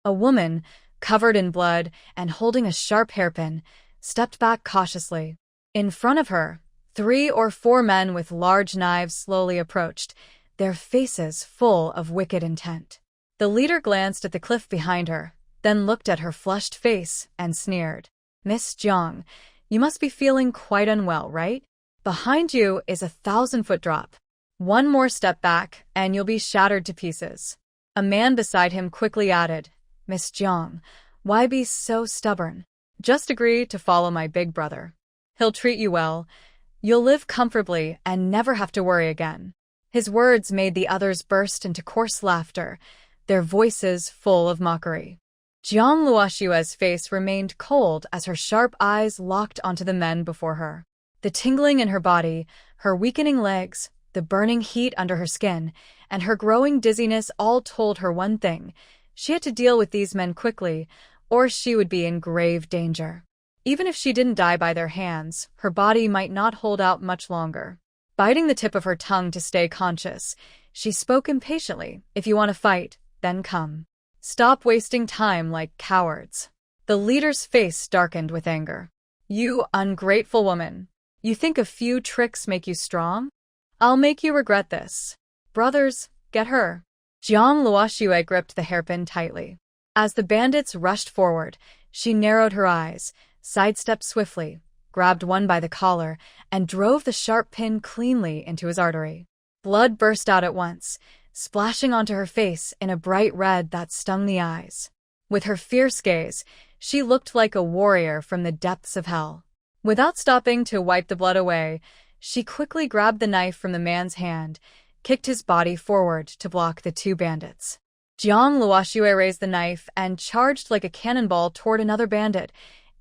A woman, covered in blood and holding a sharp hairpin, stepped back cautiously. In front of her, 3 or 4 men with large knives slowly approached, their faces full of wicked intent. The leader glanced at the cliff behind her, then looked at her flushed face and sneered. "Miss Jiang, you must be feeling quite unwell, right? Behind you is a 1,000-foot drop. One more step back, and you'll be shattered to pieces." A man beside him quickly added, "Miss Jiang, why be so stubborn? Just agree to follow my big brother. He'll treat you well. You'll live comfortably and never have to worry again." His words made the others burst into coarse laughter, their voices full of mockery. Jiang Luoxue's face remained cold as her sharp eyes locked onto the men before her. The tingling in her body, her weakening legs, the burning heat under her skin, and her growing dizziness all told her one thing: she had to deal with these men quickly, or she would be in grave danger. Even if she didn't die by their hands, her body might not hold out much longer. Biting the tip of her tongue to stay conscious, she spoke impatiently, "If you want to fight, then come. Stop wasting time like cowards." The leader's face darkened with anger. "You ungrateful woman. You think a few tricks make you strong? I'll make you regret this. Brothers, get her." Jiang Luoxue gripped the hairpin tightly. As the bandits rushed forward, she narrowed her eyes, sidestepped swiftly, grabbed one by the collar, and drove the sharp pin cleanly into his artery. Blood burst out at once, splashing onto her face in a bright red that stung the eyes. With her fierce gaze, she looked like a warrior from the depths of hell. Without stopping to wipe the blood away, she quickly grabbed the knife from the man's hand, kicked his body forward to block the 2 bandits. Jiang Luoxue raised the knife and charged like a cannonball toward another bandit,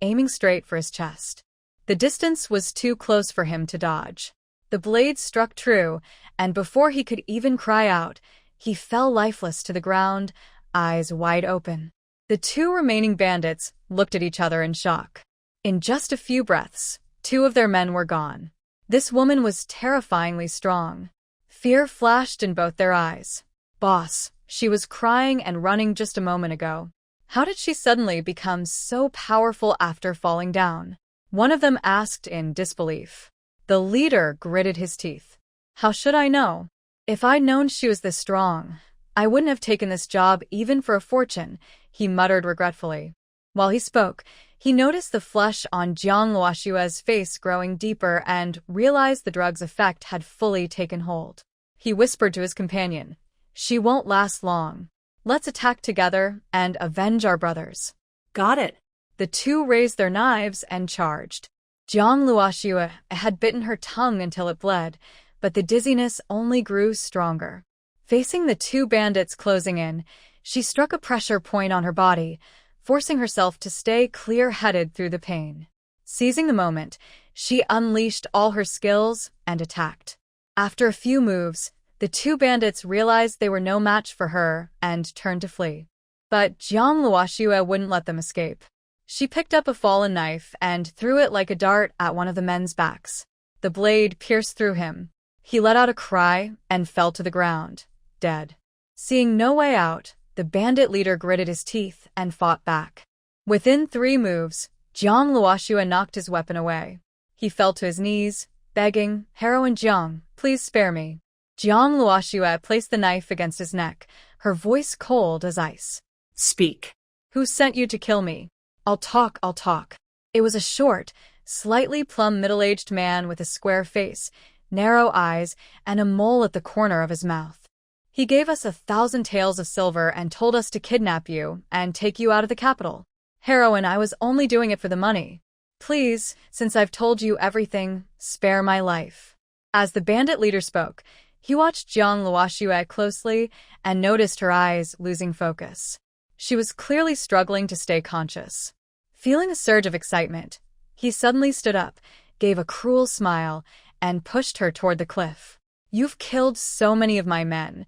aiming straight for his chest. The distance was too close for him to dodge. The blade struck true, and before he could even cry out, he fell lifeless to the ground, eyes wide open. The 2 remaining bandits looked at each other in shock. In just a few breaths, 2 of their men were gone. This woman was terrifyingly strong. Fear flashed in both their eyes. "Boss, she was crying and running just a moment ago. How did she suddenly become so powerful after falling down?" one of them asked in disbelief. The leader gritted his teeth. "How should I know? If I'd known she was this strong, I wouldn't have taken this job even for a fortune," he muttered regretfully. While he spoke, he noticed the flush on Jiang Luoxue's face growing deeper and realized the drug's effect had fully taken hold. He whispered to his companion, "She won't last long. Let's attack together and avenge our brothers." "Got it." The 2 raised their knives and charged. Jiang Luoxue had bitten her tongue until it bled, but the dizziness only grew stronger. Facing the 2 bandits closing in, she struck a pressure point on her body, forcing herself to stay clear-headed through the pain. Seizing the moment, she unleashed all her skills and attacked. After a few moves, the 2 bandits realized they were no match for her and turned to flee. But Jiang Luoxue wouldn't let them escape. She picked up a fallen knife and threw it like a dart at one of the men's backs. The blade pierced through him. He let out a cry and fell to the ground, dead. Seeing no way out, the bandit leader gritted his teeth and fought back. Within 3 moves, Jiang Luoxue knocked his weapon away. He fell to his knees, begging, "Heroine Jiang, please spare me." Jiang Luoxue placed the knife against his neck, her voice cold as ice. "Speak." "Who sent you to kill me?" I'll talk. It was a short, slightly plump middle-aged man with a square face, narrow eyes, and a mole at the corner of his mouth. "He gave us 1,000 taels of silver and told us to kidnap you and take you out of the capital. Heroine, I was only doing it for the money. Please, since I've told you everything, spare my life." As the bandit leader spoke, he watched Jiang Luoxue closely and noticed her eyes losing focus. She was clearly struggling to stay conscious. Feeling a surge of excitement, he suddenly stood up, gave a cruel smile, and pushed her toward the cliff. "You've killed so many of my men.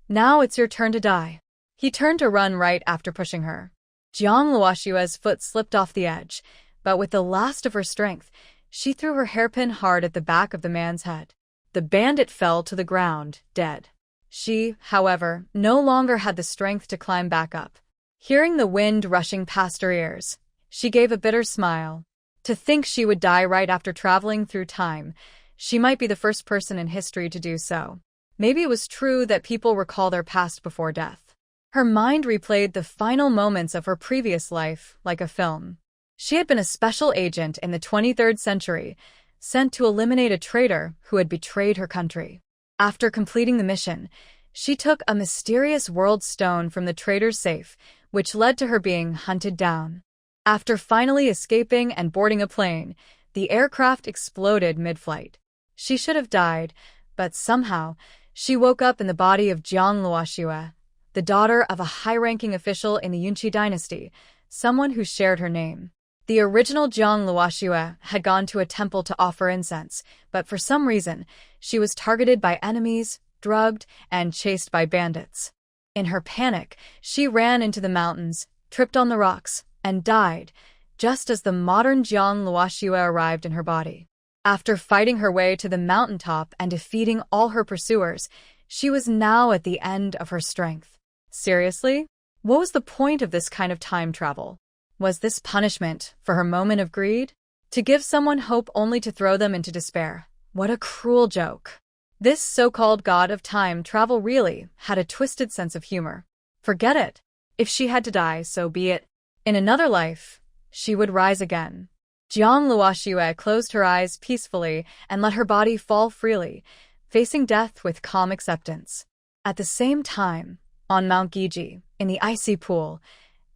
Now it's your turn to die." He turned to run right after pushing her. Jiang Luoxue's foot slipped off the edge, but with the last of her strength, she threw her hairpin hard at the back of the man's head. The bandit fell to the ground, dead. She, however, no longer had the strength to climb back up. Hearing the wind rushing past her ears, she gave a bitter smile. To think she would die right after traveling through time. She might be the first person in history to do so. Maybe it was true that people recall their past before death. Her mind replayed the final moments of her previous life like a film. She had been a special agent in the 23rd century, sent to eliminate a traitor who had betrayed her country. After completing the mission, she took a mysterious world stone from the traitor's safe, which led to her being hunted down. After finally escaping and boarding a plane, the aircraft exploded mid-flight. She should have died, but somehow, she woke up in the body of Jiang Luoxue, the daughter of a high-ranking official in the Yunqi dynasty, someone who shared her name. The original Jiang Luoxue had gone to a temple to offer incense, but for some reason, she was targeted by enemies, drugged, and chased by bandits. In her panic, she ran into the mountains, tripped on the rocks, and died, just as the modern Jiang Luoxue arrived in her body. After fighting her way to the mountaintop and defeating all her pursuers, she was now at the end of her strength. Seriously? What was the point of this kind of time travel? Was this punishment for her moment of greed? To give someone hope only to throw them into despair? What a cruel joke. This so-called god of time travel really had a twisted sense of humor. Forget it. If she had to die, so be it. In another life, she would rise again. Jiang Luoxue closed her eyes peacefully and let her body fall freely, facing death with calm acceptance. At the same time, on Mount Giji, in the icy pool,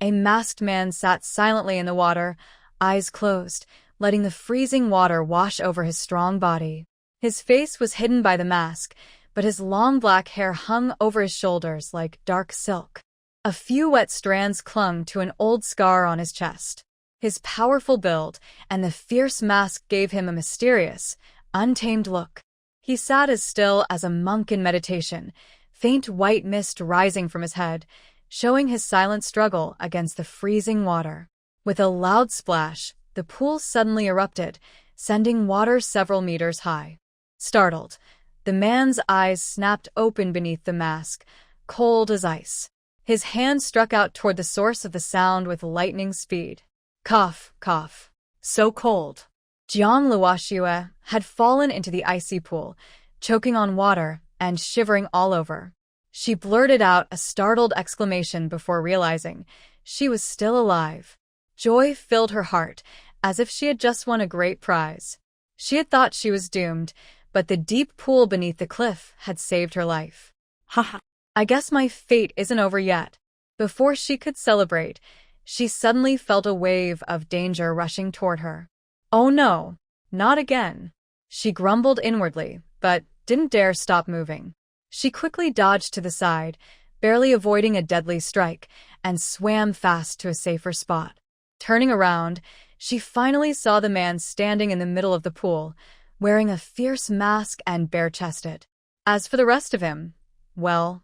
a masked man sat silently in the water, eyes closed, letting the freezing water wash over his strong body. His face was hidden by the mask, but his long black hair hung over his shoulders like dark silk. A few wet strands clung to an old scar on his chest. His powerful build and the fierce mask gave him a mysterious, untamed look. He sat as still as a monk in meditation, faint white mist rising from his head, showing his silent struggle against the freezing water. With a loud splash, the pool suddenly erupted, sending water several meters high. Startled, the man's eyes snapped open beneath the mask, cold as ice. His hand struck out toward the source of the sound with lightning speed. Cough, cough. So cold. Jiang Luoxue had fallen into the icy pool, choking on water and shivering all over. She blurted out a startled exclamation before realizing she was still alive. Joy filled her heart, as if she had just won a great prize. She had thought she was doomed, but the deep pool beneath the cliff had saved her life. Haha. I guess my fate isn't over yet. Before she could celebrate, she suddenly felt a wave of danger rushing toward her. Oh no, not again. She grumbled inwardly, but didn't dare stop moving. She quickly dodged to the side, barely avoiding a deadly strike, and swam fast to a safer spot. Turning around, she finally saw the man standing in the middle of the pool, wearing a fierce mask and bare-chested. As for the rest of him, well,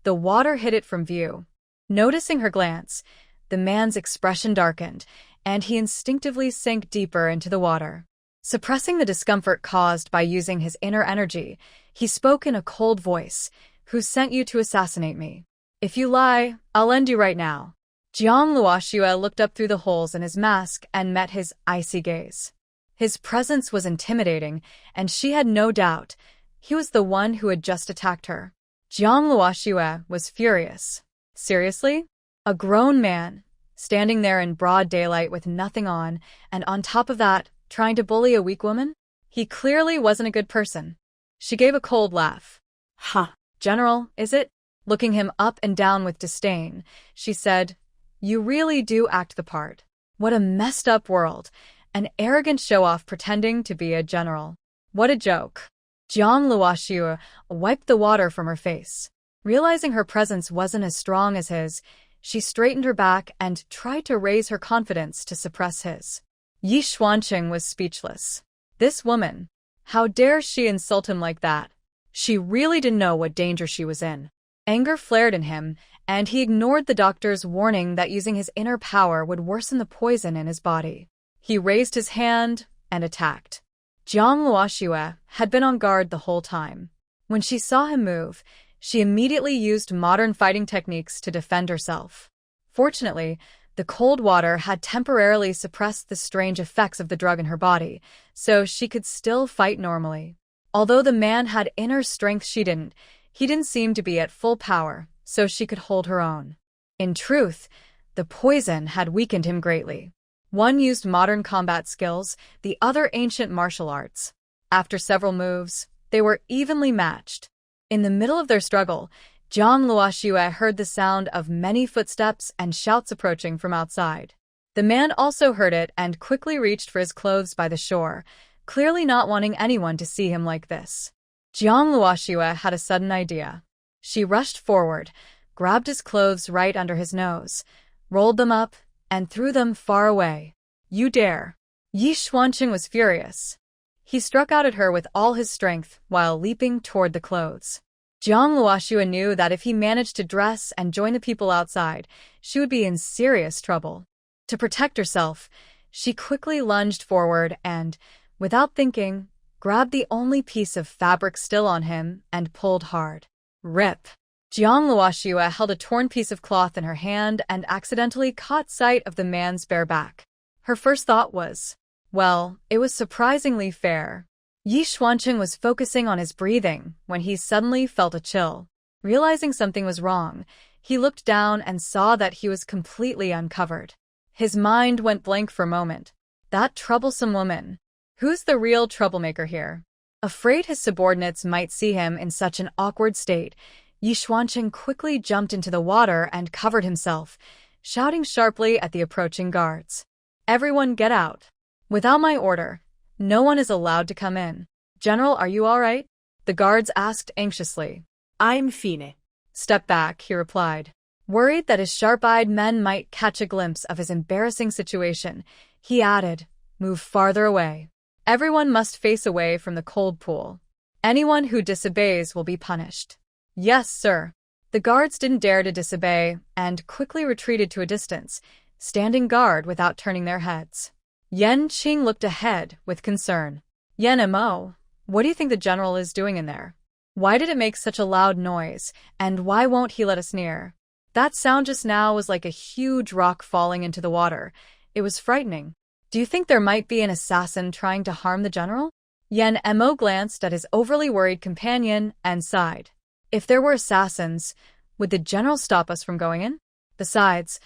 the water hid it from view. Noticing her glance, the man's expression darkened, and he instinctively sank deeper into the water. Suppressing the discomfort caused by using his inner energy, he spoke in a cold voice, "Who sent you to assassinate me? If you lie, I'll end you right now." Jiang Luoxue looked up through the holes in his mask and met his icy gaze. His presence was intimidating, and she had no doubt he was the one who had just attacked her. Jiang Luoxue was furious. Seriously? A grown man, standing there in broad daylight with nothing on, and on top of that, trying to bully a weak woman? He clearly wasn't a good person. She gave a cold laugh. Ha, General, is it? Looking him up and down with disdain, she said, "You really do act the part. What a messed up world. An arrogant show-off pretending to be a general. What a joke." Jiang Luoxue wiped the water from her face. Realizing her presence wasn't as strong as his, she straightened her back and tried to raise her confidence to suppress his. Yi Xuanqing was speechless. This woman, how dare she insult him like that? She really didn't know what danger she was in. Anger flared in him, and he ignored the doctor's warning that using his inner power would worsen the poison in his body. He raised his hand and attacked. Jiang Luoxue had been on guard the whole time. When she saw him move, she immediately used modern fighting techniques to defend herself. Fortunately, the cold water had temporarily suppressed the strange effects of the drug in her body, so she could still fight normally. Although the man had inner strength she didn't, he didn't seem to be at full power, so she could hold her own. In truth, the poison had weakened him greatly. One used modern combat skills, the other ancient martial arts. After several moves, they were evenly matched. In the middle of their struggle, Jiang Luoxue heard the sound of many footsteps and shouts approaching from outside. The man also heard it and quickly reached for his clothes by the shore, clearly not wanting anyone to see him like this. Jiang Luoxue had a sudden idea. She rushed forward, grabbed his clothes right under his nose, rolled them up, and threw them far away. "You dare!" Yi Xuanqing was furious. He struck out at her with all his strength while leaping toward the clothes. Jiang Luoxue knew that if he managed to dress and join the people outside, she would be in serious trouble. To protect herself, she quickly lunged forward and, without thinking, grabbed the only piece of fabric still on him and pulled hard. Rip! Jiang Luoxue held a torn piece of cloth in her hand and accidentally caught sight of the man's bare back. Her first thought was, well, it was surprisingly fair. Yi Xuanqing was focusing on his breathing when he suddenly felt a chill. Realizing something was wrong, he looked down and saw that he was completely uncovered. His mind went blank for a moment. That troublesome woman. Who's the real troublemaker here? Afraid his subordinates might see him in such an awkward state, Yi Xuanqing quickly jumped into the water and covered himself, shouting sharply at the approaching guards. "Everyone get out. Without my order, no one is allowed to come in." "General, are you all right?" the guards asked anxiously. "I'm fine." "Step back," he replied. Worried that his sharp-eyed men might catch a glimpse of his embarrassing situation, he added, "Move farther away. Everyone must face away from the cold pool. Anyone who disobeys will be punished." "Yes, sir." The guards didn't dare to disobey and quickly retreated to a distance, standing guard without turning their heads. Yan Qing looked ahead with concern. "Yan Mo, what do you think the general is doing in there? Why did it make such a loud noise, and why won't he let us near?" That sound just now was like a huge rock falling into the water. It was frightening. "Do you think there might be an assassin trying to harm the general?" Yan Mo glanced at his overly worried companion and sighed. "If there were assassins, would the general stop us from going in? Besides,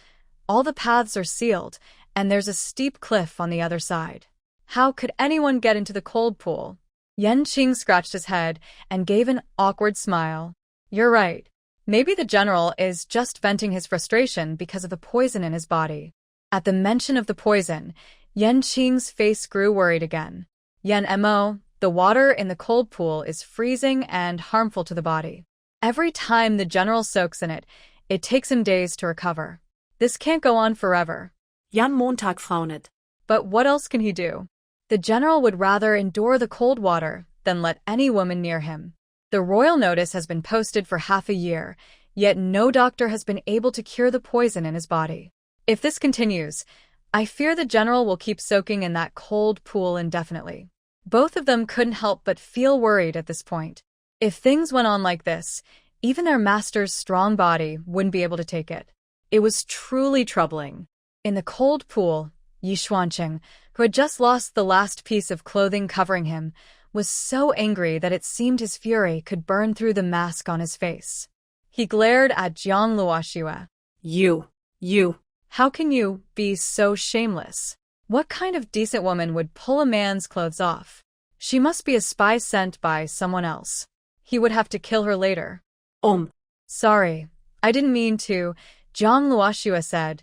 all the paths are sealed, and there's a steep cliff on the other side. How could anyone get into the cold pool?" Yan Qing scratched his head and gave an awkward smile. "You're right. Maybe the general is just venting his frustration because of the poison in his body." At the mention of the poison, Yan Qing's face grew worried again. "Yan Mo, the water in the cold pool is freezing and harmful to the body. Every time the general soaks in it, it takes him days to recover. This can't go on forever." Jan Montag frownet. But what else can he do? The general would rather endure the cold water than let any woman near him. The royal notice has been posted for half a year, yet no doctor has been able to cure the poison in his body. If this continues, I fear the general will keep soaking in that cold pool indefinitely. Both of them couldn't help but feel worried at this point. If things went on like this, even their master's strong body wouldn't be able to take it. It was truly troubling. In the cold pool, Yi Xuanqing, who had just lost the last piece of clothing covering him, was so angry that it seemed his fury could burn through the mask on his face. He glared at Jiang Luoxue. You. How can you be so shameless? What kind of decent woman would pull a man's clothes off? She must be a spy sent by someone else. He would have to kill her later. Sorry, I didn't mean to, Jiang Luoxue said,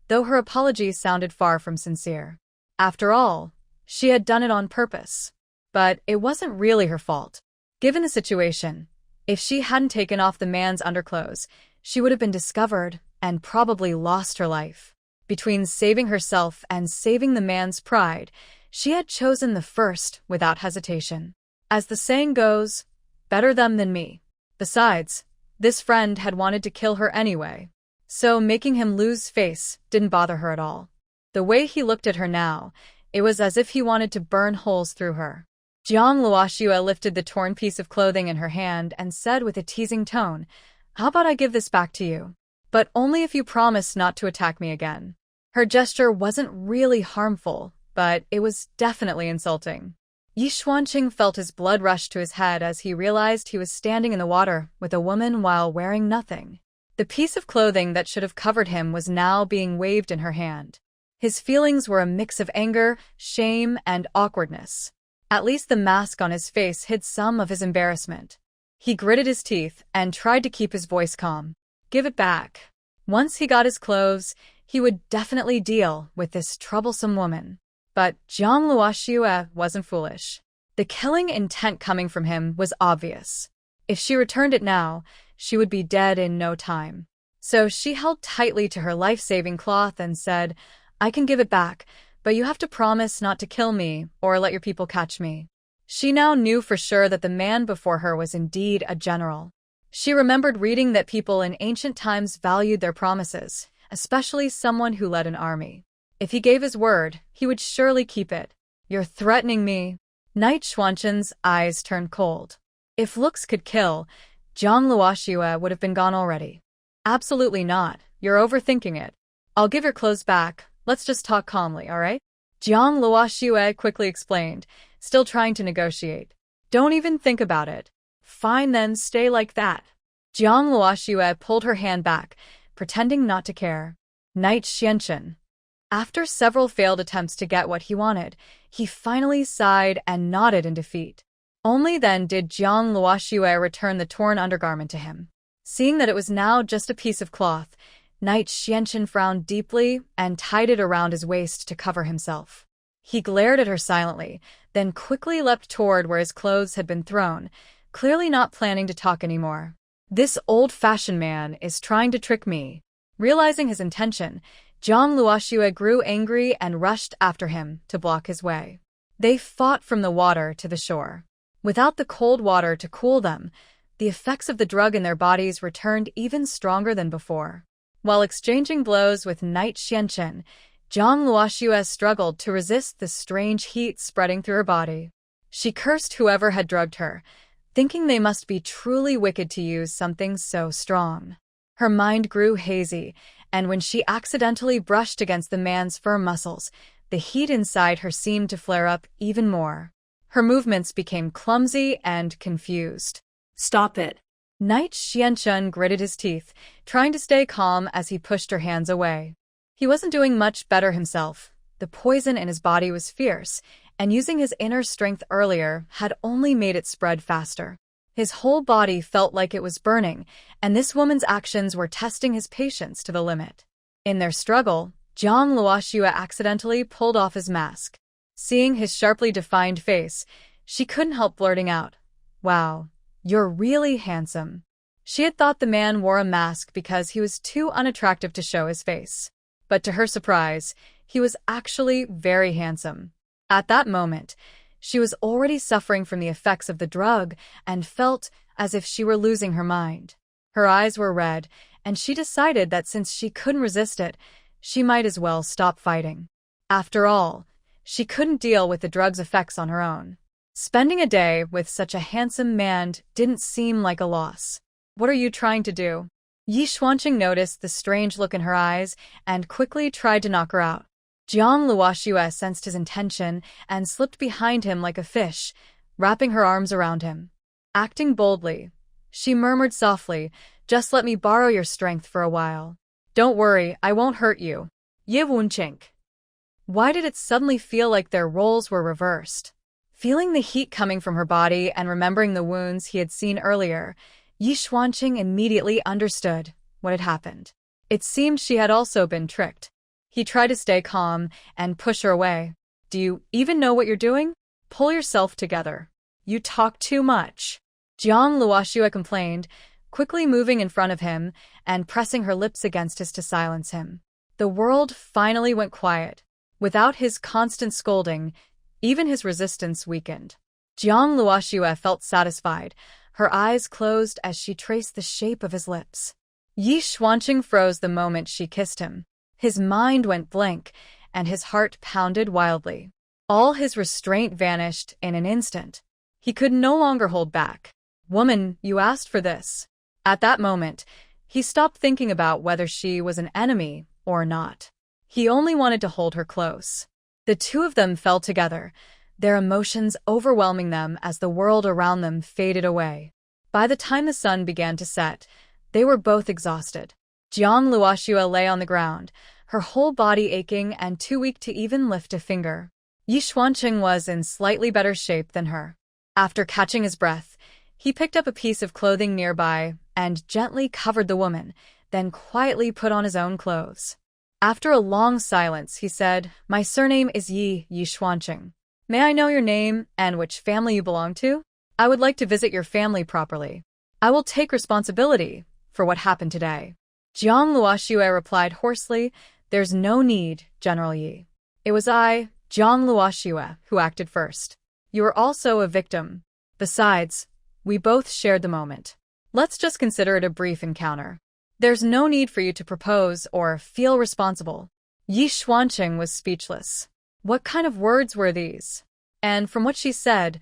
though her apology sounded far from sincere. After all, she had done it on purpose. But it wasn't really her fault. Given the situation, if she hadn't taken off the man's underclothes, she would have been discovered and probably lost her life. Between saving herself and saving the man's pride, she had chosen the first without hesitation. As the saying goes, better them than me. Besides, this friend had wanted to kill her anyway, so making him lose face didn't bother her at all. The way he looked at her now, it was as if he wanted to burn holes through her. Jiang Luoxue lifted the torn piece of clothing in her hand and said with a teasing tone, "How about I give this back to you? but only if you promise not to attack me again. Her gesture wasn't really harmful, but it was definitely insulting. Yi Xuanqing felt his blood rush to his head as he realized he was standing in the water with a woman while wearing nothing. The piece of clothing that should have covered him was now being waved in her hand. His feelings were a mix of anger, shame, and awkwardness. At least the mask on his face hid some of his embarrassment. He gritted his teeth and tried to keep his voice calm. Give it back. Once he got his clothes, he would definitely deal with this troublesome woman. But Jiang Luoxue wasn't foolish. The killing intent coming from him was obvious. If she returned it now, she would be dead in no time. So she held tightly to her life-saving cloth and said, I can give it back, but you have to promise not to kill me or let your people catch me. She now knew for sure that the man before her was indeed a general. She remembered reading that people in ancient times valued their promises, especially someone who led an army. If he gave his word, he would surely keep it. You're threatening me. Knight Xuanqing's eyes turned cold. If looks could kill, Jiang Luoxue would have been gone already. Absolutely not. You're overthinking it. I'll give your clothes back. Let's just talk calmly, all right? Jiang Luoxue quickly explained, still trying to negotiate. Don't even think about it. Fine then, stay like that. Jiang Luoxue pulled her hand back, pretending not to care. Knight Xianqin. After several failed attempts to get what he wanted, he finally sighed and nodded in defeat. Only then did Jiang Luoxue return the torn undergarment to him. Seeing that it was now just a piece of cloth, Knight Xianqin frowned deeply and tied it around his waist to cover himself. He glared at her silently, then quickly leapt toward where his clothes had been thrown, clearly not planning to talk anymore. This old-fashioned man is trying to trick me. Realizing his intention, Jiang Luoxue grew angry and rushed after him to block his way. They fought from the water to the shore. Without the cold water to cool them, the effects of the drug in their bodies returned even stronger than before. While exchanging blows with Knight Xianqin, Jiang Luoxue struggled to resist the strange heat spreading through her body. She cursed whoever had drugged her, thinking they must be truly wicked to use something so strong. Her mind grew hazy, and when she accidentally brushed against the man's firm muscles, the heat inside her seemed to flare up even more. Her movements became clumsy and confused. Stop it. Knight Xianqin gritted his teeth, trying to stay calm as he pushed her hands away. He wasn't doing much better himself. The poison in his body was fierce, and using his inner strength earlier had only made it spread faster. His whole body felt like it was burning, and this woman's actions were testing his patience to the limit. In their struggle, Jiang Luoxue accidentally pulled off his mask. Seeing his sharply defined face, she couldn't help blurting out, "Wow, you're really handsome." She had thought the man wore a mask because he was too unattractive to show his face. But to her surprise, he was actually very handsome. At that moment, she was already suffering from the effects of the drug and felt as if she were losing her mind. Her eyes were red, and she decided that since she couldn't resist it, she might as well stop fighting. After all, she couldn't deal with the drug's effects on her own. Spending a day with such a handsome man didn't seem like a loss. What are you trying to do? Yi Xuanqing noticed the strange look in her eyes and quickly tried to knock her out. Jiang Luoxue sensed his intention and slipped behind him like a fish, wrapping her arms around him. Acting boldly, she murmured softly, "Just let me borrow your strength for a while. Don't worry, I won't hurt you." Yi Wunchink. Why did it suddenly feel like their roles were reversed? Feeling the heat coming from her body and remembering the wounds he had seen earlier, Yi Xuanqing immediately understood what had happened. It seemed she had also been tricked. He tried to stay calm and push her away. "Do you even know what you're doing? Pull yourself together. You talk too much." Jiang Luoxue complained, quickly moving in front of him and pressing her lips against his to silence him. The world finally went quiet. Without his constant scolding, even his resistance weakened. Jiang Luoxue felt satisfied, her eyes closed as she traced the shape of his lips. Yi Xuanqing froze the moment she kissed him. His mind went blank, and his heart pounded wildly. All his restraint vanished in an instant. He could no longer hold back. "Woman, you asked for this." At that moment, He stopped thinking about whether she was an enemy or not. He only wanted to hold her close. The two of them fell together, their emotions overwhelming them as the world around them faded away. By the time the sun began to set, they were both exhausted. Jiang Luoxue lay on the ground, her whole body aching and too weak to even lift a finger. Yi Xuanqing was in slightly better shape than her. After catching his breath, he picked up a piece of clothing nearby and gently covered the woman, then quietly put on his own clothes. After a long silence, he said, "My surname is Yi Xuanqing. May I know your name and which family you belong to? I would like to visit your family properly. I will take responsibility for what happened today." Jiang Luoxue replied hoarsely, "There's no need, General Yi. It was I, Jiang Luoxue, who acted first. You were also a victim. Besides, we both shared the moment. Let's just consider it a brief encounter. There's no need for you to propose or feel responsible." Yi Xuanqing was speechless. What kind of words were these? And from what she said,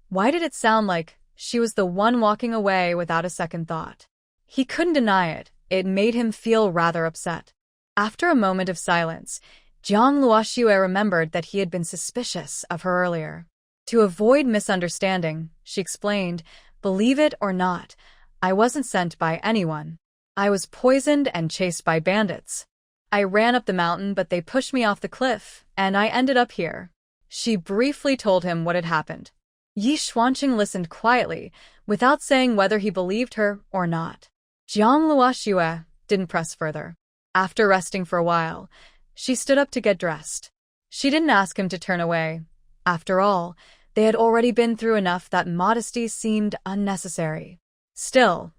why did it sound like she was the one walking away without a second thought? He couldn't deny it. It made him feel rather upset. After a moment of silence, Jiang Luoxue remembered that he had been suspicious of her earlier. To avoid misunderstanding, she explained, "Believe it or not, I wasn't sent by anyone. I was poisoned and chased by bandits. I ran up the mountain, but they pushed me off the cliff, and I ended up here." She briefly told him what had happened. Yi Xuanqing listened quietly, without saying whether he believed her or not. Jiang Luoxue didn't press further. After resting for a while, she stood up to get dressed. She didn't ask him to turn away. After all, they had already been through enough that modesty seemed unnecessary. Still,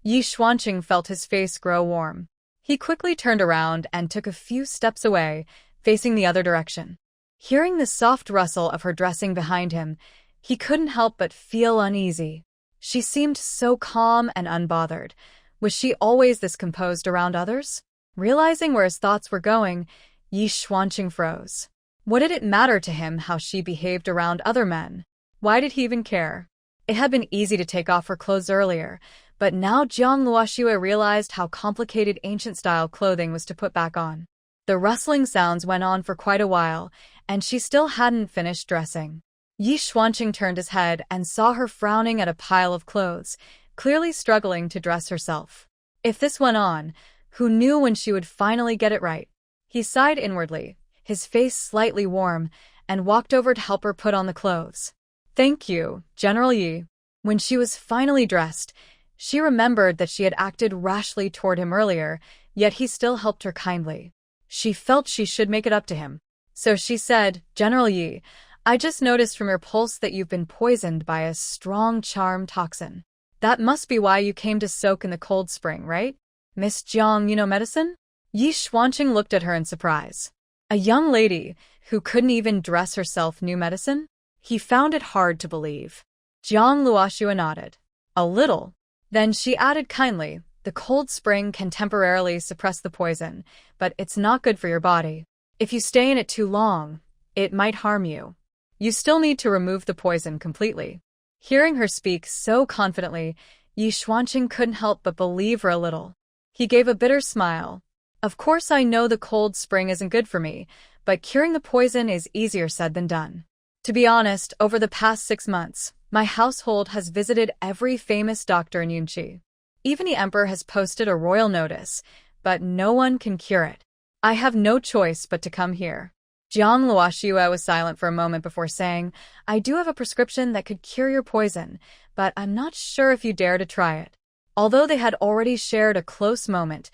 Yi Xuanqing felt his face grow warm. He quickly turned around and took a few steps away, facing the other direction. Hearing the soft rustle of her dressing behind him, he couldn't help but feel uneasy. She seemed so calm and unbothered. Was she always this composed around others? Realizing where his thoughts were going, Yi Xuanqing froze. What did it matter to him how she behaved around other men? Why did he even care? It had been easy to take off her clothes earlier, but now Jiang Luoxue realized how complicated ancient-style clothing was to put back on. The rustling sounds went on for quite a while, and she still hadn't finished dressing. Yi Xuanqing turned his head and saw her frowning at a pile of clothes, clearly struggling to dress herself. If this went on, who knew when she would finally get it right? He sighed inwardly, his face slightly warm, and walked over to help her put on the clothes. "Thank you, General Yi." When she was finally dressed, she remembered that she had acted rashly toward him earlier, yet he still helped her kindly. She felt she should make it up to him. So she said, "General Yi, I just noticed from your pulse that you've been poisoned by a strong charm toxin. That must be why you came to soak in the cold spring, right? Miss Jiang, you know medicine?" Yi Xuanqing looked at her in surprise. A young lady who couldn't even dress herself knew medicine? He found it hard to believe. Jiang Luoxue nodded. "A little." Then she added kindly, "The cold spring can temporarily suppress the poison, but it's not good for your body. If you stay in it too long, it might harm you. You still need to remove the poison completely." Hearing her speak so confidently, Yi Xuanqing couldn't help but believe her a little. He gave a bitter smile. "Of course I know the cold spring isn't good for me, but curing the poison is easier said than done. To be honest, over the past 6 months, my household has visited every famous doctor in Yunqi. Even the emperor has posted a royal notice, but no one can cure it. I have no choice but to come here." Jiang Luoxue was silent for a moment before saying, "I do have a prescription that could cure your poison, but I'm not sure if you dare to try it." Although they had already shared a close moment,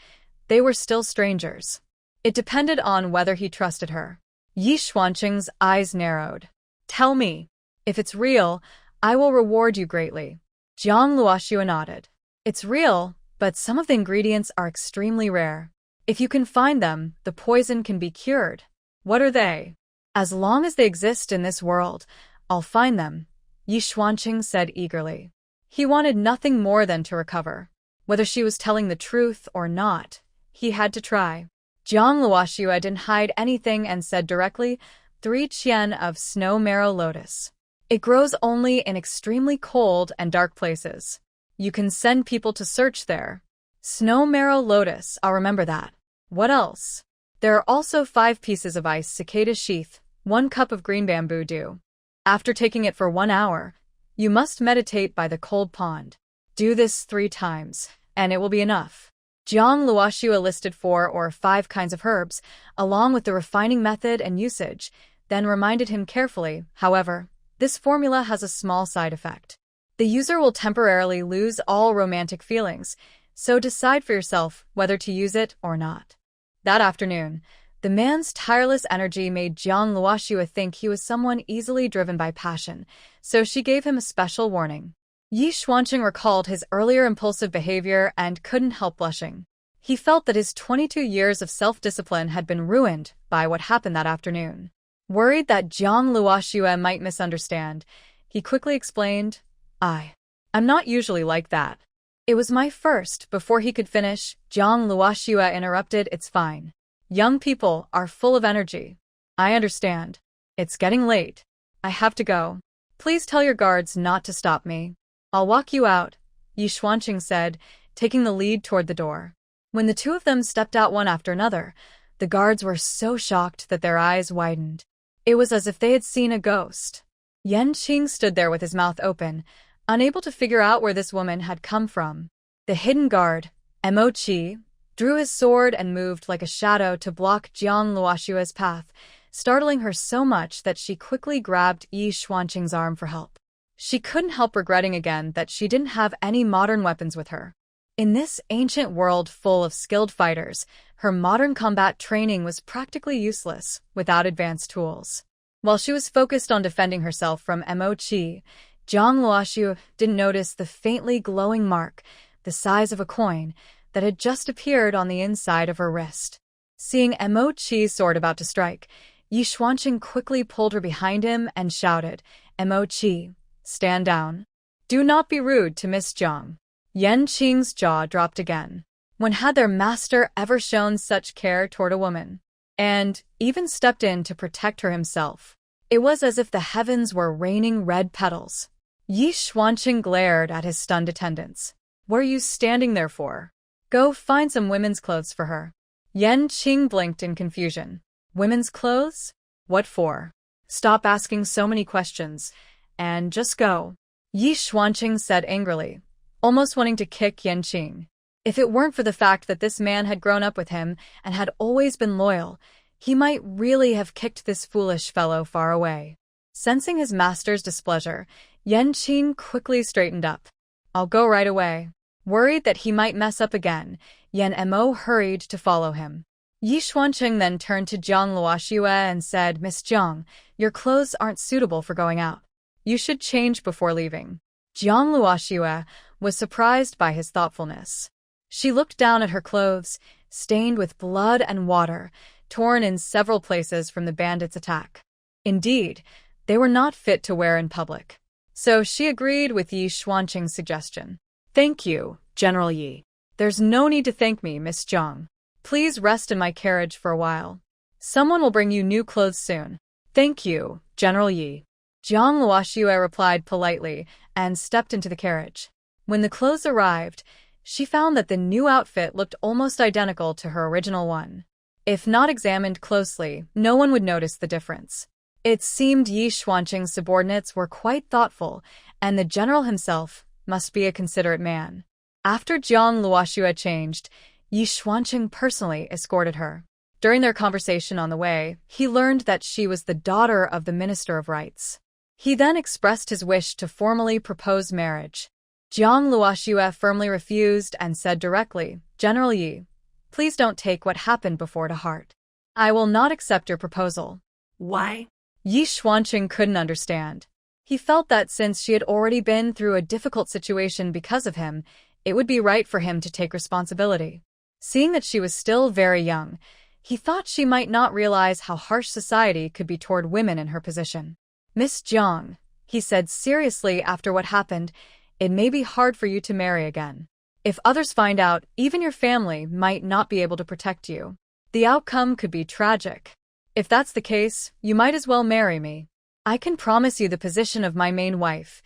they were still strangers. It depended on whether he trusted her. Yi Xuanqing's eyes narrowed. "Tell me. If it's real, I will reward you greatly." Jiang Luoxue nodded. "It's real, but some of the ingredients are extremely rare. If you can find them, the poison can be cured." "What are they?" "As long as they exist in this world, I'll find them," Yi Xuanqing said eagerly. He wanted nothing more than to recover. Whether she was telling the truth or not, he had to try. Jiang Luoxue didn't hide anything and said directly, 3 qian of snow marrow lotus. It grows only in extremely cold and dark places. You can send people to search there. Snow marrow lotus, I'll remember that. What else? There are also 5 pieces of ice cicada sheath, 1 cup of green bamboo dew. After taking it for 1 hour, you must meditate by the cold pond. Do this 3 times, and it will be enough. Jiang Luoxue listed 4 or 5 kinds of herbs, along with the refining method and usage, then reminded him carefully, however, this formula has a small side effect. The user will temporarily lose all romantic feelings, so decide for yourself whether to use it or not. That afternoon, the man's tireless energy made Jiang Luoxue think he was someone easily driven by passion, so she gave him a special warning. Yi Xuanqing recalled his earlier impulsive behavior and couldn't help blushing. He felt that his 22 years of self-discipline had been ruined by what happened that afternoon. Worried that Jiang Luoxue might misunderstand, he quickly explained, I'm not usually like that. It was my first. Before he could finish, Jiang Luoxue interrupted, It's fine. Young people are full of energy. I understand. It's getting late. I have to go. Please tell your guards not to stop me. I'll walk you out, Yi Xuanqing said, taking the lead toward the door. When the 2 of them stepped out one after another, the guards were so shocked that their eyes widened. It was as if they had seen a ghost. Yan Qing stood there with his mouth open, unable to figure out where this woman had come from. The hidden guard, Mo Qi, drew his sword and moved like a shadow to block Jiang Luoxue's path, startling her so much that she quickly grabbed Yi Xuanqing's arm for help. She couldn't help regretting again that she didn't have any modern weapons with her. In this ancient world full of skilled fighters, her modern combat training was practically useless without advanced tools. While she was focused on defending herself from Mo Qi, Jiang Luoxue didn't notice the faintly glowing mark, the size of a coin, that had just appeared on the inside of her wrist. Seeing Mo Qi's sword about to strike, Yi Xuanqing quickly pulled her behind him and shouted, Mo Qi, stand down. Do not be rude to Miss Jiang. Yan Qing's jaw dropped again. When had their master ever shown such care toward a woman? And even stepped in to protect her himself. It was as if the heavens were raining red petals. Yi Xuanqing glared at his stunned attendants. What are you standing there for? Go find some women's clothes for her. Yan Qing blinked in confusion. Women's clothes? What for? Stop asking so many questions, and just go. Yi Xuanqing said angrily, almost wanting to kick Yan Qing. If it weren't for the fact that this man had grown up with him and had always been loyal, he might really have kicked this foolish fellow far away. Sensing his master's displeasure, Yan Qing quickly straightened up. I'll go right away. Worried that he might mess up again, Yan Mo hurried to follow him. Yi Xuanqing then turned to Jiang Luoxue and said, Miss Jiang, your clothes aren't suitable for going out. You should change before leaving. Jiang Luoxue was surprised by his thoughtfulness. She looked down at her clothes, stained with blood and water, torn in several places from the bandits' attack. Indeed, they were not fit to wear in public. So she agreed with Yi Xuanqing's suggestion. Thank you, General Yi. There's no need to thank me, Miss Jiang. Please rest in my carriage for a while. Someone will bring you new clothes soon. Thank you, General Yi. Jiang Luoxue replied politely and stepped into the carriage. When the clothes arrived, she found that the new outfit looked almost identical to her original one. If not examined closely, no one would notice the difference. It seemed Yi Xuanqing's subordinates were quite thoughtful, and the general himself must be a considerate man. After Jiang Luoxue changed, Yi Xuanqing personally escorted her. During their conversation on the way, he learned that she was the daughter of the Minister of Rights. He then expressed his wish to formally propose marriage. Jiang Luoxue firmly refused and said directly, General Yi, please don't take what happened before to heart. I will not accept your proposal. Why? Yi Xuanqing couldn't understand. He felt that since she had already been through a difficult situation because of him, it would be right for him to take responsibility. Seeing that she was still very young, he thought she might not realize how harsh society could be toward women in her position. Miss Jiang, he said seriously after what happened, it may be hard for you to marry again. If others find out, even your family might not be able to protect you. The outcome could be tragic. If that's the case, you might as well marry me. I can promise you the position of my main wife,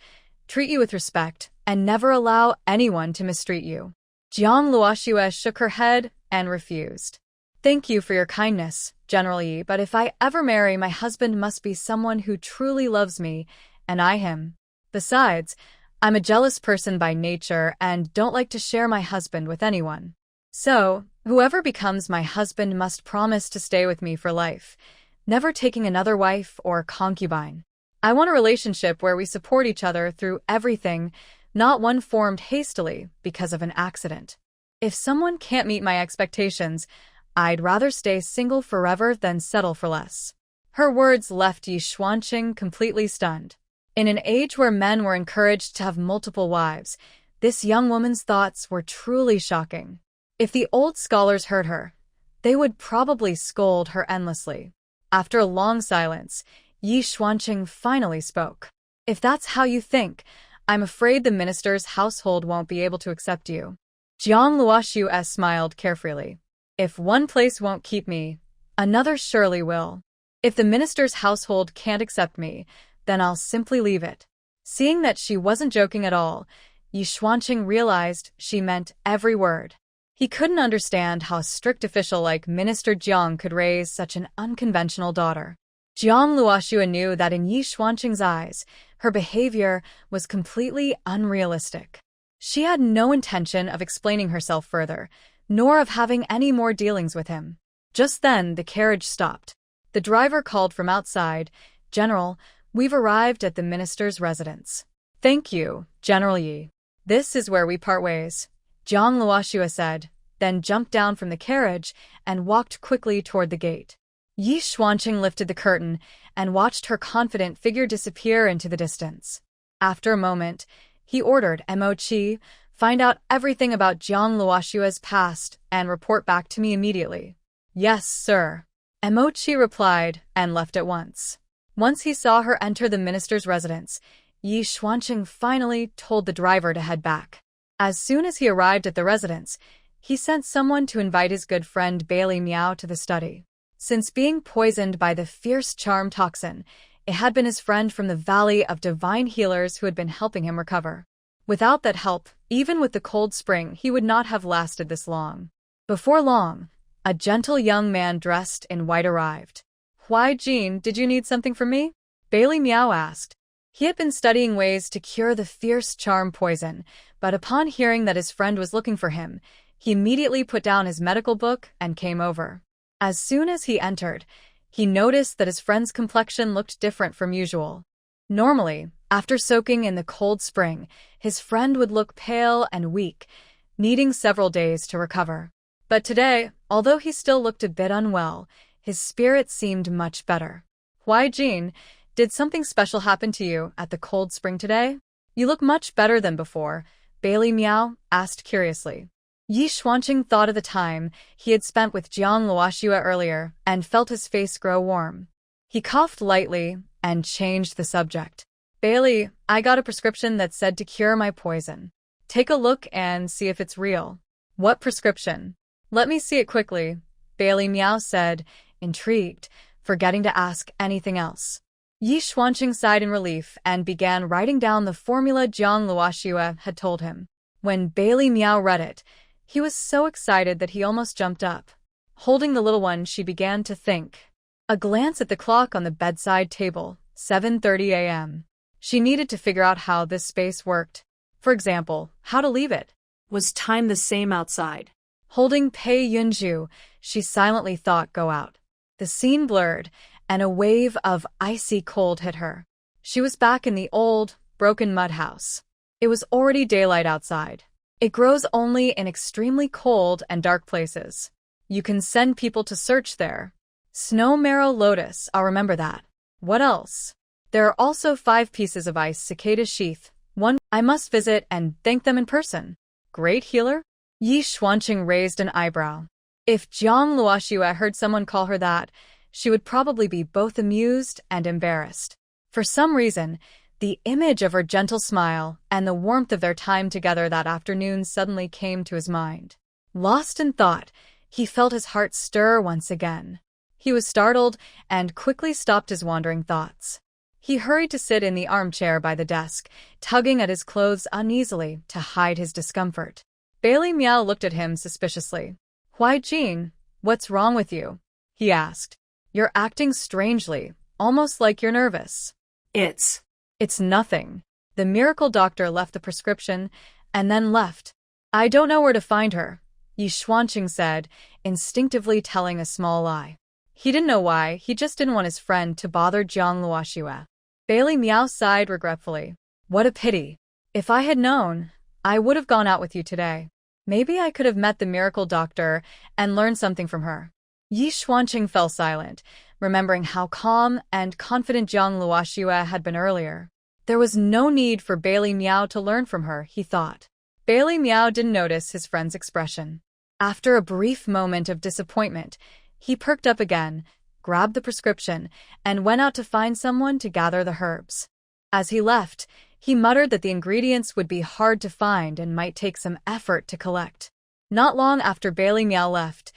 treat you with respect, and never allow anyone to mistreat you. Jiang Luoxue shook her head and refused. Thank you for your kindness, General Yi, but if I ever marry, my husband must be someone who truly loves me, and I him. Besides, I'm a jealous person by nature and don't like to share my husband with anyone. So, whoever becomes my husband must promise to stay with me for life, never taking another wife or concubine. I want a relationship where we support each other through everything, not one formed hastily because of an accident. If someone can't meet my expectations, I'd rather stay single forever than settle for less. Her words left Yi Xuanqing completely stunned. In an age where men were encouraged to have multiple wives, this young woman's thoughts were truly shocking. If the old scholars heard her, they would probably scold her endlessly. After a long silence, Yi Xuanqing finally spoke. If that's how you think, I'm afraid the minister's household won't be able to accept you. Jiang Luoxue smiled carefreely. If one place won't keep me, another surely will. If the minister's household can't accept me, then I'll simply leave it. Seeing that she wasn't joking at all, Yi Xuanqing realized she meant every word. He couldn't understand how a strict official like Minister Jiang could raise such an unconventional daughter. Jiang Luoxue knew that in Yi Xuanqing's eyes, her behavior was completely unrealistic. She had no intention of explaining herself further, nor of having any more dealings with him. Just then, the carriage stopped. The driver called from outside, "General, we've arrived at the minister's residence." "Thank you, General Yi. This is where we part ways," Jiang Luoxue said, then jumped down from the carriage and walked quickly toward the gate. Yi Xuanqing lifted the curtain and watched her confident figure disappear into the distance. After a moment, he ordered Mo Qi, "Find out everything about Jiang Luoxue's past and report back to me immediately." "Yes, sir," Mo Qi replied and left at once. Once he saw her enter the minister's residence, Yi Xuanqing finally told the driver to head back. As soon as he arrived at the residence, he sent someone to invite his good friend Bailey Miao to the study. Since being poisoned by the fierce charm toxin, it had been his friend from the Valley of Divine Healers who had been helping him recover. Without that help, even with the cold spring, he would not have lasted this long. Before long, a gentle young man dressed in white arrived. "Why, Jean, did you need something from me?" Bailey Miao asked. He had been studying ways to cure the fierce charm poison, but upon hearing that his friend was looking for him, he immediately put down his medical book and came over. As soon as he entered, he noticed that his friend's complexion looked different from usual. Normally, after soaking in the cold spring, his friend would look pale and weak, needing several days to recover. But today, although he still looked a bit unwell, his spirit seemed much better. "Why, Jean, did something special happen to you at the cold spring today? You look much better than before," Bailey Miao asked curiously. Yi Xuanqing thought of the time he had spent with Jiang Luoxue earlier and felt his face grow warm. He coughed lightly and changed the subject. "Bailey, I got a prescription that said to cure my poison. Take a look and see if it's real." "What prescription?" "Let me see it quickly," Bailey Miao said, intrigued, forgetting to ask anything else. Yi Xuanqing sighed in relief and began writing down the formula Jiang Luoxue had told him. When Bailey Miao read it, he was so excited that he almost jumped up. Holding the little one, she began to think. A glance at the clock on the bedside table, 7:30 a.m. She needed to figure out how this space worked. For example, how to leave it. Was time the same outside? Holding Pei Yunju, she silently thought go out. The scene blurred, and a wave of icy cold hit her. She was back in the old, broken mud house. It was already daylight outside. It grows only in extremely cold and dark places. You can send people to search there. Snow marrow lotus, I'll remember that. What else? There are also 5 pieces of ice cicada sheath. One I must visit and thank them in person. Great healer? Yi Xuanqing raised an eyebrow. If Jiang Luoxue heard someone call her that, she would probably be both amused and embarrassed. For some reason, the image of her gentle smile and the warmth of their time together that afternoon suddenly came to his mind. Lost in thought, he felt his heart stir once again. He was startled and quickly stopped his wandering thoughts. He hurried to sit in the armchair by the desk, tugging at his clothes uneasily to hide his discomfort. Bailey Meow looked at him suspiciously. Why, Jean? What's wrong with you? He asked. You're acting strangely, almost like you're nervous. It's nothing. The miracle doctor left the prescription and then left. I don't know where to find her, Yi Xuanqing said, instinctively telling a small lie. He didn't know why, he just didn't want his friend to bother Jiang Luoxue. Bailey Meow sighed regretfully. What a pity. If I had known, I would have gone out with you today. Maybe I could have met the miracle doctor and learned something from her. Yi Xuanqing fell silent, remembering how calm and confident Jiang Luoxue had been earlier. There was no need for Bailey Meow to learn from her, he thought. Bailey Meow didn't notice his friend's expression. After a brief moment of disappointment, he perked up again, grabbed the prescription, and went out to find someone to gather the herbs. As he left, he muttered that the ingredients would be hard to find and might take some effort to collect. Not long after Bailey Meow left,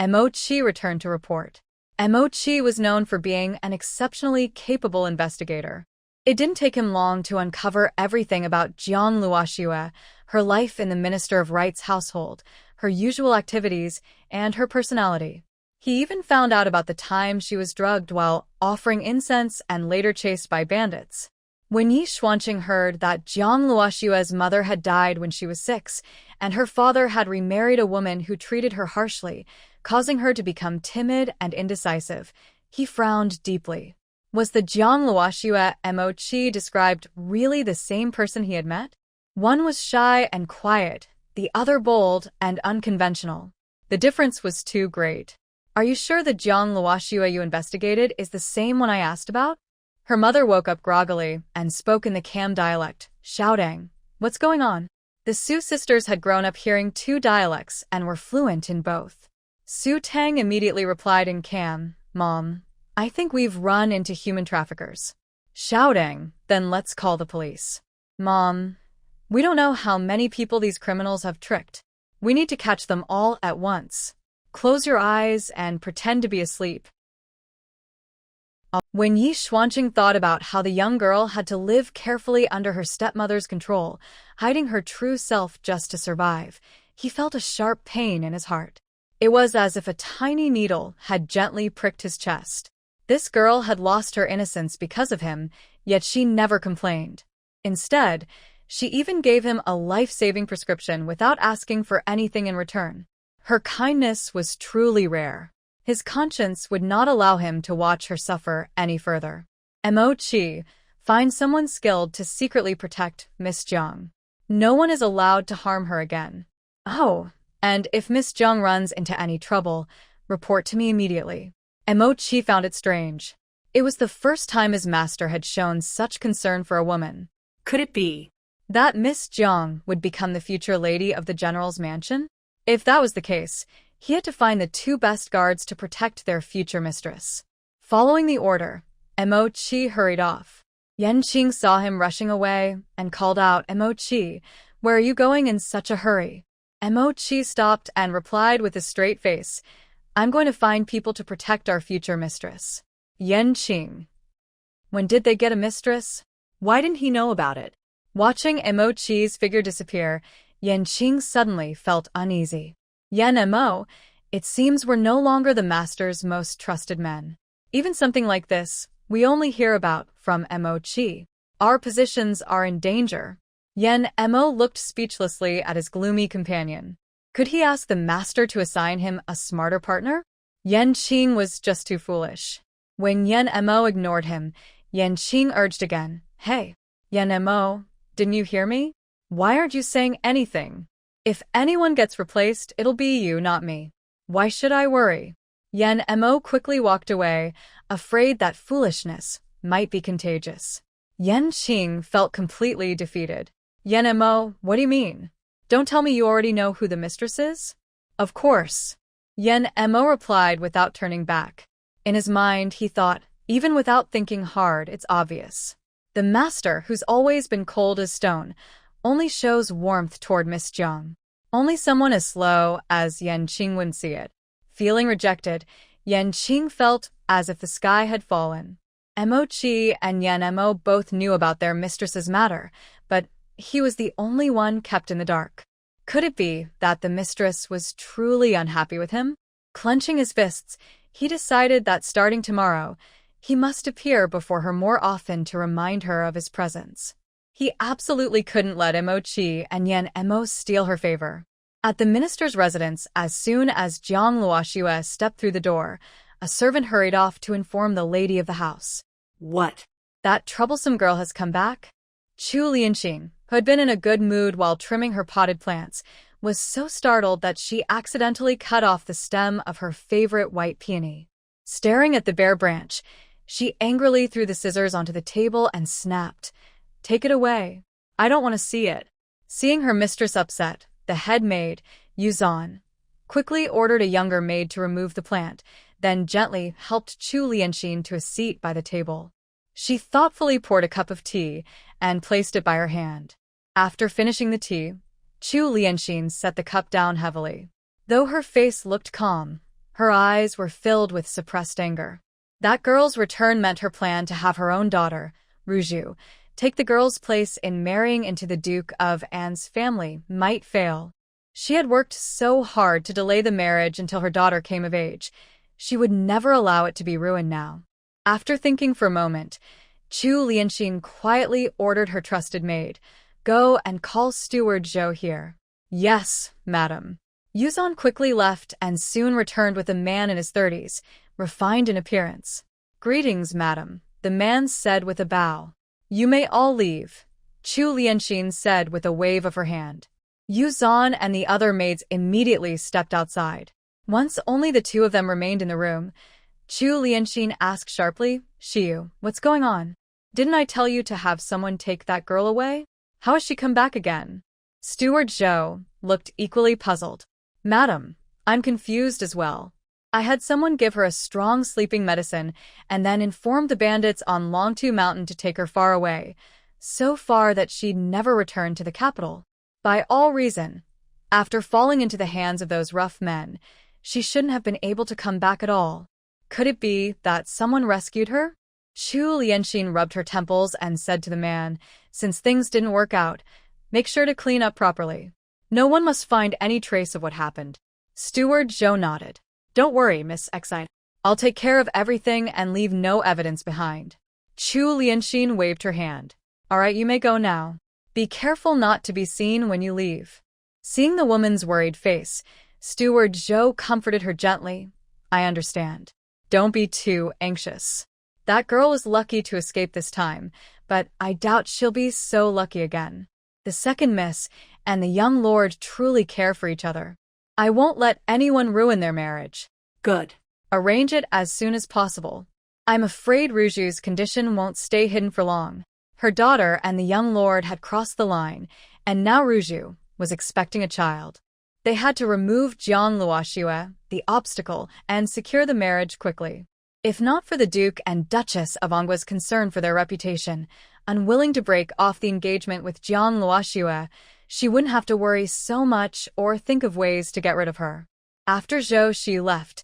Mo Chi returned to report. Mo Chi was known for being an exceptionally capable investigator. It didn't take him long to uncover everything about Jiang Luoxue, her life in the Minister of Right's household, her usual activities, and her personality. He even found out about the time she was drugged while offering incense and later chased by bandits. When Yi Xuanqing heard that Jiang Luoxue's mother had died when she was 6, and her father had remarried a woman who treated her harshly, causing her to become timid and indecisive, he frowned deeply. Was the Jiang Luoxue Mo Chi described really the same person he had met? One was shy and quiet, the other bold and unconventional. The difference was too great. Are you sure the Jiang Luoxue you investigated is the same one I asked about? Her mother woke up groggily and spoke in the Cam dialect, shouting, What's going on? The Su sisters had grown up hearing 2 dialects and were fluent in both. Su Tang immediately replied in Cam, Mom, I think we've run into human traffickers. Shouting, then let's call the police. Mom, we don't know how many people these criminals have tricked. We need to catch them all at once. Close your eyes and pretend to be asleep. When Yi Xuanqing thought about how the young girl had to live carefully under her stepmother's control, hiding her true self just to survive, he felt a sharp pain in his heart. It was as if a tiny needle had gently pricked his chest. This girl had lost her innocence because of him, yet she never complained. Instead, she even gave him a life-saving prescription without asking for anything in return. Her kindness was truly rare. His conscience would not allow him to watch her suffer any further. Mo Chi, find someone skilled to secretly protect Miss Jiang. No one is allowed to harm her again. Oh, and if Miss Jiang runs into any trouble, report to me immediately. Mo Chi found it strange. It was the first time his master had shown such concern for a woman. Could it be that Miss Jiang would become the future lady of the general's mansion? If that was the case, he had to find the 2 best guards to protect their future mistress. Following the order, Mo Chi hurried off. Yan Qing saw him rushing away and called out, Mo Chi, where are you going in such a hurry? Mo Chi stopped and replied with a straight face, I'm going to find people to protect our future mistress. Yan Qing. When did they get a mistress? Why didn't he know about it? Watching Mo Chi's figure disappear, Yan Qing suddenly felt uneasy. Yan Mo, it seems we're no longer the master's most trusted men. Even something like this, we only hear about from Mo Chi. Our positions are in danger. Yan Mo looked speechlessly at his gloomy companion. Could he ask the master to assign him a smarter partner? Yan Qing was just too foolish. When Yan Mo ignored him, Yan Qing urged again, Hey, Yan Mo, didn't you hear me? Why aren't you saying anything? If anyone gets replaced, it'll be you, not me. Why should I worry? Yan Mo quickly walked away, afraid that foolishness might be contagious. Yan Qing felt completely defeated. Yan Mo, what do you mean? Don't tell me you already know who the mistress is? Of course. Yan Mo replied without turning back. In his mind, he thought, even without thinking hard, it's obvious. The master, who's always been cold as stone, only shows warmth toward Miss Jiang. Only someone as slow as Yan Qing wouldn't see it. Feeling rejected, Yan Qing felt as if the sky had fallen. Mo Chi and Yan Mo both knew about their mistress's matter, but he was the only one kept in the dark. Could it be that the mistress was truly unhappy with him? Clenching his fists, he decided that starting tomorrow, he must appear before her more often to remind her of his presence. He absolutely couldn't let Imo-chi and Yen Emo steal her favor. At the minister's residence, as soon as Jiang Luoxue stepped through the door, a servant hurried off to inform the lady of the house. What? That troublesome girl has come back? Chu Lianxin, who had been in a good mood while trimming her potted plants, was so startled that she accidentally cut off the stem of her favorite white peony. Staring at the bare branch, she angrily threw the scissors onto the table and snapped, "Take it away. I don't want to see it." Seeing her mistress upset, the head maid, Yuzan, quickly ordered a younger maid to remove the plant, then gently helped Chu Lianxin to a seat by the table. She thoughtfully poured a cup of tea and placed it by her hand. After finishing the tea, Chu Lianxin set the cup down heavily. Though her face looked calm, her eyes were filled with suppressed anger. That girl's return meant her plan to have her own daughter, Ruju, take the girl's place in marrying into the Duke of An's family might fail. She had worked so hard to delay the marriage until her daughter came of age. She would never allow it to be ruined now. After thinking for a moment, Chu Lianxin quietly ordered her trusted maid, "Go and call Steward Zhou here." "Yes, madam." Yuzan quickly left and soon returned with a man in his 30s, refined in appearance. "Greetings, madam," the man said with a bow. "You may all leave," Chu Lianxin said with a wave of her hand. Yuzan and the other maids immediately stepped outside. Once only the two of them remained in the room, Chu Lianxin asked sharply, "Shiyu, what's going on? Didn't I tell you to have someone take that girl away? How has she come back again?" Steward Zhou looked equally puzzled. "Madam, I'm confused as well. I had someone give her a strong sleeping medicine and then informed the bandits on Longtu Mountain to take her far away, so far that she'd never returned to the capital. By all reason, after falling into the hands of those rough men, she shouldn't have been able to come back at all. Could it be that someone rescued her?" Chu Lianxin rubbed her temples and said to the man, "Since things didn't work out, make sure to clean up properly. No one must find any trace of what happened." Steward Zhou nodded. "Don't worry, Miss Exide. I'll take care of everything and leave no evidence behind." Chu Lianxin waved her hand. "All right, you may go now. Be careful not to be seen when you leave." Seeing the woman's worried face, Steward Zhou comforted her gently. "I understand. Don't be too anxious. That girl was lucky to escape this time, but I doubt she'll be so lucky again. The second miss and the young lord truly care for each other. I won't let anyone ruin their marriage." Good. "Arrange it as soon as possible. I'm afraid Ruju's condition won't stay hidden for long." Her daughter and the young lord had crossed the line, and now Ruju was expecting a child. They had to remove Jiang Luoxue, the obstacle, and secure the marriage quickly. If not for the Duke and Duchess of Anghua's concern for their reputation, unwilling to break off the engagement with Jiang Luoxue, she wouldn't have to worry so much or think of ways to get rid of her. After Zhou Shi left,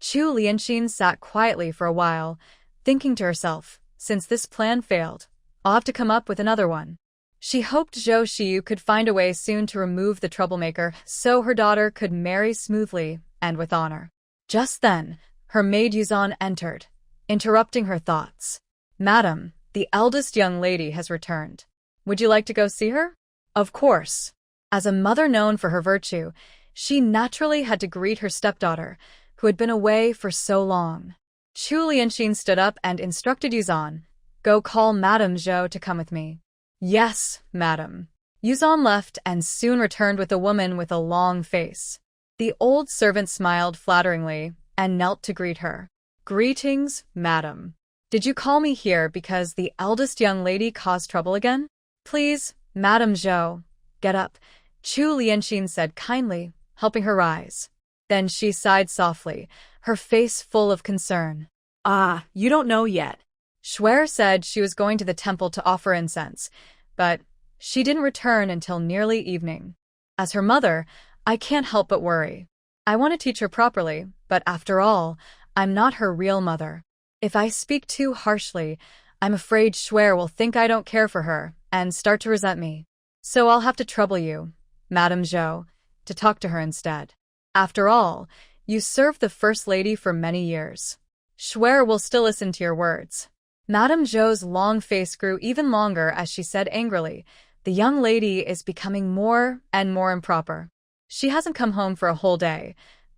Chu Lianxin sat quietly for a while, thinking to herself, since this plan failed, I'll have to come up with another one. She hoped Zhou Shiyu could find a way soon to remove the troublemaker so her daughter could marry smoothly and with honor. Just then, her maid Yuzan entered, interrupting her thoughts. "Madam, the eldest young lady has returned. Would you like to go see her?" Of course. As a mother known for her virtue, she naturally had to greet her stepdaughter, who had been away for so long. Chu Lianxin stood up and instructed Yuzan, "Go call Madame Zhou to come with me." "Yes, madam." Yuzan left and soon returned with a woman with a long face. The old servant smiled flatteringly and knelt to greet her. "Greetings, madam. Did you call me here because the eldest young lady caused trouble again?" "Please, Madame Zhou, get up," Chu Lianxin said kindly, helping her rise. Then she sighed softly, her face full of concern. "Ah, you don't know yet." Shuer said she was going to the temple to offer incense, but she didn't return until nearly evening. As her mother, I can't help but worry. I want to teach her properly, but after all, I'm not her real mother. If I speak too harshly, I'm afraid Shuer will think I don't care for her and start to resent me. So I'll have to trouble you. Madame Zhou, to talk to her instead. After all, you served the First Lady for many years. Swear we'll still listen to your words. Madame Zhou's long face grew even longer as she said angrily, the young lady is becoming more and more improper. She hasn't come home for a whole day.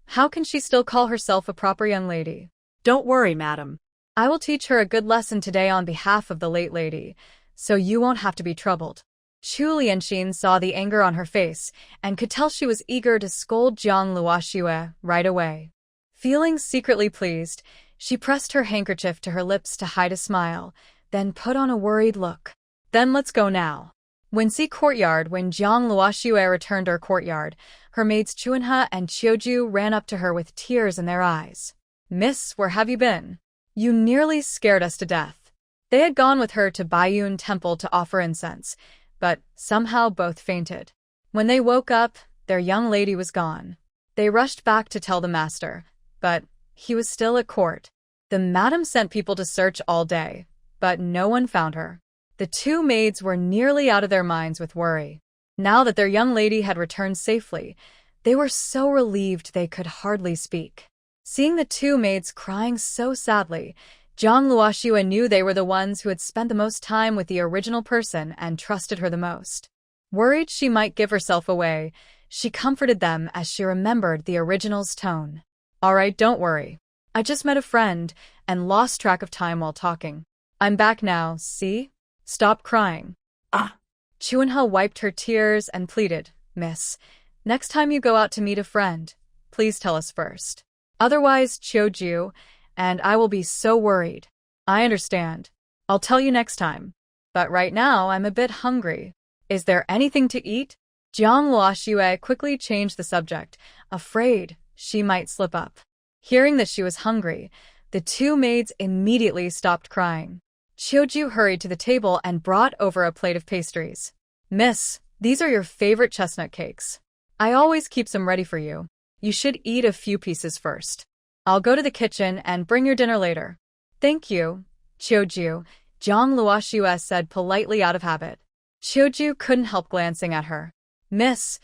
How can she still call herself a proper young lady? Don't worry, madam. I will teach her a good lesson today on behalf of the late lady, so you won't have to be troubled. Chu Lianxin saw the anger on her face and could tell she was eager to scold Jiang Luoxue right away. Feeling secretly pleased, she pressed her handkerchief to her lips to hide a smile, then put on a worried look. Then let's go now. When Jiang Luoxue returned to her courtyard, her maids Chuanhe and Qiuju ran up to her with tears in their eyes. Miss, where have you been? You nearly scared us to death. They had gone with her to Baiyun Temple to offer incense, but somehow both fainted. When they woke up, their young lady was gone. They rushed back to tell the master, but he was still at court. The madam sent people to search all day, but no one found her. The two maids were nearly out of their minds with worry. Now that their young lady had returned safely, they were so relieved they could hardly speak. Seeing the two maids crying so sadly, Jiang Luoxue knew they were the ones who had spent the most time with the original person and trusted her the most. Worried she might give herself away, she comforted them as she remembered the original's tone. All right, don't worry. I just met a friend and lost track of time while talking. I'm back now, see? Stop crying. Chuanhe wiped her tears and pleaded, Miss, next time you go out to meet a friend, please tell us first. Otherwise, Qiuju and I will be so worried. I understand. I'll tell you next time. But right now, I'm a bit hungry. Is there anything to eat? Jiang Luoxue quickly changed the subject, afraid she might slip up. Hearing that she was hungry, the two maids immediately stopped crying. Qiuju hurried to the table and brought over a plate of pastries. Miss, these are your favorite chestnut cakes. I always keep some ready for you. You should eat a few pieces first. I'll go to the kitchen and bring your dinner later. Thank you, Qiuju, Jiang Luoxue said politely out of habit. Qiuju couldn't help glancing at her. Miss,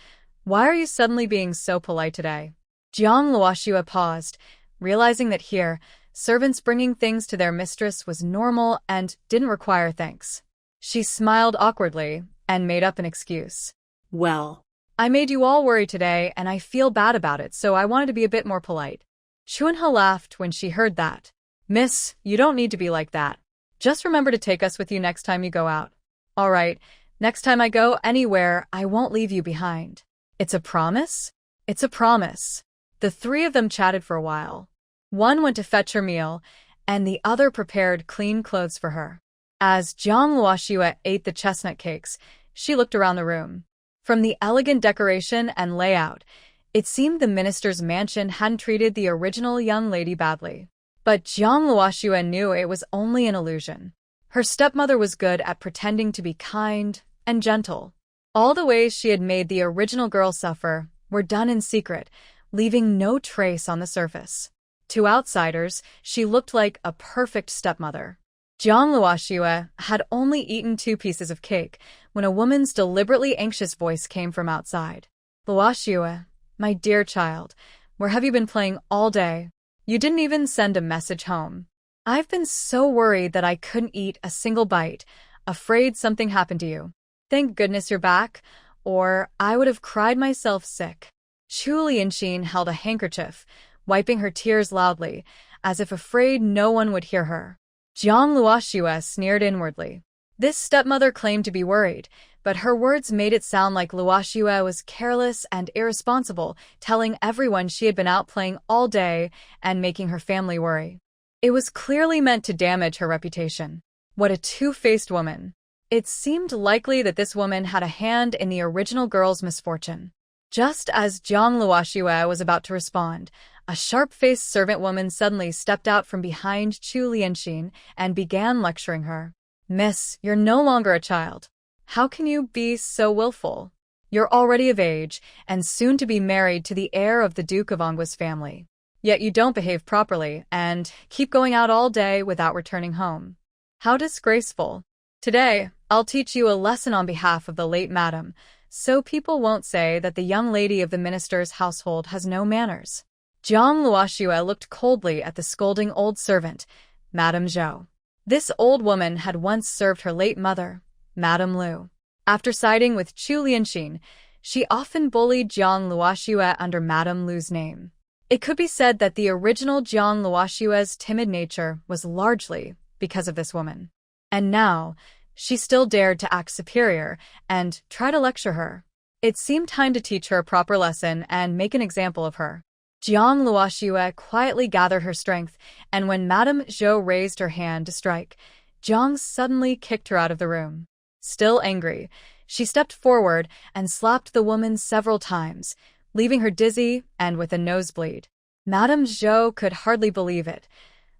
why are you suddenly being so polite today? Jiang Luoxue paused, realizing that here, servants bringing things to their mistress was normal and didn't require thanks. She smiled awkwardly and made up an excuse. Well, I made you all worry today and I feel bad about it, so I wanted to be a bit more polite. Chuanhe laughed when she heard that. Miss, you don't need to be like that. Just remember to take us with you next time you go out. All right, next time I go anywhere, I won't leave you behind. It's a promise? It's a promise. The three of them chatted for a while. One went to fetch her meal, and the other prepared clean clothes for her. As Jiang Luoxue ate the chestnut cakes, she looked around the room. From the elegant decoration and layout, it seemed the minister's mansion hadn't treated the original young lady badly. But Jiang Luoxue knew it was only an illusion. Her stepmother was good at pretending to be kind and gentle. All the ways she had made the original girl suffer were done in secret, leaving no trace on the surface. To outsiders, she looked like a perfect stepmother. Jiang Luoxue had only eaten 2 pieces of cake when a woman's deliberately anxious voice came from outside. Luoxue, my dear child, where have you been playing all day? You didn't even send a message home. I've been so worried that I couldn't eat a single bite, afraid something happened to you. Thank goodness you're back, or I would have cried myself sick. Chu Lianxin held a handkerchief, wiping her tears loudly, as if afraid no one would hear her. Jiang Luoxue sneered inwardly. This stepmother claimed to be worried, but her words made it sound like Luoxue was careless and irresponsible, telling everyone she had been out playing all day and making her family worry. It was clearly meant to damage her reputation. What a two-faced woman. It seemed likely that this woman had a hand in the original girl's misfortune. Just as Jiang Luoxue was about to respond, a sharp-faced servant woman suddenly stepped out from behind Chu Lianxin and began lecturing her. Miss, you're no longer a child. How can you be so willful? You're already of age and soon to be married to the heir of the Duke of Anghua's family. Yet you don't behave properly and keep going out all day without returning home. How disgraceful. Today, I'll teach you a lesson on behalf of the late madam, so people won't say that the young lady of the minister's household has no manners. Jiang Luoxue looked coldly at the scolding old servant, Madame Zhou. This old woman had once served her late mother, Madame Lu. After siding with Chu Lianxin, she often bullied Jiang Luoxue under Madame Lu's name. It could be said that the original Jiang Luoxue's timid nature was largely because of this woman. And now, she still dared to act superior and try to lecture her. It seemed time to teach her a proper lesson and make an example of her. Jiang Luoxue quietly gathered her strength, and when Madame Zhou raised her hand to strike, Jiang suddenly kicked her out of the room. Still angry, she stepped forward and slapped the woman several times, leaving her dizzy and with a nosebleed. Madame Zhou could hardly believe it.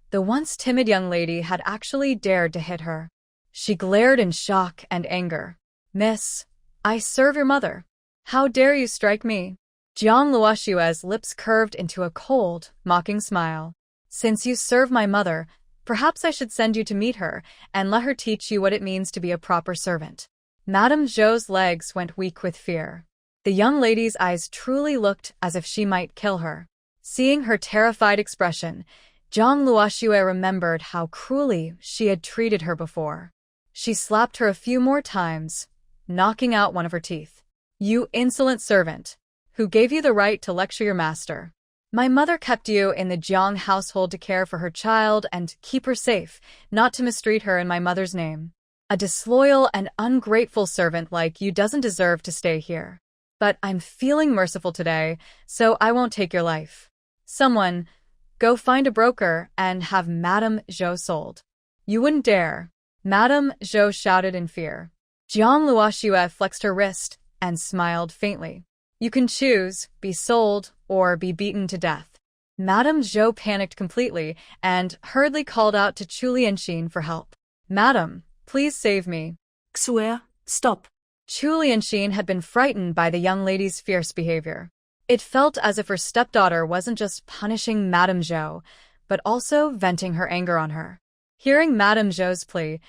The once timid young lady had actually dared to hit her. She glared in shock and anger. "Miss, I serve your mother. How dare you strike me?" Jiang Luoxue's lips curved into a cold, mocking smile. "Since you serve my mother, perhaps I should send you to meet her and let her teach you what it means to be a proper servant." Madame Zhou's legs went weak with fear. The young lady's eyes truly looked as if she might kill her. Seeing her terrified expression, Jiang Luoxue remembered how cruelly she had treated her before. She slapped her a few more times, knocking out one of her teeth. "You insolent servant! Who gave you the right to lecture your master? My mother kept you in the Jiang household to care for her child and keep her safe, not to mistreat her in my mother's name. A disloyal and ungrateful servant like you doesn't deserve to stay here. But I'm feeling merciful today, so I won't take your life. Someone, go find a broker and have Madame Zhou sold." "You wouldn't dare!" Madame Zhou shouted in fear. Jiang Luoxue flexed her wrist and smiled faintly. "You can choose, be sold, or be beaten to death." Madame Zhou panicked completely and hurriedly called out to Chu Lianxin for help. "Madam, please save me." Xue, stop. Chu Lianxin had been frightened by the young lady's fierce behavior. It felt as if her stepdaughter wasn't just punishing Madame Zhou, but also venting her anger on her. Hearing Madame Zhou's plea,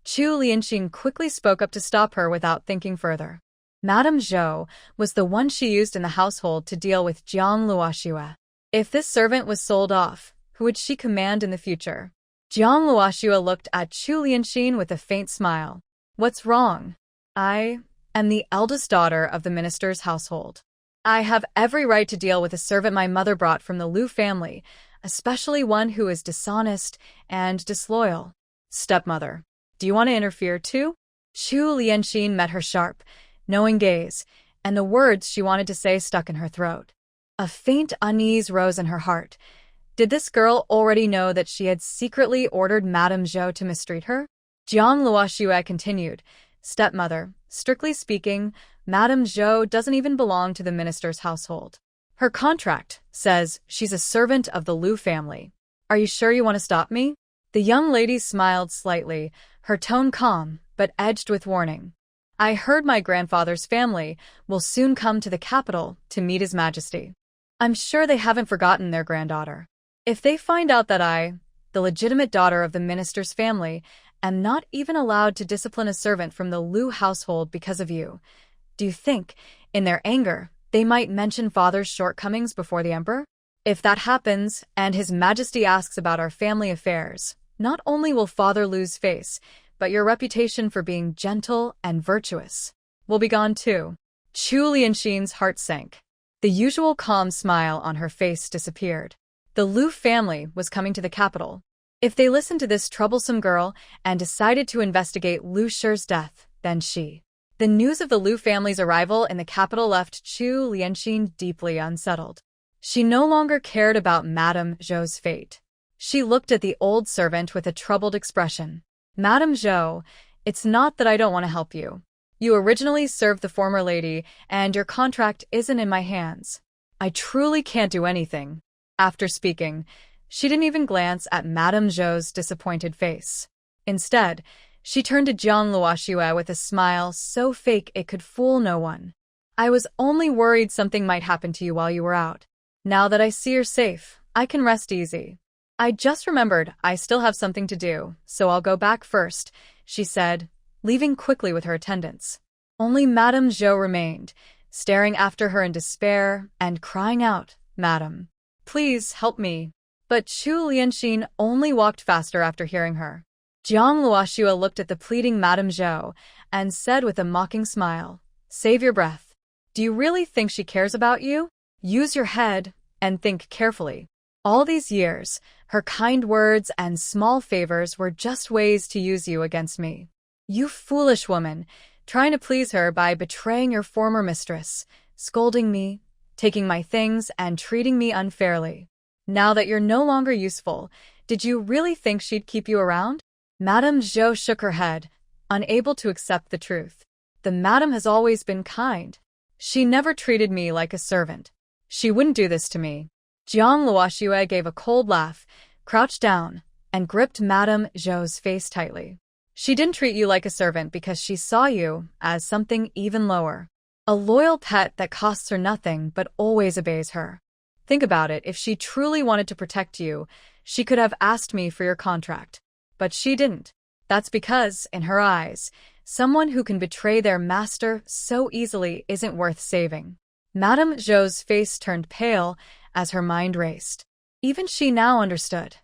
Chu Lianxin quickly spoke up to stop her without thinking further. Madame Zhou was the one she used in the household to deal with Jiang Luoxue. If this servant was sold off, who would she command in the future? Jiang Luoxue looked at Chu Lianxin with a faint smile. "What's wrong? I am the eldest daughter of the minister's household. I have every right to deal with a servant my mother brought from the Lu family, especially one who is dishonest and disloyal." "Stepmother, do you want to interfere too?" Chu Lianxin met her sharp, knowing gaze, and the words she wanted to say stuck in her throat. A faint unease rose in her heart. Did this girl already know that she had secretly ordered Madame Zhou to mistreat her? Jiang Luoxue continued, "Stepmother, strictly speaking, Madame Zhou doesn't even belong to the minister's household. Her contract says she's a servant of the Lu family. Are you sure you want to stop me?" The young lady smiled slightly, her tone calm, but edged with warning. "I heard my grandfather's family will soon come to the capital to meet His Majesty. I'm sure they haven't forgotten their granddaughter. If they find out that I, the legitimate daughter of the minister's family, am not even allowed to discipline a servant from the Lu household because of you, do you think, in their anger, they might mention father's shortcomings before the emperor? If that happens, and His Majesty asks about our family affairs, not only will father lose face, but your reputation for being gentle and virtuous will be gone too." Chu Lianxin's heart sank. The usual calm smile on her face disappeared. The Lu family was coming to the capital. If they listened to this troublesome girl and decided to investigate Lu Shi's death, then The news of the Lu family's arrival in the capital left Chu Lianxin deeply unsettled. She no longer cared about Madame Zhou's fate. She looked at the old servant with a troubled expression. "Madame Zhou, it's not that I don't want to help you. You originally served the former lady, and your contract isn't in my hands. I truly can't do anything." After speaking, she didn't even glance at Madame Zhou's disappointed face. Instead, she turned to Jiang Luoxue with a smile so fake it could fool no one. "I was only worried something might happen to you while you were out. Now that I see you're safe, I can rest easy. I just remembered I still have something to do, so I'll go back first," she said, leaving quickly with her attendants. Only Madame Zhou remained, staring after her in despair and crying out, "Madam, please help me." But Chu Lianxin only walked faster after hearing her. Jiang Luoxue looked at the pleading Madame Zhou and said with a mocking smile, "Save your breath. Do you really think she cares about you? Use your head and think carefully. All these years, her kind words and small favors were just ways to use you against me. You foolish woman, trying to please her by betraying your former mistress, scolding me, taking my things, and treating me unfairly. Now that you're no longer useful, did you really think she'd keep you around?" Madame Zhou shook her head, unable to accept the truth. "The madam has always been kind. She never treated me like a servant. She wouldn't do this to me." Jiang Luoxue gave a cold laugh, crouched down, and gripped Madame Zhou's face tightly. "She didn't treat you like a servant because she saw you as something even lower. A loyal pet that costs her nothing but always obeys her. Think about it, if she truly wanted to protect you, she could have asked me for your contract. But she didn't. That's because, in her eyes, someone who can betray their master so easily isn't worth saving." Madame Zhou's face turned pale as her mind raced. Even she now understood.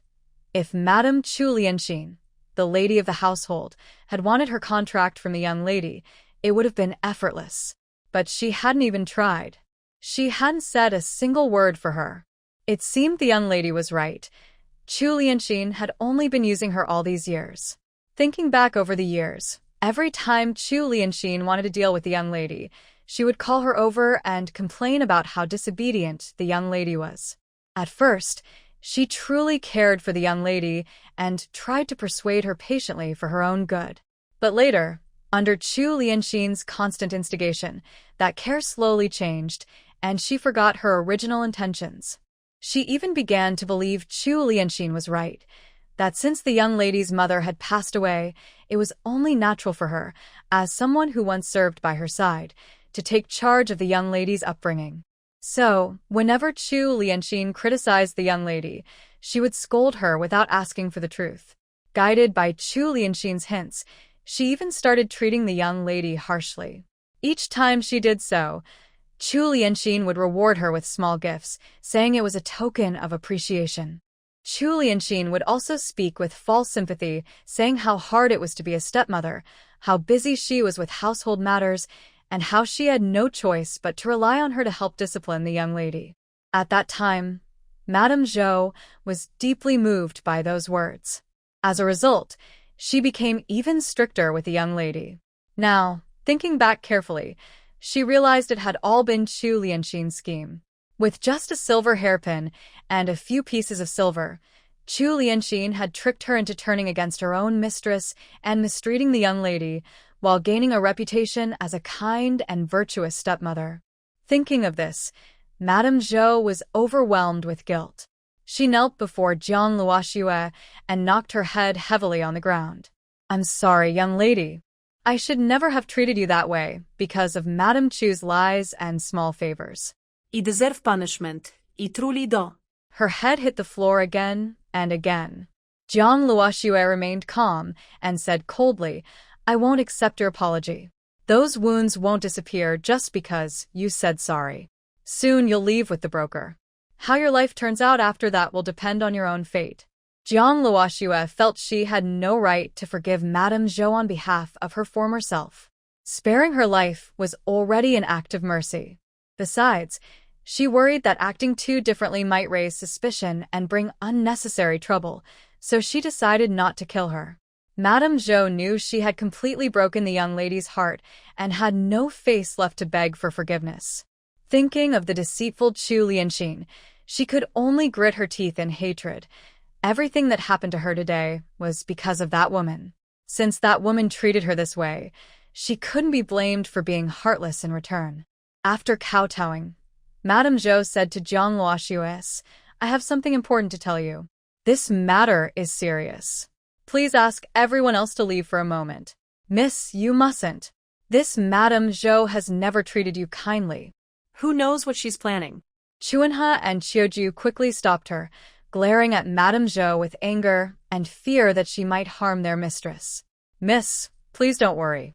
If Madame Chu Lianxin, the lady of the household, had wanted her contract from the young lady, it would have been effortless. But she hadn't even tried. She hadn't said a single word for her. It seemed the young lady was right. Chu Lianxin had only been using her all these years. Thinking back over the years, every time Chu Lianxin wanted to deal with the young lady, she would call her over and complain about how disobedient the young lady was. At first, she truly cared for the young lady and tried to persuade her patiently for her own good. But later, under Chu Lianxin's constant instigation, that care slowly changed, and she forgot her original intentions. She even began to believe Chu Lianxin was right, that since the young lady's mother had passed away, it was only natural for her, as someone who once served by her side, to take charge of the young lady's upbringing. So, whenever Chu Lianxin criticized the young lady, she would scold her without asking for the truth. Guided by Chu Lianxin's hints, she even started treating the young lady harshly. Each time she did so, Chu Lianxin would reward her with small gifts, saying it was a token of appreciation. Chu Lianxin would also speak with false sympathy, saying how hard it was to be a stepmother, how busy she was with household matters, and how she had no choice but to rely on her to help discipline the young lady. At that time, Madame Zhou was deeply moved by those words. As a result, she became even stricter with the young lady. Now, thinking back carefully, she realized it had all been Chu Lianxin's scheme. With just a silver hairpin and a few pieces of silver, Chu Lianxin had tricked her into turning against her own mistress and mistreating the young lady, while gaining a reputation as a kind and virtuous stepmother. Thinking of this, Madame Zhou was overwhelmed with guilt. She knelt before Jiang Luoxue and knocked her head heavily on the ground. "I'm sorry, young lady. I should never have treated you that way because of Madame Chu's lies and small favors. I deserve punishment. I truly do." Her head hit the floor again and again. Jiang Luoxue remained calm and said coldly, "I won't accept your apology. Those wounds won't disappear just because you said sorry. Soon you'll leave with the broker. How your life turns out after that will depend on your own fate." Jiang Luoxue felt she had no right to forgive Madame Zhou on behalf of her former self. Sparing her life was already an act of mercy. Besides, she worried that acting too differently might raise suspicion and bring unnecessary trouble, so she decided not to kill her. Madame Zhou knew she had completely broken the young lady's heart and had no face left to beg for forgiveness. Thinking of the deceitful Chu Lianxin, she could only grit her teeth in hatred. Everything that happened to her today was because of that woman. Since that woman treated her this way, she couldn't be blamed for being heartless in return. After kowtowing, Madame Zhou said to Jiang Luoxue, "I have something important to tell you. This matter is serious. Please ask everyone else to leave for a moment. Miss, you mustn't. This Madame Zhou has never treated you kindly." Who knows what she's planning? Chuanhe and Qiuju quickly stopped her, glaring at Madame Zhou with anger and fear that she might harm their mistress. "Miss, please don't worry.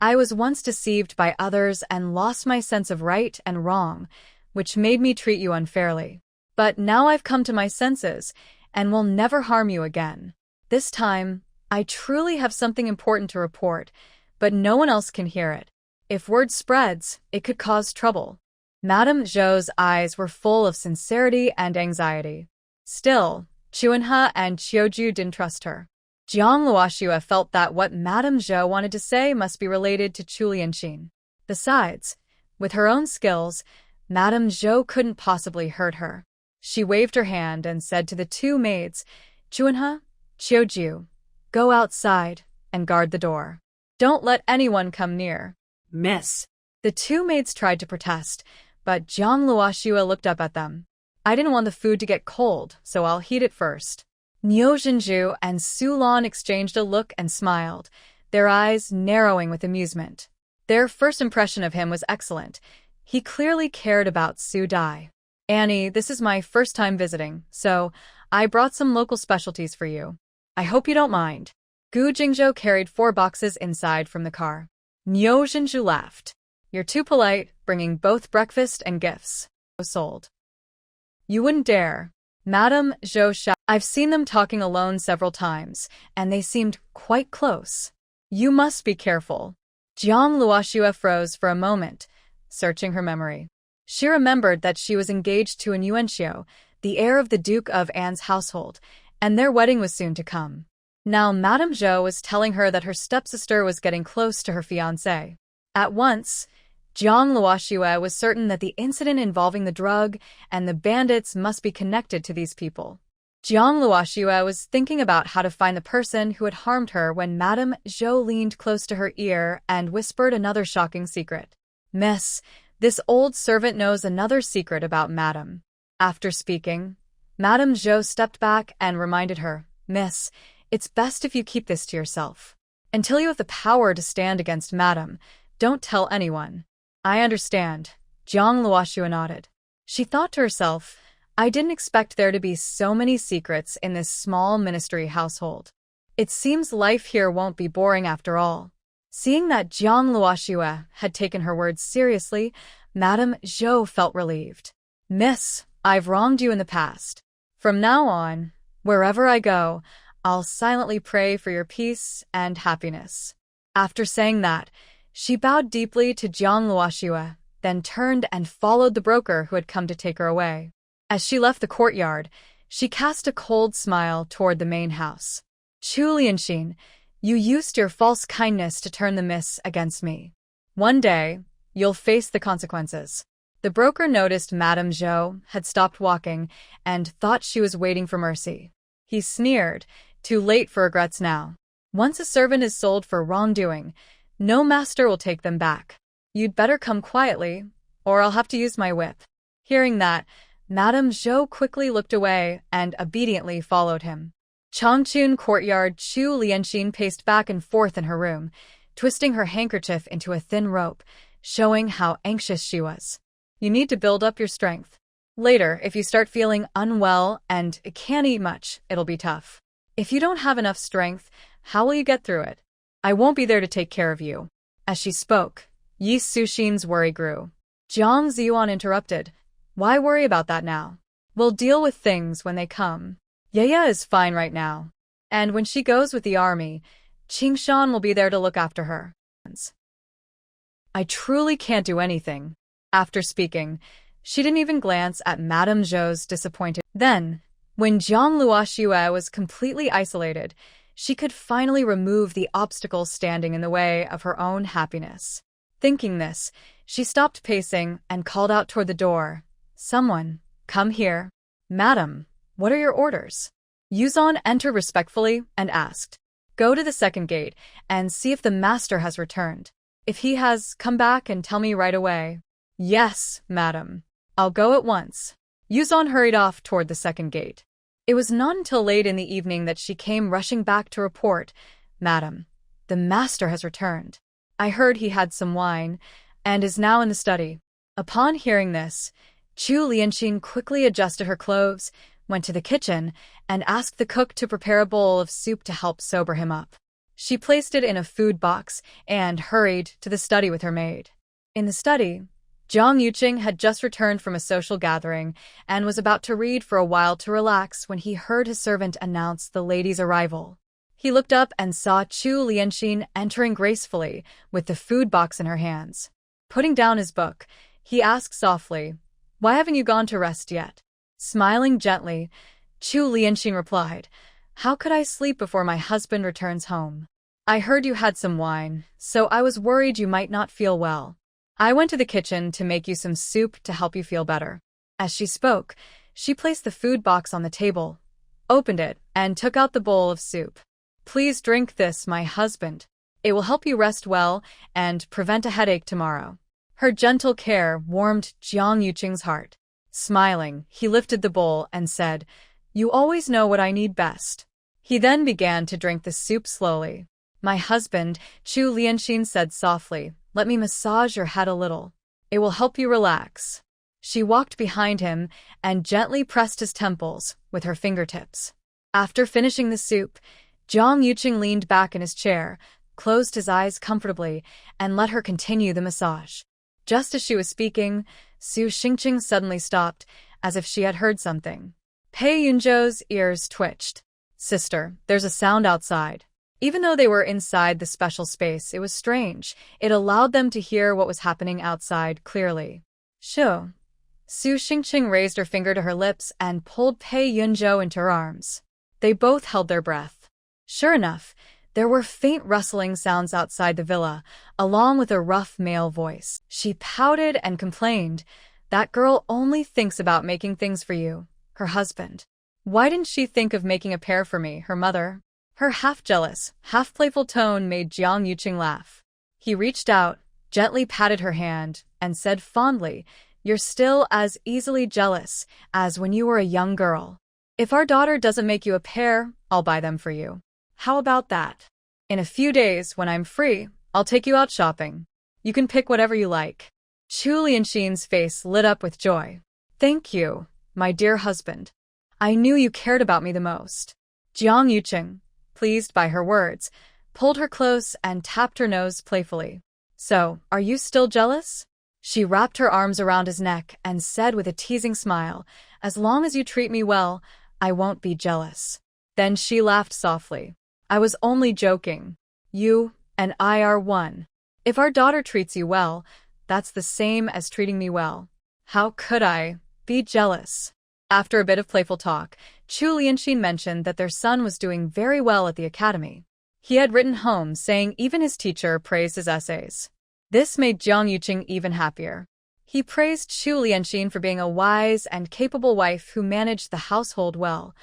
I was once deceived by others and lost my sense of right and wrong, which made me treat you unfairly. But now I've come to my senses and will never harm you again. This time, I truly have something important to report, but no one else can hear it. If word spreads, it could cause trouble. Madame Zhou's eyes were full of sincerity and anxiety. Still, Chuanhe and Qiuju didn't trust her. Jiang Luoxue felt that what Madame Zhou wanted to say must be related to Chu Lianxin. Besides, with her own skills, Madame Zhou couldn't possibly hurt her. She waved her hand and said to the two maids, Chuanhe, Qiuju, go outside and guard the door. Don't let anyone come near. Miss. The two maids tried to protest, but Jiang Luoxue looked up at them. I didn't want the food to get cold, so I'll heat it first. Niu Zhenju and Su Lan exchanged a look and smiled, their eyes narrowing with amusement. Their first impression of him was excellent. He clearly cared about Su Dai. Annie, this is my first time visiting, so I brought some local specialties for you. I hope you don't mind. Gu Jingzhou carried 4 boxes inside from the car. Niu Zhenju laughed. You're too polite, bringing both breakfast and gifts. Sold. You wouldn't dare. Madame Zhou shouted. I've seen them talking alone several times, and they seemed quite close. You must be careful. Jiang Luoxue froze for a moment, searching her memory. She remembered that she was engaged to an Yuanxiu, the heir of the Duke of An's household, and their wedding was soon to come. Now Madame Zhou was telling her that her stepsister was getting close to her fiancé. At once, Jiang Luoxue was certain that the incident involving the drug and the bandits must be connected to these people. Jiang Luoxue was thinking about how to find the person who had harmed her when Madame Zhou leaned close to her ear and whispered another shocking secret. Miss, this old servant knows another secret about Madame. After speaking, Madame Zhou stepped back and reminded her, Miss, it's best if you keep this to yourself. Until you have the power to stand against Madame, don't tell anyone. I understand. Jiang Luoxue nodded. She thought to herself, I didn't expect there to be so many secrets in this small ministry household. It seems life here won't be boring after all. Seeing that Jiang Luoxue had taken her words seriously, Madame Zhou felt relieved. Miss, I've wronged you in the past. From now on, wherever I go, I'll silently pray for your peace and happiness. After saying that, she bowed deeply to Jiang Luoxue, then turned and followed the broker who had come to take her away. As she left the courtyard, she cast a cold smile toward the main house. Chu Lianxin, you used your false kindness to turn the miss against me. One day, you'll face the consequences. The broker noticed Madame Zhou had stopped walking and thought she was waiting for mercy. He sneered, too late for regrets now. Once a servant is sold for wrongdoing, no master will take them back. You'd better come quietly, or I'll have to use my whip. Hearing that, Madame Zhou quickly looked away and obediently followed him. Changchun courtyard, Chu Lianxin paced back and forth in her room, twisting her handkerchief into a thin rope, showing how anxious she was. You need to build up your strength. Later, if you start feeling unwell and can't eat much, it'll be tough. If you don't have enough strength, how will you get through it? I won't be there to take care of you. As she spoke, Yi Suxin's worry grew. Jiang Ziyuan interrupted. Why worry about that now? We'll deal with things when they come. Yaya is fine right now. And when she goes with the army, Qingshan will be there to look after her. I truly can't do anything. After speaking, she didn't even glance at Madame Zhou's disappointed. Then, when Jiang Luoxue was completely isolated, she could finally remove the obstacles standing in the way of her own happiness. Thinking this, she stopped pacing and called out toward the door. Someone, come here. Madam, what are your orders? Yuzan entered respectfully and asked, Go to the second gate and see if the master has returned. If he has, come back and tell me right away. Yes, madam. I'll go at once. Yuzan hurried off toward the second gate. It was not until late in the evening that she came rushing back to report, Madam, the master has returned. I heard he had some wine and is now in the study. Upon hearing this, Chu Lianxin quickly adjusted her clothes, went to the kitchen, and asked the cook to prepare a bowl of soup to help sober him up. She placed it in a food box and hurried to the study with her maid. In the study, Jiang Yuqing had just returned from a social gathering and was about to read for a while to relax when he heard his servant announce the lady's arrival. He looked up and saw Chu Lianxin entering gracefully with the food box in her hands. Putting down his book, he asked softly, "Why haven't you gone to rest yet?" Smiling gently, Chu Lianxin replied, "How could I sleep before my husband returns home? I heard you had some wine, so I was worried you might not feel well. I went to the kitchen to make you some soup to help you feel better." As she spoke, she placed the food box on the table, opened it, and took out the bowl of soup. "Please drink this, my husband. It will help you rest well and prevent a headache tomorrow." Her gentle care warmed Jiang Yuqing's heart. Smiling, he lifted the bowl and said, "You always know what I need best." He then began to drink the soup slowly. "My husband," Chu Lianxin said softly, "let me massage your head a little. It will help you relax." She walked behind him and gently pressed his temples with her fingertips. After finishing the soup, Jiang Yuqing leaned back in his chair, closed his eyes comfortably, and let her continue the massage. Just as she was speaking, Su Xingqing suddenly stopped, as if she had heard something. Pei Yunzhou's ears twitched. "Sister, there's a sound outside." Even though they were inside the special space, it was strange. It allowed them to hear what was happening outside clearly. "Shu." Su Xingqing raised her finger to her lips and pulled Pei Yunzhou into her arms. They both held their breath. Sure enough, there were faint rustling sounds outside the villa, along with a rough male voice. She pouted and complained, "That girl only thinks about making things for you, her husband. Why didn't she think of making a pair for me, her mother?" Her half-jealous, half-playful tone made Jiang Yuqing laugh. He reached out, gently patted her hand, and said fondly, "You're still as easily jealous as when you were a young girl. If our daughter doesn't make you a pair, I'll buy them for you. How about that? In a few days, when I'm free, I'll take you out shopping. You can pick whatever you like." Chu Lianxin's face lit up with joy. "Thank you, my dear husband. I knew you cared about me the most." Jiang Yuqing, pleased by her words, pulled her close and tapped her nose playfully. "So, are you still jealous?" She wrapped her arms around his neck and said with a teasing smile, "As long as you treat me well, I won't be jealous." Then she laughed softly. "I was only joking. You and I are one. If our daughter treats you well, that's the same as treating me well. How could I be jealous?" After a bit of playful talk, Chu Lianxin mentioned that their son was doing very well at the academy. He had written home saying even his teacher praised his essays. This made Jiang Yuqing even happier. He praised Chu Lianxin for being a wise and capable wife who managed the household well,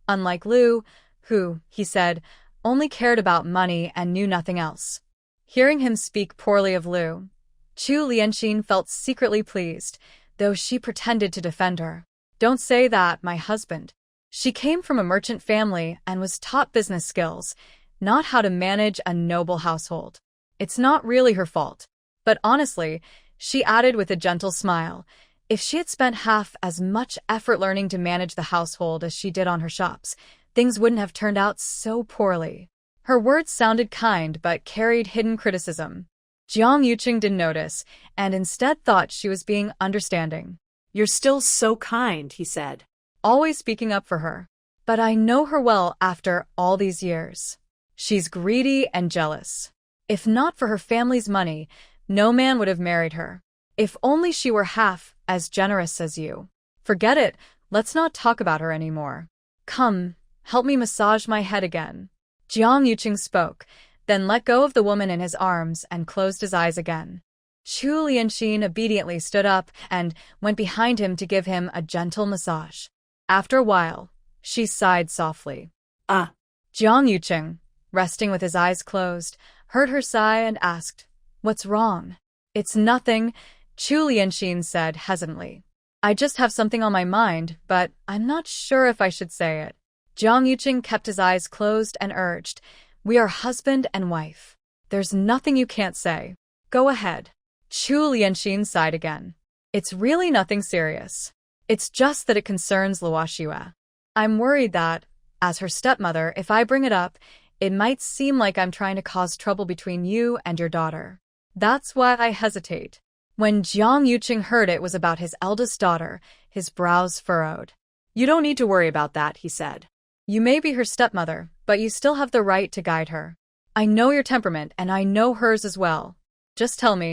unlike Lu, who, he said, only cared about money and knew nothing else. Hearing him speak poorly of Lu, Chu Lianxin felt secretly pleased, though she pretended to defend her. "Don't say that, my husband. She came from a merchant family and was taught business skills, not how to manage a noble household. It's not really her fault." But honestly, she added with a gentle smile, if she had spent half as much effort learning to manage the household as she did on her shops, things wouldn't have turned out so poorly. Her words sounded kind but carried hidden criticism. Jiang Yuqing didn't notice, and instead thought she was being understanding. "You're still so kind," he said. Always speaking up for her. "But I know her well after all these years. She's greedy and jealous. If not for her family's money, no man would have married her. If only she were half as generous as you. Forget it, let's not talk about her anymore. Come, help me massage my head again." Jiang Yuqing spoke, then let go of the woman in his arms and closed his eyes again. Chu Lianxin obediently stood up and went behind him to give him a gentle massage. After a while, she sighed softly. "Ah." Jiang Yuqing, resting with his eyes closed, heard her sigh and asked, "What's wrong?" "It's nothing," Chu Lianxin said hesitantly. "I just have something on my mind, but I'm not sure if I should say it." Jiang Yuqing kept his eyes closed and urged, "We are husband and wife. There's nothing you can't say. Go ahead." Chu Lianxin sighed again. "It's really nothing serious. It's just that it concerns Luoxue. I'm worried that, as her stepmother, if I bring it up, It might seem like I'm trying to cause trouble between you and your daughter. That's why I hesitate." When Jiang Yuqing heard it was about his eldest daughter, his brows furrowed. "You don't need to worry about that," he said. "You may be her stepmother, but you still have the right to guide her. I know your temperament, and I know hers as well. Just tell me,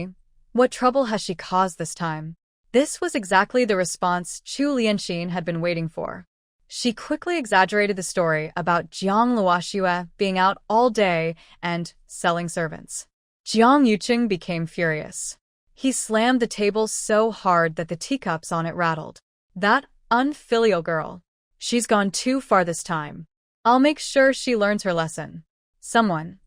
what trouble has she caused this time?" This was exactly the response Chu Lianxin had been waiting for. She quickly exaggerated the story about Jiang Luoxue being out all day and selling servants. Jiang Yuqing became furious. He slammed the table so hard that the teacups on it rattled. "That unfilial girl. She's gone too far this time. I'll make sure she learns her lesson. Someone,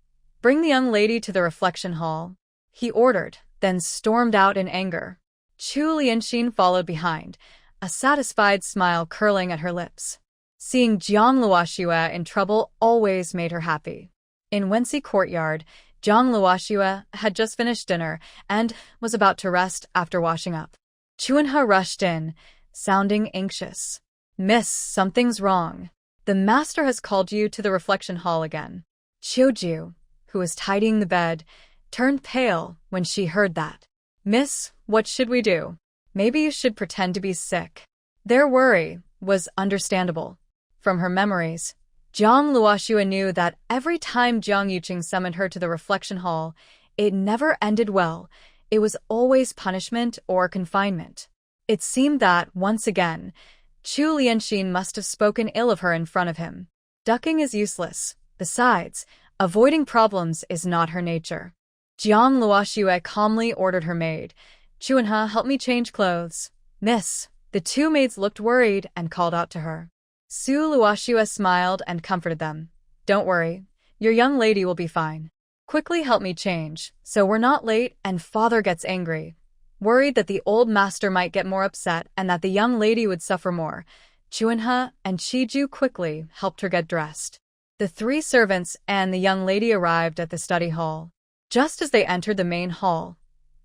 bring the young lady to the reflection hall," he ordered, then stormed out in anger. Chu Lianxin followed behind, a satisfied smile curling at her lips. Seeing Jiang Luoxue in trouble always made her happy. In Wenxi Courtyard, Jiang Luoxue had just finished dinner and was about to rest after washing up. Chuanhe rushed in, sounding anxious. "Miss, something's wrong. The master has called you to the reflection hall again." Qiuju, who was tidying the bed, turned pale when she heard that. "Miss, what should we do?" "Maybe you should pretend to be sick." Their worry was understandable. From her memories, Jiang Luoxue knew that every time Jiang Yuqing summoned her to the reflection hall, it never ended well. It was always punishment or confinement. It seemed that, once again, Chu Lianxin must have spoken ill of her in front of him. Ducking is useless. Besides, avoiding problems is not her nature. Jiang Luoxue calmly ordered her maid, "Chuanhe, help me change clothes." "Miss." The two maids looked worried and called out to her. Su Luoxue smiled and comforted them. "Don't worry. Your young lady will be fine. Quickly help me change, so we're not late and father gets angry." Worried that the old master might get more upset and that the young lady would suffer more, Chuanhe and Qiju quickly helped her get dressed. The three servants and the young lady arrived at the study hall. Just as they entered the main hall,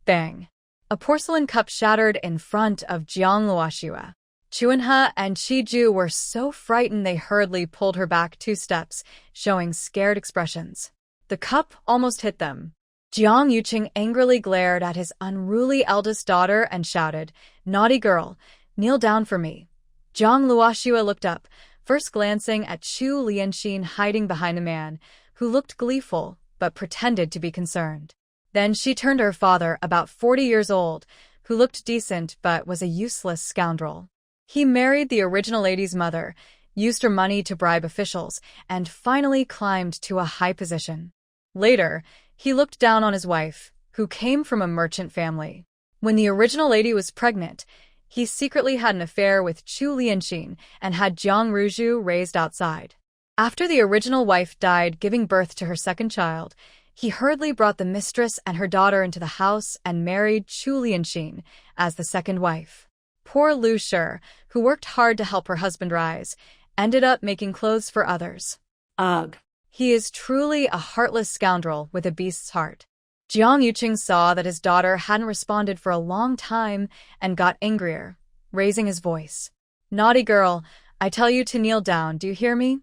bang! A porcelain cup shattered in front of Jiang Luoxue. Chuanhe and Qiju were so frightened they hurriedly pulled her back 2 steps, showing scared expressions. The cup almost hit them. Jiang Yuqing angrily glared at his unruly eldest daughter and shouted, "Naughty girl, kneel down for me." Jiang Luoxue looked up, first glancing at Chu Lianxin hiding behind a man, who looked gleeful but pretended to be concerned. Then she turned to her father, about 40 years old, who looked decent but was a useless scoundrel. He married the original lady's mother, used her money to bribe officials, and finally climbed to a high position. Later, he looked down on his wife, who came from a merchant family. When the original lady was pregnant, he secretly had an affair with Chu Lianxin and had Jiang Ruju raised outside. After the original wife died giving birth to her second child, he hurriedly brought the mistress and her daughter into the house and married Chu Lianxin as the second wife. Poor Lu Shi, who worked hard to help her husband rise, ended up making clothes for others. Ugh. He is truly a heartless scoundrel with a beast's heart. Jiang Yuqing saw that his daughter hadn't responded for a long time and got angrier, raising his voice. "Naughty girl, I tell you to kneel down, do you hear me?"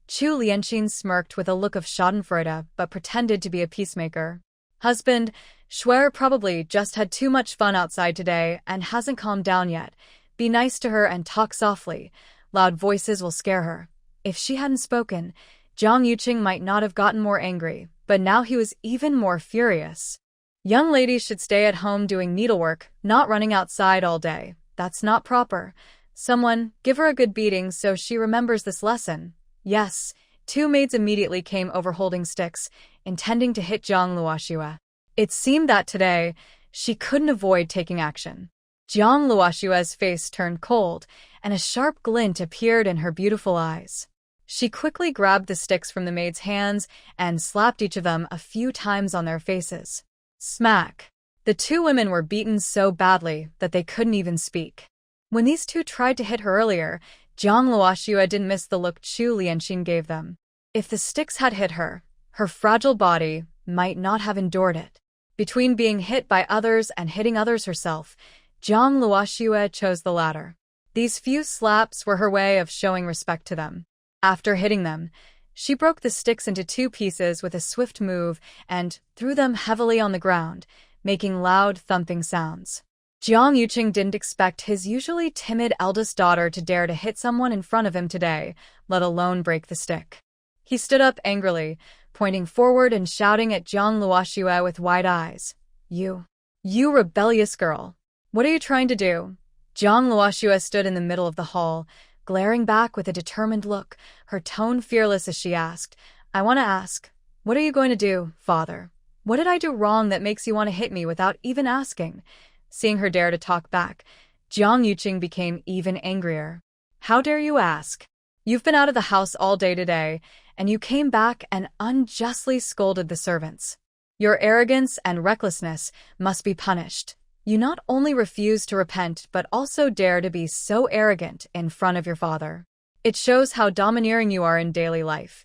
Chu Lianxin smirked with a look of schadenfreude but pretended to be a peacemaker. "Husband, Schwer probably just had too much fun outside today and hasn't calmed down yet. Be nice to her and talk softly. Loud voices will scare her." If she hadn't spoken, Jiang Yuqing might not have gotten more angry, but now he was even more furious. "Young ladies should stay at home doing needlework, not running outside all day. That's not proper. Someone, give her a good beating so she remembers this lesson." Yes, 2 maids immediately came over holding sticks, intending to hit Jiang Luoxue. It seemed that today, she couldn't avoid taking action. Jiang Luoxue's face turned cold, and a sharp glint appeared in her beautiful eyes. She quickly grabbed the sticks from the maids' hands and slapped each of them a few times on their faces. Smack! The 2 women were beaten so badly that they couldn't even speak. When these 2 tried to hit her earlier, Jiang Luoxue didn't miss the look Chu Lianxin gave them. If the sticks had hit her, her fragile body might not have endured it. Between being hit by others and hitting others herself, Jiang Luoxue chose the latter. These few slaps were her way of showing respect to them. After hitting them, She broke the sticks into 2 pieces with a swift move and threw them heavily on the ground, making loud thumping sounds. Jiang Yuqing didn't expect his usually timid eldest daughter to dare to hit someone in front of him today, let alone break the stick. He stood up angrily, pointing forward and shouting at Jiang Luoxue with wide eyes. You rebellious girl. What are you trying to do? Jiang Luoxue stood in the middle of the hall, glaring back with a determined look, her tone fearless as she asked, I want to ask, what are you going to do, father? What did I do wrong that makes you want to hit me without even asking? Seeing her dare to talk back, Jiang Yuqing became even angrier. How dare you ask? You've been out of the house all day today, and you came back and unjustly scolded the servants. Your arrogance and recklessness must be punished. You not only refuse to repent but also dare to be so arrogant in front of your father. It shows how domineering you are in daily life.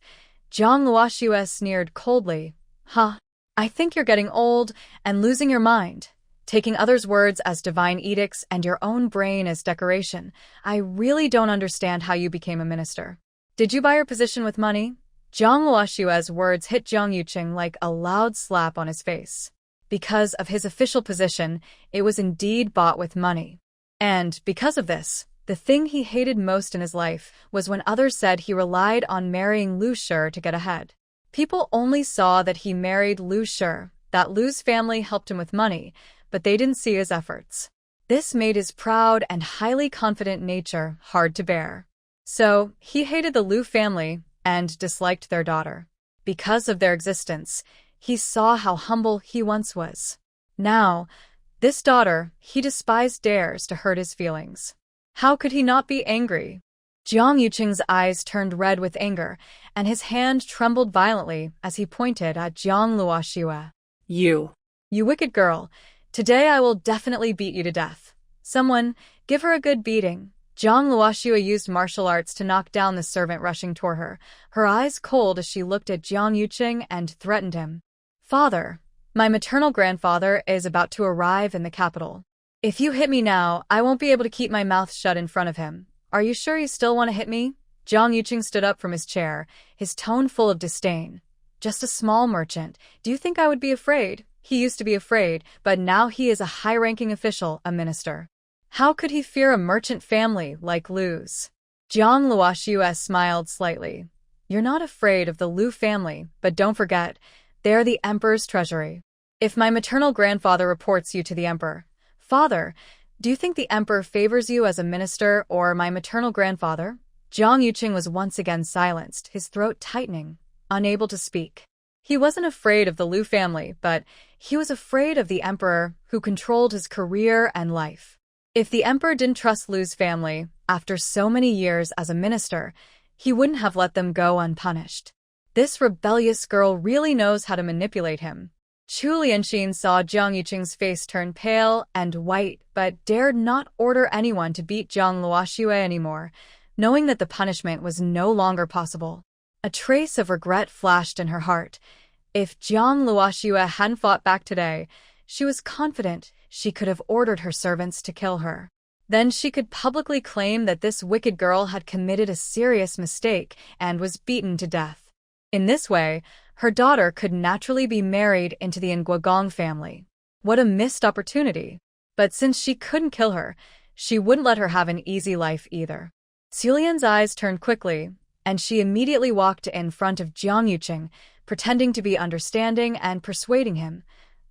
Jiang Luoxue sneered coldly. Huh? I think you're getting old and losing your mind. Taking others' words as divine edicts and your own brain as decoration. I really don't understand how you became a minister. Did you buy your position with money? Jiang Luoxue's words hit Jiang Yuqing like a loud slap on his face. Because of his official position, it was indeed bought with money. And because of this, the thing he hated most in his life was when others said he relied on marrying Lu Shi to get ahead. People only saw that he married Lu Shi, that Lu's family helped him with money, but they didn't see his efforts. This made his proud and highly confident nature hard to bear. So, he hated the Lu family and disliked their daughter. Because of their existence, he saw how humble he once was. Now, this daughter, he despised dares to hurt his feelings. How could he not be angry? Jiang Yuqing's eyes turned red with anger, and his hand trembled violently as he pointed at Jiang Luoxue. You wicked girl. Today I will definitely beat you to death. Someone, give her a good beating. Jiang Luoxue used martial arts to knock down the servant rushing toward her, her eyes cold as she looked at Jiang Yuqing and threatened him. Father, my maternal grandfather is about to arrive in the capital. If you hit me now, I won't be able to keep my mouth shut in front of him. Are you sure you still want to hit me? Jiang Yuqing stood up from his chair, his tone full of disdain. Just a small merchant. Do you think I would be afraid? He used to be afraid, but now he is a high-ranking official, a minister. How could he fear a merchant family like Lu's? Jiang Luoxue smiled slightly. You're not afraid of the Lu family, but don't forget, they're the emperor's treasury. If my maternal grandfather reports you to the emperor, father, do you think the emperor favors you as a minister or my maternal grandfather? Jiang Yuqing was once again silenced, his throat tightening, unable to speak. He wasn't afraid of the Lu family, but he was afraid of the emperor who controlled his career and life. If the emperor didn't trust Lu's family, after so many years as a minister, he wouldn't have let them go unpunished. This rebellious girl really knows how to manipulate him. Chu Lianxin saw Jiang Yuqing's face turn pale and white, but dared not order anyone to beat Jiang Luoxue anymore, knowing that the punishment was no longer possible. A trace of regret flashed in her heart. If Jiang Luoxue hadn't fought back today, she was confident she could have ordered her servants to kill her. Then she could publicly claim that this wicked girl had committed a serious mistake and was beaten to death. In this way, her daughter could naturally be married into the Nguagong family. What a missed opportunity. But since she couldn't kill her, she wouldn't let her have an easy life either. Xulian's eyes turned quickly, and she immediately walked in front of Jiang Yuqing, pretending to be understanding and persuading him.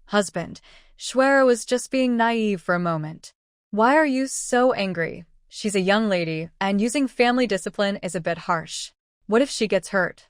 Husband, Shuera was just being naive for a moment. Why are you so angry? She's a young lady, and using family discipline is a bit harsh. What if she gets hurt?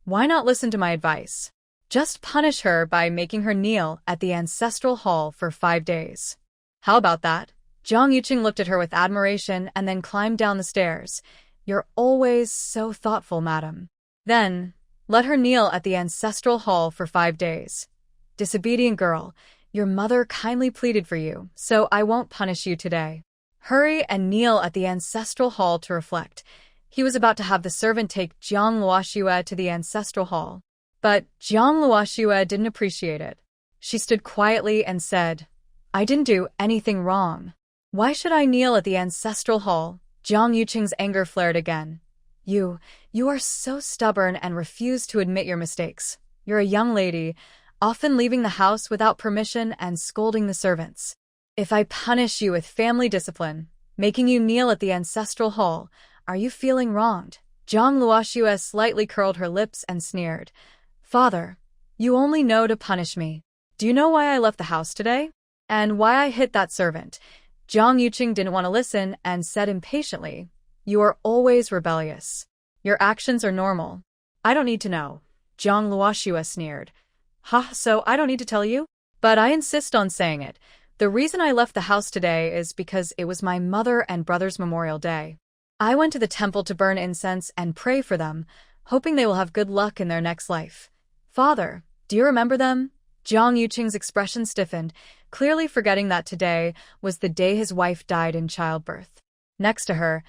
Why not listen to my advice? Just punish her by making her kneel at the ancestral hall for 5 days. How about that? Jiang Yuqing looked at her with admiration and then climbed down the stairs. You're always so thoughtful, madam. Then, let her kneel at the ancestral hall for 5 days. Disobedient girl, your mother kindly pleaded for you, so I won't punish you today. Hurry and kneel at the ancestral hall to reflect. He was about to have the servant take Jiang Luoxue to the ancestral hall. But Jiang Luoxue didn't appreciate it. She stood quietly and said, I didn't do anything wrong. Why should I kneel at the ancestral hall? Jiang Yuqing's anger flared again. You are so stubborn and refuse to admit your mistakes. You're a young lady, often leaving the house without permission and scolding the servants. If I punish you with family discipline, making you kneel at the ancestral hall, are you feeling wronged?" Zhang Luoxue slightly curled her lips and sneered. "Father, you only know to punish me. Do you know why I left the house today? And why I hit that servant?" Zhang Yuqing didn't want to listen and said impatiently, "You are always rebellious. Your actions are normal. I don't need to know." Zhang Luoxue sneered. "Ha, so I don't need to tell you? But I insist on saying it. The reason I left the house today is because it was my mother and brother's memorial day. I went to the temple to burn incense and pray for them, hoping they will have good luck in their next life. Father, do you remember them?" Zhang Yuqing's expression stiffened, clearly forgetting that today was the day his wife died in childbirth. Next to her,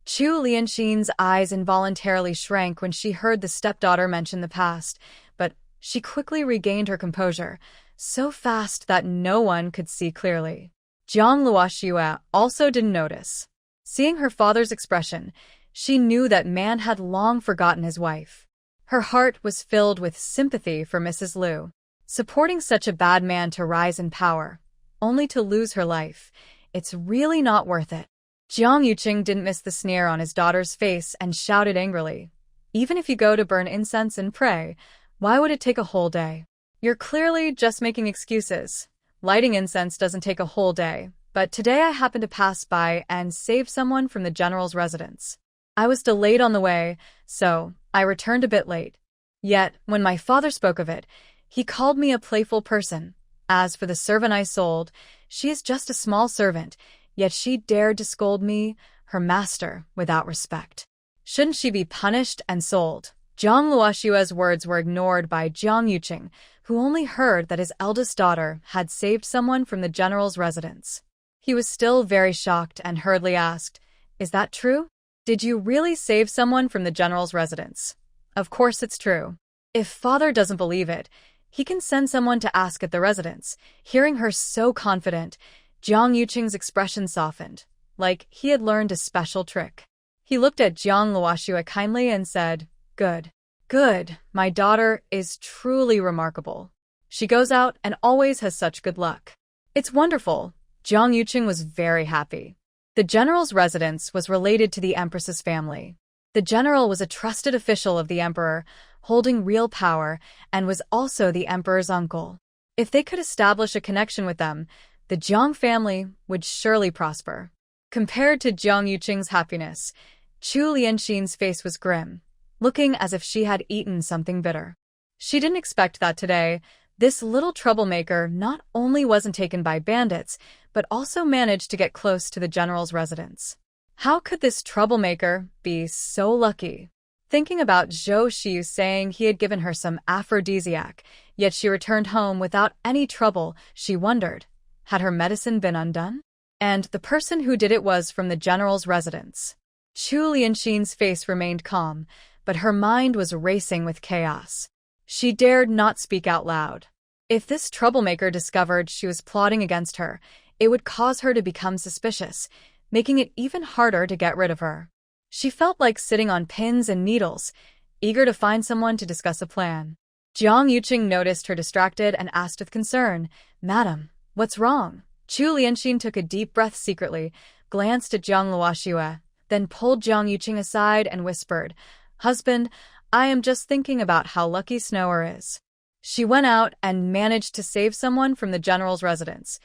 Chu Lianxin's eyes involuntarily shrank when she heard the stepdaughter mention the past, but she quickly regained her composure, so fast that no one could see clearly. Zhang Luoxue also didn't notice. Seeing her father's expression, she knew that man had long forgotten his wife. Her heart was filled with sympathy for Mrs. Liu. Supporting such a bad man to rise in power, only to lose her life, it's really not worth it. Jiang Yuqing didn't miss the sneer on his daughter's face and shouted angrily, "Even if you go to burn incense and pray, why would it take a whole day? You're clearly just making excuses. Lighting incense doesn't take a whole day, but today I happened to pass by and save someone from the general's residence. I was delayed on the way, so I returned a bit late. Yet, when my father spoke of it, he called me a playful person. As for the servant I sold, she is just a small servant, yet she dared to scold me, her master, without respect. Shouldn't she be punished and sold?" Zhang Luoxue's words were ignored by Jiang Yuqing, who only heard that his eldest daughter had saved someone from the general's residence. He was still very shocked and hurriedly asked, "Is that true? Did you really save someone from the general's residence?" "Of course it's true. If father doesn't believe it, he can send someone to ask at the residence." Hearing her so confident, Jiang Yuqing's expression softened, like he had learned a special trick. He looked at Jiang Luoxue kindly and said, Good. My daughter is truly remarkable. She goes out and always has such good luck." "It's wonderful." Jiang Yuqing was very happy. The general's residence was related to the empress's family. The general was a trusted official of the emperor, holding real power, and was also the emperor's uncle. If they could establish a connection with them, the Jiang family would surely prosper. Compared to Jiang Yuqing's happiness, Chu Lianxin's face was grim, looking as if she had eaten something bitter. She didn't expect that today, this little troublemaker not only wasn't taken by bandits, but also managed to get close to the general's residence. How could this troublemaker be so lucky? Thinking about Zhou Xiu saying he had given her some aphrodisiac, yet she returned home without any trouble, she wondered, had her medicine been undone? And the person who did it was from the general's residence. Chu Lianxin's face remained calm, but her mind was racing with chaos. She dared not speak out loud. If this troublemaker discovered she was plotting against her, it would cause her to become suspicious, making it even harder to get rid of her. She felt like sitting on pins and needles, eager to find someone to discuss a plan. Jiang Yuqing noticed her distracted and asked with concern, "Madam, what's wrong?" Chu Lianxin took a deep breath secretly, glanced at Zhang Luoxue, then pulled Jiang Yuqing aside and whispered, "Husband, I am just thinking about how lucky Snower is. She went out and managed to save someone from the general's residence.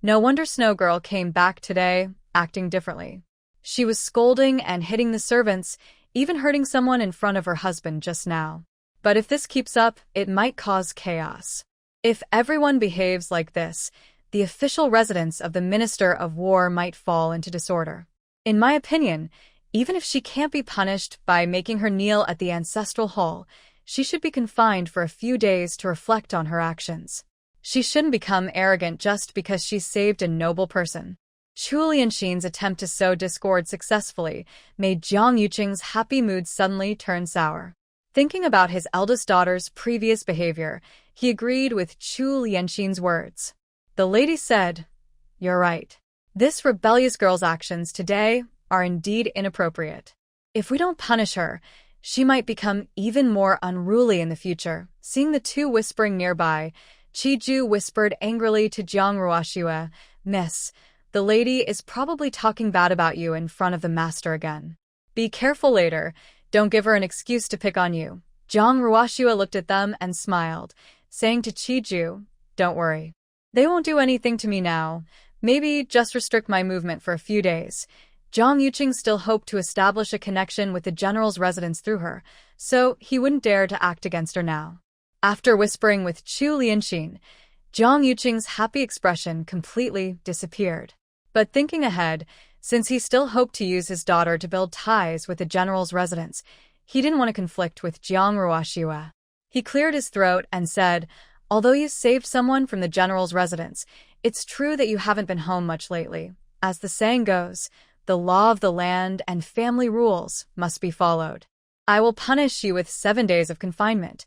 No wonder Snow Girl came back today, acting differently. She was scolding and hitting the servants, even hurting someone in front of her husband just now. But if this keeps up, it might cause chaos. If everyone behaves like this, the official residence of the Minister of War might fall into disorder. In my opinion, even if she can't be punished by making her kneel at the ancestral hall, she should be confined for a few days to reflect on her actions. She shouldn't become arrogant just because she saved a noble person." Chu Lianxin's attempt to sow discord successfully made Jiang Yuqing's happy mood suddenly turn sour. Thinking about his eldest daughter's previous behavior, he agreed with Chu Lianxin's words. The lady said, "You're right. This rebellious girl's actions today are indeed inappropriate. If we don't punish her, she might become even more unruly in the future. Seeing the two whispering nearby, Chiju whispered angrily to Jiang Ruoxue, "Miss, the lady is probably talking bad about you in front of the master again. Be careful later. Don't give her an excuse to pick on you." Jiang Ruoxue looked at them and smiled, saying to Chiju, "Don't worry. They won't do anything to me now. Maybe just restrict my movement for a few days." Zhang Yuqing still hoped to establish a connection with the general's residence through her, so he wouldn't dare to act against her now. After whispering with Chu Lianxin, Zhang Yuqing's happy expression completely disappeared. But thinking ahead, since he still hoped to use his daughter to build ties with the general's residence, he didn't want to conflict with Jiang Ruoxue. He cleared his throat and said, "Although you saved someone from the general's residence, it's true that you haven't been home much lately. As the saying goes, the law of the land and family rules must be followed. I will punish you with 7 days of confinement."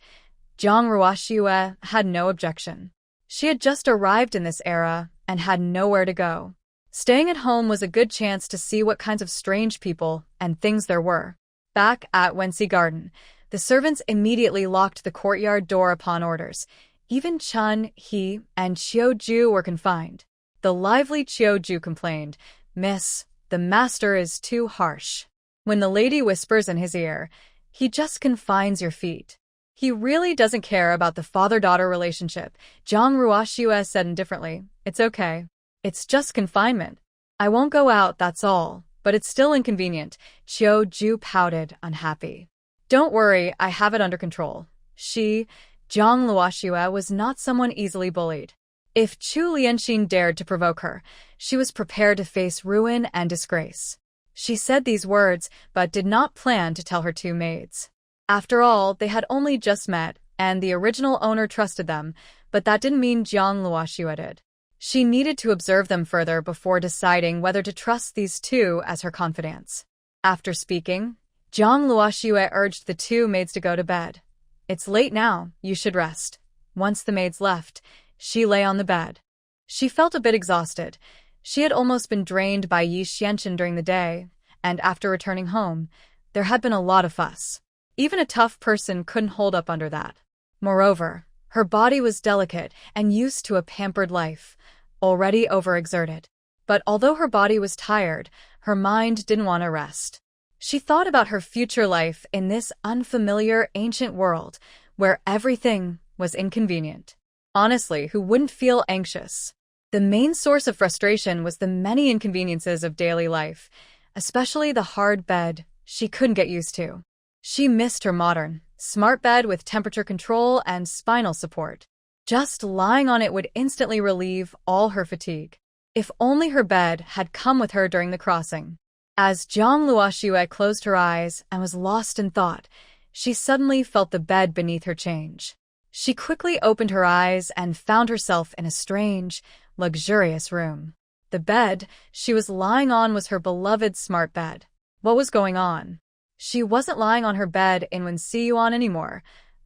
Jiang Ruoxue had no objection. She had just arrived in this era and had nowhere to go. Staying at home was a good chance to see what kinds of strange people and things there were. Back at Wenxi Garden, the servants immediately locked the courtyard door upon orders. Even Chun, He, and Qiu were confined. The lively Qiu complained, "Miss, the master is too harsh. When the lady whispers in his ear, he just confines your feet. He really doesn't care about the father-daughter relationship." Jiang Ruoxue said indifferently, "It's okay. It's just confinement. I won't go out, that's all, but it's still inconvenient." Qiu pouted, unhappy. "Don't worry, I have it under control." Jiang Ruoxue was not someone easily bullied. If Chu Lianxin dared to provoke her, she was prepared to face ruin and disgrace. She said these words, but did not plan to tell her two maids. After all, they had only just met, and the original owner trusted them, but that didn't mean Jiang Ruoxue did. She needed to observe them further before deciding whether to trust these two as her confidants. After speaking, Jiang Ruoxue urged the two maids to go to bed. "It's late now, you should rest." Once the maids left, she lay on the bed. She felt a bit exhausted. She had almost been drained by Yi Xianchen during the day, and after returning home, there had been a lot of fuss. Even a tough person couldn't hold up under that. Moreover, her body was delicate and used to a pampered life, already overexerted. But although her body was tired, her mind didn't want to rest. She thought about her future life in this unfamiliar ancient world, where everything was inconvenient. Honestly, who wouldn't feel anxious? The main source of frustration was the many inconveniences of daily life, especially the hard bed she couldn't get used to. She missed her modern, smart bed with temperature control and spinal support. Just lying on it would instantly relieve all her fatigue. If only her bed had come with her during the crossing. As Jiang Ruoxue closed her eyes and was lost in thought, she suddenly felt the bed beneath her change. She quickly opened her eyes and found herself in a strange, luxurious room. The bed she was lying on was her beloved smart bed. What was going on? She wasn't lying on her bed in Wenxi anymore.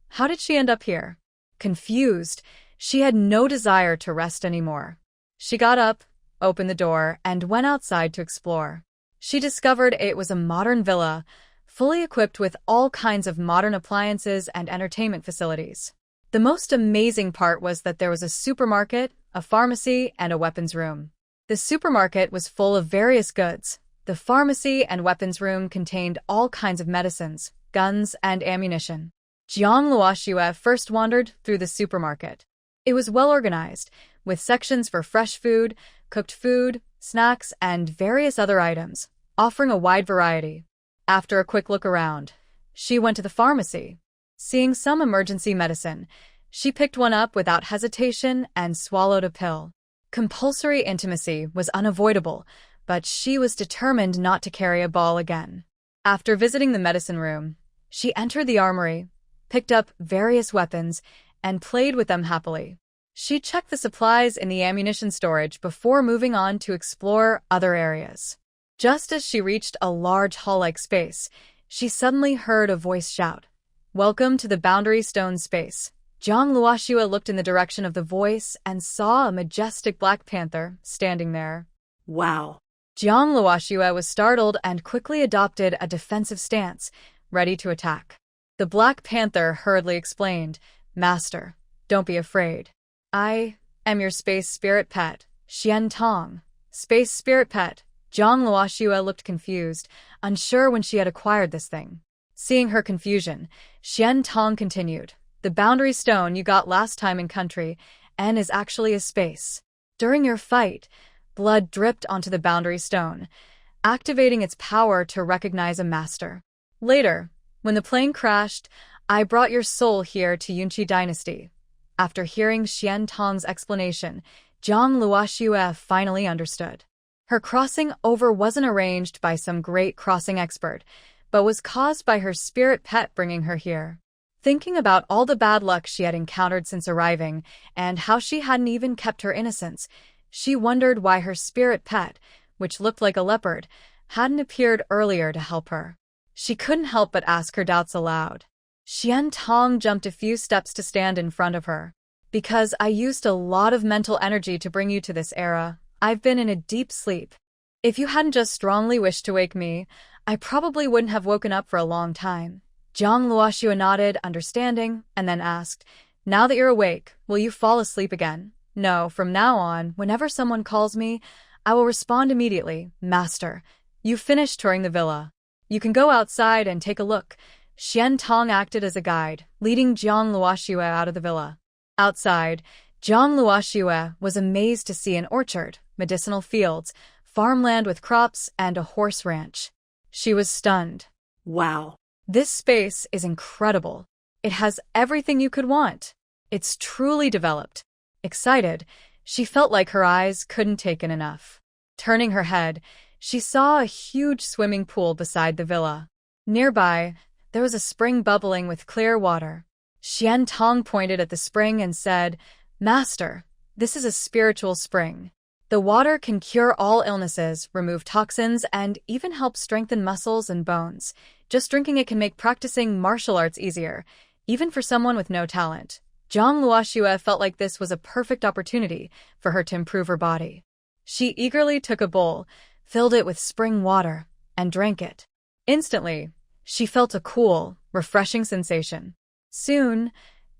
How did she end up here? Confused, she had no desire to rest anymore. She got up, opened the door, and went outside to explore. She discovered it was a modern villa, fully equipped with all kinds of modern appliances and entertainment facilities. The most amazing part was that there was a supermarket, a pharmacy, and a weapons room. The supermarket was full of various goods. The pharmacy and weapons room contained all kinds of medicines, guns, and ammunition. Jiang Ruoxue first wandered through the supermarket. It was well organized, with sections for fresh food, cooked food, snacks, and various other items, offering a wide variety. After a quick look around, she went to the pharmacy. Seeing some emergency medicine, she picked one up without hesitation and swallowed a pill. Compulsory intimacy was unavoidable, but she was determined not to carry a ball again. After visiting the medicine room, she entered the armory, picked up various weapons, and played with them happily. She checked the supplies in the ammunition storage before moving on to explore other areas. Just as she reached a large hall-like space, she suddenly heard a voice shout, "Welcome to the Boundary Stone space." Jiang Ruoxue looked in the direction of the voice and saw a majestic black panther standing there. Wow. Jiang Luoxue was startled and quickly adopted a defensive stance, ready to attack. The Black Panther hurriedly explained, "Master, don't be afraid. I am your space spirit pet, Xian Tong." Space spirit pet? Jiang Luoxue looked confused, unsure when she had acquired this thing. Seeing her confusion, Xian Tong continued, "The boundary stone you got last time in country, N is actually a space. During your fight, blood dripped onto the boundary stone, activating its power to recognize a master. Later, when the plane crashed, I brought your soul here to Yunqi Dynasty." After hearing Xian Tong's explanation, Jiang Luoxue finally understood. Her crossing over wasn't arranged by some great crossing expert, but was caused by her spirit pet bringing her here. Thinking about all the bad luck she had encountered since arriving, and how she hadn't even kept her innocence, she wondered why her spirit pet, which looked like a leopard, hadn't appeared earlier to help her. She couldn't help but ask her doubts aloud. Xian Tong jumped a few steps to stand in front of her. "Because I used a lot of mental energy to bring you to this era, I've been in a deep sleep. If you hadn't just strongly wished to wake me, I probably wouldn't have woken up for a long time." Jiang Luoxue nodded, understanding, and then asked, "Now that you're awake, will you fall asleep again?" "No, from now on, whenever someone calls me, I will respond immediately, 'Master, you finished touring the villa. You can go outside and take a look.'" Xian Tong acted as a guide, leading Jiang Luoxue out of the villa. Outside, Jiang Luoxue was amazed to see an orchard, medicinal fields, farmland with crops, and a horse ranch. She was stunned. Wow. This space is incredible. It has everything you could want. It's truly developed. Excited, she felt like her eyes couldn't take in enough. Turning her head, she saw a huge swimming pool beside the villa. Nearby, there was a spring bubbling with clear water. Xian Tong pointed at the spring and said, "Master, this is a spiritual spring. The water can cure all illnesses, remove toxins, and even help strengthen muscles and bones. Just drinking it can make practicing martial arts easier, even for someone with no talent." Jiang Luoxue felt like this was a perfect opportunity for her to improve her body. She eagerly took a bowl, filled it with spring water, and drank it. Instantly, she felt a cool, refreshing sensation. Soon,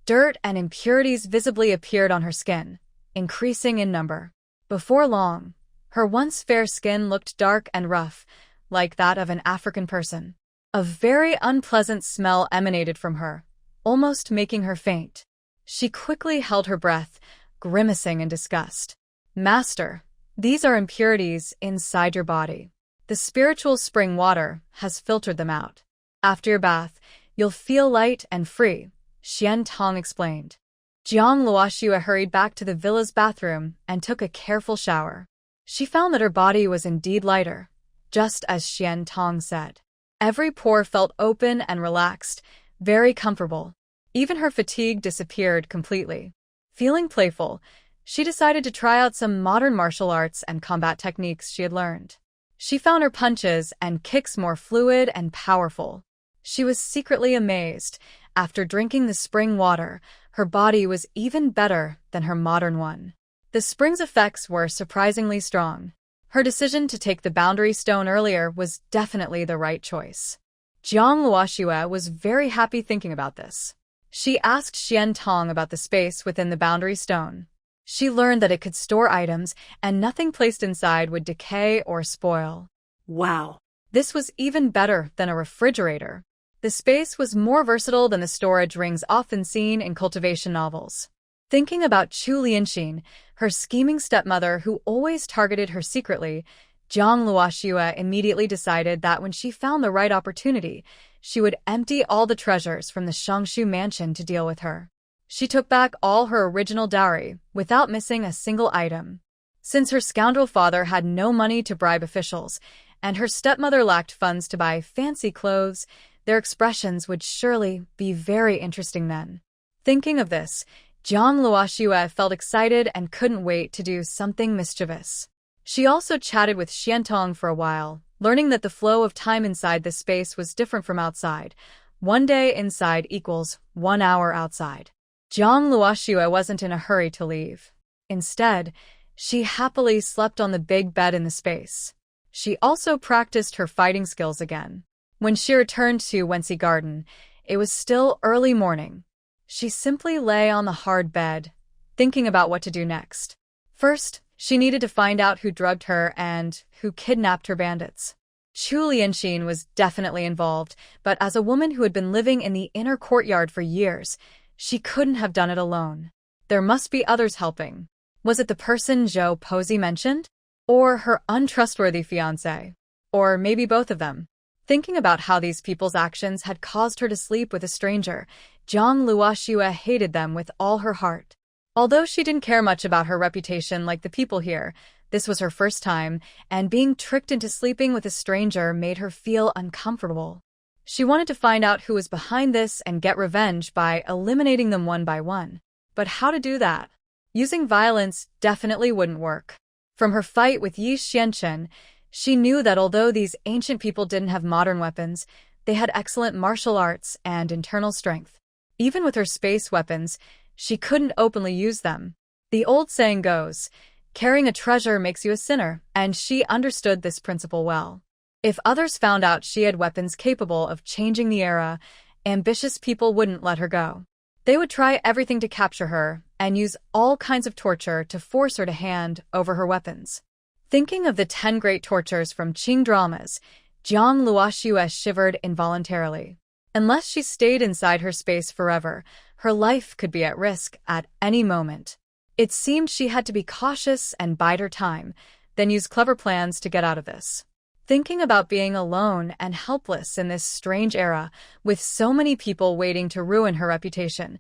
dirt and impurities visibly appeared on her skin, increasing in number. Before long, her once fair skin looked dark and rough, like that of an African person. A very unpleasant smell emanated from her, almost making her faint. She quickly held her breath, grimacing in disgust. "Master, these are impurities inside your body. The spiritual spring water has filtered them out. After your bath, you'll feel light and free," Xian Tong explained. Jiang Luoxue hurried back to the villa's bathroom and took a careful shower. She found that her body was indeed lighter, just as Xian Tong said. Every pore felt open and relaxed, very comfortable. Even her fatigue disappeared completely. Feeling playful, she decided to try out some modern martial arts and combat techniques she had learned. She found her punches and kicks more fluid and powerful. She was secretly amazed. After drinking the spring water, her body was even better than her modern one. The spring's effects were surprisingly strong. Her decision to take the boundary stone earlier was definitely the right choice. Jiang Luoxue was very happy thinking about this. She asked Xian Tong about the space within the boundary stone. She learned that it could store items, and nothing placed inside would decay or spoil. Wow. This was even better than a refrigerator. The space was more versatile than the storage rings often seen in cultivation novels. Thinking about Chu Lianxin, her scheming stepmother who always targeted her secretly, Jiang Luoxue immediately decided that when she found the right opportunity, she would empty all the treasures from the Shangshu mansion to deal with her. She took back all her original dowry, without missing a single item. Since her scoundrel father had no money to bribe officials, and her stepmother lacked funds to buy fancy clothes, their expressions would surely be very interesting then. Thinking of this, Jiang Luoxue felt excited and couldn't wait to do something mischievous. She also chatted with Xian Tong for a while, learning that the flow of time inside this space was different from outside. 1 day inside equals 1 hour outside. Jiang Luoxue wasn't in a hurry to leave. Instead, she happily slept on the big bed in the space. She also practiced her fighting skills again. When she returned to Wensi Garden, it was still early morning. She simply lay on the hard bed, thinking about what to do next. First, she needed to find out who drugged her and who kidnapped her bandits. Chu Lianxin was definitely involved, but as a woman who had been living in the inner courtyard for years, she couldn't have done it alone. There must be others helping. Was it the person Zhou Posey mentioned? Or her untrustworthy fiancé? Or maybe both of them? Thinking about how these people's actions had caused her to sleep with a stranger, Zhang Luoxue hated them with all her heart. Although she didn't care much about her reputation like the people here, this was her first time, and being tricked into sleeping with a stranger made her feel uncomfortable. She wanted to find out who was behind this and get revenge by eliminating them one by one. But how to do that? Using violence definitely wouldn't work. From her fight with Yi Xianchen, she knew that although these ancient people didn't have modern weapons, they had excellent martial arts and internal strength. Even with her space weapons, she couldn't openly use them. The old saying goes, carrying a treasure makes you a sinner, and she understood this principle well. If others found out she had weapons capable of changing the era, ambitious people wouldn't let her go. They would try everything to capture her and use all kinds of torture to force her to hand over her weapons. Thinking of the 10 great tortures from Qing dramas, Zhang Luoxue shivered involuntarily. Unless she stayed inside her space forever, her life could be at risk at any moment. It seemed she had to be cautious and bide her time, then use clever plans to get out of this. Thinking about being alone and helpless in this strange era, with so many people waiting to ruin her reputation,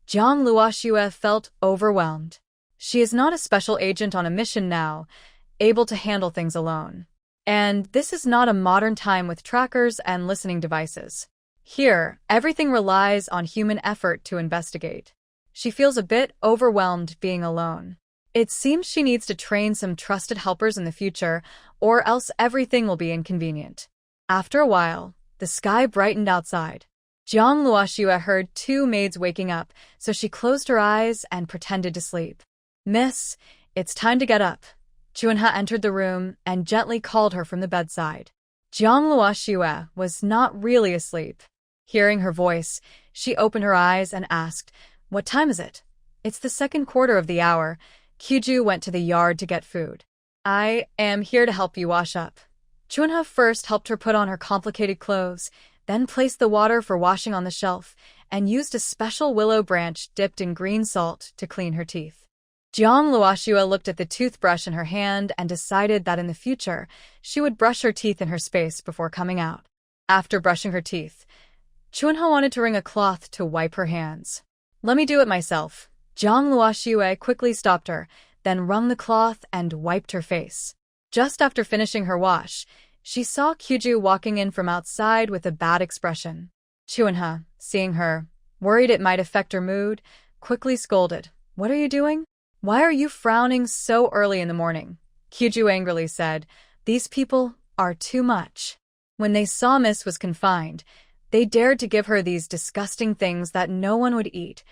Zhang Luoxue felt overwhelmed. She is not a special agent on a mission now, able to handle things alone. And this is not a modern time with trackers and listening devices. Here, everything relies on human effort to investigate. She feels a bit overwhelmed being alone. It seems she needs to train some trusted helpers in the future, or else everything will be inconvenient. After a while, the sky brightened outside. Zhang Luoxue heard 2 maids waking up, so she closed her eyes and pretended to sleep. "Miss, it's time to get up." Chuanhe entered the room and gently called her from the bedside. Zhang Luoxue was not really asleep. Hearing her voice, she opened her eyes and asked, "What time is it?" "It's the 2nd quarter of the hour." Kyuju went to the yard to get food. "I am here to help you wash up." Chunha first helped her put on her complicated clothes, then placed the water for washing on the shelf, and used a special willow branch dipped in green salt to clean her teeth. Zhang Luoxue looked at the toothbrush in her hand and decided that in the future, she would brush her teeth in her space before coming out. After brushing her teeth, Chunha wanted to wring a cloth to wipe her hands. "Let me do it myself." Zhang Luoxue quickly stopped her, then wrung the cloth and wiped her face. Just after finishing her wash, she saw Kyuju walking in from outside with a bad expression. Chunha, seeing her, worried it might affect her mood, quickly scolded. "What are you doing? Why are you frowning so early in the morning?" Kyuju angrily said, "These people are too much." When they saw Miss was confined, they dared to give her these disgusting things that no one would eat.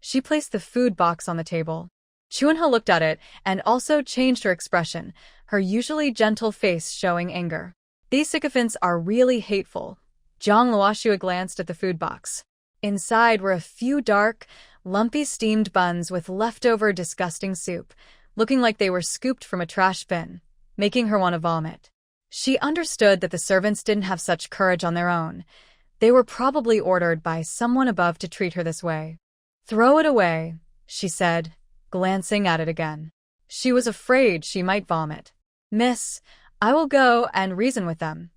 She placed the food box on the table. Chunha looked at it and also changed her expression, her usually gentle face showing anger. "These sycophants are really hateful." Zhang Luoxue glanced at the food box. Inside were a few dark, lumpy steamed buns with leftover disgusting soup, looking like they were scooped from a trash bin, making her want to vomit. She understood that the servants didn't have such courage on their own. They were probably ordered by someone above to treat her this way. "Throw it away," she said, glancing at it again. She was afraid she might vomit. "Miss, I will go and reason with them."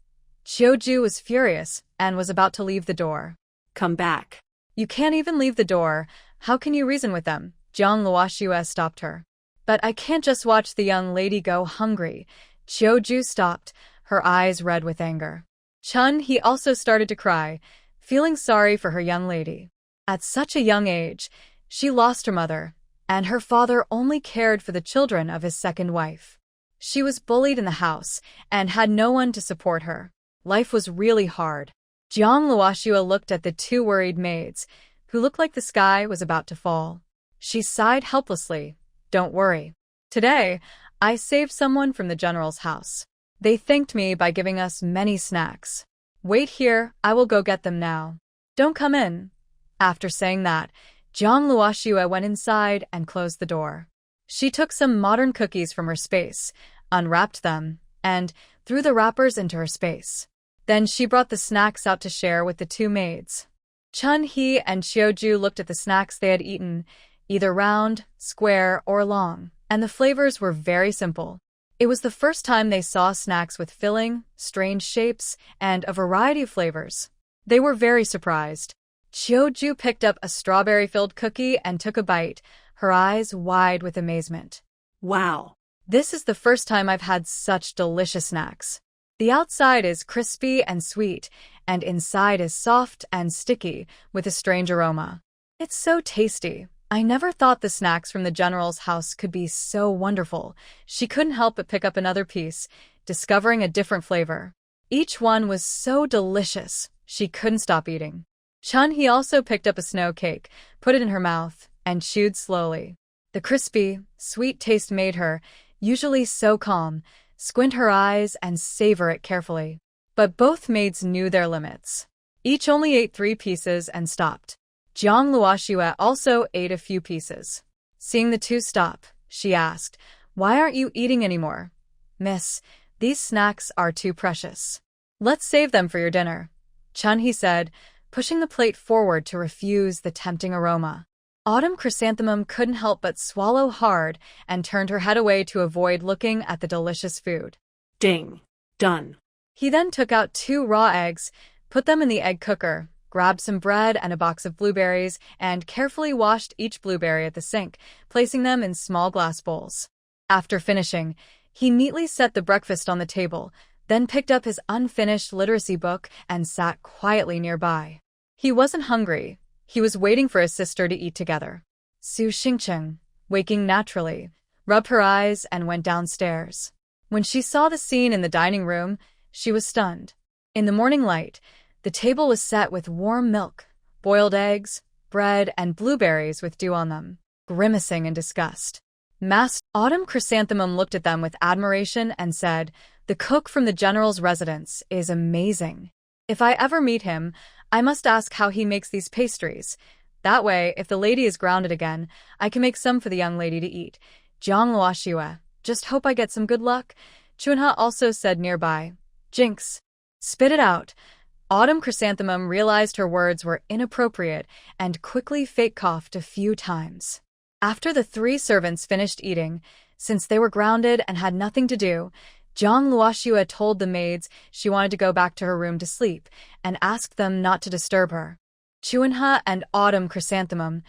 Chiuju was furious and was about to leave the door. "Come back." "You can't even leave the door. How can you reason with them?" Zhang Luoxue stopped her. "But I can't just watch the young lady go hungry." Chiuju stopped, her eyes red with anger. He also started to cry, feeling sorry for her young lady. At such a young age, she lost her mother, and her father only cared for the children of his second wife. She was bullied in the house and had no one to support her. Life was really hard. Zhang Luoxue looked at the 2 worried maids, who looked like the sky was about to fall. She sighed helplessly. "Don't worry. Today, I saved someone from the general's house." They thanked me by giving us many snacks. Wait here, I will go get them now. Don't come in. After saying that, Jiang Luoxue went inside and closed the door. She took some modern cookies from her space, unwrapped them, and threw the wrappers into her space. Then she brought the snacks out to share with the two maids. Chun-hee and Xiaoju looked at the snacks they had eaten, either round, square, or long, and the flavors were very simple. It was the first time they saw snacks with filling, strange shapes, and a variety of flavors. They were very surprised. Xiaoju picked up a strawberry-filled cookie and took a bite, her eyes wide with amazement. Wow. This is the first time I've had such delicious snacks. The outside is crispy and sweet, and inside is soft and sticky with a strange aroma. It's so tasty. I never thought the snacks from the general's house could be so wonderful. She couldn't help but pick up another piece, discovering a different flavor. Each one was so delicious, she couldn't stop eating. Chun-hee also picked up a snow cake, put it in her mouth, and chewed slowly. The crispy, sweet taste made her, usually so calm, squint her eyes and savor it carefully. But both maids knew their limits. Each only ate 3 pieces and stopped. Jiang Luoxue also ate a few pieces. Seeing the two stop, she asked, "Why aren't you eating anymore?" "Miss, these snacks are too precious. Let's save them for your dinner," Chun-hee said, pushing the plate forward to refuse the tempting aroma. Autumn Chrysanthemum couldn't help but swallow hard and turned her head away to avoid looking at the delicious food. Ding. Done. He then took out 2 raw eggs, put them in the egg cooker, grabbed some bread and a box of blueberries, and carefully washed each blueberry at the sink, placing them in small glass bowls. After finishing, he neatly set the breakfast on the table, then picked up his unfinished literacy book and sat quietly nearby. He wasn't hungry. He was waiting for his sister to eat together. Su Xingcheng, waking naturally, rubbed her eyes and went downstairs. When she saw the scene in the dining room, she was stunned. In the morning light, the table was set with warm milk, boiled eggs, bread, and blueberries with dew on them. Grimacing in disgust, Autumn Chrysanthemum looked at them with admiration and said, "The cook from the general's residence is amazing. If I ever meet him, I must ask how he makes these pastries. That way, if the lady is grounded again, I can make some for the young lady to eat." Jiang Luoxue, "Just hope I get some good luck," Chunha also said nearby. "Jinx. Spit it out." Autumn Chrysanthemum realized her words were inappropriate and quickly fake coughed a few times. After the 3 servants finished eating, since they were grounded and had nothing to do, Jiang Luoxue told the maids she wanted to go back to her room to sleep and asked them not to disturb her. Chunha and Autumn Chrysanthemum,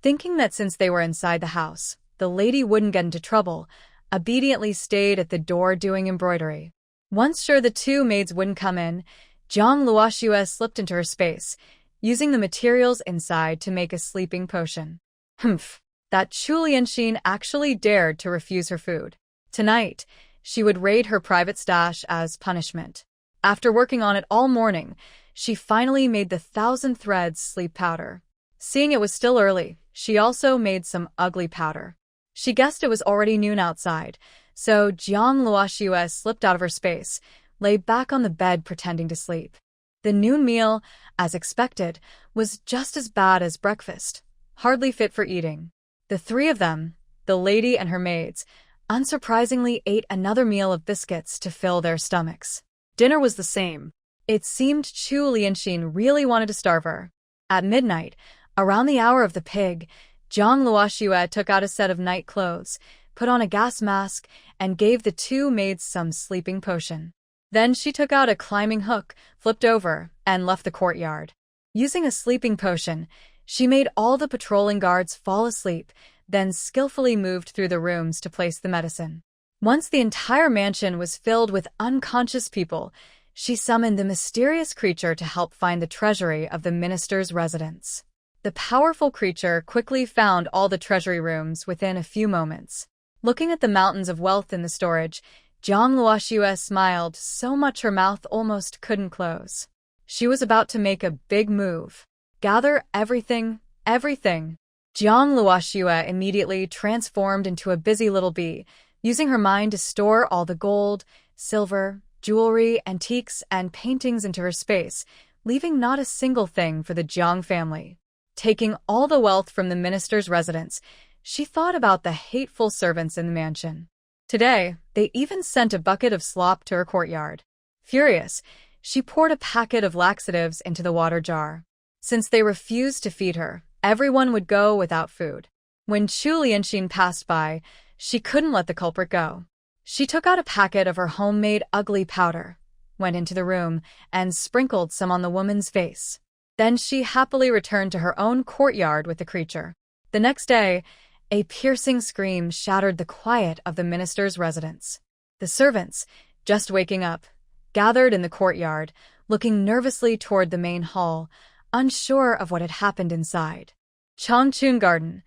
thinking that since they were inside the house, the lady wouldn't get into trouble, obediently stayed at the door doing embroidery. Once sure the 2 maids wouldn't come in, Jiang Luoxue slipped into her space, using the materials inside to make a sleeping potion. Humph, that Chu Lianxin actually dared to refuse her food. Tonight, she would raid her private stash as punishment. After working on it all morning, she finally made the 1,000 threads sleep powder. Seeing it was still early, she also made some ugly powder. She guessed it was already noon outside, so Jiang Luoxue slipped out of her space, lay back on the bed pretending to sleep. The noon meal, as expected, was just as bad as breakfast, hardly fit for eating. The 3 of them, the lady and her maids, unsurprisingly ate another meal of biscuits to fill their stomachs. Dinner was the same. It seemed Chu Lianxin really wanted to starve her. At midnight, around the hour of the pig, Jiang Luoxue took out a set of night clothes, put on a gas mask, and gave the 2 maids some sleeping potion. Then she took out a climbing hook, flipped over, and left the courtyard. Using a sleeping potion, she made all the patrolling guards fall asleep, then skillfully moved through the rooms to place the medicine. Once the entire mansion was filled with unconscious people, she summoned the mysterious creature to help find the treasury of the minister's residence. The powerful creature quickly found all the treasury rooms within a few moments. Looking at the mountains of wealth in the storage, Jiang Luoxue smiled so much her mouth almost couldn't close. She was about to make a big move. Gather everything, everything. Jiang Luoxue immediately transformed into a busy little bee, using her mind to store all the gold, silver, jewelry, antiques, and paintings into her space, leaving not a single thing for the Jiang family. Taking all the wealth from the minister's residence, she thought about the hateful servants in the mansion. Today, they even sent a bucket of slop to her courtyard. Furious, she poured a packet of laxatives into the water jar. Since they refused to feed her, everyone would go without food. When Chu Lianxin passed by, she couldn't let the culprit go. She took out a packet of her homemade ugly powder, went into the room, and sprinkled some on the woman's face. Then she happily returned to her own courtyard with the creature. The next day, a piercing scream shattered the quiet of the minister's residence. The servants, just waking up, gathered in the courtyard, looking nervously toward the main hall, unsure of what had happened inside. Changchun Garden.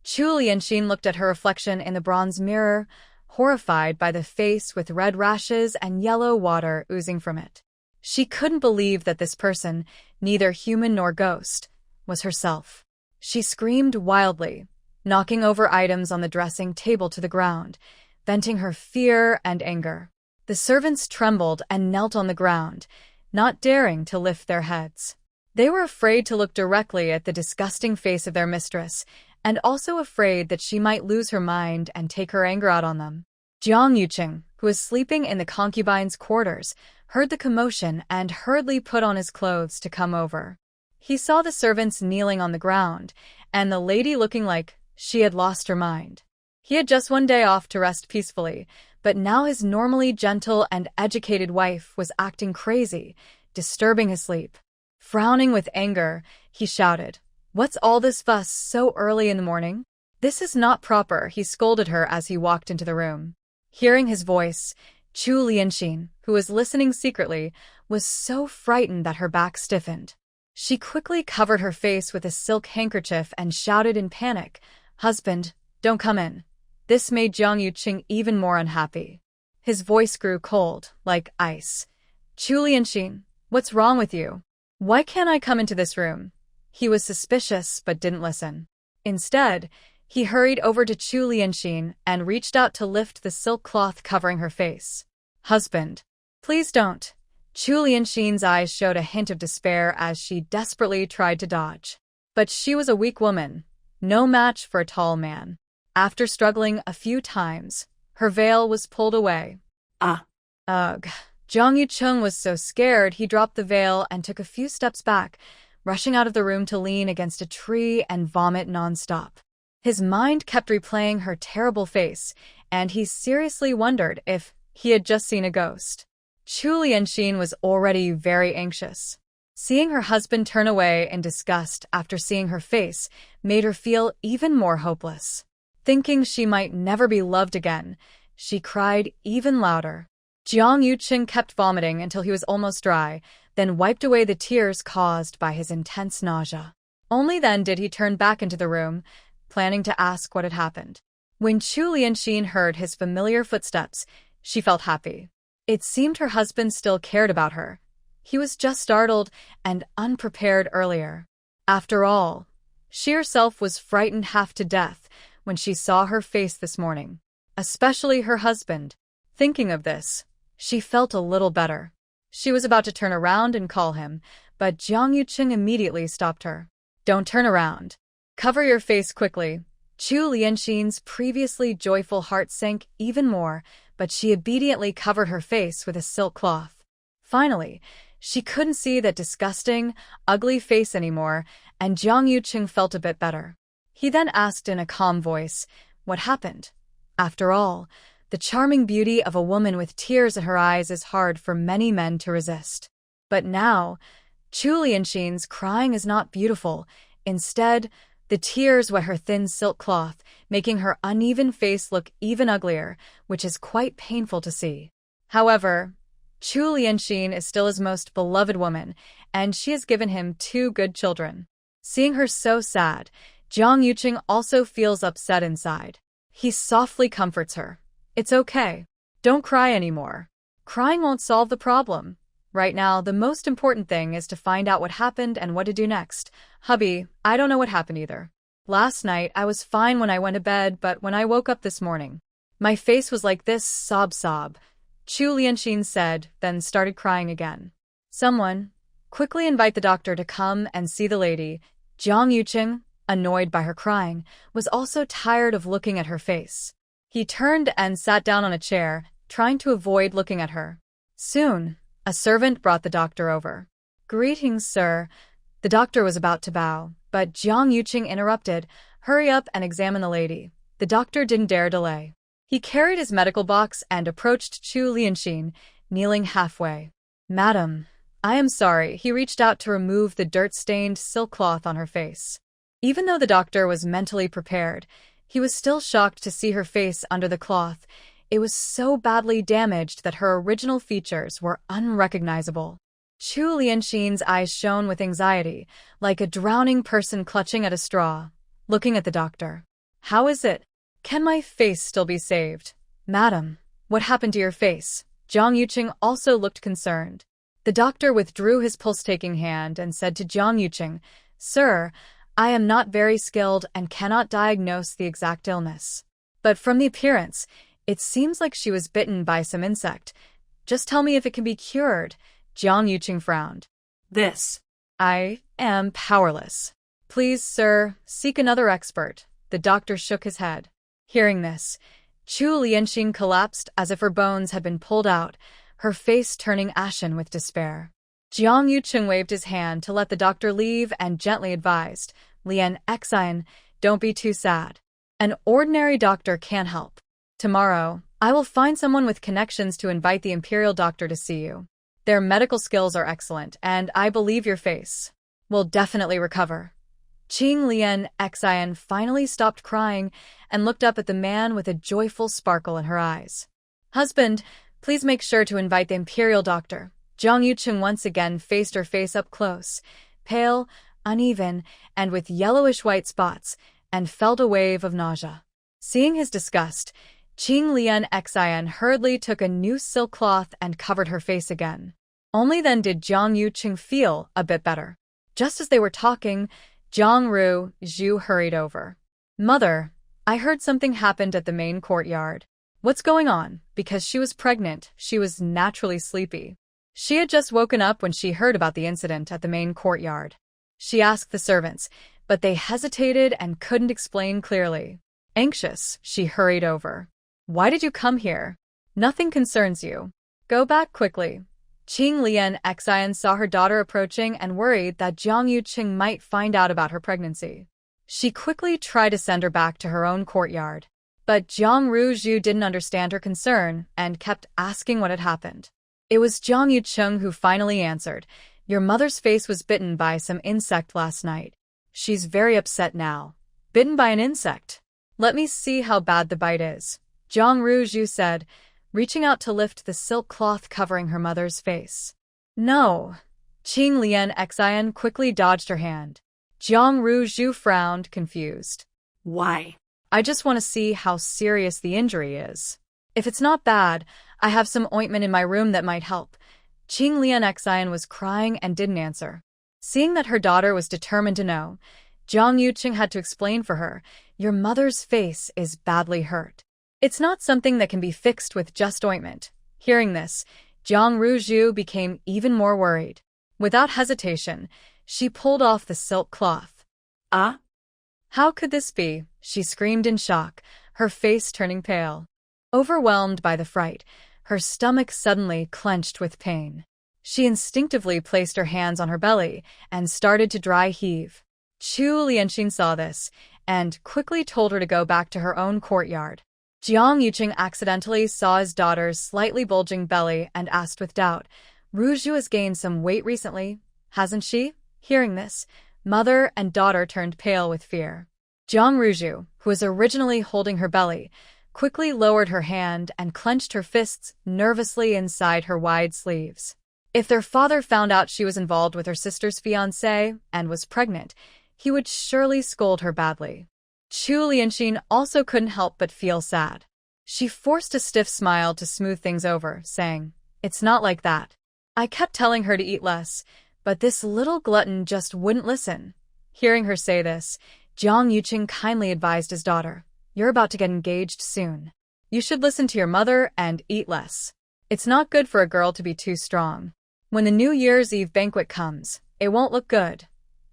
Chu Lianxin looked at her reflection in the bronze mirror, horrified by the face with red rashes and yellow water oozing from it. She couldn't believe that this person, neither human nor ghost, was herself. She screamed wildly, knocking over items on the dressing table to the ground, venting her fear and anger. The servants trembled and knelt on the ground, not daring to lift their heads. They were afraid to look directly at the disgusting face of their mistress, and also afraid that she might lose her mind and take her anger out on them. Jiang Yuqing, who was sleeping in the concubine's quarters, heard the commotion and hurriedly put on his clothes to come over. He saw the servants kneeling on the ground, and the lady looking like she had lost her mind. He had just one day off to rest peacefully, but now his normally gentle and educated wife was acting crazy, disturbing his sleep. Frowning with anger, he shouted, "What's all this fuss so early in the morning? This is not proper," he scolded her as he walked into the room. Hearing his voice, Chu Lianxin, who was listening secretly, was so frightened that her back stiffened. She quickly covered her face with a silk handkerchief and shouted in panic, "Husband, don't come in." This made Jiang Yuqing even more unhappy. His voice grew cold, like ice. "Chu Lianxin, what's wrong with you? Why can't I come into this room?" He was suspicious but didn't listen. Instead, he hurried over to Chu Lianxin and reached out to lift the silk cloth covering her face. "Husband, please don't." Chu Lianxin's eyes showed a hint of despair as she desperately tried to dodge. But she was a weak woman, no match for a tall man. After struggling a few times, her veil was pulled away. Ah. Ugh. Jiang Yuqing was so scared he dropped the veil and took a few steps back, rushing out of the room to lean against a tree and vomit nonstop. His mind kept replaying her terrible face, and he seriously wondered if he had just seen a ghost. Chu Lianxin was already very anxious. Seeing her husband turn away in disgust after seeing her face made her feel even more hopeless. Thinking she might never be loved again, she cried even louder. Jiang Yuqing kept vomiting until he was almost dry, then wiped away the tears caused by his intense nausea. Only then did he turn back into the room, planning to ask what had happened. When Chu Lianxin heard his familiar footsteps, she felt happy. It seemed her husband still cared about her. He was just startled and unprepared earlier. After all, she herself was frightened half to death when she saw her face this morning, especially her husband. Thinking of this, she felt a little better. She was about to turn around and call him, but Jiang Yuqing immediately stopped her. "Don't turn around. Cover your face quickly." Chu Lianxin's previously joyful heart sank even more, but she obediently covered her face with a silk cloth. Finally, she couldn't see that disgusting, ugly face anymore, and Jiang Yuqing felt a bit better. He then asked in a calm voice, "What happened?" After all, the charming beauty of a woman with tears in her eyes is hard for many men to resist. But now, Chu Lianxin's crying is not beautiful. Instead, the tears wet her thin silk cloth, making her uneven face look even uglier, which is quite painful to see. However, Chu Lianxin is still his most beloved woman, and she has given him 2 good children. Seeing her so sad, Jiang Yuqing also feels upset inside. He softly comforts her. "It's okay. Don't cry anymore. Crying won't solve the problem. Right now, the most important thing is to find out what happened and what to do next. Hubby, I don't know what happened either. Last night, I was fine when I went to bed, but when I woke up this morning, my face was like this, sob. Chu Lianxin said, then started crying again. Someone, quickly invite the doctor to come and see the lady. Jiang Yuqing, annoyed by her crying, was also tired of looking at her face. He turned and sat down on a chair, trying to avoid looking at her. Soon, a servant brought the doctor over. Greetings, sir. The doctor was about to bow, but Jiang Yuqing interrupted. Hurry up and examine the lady. The doctor didn't dare delay. He carried his medical box and approached Chu Lianxin, kneeling halfway. Madam, I am sorry. He reached out to remove the dirt-stained silk cloth on her face. Even though the doctor was mentally prepared, he was still shocked to see her face under the cloth. It was so badly damaged that her original features were unrecognizable. Chu Lianxin's eyes shone with anxiety, like a drowning person clutching at a straw, looking at the doctor. How is it? Can my face still be saved? Madam, what happened to your face? Jiang Yuqing also looked concerned. The doctor withdrew his pulse-taking hand and said to Jiang Yuqing, Sir, I am not very skilled and cannot diagnose the exact illness. But from the appearance, it seems like she was bitten by some insect. Just tell me if it can be cured. Jiang Yuqing frowned. I am powerless. Please, sir, seek another expert. The doctor shook his head. Hearing this, Chu Lianxin collapsed as if her bones had been pulled out, her face turning ashen with despair. Jiang Yuqing waved his hand to let the doctor leave and gently advised, Lian Xian, don't be too sad. An ordinary doctor can't help. Tomorrow, I will find someone with connections to invite the imperial doctor to see you. Their medical skills are excellent, and I believe your face will definitely recover. Qing Lian Xian finally stopped crying and looked up at the man with a joyful sparkle in her eyes. Husband, please make sure to invite the imperial doctor. Jiang Yuqing once again faced her face up close, pale, uneven, and with yellowish-white spots, and felt a wave of nausea. Seeing his disgust, Qing Lian Xian hurriedly took a new silk cloth and covered her face again. Only then did Jiang Yuqing feel a bit better. Just as they were talking, Zhang Ru Zhu hurried over. Mother, I heard something happened at the main courtyard. What's going on? Because she was pregnant, she was naturally sleepy. She had just woken up when she heard about the incident at the main courtyard. She asked the servants, but they hesitated and couldn't explain clearly. Anxious, she hurried over. Why did you come here? Nothing concerns you. Go back quickly. Qing Lian Xian saw her daughter approaching and worried that Jiang Yuqing might find out about her pregnancy. She quickly tried to send her back to her own courtyard. But Zhang Ru Zhu didn't understand her concern and kept asking what had happened. It was Jiang Yuqing who finally answered, Your mother's face was bitten by some insect last night. She's very upset now. Bitten by an insect? Let me see how bad the bite is. Zhang Ru Zhu said, reaching out to lift the silk cloth covering her mother's face. No. Qing Lian Xian quickly dodged her hand. Zhang Ru Zhu frowned, confused. Why? I just want to see how serious the injury is. If it's not bad, I have some ointment in my room that might help. Qing Lian Xian was crying and didn't answer. Seeing that her daughter was determined to know, Jiang Yuqing had to explain for her, Your mother's face is badly hurt. It's not something that can be fixed with just ointment. Hearing this, Zhang Ru Zhu became even more worried. Without hesitation, she pulled off the silk cloth. Ah? How could this be? She screamed in shock, her face turning pale. Overwhelmed by the fright, her stomach suddenly clenched with pain. She instinctively placed her hands on her belly and started to dry heave. Chu Lianxin saw this and quickly told her to go back to her own courtyard. Jiang Yuqing accidentally saw his daughter's slightly bulging belly and asked with doubt, Ruzhu has gained some weight recently, hasn't she? Hearing this, mother and daughter turned pale with fear. Jiang Ruzhu, who was originally holding her belly, quickly lowered her hand and clenched her fists nervously inside her wide sleeves. If their father found out she was involved with her sister's fiancé and was pregnant, he would surely scold her badly. Chu Lianxin also couldn't help but feel sad. She forced a stiff smile to smooth things over, saying, It's not like that. I kept telling her to eat less, but this little glutton just wouldn't listen. Hearing her say this, Jiang Yuqing kindly advised his daughter, You're about to get engaged soon. You should listen to your mother and eat less. It's not good for a girl to be too strong. When the New Year's Eve banquet comes, it won't look good.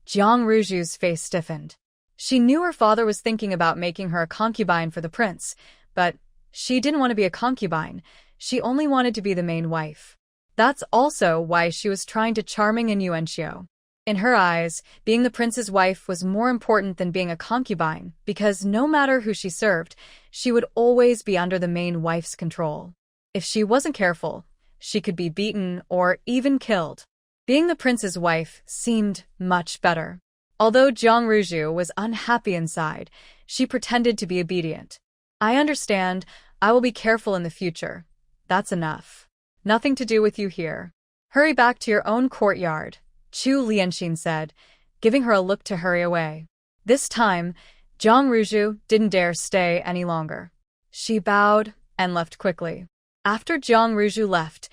Jiang Ruju's face stiffened. She knew her father was thinking about making her a concubine for the prince, but she didn't want to be a concubine. She only wanted to be the main wife. That's also why she was trying to charming innuendo. In her eyes, being the prince's wife was more important than being a concubine, because no matter who she served, she would always be under the main wife's control. If she wasn't careful, she could be beaten or even killed. Being the prince's wife seemed much better. Although Jiang Ruju was unhappy inside, she pretended to be obedient. I understand. I will be careful in the future. That's enough. Nothing to do with you here. Hurry back to your own courtyard, Chu Lianxin said, giving her a look to hurry away. This time, Jiang Ruju didn't dare stay any longer. She bowed and left quickly. After Jiang Ruju left,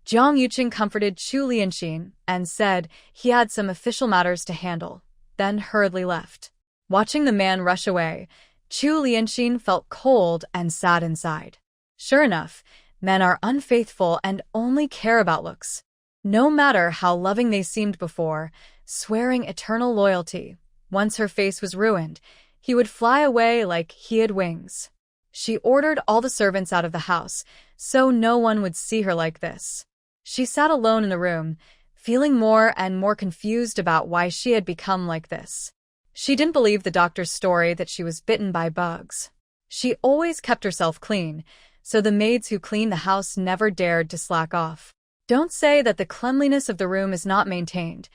Jiang Yuqing comforted Chu Lianxin and said he had some official matters to handle, then hurriedly left. Watching the man rush away, Chu Lianxin felt cold and sad inside. Sure enough, men are unfaithful and only care about looks. No matter how loving they seemed before, swearing eternal loyalty, once her face was ruined, he would fly away like he had wings. She ordered all the servants out of the house, so no one would see her like this. She sat alone in the room, feeling more and more confused about why she had become like this. She didn't believe the doctor's story that she was bitten by bugs. She always kept herself clean, so the maids who cleaned the house never dared to slack off. Don't say that the cleanliness of the room is not maintained.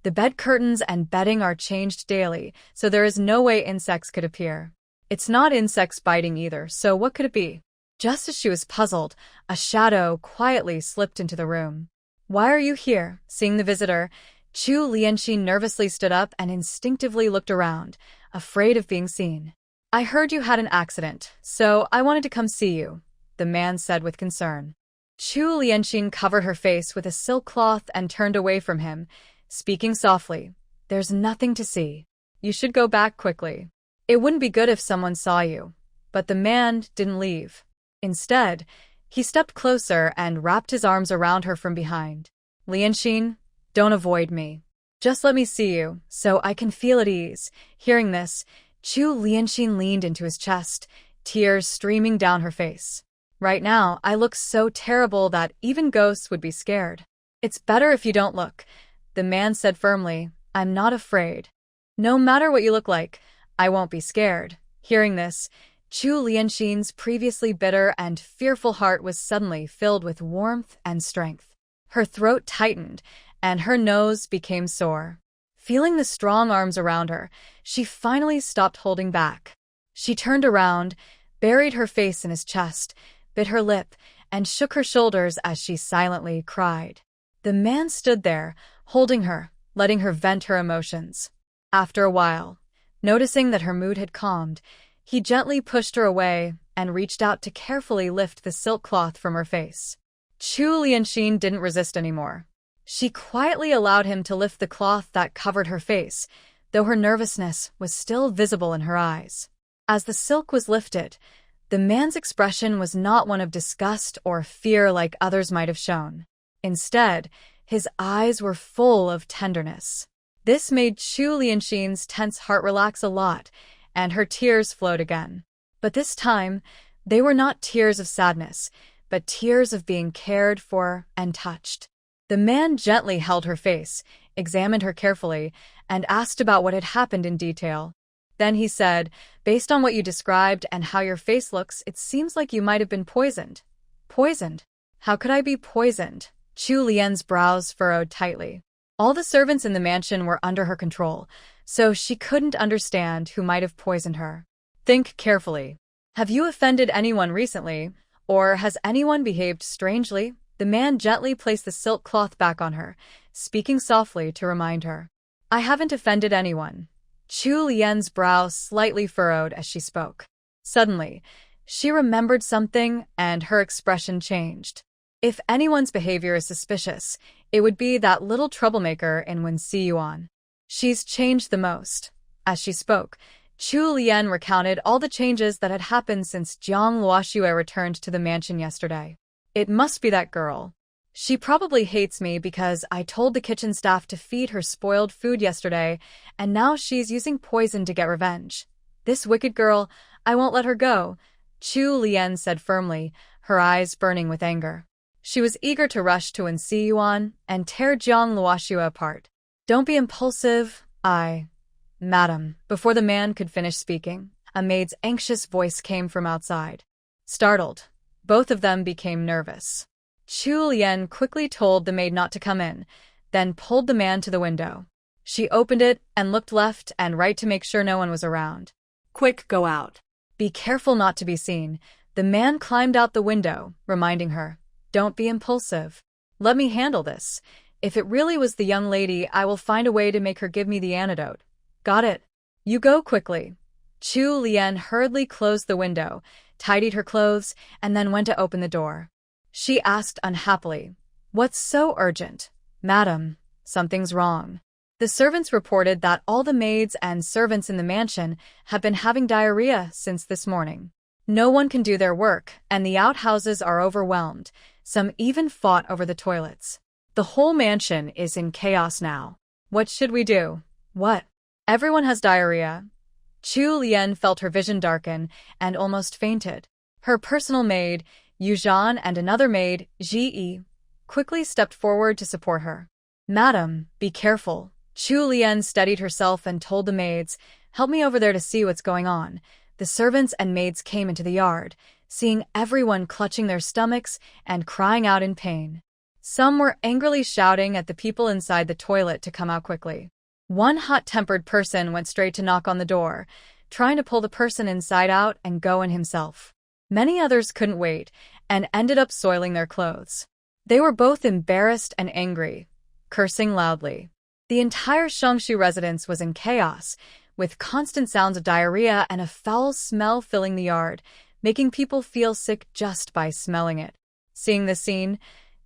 The bed curtains and bedding are changed daily, so there is no way insects could appear. It's not insects biting either, so what could it be? Just as she was puzzled, a shadow quietly slipped into the room. Why are you here? Seeing the visitor, Chu Lianxin nervously stood up and instinctively looked around, afraid of being seen. I heard you had an accident, so I wanted to come see you, the man said with concern. Chu Lianxin covered her face with a silk cloth and turned away from him, speaking softly. There's nothing to see. You should go back quickly. It wouldn't be good if someone saw you. But the man didn't leave. Instead, he stepped closer and wrapped his arms around her from behind. Lianxin, don't avoid me. Just let me see you, so I can feel at ease. Hearing this, Chu Lianxin leaned into his chest, tears streaming down her face. Right now, I look so terrible that even ghosts would be scared. It's better if you don't look, the man said firmly. I'm not afraid. No matter what you look like, I won't be scared. Hearing this, Chu Lianxin's previously bitter and fearful heart was suddenly filled with warmth and strength. Her throat tightened, and her nose became sore. Feeling the strong arms around her, she finally stopped holding back. She turned around, buried her face in his chest, bit her lip, and shook her shoulders as she silently cried. The man stood there, holding her, letting her vent her emotions. After a while, noticing that her mood had calmed, he gently pushed her away and reached out to carefully lift the silk cloth from her face. Chu Lianxin didn't resist anymore. She quietly allowed him to lift the cloth that covered her face, though her nervousness was still visible in her eyes. As the silk was lifted, the man's expression was not one of disgust or fear like others might have shown. Instead, his eyes were full of tenderness. This made Chu Lianxin's tense heart relax a lot, and her tears flowed again. But this time, they were not tears of sadness, but tears of being cared for and touched. The man gently held her face, examined her carefully, and asked about what had happened in detail. Then he said, based on what you described and how your face looks, it seems like you might have been poisoned. Poisoned? How could I be poisoned? Chu Lian's brows furrowed tightly. All the servants in the mansion were under her control, so she couldn't understand who might have poisoned her. Think carefully. Have you offended anyone recently, or has anyone behaved strangely? The man gently placed the silk cloth back on her, speaking softly to remind her. I haven't offended anyone. Chu Lian's brow slightly furrowed as she spoke. Suddenly, she remembered something and her expression changed. If anyone's behavior is suspicious, it would be that little troublemaker in Wen Siyuan. She's changed the most. As she spoke, Chu Lian recounted all the changes that had happened since Jiang Luoxue returned to the mansion yesterday. It must be that girl. She probably hates me because I told the kitchen staff to feed her spoiled food yesterday, and now she's using poison to get revenge. This wicked girl, I won't let her go, Chu Lian said firmly, her eyes burning with anger. She was eager to rush to Wen-Si Yuan and tear Jiang Luoxua apart. Don't be impulsive, Madam. Before the man could finish speaking, a maid's anxious voice came from outside. Startled, both of them became nervous. Chu Lian quickly told the maid not to come in, then pulled the man to the window. She opened it and looked left and right to make sure no one was around. Quick, go out. Be careful not to be seen. The man climbed out the window, reminding her, Don't be impulsive. Let me handle this. If it really was the young lady, I will find a way to make her give me the antidote. Got it. You go quickly. Chu Lian hurriedly closed the window, tidied her clothes, and then went to open the door. She asked unhappily, What's so urgent? Madam, something's wrong. The servants reported that all the maids and servants in the mansion have been having diarrhea since this morning. No one can do their work, and the outhouses are overwhelmed. Some even fought over the toilets. The whole mansion is in chaos now. What should we do? What? Everyone has diarrhea. Chu Lian felt her vision darken and almost fainted. Her personal maid, Yu Zhan, and another maid, Ji Yi, quickly stepped forward to support her. Madam, be careful. Chu Lian steadied herself and told the maids, Help me over there to see what's going on. The servants and maids came into the yard, seeing everyone clutching their stomachs and crying out in pain. Some were angrily shouting at the people inside the toilet to come out quickly. One hot-tempered person went straight to knock on the door, trying to pull the person inside out and go in himself. Many others couldn't wait and ended up soiling their clothes. They were both embarrassed and angry, cursing loudly. The entire Shangshu residence was in chaos, with constant sounds of diarrhea and a foul smell filling the yard, making people feel sick just by smelling it. Seeing this scene,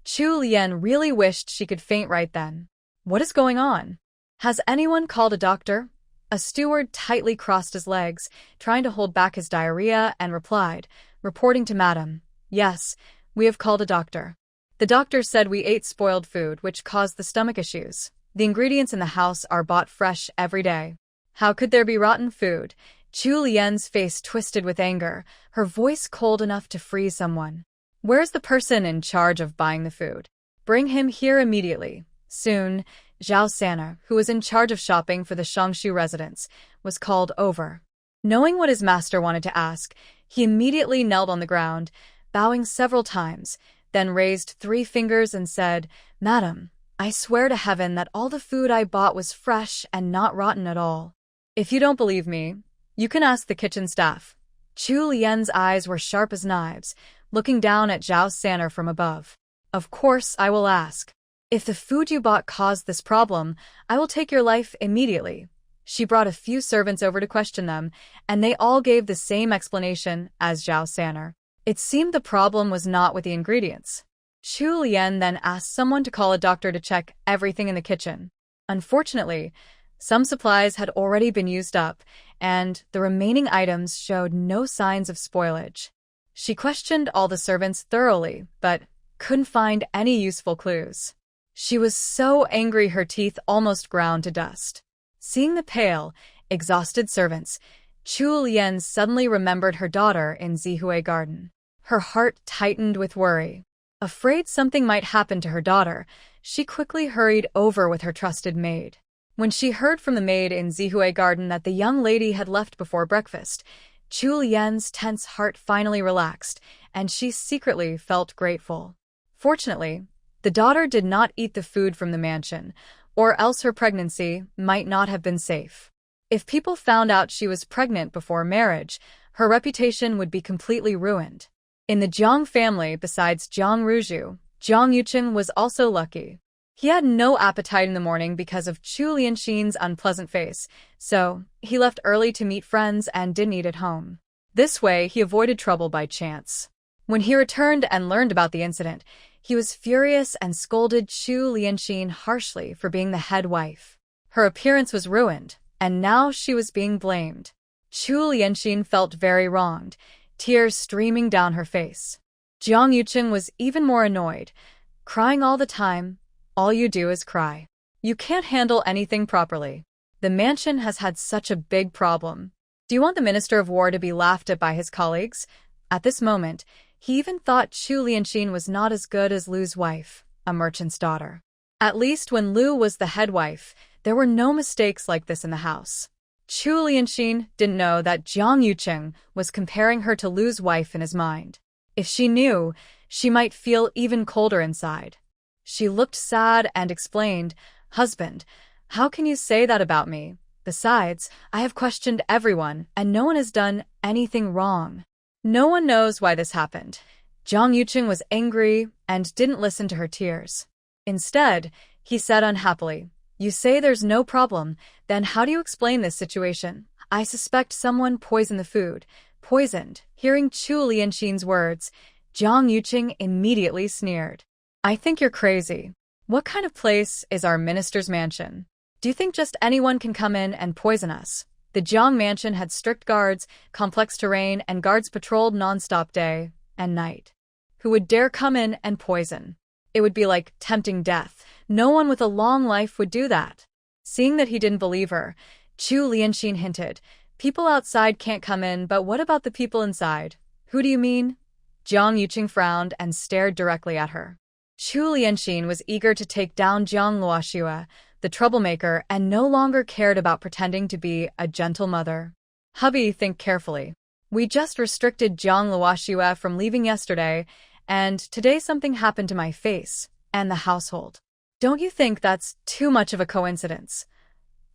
Chu Lian really wished she could faint right then. What is going on? Has anyone called a doctor? A steward tightly crossed his legs, trying to hold back his diarrhea, and replied, reporting to Madam, Yes, we have called a doctor. The doctor said we ate spoiled food, which caused the stomach issues. The ingredients in the house are bought fresh every day. How could there be rotten food? Chu Lian's face twisted with anger, her voice cold enough to freeze someone. Where's the person in charge of buying the food? Bring him here immediately. Soon, Zhao Sanna, who was in charge of shopping for the Shangshu residence, was called over. Knowing what his master wanted to ask, he immediately knelt on the ground, bowing several times, then raised 3 fingers and said, Madam, I swear to heaven that all the food I bought was fresh and not rotten at all. If you don't believe me, you can ask the kitchen staff. Chu Lian's eyes were sharp as knives, looking down at Zhao Sanna from above. Of course I will ask. If the food you bought caused this problem, I will take your life immediately. She brought a few servants over to question them, and they all gave the same explanation as Zhao Sanna. It seemed the problem was not with the ingredients. Chu Lian then asked someone to call a doctor to check everything in the kitchen. Unfortunately, some supplies had already been used up, and the remaining items showed no signs of spoilage. She questioned all the servants thoroughly, but couldn't find any useful clues. She was so angry her teeth almost ground to dust. Seeing the pale, exhausted servants, Chu Lian suddenly remembered her daughter in Zihui Garden. Her heart tightened with worry. Afraid something might happen to her daughter, she quickly hurried over with her trusted maid. When she heard from the maid in Zihui Garden that the young lady had left before breakfast, Chu Lian's tense heart finally relaxed, and she secretly felt grateful. Fortunately, the daughter did not eat the food from the mansion, or else her pregnancy might not have been safe. If people found out she was pregnant before marriage, her reputation would be completely ruined. In the Jiang family, besides Jiang Ruju, Jiang Yuqing was also lucky. He had no appetite in the morning because of Chu Lianxin's unpleasant face, so he left early to meet friends and didn't eat at home. This way, he avoided trouble by chance. When he returned and learned about the incident, he was furious and scolded Chu Lianxin harshly for being the head wife. Her appearance was ruined, and now she was being blamed. Chu Lianxin felt very wronged, tears streaming down her face. Jiang Yuqing was even more annoyed. Crying all the time. All you do is cry. You can't handle anything properly. The mansion has had such a big problem. Do you want the Minister of War to be laughed at by his colleagues? At this moment, he even thought Chu Lianxin was not as good as Lu's wife, a merchant's daughter. At least when Lu was the head wife, there were no mistakes like this in the house. Chu Lianxin didn't know that Jiang Yuqing was comparing her to Lu's wife in his mind. If she knew, she might feel even colder inside. She looked sad and explained, "Husband, how can you say that about me? Besides, I have questioned everyone, and no one has done anything wrong." No one knows why this happened. Jiang Yuqing was angry and didn't listen to her tears. Instead, he said unhappily, "You say there's no problem, then how do you explain this situation? I suspect someone poisoned the food." Poisoned. Hearing Chu Lianxin's words, Jiang Yuqing immediately sneered. "I think you're crazy. What kind of place is our minister's mansion? Do you think just anyone can come in and poison us?" The Jiang mansion had strict guards, complex terrain, and guards patrolled non-stop day and night. Who would dare come in and poison? It would be like tempting death. No one with a long life would do that. Seeing that he didn't believe her, Chu Lianxin hinted, "People outside can't come in, but what about the people inside?" "Who do you mean?" Jiang Yuqing frowned and stared directly at her. Chu Lianxin was eager to take down Jiang Luoxue, the troublemaker, and no longer cared about pretending to be a gentle mother. "Hubby, think carefully. We just restricted Jiang Luoxue from leaving yesterday, and today something happened to my face and the household. Don't you think that's too much of a coincidence?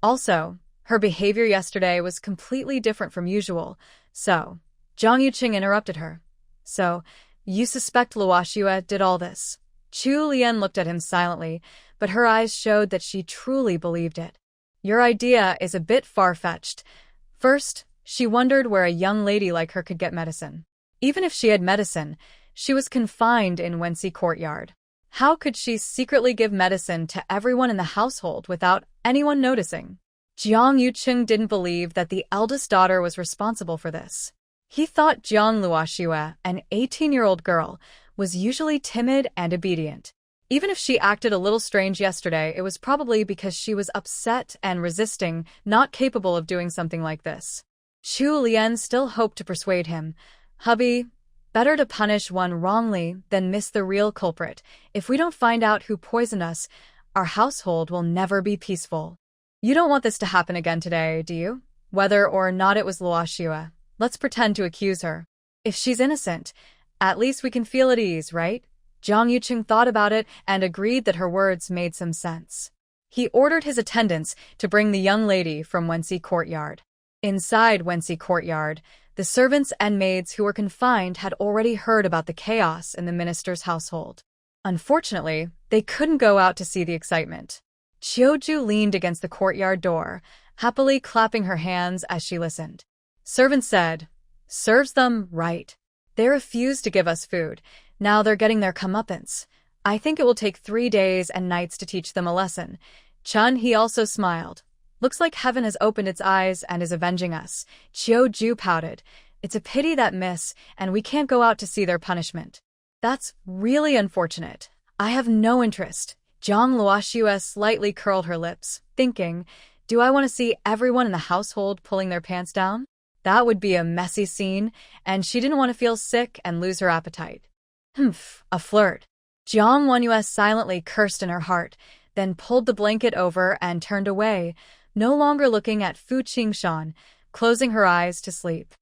Also, her behavior yesterday was completely different from usual, so..." Jiang Yuqing interrupted her. "So, you suspect Luoxue did all this?" Chu Lian looked at him silently, but her eyes showed that she truly believed it. "Your idea is a bit far-fetched." First, she wondered where a young lady like her could get medicine. Even if she had medicine, she was confined in Wenxi courtyard. How could she secretly give medicine to everyone in the household without anyone noticing? Jiang Yuqing didn't believe that the eldest daughter was responsible for this. He thought Jiang Luoxue, an 18-year-old girl, was usually timid and obedient. Even if she acted a little strange yesterday, it was probably because she was upset and resisting, not capable of doing something like this. Chu Lian still hoped to persuade him. "Hubby, better to punish one wrongly than miss the real culprit. If we don't find out who poisoned us, our household will never be peaceful. You don't want this to happen again today, do you? Whether or not it was Luoxue, let's pretend to accuse her. If she's innocent, at least we can feel at ease, right?" Jiang Yuqing thought about it and agreed that her words made some sense. He ordered his attendants to bring the young lady from Wenxi courtyard. Inside Wenxi courtyard, the servants and maids who were confined had already heard about the chaos in the minister's household. Unfortunately, they couldn't go out to see the excitement. Qiuju leaned against the courtyard door, happily clapping her hands as she listened. Servants said, "Serves them right. They refused to give us food. Now they're getting their comeuppance. I think it will take 3 days and nights to teach them a lesson." Chun He also smiled. "Looks like heaven has opened its eyes and is avenging us." Qiuju pouted. "It's a pity that miss, and we can't go out to see their punishment." "That's really unfortunate. I have no interest." Jiang Luoxue slightly curled her lips, thinking, "Do I want to see everyone in the household pulling their pants down? That would be a messy scene, and she didn't want to feel sick and lose her appetite." "Humph, a flirt." Jiang Wenyu silently cursed in her heart, then pulled the blanket over and turned away, no longer looking at Fu Qingshan, closing her eyes to sleep.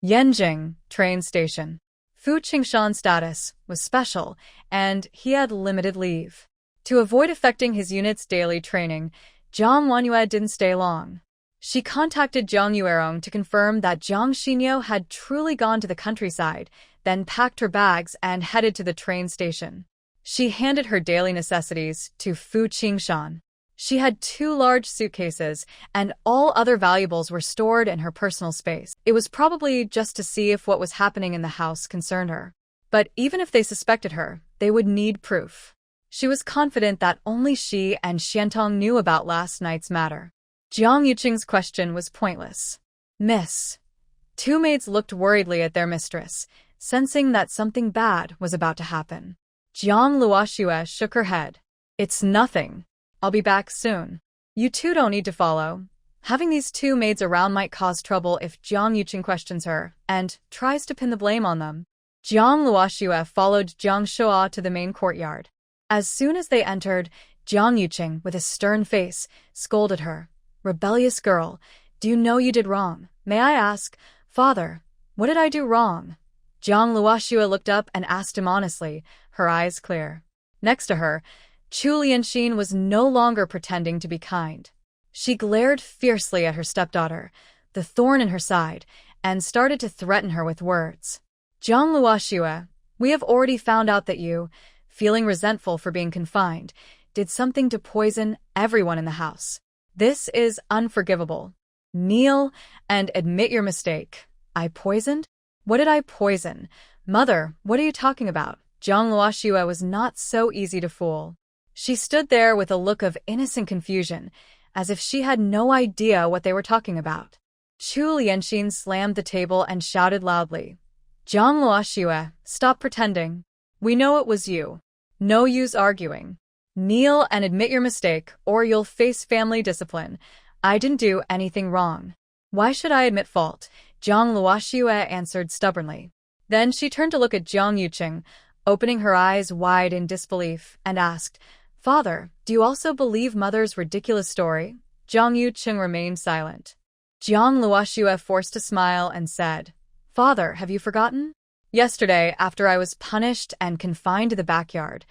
Yanjing train station. Fu Qingshan's status was special, and he had limited leave. To avoid affecting his unit's daily training, Jiang Wenyu didn't stay long. She contacted Zhang Yuerong to confirm that Jiang Xinyo had truly gone to the countryside, then packed her bags and headed to the train station. She handed her daily necessities to Fu Qingshan. She had 2 large suitcases, and all other valuables were stored in her personal space. It was probably just to see if what was happening in the house concerned her. But even if they suspected her, they would need proof. She was confident that only she and Xiantong knew about last night's matter. Jiang Yuqing's question was pointless. "Miss." 2 maids looked worriedly at their mistress. sensing that something bad was about to happen. Jiang Luoxue shook her head. It's nothing. I'll be back soon. You two don't need to follow. Having these two maids around might cause trouble if Jiang Yuqing questions her and tries to pin the blame on them. Jiang Luoxue followed Jiang Shua to the main courtyard. As soon as they entered, Jiang Yuqing, with a stern face, scolded her. Rebellious girl, do you know you did wrong? May I ask, Father, what did I do wrong? Jiang Luoxue looked up and asked him honestly, her eyes clear. Next to her, Chu Lianxin was no longer pretending to be kind. She glared fiercely at her stepdaughter, the thorn in her side, and started to threaten her with words. Jiang Luoxue, we have already found out that you, feeling resentful for being confined, did something to poison everyone in the house. This is unforgivable. Kneel and admit your mistake. I poisoned? What did I poison? Mother, what are you talking about? Jiang Luoxue was not so easy to fool. She stood there with a look of innocent confusion, as if she had no idea what they were talking about. Chu Lianxin slammed the table and shouted loudly. Jiang Luoxue, stop pretending. We know it was you. No use arguing. Kneel and admit your mistake, or you'll face family discipline. I didn't do anything wrong. Why should I admit fault? Jiang Luoxue answered stubbornly. Then she turned to look at Jiang Yuqing, opening her eyes wide in disbelief, and asked, Father, do you also believe Mother's ridiculous story? Jiang Yuqing remained silent. Jiang Luoxue forced a smile and said, Father, have you forgotten? Yesterday, after I was punished and confined to the backyard,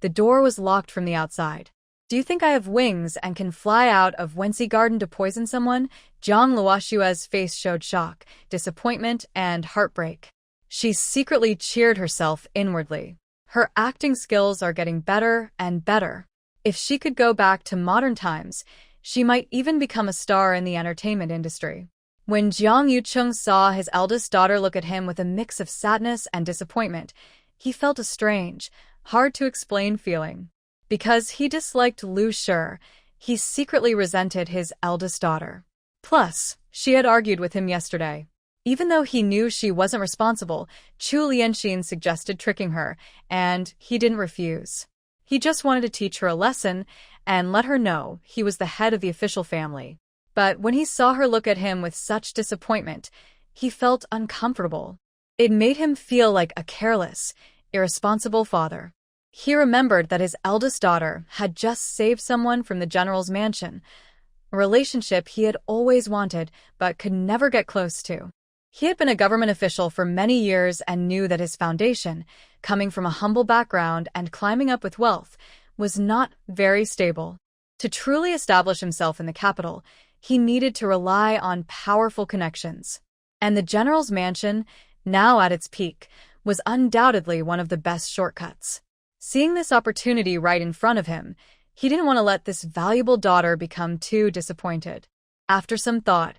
the door was locked from the outside. Do you think I have wings and can fly out of Wenxi Garden to poison someone? Jiang Luoxue's face showed shock, disappointment, and heartbreak. She secretly cheered herself inwardly. Her acting skills are getting better and better. If she could go back to modern times, she might even become a star in the entertainment industry. When Jiang Yuqing saw his eldest daughter look at him with a mix of sadness and disappointment, he felt a strange, hard-to-explain feeling. Because he disliked Lu Shi, he secretly resented his eldest daughter. Plus, she had argued with him yesterday. Even though he knew she wasn't responsible, Chu Lianxin suggested tricking her, and he didn't refuse. He just wanted to teach her a lesson and let her know he was the head of the official family. But when he saw her look at him with such disappointment, he felt uncomfortable. It made him feel like a careless, irresponsible father. He remembered that his eldest daughter had just saved someone from the general's mansion, a relationship he had always wanted but could never get close to. He had been a government official for many years and knew that his foundation, coming from a humble background and climbing up with wealth, was not very stable. To truly establish himself in the capital, he needed to rely on powerful connections. And the general's mansion, now at its peak, was undoubtedly one of the best shortcuts. Seeing this opportunity right in front of him, he didn't want to let this valuable daughter become too disappointed. After some thought,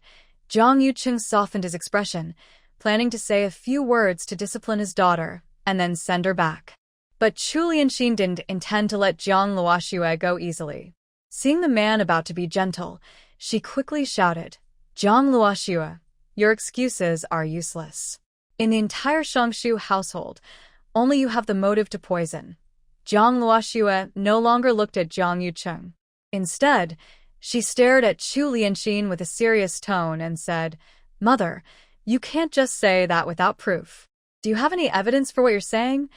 Jiang Yuqing softened his expression, planning to say a few words to discipline his daughter and then send her back. But Chu Lianxin didn't intend to let Jiang Luoxue go easily. Seeing the man about to be gentle, she quickly shouted, Jiang Luoxue, your excuses are useless. In the entire Shangshu household, only you have the motive to poison. Jiang Luoxue no longer looked at Jiang Yuqing. Instead, she stared at Chu Lianxin with a serious tone and said, Mother, you can't just say that without proof. Do you have any evidence for what you're saying?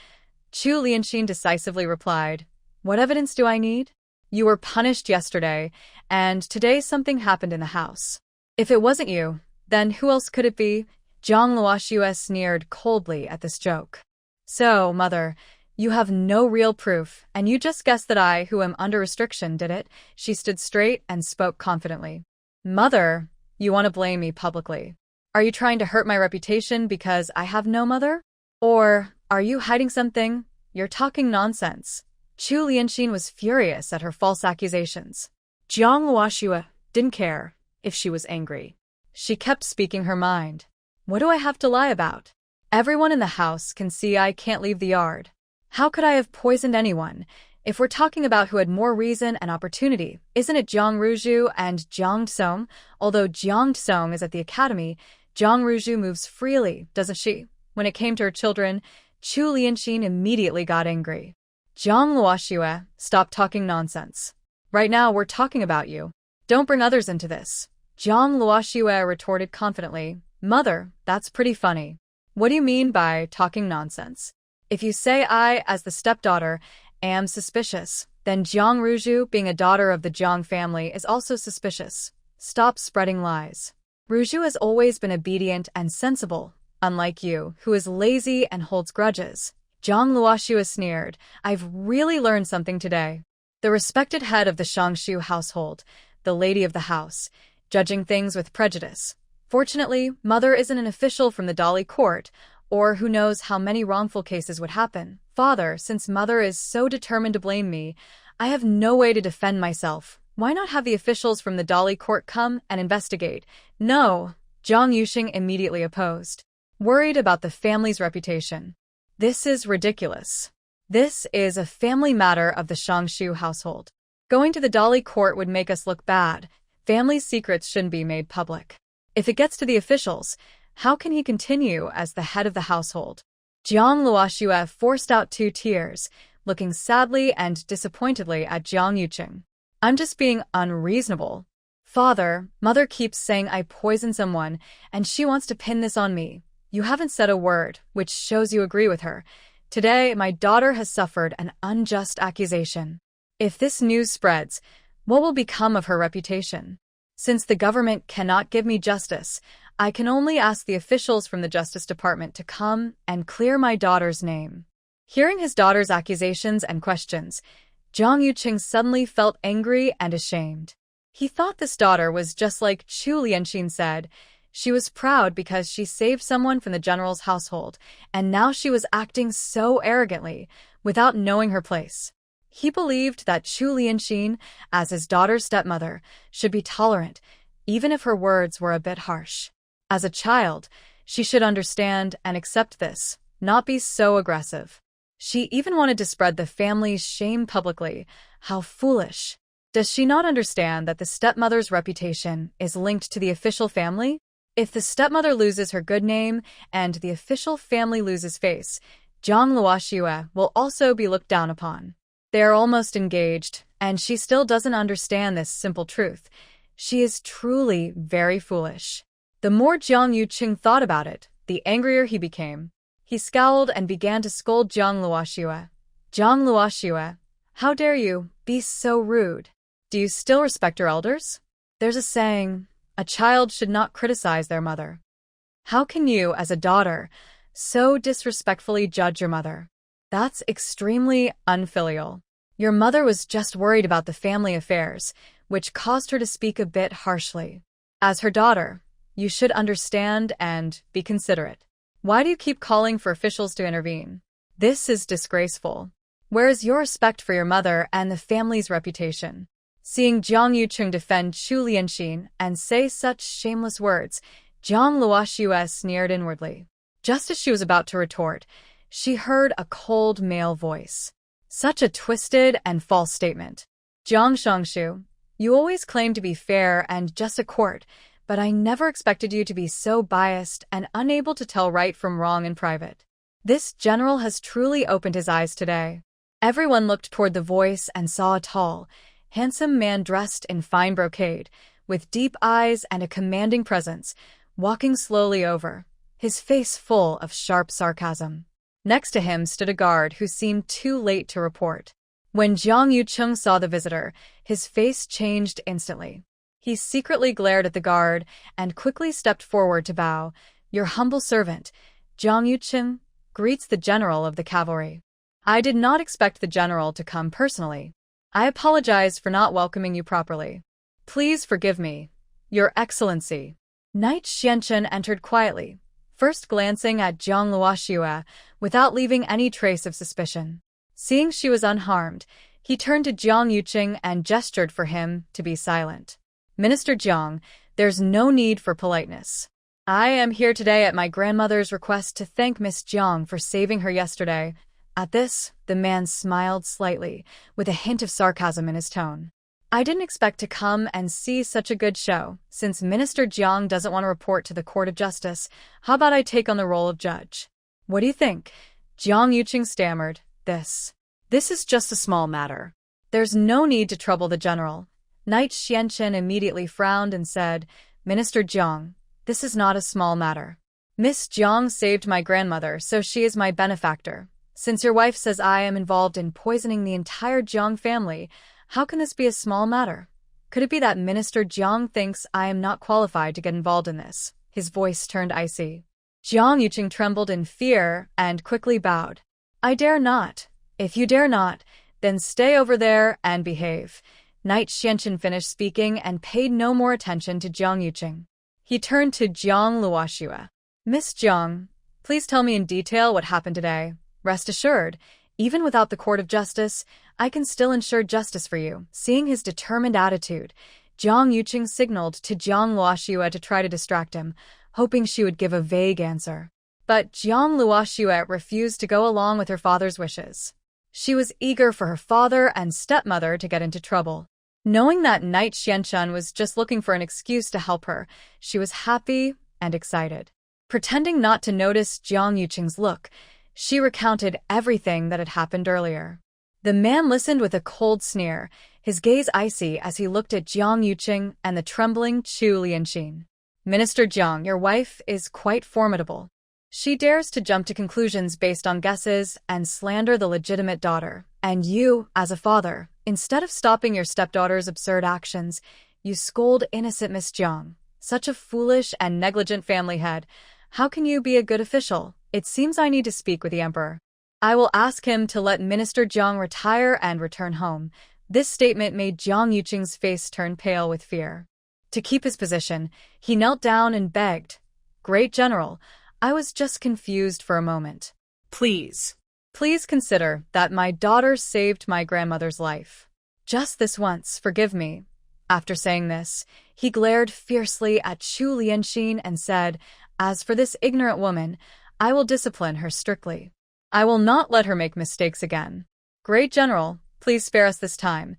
Chu Lianxin decisively replied, What evidence do I need? You were punished yesterday, and today something happened in the house. If it wasn't you, then who else could it be? Jiang Luoxue sneered coldly at this joke. So, Mother, you have no real proof, and you just guessed that I, who am under restriction, did it? She stood straight and spoke confidently. Mother, you want to blame me publicly. Are you trying to hurt my reputation because I have no mother? Or are you hiding something? You're talking nonsense. Chu Lianxin was furious at her false accusations. Jiang Luoxue didn't care if she was angry. She kept speaking her mind. What do I have to lie about? Everyone in the house can see I can't leave the yard. How could I have poisoned anyone? If we're talking about who had more reason and opportunity, isn't it Jiang Ruju and Jiang Tsong? Although Jiang Tsong is at the academy, Jiang Ruju moves freely, doesn't she? When it came to her children, Chu Lianxin immediately got angry. Jiang Luoxue, stop talking nonsense. Right now we're talking about you. Don't bring others into this. Jiang Luoxue retorted confidently, Mother, that's pretty funny. What do you mean by talking nonsense? If you say I, as the stepdaughter, am suspicious, then Jiang Ruzhu, being a daughter of the Jiang family, is also suspicious. Stop spreading lies. Ruzhu has always been obedient and sensible, unlike you, who is lazy and holds grudges. Jiang Luoxue sneered, I've really learned something today. The respected head of the Shangshu household, the lady of the house, judging things with prejudice. Fortunately, Mother isn't an official from the Dali court, or who knows how many wrongful cases would happen. Father, since Mother is so determined to blame me, I have no way to defend myself. Why not have the officials from the Dali court come and investigate? No, Zhang Yuxing immediately opposed. Worried about the family's reputation. This is ridiculous. This is a family matter of the Shangshu household. Going to the Dali court would make us look bad. Family secrets shouldn't be made public. If it gets to the officials, how can he continue as the head of the household? Jiang Luoxue forced out 2 tears, looking sadly and disappointedly at Jiang Yuqing. I'm just being unreasonable. Father, Mother keeps saying I poisoned someone, and she wants to pin this on me. You haven't said a word, which shows you agree with her. Today, my daughter has suffered an unjust accusation. If this news spreads, what will become of her reputation? Since the government cannot give me justice, I can only ask the officials from the Justice Department to come and clear my daughter's name. Hearing his daughter's accusations and questions, Jiang Yuqing suddenly felt angry and ashamed. He thought this daughter was just like Chu Lianxin said. She was proud because she saved someone from the general's household, and now she was acting so arrogantly, without knowing her place. He believed that Chu Lianxin, as his daughter's stepmother, should be tolerant, even if her words were a bit harsh. As a child, she should understand and accept this, not be so aggressive. She even wanted to spread the family's shame publicly. How foolish. Does she not understand that the stepmother's reputation is linked to the official family? If the stepmother loses her good name and the official family loses face, Jiang Luoxue will also be looked down upon. They are almost engaged, and she still doesn't understand this simple truth. She is truly very foolish. The more Jiang Yuqing thought about it, the angrier he became. He scowled and began to scold Jiang Luoxue. Jiang Luoxue, how dare you be so rude? Do you still respect your elders? There's a saying, a child should not criticize their mother. How can you, as a daughter, so disrespectfully judge your mother? That's extremely unfilial. Your mother was just worried about the family affairs, which caused her to speak a bit harshly. As her daughter, you should understand and be considerate. Why do you keep calling for officials to intervene? This is disgraceful. Where is your respect for your mother and the family's reputation? Seeing Jiang Yuqing defend Chu Lianxin and say such shameless words, Jiang Luoxue sneered inwardly. Just as she was about to retort, she heard a cold male voice. Such a twisted and false statement. Jiang Shangshu, you always claim to be fair and just a court, but I never expected you to be so biased and unable to tell right from wrong in private. This general has truly opened his eyes today. Everyone looked toward the voice and saw a tall, handsome man dressed in fine brocade, with deep eyes and a commanding presence, walking slowly over, his face full of sharp sarcasm. Next to him stood a guard who seemed too late to report. When Jiang Yuqing saw the visitor, his face changed instantly. He secretly glared at the guard and quickly stepped forward to bow. Your humble servant, Jiang Yuqing, greets the general of the cavalry. I did not expect the general to come personally. I apologize for not welcoming you properly. Please forgive me, Your Excellency. Knight Xianchen entered quietly, first glancing at Jiang Luoxue without leaving any trace of suspicion. Seeing she was unharmed, he turned to Jiang Yuqing and gestured for him to be silent. Minister Jiang, there's no need for politeness. I am here today at my grandmother's request to thank Miss Jiang for saving her yesterday. At this, the man smiled slightly, with a hint of sarcasm in his tone. I didn't expect to come and see such a good show. Since Minister Jiang doesn't want to report to the Court of Justice, how about I take on the role of judge? What do you think? Jiang Yuqing stammered. This is just a small matter. There's no need to trouble the general. Knight Xianchen immediately frowned and said, Minister Jiang, this is not a small matter. Miss Jiang saved my grandmother, so she is my benefactor. Since your wife says I am involved in poisoning the entire Jiang family, how can this be a small matter? Could it be that Minister Jiang thinks I am not qualified to get involved in this? His voice turned icy. Jiang Yuqing trembled in fear and quickly bowed. I dare not. If you dare not, then stay over there and behave. Knight Xianchen finished speaking and paid no more attention to Jiang Yuqing. He turned to Jiang Luoxue. Miss Jiang, please tell me in detail what happened today. Rest assured, even without the court of justice, I can still ensure justice for you. Seeing his determined attitude, Jiang Yuqing signaled to Jiang Luoxue to try to distract him, hoping she would give a vague answer. But Jiang Luoxue refused to go along with her father's wishes. She was eager for her father and stepmother to get into trouble. Knowing that Knight Xianchen was just looking for an excuse to help her, she was happy and excited. Pretending not to notice Jiang Yuqing's look, she recounted everything that had happened earlier. The man listened with a cold sneer, his gaze icy as he looked at Jiang Yuqing and the trembling Chu Lianxin. Minister Jiang, your wife is quite formidable. She dares to jump to conclusions based on guesses and slander the legitimate daughter. And you, as a father, instead of stopping your stepdaughter's absurd actions, you scold innocent Miss Jiang. Such a foolish and negligent family head. How can you be a good official? It seems I need to speak with the emperor. I will ask him to let Minister Jiang retire and return home. This statement made Jiang Yuqing's face turn pale with fear. To keep his position, he knelt down and begged, Great General, I was just confused for a moment. Please Consider that my daughter saved my grandmother's life. Just this once, forgive me. After saying this, he glared fiercely at Chu Lianxin and said, As for this ignorant woman, I will discipline her strictly. I will not let her make mistakes again. Great General, please spare us this time.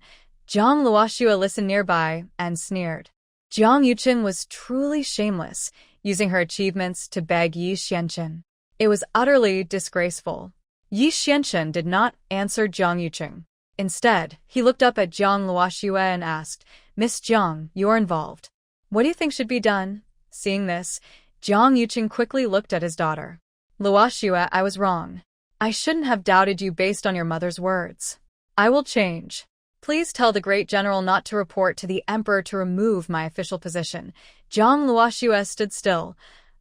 Jiang Luoxue listened nearby and sneered. Jiang Yuqing was truly shameless, using her achievements to beg Yi Xianchen. It was utterly disgraceful. Yi Xianchen did not answer Jiang Yuqing. Instead, he looked up at Jiang Luoxue and asked, Miss Jiang, you're involved. What do you think should be done? Seeing this, Jiang Yuqing quickly looked at his daughter. Luoxue, I was wrong. I shouldn't have doubted you based on your mother's words. I will change. Please tell the great general not to report to the emperor to remove my official position. Jiang Luoxue stood still,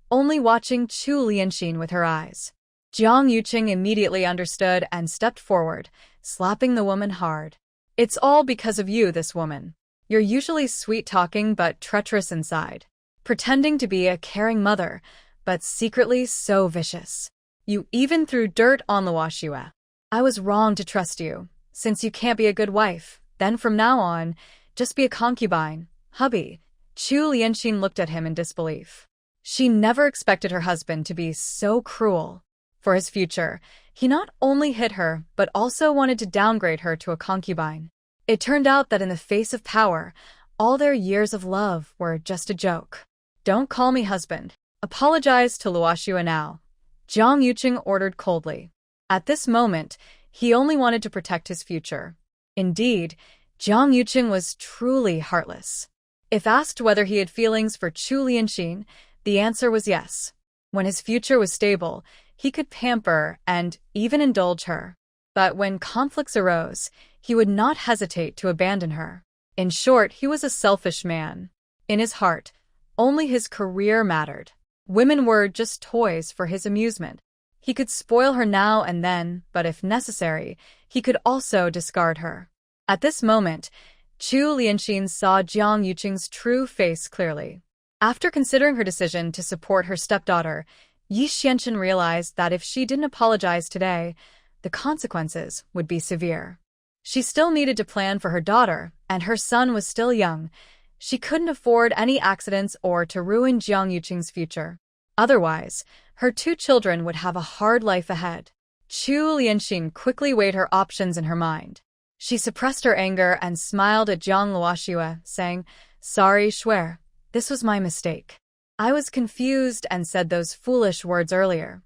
only watching Chu Lianxin with her eyes. Jiang Yuqing immediately understood and stepped forward, slapping the woman hard. It's all because of you, this woman. You're usually sweet-talking but treacherous inside, pretending to be a caring mother, but secretly so vicious. You even threw dirt on Luoxue. I was wrong to trust you. Since you can't be a good wife, then from now on, just be a concubine, hubby. Chu Lianxin looked at him in disbelief. She never expected her husband to be so cruel. For his future, he not only hit her, but also wanted to downgrade her to a concubine. It turned out that in the face of power, all their years of love were just a joke. Don't call me husband. Apologize to Luoxue now. Jiang Yuqing ordered coldly. At this moment, he only wanted to protect his future. Indeed, Jiang Yuqing was truly heartless. If asked whether he had feelings for Chu Lianxin, the answer was yes. When his future was stable, he could pamper and even indulge her. But when conflicts arose, he would not hesitate to abandon her. In short, he was a selfish man. In his heart, only his career mattered. Women were just toys for his amusement. He could spoil her now and then, but if necessary, he could also discard her. At this moment, Chu Lianxin saw Jiang Yuqing's true face clearly. After considering her decision to support her stepdaughter, Yi Xianchen realized that if she didn't apologize today, the consequences would be severe. She still needed to plan for her daughter, and her son was still young. She couldn't afford any accidents or to ruin Jiang Yuqing's future. Otherwise, her two children would have a hard life ahead. Chu Lianxin quickly weighed her options in her mind. She suppressed her anger and smiled at Jiang Luoxue, saying, Sorry, Shuer. This was my mistake. I was confused and said those foolish words earlier.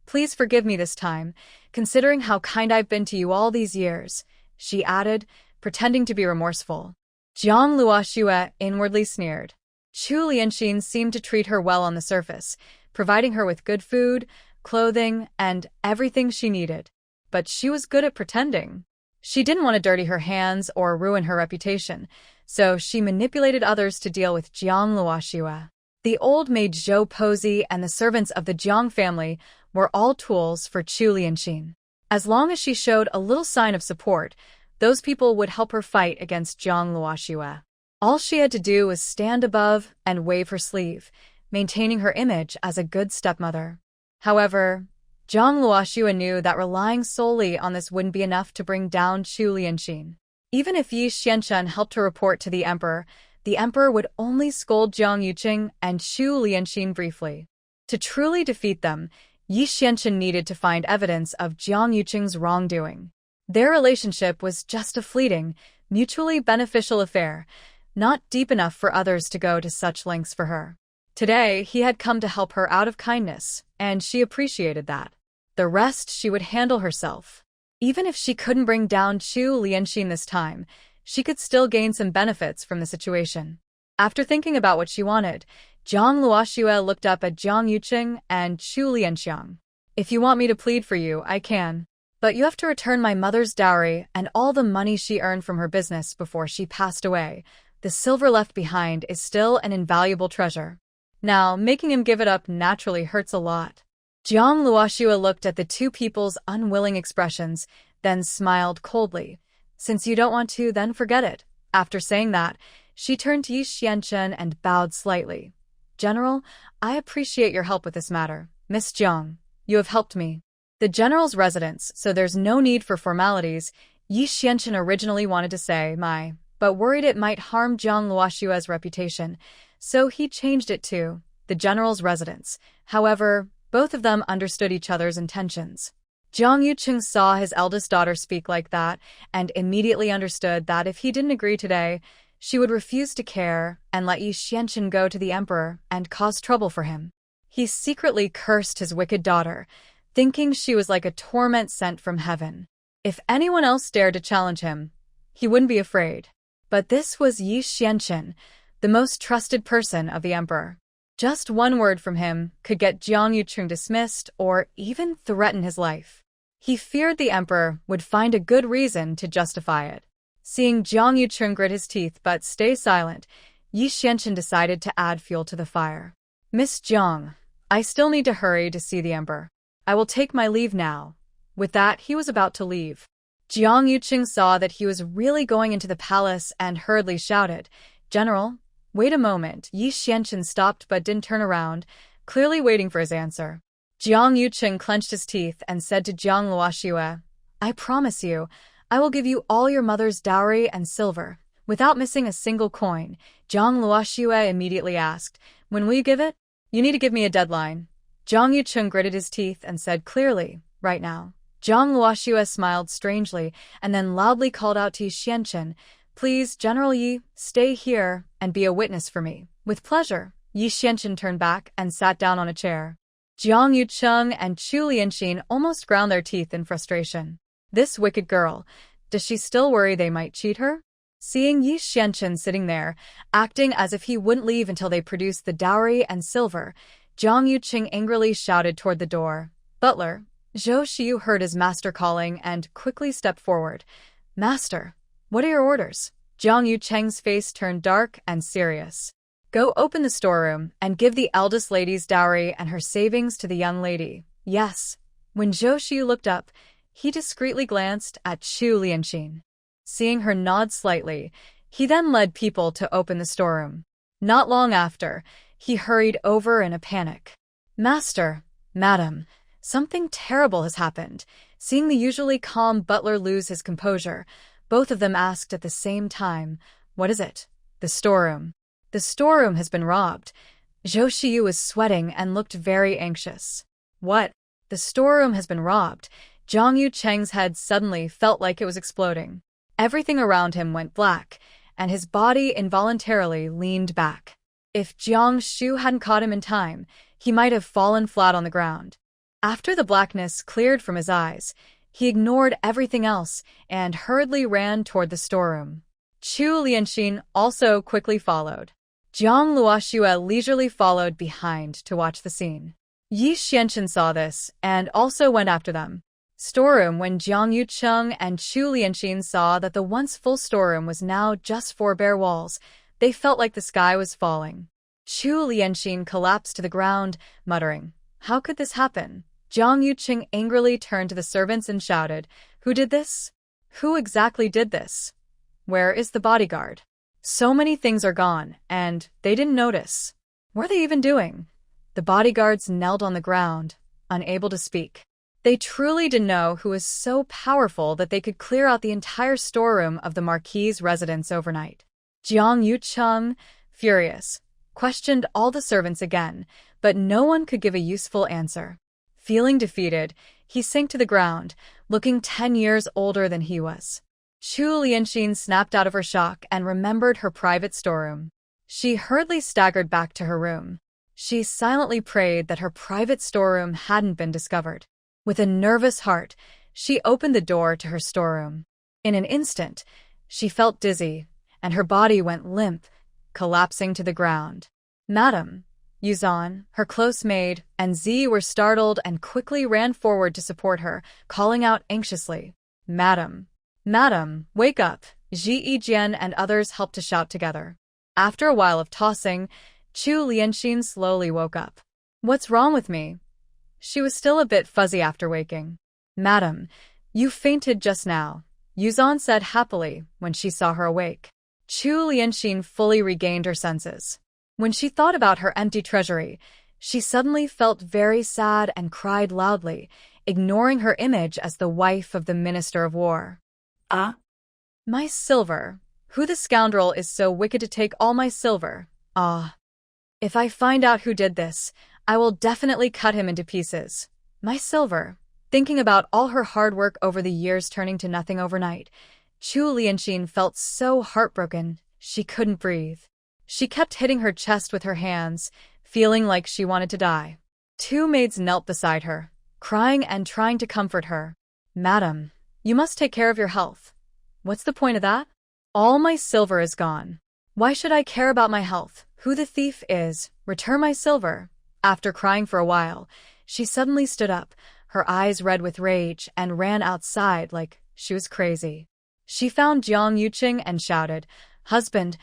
Please forgive me this time, considering how kind I've been to you all these years, she added, pretending to be remorseful. Jiang Luoxue inwardly sneered. Chu Lianxin seemed to treat her well on the surface, providing her with good food, clothing, and everything she needed. But she was good at pretending. She didn't want to dirty her hands or ruin her reputation, so she manipulated others to deal with Jiang Luoxue. The old maid Zhou Pozi and the servants of the Jiang family were all tools for Chu Lianxin. As long as she showed a little sign of support, those people would help her fight against Jiang Luoxue. All she had to do was stand above and wave her sleeve, maintaining her image as a good stepmother. However, Jiang Luoxue knew that relying solely on this wouldn't be enough to bring down Chu Lianxin. Even if Yi Xianchen helped her report to the emperor would only scold Jiang Yuqing and Chu Lianxin briefly. To truly defeat them, Yi Xianchen needed to find evidence of Jiang Yuqing's wrongdoing. Their relationship was just a fleeting, mutually beneficial affair, not deep enough for others to go to such lengths for her. Today, he had come to help her out of kindness, and she appreciated that. The rest she would handle herself. Even if she couldn't bring down Chu Lianxin this time, she could still gain some benefits from the situation. After thinking about what she wanted, Jiang Luoxue looked up at Jiang Yuqing and Chu Lianxiang. If you want me to plead for you, I can. But you have to return my mother's dowry and all the money she earned from her business before she passed away. The silver left behind is still an invaluable treasure. Now, making him give it up naturally hurts a lot. Jiang Luoxue looked at the two people's unwilling expressions, then smiled coldly. Since you don't want to, then forget it. After saying that, she turned to Yi Xianchen and bowed slightly. General, I appreciate your help with this matter. Miss Jiang, you have helped me. The general's residence, so there's no need for formalities, Yi Xianchen originally wanted to say but worried it might harm Jiang Luoxue's reputation, so he changed it to the general's residence. However, both of them understood each other's intentions. Jiang Yuqing saw his eldest daughter speak like that and immediately understood that if he didn't agree today, she would refuse to care and let Yi Xianchen go to the emperor and cause trouble for him. He secretly cursed his wicked daughter, thinking she was like a torment sent from heaven. If anyone else dared to challenge him, he wouldn't be afraid. But this was Yi Xianchen, the most trusted person of the emperor. Just one word from him could get Jiang Yuqing dismissed or even threaten his life. He feared the emperor would find a good reason to justify it. Seeing Jiang Yuqing grit his teeth but stay silent, Yi Xianchen decided to add fuel to the fire. Miss Jiang, I still need to hurry to see the emperor. I will take my leave now. With that, he was about to leave. Jiang Yuqing saw that he was really going into the palace and hurriedly shouted, General, wait a moment. Yi Xianchen stopped but didn't turn around, clearly waiting for his answer. Jiang Yuqing clenched his teeth and said to Jiang Luoxue, I promise you, I will give you all your mother's dowry and silver, without missing a single coin. Jiang Luoxue immediately asked, When will you give it? You need to give me a deadline. Jiang Yuqing gritted his teeth and said clearly, right now. Jiang Luoxue smiled strangely and then loudly called out to Yi Xianchen, Please, General Yi, stay here and be a witness for me. With pleasure. Yi Xianchen turned back and sat down on a chair. Jiang Yuqing and Chu Lianxin almost ground their teeth in frustration. This wicked girl, does she still worry they might cheat her? Seeing Yi Xianchen sitting there, acting as if he wouldn't leave until they produced the dowry and silver, Jiang Yuqing angrily shouted toward the door. Butler. Zhou Xiu heard his master calling and quickly stepped forward. Master, what are your orders? Jiang Yucheng's face turned dark and serious. Go open the storeroom and give the eldest lady's dowry and her savings to the young lady. Yes. When Zhou Xiu looked up, he discreetly glanced at Chu Lianxin. Seeing her nod slightly, he then led people to open the storeroom. Not long after, he hurried over in a panic. Master, Madam, something terrible has happened. Seeing the usually calm butler lose his composure, both of them asked at the same time, What is it? The storeroom. The storeroom has been robbed. Zhou Xiu was sweating and looked very anxious. What? The storeroom has been robbed. Jiang Yucheng's head suddenly felt like it was exploding. Everything around him went black, and his body involuntarily leaned back. If Jiang Shu hadn't caught him in time, he might have fallen flat on the ground. After the blackness cleared from his eyes, he ignored everything else and hurriedly ran toward the storeroom. Chu Lianxin also quickly followed. Jiang Luoxue leisurely followed behind to watch the scene. Yi Xianchen saw this and also went after them. Storeroom. When Jiang Yucheng and Chu Lianxin saw that the once full storeroom was now just 4 bare walls, they felt like the sky was falling. Chu Lianxin collapsed to the ground, muttering, "How could this happen?" Jiang Yucheng angrily turned to the servants and shouted, "Who did this? Who exactly did this? Where is the bodyguard? So many things are gone, and they didn't notice. What are they even doing?" The bodyguards knelt on the ground, unable to speak. They truly didn't know who was so powerful that they could clear out the entire storeroom of the Marquis's residence overnight. Jiang Yucheng, furious, questioned all the servants again, but no one could give a useful answer. Feeling defeated, he sank to the ground, looking 10 years older than he was. Chu Lianxin snapped out of her shock and remembered her private storeroom. She hurriedly staggered back to her room. She silently prayed that her private storeroom hadn't been discovered. With a nervous heart, she opened the door to her storeroom. In an instant, she felt dizzy, and her body went limp, collapsing to the ground. Madam, Yuzan, her close maid, and Zi were startled and quickly ran forward to support her, calling out anxiously, "Madam! Madam, wake up!" Ji Yijian and others helped to shout together. After a while of tossing, Chu Lianxin slowly woke up. "What's wrong with me?" She was still a bit fuzzy after waking. "Madam, you fainted just now," Yuzan said happily when she saw her awake. Chu Lianxin fully regained her senses. When she thought about her empty treasury, she suddenly felt very sad and cried loudly, ignoring her image as the wife of the Minister of War. My silver. Who the scoundrel is so wicked to take all my silver? If I find out who did this, I will definitely cut him into pieces. My silver." Thinking about all her hard work over the years turning to nothing overnight, Chu Lianxin felt so heartbroken she couldn't breathe. She kept hitting her chest with her hands, feeling like she wanted to die. 2 maids knelt beside her, crying and trying to comfort her. "Madam, you must take care of your health." "What's the point of that? All my silver is gone. Why should I care about my health? Who the thief is, return my silver." After crying for a while, she suddenly stood up, her eyes red with rage, and ran outside like she was crazy. She found Jiang Yucheng and shouted, "Husband,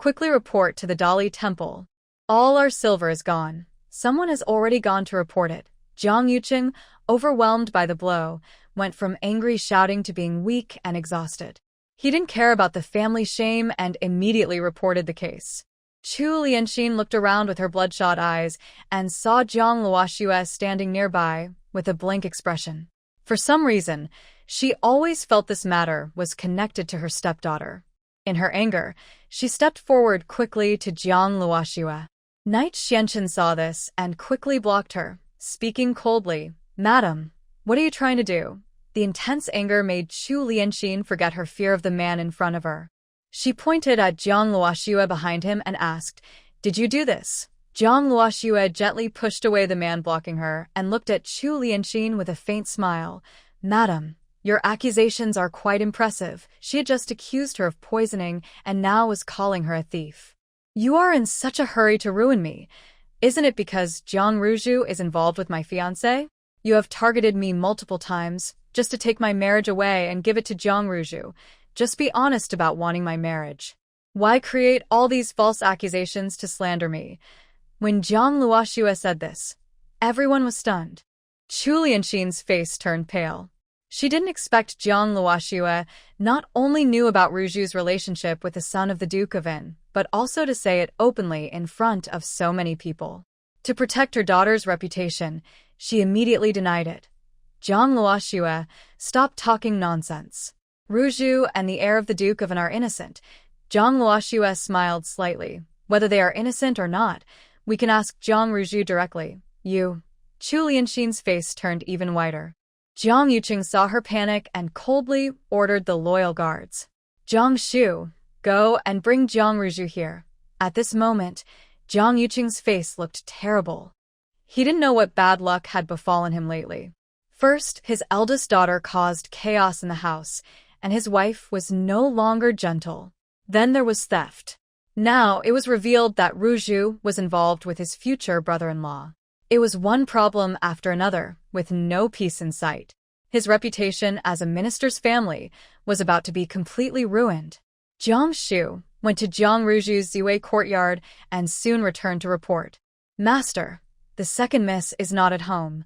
quickly report to the Dali Temple. All our silver is gone. Someone has already gone to report it." Jiang Yucheng, overwhelmed by the blow, went from angry shouting to being weak and exhausted. He didn't care about the family shame and immediately reported the case. Chu Lianxin looked around with her bloodshot eyes and saw Jiang Luoxue standing nearby with a blank expression. For some reason, she always felt this matter was connected to her stepdaughter. In her anger, she stepped forward quickly to Jiang Luoxue. Knight Xianchen saw this and quickly blocked her, speaking coldly, "Madam, what are you trying to do?" The intense anger made Chu Lianxin forget her fear of the man in front of her. She pointed at Jiang Luoxue behind him and asked, "Did you do this?" Jiang Luoxue gently pushed away the man blocking her and looked at Chu Lianxin with a faint smile. "Madam, your accusations are quite impressive." She had just accused her of poisoning and now was calling her a thief. "You are in such a hurry to ruin me. Isn't it because Jiang Ruju is involved with my fiancé? You have targeted me multiple times, just to take my marriage away and give it to Jiang Ruju. Just be honest about wanting my marriage. Why create all these false accusations to slander me?" When Jiang Luoxue said this, everyone was stunned. Chu Lianxin's face turned pale. She didn't expect Jiang Luoxue not only knew about Ruju's relationship with the son of the Duke of Yin, but also to say it openly in front of so many people. To protect her daughter's reputation, she immediately denied it. "Jiang Luoxue, stop talking nonsense. Ruju and the heir of the Duke of Yin are innocent." Jiang Luoxue smiled slightly. "Whether they are innocent or not, we can ask Jiang Ruju directly." "You." Chu Lianxin's face turned even whiter. Jiang Yucheng saw her panic and coldly ordered the loyal guards. "Jiang Shu, go and bring Jiang Ruju here." At this moment, Jiang Yucheng's face looked terrible. He didn't know what bad luck had befallen him lately. First, his eldest daughter caused chaos in the house, and his wife was no longer gentle. Then there was theft. Now it was revealed that Ruju was involved with his future brother-in-law. It was one problem after another, with no peace in sight. His reputation as a minister's family was about to be completely ruined. Jiang Shu went to Jiang Ruju's Ziwei courtyard and soon returned to report. Master, the second miss is not at home.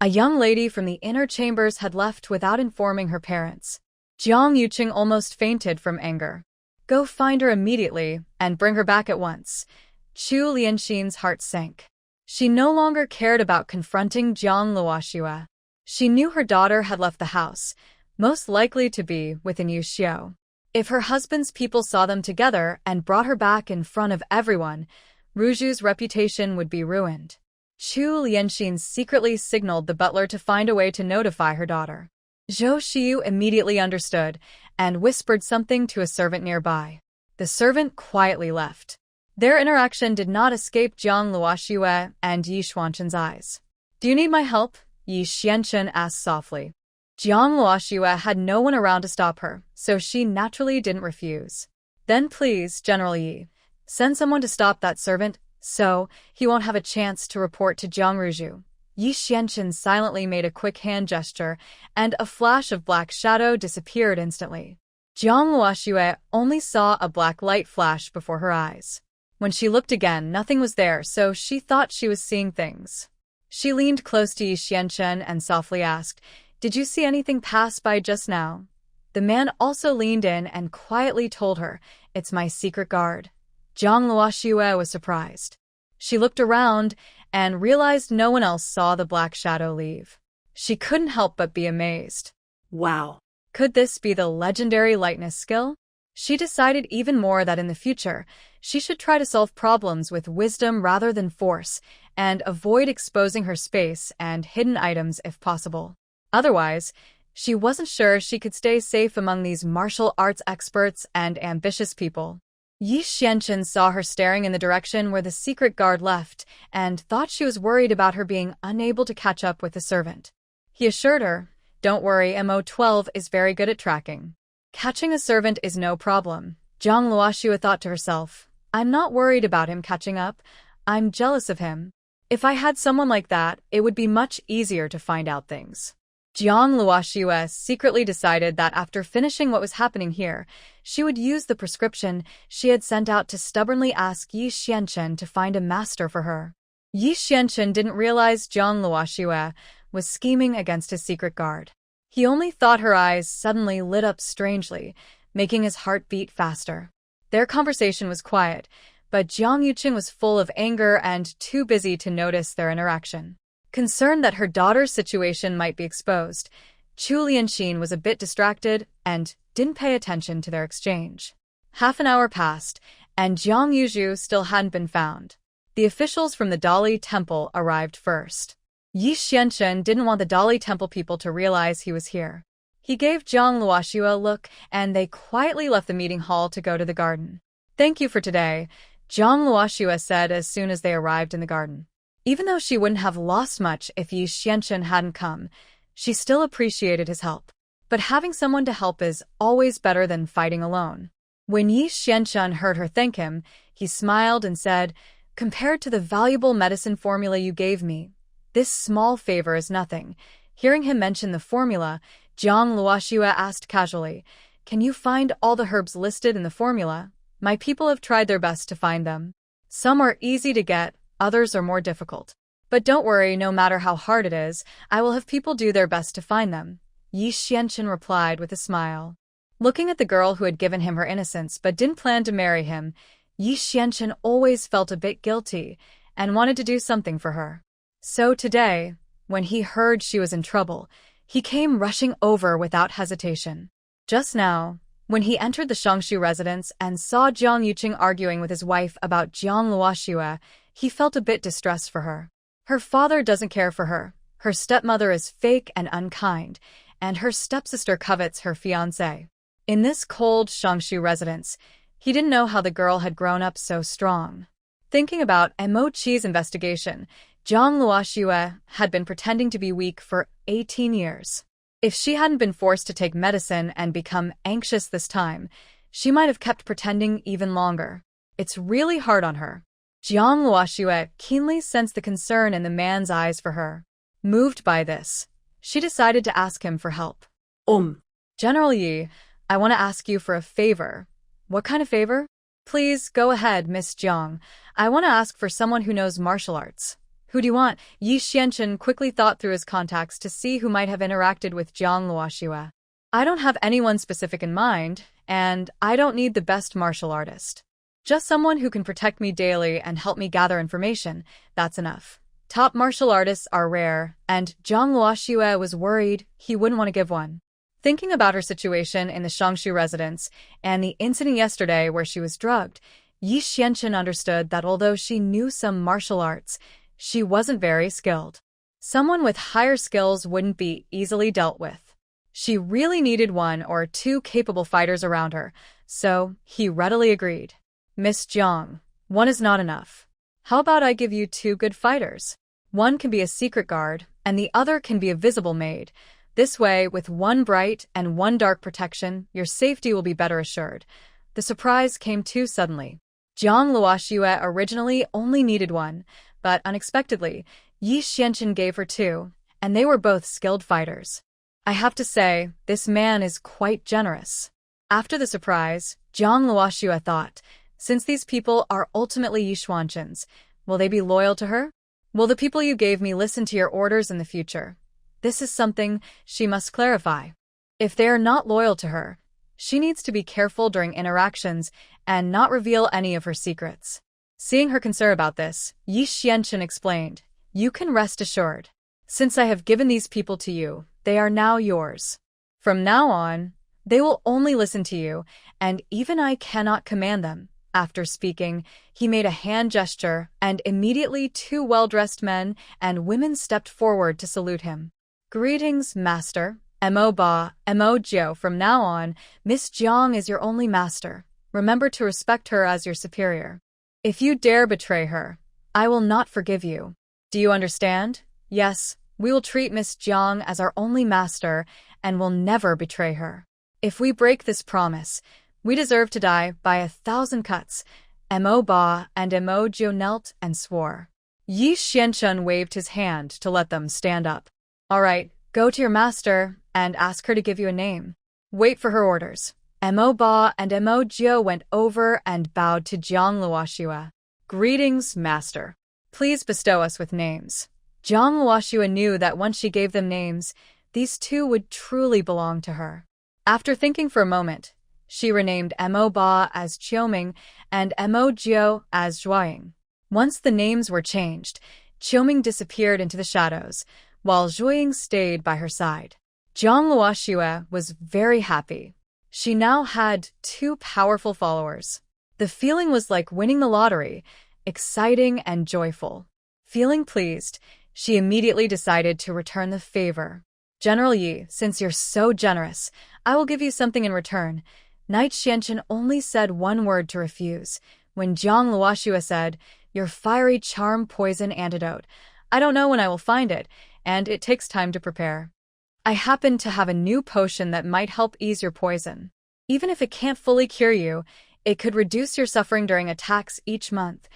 A young lady from the inner chambers had left without informing her parents. Jiang Yuqing almost fainted from anger. Go find her immediately and bring her back at once. Chu Lianxin's heart sank. She no longer cared about confronting Jiang Luoxue. She knew her daughter had left the house, most likely to be with Yu Xiao. If her husband's people saw them together and brought her back in front of everyone, Ruju's reputation would be ruined. Chu Lianxin secretly signaled the butler to find a way to notify her daughter. Zhou Xiu immediately understood and whispered something to a servant nearby. The servant quietly left. Their interaction did not escape Jiang Luoxue and Yi Xuanchun's eyes. Do you need my help? Yi Xianchun asked softly. Jiang Luoxue had no one around to stop her, so she naturally didn't refuse. Then please, General Yi, send someone to stop that servant, so he won't have a chance to report to Jiang Ruju. Yi Xianchun silently made a quick hand gesture, and a flash of black shadow disappeared instantly. Jiang Luoxue only saw a black light flash before her eyes. When she looked again, nothing was there, so she thought she was seeing things. She leaned close to Yi Xianchun and softly asked, "Did you see anything pass by just now?" The man also leaned in and quietly told her, "It's my secret guard." Jiang Luoxue was surprised. She looked around and realized no one else saw the black shadow leave. She couldn't help but be amazed. Wow. Could this be the legendary lightness skill? She decided even more that in the future, she should try to solve problems with wisdom rather than force, and avoid exposing her space and hidden items if possible. Otherwise, she wasn't sure she could stay safe among these martial arts experts and ambitious people. Yi Xianchun saw her staring in the direction where the secret guard left and thought she was worried about her being unable to catch up with the servant. He assured her, "Don't worry, MO12 is very good at tracking. Catching a servant is no problem." Jiang Luoxue thought to herself, "I'm not worried about him catching up. I'm jealous of him. If I had someone like that, it would be much easier to find out things." Jiang Luoxue secretly decided that after finishing what was happening here, she would use the prescription she had sent out to stubbornly ask Yi Xianchun to find a master for her. Yi Xianchun didn't realize Jiang Luoxue was scheming against his secret guard. He only thought her eyes suddenly lit up strangely, making his heart beat faster. Their conversation was quiet, but Jiang Yuqing was full of anger and too busy to notice their interaction. Concerned that her daughter's situation might be exposed, Chu Lianxin was a bit distracted and didn't pay attention to their exchange. Half an hour passed, and Jiang Yuzhu still hadn't been found. The officials from the Dali Temple arrived first. Yi Xianchun didn't want the Dali Temple people to realize he was here. He gave Jiang Luoxue a look, and they quietly left the meeting hall to go to the garden. "Thank you for today," Jiang Luoxue said as soon as they arrived in the garden. Even though she wouldn't have lost much if Yi Xianchun hadn't come, she still appreciated his help. But having someone to help is always better than fighting alone. When Yi Xianchun heard her thank him, he smiled and said, "Compared to the valuable medicine formula you gave me, this small favor is nothing." Hearing him mention the formula, Jiang Luoxue asked casually, "Can you find all the herbs listed in the formula? My people have tried their best to find them. Some are easy to get, others are more difficult. But don't worry, no matter how hard it is, I will have people do their best to find them," Yi Xianchun replied with a smile. Looking at the girl who had given him her innocence but didn't plan to marry him, Yi Xianchun always felt a bit guilty and wanted to do something for her. So today, when he heard she was in trouble, he came rushing over without hesitation. Just now, when he entered the Shangshu residence and saw Jiang Yuqing arguing with his wife about Jiang Luoxue, he felt a bit distressed for her. Her father doesn't care for her stepmother is fake and unkind, and her stepsister covets her fiancé. In this cold Shangshu residence, he didn't know how the girl had grown up so strong. Thinking about Mo Chi's investigation, Zhang Luoxue had been pretending to be weak for 18 years. If she hadn't been forced to take medicine and become anxious this time, she might have kept pretending even longer. It's really hard on her. Zhang Luoxue keenly sensed the concern in the man's eyes for her. Moved by this, she decided to ask him for help. General Yi, I want to ask you for a favor. What kind of favor? Please, go ahead, Miss Jiang. I want to ask for someone who knows martial arts. Who do you want? Yi Xianchen quickly thought through his contacts to see who might have interacted with Zhang Luoxue. I don't have anyone specific in mind, and I don't need the best martial artist. Just someone who can protect me daily and help me gather information. That's enough. Top martial artists are rare, and Zhang Luoxue was worried he wouldn't want to give one. Thinking about her situation in the Shangshu residence and the incident yesterday where she was drugged, Yi Xianchen understood that although she knew some martial arts, she wasn't very skilled. Someone with higher skills wouldn't be easily dealt with. She really needed one or two capable fighters around her, so he readily agreed. Miss Jiang, one is not enough. How about I give you two good fighters? One can be a secret guard, and the other can be a visible maid. This way, with one bright and one dark protection, your safety will be better assured. The surprise came too suddenly. Zhang Luoxue originally only needed one, but unexpectedly, Yi Xianchen gave her two, and they were both skilled fighters. I have to say, this man is quite generous. After the surprise, Zhang Luoxue thought, since these people are ultimately Yi Xianchens, will they be loyal to her? Will the people you gave me listen to your orders in the future? This is something she must clarify. If they are not loyal to her, she needs to be careful during interactions and not reveal any of her secrets. Seeing her concern about this, Yi Xianchen explained, you can rest assured. Since I have given these people to you, they are now yours. From now on, they will only listen to you, and even I cannot command them. After speaking, he made a hand gesture, and immediately two well-dressed men and women stepped forward to salute him. Greetings, Master. Mo Ba, Mo Jiao. From now on, Miss Jiang is your only master. Remember to respect her as your superior. If you dare betray her, I will not forgive you. Do you understand? Yes, we will treat Miss Jiang as our only master and will never betray her. If we break this promise, we deserve to die by 1,000 cuts. Mo Ba and Mo Jiao knelt and swore. Yi Xianchen waved his hand to let them stand up. All right, go to your master and ask her to give you a name. Wait for her orders. Mo Ba and Mo Jiao went over and bowed to Zhang Luoxue. Greetings, master. Please bestow us with names. Zhang Luoxue knew that once she gave them names, these two would truly belong to her. After thinking for a moment, she renamed Mo Ba as Qiuming and Mo Jiao as Zhuaying. Once the names were changed, Qiuming disappeared into the shadows, while Zhuaying stayed by her side. Zhang Luoxue was very happy. She now had two powerful followers. The feeling was like winning the lottery, exciting and joyful. Feeling pleased, she immediately decided to return the favor. General Yi, since you're so generous, I will give you something in return. Knight Xianchen only said one word to refuse, when Zhang Luoxue said, your fiery charm poison antidote. I don't know when I will find it, and it takes time to prepare. I happen to have a new potion that might help ease your poison. Even if it can't fully cure you, it could reduce your suffering during attacks each month.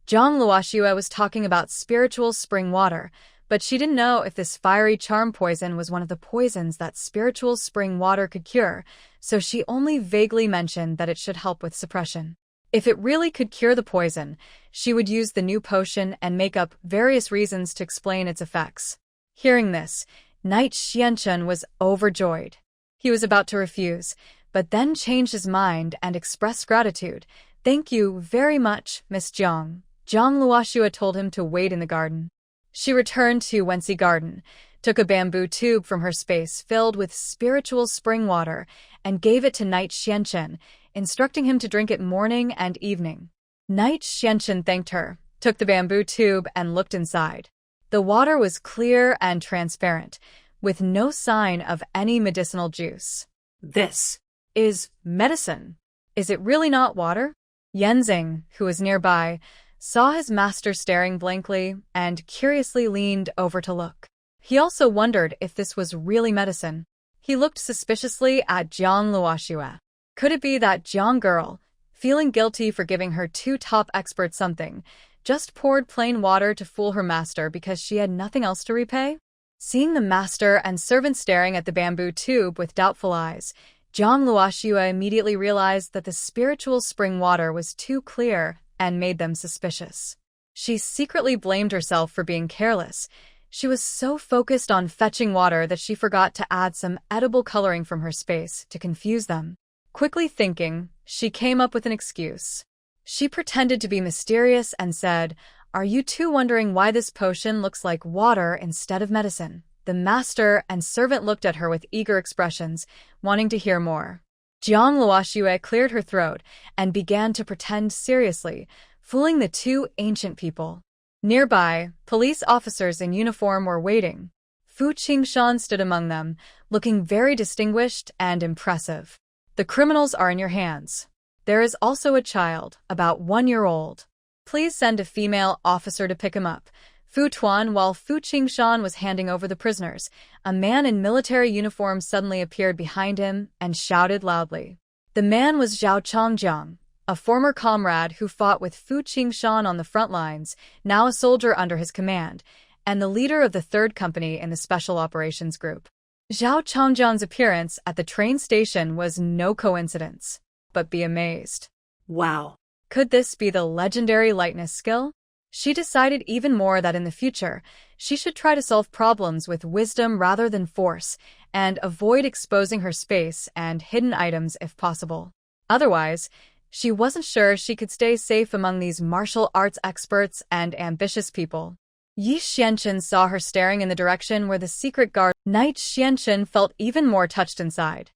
Zhang Luoxue was talking about spiritual spring water, but she didn't know if this fiery charm poison was one of the poisons that spiritual spring water could cure, so she only vaguely mentioned that it should help with suppression. If it really could cure the poison, she would use the new potion and make up various reasons to explain its effects. Hearing this, Knight Xianchen was overjoyed. He was about to refuse, but then changed his mind and expressed gratitude. Thank you very much, Miss Jiang. Zhang Luoxue told him to wait in the garden. She returned to Wenxi Garden, took a bamboo tube from her space filled with spiritual spring water, and gave it to Knight Xianchen, instructing him to drink it morning and evening. Knight Xianchen thanked her, took the bamboo tube, and looked inside. The water was clear and transparent, with no sign of any medicinal juice. This is medicine. Is it really not water? Yenzing, who was nearby, saw his master staring blankly, and curiously leaned over to look. He also wondered if this was really medicine. He looked suspiciously at Jiang Luoxue. Could it be that Jiang girl, feeling guilty for giving her two top experts something, just poured plain water to fool her master because she had nothing else to repay? Seeing the master and servant staring at the bamboo tube with doubtful eyes, Jiang Luoxue immediately realized that the spiritual spring water was too clear and made them suspicious. She secretly blamed herself for being careless. She was so focused on fetching water that she forgot to add some edible coloring from her space to confuse them. Quickly thinking, she came up with an excuse. She pretended to be mysterious and said, "Are you two wondering why this potion looks like water instead of medicine?" The master and servant looked at her with eager expressions, wanting to hear more. Jiang Luoxue cleared her throat and began to pretend seriously, fooling the two ancient people. Nearby, police officers in uniform were waiting. Fu Qingshan stood among them, looking very distinguished and impressive. "The criminals are in your hands. There is also a child, about 1 year old. Please send a female officer to pick him up." Fu Tuan, while Fu Qingshan was handing over the prisoners, a man in military uniform suddenly appeared behind him and shouted loudly. The man was Zhao Chongjiang, a former comrade who fought with Fu Qingshan on the front lines, now a soldier under his command, and the leader of the 3rd Company in the Special Operations Group. Zhao Chongjiang's appearance at the train station was no coincidence. But be amazed. Wow. Could this be the legendary lightness skill? She decided even more that in the future, she should try to solve problems with wisdom rather than force, and avoid exposing her space and hidden items if possible. Otherwise, she wasn't sure she could stay safe among these martial arts experts and ambitious people. Yi Xianchen saw her staring in the direction where the secret guard. Knight Xianchen felt even more touched inside.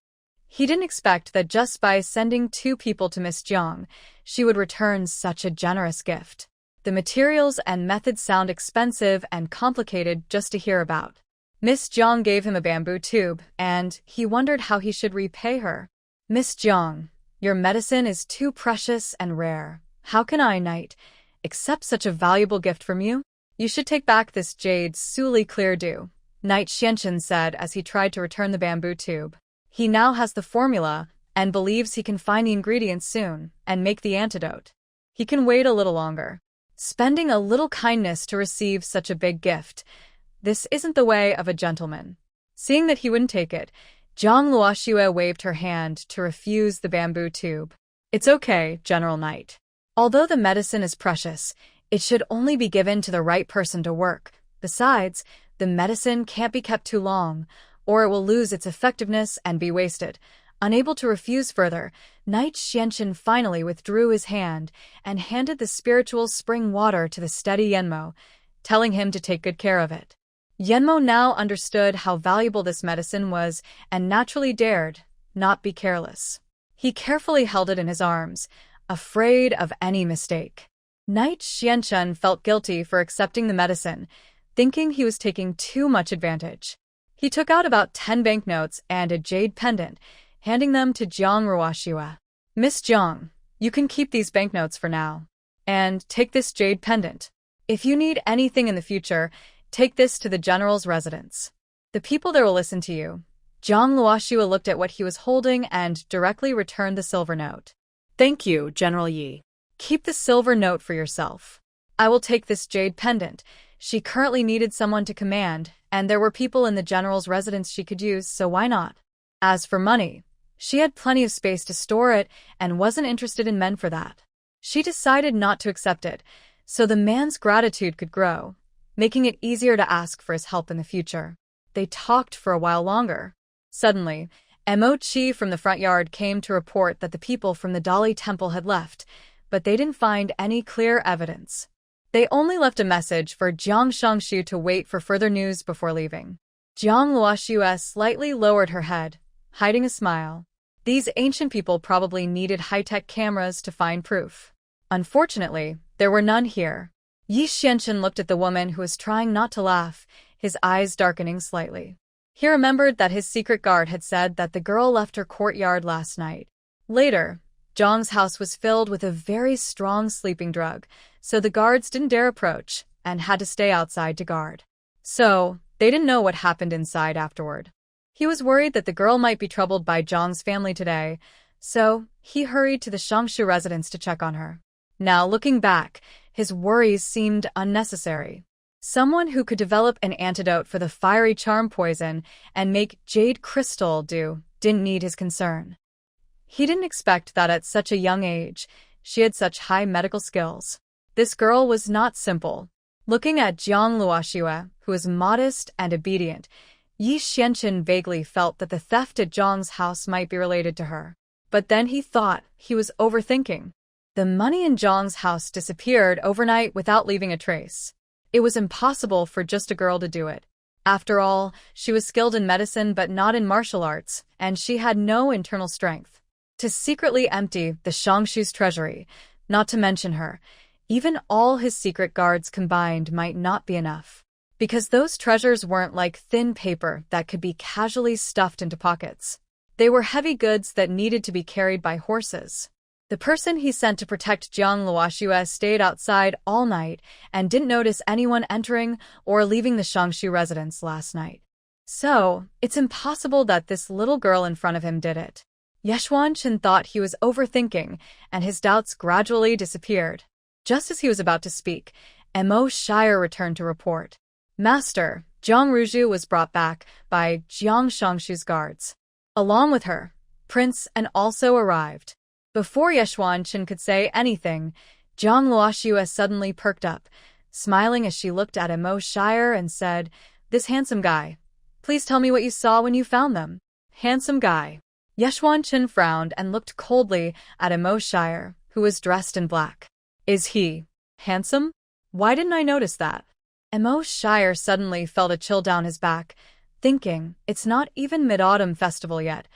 He didn't expect that just by sending 2 people to Miss Jiang, she would return such a generous gift. The materials and methods sound expensive and complicated just to hear about. Miss Jiang gave him a bamboo tube, and he wondered how he should repay her. "Miss Jiang, your medicine is too precious and rare. How can I, Knight, accept such a valuable gift from you? You should take back this jade Suli Clear Dew," Knight Xianchen said as he tried to return the bamboo tube. He now has the formula and believes he can find the ingredients soon and make the antidote. He can wait a little longer. Spending a little kindness to receive such a big gift. This isn't the way of a gentleman. Seeing that he wouldn't take it, Jiang Luoxue waved her hand to refuse the bamboo tube. "It's okay, General Knight. Although the medicine is precious, it should only be given to the right person to work. Besides, the medicine can't be kept too long, or it will lose its effectiveness and be wasted." Unable to refuse further, Knight Xianchen finally withdrew his hand and handed the spiritual spring water to the steady Yenmo, telling him to take good care of it. Yenmo now understood how valuable this medicine was and naturally dared not be careless. He carefully held it in his arms, afraid of any mistake. Knight Xianchen felt guilty for accepting the medicine, thinking he was taking too much advantage. He took out about 10 banknotes and a jade pendant, handing them to Jiang Luoxue. "Miss Jiang, you can keep these banknotes for now. And take this jade pendant. If you need anything in the future, take this to the general's residence. The people there will listen to you." Jiang Luoxue looked at what he was holding and directly returned the silver note. Thank you, General Yi. "Keep the silver note for yourself. I will take this jade pendant." She currently needed someone to command, and there were people in the general's residence she could use, so why not? As for money, she had plenty of space to store it and wasn't interested in men for that. She decided not to accept it, so the man's gratitude could grow, making it easier to ask for his help in the future. They talked for a while longer. Suddenly, Mo Chi from the front yard came to report that the people from the Dali temple had left, but they didn't find any clear evidence. They only left a message for Jiang Shangshu to wait for further news before leaving. Jiang Luoxue slightly lowered her head, hiding a smile. These ancient people probably needed high-tech cameras to find proof. Unfortunately, there were none here. Yi Xianchen looked at the woman who was trying not to laugh, his eyes darkening slightly. He remembered that his secret guard had said that the girl left her courtyard last night. Later, Zhang's house was filled with a very strong sleeping drug, so the guards didn't dare approach and had to stay outside to guard. So, they didn't know what happened inside afterward. He was worried that the girl might be troubled by Zhang's family today, so he hurried to the Shangshu residence to check on her. Now, looking back, his worries seemed unnecessary. Someone who could develop an antidote for the fiery charm poison and make jade crystal didn't need his concern. He didn't expect that at such a young age, she had such high medical skills. This girl was not simple. Looking at Jiang Luoxue, who was modest and obedient, Yi Xianqin vaguely felt that the theft at Zhang's house might be related to her. But then he thought he was overthinking. The money in Zhang's house disappeared overnight without leaving a trace. It was impossible for just a girl to do it. After all, she was skilled in medicine but not in martial arts, and she had no internal strength. To secretly empty the Shangshu's treasury, not to mention her, even all his secret guards combined might not be enough. Because those treasures weren't like thin paper that could be casually stuffed into pockets. They were heavy goods that needed to be carried by horses. The person he sent to protect Jiang Luoxue stayed outside all night and didn't notice anyone entering or leaving the Shangshu residence last night. So, it's impossible that this little girl in front of him did it. Yeshuan-Chen thought he was overthinking, and his doubts gradually disappeared. Just as he was about to speak, Mo Shire returned to report. Master, Jiang Ruju was brought back by Jiang Shangshu's guards. Along with her, Prince and also arrived. Before Yeshuan-Chen could say anything, Jiang Luoxue suddenly perked up, smiling as she looked at Mo Shire and said, "This handsome guy. Please tell me what you saw when you found them." Handsome guy. Yeshuan-Chen frowned and looked coldly at Mo Shire, who was dressed in black. Is he handsome? Why didn't I notice that? Mo Shire suddenly felt a chill down his back, thinking, it's not even Mid-Autumn Festival yet.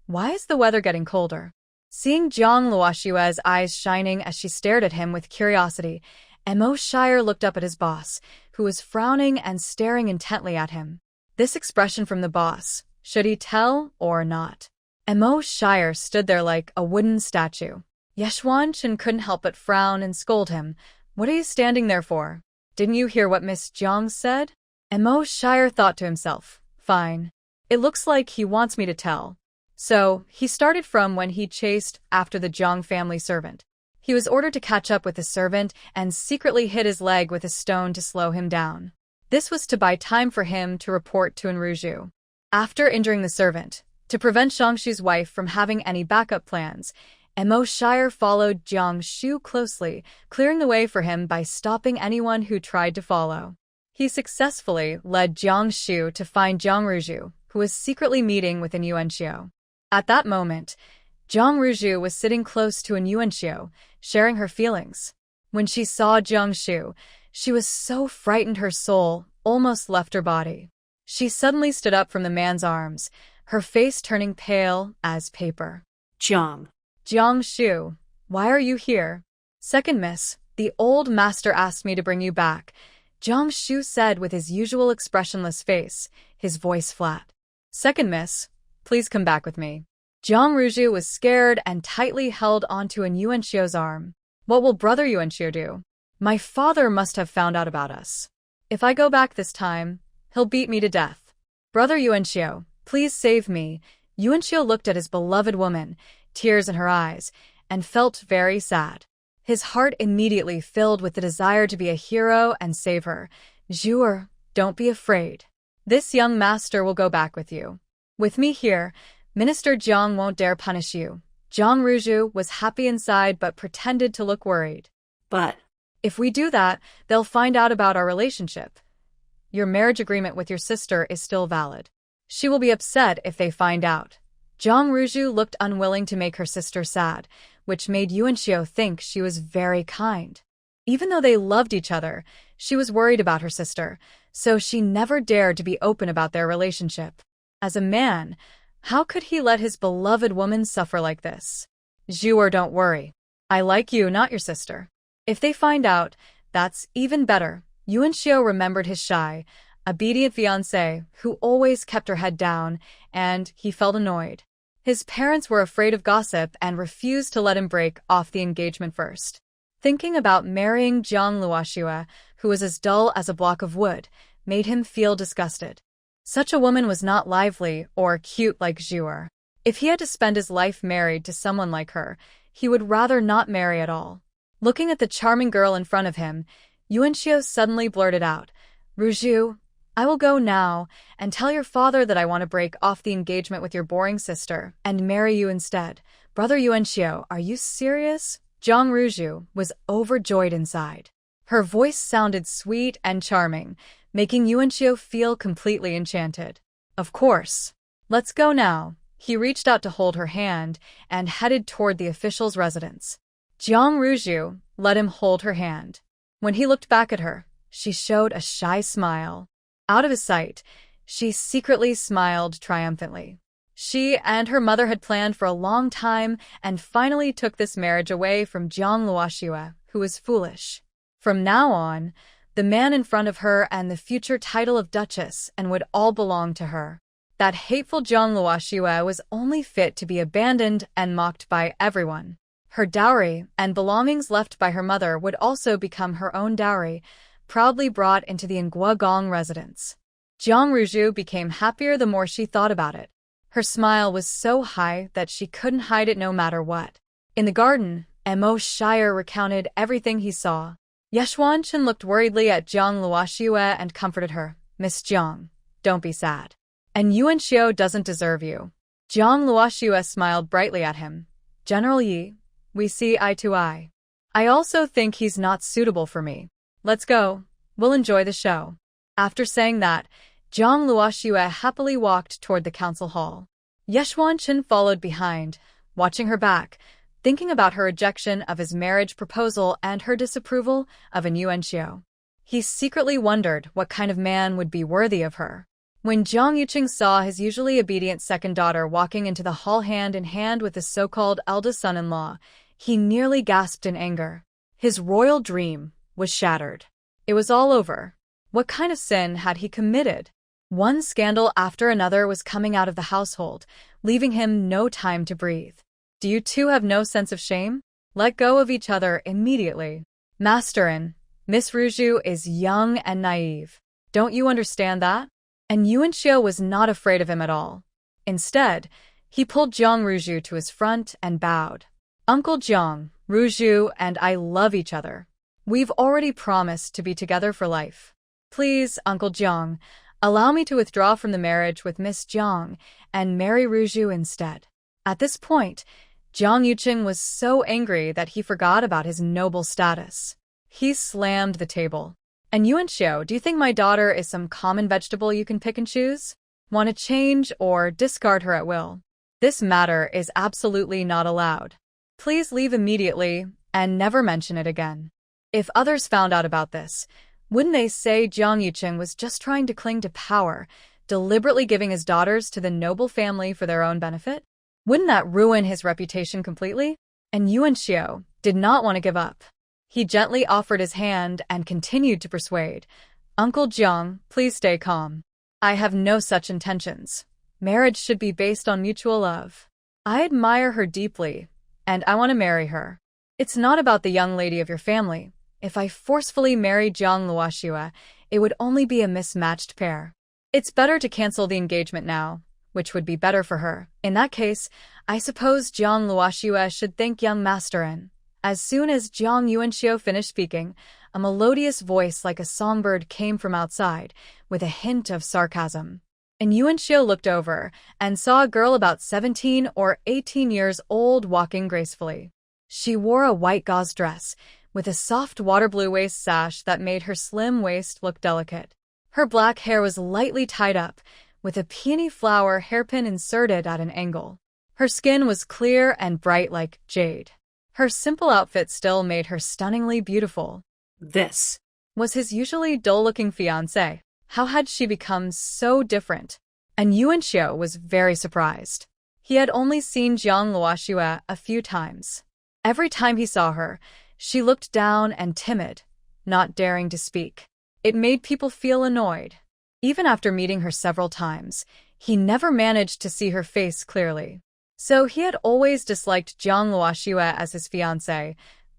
Why is the weather getting colder? Seeing Jiang Luoxue's eyes shining as she stared at him with curiosity, Mo Shire looked up at his boss, who was frowning and staring intently at him. This expression from the boss, should he tell or not? Mo Shire stood there like a wooden statue. Yeshuan-Chen couldn't help but frown and scold him. What are you standing there for? Didn't you hear what Miss Jiang said? Mo Shire thought to himself, fine. It looks like he wants me to tell. So, he started from when he chased after the Jiang family servant. He was ordered to catch up with the servant and secretly hit his leg with a stone to slow him down. This was to buy time for him to report to Enruju. After injuring the servant, to prevent Shangshu's wife from having any backup plans, Mo Shire followed Jiang Shu closely, clearing the way for him by stopping anyone who tried to follow. He successfully led Jiang Shu to find Jiang Ruju, who was secretly meeting with An Yuanxiu. At that moment, Jiang Ruju was sitting close to An Yuanxiu, sharing her feelings. When she saw Jiang Shu, she was so frightened her soul almost left her body. She suddenly stood up from the man's arms, her face turning pale as paper. Jiang Shu, why are you here? Second miss, the old master asked me to bring you back, Jiang Shu said with his usual expressionless face, his voice flat. Second miss, please come back with me. Jiang Ruju was scared and tightly held onto An Yuanxiu's arm. What will Brother Yuanxiu do? My father must have found out about us. If I go back this time, he'll beat me to death. Brother Yuanxiu, please save me. Yuanxiu looked at his beloved woman, tears in her eyes, and felt very sad. His heart immediately filled with the desire to be a hero and save her. Zhuer, don't be afraid. This young master will go back with you. With me here, Minister Jiang won't dare punish you. Jiang Ruju was happy inside but pretended to look worried. But if we do that, they'll find out about our relationship. Your marriage agreement with your sister is still valid. She will be upset if they find out. Jiang Ruju looked unwilling to make her sister sad, which made Yuanxiu think she was very kind. Even though they loved each other, she was worried about her sister, so she never dared to be open about their relationship. As a man, how could he let his beloved woman suffer like this? Zhuer, don't worry. I like you, not your sister. If they find out, that's even better. Yuanxiu remembered his shy, obedient fiancée who always kept her head down, and he felt annoyed. His parents were afraid of gossip and refused to let him break off the engagement first. Thinking about marrying Jiang Luoxue, who was as dull as a block of wood, made him feel disgusted. Such a woman was not lively or cute like Zhuer. If he had to spend his life married to someone like her, he would rather not marry at all. Looking at the charming girl in front of him, Yuanxiu suddenly blurted out, "Ruzhu, I will go now and tell your father that I want to break off the engagement with your boring sister and marry you instead." "Brother Yuanxiu, are you serious?" Zhang Ruzhu was overjoyed inside. Her voice sounded sweet and charming, making Yuanxiu feel completely enchanted. "Of course. Let's go now." He reached out to hold her hand and headed toward the official's residence. Zhang Ruzhu let him hold her hand. When he looked back at her, she showed a shy smile. Out of his sight, she secretly smiled triumphantly. She and her mother had planned for a long time and finally took this marriage away from Jiang Luoxue, who was foolish. From now on, the man in front of her and the future title of Duchess and would all belong to her. That hateful Jiang Luoxue was only fit to be abandoned and mocked by everyone. Her dowry and belongings left by her mother would also become her own dowry, proudly brought into the Nguagong residence. Jiang Ruzhu became happier the more she thought about it. Her smile was so high that she couldn't hide it no matter what. In the garden, Mo Shire recounted everything he saw. Yeshuanchen looked worriedly at Jiang Luoxue and comforted her. "Miss Jiang, don't be sad. And Yuanxiu doesn't deserve you." Jiang Luoxue smiled brightly at him. "General Yi, we see eye to eye. I also think he's not suitable for me. Let's go. We'll enjoy the show." After saying that, Jiang Luoxue happily walked toward the council hall. Yeshuanchen followed behind, watching her back, thinking about her rejection of his marriage proposal and her disapproval of an Yuanxiu. He secretly wondered what kind of man would be worthy of her. When Jiang Yuqing saw his usually obedient second daughter walking into the hall hand in hand with the so-called eldest son-in-law, he nearly gasped in anger. His royal dream was shattered. It was all over. What kind of sin had he committed? One scandal after another was coming out of the household, leaving him no time to breathe. Do you two have no sense of shame? Let go of each other immediately. Masterin, Miss Ruzhu is young and naive. Don't you understand that? And Yuanxiu was not afraid of him at all. Instead, he pulled Jiang Ruzhu to his front and bowed. "Uncle Jiang, Ruzhu and I love each other. We've already promised to be together for life. Please, Uncle Jiang, allow me to withdraw from the marriage with Miss Jiang and marry Ruzhu instead." At this point, Jiang Yuqing was so angry that he forgot about his noble status. He slammed the table. "And Yuanxiu, do you think my daughter is some common vegetable you can pick and choose? Want to change or discard her at will? This matter is absolutely not allowed. Please leave immediately and never mention it again." If others found out about this, wouldn't they say Jiang Yuqing was just trying to cling to power, deliberately giving his daughters to the noble family for their own benefit? Wouldn't that ruin his reputation completely? And Yuanxiu did not want to give up. He gently offered his hand and continued to persuade. "Uncle Jiang, please stay calm. I have no such intentions. Marriage should be based on mutual love. I admire her deeply, and I want to marry her. It's not about the young lady of your family. If I forcefully marry Jiang Luoxue, it would only be a mismatched pair. It's better to cancel the engagement now, which would be better for her. In that case, I suppose Jiang Luoxue should thank young Masterin." As soon as Jiang Yuanxiu finished speaking, a melodious voice like a songbird came from outside, with a hint of sarcasm. And Yuanxiu looked over and saw a girl about 17 or 18 years old walking gracefully. She wore a white gauze dress, with a soft water blue waist sash that made her slim waist look delicate. Her black hair was lightly tied up, with a peony flower hairpin inserted at an angle. Her skin was clear and bright like jade. Her simple outfit still made her stunningly beautiful. This was his usually dull-looking fiancé. How had she become so different? And Yuanxiu was very surprised. He had only seen Jiang Luoxue a few times. Every time he saw her, she looked down and timid, not daring to speak. It made people feel annoyed. Even after meeting her several times, he never managed to see her face clearly. So he had always disliked Jiang Luoxue as his fiancée,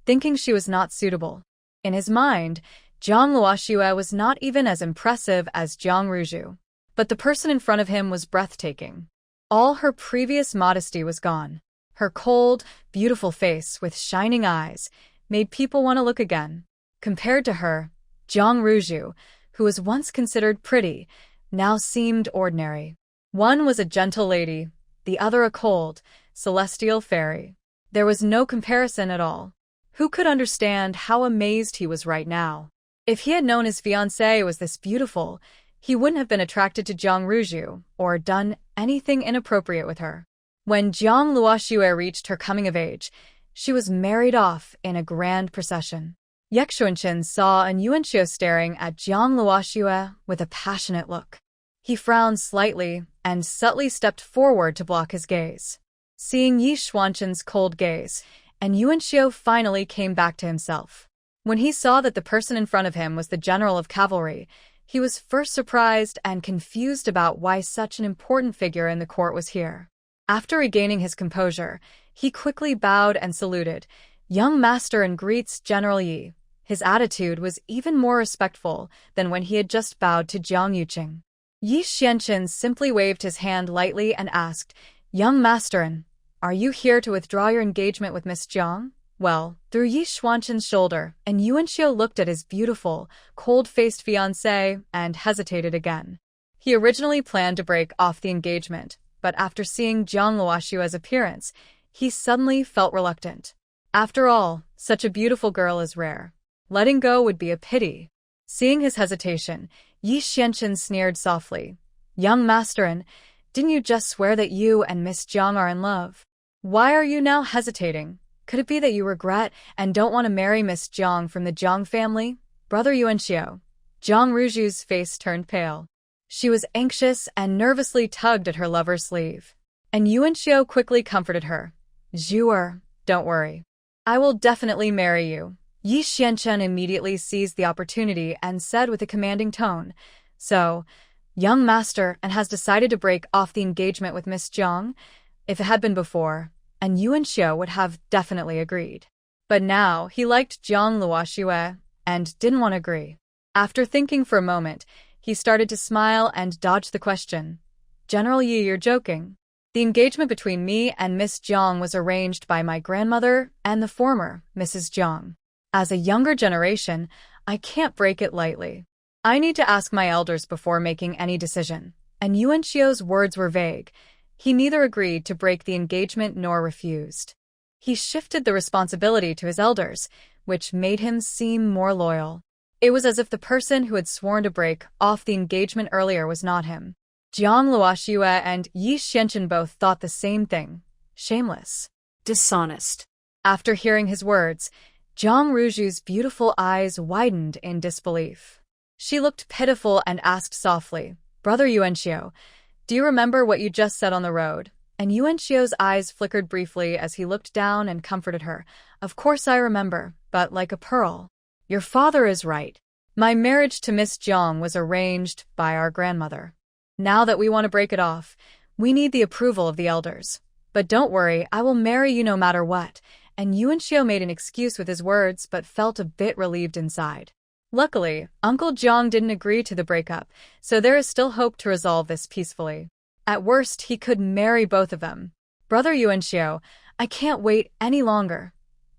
thinking she was not suitable. In his mind, Jiang Luoxue was not even as impressive as Jiang Ruju. But the person in front of him was breathtaking. All her previous modesty was gone. Her cold, beautiful face with shining eyes made people want to look again. Compared to her, Jiang Ruju, who was once considered pretty, now seemed ordinary. One was a gentle lady, the other a cold, celestial fairy. There was no comparison at all. Who could understand how amazed he was right now? If he had known his fiancée was this beautiful, he wouldn't have been attracted to Jiang Ruju or done anything inappropriate with her. When Jiang Luoxue reached her coming of age, she was married off in a grand procession. Yexuanchen saw An Yuanxiu staring at Jiang Luoxue with a passionate look. He frowned slightly and subtly stepped forward to block his gaze. Seeing Yi Xuanchen's cold gaze, An Yuanxiu finally came back to himself. When he saw that the person in front of him was the general of cavalry, he was first surprised and confused about why such an important figure in the court was here. After regaining his composure, he quickly bowed and saluted, "Young master," and greets General Yi. His attitude was even more respectful than when he had just bowed to Jiang Yuqing. Yi Xianchen simply waved his hand lightly and asked, "Young master, are you here to withdraw your engagement with Miss Jiang?" Well, through Yi Xuanchen's shoulder, and Yuanxiu looked at his beautiful, cold-faced fiancée and hesitated again. He originally planned to break off the engagement, but after seeing Jiang Luoxue's appearance, he suddenly felt reluctant. After all, such a beautiful girl is rare. Letting go would be a pity. Seeing his hesitation, Yi Xianchen sneered softly. "Young master, didn't you just swear that you and Miss Jiang are in love? Why are you now hesitating? Could it be that you regret and don't want to marry Miss Jiang from the Jiang family?" "Brother Yuanxiu." Jiang Ruju's face turned pale. She was anxious and nervously tugged at her lover's sleeve. And Yuanxiu quickly comforted her. "Zhuer, don't worry. I will definitely marry you." Yi Xianchen immediately seized the opportunity and said with a commanding tone, "So, young master and has decided to break off the engagement with Miss Jiang?" If it had been before, and Yuanxiu would have definitely agreed. But now he liked Jiang Luoxue and didn't want to agree. After thinking for a moment, he started to smile and dodged the question. "General Yi, you're joking. The engagement between me and Miss Jiang was arranged by my grandmother and the former Mrs. Jiang. As a younger generation, I can't break it lightly. I need to ask my elders before making any decision." And Yuanxiu's words were vague. He neither agreed to break the engagement nor refused. He shifted the responsibility to his elders, which made him seem more loyal. It was as if the person who had sworn to break off the engagement earlier was not him. Jiang Luoxue and Yi Xianchen both thought the same thing. Shameless. Dishonest. After hearing his words, Jiang Ruju's beautiful eyes widened in disbelief. She looked pitiful and asked softly, "Brother Yuanxiu, do you remember what you just said on the road?" And Yuanxiu's eyes flickered briefly as he looked down and comforted her. "Of course I remember, but like a pearl. Your father is right. My marriage to Miss Jiang was arranged by our grandmother. Now that we want to break it off, we need the approval of the elders. But don't worry, I will marry you no matter what." And Yuanxiu made an excuse with his words but felt a bit relieved inside. Luckily, Uncle Jiang didn't agree to the breakup, so there is still hope to resolve this peacefully. At worst, he could marry both of them. "Brother Yuanxiu, I can't wait any longer."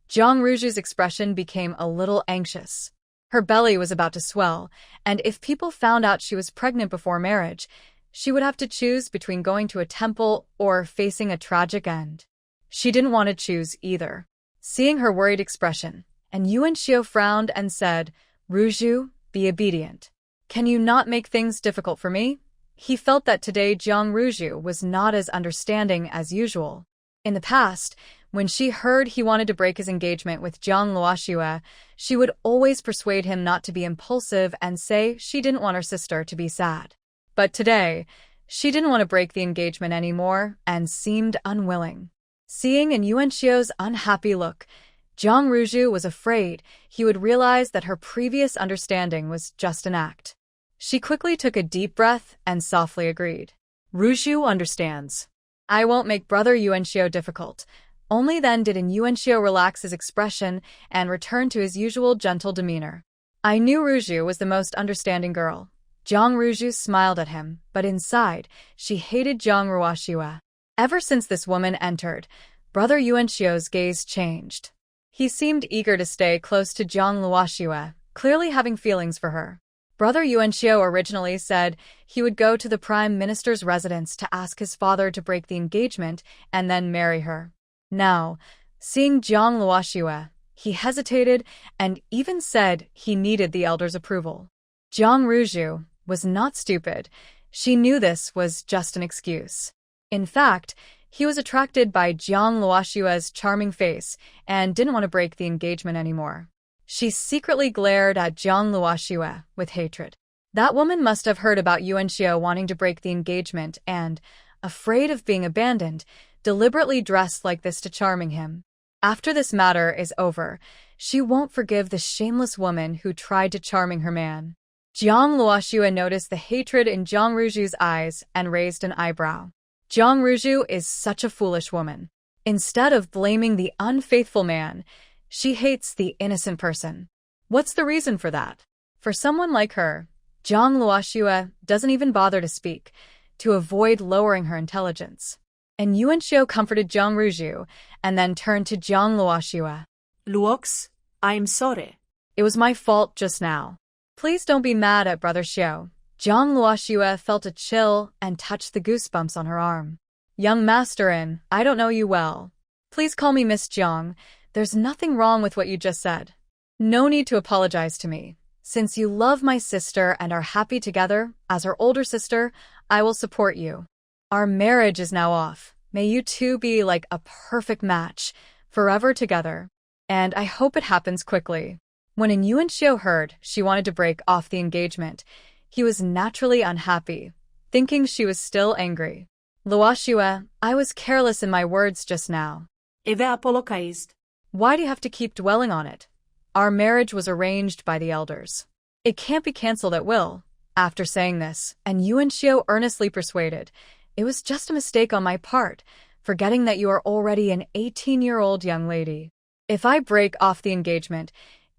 Jiang Ruju's expression became a little anxious. Her belly was about to swell, and if people found out she was pregnant before marriage, she would have to choose between going to a temple or facing a tragic end. She didn't want to choose either. Seeing her worried expression, and Yuanxiu frowned and said, "Ruju, be obedient. Can you not make things difficult for me?" He felt that today Jiang Ruju was not as understanding as usual. In the past, when she heard he wanted to break his engagement with Jiang Luoxue, she would always persuade him not to be impulsive and say she didn't want her sister to be sad. But today, she didn't want to break the engagement anymore and seemed unwilling. Seeing in Yuanxiu's unhappy look, Jiang Ruju was afraid he would realize that her previous understanding was just an act. She quickly took a deep breath and softly agreed. "Ruju understands. I won't make Brother Yuanxiu difficult. Only then did Yuanxiu relax his expression and return to his usual gentle demeanor. I knew Ruju was the most understanding girl. Zhang Ruju smiled at him, but inside, she hated Zhang Ruoxue. Ever since this woman entered, Brother Yuanxiu's gaze changed. He seemed eager to stay close to Zhang Luoxue, clearly having feelings for her. Brother Yuanxiu originally said he would go to the Prime Minister's residence to ask his father to break the engagement and then marry her. Now, seeing Zhang Luoxue, he hesitated and even said he needed the elder's approval. Zhang Ruju was not stupid. She knew this was just an excuse. In fact, he was attracted by Zhang Luoxue's charming face and didn't want to break the engagement anymore. She secretly glared at Zhang Luoxue with hatred. That woman must have heard about Yuanxiu wanting to break the engagement and, afraid of being abandoned, deliberately dressed like this to charming him. After this matter is over, she won't forgive the shameless woman who tried to charming her man. Zhang Luoxue noticed the hatred in Zhang Ruju's eyes and raised an eyebrow. Zhang Ruju is such a foolish woman. Instead of blaming the unfaithful man, she hates the innocent person. What's the reason for that? For someone like her, Zhang Luoxue doesn't even bother to speak, to avoid lowering her intelligence. And Yuanxiu comforted Zhang Ruju and then turned to Zhang Luoxue. Luox, I'm sorry. It was my fault just now. Please don't be mad at Brother Xiu. Zhang Luoxue felt a chill and touched the goosebumps on her arm. Young masterin, I don't know you well. Please call me Miss Zhang. There's nothing wrong with what you just said. No need to apologize to me. Since you love my sister and are happy together, as her older sister, I will support you. Our marriage is now off. May you two be like a perfect match, forever together. And I hope it happens quickly. When Yuanxiu heard she wanted to break off the engagement, he was naturally unhappy, thinking she was still angry. Luoxue, I was careless in my words just now. Eve apologized. Why do you have to keep dwelling on it? Our marriage was arranged by the elders. It can't be cancelled at will. After saying this, and Yuanxiu earnestly persuaded, it was just a mistake on my part, forgetting that you are already an 18-year-old young lady. If I break off the engagement,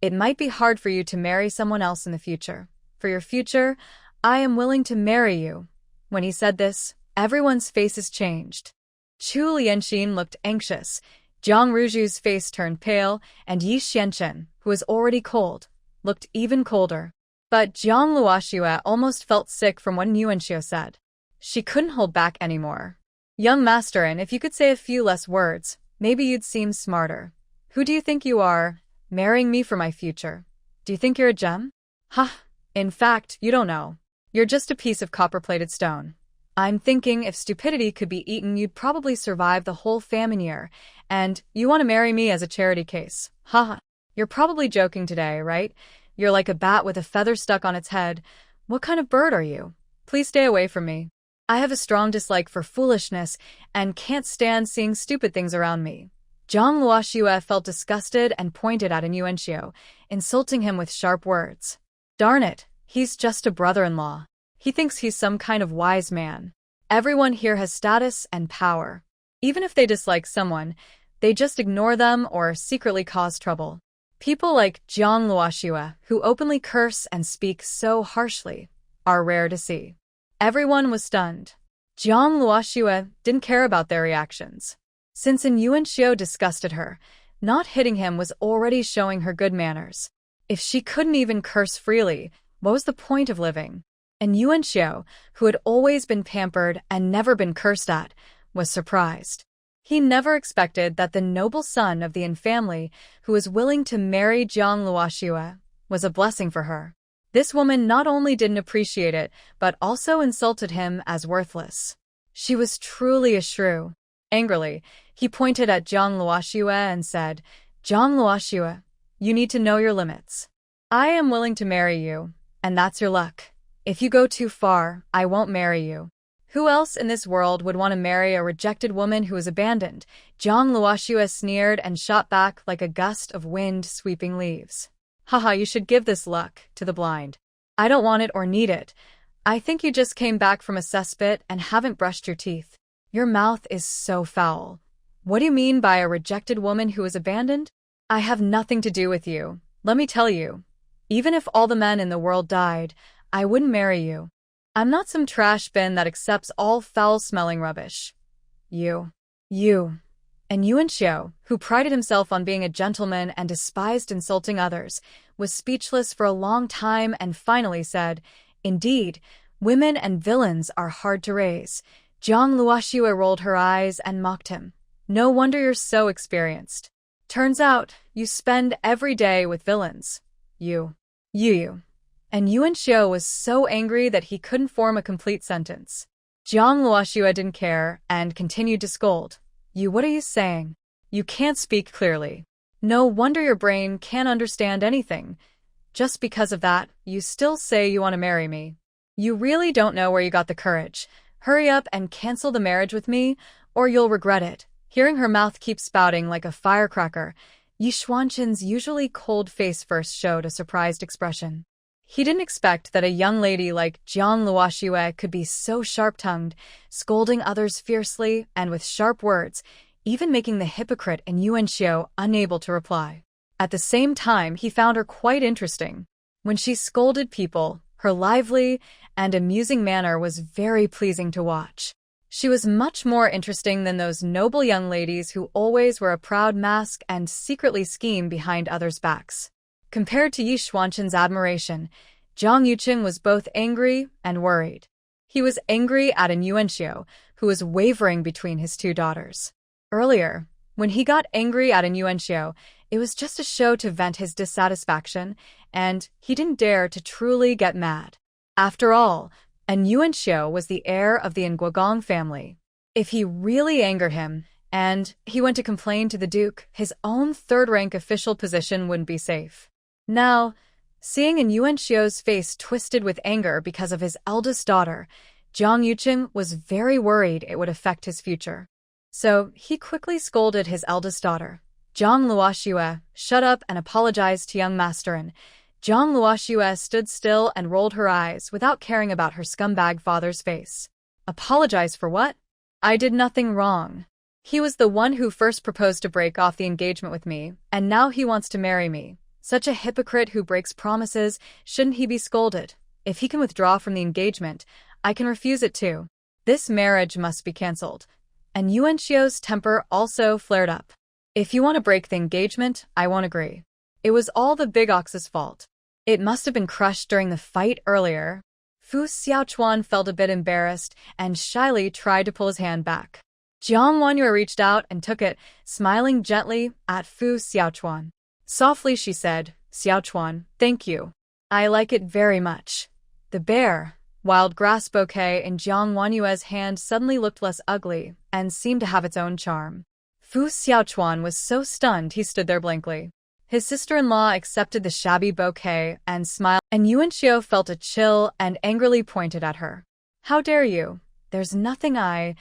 it might be hard for you to marry someone else in the future. For your future, I am willing to marry you. When he said this, everyone's faces changed. Chu Lianxin looked anxious. Zhang Ruju's face turned pale, and Yi Xianchen, who was already cold, looked even colder. But Zhang Luoxue almost felt sick from what Yuanxiu said. She couldn't hold back anymore. Young master, and if you could say a few less words, maybe you'd seem smarter. Who do you think you are, marrying me for my future? Do you think you're a gem? Huh. In fact, you don't know. You're just a piece of copper-plated stone. I'm thinking if stupidity could be eaten, you'd probably survive the whole famine year, and you want to marry me as a charity case. Haha. You're probably joking today, right? You're like a bat with a feather stuck on its head. What kind of bird are you? Please stay away from me. I have a strong dislike for foolishness and can't stand seeing stupid things around me. Zhang Luoxue felt disgusted and pointed at Yuanxiu, insulting him with sharp words. Darn it, he's just a brother-in-law. He thinks he's some kind of wise man. Everyone here has status and power. Even if they dislike someone, they just ignore them or secretly cause trouble. People like Zhang Luoxue, who openly curse and speak so harshly, are rare to see. Everyone was stunned. Zhang Luoxue didn't care about their reactions. Since Yuanxiu disgusted her, not hitting him was already showing her good manners. If she couldn't even curse freely, what was the point of living? And Yuanxiu, who had always been pampered and never been cursed at, was surprised. He never expected that the noble son of the Yin family, who was willing to marry Zhang Luoxue, was a blessing for her. This woman not only didn't appreciate it, but also insulted him as worthless. She was truly a shrew. Angrily, he pointed at Zhang Luoxue and said, Zhang Luoxue, you need to know your limits. I am willing to marry you, and that's your luck. If you go too far, I won't marry you. Who else in this world would want to marry a rejected woman who is abandoned? Zhang Luoxue sneered and shot back like a gust of wind sweeping leaves. Haha, you should give this luck to the blind. I don't want it or need it. I think you just came back from a cesspit and haven't brushed your teeth. Your mouth is so foul. What do you mean by a rejected woman who was abandoned? I have nothing to do with you. Let me tell you. Even if all the men in the world died, I wouldn't marry you. I'm not some trash bin that accepts all foul-smelling rubbish. You. And Yuan Xiao, who prided himself on being a gentleman and despised insulting others, was speechless for a long time and finally said, "Indeed, women and villains are hard to raise." Zhang Luoxue rolled her eyes and mocked him. "No wonder you're so experienced. Turns out, you spend every day with villains. You. And Yuan Xiao was so angry that he couldn't form a complete sentence. Zhang Luoxue didn't care and continued to scold. "You, what are you saying? You can't speak clearly. No wonder your brain can't understand anything. Just because of that, you still say you want to marry me. You really don't know where you got the courage. Hurry up and cancel the marriage with me, or you'll regret it." Hearing her mouth keep spouting like a firecracker, Yi Xuanqin's usually cold face first showed a surprised expression. He didn't expect that a young lady like Zhang Luoxue could be so sharp-tongued, scolding others fiercely and with sharp words, even making the hypocrite in Yuan Xiao unable to reply. At the same time, he found her quite interesting. When she scolded people, her lively and amusing manner was very pleasing to watch. She was much more interesting than those noble young ladies who always wear a proud mask and secretly scheme behind others' backs. Compared to Yi Xuanqin's admiration, Zhang Yuqing was both angry and worried. He was angry at an Yuan Xiao, who was wavering between his two daughters. Earlier, when he got angry at an Yuan Xiao, it was just a show to vent his dissatisfaction, and he didn't dare to truly get mad. After all, an Yuan Xiao was the heir of the Nguogong family. If he really angered him, and he went to complain to the Duke, his own third-rank official position wouldn't be safe. Now, seeing an Yuan Xiao's face twisted with anger because of his eldest daughter, Zhang Yuqing was very worried it would affect his future. So he quickly scolded his eldest daughter. Zhang Luoxue, shut up and apologized to young master, and Zhang Luoxue stood still and rolled her eyes without caring about her scumbag father's face. Apologize for what? I did nothing wrong. He was the one who first proposed to break off the engagement with me, and now he wants to marry me. Such a hypocrite who breaks promises, shouldn't he be scolded? If he can withdraw from the engagement, I can refuse it too. This marriage must be cancelled. And Yuan Xiao's temper also flared up. If you want to break the engagement, I won't agree. It was all the big ox's fault. It must have been crushed during the fight earlier. Fu Xiaochuan felt a bit embarrassed and shyly tried to pull his hand back. Jiang Wanyue reached out and took it, smiling gently at Fu Xiaochuan. Softly she said, "Xiaochuan, thank you. I like it very much." The bare, wild grass bouquet in Jiang Wanyue's hand suddenly looked less ugly and seemed to have its own charm. Fu Xiaochuan was so stunned he stood there blankly. His sister-in-law accepted the shabby bouquet and smiled, and Yuan Xiao felt a chill and angrily pointed at her. "How dare you? There's nothing Zhang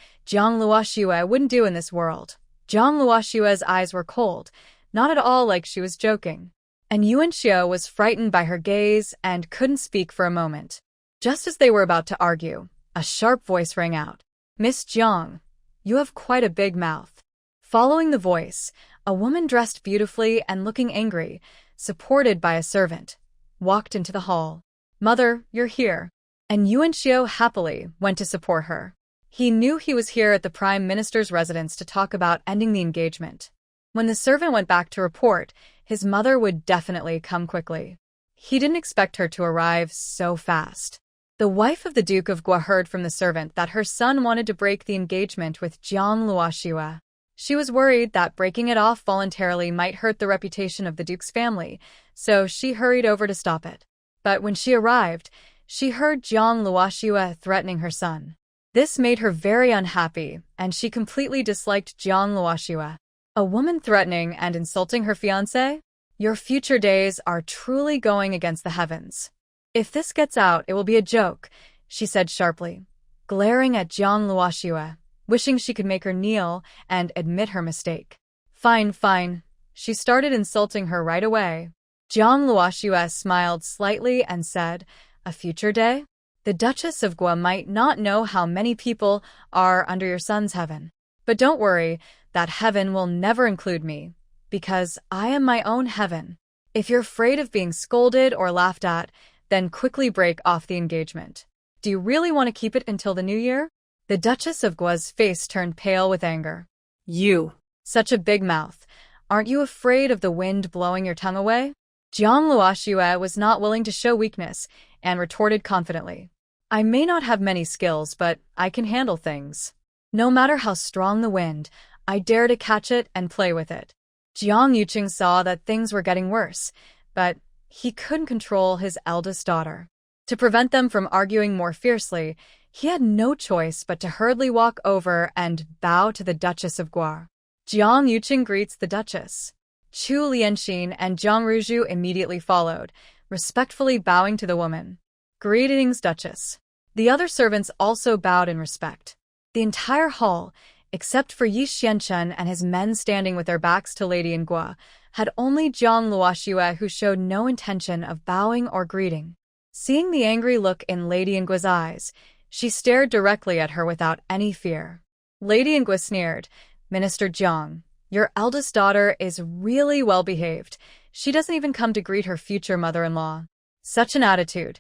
Luoxue wouldn't do in this world." Zhang Luoxue's eyes were cold, not at all like she was joking. And Yuan Xiao was frightened by her gaze and couldn't speak for a moment. Just as they were about to argue, a sharp voice rang out. "Miss Jiang, you have quite a big mouth." Following the voice, a woman dressed beautifully and looking angry, supported by a servant, walked into the hall. "Mother, you're here." And Yuan Xiao happily went to support her. He knew he was here at the Prime Minister's residence to talk about ending the engagement. When the servant went back to report, his mother would definitely come quickly. He didn't expect her to arrive so fast. The wife of the Duke of Gua heard from the servant that her son wanted to break the engagement with Zhang Luoxue. She was worried that breaking it off voluntarily might hurt the reputation of the Duke's family, so she hurried over to stop it. But when she arrived, she heard Zhang Luoxue threatening her son. This made her very unhappy, and she completely disliked Zhang Luoxue. A woman threatening and insulting her fiancé? Your future days are truly going against the heavens. If this gets out, it will be a joke, she said sharply, glaring at Zhang Luoxue, wishing she could make her kneel and admit her mistake. Fine. She started insulting her right away. Zhang Luoxue smiled slightly and said, "A future day? The Duchess of Gua might not know how many people are under your son's heaven. But don't worry, That heaven will never include me, because I am my own heaven. If you're afraid of being scolded or laughed at, then quickly break off the engagement. Do you really want to keep it until the new year? The Duchess of Gua's face turned pale with anger. You. Such a big mouth. Aren't you afraid of the wind blowing your tongue away? Jiang Luoxue was not willing to show weakness and retorted confidently. I may not have many skills, but I can handle things. No matter how strong the wind, I dare to catch it and play with it. Jiang Yuqing saw that things were getting worse, but he couldn't control his eldest daughter. To prevent them from arguing more fiercely, he had no choice but to hurriedly walk over and bow to the Duchess of Gua. Jiang Yuqing greets the Duchess. Chu Lianxin and Jiang Ruzhu immediately followed, respectfully bowing to the woman. Greetings, Duchess. The other servants also bowed in respect. The entire hall, except for Yi Xianchen and his men standing with their backs to Lady Ingua, had only Jiang Luoxue who showed no intention of bowing or greeting. Seeing the angry look in Lady Ingua's eyes, she stared directly at her without any fear. Lady Ingua sneered, Minister Jiang, your eldest daughter is really well behaved. She doesn't even come to greet her future mother-in-law. Such an attitude.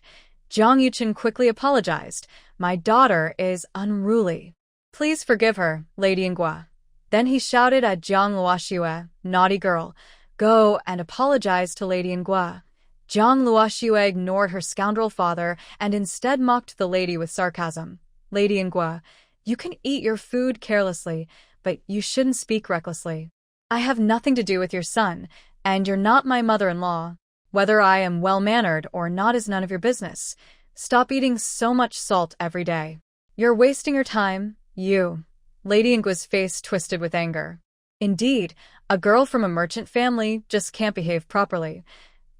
Jiang Yuqing quickly apologized. My daughter is unruly. Please forgive her, Lady Ingua. Then he shouted at Jiang Luoxue, naughty girl, go and apologize to Lady Ingua. Jiang Luoxue ignored her scoundrel father and instead mocked the lady with sarcasm. Lady Ingua, you can eat your food carelessly, but you shouldn't speak recklessly. I have nothing to do with your son, and you're not my mother-in-law. Whether I am well-mannered or not is none of your business. Stop eating so much salt every day. You're wasting your time, you. Lady Ingua's face twisted with anger. Indeed, a girl from a merchant family just can't behave properly.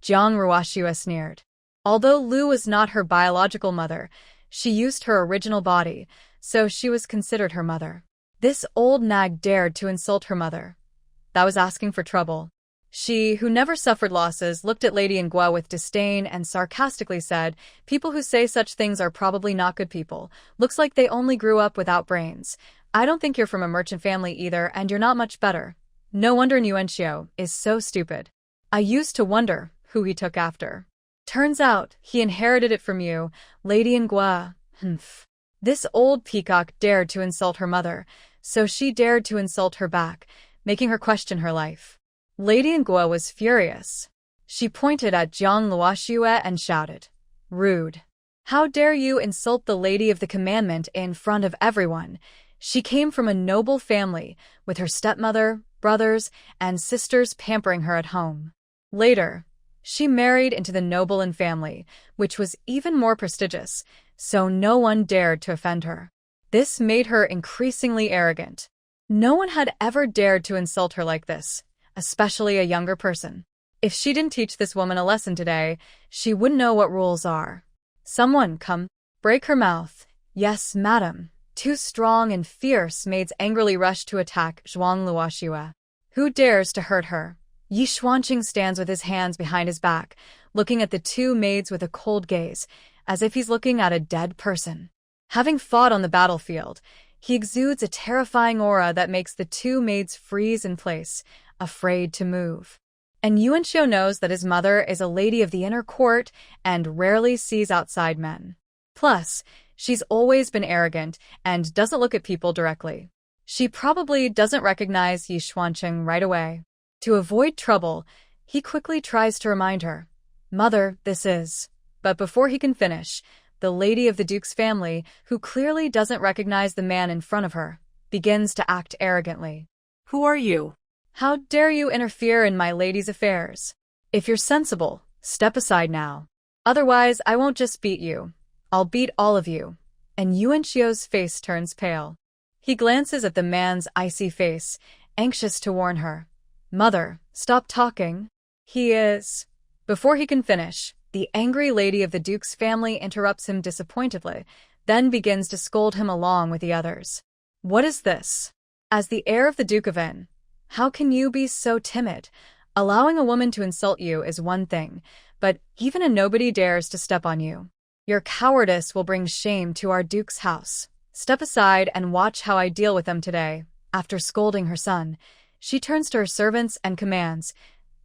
Jiang Luoxue sneered. Although Lu was not her biological mother, she used her original body, so she was considered her mother. This old nag dared to insult her mother. That was asking for trouble. She, who never suffered losses, looked at Lady Ingua with disdain and sarcastically said, people who say such things are probably not good people. Looks like they only grew up without brains. I don't think you're from a merchant family either, and you're not much better. No wonder Yuanxiu is so stupid. I used to wonder who he took after. Turns out, he inherited it from you, Lady Ingua. Humph. This old peacock dared to insult her mother, so she dared to insult her back, making her question her life. Lady Ingua was furious. She pointed at Jiang Luoxue and shouted, rude. How dare you insult the Lady of the Commandment in front of everyone? She came from a noble family, with her stepmother, brothers, and sisters pampering her at home. Later, she married into the nobleman family, which was even more prestigious, so no one dared to offend her. This made her increasingly arrogant. No one had ever dared to insult her like this, especially a younger person. If she didn't teach this woman a lesson today, she wouldn't know what rules are. Someone come, break her mouth. Yes, madam. Two strong and fierce maids angrily rushed to attack Jiang Luoxue. Who dares to hurt her? Yi Xuanqing stands with his hands behind his back, looking at the two maids with a cold gaze, as if he's looking at a dead person. Having fought on the battlefield, he exudes a terrifying aura that makes the two maids freeze in place, afraid to move. And Yuanxiu knows that his mother is a lady of the inner court and rarely sees outside men. Plus, she's always been arrogant and doesn't look at people directly. She probably doesn't recognize Yi Xuanqing right away. To avoid trouble, he quickly tries to remind her, Mother, this is. But before he can finish, the lady of the Duke's family, who clearly doesn't recognize the man in front of her, begins to act arrogantly. Who are you? How dare you interfere in my lady's affairs? If you're sensible, step aside now. Otherwise, I won't just beat you. I'll beat all of you. And Yuanxiu's face turns pale. He glances at the man's icy face, anxious to warn her. Mother, stop talking. He is. Before he can finish, the angry lady of the Duke's family interrupts him disappointedly, then begins to scold him along with the others. What is this? As the heir of the Duke of N, how can you be so timid? Allowing a woman to insult you is one thing, but even a nobody dares to step on you. Your cowardice will bring shame to our Duke's house. Step aside and watch how I deal with them today. After scolding her son, she turns to her servants and commands,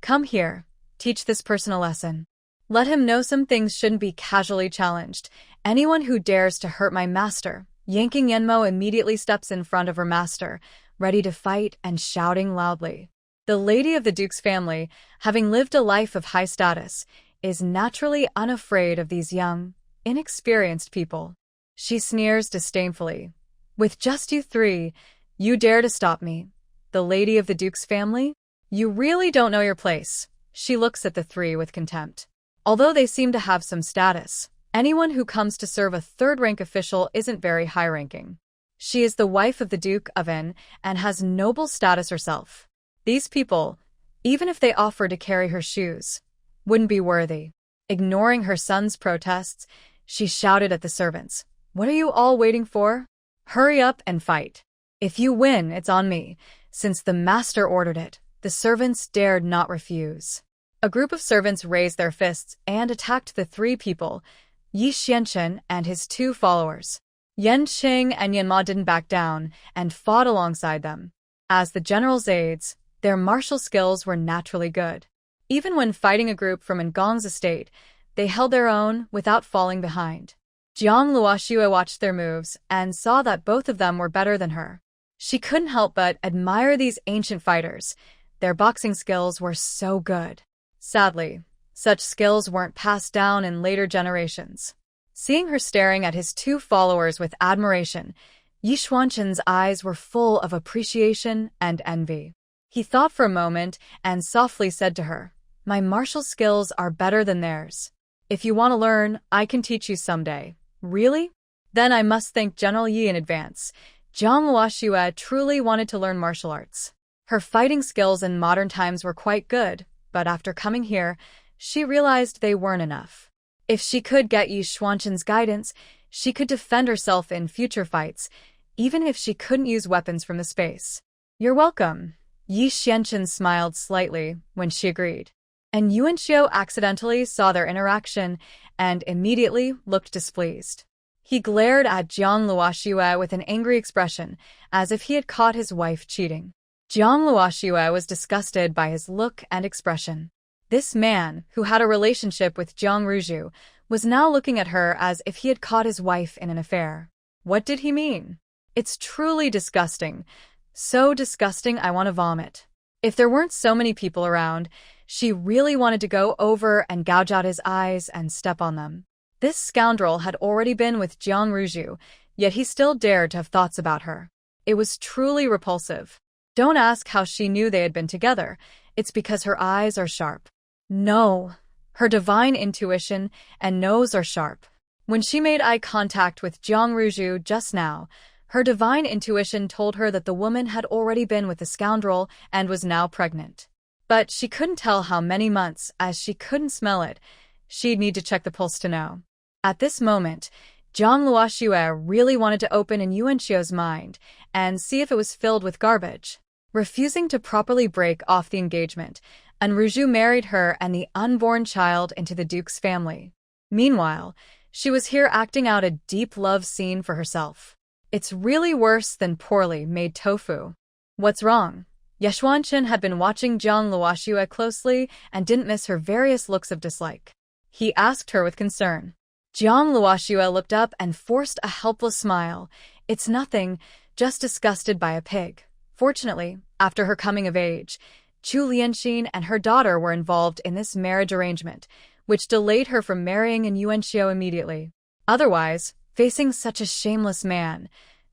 "Come here, teach this person a lesson. Let him know some things shouldn't be casually challenged. Anyone who dares to hurt my master." Yanking Yenmo immediately steps in front of her master, ready to fight and shouting loudly. The lady of the duke's family, having lived a life of high status, is naturally unafraid of these young, inexperienced people. She sneers disdainfully. "With just you three, you dare to stop me? The lady of the duke's family? You really don't know your place." She looks at the three with contempt. Although they seem to have some status, anyone who comes to serve a third-rank official isn't very high-ranking. She is the wife of the Duke of N and has noble status herself. These people, even if they offered to carry her shoes, wouldn't be worthy. Ignoring her son's protests, she shouted at the servants, "What are you all waiting for? Hurry up and fight. If you win, it's on me." Since the master ordered it, the servants dared not refuse. A group of servants raised their fists and attacked the three people, Yi Xianchen and his two followers. Yan Qing and Yanma didn't back down and fought alongside them. As the general's aides, their martial skills were naturally good. Even when fighting a group from Ngong's estate, they held their own without falling behind. Jiang Luoxue watched their moves and saw that both of them were better than her. She couldn't help but admire these ancient fighters. Their boxing skills were so good. Sadly, such skills weren't passed down in later generations. Seeing her staring at his two followers with admiration, Yi Xuanchen's eyes were full of appreciation and envy. He thought for a moment and softly said to her, "My martial skills are better than theirs. If you want to learn, I can teach you someday." "Really? Then I must thank General Yi in advance." Jiang Luoxue truly wanted to learn martial arts. Her fighting skills in modern times were quite good, but after coming here, she realized they weren't enough. If she could get Yi Xuanchen's guidance, she could defend herself in future fights, even if she couldn't use weapons from the space. "You're welcome." Yi Xianchen smiled slightly when she agreed. And Yuanxiu accidentally saw their interaction and immediately looked displeased. He glared at Jiang Luoxue with an angry expression, as if he had caught his wife cheating. Jiang Luoxue was disgusted by his look and expression. This man, who had a relationship with Jiang Ruzhu, was now looking at her as if he had caught his wife in an affair. What did he mean? It's truly disgusting. So disgusting I want to vomit. If there weren't so many people around, she really wanted to go over and gouge out his eyes and step on them. This scoundrel had already been with Jiang Ruzhu, yet he still dared to have thoughts about her. It was truly repulsive. Don't ask how she knew they had been together. It's because her eyes are sharp. No, her divine intuition and nose are sharp. When she made eye contact with Jiang Ruzhu just now, her divine intuition told her that the woman had already been with the scoundrel and was now pregnant. But she couldn't tell how many months, as she couldn't smell it. She'd need to check the pulse to know. At this moment, Jiang Luoxue really wanted to open in Yuanxiu's mind and see if it was filled with garbage. Refusing to properly break off the engagement, Ruzhu married her and the unborn child into the duke's family. Meanwhile, she was here acting out a deep love scene for herself. It's really worse than poorly made tofu. What's wrong? Ye Xuanchen had been watching Jiang Luoxue closely and didn't miss her various looks of dislike. He asked her with concern. Jiang Luoxue looked up and forced a helpless smile. "It's nothing, just disgusted by a pig." Fortunately, after her coming of age, Chu Lianxin and her daughter were involved in this marriage arrangement, which delayed her from marrying in Yuanxiu immediately. Otherwise, facing such a shameless man,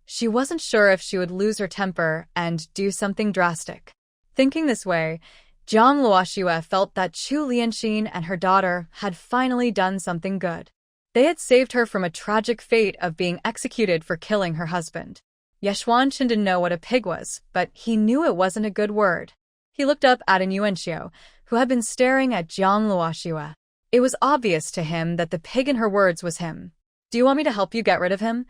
she wasn't sure if she would lose her temper and do something drastic. Thinking this way, Jiang Luoxue felt that Chu Lianxin and her daughter had finally done something good. They had saved her from a tragic fate of being executed for killing her husband. Ye Xuanchen didn't know what a pig was, but he knew it wasn't a good word. He looked up at Yuanxiu, who had been staring at Jiang Luoxue. It was obvious to him that the pig in her words was him. "Do you want me to help you get rid of him?"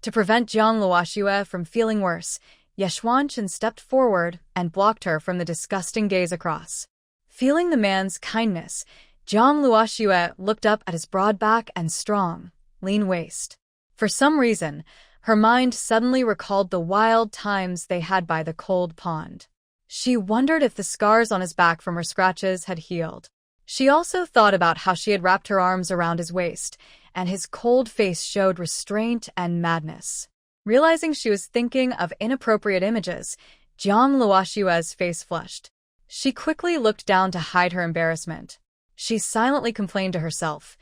To prevent Jiang Luoxue from feeling worse, Ye Xuanchen stepped forward and blocked her from the disgusting gaze across. Feeling the man's kindness, Jiang Luoxue looked up at his broad back and strong, lean waist. For some reason, Her mind suddenly recalled the wild times they had by the cold pond. She wondered if the scars on his back from her scratches had healed. She also thought about how she had wrapped her arms around his waist, and his cold face showed restraint and madness. Realizing she was thinking of inappropriate images, Jiang Luoshue's face flushed. She quickly looked down to hide her embarrassment. She silently complained to herself.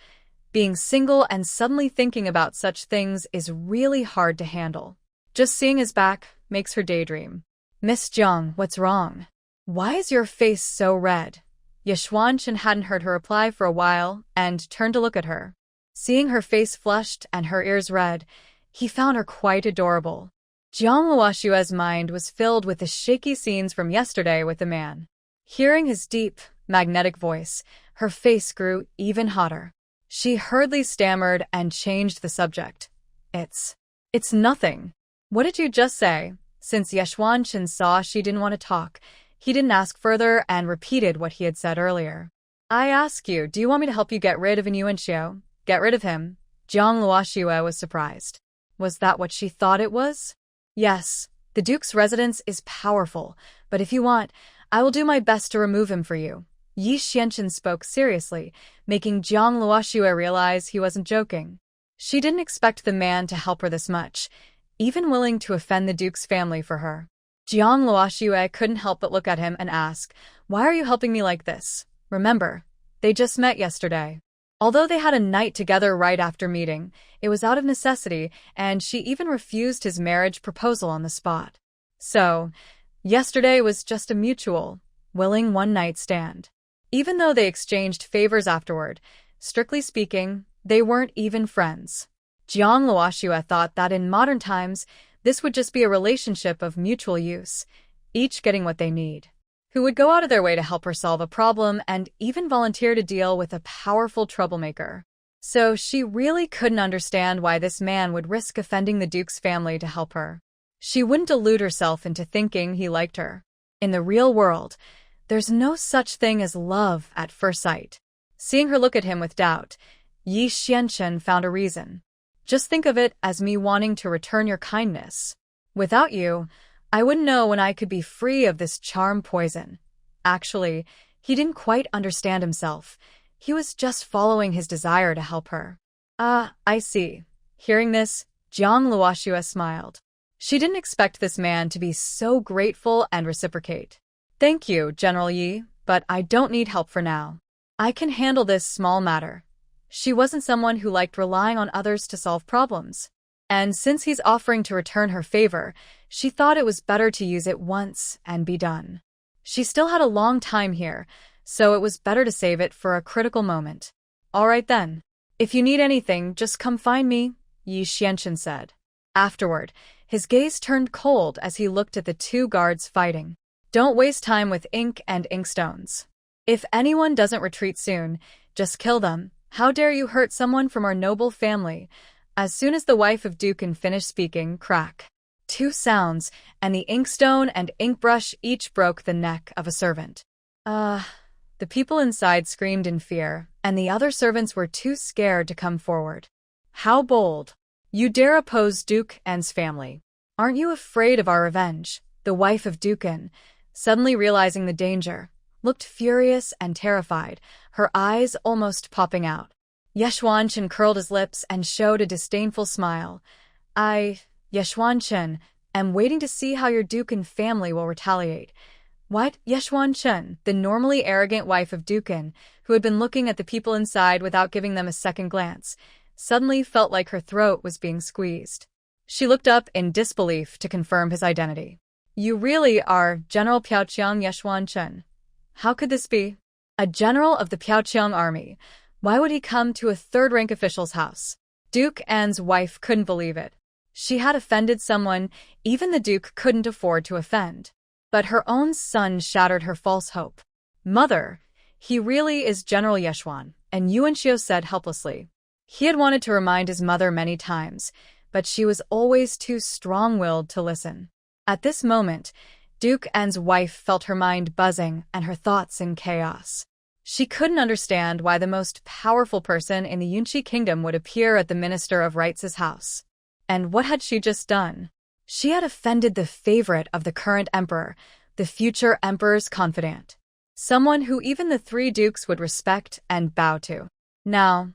Being single and suddenly thinking about such things is really hard to handle. Just seeing his back makes her daydream. Miss Jiang, what's wrong? Why is your face so red? Yeshuanshan hadn't heard her reply for a while and turned to look at her. Seeing her face flushed and her ears red, he found her quite adorable. Jiang Luoshue's mind was filled with the shaky scenes from yesterday with the man. Hearing his deep, magnetic voice, her face grew even hotter. She hurriedly stammered and changed the subject. It's nothing. What did you just say? Since Yeshuanshan saw she didn't want to talk, he didn't ask further and repeated what he had said earlier. I ask you, do you want me to help you get rid of Yuanxiu? Get rid of him? Jiang Luoshue was surprised. Was that what she thought it was? Yes, the Duke's residence is powerful, but if you want, I will do my best to remove him for you. Yi Xianchen spoke seriously, making Jiang Luoshue realize he wasn't joking. She didn't expect the man to help her this much, even willing to offend the Duke's family for her. Jiang Luoshue couldn't help but look at him and ask, why are you helping me like this? Remember, they just met yesterday. Although they had a night together right after meeting, it was out of necessity, and she even refused his marriage proposal on the spot. So, yesterday was just a mutual, willing one-night stand. Even though they exchanged favors afterward, strictly speaking, they weren't even friends. Jiang Luoshue thought that in modern times, this would just be a relationship of mutual use, each getting what they need. Who would go out of their way to help her solve a problem and even volunteer to deal with a powerful troublemaker. So she really couldn't understand why this man would risk offending the Duke's family to help her. She wouldn't delude herself into thinking he liked her. In the real world, there's no such thing as love at first sight. Seeing her look at him with doubt, Yi Xianchen found a reason. Just think of it as me wanting to return your kindness. Without you, I wouldn't know when I could be free of this charm poison. Actually, he didn't quite understand himself. He was just following his desire to help her. I see. Hearing this, Jiang Luoshue smiled. She didn't expect this man to be so grateful and reciprocate. Thank you, General Yi, but I don't need help for now. I can handle this small matter. She wasn't someone who liked relying on others to solve problems. And since he's offering to return her favor, she thought it was better to use it once and be done. She still had a long time here, so it was better to save it for a critical moment. All right then. If you need anything, just come find me, Yi Xianchen said. Afterward, his gaze turned cold as he looked at the two guards fighting. Don't waste time with ink and inkstones. If anyone doesn't retreat soon, just kill them. How dare you hurt someone from our noble family? As soon as the wife of Dukan finished speaking, crack. Two sounds, and the inkstone and inkbrush each broke the neck of a servant. The people inside screamed in fear, and the other servants were too scared to come forward. How bold! You dare oppose Duke N's family. Aren't you afraid of our revenge? The wife of Dukan, suddenly realizing the danger, looked furious and terrified, her eyes almost popping out. Yeshuanshan curled his lips and showed a disdainful smile. Yeshuanshan, am waiting to see how your Dukan family will retaliate. What? Yeshuanshan, the normally arrogant wife of Dukan, who had been looking at the people inside without giving them a second glance, suddenly felt like her throat was being squeezed. She looked up in disbelief to confirm his identity. You really are General Piaoqiang Yeshuanshan. How could this be? A general of the Piaoqiang army. Why would he come to a third-rank official's house? Duke Anne's wife couldn't believe it. She had offended someone even the Duke couldn't afford to offend. But her own son shattered her false hope. Mother, he really is General Yeshuan, and Yuanxiu said helplessly. He had wanted to remind his mother many times, but she was always too strong-willed to listen. At this moment, Duke Anne's wife felt her mind buzzing and her thoughts in chaos. She couldn't understand why the most powerful person in the Yunqi kingdom would appear at the Minister of Rights' house. And what had she just done? She had offended the favorite of the current emperor, the future emperor's confidant. Someone who even the three dukes would respect and bow to. Now,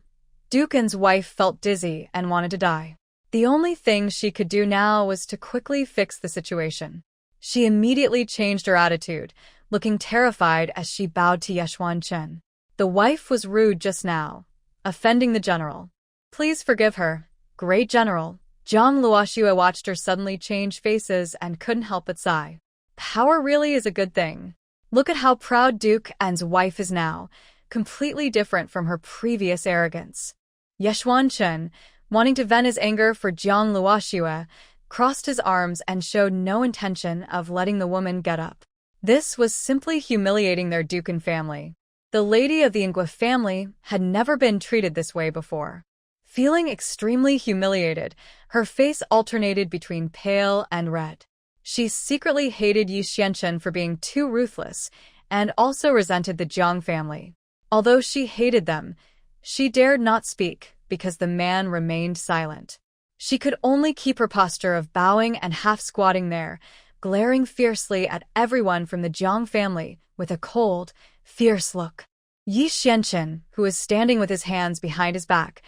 Dukin's wife felt dizzy and wanted to die. The only thing she could do now was to quickly fix the situation. She immediately changed her attitude, looking terrified as she bowed to Yeshuan. The wife was rude just now, offending the general. Please forgive her, great general. Zhang Luoxue watched her suddenly change faces and couldn't help but sigh. Power really is a good thing. Look at how proud Duke An's wife is now, completely different from her previous arrogance. Yeshuan, wanting to vent his anger for Zhang Luoxue, crossed his arms and showed no intention of letting the woman get up. This was simply humiliating their Dukan family. The lady of the Ingua family had never been treated this way before. Feeling extremely humiliated, her face alternated between pale and red. She secretly hated Yi Xianchen for being too ruthless and also resented the Jiang family. Although she hated them, she dared not speak because the man remained silent. She could only keep her posture of bowing and half-squatting there, glaring fiercely at everyone from the Jiang family with a cold, fierce look. Yi Xianchen, who was standing with his hands behind his back,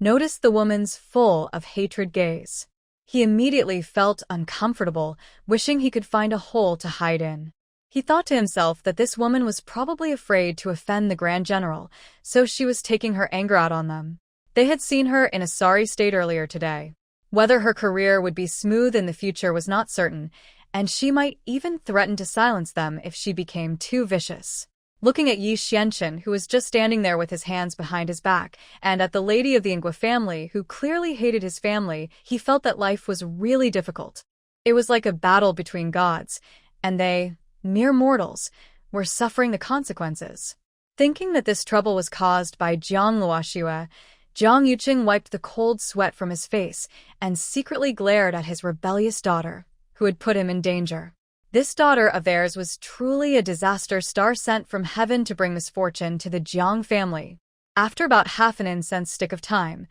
noticed the woman's full of hatred gaze. He immediately felt uncomfortable, wishing he could find a hole to hide in. He thought to himself that this woman was probably afraid to offend the Grand General, so she was taking her anger out on them. They had seen her in a sorry state earlier today. Whether her career would be smooth in the future was not certain, and she might even threaten to silence them if she became too vicious. Looking at Yi Xianchen, who was just standing there with his hands behind his back, and at the lady of the Ingua family, who clearly hated his family, he felt that life was really difficult. It was like a battle between gods, and they, mere mortals, were suffering the consequences. Thinking that this trouble was caused by Zhang Luoxue, Zhang Yuqing wiped the cold sweat from his face and secretly glared at his rebellious daughter, who had put him in danger. This daughter of theirs was truly a disaster star sent from heaven to bring misfortune to the Jiang family. After about half an incense stick of time,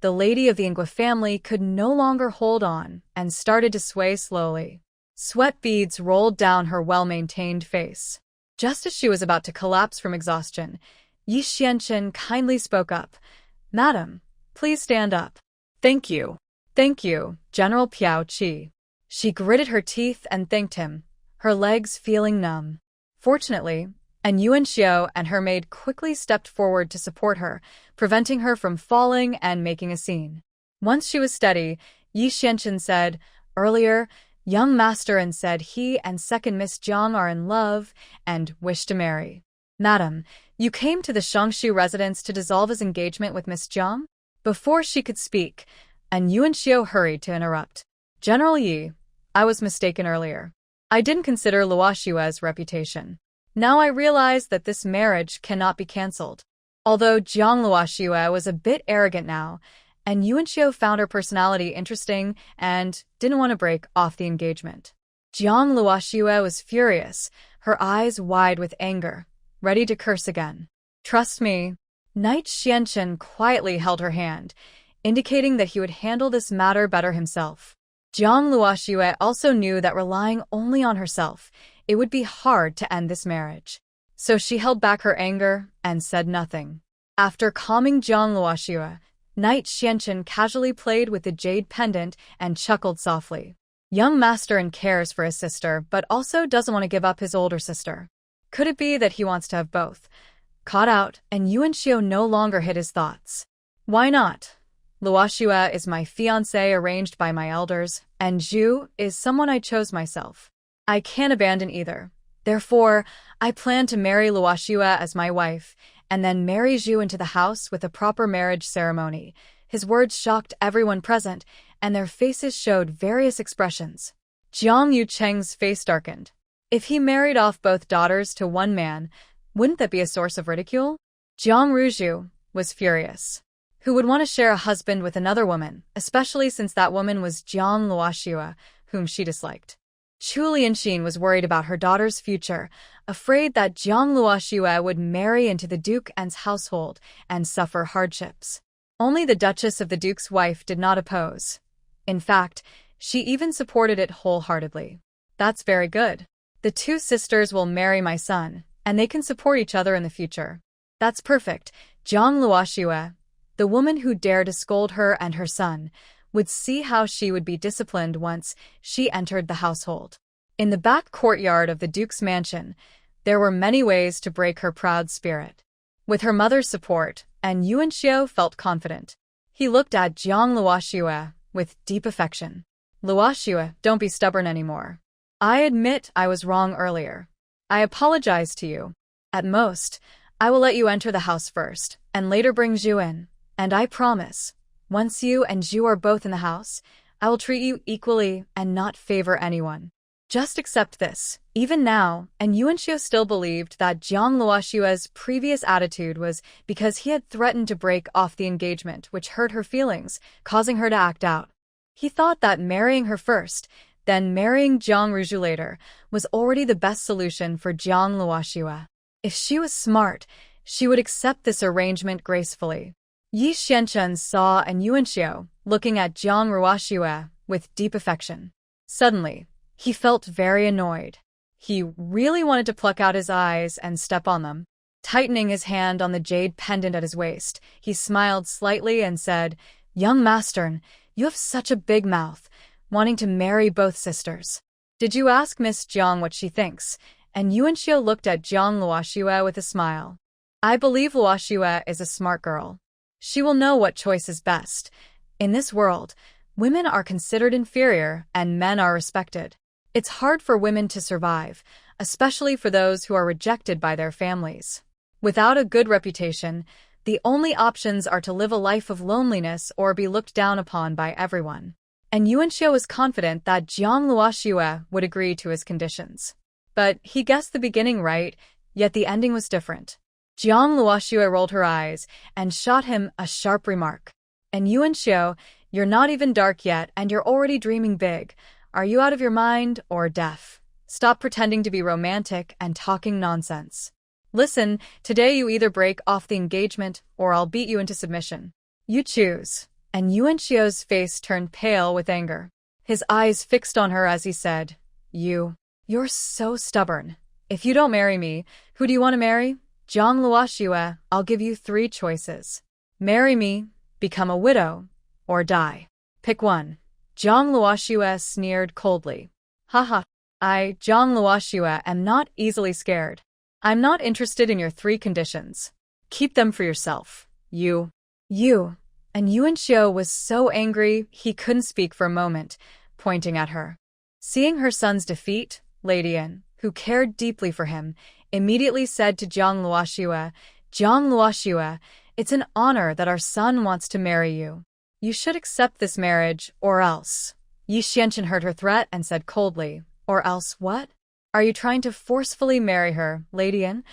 the lady of the Ingua family could no longer hold on and started to sway slowly. Sweat beads rolled down her well-maintained face. Just as she was about to collapse from exhaustion, Yi Xianchen kindly spoke up. "Madam, please stand up." Thank you. "Thank you, General Piao Qi." She gritted her teeth and thanked him, her legs feeling numb. Fortunately, An Yuan Xiao and her maid quickly stepped forward to support her, preventing her from falling and making a scene. Once she was steady, Yi Xianchen said, "Earlier, young master and said he and second Miss Jiang are in love and wish to marry. Madam, you came to the Shangshu residence to dissolve his engagement with Miss Jiang?" Before she could speak, An Yuan Xiao hurried to interrupt. "General Yi, I was mistaken earlier. I didn't consider Luoxue's reputation. Now I realize that this marriage cannot be cancelled." Although Zhang Luoxue was a bit arrogant now, and Yuan Xiao found her personality interesting and didn't want to break off the engagement. Zhang Luoxue was furious, her eyes wide with anger, ready to curse again. "Trust me." Knight Xianchen quietly held her hand, indicating that he would handle this matter better himself. Zhang Luoxue also knew that relying only on herself, it would be hard to end this marriage. So she held back her anger and said nothing. After calming Zhang Luoxue, Knight Xianchen casually played with the jade pendant and chuckled softly. Young master and cares for his sister, but also doesn't want to give up his older sister. Could it be that he wants to have both? Caught out, and Yuan Xiao no longer hid his thoughts. Why not? Luoxue is my fiancé arranged by my elders, and Zhu is someone I chose myself. I can't abandon either. Therefore, I plan to marry Luoxue as my wife, and then marry Zhu into the house with a proper marriage ceremony. His words shocked everyone present, and their faces showed various expressions. Jiang Yucheng's face darkened. If he married off both daughters to one man, wouldn't that be a source of ridicule? Jiang Ruzhu was furious. Who would want to share a husband with another woman, especially since that woman was Zhang Luoxue, whom she disliked. Chu Lianxin was worried about her daughter's future, afraid that Zhang Luoxue would marry into the Duke An's household and suffer hardships. Only the Duchess of the Duke's wife did not oppose. In fact, she even supported it wholeheartedly. That's very good. The two sisters will marry my son, and they can support each other in the future. That's perfect. Jiang Luoxue, the woman who dared to scold her and her son, would see how she would be disciplined once she entered the household. In the back courtyard of the Duke's mansion, there were many ways to break her proud spirit. With her mother's support, and Yuanxiu felt confident. He looked at Jiang Luoxue with deep affection. Luoxue, don't be stubborn anymore. I admit I was wrong earlier. I apologize to you. At most, I will let you enter the house first, and later bring Zhu in. And I promise, once you and Zhu are both in the house, I will treat you equally and not favor anyone. Just accept this. Even now, and Yuanxiu still believed that Jiang Luoxue's previous attitude was because he had threatened to break off the engagement, which hurt her feelings, causing her to act out. He thought that marrying her first, then marrying Jiang Ruzhu later, was already the best solution for Jiang Luoxue. If she was smart, she would accept this arrangement gracefully. Yi Xianchen saw and Yuanxiu looking at Jiang Luoxue with deep affection. Suddenly, he felt very annoyed. He really wanted to pluck out his eyes and step on them. Tightening his hand on the jade pendant at his waist, he smiled slightly and said, "Young master, you have such a big mouth, wanting to marry both sisters. Did you ask Miss Jiang what she thinks?" And Yuanxiu looked at Jiang Luoxue with a smile. "I believe Luoxue is a smart girl. She will know what choice is best. In this world, women are considered inferior and men are respected. It's hard for women to survive, especially for those who are rejected by their families. Without a good reputation, the only options are to live a life of loneliness or be looked down upon by everyone." And Yuanxiu was confident that Jiang Luoxue would agree to his conditions. But he guessed the beginning right, yet the ending was different. Jiang Luoxue rolled her eyes and shot him a sharp remark. "And Yuanxiu, you're not even dark yet and you're already dreaming big. Are you out of your mind or deaf? Stop pretending to be romantic and talking nonsense. Listen, today you either break off the engagement or I'll beat you into submission. You choose." And Yuanxiu's face turned pale with anger. His eyes fixed on her as he said, You're so stubborn. If you don't marry me, who do you want to marry? Jiang Luoxue, I'll give you 3 choices. Marry me, become a widow, or die. Pick one." Jiang Luoxue sneered coldly. "Haha, Jiang Luoxue, am not easily scared. I'm not interested in your 3 conditions. Keep them for yourself. You. And Yuanxiu was so angry he couldn't speak for a moment, pointing at her. Seeing her son's defeat, Lady An, who cared deeply for him, immediately said to Jiang Luoxue, "Jiang Luoxue, it's an honor that our son wants to marry you. You should accept this marriage, or else." Yi Xianchen heard her threat and said coldly, "Or else what? Are you trying to forcefully marry her, Lady An?"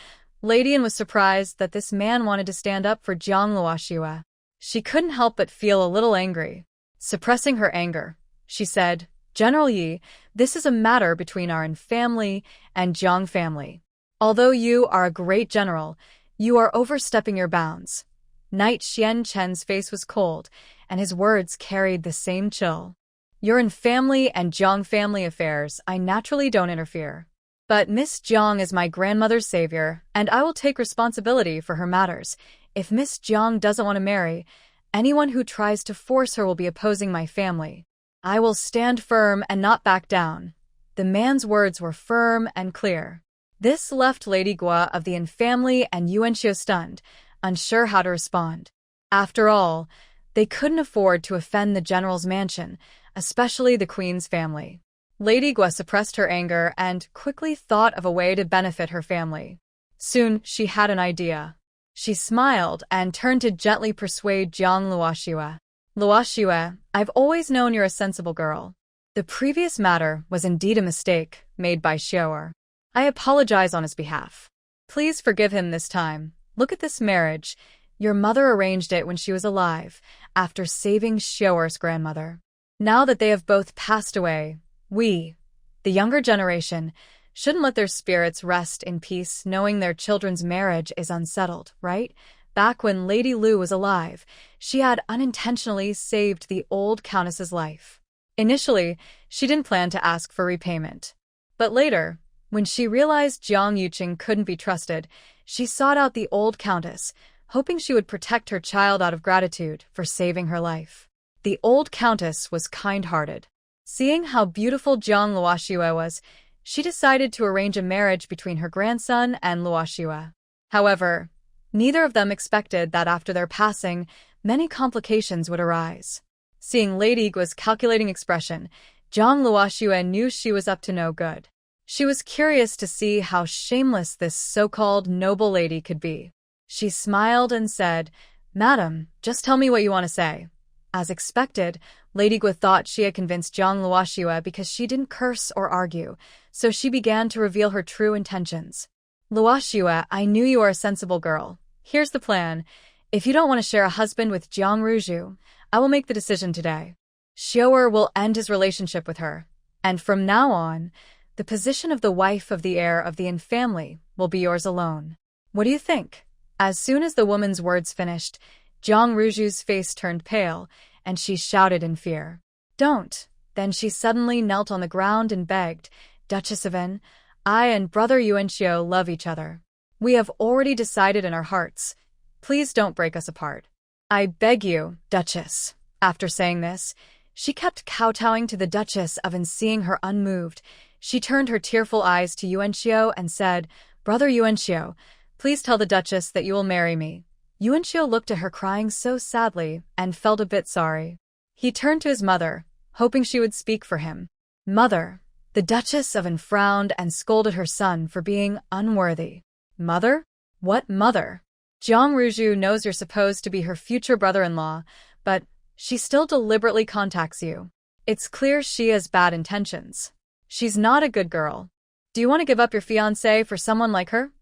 Lady An was surprised that this man wanted to stand up for Jiang Luoxue. She couldn't help but feel a little angry. Suppressing her anger, she said, "General Yi, this is a matter between our An family and Jiang family. Although you are a great general, you are overstepping your bounds." Knight Xianchen's face was cold, and his words carried the same chill. "You're in family and Jiang family affairs, I naturally don't interfere. But Miss Jiang is my grandmother's savior, and I will take responsibility for her matters. If Miss Jiang doesn't want to marry, anyone who tries to force her will be opposing my family. I will stand firm and not back down." The man's words were firm and clear. This left Lady Gua of the An family and Yuanxiu stunned, unsure how to respond. After all, they couldn't afford to offend the general's mansion, especially the queen's family. Lady Gua suppressed her anger and quickly thought of a way to benefit her family. Soon, she had an idea. She smiled and turned to gently persuade Jiang Luoxue. "Luoxue, I've always known you're a sensible girl. The previous matter was indeed a mistake made by Xiu'er. I apologize on his behalf. Please forgive him this time. Look at this marriage. Your mother arranged it when she was alive, after saving Xiu'er's grandmother. Now that they have both passed away, we, the younger generation, shouldn't let their spirits rest in peace knowing their children's marriage is unsettled, right? Back when Lady Lu was alive, she had unintentionally saved the old countess's life. Initially, she didn't plan to ask for repayment. But later, when she realized Jiang Yuqing couldn't be trusted, she sought out the old countess, hoping she would protect her child out of gratitude for saving her life. The old countess was kind-hearted. Seeing how beautiful Jiang Luoxue was, she decided to arrange a marriage between her grandson and Luoxue. However, neither of them expected that after their passing, many complications would arise. Seeing Lady Guo's calculating expression, Jiang Luoxue knew she was up to no good. She was curious to see how shameless this so-called noble lady could be. She smiled and said, "Madam, just tell me what you want to say." As expected, Lady Guo thought she had convinced Jiang Luoxue because she didn't curse or argue, so she began to reveal her true intentions. "Luoxue, I knew you are a sensible girl. Here's the plan. If you don't want to share a husband with Jiang Ruju, I will make the decision today. Xiu'er will end his relationship with her, and from now on, the position of the wife of the heir of the Yin family will be yours alone. What do you think?" As soon as the woman's words finished, Jiang Ruju's face turned pale, and she shouted in fear. "Don't." Then she suddenly knelt on the ground and begged, "Duchess of Yin, I and brother Yuanxiu love each other. We have already decided in our hearts. Please don't break us apart. I beg you, Duchess." After saying this, she kept kowtowing to the Duchess of Yin. Seeing her unmoved, she turned her tearful eyes to Yuanxiu and said, "Brother Yuanxiu, please tell the Duchess that you will marry me." Yuanxiu looked at her crying so sadly and felt a bit sorry. He turned to his mother, hoping she would speak for him. "Mother." The Duchess of Yin frowned and scolded her son for being unworthy. "Mother? What mother? Jiang Ruju knows you're supposed to be her future brother-in-law, but she still deliberately contacts you. It's clear she has bad intentions. She's not a good girl. Do you want to give up your fiancé for someone like her?"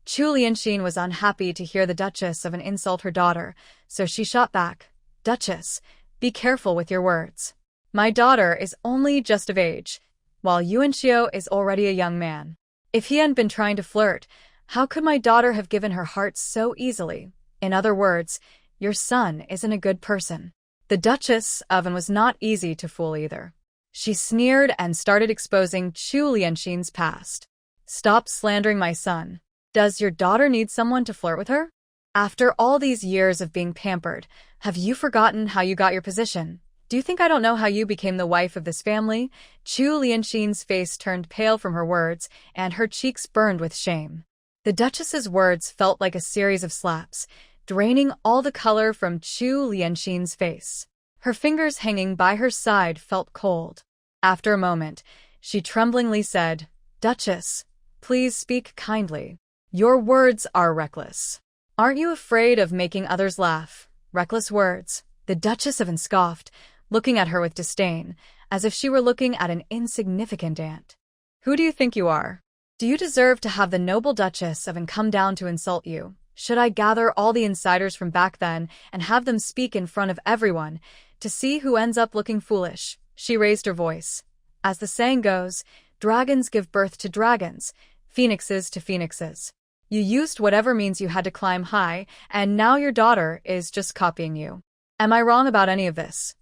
Chu Lianxin was unhappy to hear the Duchess of Yin insult her daughter, so she shot back, "Duchess, be careful with your words. My daughter is only just of age, while Yuanxiu is already a young man. If he hadn't been trying to flirt, how could my daughter have given her heart so easily? In other words, your son isn't a good person." The Duchess of Yin was not easy to fool either. She sneered and started exposing Chu Lianxin's past. "Stop slandering my son. Does your daughter need someone to flirt with her? After all these years of being pampered, have you forgotten how you got your position? Do you think I don't know how you became the wife of this family?" Chu Lianxin's face turned pale from her words, and her cheeks burned with shame. The Duchess's words felt like a series of slaps, draining all the color from Chu Lianxin's face. Her fingers hanging by her side felt cold. After a moment, she tremblingly said, "Duchess, please speak kindly. Your words are reckless. Aren't you afraid of making others laugh? Reckless words." The Duchess of Yin scoffed, looking at her with disdain, as if she were looking at an insignificant ant. "Who do you think you are? Do you deserve to have the noble Duchess of Yin come down to insult you? Should I gather all the insiders from back then and have them speak in front of everyone to see who ends up looking foolish?" She raised her voice. "As the saying goes, dragons give birth to dragons, phoenixes to phoenixes. You used whatever means you had to climb high, and now your daughter is just copying you. Am I wrong about any of this?"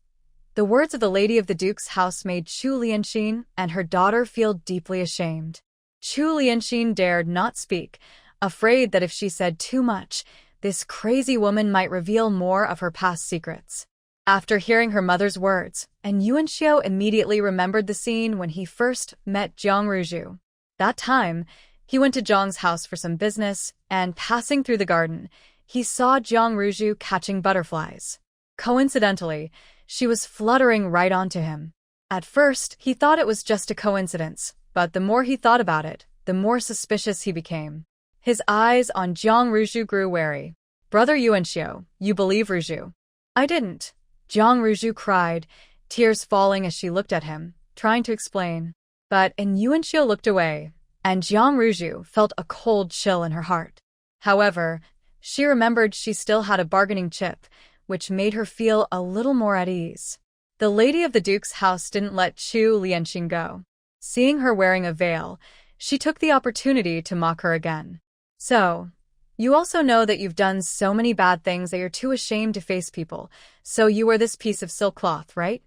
The words of the lady of the Duke's house made Chu Lianxin and her daughter feel deeply ashamed. Chu Lianxin dared not speak, afraid that if she said too much, this crazy woman might reveal more of her past secrets. After hearing her mother's words, and Yuanxiu immediately remembered the scene when he first met Jiang Ruju. That time, he went to Jiang's house for some business, and passing through the garden, he saw Jiang Ruju catching butterflies. Coincidentally, she was fluttering right onto him. At first, he thought it was just a coincidence, but the more he thought about it, the more suspicious he became. His eyes on Jiang Ruju grew wary. "Brother Yuanxiu, you believe Ruju?" "I didn't." Jiang Ruju cried, tears falling as she looked at him, trying to explain. But Yuanxiu looked away, and Jiang Ruju felt a cold chill in her heart. However, she remembered she still had a bargaining chip, which made her feel a little more at ease. The lady of the Duke's house didn't let Chu Lianxin go. Seeing her wearing a veil, she took the opportunity to mock her again. "So, you also know that you've done so many bad things that you're too ashamed to face people, so you wear this piece of silk cloth, right?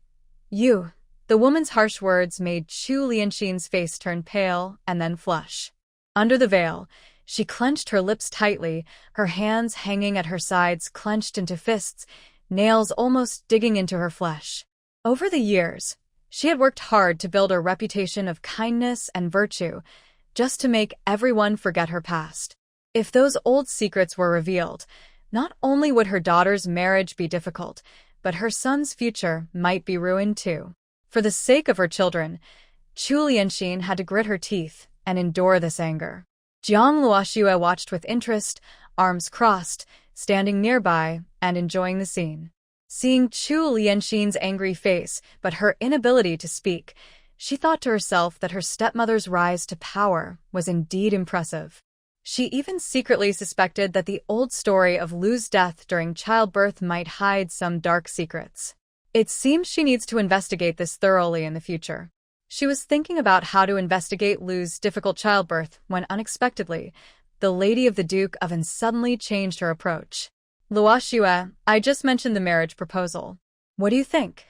You, The woman's harsh words made Chu Lianxin's face turn pale and then flush. Under the veil, she clenched her lips tightly, her hands hanging at her sides clenched into fists, nails almost digging into her flesh. Over the years, she had worked hard to build a reputation of kindness and virtue, just to make everyone forget her past. If those old secrets were revealed, not only would her daughter's marriage be difficult, but her son's future might be ruined too. For the sake of her children, Chu Lianxin had to grit her teeth and endure this anger. Jiang Luoxue watched with interest, arms crossed, standing nearby and enjoying the scene. Seeing Chu Lianxin's angry face but her inability to speak, she thought to herself that her stepmother's rise to power was indeed impressive. She even secretly suspected that the old story of Lu's death during childbirth might hide some dark secrets. It seems she needs to investigate this thoroughly in the future. She was thinking about how to investigate Lu's difficult childbirth when unexpectedly, the lady of the Duke of An suddenly changed her approach. Luoxue, I just mentioned the marriage proposal. What do you think?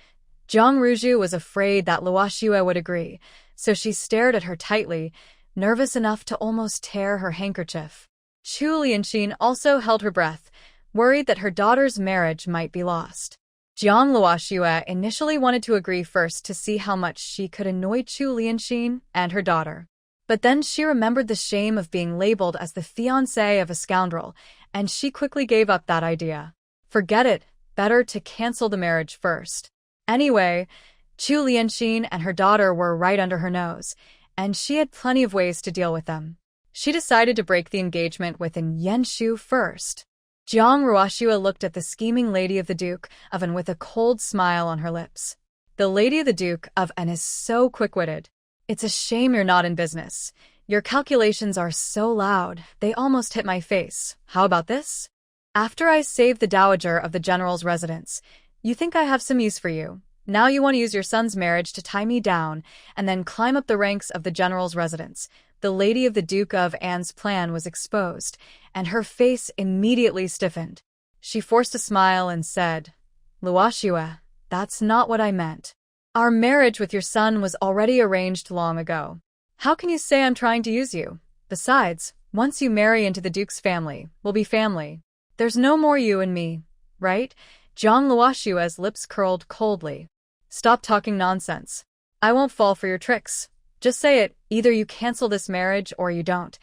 Zhang Ruzhu was afraid that Luoxue would agree, so she stared at her tightly, nervous enough to almost tear her handkerchief. Chu Lianxin also held her breath, worried that her daughter's marriage might be lost. Jiang Luoxue initially wanted to agree first to see how much she could annoy Chu Lianxin and her daughter. But then she remembered the shame of being labeled as the fiancé of a scoundrel, and she quickly gave up that idea. Forget it, better to cancel the marriage first. Anyway, Chu Lianxin and her daughter were right under her nose, and she had plenty of ways to deal with them. She decided to break the engagement with An Yenshu first. Jiang Luoxue looked at the scheming lady of the Duke of An with a cold smile on her lips. The lady of the Duke of An is so quick-witted. It's a shame you're not in business. Your calculations are so loud, they almost hit my face. How about this? After I save the dowager of the general's residence, you think I have some use for you. Now you want to use your son's marriage to tie me down and then climb up the ranks of the general's residence. The lady of the Duke of An's plan was exposed, and her face immediately stiffened. She forced a smile and said, Luoxue, that's not what I meant. Our marriage with your son was already arranged long ago. How can you say I'm trying to use you? Besides, once you marry into the Duke's family, we'll be family. There's no more you and me, right? Jiang Luoxue's lips curled coldly. Stop talking nonsense. I won't fall for your tricks. Just say it, either you cancel this marriage or you don't.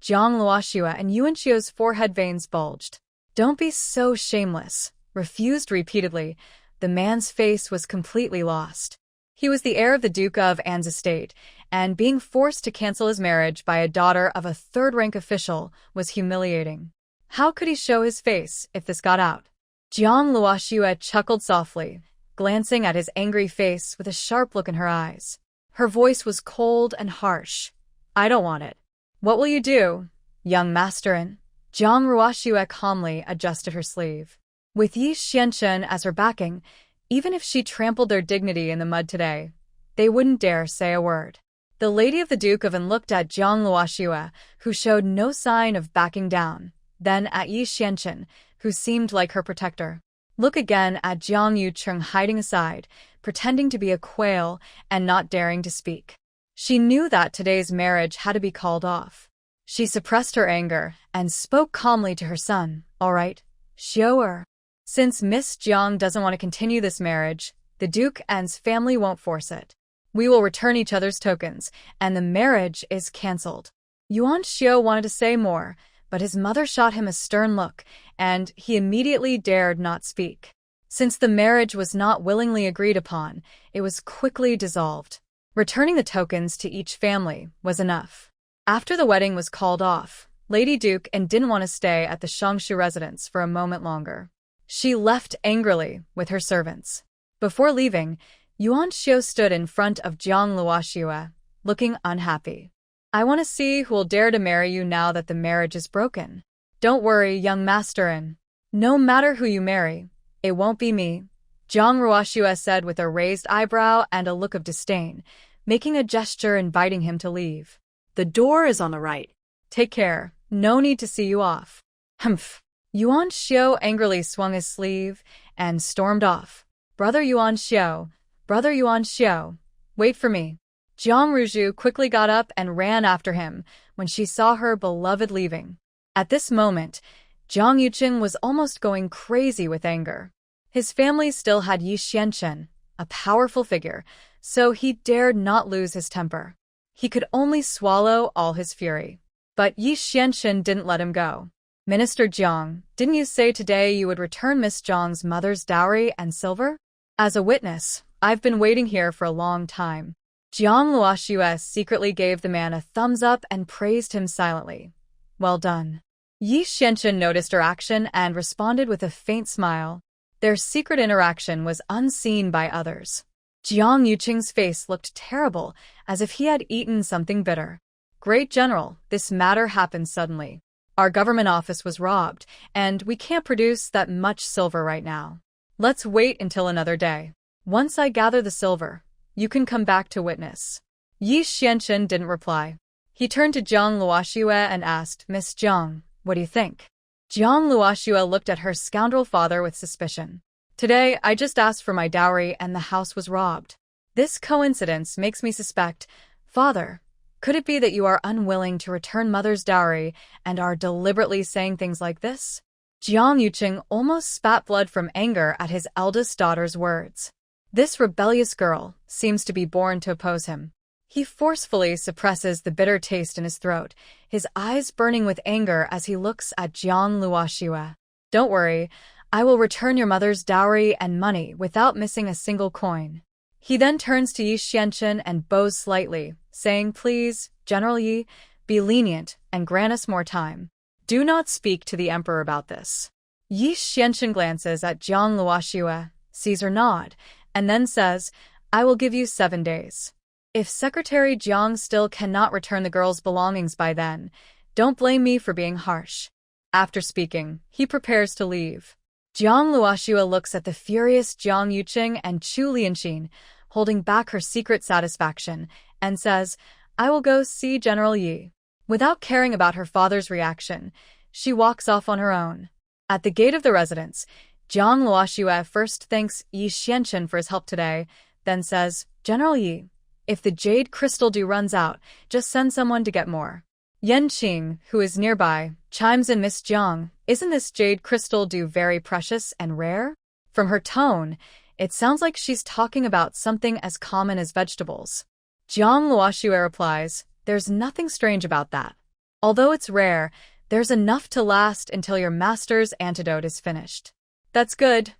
Jiang Luoxue and Yuanxio's forehead veins bulged. Don't be so shameless. Refused repeatedly. The man's face was completely lost. He was the heir of the Duke of An's estate, and being forced to cancel his marriage by a daughter of a third-rank official was humiliating. How could he show his face if this got out? Jiang Luoxue chuckled softly, glancing at his angry face with a sharp look in her eyes. Her voice was cold and harsh. I don't want it. What will you do, young masterin? Jiang Luoxue calmly adjusted her sleeve. With Yi Xianchen as her backing, even if she trampled their dignity in the mud today, they wouldn't dare say a word. The lady of the Duke of An looked at Jiang Luoxue, who showed no sign of backing down, then at Yi Xianchen, who seemed like her protector. Look again at Jiang Yucheng hiding aside, pretending to be a quail and not daring to speak. She knew that today's marriage had to be called off. She suppressed her anger and spoke calmly to her son. All right, Xiu'er. Since Miss Jiang doesn't want to continue this marriage, the Duke and's family won't force it. We will return each other's tokens, and the marriage is cancelled. Yuan Xiu wanted to say more, but his mother shot him a stern look, and he immediately dared not speak. Since the marriage was not willingly agreed upon, it was quickly dissolved. Returning the tokens to each family was enough. After the wedding was called off, Lady Duke and didn't want to stay at the Shangshu residence for a moment longer. She left angrily with her servants. Before leaving, Yuan Xiu stood in front of Jiang Luoxue, looking unhappy. I want to see who will dare to marry you now that the marriage is broken. Don't worry, young masterin. No matter who you marry, it won't be me, Jiang Luoxue said with a raised eyebrow and a look of disdain, making a gesture inviting him to leave. The door is on the right. Take care, no need to see you off. Humph. Yuan Xiu angrily swung his sleeve and stormed off. Brother Yuan Xiu, Brother Yuan Xiao, wait for me. Jiang Ruju quickly got up and ran after him when she saw her beloved leaving. At this moment, Jiang Yuqing was almost going crazy with anger. His family still had Yi Xianchen, a powerful figure, so he dared not lose his temper. He could only swallow all his fury. But Yi Xianchen didn't let him go. Minister Jiang, didn't you say today you would return Miss Jiang's mother's dowry and silver? As a witness, I've been waiting here for a long time. Jiang Luoxue secretly gave the man a thumbs up and praised him silently. Well done. Yi Xianchen noticed her action and responded with a faint smile. Their secret interaction was unseen by others. Jiang Yuqing's face looked terrible, as if he had eaten something bitter. Great General, this matter happened suddenly. Our government office was robbed, and we can't produce that much silver right now. Let's wait until another day. Once I gather the silver, you can come back to witness. Yi Xianchen didn't reply. He turned to Jiang Luoxue and asked, Miss Jiang, what do you think? Jiang Luoxue looked at her scoundrel father with suspicion. Today, I just asked for my dowry and the house was robbed. This coincidence makes me suspect, Father, could it be that you are unwilling to return mother's dowry and are deliberately saying things like this? Jiang Yuqing almost spat blood from anger at his eldest daughter's words. This rebellious girl seems to be born to oppose him. He forcefully suppresses the bitter taste in his throat, his eyes burning with anger as he looks at Jiang Luoxue. Don't worry, I will return your mother's dowry and money without missing a single coin. He then turns to Yi Xianchen and bows slightly, saying, Please, General Yi, be lenient and grant us more time. Do not speak to the emperor about this. Yi Xianchen glances at Jiang Luoxue, sees her nod, and then says, I will give you 7 days. If Secretary Jiang still cannot return the girl's belongings by then, don't blame me for being harsh. After speaking, he prepares to leave. Jiang Luoxue looks at the furious Jiang Yuqing and Chu Lianxin, holding back her secret satisfaction, and says, I will go see General Yi. Without caring about her father's reaction, she walks off on her own. At the gate of the residence, Jiang Luoxue first thanks Yi Xianchen for his help today, then says, General Yi, if the jade crystal dew runs out, just send someone to get more. Yan Qing, who is nearby, chimes in, Miss Jiang, isn't this jade crystal dew very precious and rare? From her tone, it sounds like she's talking about something as common as vegetables. Jiang Luoxue replies, There's nothing strange about that. Although it's rare, there's enough to last until your master's antidote is finished. That's good.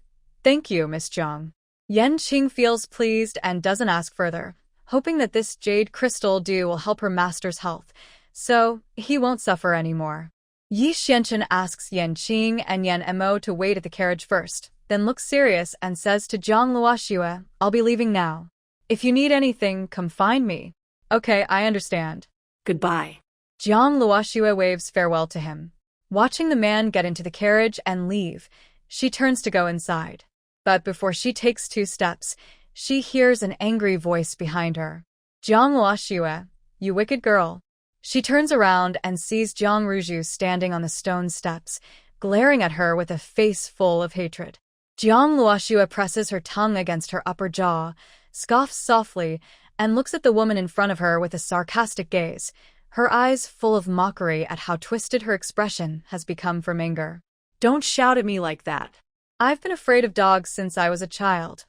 Thank you, Miss Jiang. Yan Qing feels pleased and doesn't ask further, hoping that this jade crystal dew will help her master's health, so he won't suffer anymore. Yi Xianchen asks Yan Qing and Yan Mo to wait at the carriage first, then looks serious and says to Jiang Luoxue, I'll be leaving now. If you need anything, come find me. Okay, I understand. Goodbye. Jiang Luoxue waves farewell to him. Watching the man get into the carriage and leave, she turns to go inside. But before she takes 2 steps, she hears an angry voice behind her. Jiang Luoxue, you wicked girl. She turns around and sees Jiang Ruju standing on the stone steps, glaring at her with a face full of hatred. Jiang Luoxue presses her tongue against her upper jaw, scoffs softly, and looks at the woman in front of her with a sarcastic gaze, her eyes full of mockery at how twisted her expression has become from anger. Don't shout at me like that. I've been afraid of dogs since I was a child.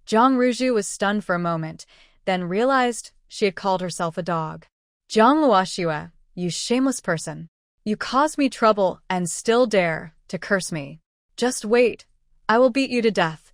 Jiang Ruju was stunned for a moment, then realized she had called herself a dog. Jiang Luoxue, you shameless person. You caused me trouble and still dare to curse me. Just wait. I will beat you to death.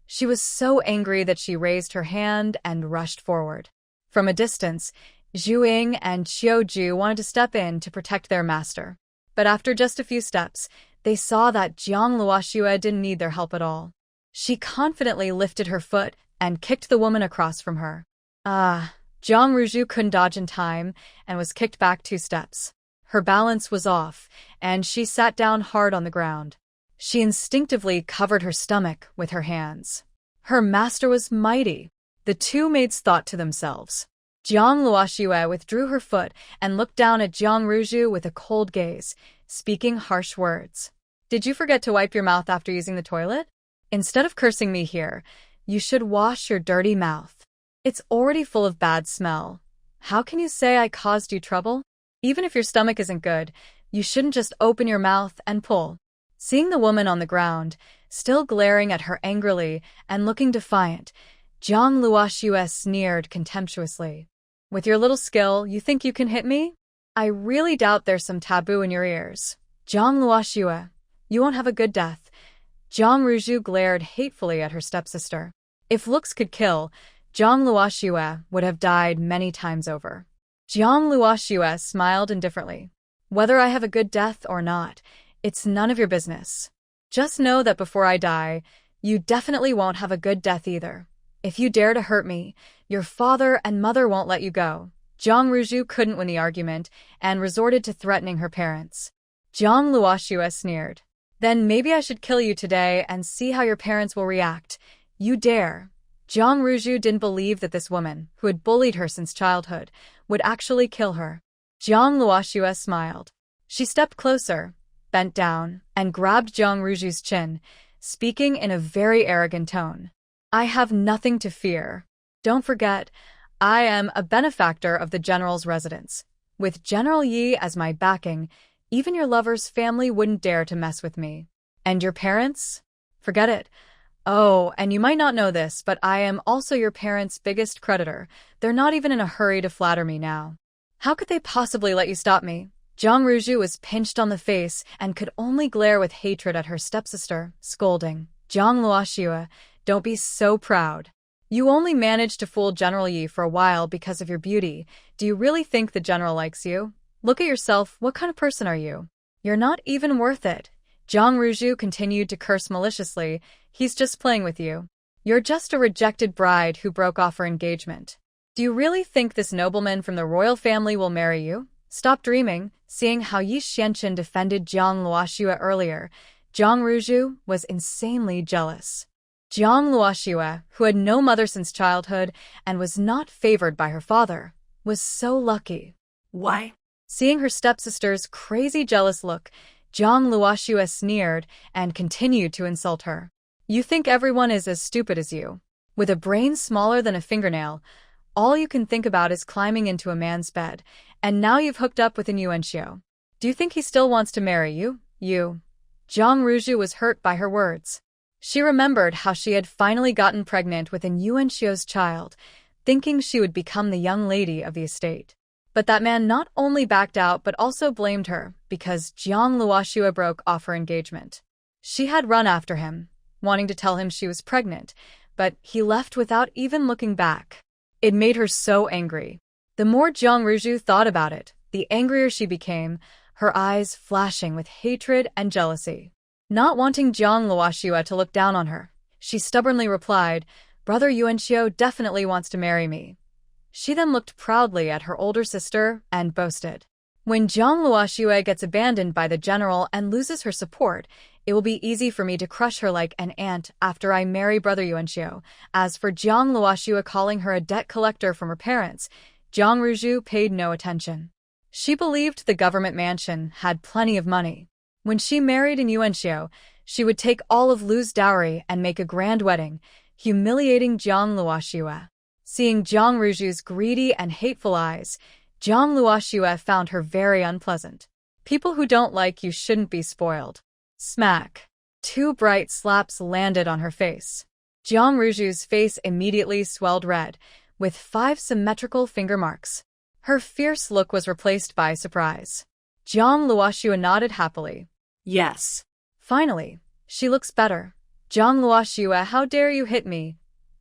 She was so angry that she raised her hand and rushed forward. From a distance, Zhu Ying and Qiu Ju wanted to step in to protect their master. But after just a few steps, they saw that Jiang Luoxue didn't need their help at all. She confidently lifted her foot and kicked the woman across from her. Jiang Ruju couldn't dodge in time and was kicked back 2 steps. Her balance was off, and she sat down hard on the ground. She instinctively covered her stomach with her hands. Her master was mighty. The 2 maids thought to themselves. Jiang Luoxue withdrew her foot and looked down at Jiang Ruju with a cold gaze, speaking harsh words. Did you forget to wipe your mouth after using the toilet? Instead of cursing me here, You should wash your dirty mouth. It's already full of bad smell. How can you say I caused you trouble? Even if your stomach isn't good, you shouldn't just open your mouth and pull. Seeing the woman on the ground, still glaring at her angrily and looking defiant, Zhang Luoxue sneered contemptuously. With your little skill, you think you can hit me? I really doubt there's some taboo in your ears. Zhang Luoxue, you won't have a good death. Zhang Ruzhu glared hatefully at her stepsister. If looks could kill, Zhang Luoxue would have died many times over. Zhang Luoxue smiled indifferently. Whether I have a good death or not, it's none of your business. Just know that before I die, you definitely won't have a good death either. If you dare to hurt me, your father and mother won't let you go. Zhang Ruzhu couldn't win the argument and resorted to threatening her parents. Zhang Luoxue sneered. Then maybe I should kill you today and see how your parents will react. You dare. Zhang Ruzhu didn't believe that this woman, who had bullied her since childhood, would actually kill her. Zhang Luoxue smiled. She stepped closer, bent down, and grabbed Zhang Ruzhu's chin, speaking in a very arrogant tone. I have nothing to fear. Don't forget, I am a benefactor of the general's residence. With General Yi as my backing, even your lover's family wouldn't dare to mess with me. And your parents? Forget it. Oh, and you might not know this, but I am also your parents' biggest creditor. They're not even in a hurry to flatter me now. How could they possibly let you stop me? Zhang Ruzhu was pinched on the face and could only glare with hatred at her stepsister, scolding. Zhang Luoxue, don't be so proud. You only managed to fool General Yi for a while because of your beauty. Do you really think the general likes you? Look at yourself, what kind of person are you? You're not even worth it. Zhang Ruzhu continued to curse maliciously. He's just playing with you. You're just a rejected bride who broke off her engagement. Do you really think this nobleman from the royal family will marry you? Stop dreaming. Seeing how Yi Xianqun defended Zhang Luoxue earlier, Zhang Ruzhu was insanely jealous. Zhang Luoxue, who had no mother since childhood and was not favored by her father, was so lucky. Why? Seeing her stepsister's crazy jealous look, Zhang Luoxue sneered and continued to insult her. You think everyone is as stupid as you. With a brain smaller than a fingernail, all you can think about is climbing into a man's bed, and now you've hooked up with an Yuanxiu. Do you think he still wants to marry you? You. Zhang Ruzhu was hurt by her words. She remembered how she had finally gotten pregnant with an Yuanxiu's child, thinking she would become the young lady of the estate. But that man not only backed out but also blamed her because Zhang Luoxue broke off her engagement. She had run after him, wanting to tell him she was pregnant, but he left without even looking back. It made her so angry. The more Zhang Ruzhu thought about it, the angrier she became, her eyes flashing with hatred and jealousy. Not wanting Zhang Luoxue to look down on her, she stubbornly replied, Brother Yuanxiu definitely wants to marry me. She then looked proudly at her older sister and boasted. When Zhang Luoxue gets abandoned by the general and loses her support, it will be easy for me to crush her like an ant after I marry Brother Yuanxiu. As for Zhang Luoxue calling her a debt collector from her parents, Zhang Ruzhu paid no attention. She believed the government mansion had plenty of money. When she married in Yuanxiu, she would take all of Lu's dowry and make a grand wedding, humiliating Zhang Luoxue. Seeing Zhang Ruzhu's greedy and hateful eyes, Zhang Luoxue found her very unpleasant. People who don't like you shouldn't be spoiled. Smack. 2 bright slaps landed on her face. Zhang Ruzhu's face immediately swelled red, with 5 symmetrical finger marks. Her fierce look was replaced by surprise. Zhang Luoxue nodded happily. Yes. Finally, she looks better. Zhang Luoxue, how dare you hit me?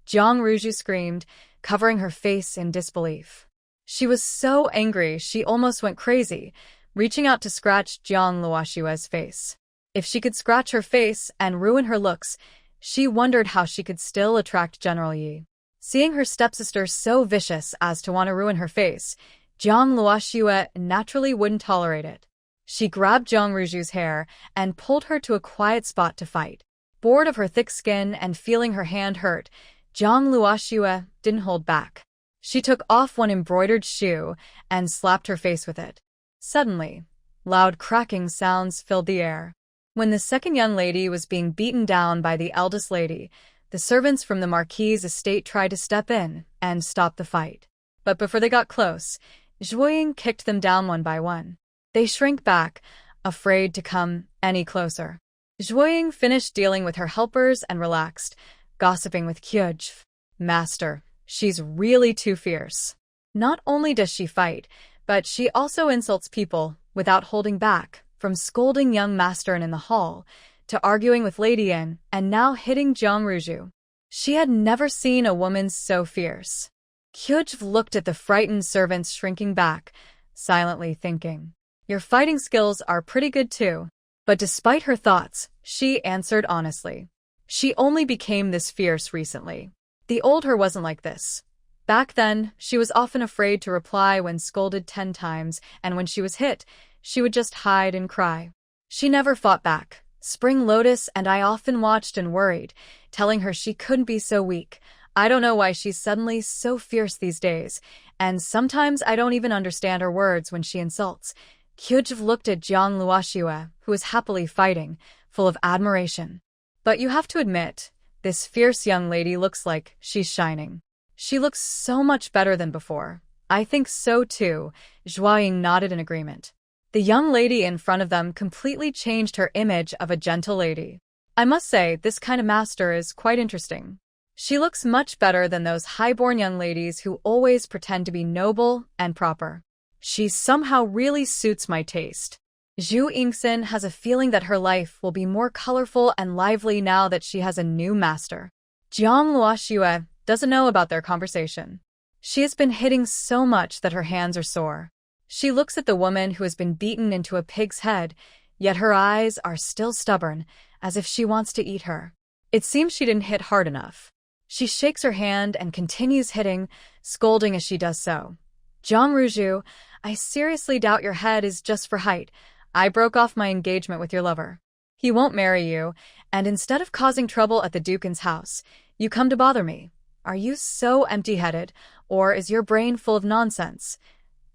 Zhang Ruzhu screamed, covering her face in disbelief. She was so angry she almost went crazy, reaching out to scratch Zhang Luoxue's face. If she could scratch her face and ruin her looks, she wondered how she could still attract General Yi. Seeing her stepsister so vicious as to want to ruin her face, Zhang Luoxue naturally wouldn't tolerate it. She grabbed Zhang Ruzhu's hair and pulled her to a quiet spot to fight. Bored of her thick skin and feeling her hand hurt, Zhang Luoxue didn't hold back. She took off one embroidered shoe and slapped her face with it. Suddenly, loud cracking sounds filled the air. When the second young lady was being beaten down by the eldest lady, The servants from the Marquis's estate tried to step in and stop the fight. But before they got close, Zhuoying kicked them down one by one. They shrank back, afraid to come any closer. Zhuoying finished dealing with her helpers and relaxed, gossiping with Kyujv. Master, she's really too fierce. Not only does she fight, but she also insults people without holding back, from scolding young Master in the hall to arguing with Lady Yin and now hitting Jiang Ruju. She had never seen a woman so fierce. Kyujv looked at the frightened servants shrinking back, silently thinking, "Your fighting skills are pretty good too." But despite her thoughts, she answered honestly. She only became this fierce recently. The old her wasn't like this. Back then, she was often afraid to reply when scolded 10 times, and when she was hit, she would just hide and cry. She never fought back. Spring Lotus and I often watched and worried, telling her she couldn't be so weak. I don't know why she's suddenly so fierce these days, and sometimes I don't even understand her words when she insults. Kyujv looked at Jiang Luoxue, who was happily fighting, full of admiration. But you have to admit, this fierce young lady looks like she's shining. She looks so much better than before. I think so too, Zhuoying nodded in agreement. The young lady in front of them completely changed her image of a gentle lady. I must say, this kind of master is quite interesting. She looks much better than those high-born young ladies who always pretend to be noble and proper. She somehow really suits my taste. Zhu Yingxin has a feeling that her life will be more colorful and lively now that she has a new master. Jiang Luoxue doesn't know about their conversation. She has been hitting so much that her hands are sore. She looks at the woman who has been beaten into a pig's head, yet her eyes are still stubborn, as if she wants to eat her. It seems she didn't hit hard enough. She shakes her hand and continues hitting, scolding as she does so. Jiang Ruju, I seriously doubt your head is just for height. I broke off my engagement with your lover. He won't marry you, and instead of causing trouble at the Dukin's house, you come to bother me. Are you so empty-headed, or is your brain full of nonsense?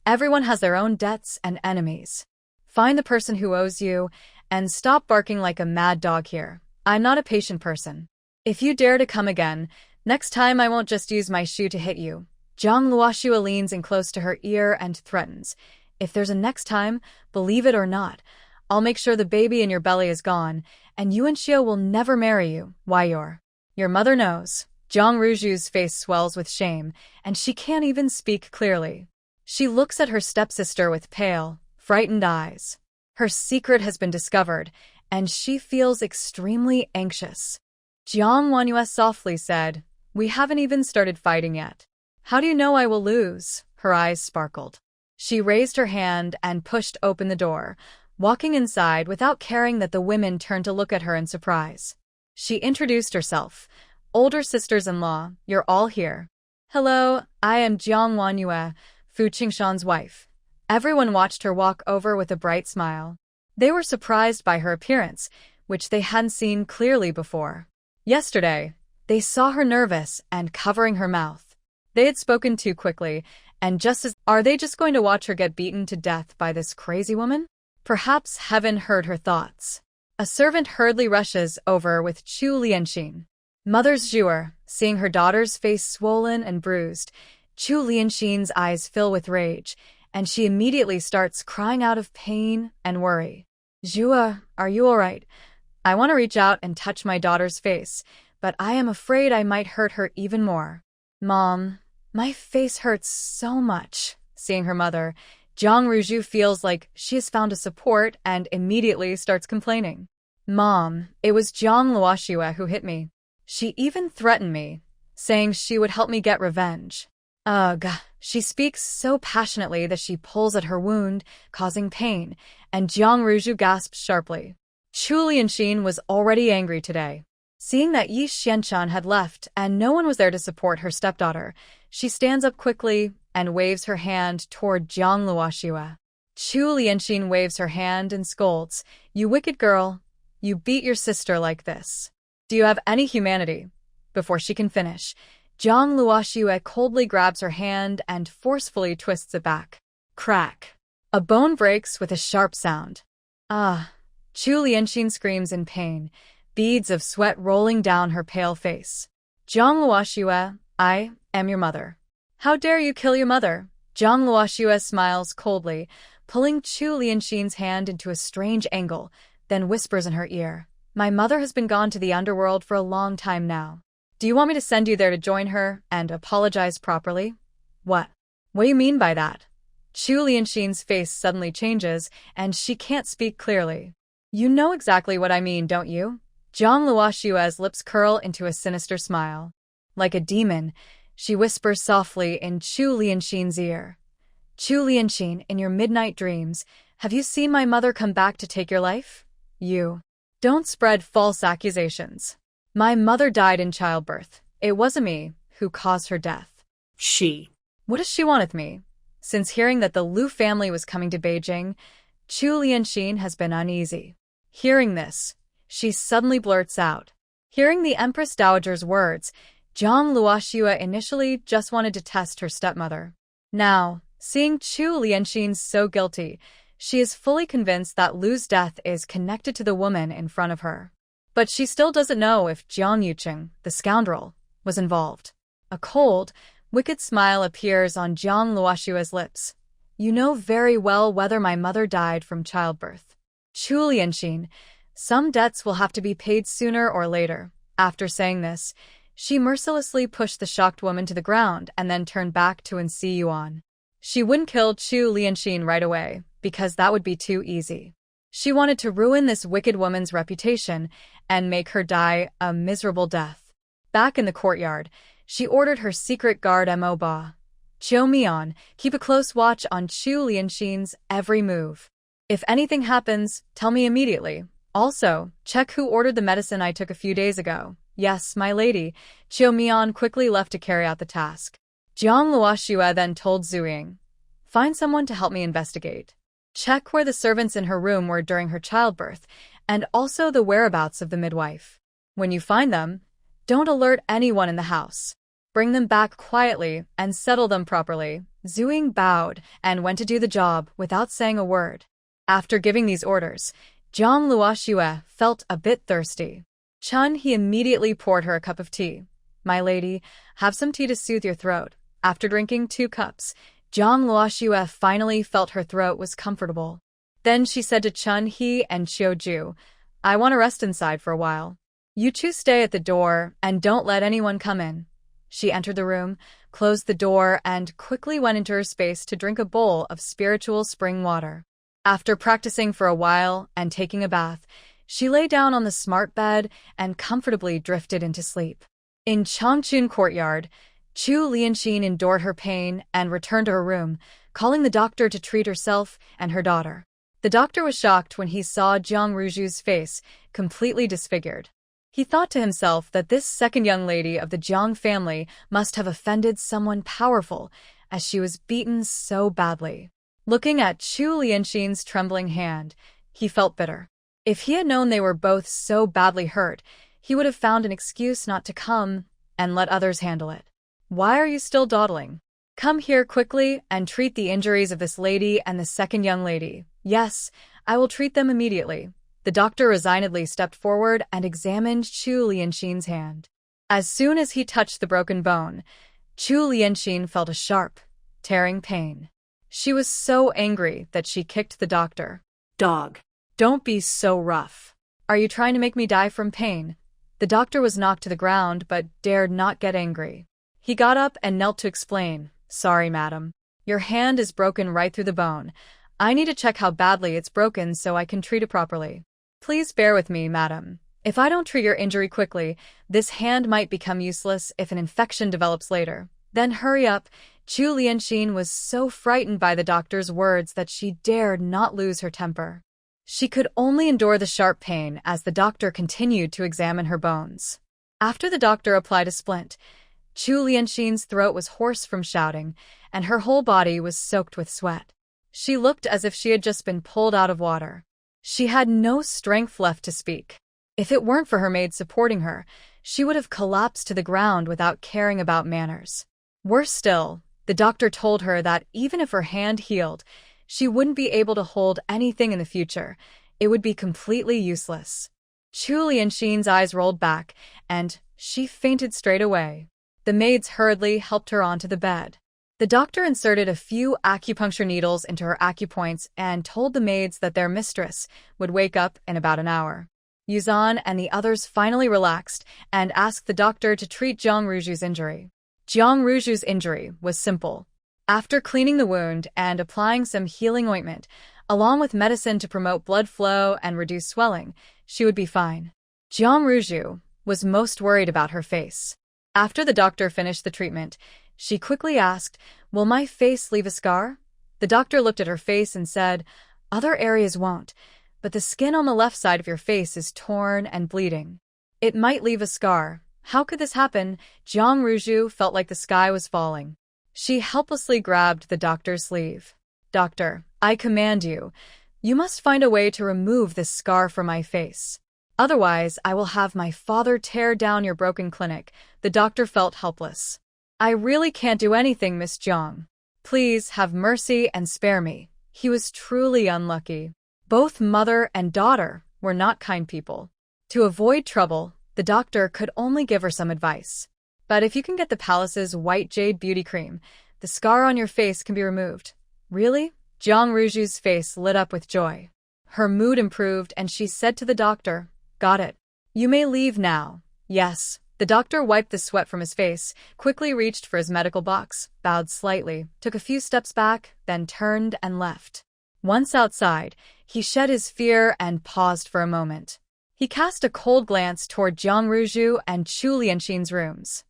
Everyone has their own debts and enemies. Find the person who owes you, and stop barking like a mad dog here. I'm not a patient person. If you dare to come again, next time I won't just use my shoe to hit you. Jiang Luoxue leans in close to her ear and threatens. If there's a next time, believe it or not, I'll make sure the baby in your belly is gone, and Yuan Xiu will never marry you. Why your mother knows. Jiang Ruju's face swells with shame, and she can't even speak clearly. She looks at her stepsister with pale, frightened eyes. Her secret has been discovered, and she feels extremely anxious. Jiang Wanyu softly said, "We haven't even started fighting yet. How do you know I will lose?" Her eyes sparkled. She raised her hand and pushed open the door, walking inside without caring that the women turned to look at her in surprise. She introduced herself. "Older sisters-in-law, you're all here." "Hello, I am Jiang Wanyu, Fu Qingshan's wife." Everyone watched her walk over with a bright smile. They were surprised by her appearance, which they hadn't seen clearly before. Yesterday, they saw her nervous and covering her mouth. They had spoken too quickly, and are they just going to watch her get beaten to death by this crazy woman? Perhaps heaven heard her thoughts. A servant hurriedly rushes over with Chu Lianxin. Mother's Zhuer, seeing her daughter's face swollen and bruised, Chu Lianxin's eyes fill with rage, and she immediately starts crying out of pain and worry. "Zhuer, are you all right? I want to reach out and touch my daughter's face, but I am afraid I might hurt her even more." "Mom, my face hurts so much." Seeing her mother, Jiang Ruju feels like she has found a support and immediately starts complaining. "Mom, it was Jiang Luoxue who hit me. She even threatened me, saying she would help me get revenge." Ugh. She speaks so passionately that she pulls at her wound, causing pain, and Jiang Ruju gasps sharply. Chu Lianxin was already angry today. Seeing that Yi Xianchan had left and no one was there to support her stepdaughter, she stands up quickly and waves her hand toward Jiang Luoxue. Chu Lianxin waves her hand and scolds, "You wicked girl, you beat your sister like this. Do you have any humanity?" Before she can finish, Jiang Luoxue coldly grabs her hand and forcefully twists it back. Crack. A bone breaks with a sharp sound. Ah! Chu Lianxin screams in pain. beads of sweat rolling down her pale face. Zhang Luoxue, I am your mother. How dare you kill your mother? Zhang Luoxue smiles coldly, pulling Chu Lianxin's hand into a strange angle, then whispers in her ear. My mother has been gone to the underworld for a long time now. Do you want me to send you there to join her and apologize properly? What? What do you mean by that? Chu Lianxin's face suddenly changes, and she can't speak clearly. You know exactly what I mean, don't you? Zhang Luoxue's lips curl into a sinister smile. Like a demon, she whispers softly in Chu Lianxin's ear. Chu Lianxin, in your midnight dreams, have you seen my mother come back to take your life? You. Don't spread false accusations. My mother died in childbirth. It wasn't me who caused her death. She. What does she want with me? Since hearing that the Lu family was coming to Beijing, Chu Lianxin has been uneasy. Hearing this, she suddenly blurts out. Hearing the Empress Dowager's words, Zhang Luoxue initially just wanted to test her stepmother. Now, seeing Chu Lianxin so guilty, she is fully convinced that Lu's death is connected to the woman in front of her. But she still doesn't know if Jiang Yuqing, the scoundrel, was involved. A cold, wicked smile appears on Zhang Luoxue's lips. You know very well whether my mother died from childbirth. Chu Lianxin, some debts will have to be paid sooner or later. After saying this, she mercilessly pushed the shocked woman to the ground and then turned back to Ensi Yuan. She wouldn't kill Chu Lianxin right away, because that would be too easy. She wanted to ruin this wicked woman's reputation and make her die a miserable death. Back in the courtyard, she ordered her secret guard Mo Ba. Zhou Mian, keep a close watch on Chu Lianxin's every move. If anything happens, tell me immediately. Also, check who ordered the medicine I took a few days ago. Yes, my lady. Zhou Mian quickly left to carry out the task. Zhang Luoxue then told Zhu Ying, find someone to help me investigate. Check where the servants in her room were during her childbirth, and also the whereabouts of the midwife. When you find them, don't alert anyone in the house. Bring them back quietly and settle them properly. Zhu Ying bowed and went to do the job without saying a word. After giving these orders, Zhang Luoxue felt a bit thirsty. Chun He immediately poured her a cup of tea. My lady, have some tea to soothe your throat. After drinking 2 cups, Zhang Luoxue finally felt her throat was comfortable. Then she said to Chun He and Qiu, I want to rest inside for a while. You two stay at the door and don't let anyone come in. She entered the room, closed the door, and quickly went into her space to drink a bowl of spiritual spring water. After practicing for a while and taking a bath, she lay down on the smart bed and comfortably drifted into sleep. In Changchun courtyard, Chu Lianxin endured her pain and returned to her room, calling the doctor to treat herself and her daughter. The doctor was shocked when he saw Jiang Ruju's face, completely disfigured. He thought to himself that this second young lady of the Jiang family must have offended someone powerful, as she was beaten so badly. Looking at Chu Lianxin's trembling hand, he felt bitter. If he had known they were both so badly hurt, he would have found an excuse not to come and let others handle it. Why are you still dawdling? Come here quickly and treat the injuries of this lady and the second young lady. Yes, I will treat them immediately. The doctor resignedly stepped forward and examined Chu Lianxin's hand. As soon as he touched the broken bone, Chu Lianxin felt a sharp, tearing pain. She was so angry that she kicked the doctor. Dog. Don't be so rough. Are you trying to make me die from pain? The doctor was knocked to the ground but dared not get angry. He got up and knelt to explain. Sorry, madam. Your hand is broken right through the bone. I need to check how badly it's broken so I can treat it properly. Please bear with me, madam. If I don't treat your injury quickly, this hand might become useless if an infection develops later. Then hurry up. Chu Lianxin was so frightened by the doctor's words that she dared not lose her temper. She could only endure the sharp pain as the doctor continued to examine her bones. After the doctor applied a splint, Chu Lianxin's throat was hoarse from shouting, and her whole body was soaked with sweat. She looked as if she had just been pulled out of water. She had no strength left to speak. If it weren't for her maid supporting her, she would have collapsed to the ground without caring about manners. Worse still, the doctor told her that even if her hand healed, she wouldn't be able to hold anything in the future. It would be completely useless. Chu Lianxin's eyes rolled back, and she fainted straight away. The maids hurriedly helped her onto the bed. The doctor inserted a few acupuncture needles into her acupoints and told the maids that their mistress would wake up in about an hour. Yuzhan and the others finally relaxed and asked the doctor to treat Jiang Ruju's injury. Jiang Ruju's injury was simple. After cleaning the wound and applying some healing ointment, along with medicine to promote blood flow and reduce swelling, she would be fine. Jiang Ruju was most worried about her face. After the doctor finished the treatment, she quickly asked, "Will my face leave a scar?" The doctor looked at her face and said, "Other areas won't, but the skin on the left side of your face is torn and bleeding. It might leave a scar." How could this happen? Jiang Ruju felt like the sky was falling. She helplessly grabbed the doctor's sleeve. "Doctor, I command you. You must find a way to remove this scar from my face. Otherwise, I will have my father tear down your broken clinic." The doctor felt helpless. "I really can't do anything, Miss Jiang. Please have mercy and spare me." He was truly unlucky. Both mother and daughter were not kind people. To avoid trouble, the doctor could only give her some advice. "But if you can get the palace's white jade beauty cream, the scar on your face can be removed." "Really?" Jiang Ruju's face lit up with joy. Her mood improved and she said to the doctor, "Got it. You may leave now." "Yes." The doctor wiped the sweat from his face, quickly reached for his medical box, bowed slightly, took a few steps back, then turned and left. Once outside, he shed his fear and paused for a moment. He cast a cold glance toward Jiang Ruju and Chu Lianxin's rooms.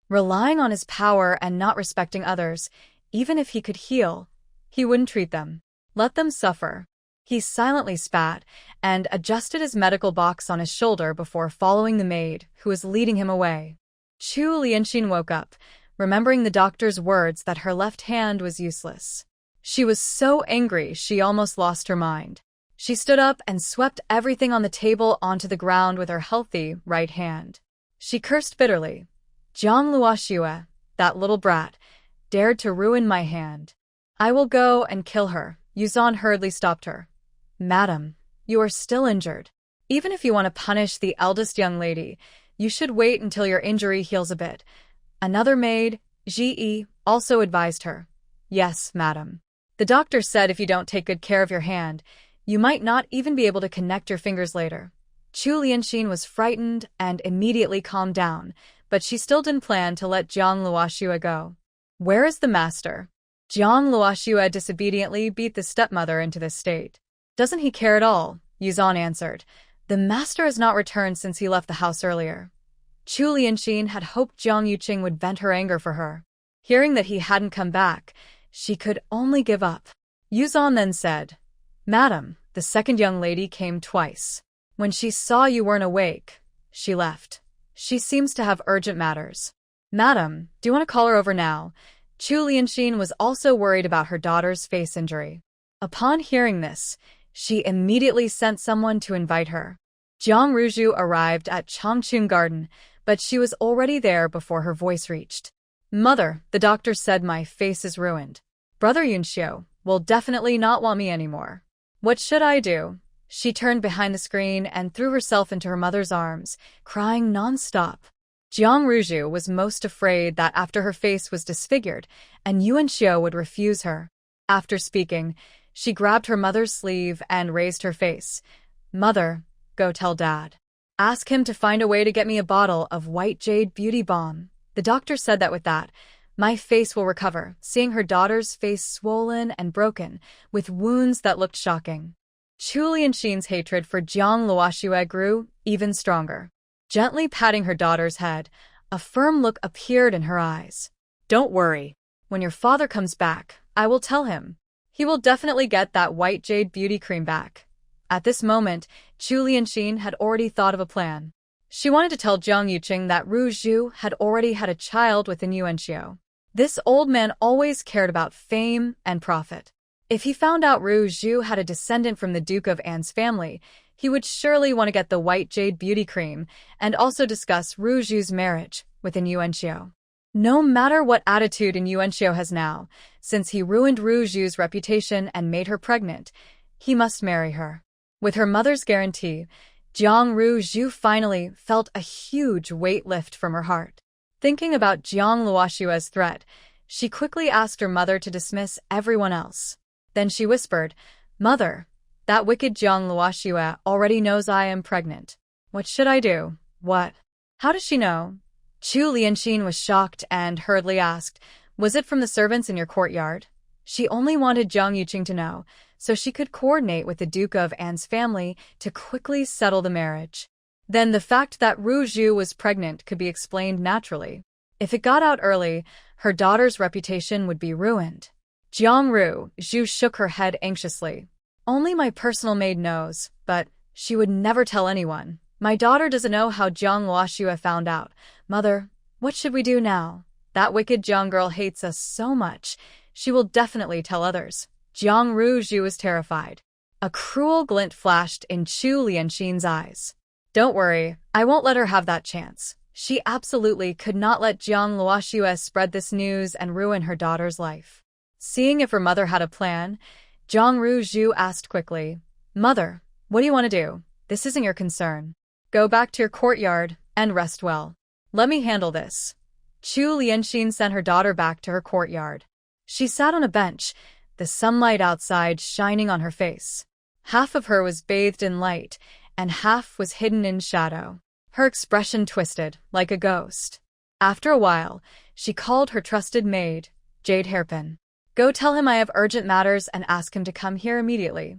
Relying on his power and not respecting others, even if he could heal, he wouldn't treat them. Let them suffer. He silently spat and adjusted his medical box on his shoulder before following the maid, who was leading him away. Chu Lianxin woke up, remembering the doctor's words that her left hand was useless. She was so angry she almost lost her mind. She stood up and swept everything on the table onto the ground with her healthy right hand. She cursed bitterly. "Jiang Luoxue, that little brat, dared to ruin my hand. I will go and kill her." Yuzhan hurriedly stopped her. "Madam, you are still injured. Even if you want to punish the eldest young lady, you should wait until your injury heals a bit." Another maid, Ji, also advised her. "Yes, madam. The doctor said if you don't take good care of your hand, you might not even be able to connect your fingers later." Chu Lianxin was frightened and immediately calmed down, but she still didn't plan to let Jiang Luoxue go. "Where is the master?" Jiang Luoxue disobediently beat the stepmother into this state. "Doesn't he care at all?" Yuzhan answered. "The master has not returned since he left the house earlier." Chu Lianxin had hoped Jiang Yuqing would vent her anger for her. Hearing that he hadn't come back, she could only give up. Yuzhan then said, "Madam, the second young lady came twice. When she saw you weren't awake, she left. She seems to have urgent matters." "Madam, do you want to call her over now?" Chu Lianxin was also worried about her daughter's face injury. Upon hearing this, she immediately sent someone to invite her. Jiang Ruju arrived at Changchun Garden, but she was already there before her voice reached. "Mother, the doctor said my face is ruined. Brother Yunxiu will definitely not want me anymore. What should I do?" She turned behind the screen and threw herself into her mother's arms, crying non-stop. Jiang Ruju was most afraid that after her face was disfigured, and Yuanxiu would refuse her. After speaking, she grabbed her mother's sleeve and raised her face. "Mother, go tell Dad. Ask him to find a way to get me a bottle of white jade beauty balm." The doctor said that with that, my face will recover, seeing her daughter's face swollen and broken, with wounds that looked shocking. Chu Lianxin's hatred for Jiang Luoxue grew even stronger. Gently patting her daughter's head, a firm look appeared in her eyes. "Don't worry. When your father comes back, I will tell him. He will definitely get that white jade beauty cream back." At this moment, Chu Lianxin had already thought of a plan. She wanted to tell Jiang Yuqing that Ru Zhu had already had a child with Yuanxiu. This old man always cared about fame and profit. If he found out Ru Zhu had a descendant from the Duke of An's family, he would surely want to get the white jade beauty cream and also discuss Ru Zhu's marriage with Yuanxiu. No matter what attitude Yuanxiu has now, since he ruined Ru Zhu's reputation and made her pregnant, he must marry her. With her mother's guarantee, Jiang Zhu finally felt a huge weight lift from her heart. Thinking about Jiang Luoshua's threat, she quickly asked her mother to dismiss everyone else. Then she whispered, "Mother, that wicked Jiang Luoshua already knows I am pregnant. What should I do?" "What? How does she know?" Chu Lianxin was shocked and hurriedly asked, "Was it from the servants in your courtyard?" She only wanted Jiang Yuqing to know, so she could coordinate with the Duke of An's family to quickly settle the marriage. Then the fact that Ru Zhu was pregnant could be explained naturally. If it got out early, her daughter's reputation would be ruined. Jiang Zhu shook her head anxiously. "Only my personal maid knows, but she would never tell anyone. My daughter doesn't know how Jiang Luoshua found out. Mother, what should we do now? That wicked Jiang girl hates us so much. She will definitely tell others." Jiang Zhu was terrified. A cruel glint flashed in Chu Lianxin's eyes. "Don't worry, I won't let her have that chance." She absolutely could not let Jiang Luoshua spread this news and ruin her daughter's life. Seeing if her mother had a plan, Jiang Zhu asked quickly, "Mother, what do you want to do? This isn't your concern. Go back to your courtyard and rest well. Let me handle this." Chu Lianxin sent her daughter back to her courtyard. She sat on a bench, the sunlight outside shining on her face. Half of her was bathed in light, and half was hidden in shadow. Her expression twisted, like a ghost. After a while, she called her trusted maid, Jade Hairpin. "Go tell him I have urgent matters and ask him to come here immediately."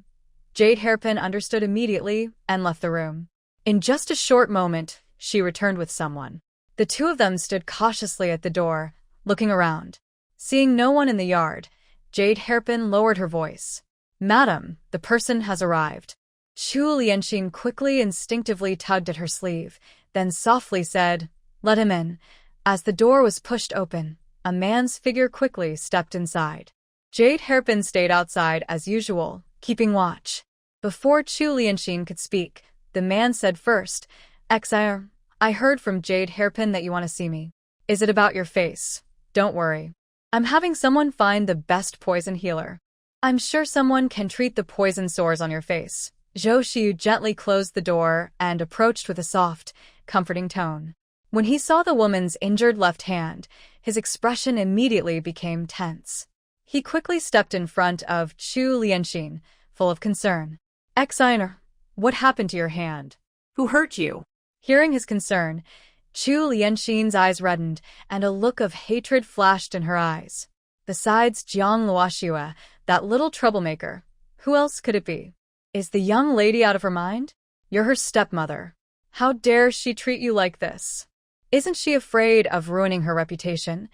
Jade Hairpin understood immediately and left the room. In just a short moment, she returned with someone. The two of them stood cautiously at the door, looking around. Seeing no one in the yard, Jade Hairpin lowered her voice. "Madam, the person has arrived." Chu Lianxin quickly instinctively tugged at her sleeve, then softly said, "Let him in." As the door was pushed open, a man's figure quickly stepped inside. Jade Hairpin stayed outside as usual, keeping watch. Before Chu Lianxin could speak, the man said first, "Exire, I heard from Jade Hairpin that you want to see me. Is it about your face? Don't worry. I'm having someone find the best poison healer. I'm sure someone can treat the poison sores on your face." Zhou Xiu gently closed the door and approached with a soft, comforting tone. When he saw the woman's injured left hand, his expression immediately became tense. He quickly stepped in front of Chu Lianxin, full of concern. "Exiner, what happened to your hand? Who hurt you?" Hearing his concern, Chu Lianxin's eyes reddened, and a look of hatred flashed in her eyes. Besides Jiang Luoshua, that little troublemaker, who else could it be? Is the young lady out of her mind? You're her stepmother. How dare she treat you like this? Isn't she afraid of ruining her reputation?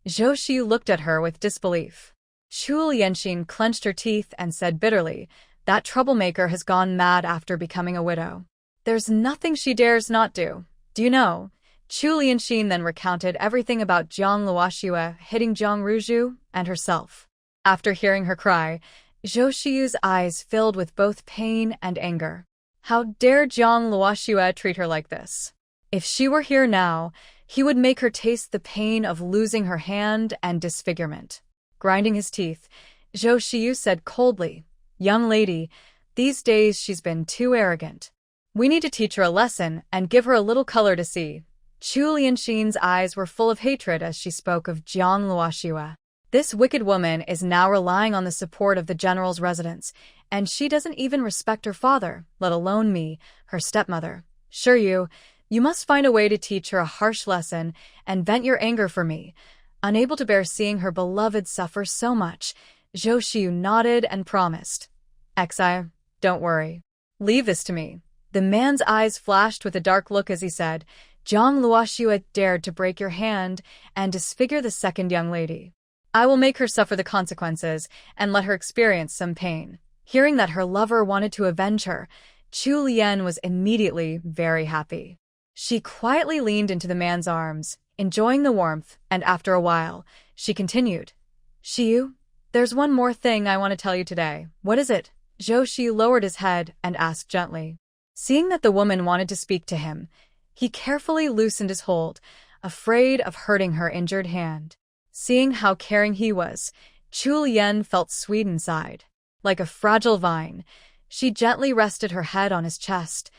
Zhou Xiu looked at her with disbelief. Chu Lianxin clenched her teeth and said bitterly, "That troublemaker has gone mad after becoming a widow. There's nothing she dares not do. Do you know?" Chu Lianxin then recounted everything about Jiang Luoshua hitting Jiang Zhu and herself. After hearing her cry, Zhou Xiu's eyes filled with both pain and anger. How dare Jiang Luoshua treat her like this? If she were here now, he would make her taste the pain of losing her hand and disfigurement. Grinding his teeth, Zhou Xiu said coldly, "Young lady, these days she's been too arrogant. We need to teach her a lesson and give her a little color to see." Chu Lianxin's eyes were full of hatred as she spoke of Jiang Luoshua. This wicked woman is now relying on the support of the general's residence, and she doesn't even respect her father, let alone me, her stepmother. Sure you must find a way to teach her a harsh lesson and vent your anger for me. Unable to bear seeing her beloved suffer so much, Zhou Xiu nodded and promised. "Exire, don't worry. Leave this to me." The man's eyes flashed with a dark look as he said, "Jiang Luoshua dared to break your hand and disfigure the second young lady. I will make her suffer the consequences and let her experience some pain." Hearing that her lover wanted to avenge her, Chu Lian was immediately very happy. She quietly leaned into the man's arms, enjoying the warmth, and after a while, she continued, "Xiu, there's one more thing I want to tell you today." "What is it?" Zhou Xiu lowered his head and asked gently. Seeing that the woman wanted to speak to him, he carefully loosened his hold, afraid of hurting her injured hand. Seeing how caring he was, Chu Lian felt sweet inside. Like a fragile vine, she gently rested her head on his chest,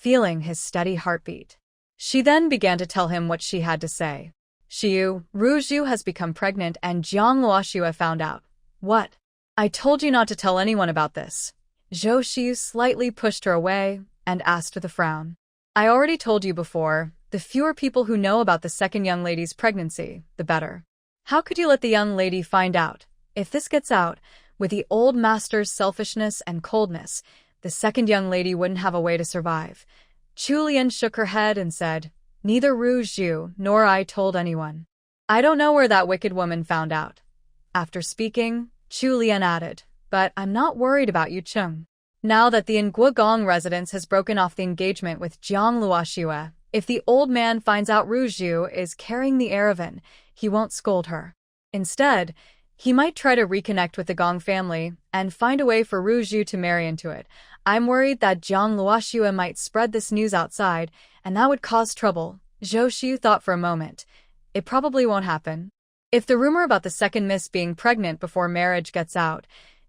feeling his steady heartbeat. She then began to tell him what she had to say. Xiu, Ruju has become pregnant and Jiang Luoxue found out. What? I told you not to tell anyone about this. Zhou Xiu slightly pushed her away and asked with a frown. I already told you before, the fewer people who know about the second young lady's pregnancy, the better. How could you let the young lady find out? If this gets out, with the old master's selfishness and coldness, the second young lady wouldn't have a way to survive. Chu Lian shook her head and said, Neither Ru Zhu nor I told anyone. I don't know where that wicked woman found out. After speaking, Chu Lian added, But I'm not worried about Yu Cheng. Now that the Nguogong residence has broken off the engagement with Jiang Luoxue, if the old man finds out Ru Zhu is carrying the Aravan, he won't scold her. Instead, he might try to reconnect with the Gong family and find a way for Ru Zhu to marry into it. I'm worried that Jiang Luoxue might spread this news outside, and that would cause trouble. Zhou Xiu thought for a moment. It probably won't happen. If the rumor about the second miss being pregnant before marriage gets out,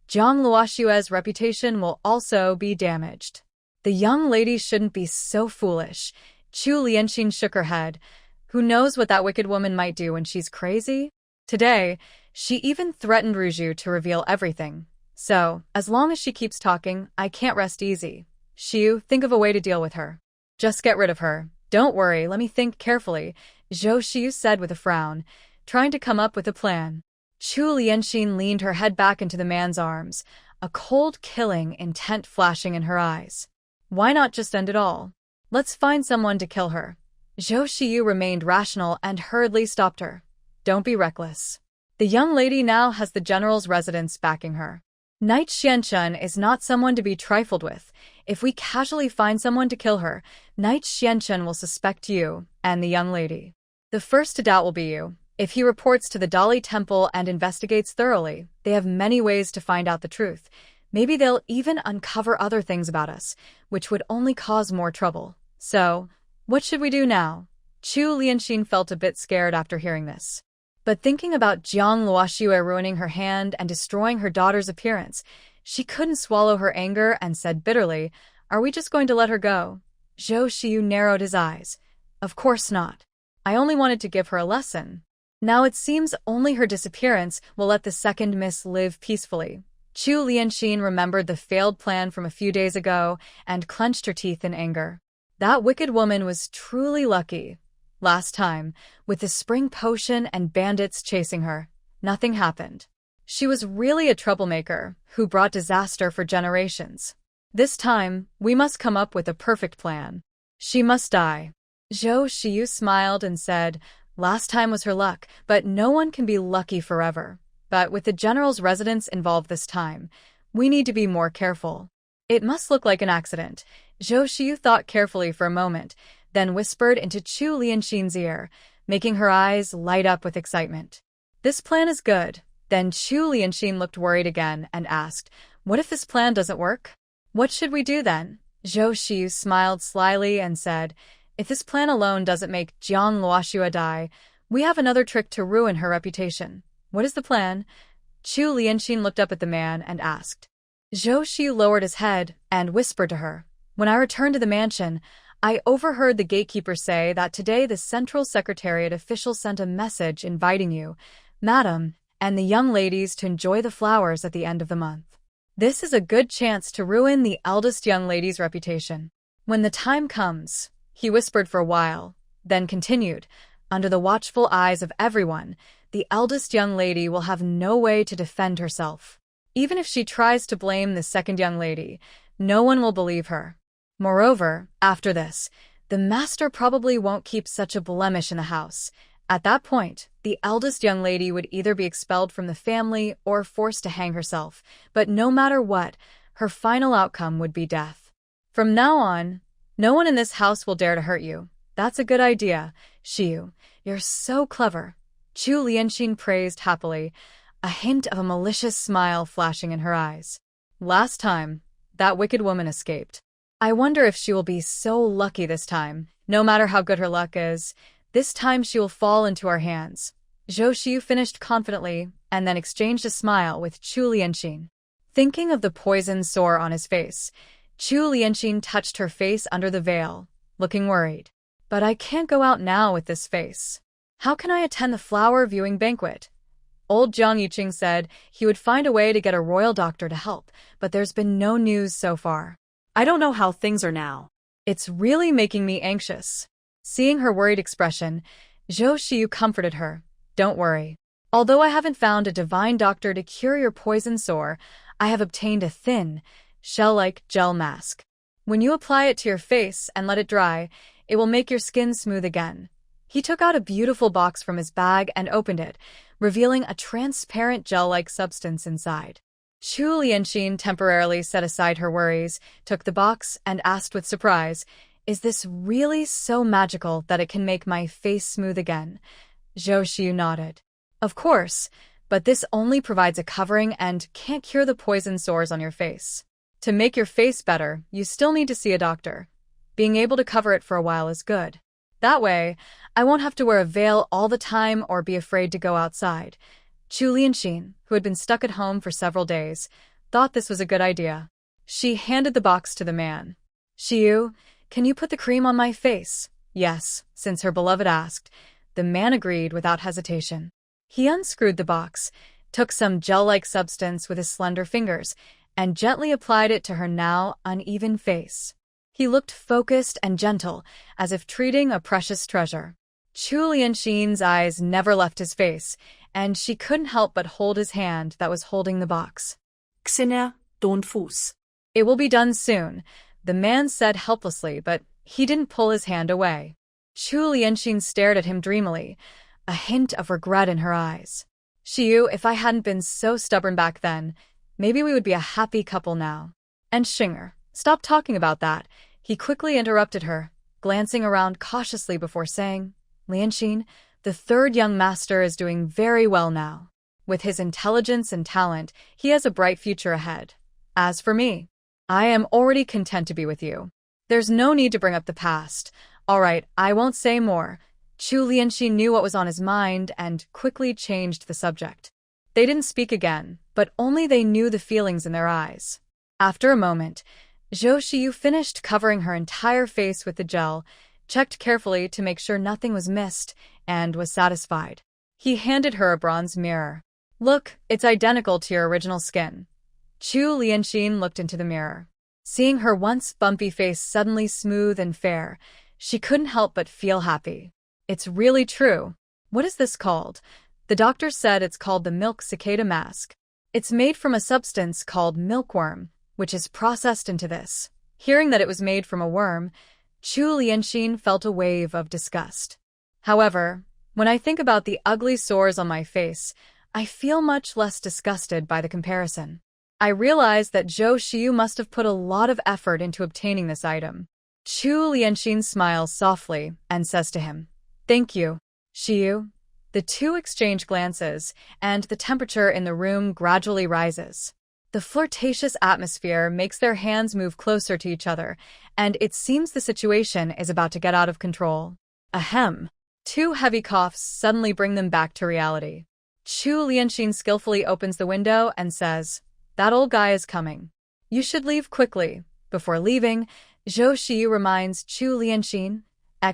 Jiang Luoxue's reputation will also be damaged. The young lady shouldn't be so foolish. Chu Lianxin shook her head. Who knows what that wicked woman might do when she's crazy? Today, she even threatened Ruju to reveal everything. So, as long as she keeps talking, I can't rest easy. Xiu, think of a way to deal with her. Just get rid of her. Don't worry, let me think carefully, Zhou Xiu said with a frown, trying to come up with a plan. Chu Lianxin leaned her head back into the man's arms, a cold, killing intent flashing in her eyes. Why not just end it all? Let's find someone to kill her. Zhou Xiu remained rational and hurriedly stopped her. Don't be reckless. The young lady now has the general's residence backing her. Knight Xianchun is not someone to be trifled with. If we casually find someone to kill her, Knight Xianchun will suspect you and the young lady. The first to doubt will be you. If he reports to the Dali Temple and investigates thoroughly, they have many ways to find out the truth. Maybe they'll even uncover other things about us, which would only cause more trouble. So, what should we do now? Chu Lianxin felt a bit scared after hearing this. But thinking about Jiang Luoxue ruining her hand and destroying her daughter's appearance, she couldn't swallow her anger and said bitterly, Are we just going to let her go? Zhou Xiu narrowed his eyes. Of course not. I only wanted to give her a lesson. Now it seems only her disappearance will let the second miss live peacefully. Chu Lianxin remembered the failed plan from a few days ago and clenched her teeth in anger. That wicked woman was truly lucky. Last time, with the spring potion and bandits chasing her, nothing happened. She was really a troublemaker who brought disaster for generations. This time, we must come up with a perfect plan. She must die. Zhou Xiu smiled and said, Last time was her luck, but no one can be lucky forever. But with the general's residence involved this time, we need to be more careful. It must look like an accident. Zhou Xiu thought carefully for a moment, then whispered into Chu Lianxin's ear, making her eyes light up with excitement. This plan is good. Then Chu Lianxin looked worried again and asked, What if this plan doesn't work? What should we do then? Zhou Xiu smiled slyly and said, If this plan alone doesn't make Jiang Luoxue die, we have another trick to ruin her reputation. What is the plan? Chu Lianxin looked up at the man and asked. Zhou Xiu lowered his head and whispered to her, When I returned to the mansion, I overheard the gatekeeper say that today the Central Secretariat official sent a message inviting you, Madam, and the young ladies to enjoy the flowers at the end of the month. This is a good chance to ruin the eldest young lady's reputation. When the time comes, he whispered for a while, then continued, Under the watchful eyes of everyone, the eldest young lady will have no way to defend herself. Even if she tries to blame the second young lady, no one will believe her. Moreover, after this, the master probably won't keep such a blemish in the house. At that point, the eldest young lady would either be expelled from the family or forced to hang herself, but no matter what, her final outcome would be death. From now on, no one in this house will dare to hurt you. That's a good idea, Xiu. You're so clever. Chu Lianxin praised happily, a hint of a malicious smile flashing in her eyes. Last time, that wicked woman escaped. I wonder if she will be so lucky this time. No matter how good her luck is, this time she will fall into our hands. Zhou Xiu finished confidently and then exchanged a smile with Chu Lianxin. Thinking of the poison sore on his face, Chu Lianxin touched her face under the veil, looking worried. But I can't go out now with this face. How can I attend the flower viewing banquet? Old Jiang Yuqing said he would find a way to get a royal doctor to help, but there's been no news so far. I don't know how things are now. It's really making me anxious. Seeing her worried expression, Zhou Xiyu comforted her. Don't worry. Although I haven't found a divine doctor to cure your poison sore, I have obtained a thin, shell-like gel mask. When you apply it to your face and let it dry, it will make your skin smooth again. He took out a beautiful box from his bag and opened it, revealing a transparent gel-like substance inside. Chu Lianxin temporarily set aside her worries, took the box, and asked with surprise, "Is this really so magical that it can make my face smooth again?" Zhou Xiyu nodded. Of course, but this only provides a covering and can't cure the poison sores on your face. To make your face better, you still need to see a doctor. Being able to cover it for a while is good. That way, I won't have to wear a veil all the time or be afraid to go outside. Chu Lianxin, who had been stuck at home for several days, thought this was a good idea. She handed the box to the man. "Xiyu, can you put the cream on my face?" Yes, since her beloved asked. The man agreed without hesitation. He unscrewed the box, took some gel-like substance with his slender fingers, and gently applied it to her now uneven face. He looked focused and gentle, as if treating a precious treasure. Chu Lianxin's eyes never left his face, and she couldn't help but hold his hand that was holding the box. Xenia, don't fuss. "It will be done soon," the man said helplessly, but he didn't pull his hand away. Chu Lianxin stared at him dreamily, a hint of regret in her eyes. "Xiyu, if I hadn't been so stubborn back then, maybe we would be a happy couple now." "And Xinger, stop talking about that," he quickly interrupted her, glancing around cautiously before saying, "Lianxin, the third young master is doing very well now. With his intelligence and talent, he has a bright future ahead. As for me, I am already content to be with you. There's no need to bring up the past. All right, I won't say more." Chu Lianxin knew what was on his mind and quickly changed the subject. They didn't speak again, but only they knew the feelings in their eyes. After a moment, Zhou Xiyu finished covering her entire face with the gel, checked carefully to make sure nothing was missed, and was satisfied. He handed her a bronze mirror. "Look, it's identical to your original skin." Chu Lianxin looked into the mirror. Seeing her once bumpy face suddenly smooth and fair, she couldn't help but feel happy. "It's really true. What is this called?" The doctor said it's called the milk cicada mask. It's made from a substance called milkworm, which is processed into this. Hearing that it was made from a worm, Chu Lianxin felt a wave of disgust. However, when I think about the ugly sores on my face, I feel much less disgusted by the comparison. I realize that Zhou Xiyu must have put a lot of effort into obtaining this item. Chu Lianxin smiles softly and says to him, "Thank you, Xiyu." The two exchange glances, and the temperature in the room gradually rises. The flirtatious atmosphere makes their hands move closer to each other, and it seems the situation is about to get out of control. Ahem. Two heavy coughs suddenly bring them back to reality. Chu Lianxin skillfully opens the window and says, "That old guy is coming. You should leave quickly." Before leaving, Zhou Xiyu reminds Chu Lianxin,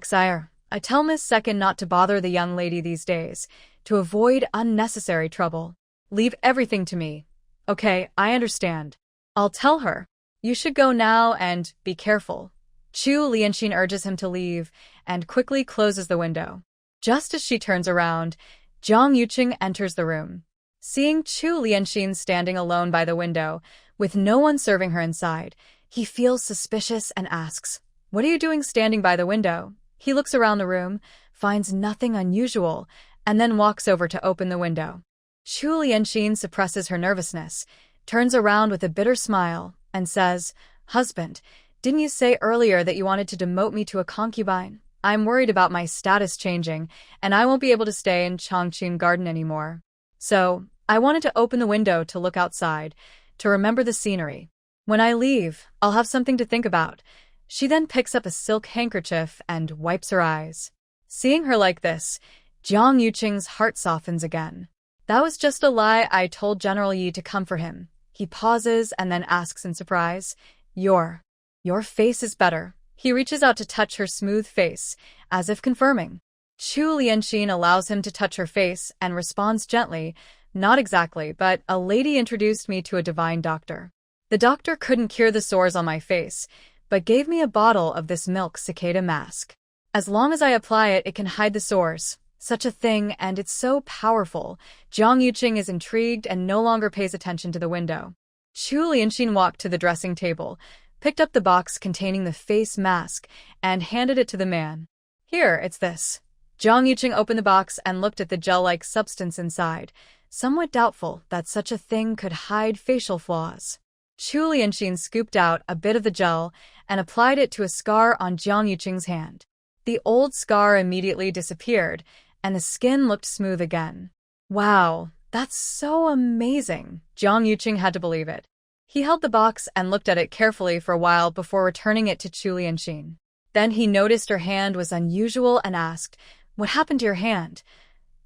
"Sire, I tell Miss Second not to bother the young lady these days, to avoid unnecessary trouble. Leave everything to me." "Okay, I understand. I'll tell her. You should go now and be careful." Chu Lianxin urges him to leave and quickly closes the window. Just as she turns around, Jiang Yuqing enters the room. Seeing Chu Lianxin standing alone by the window, with no one serving her inside, he feels suspicious and asks, "What are you doing standing by the window?" He looks around the room, finds nothing unusual, and then walks over to open the window. Chu Lianxin suppresses her nervousness, turns around with a bitter smile, and says, "Husband, didn't you say earlier that you wanted to demote me to a concubine? I'm worried about my status changing, and I won't be able to stay in Changchun Garden anymore. So, I wanted to open the window to look outside, to remember the scenery. When I leave, I'll have something to think about." She then picks up a silk handkerchief and wipes her eyes. Seeing her like this, Jiang Yuqing's heart softens again. "That was just a lie I told General Yi to come for him." He pauses and then asks in surprise, "You're Your face is better. He reaches out to touch her smooth face, as if confirming. Chu Lianxin allows him to touch her face and responds gently, not exactly, but a lady introduced me to a divine doctor. The doctor couldn't cure the sores on my face, but gave me a bottle of this milk cicada mask. As long as I apply it, it can hide the sores. Such a thing, and it's so powerful. Jiang Yuqing is intrigued and no longer pays attention to the window. Chu Lianxin walked to the dressing table, picked up the box containing the face mask, and handed it to the man. Here, it's this. Jiang Yuqing opened the box and looked at the gel-like substance inside, somewhat doubtful that such a thing could hide facial flaws. Chu Lianxin scooped out a bit of the gel and applied it to a scar on Jiang Yuqing's hand. The old scar immediately disappeared, and the skin looked smooth again. Wow, that's so amazing! Jiang Yuqing had to believe it. He held the box and looked at it carefully for a while before returning it to Chu Lianxin. Then he noticed her hand was unusual and asked, "What happened to your hand?"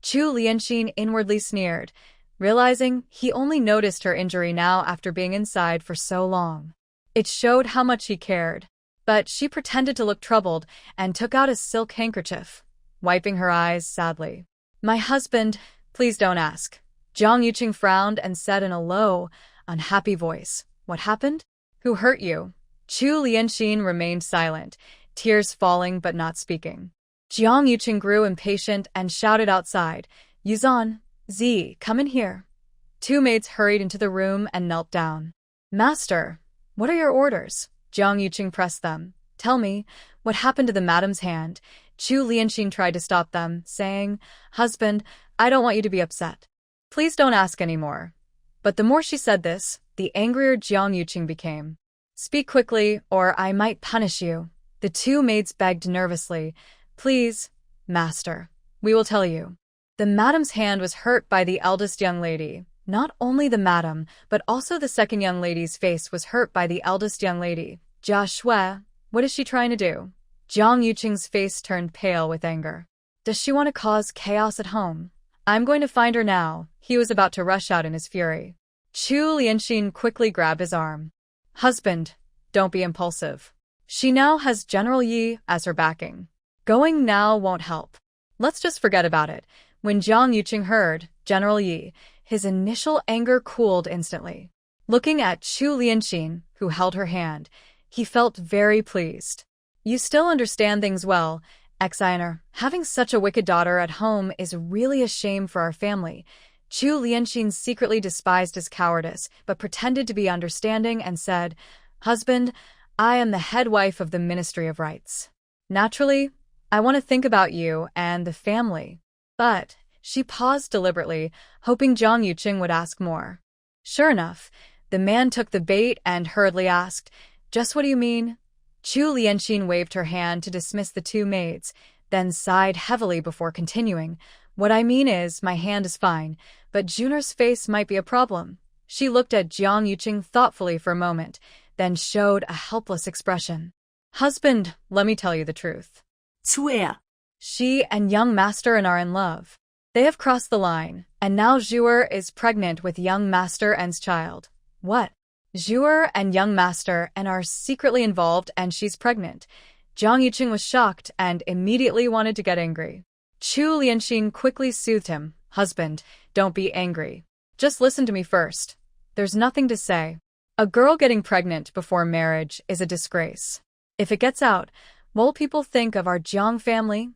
Chu Lianxin inwardly sneered, realizing he only noticed her injury now after being inside for so long. It showed how much he cared. But she pretended to look troubled and took out a silk handkerchief, wiping her eyes sadly. "My husband, please don't ask." Jiang Yuqing frowned and said in a low, unhappy voice, "What happened? Who hurt you?" Chu Lianxin remained silent, tears falling but not speaking. Jiang Yuqing grew impatient and shouted outside, "Yuzan, Z, come in here." Two maids hurried into the room and knelt down. "Master, what are your orders?" Jiang Yuqing pressed them. "Tell me, what happened to the madam's hand?" Chu Lianxin tried to stop them, saying, "Husband, I don't want you to be upset. Please don't ask any more." But the more she said this, the angrier Jiang Yuqing became. "Speak quickly, or I might punish you." The two maids begged nervously, "Please, master, we will tell you." The madam's hand was hurt by the eldest young lady. Not only the madam, but also the second young lady's face was hurt by the eldest young lady. Jia Shui, what is she trying to do? Jiang Yuqing's face turned pale with anger. Does she want to cause chaos at home? I'm going to find her now. He was about to rush out in his fury. Chu Lianxin quickly grabbed his arm. "Husband, don't be impulsive. She now has General Yi as her backing. Going now won't help. Let's just forget about it." When Jiang Yuqing heard General Yi, his initial anger cooled instantly. Looking at Chu Lianxin, who held her hand, he felt very pleased. "You still understand things well, Exiner. Having such a wicked daughter at home is really a shame for our family." Chu Lianxin secretly despised his cowardice, but pretended to be understanding and said, "Husband, I am the head wife of the Ministry of Rights. Naturally, I want to think about you and the family." But she paused deliberately, hoping Jiang Yuqing would ask more. Sure enough, the man took the bait and hurriedly asked, "Just what do you mean?" Chu Lianxin waved her hand to dismiss the two maids, then sighed heavily before continuing, "What I mean is, my hand is fine, but Juner's face might be a problem." She looked at Jiang Yuqing thoughtfully for a moment, then showed a helpless expression. "Husband, let me tell you the truth. Swear. She and young master are in love. They have crossed the line, and now Zhuer is pregnant with young master and's child." "What? Zhuer and young master and are secretly involved and she's pregnant?" Jiang Yuqing was shocked and immediately wanted to get angry. Chu Lianxin quickly soothed him. "Husband, don't be angry. Just listen to me first. There's nothing to say. A girl getting pregnant before marriage is a disgrace. If it gets out, what will people think of our Jiang family?"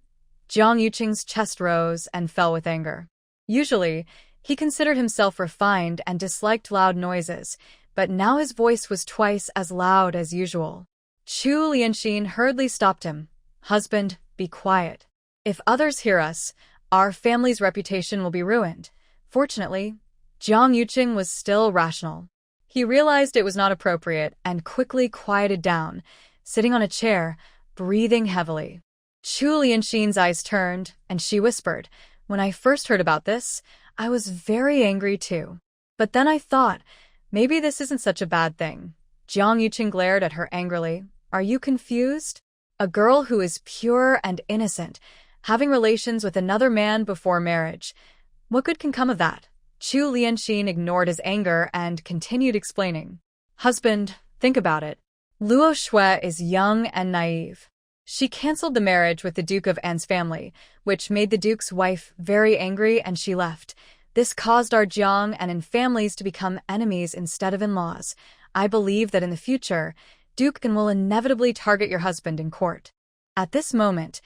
Jiang Yuqing's chest rose and fell with anger. Usually, he considered himself refined and disliked loud noises, but now his voice was twice as loud as usual. Chu Lianxin hurriedly stopped him. "Husband, be quiet. If others hear us, our family's reputation will be ruined." Fortunately, Jiang Yuqing was still rational. He realized it was not appropriate and quickly quieted down, sitting on a chair, breathing heavily. Chu Lianxin's eyes turned, and she whispered, "When I first heard about this, I was very angry too. But then I thought, maybe this isn't such a bad thing." Jiang Yuqing glared at her angrily. "Are you confused? A girl who is pure and innocent, having relations with another man before marriage. What good can come of that?" Chu Lianxin ignored his anger and continued explaining. "Husband, think about it. Luo Shui is young and naive. She canceled the marriage with the Duke of An's family, which made the Duke's wife very angry and she left. This caused our Jiang and An families to become enemies instead of in-laws. I believe that in the future, Duke An will inevitably target your husband in court. At this moment,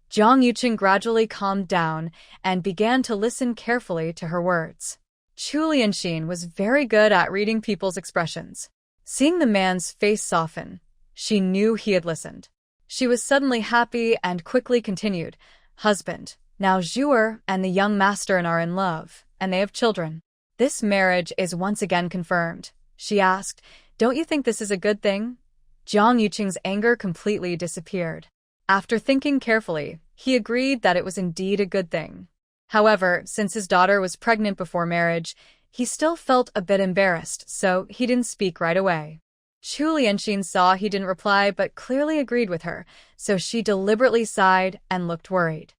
Jiang Yuqing gradually calmed down and began to listen carefully to her words. Chu Lianxin was very good at reading people's expressions. Seeing the man's face soften, she knew he had listened. She was suddenly happy and quickly continued, "Husband, now Zhuer and the young master are in love, and they have children. This marriage is once again confirmed." She asked, "Don't you think this is a good thing?" Jiang Yuqing's anger completely disappeared. After thinking carefully, he agreed that it was indeed a good thing. However, since his daughter was pregnant before marriage, he still felt a bit embarrassed, so he didn't speak right away. Chu Lianxin saw he didn't reply but clearly agreed with her, so she deliberately sighed and looked worried.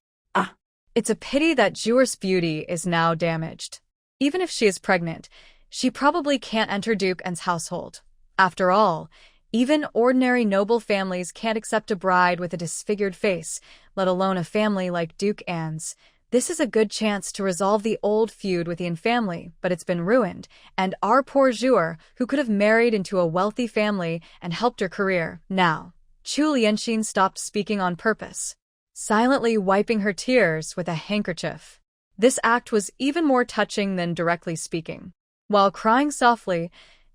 It's a pity that Zhuer's beauty is now damaged. Even if she is pregnant, she probably can't enter Duke An's household. After all, even ordinary noble families can't accept a bride with a disfigured face, let alone a family like Duke An's. This is a good chance to resolve the old feud with the An family, but it's been ruined, and our poor Zhuer, who could have married into a wealthy family and helped her career, now. Chu Lianxin stopped speaking on purpose, silently wiping her tears with a handkerchief. This act was even more touching than directly speaking. While crying softly,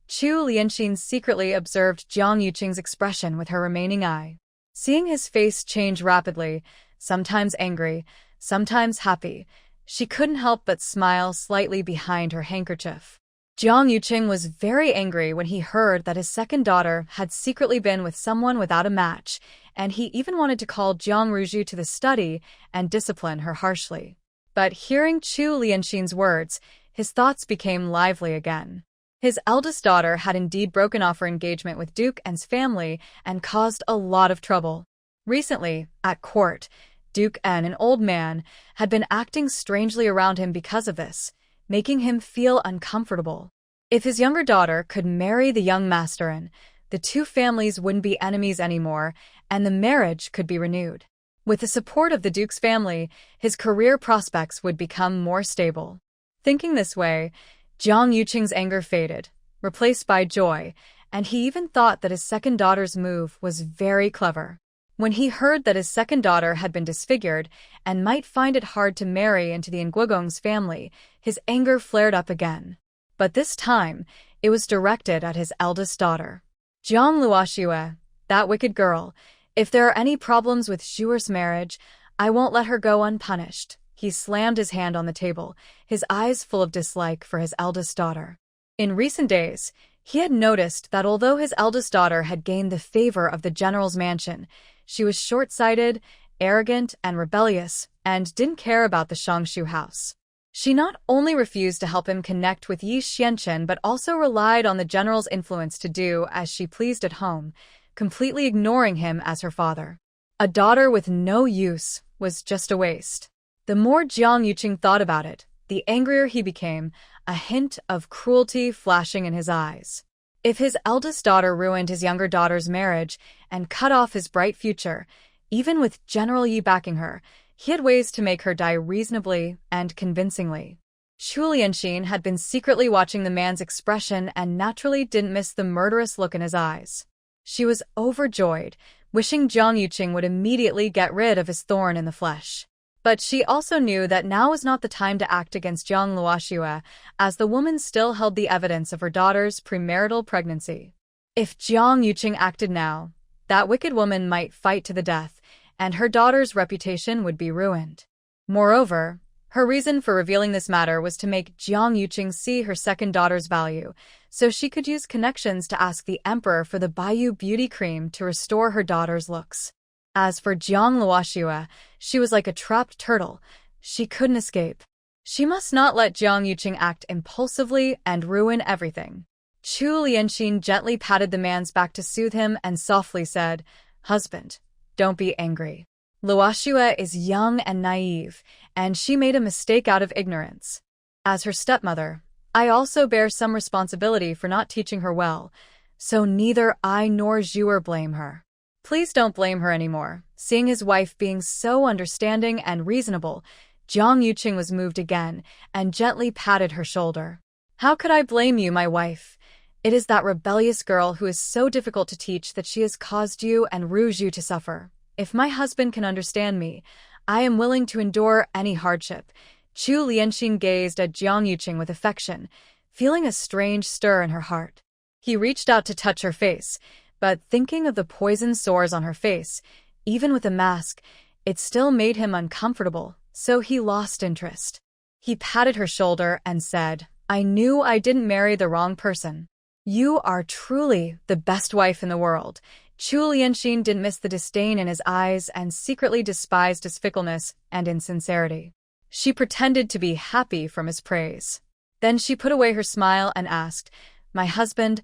Chu Lianxin secretly observed Jiang Yuqing's expression with her remaining eye. Seeing his face change rapidly, sometimes angry, sometimes happy, she couldn't help but smile slightly behind her handkerchief. Jiang Yuqing was very angry when he heard that his second daughter had secretly been with someone without a match, and he even wanted to call Jiang Ruju to the study and discipline her harshly. But hearing Chu Lianxin's words, his thoughts became lively again. His eldest daughter had indeed broken off her engagement with Duke An's family and caused a lot of trouble. Recently, at court, Duke An old man, had been acting strangely around him because of this, making him feel uncomfortable. If his younger daughter could marry the young master, the two families wouldn't be enemies anymore, and the marriage could be renewed. With the support of the Duke's family, his career prospects would become more stable. Thinking this way, Jiang Yuqing's anger faded, replaced by joy, and he even thought that his second daughter's move was very clever. When he heard that his second daughter had been disfigured and might find it hard to marry into the Nguogong's family, his anger flared up again. But this time, it was directed at his eldest daughter. Jiang Luoxue, that wicked girl, if there are any problems with Zhuer's marriage, I won't let her go unpunished. He slammed his hand on the table, his eyes full of dislike for his eldest daughter. In recent days, he had noticed that although his eldest daughter had gained the favor of the general's mansion, she was short-sighted, arrogant, and rebellious, and didn't care about the Shangshu house. She not only refused to help him connect with Yi Xianchen but also relied on the general's influence to do as she pleased at home, completely ignoring him as her father. A daughter with no use was just a waste. The more Jiang Yuqing thought about it, the angrier he became, a hint of cruelty flashing in his eyes. If his eldest daughter ruined his younger daughter's marriage and cut off his bright future, even with General Yi backing her, he had ways to make her die reasonably and convincingly. Chu Lianxin had been secretly watching the man's expression and naturally didn't miss the murderous look in his eyes. She was overjoyed, wishing Jiang Yuqing would immediately get rid of his thorn in the flesh. But she also knew that now was not the time to act against Jiang Luoxue, as the woman still held the evidence of her daughter's premarital pregnancy. If Jiang Yuqing acted now, that wicked woman might fight to the death, and her daughter's reputation would be ruined. Moreover, her reason for revealing this matter was to make Jiang Yuqing see her second daughter's value, so she could use connections to ask the emperor for the Bayou beauty cream to restore her daughter's looks. As for Jiang Luoxue, she was like a trapped turtle. She couldn't escape. She must not let Jiang Yuqing act impulsively and ruin everything. Chu Lianxin gently patted the man's back to soothe him and softly said, "Husband, don't be angry. Luoxue is young and naive, and she made a mistake out of ignorance. As her stepmother, I also bear some responsibility for not teaching her well. so neither I nor Zhuer blame her. Please don't blame her anymore. Seeing his wife being so understanding and reasonable, Jiang Yuqing was moved again and gently patted her shoulder. How could I blame you, my wife? It is that rebellious girl who is so difficult to teach that she has caused you and Ru Zhu to suffer. If my husband can understand me, I am willing to endure any hardship. Chu Lianxin gazed at Jiang Yuqing with affection, feeling a strange stir in her heart. He reached out to touch her face, but thinking of the poison sores on her face, even with a mask, it still made him uncomfortable, so he lost interest. He patted her shoulder and said, I knew I didn't marry the wrong person. You are truly the best wife in the world. Chu Lianxin didn't miss the disdain in his eyes and secretly despised his fickleness and insincerity. She pretended to be happy from his praise. Then she put away her smile and asked, My husband,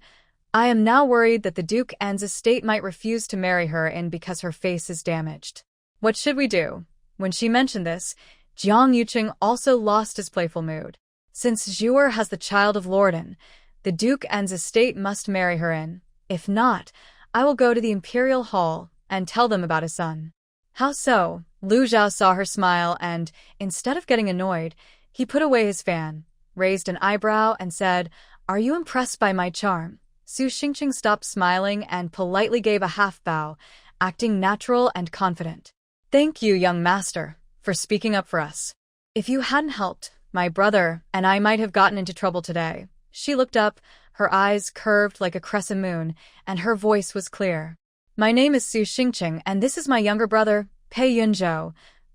I am now worried that the Duke An's estate might refuse to marry her in because her face is damaged. What should we do? When she mentioned this, Jiang Yuqing also lost his playful mood. Since Zhuer has the child of Lorden, the Duke An's estate must marry her in. If not, I will go to the Imperial Hall and tell them about his son. How so? Lu Zhao saw her smile and, instead of getting annoyed, he put away his fan, raised an eyebrow and said, Are you impressed by my charm? Su Xingqing stopped smiling and politely gave a half-bow, acting natural and confident. Thank you, young master, for speaking up for us. If you hadn't helped, my brother and I might have gotten into trouble today. She looked up, her eyes curved like a crescent moon, and her voice was clear. My name is Su Xingqing, and this is my younger brother, Pei Yunzhou.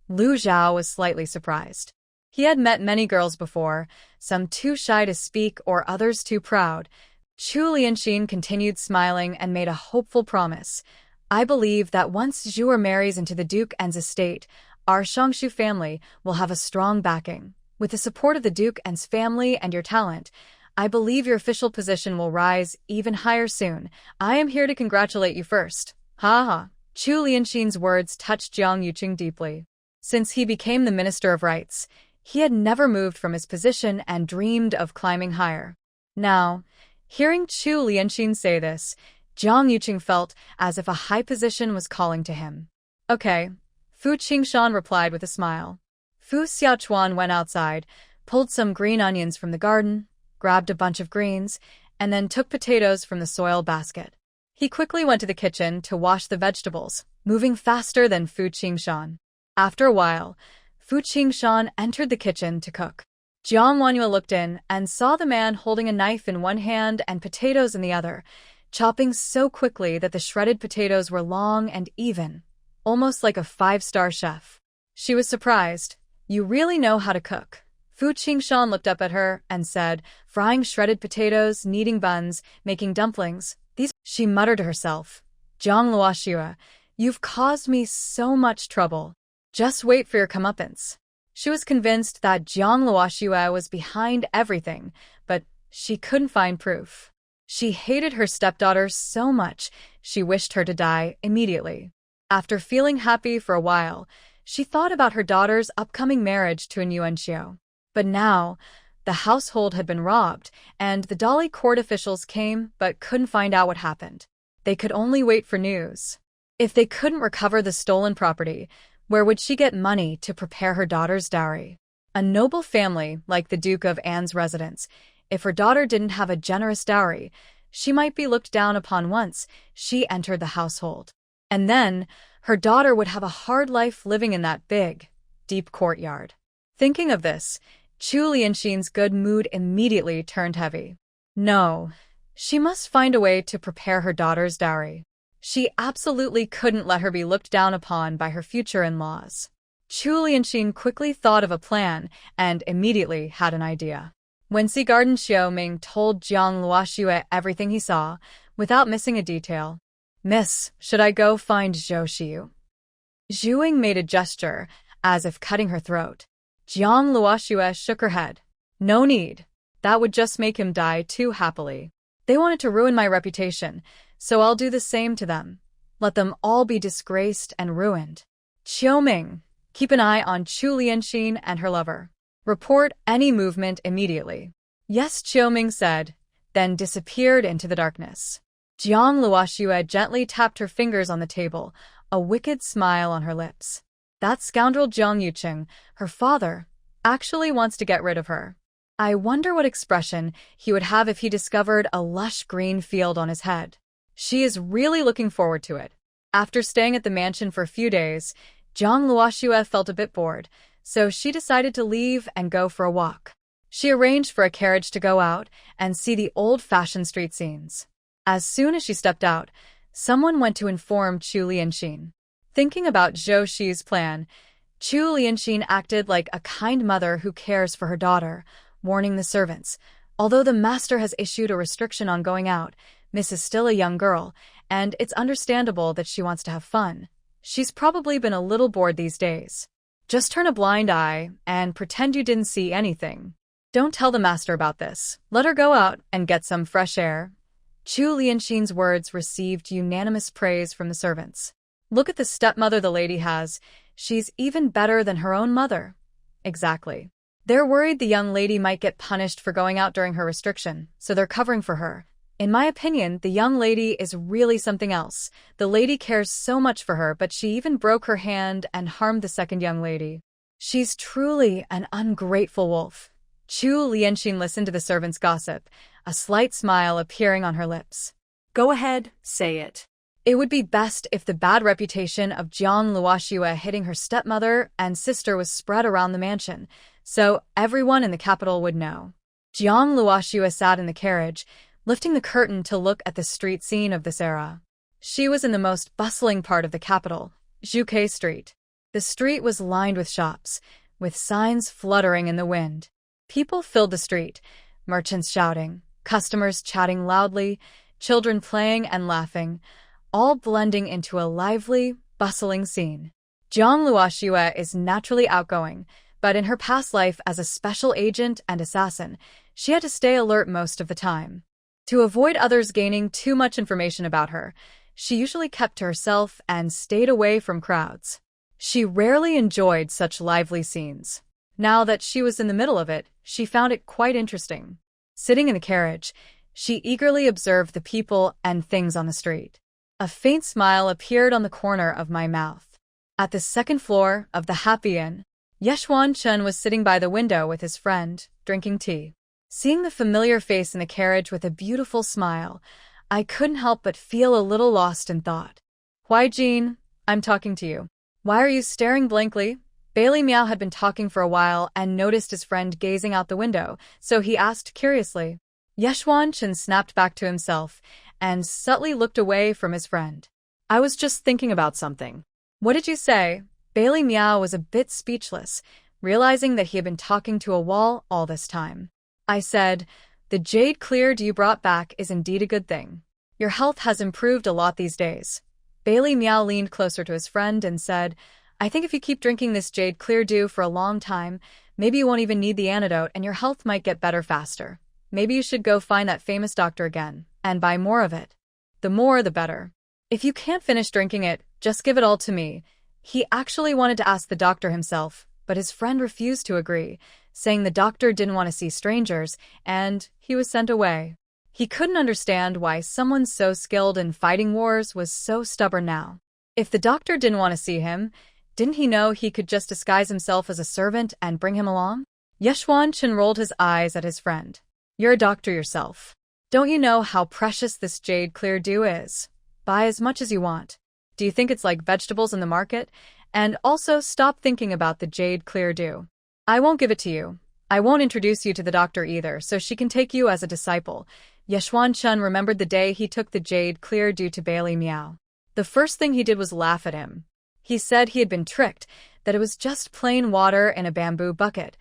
Lu Zhao was slightly surprised. He had met many girls before, some too shy to speak or others too proud. Chu Lianxin continued smiling and made a hopeful promise. I believe that once Zhuer marries into the Duke An's estate, our Shangshu family will have a strong backing. With the support of the Duke An's family and your talent, I believe your official position will rise even higher soon. I am here to congratulate you first. Ha ha. Chu Lianxin's words touched Jiang Yuqing deeply. Since he became the Minister of Rights, he had never moved from his position and dreamed of climbing higher. Now, hearing Chu Lianxin say this, Jiang Yuqing felt as if a high position was calling to him. Okay, Fu Qingshan replied with a smile. Fu Xiaochuan went outside, pulled some green onions from the garden, grabbed a bunch of greens, and then took potatoes from the soil basket. He quickly went to the kitchen to wash the vegetables, moving faster than Fu Qingshan. After a while, Fu Qingshan entered the kitchen to cook. Jiang Wanyue looked in and saw the man holding a knife in one hand and potatoes in the other, chopping so quickly that the shredded potatoes were long and even, almost like a five-star chef. She was surprised. You really know how to cook. Fu Qingshan looked up at her and said, frying shredded potatoes, kneading buns, making dumplings. She muttered to herself, Jiang Luoxue, you've caused me so much trouble. Just wait for your comeuppance. She was convinced that Jiang Luoxue was behind everything, but she couldn't find proof. She hated her stepdaughter so much, she wished her to die immediately. After feeling happy for a while, she thought about her daughter's upcoming marriage to a Yuanxiu. But now, the household had been robbed, and the Dali court officials came but couldn't find out what happened. They could only wait for news. If they couldn't recover the stolen property, where would she get money to prepare her daughter's dowry? A noble family like the Duke of An's residence, if her daughter didn't have a generous dowry, she might be looked down upon once she entered the household. And then, her daughter would have a hard life living in that big, deep courtyard. Thinking of this, Chu Lianxin's good mood immediately turned heavy. No, she must find a way to prepare her daughter's dowry. She absolutely couldn't let her be looked down upon by her future in-laws. Chu Lianxin quickly thought of a plan and immediately had an idea. When Sea Garden Xiaoming told Jiang Luoxue everything he saw, without missing a detail, Miss, should I go find Zhou Xiu? Zhuing made a gesture, as if cutting her throat. Jiang Luoxue shook her head. No need. That would just make him die too happily. They wanted to ruin my reputation, so I'll do the same to them. Let them all be disgraced and ruined. Qiuming, keep an eye on Chu Lianxin and her lover. Report any movement immediately. Yes, Qiuming said, then disappeared into the darkness. Jiang Luoxue gently tapped her fingers on the table, a wicked smile on her lips. That scoundrel Jiang Yuqing, her father, actually wants to get rid of her. I wonder what expression he would have if he discovered a lush green field on his head. She is really looking forward to it. After staying at the mansion for a few days, Jiang Luoxue felt a bit bored, so she decided to leave and go for a walk. She arranged for a carriage to go out and see the old-fashioned street scenes. As soon as she stepped out, someone went to inform Chu Lianxin. Thinking about Zhou Xi's plan, Chu Lianxin acted like a kind mother who cares for her daughter, warning the servants. Although the master has issued a restriction on going out, Miss is still a young girl, and it's understandable that she wants to have fun. She's probably been a little bored these days. Just turn a blind eye and pretend you didn't see anything. Don't tell the master about this. Let her go out and get some fresh air. Chu Lianxin's words received unanimous praise from the servants. Look at the stepmother the lady has. She's even better than her own mother. Exactly. They're worried the young lady might get punished for going out during her restriction, so they're covering for her. In my opinion, the young lady is really something else. The lady cares so much for her, but she even broke her hand and harmed the second young lady. She's truly an ungrateful wolf. Chu Lianxin listened to the servants' gossip, a slight smile appearing on her lips. Go ahead, say it. It would be best if the bad reputation of Jiang Luoxue hitting her stepmother and sister was spread around the mansion, so everyone in the capital would know. Jiang Luoxue sat in the carriage, lifting the curtain to look at the street scene of this era. She was in the most bustling part of the capital, Zhuke Street. The street was lined with shops, with signs fluttering in the wind. People filled the street, merchants shouting, customers chatting loudly, children playing and laughing, all blending into a lively, bustling scene. Jiang Luoxue is naturally outgoing, but in her past life as a special agent and assassin, she had to stay alert most of the time. To avoid others gaining too much information about her, she usually kept to herself and stayed away from crowds. She rarely enjoyed such lively scenes. Now that she was in the middle of it, she found it quite interesting. Sitting in the carriage, she eagerly observed the people and things on the street. A faint smile appeared on the corner of my mouth. At the second floor of the Happy Inn, Yeshuan Chen was sitting by the window with his friend, drinking tea. Seeing the familiar face in the carriage with a beautiful smile, I couldn't help but feel a little lost in thought. Why, Jean? I'm talking to you. Why are you staring blankly? Bailey Miao had been talking for a while and noticed his friend gazing out the window, so he asked curiously. Yeshuan Chen snapped back to himself and subtly looked away from his friend. I was just thinking about something. What did you say? Bailey Miao was a bit speechless, realizing that he had been talking to a wall all this time. I said, the jade cleared you brought back is indeed a good thing. Your health has improved a lot these days. Bailey Miao leaned closer to his friend and said, I think if you keep drinking this jade clear dew for a long time, maybe you won't even need the antidote and your health might get better faster. Maybe you should go find that famous doctor again, and buy more of it. The more, the better. If you can't finish drinking it, just give it all to me. He actually wanted to ask the doctor himself, but his friend refused to agree, saying the doctor didn't want to see strangers, and he was sent away. He couldn't understand why someone so skilled in fighting wars was so stubborn now. If the doctor didn't want to see him, didn't he know he could just disguise himself as a servant and bring him along? Yeshuan Chen rolled his eyes at his friend. You're a doctor yourself. Don't you know how precious this jade clear dew is? Buy as much as you want. Do you think it's like vegetables in the market? And also stop thinking about the jade clear dew. I won't give it to you. I won't introduce you to the doctor either, so she can take you as a disciple. Yeshuan Chen remembered the day he took the jade clear dew to Bailey Miao. The first thing he did was laugh at him. He said he had been tricked, that it was just plain water in a bamboo bucket,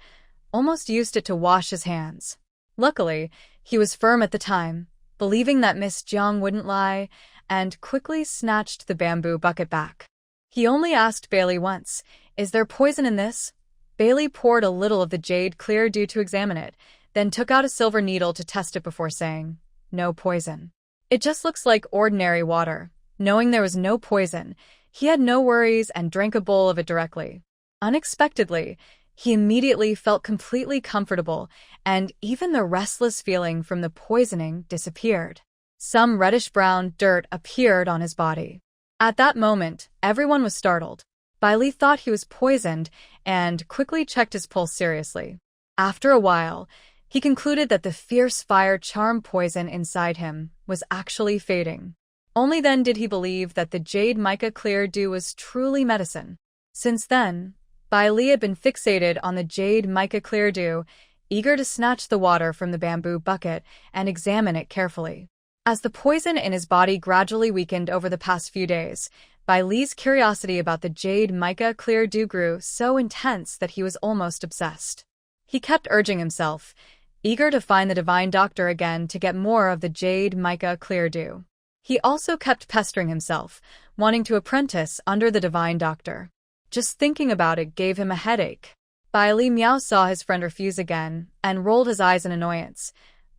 almost used it to wash his hands. Luckily, he was firm at the time, believing that Miss Jiang wouldn't lie, and quickly snatched the bamboo bucket back. He only asked Bailey once, is there poison in this? Bailey poured a little of the jade clear dew to examine it, then took out a silver needle to test it before saying, no poison. It just looks like ordinary water. Knowing there was no poison, he had no worries and drank a bowl of it directly. Unexpectedly, he immediately felt completely comfortable, and even the restless feeling from the poisoning disappeared. Some reddish-brown dirt appeared on his body. At that moment, everyone was startled. Bai Li thought he was poisoned and quickly checked his pulse seriously. After a while, he concluded that the fierce fire charm poison inside him was actually fading. Only then did he believe that the jade mica clear dew was truly medicine. Since then, Bai Li had been fixated on the jade mica clear dew, eager to snatch the water from the bamboo bucket and examine it carefully. As the poison in his body gradually weakened over the past few days, Bai Li's curiosity about the jade mica clear dew grew so intense that he was almost obsessed. He kept urging himself, eager to find the divine doctor again to get more of the jade mica clear dew. He also kept pestering himself, wanting to apprentice under the divine doctor. Just thinking about it gave him a headache. Bai Li Miao saw his friend refuse again and rolled his eyes in annoyance.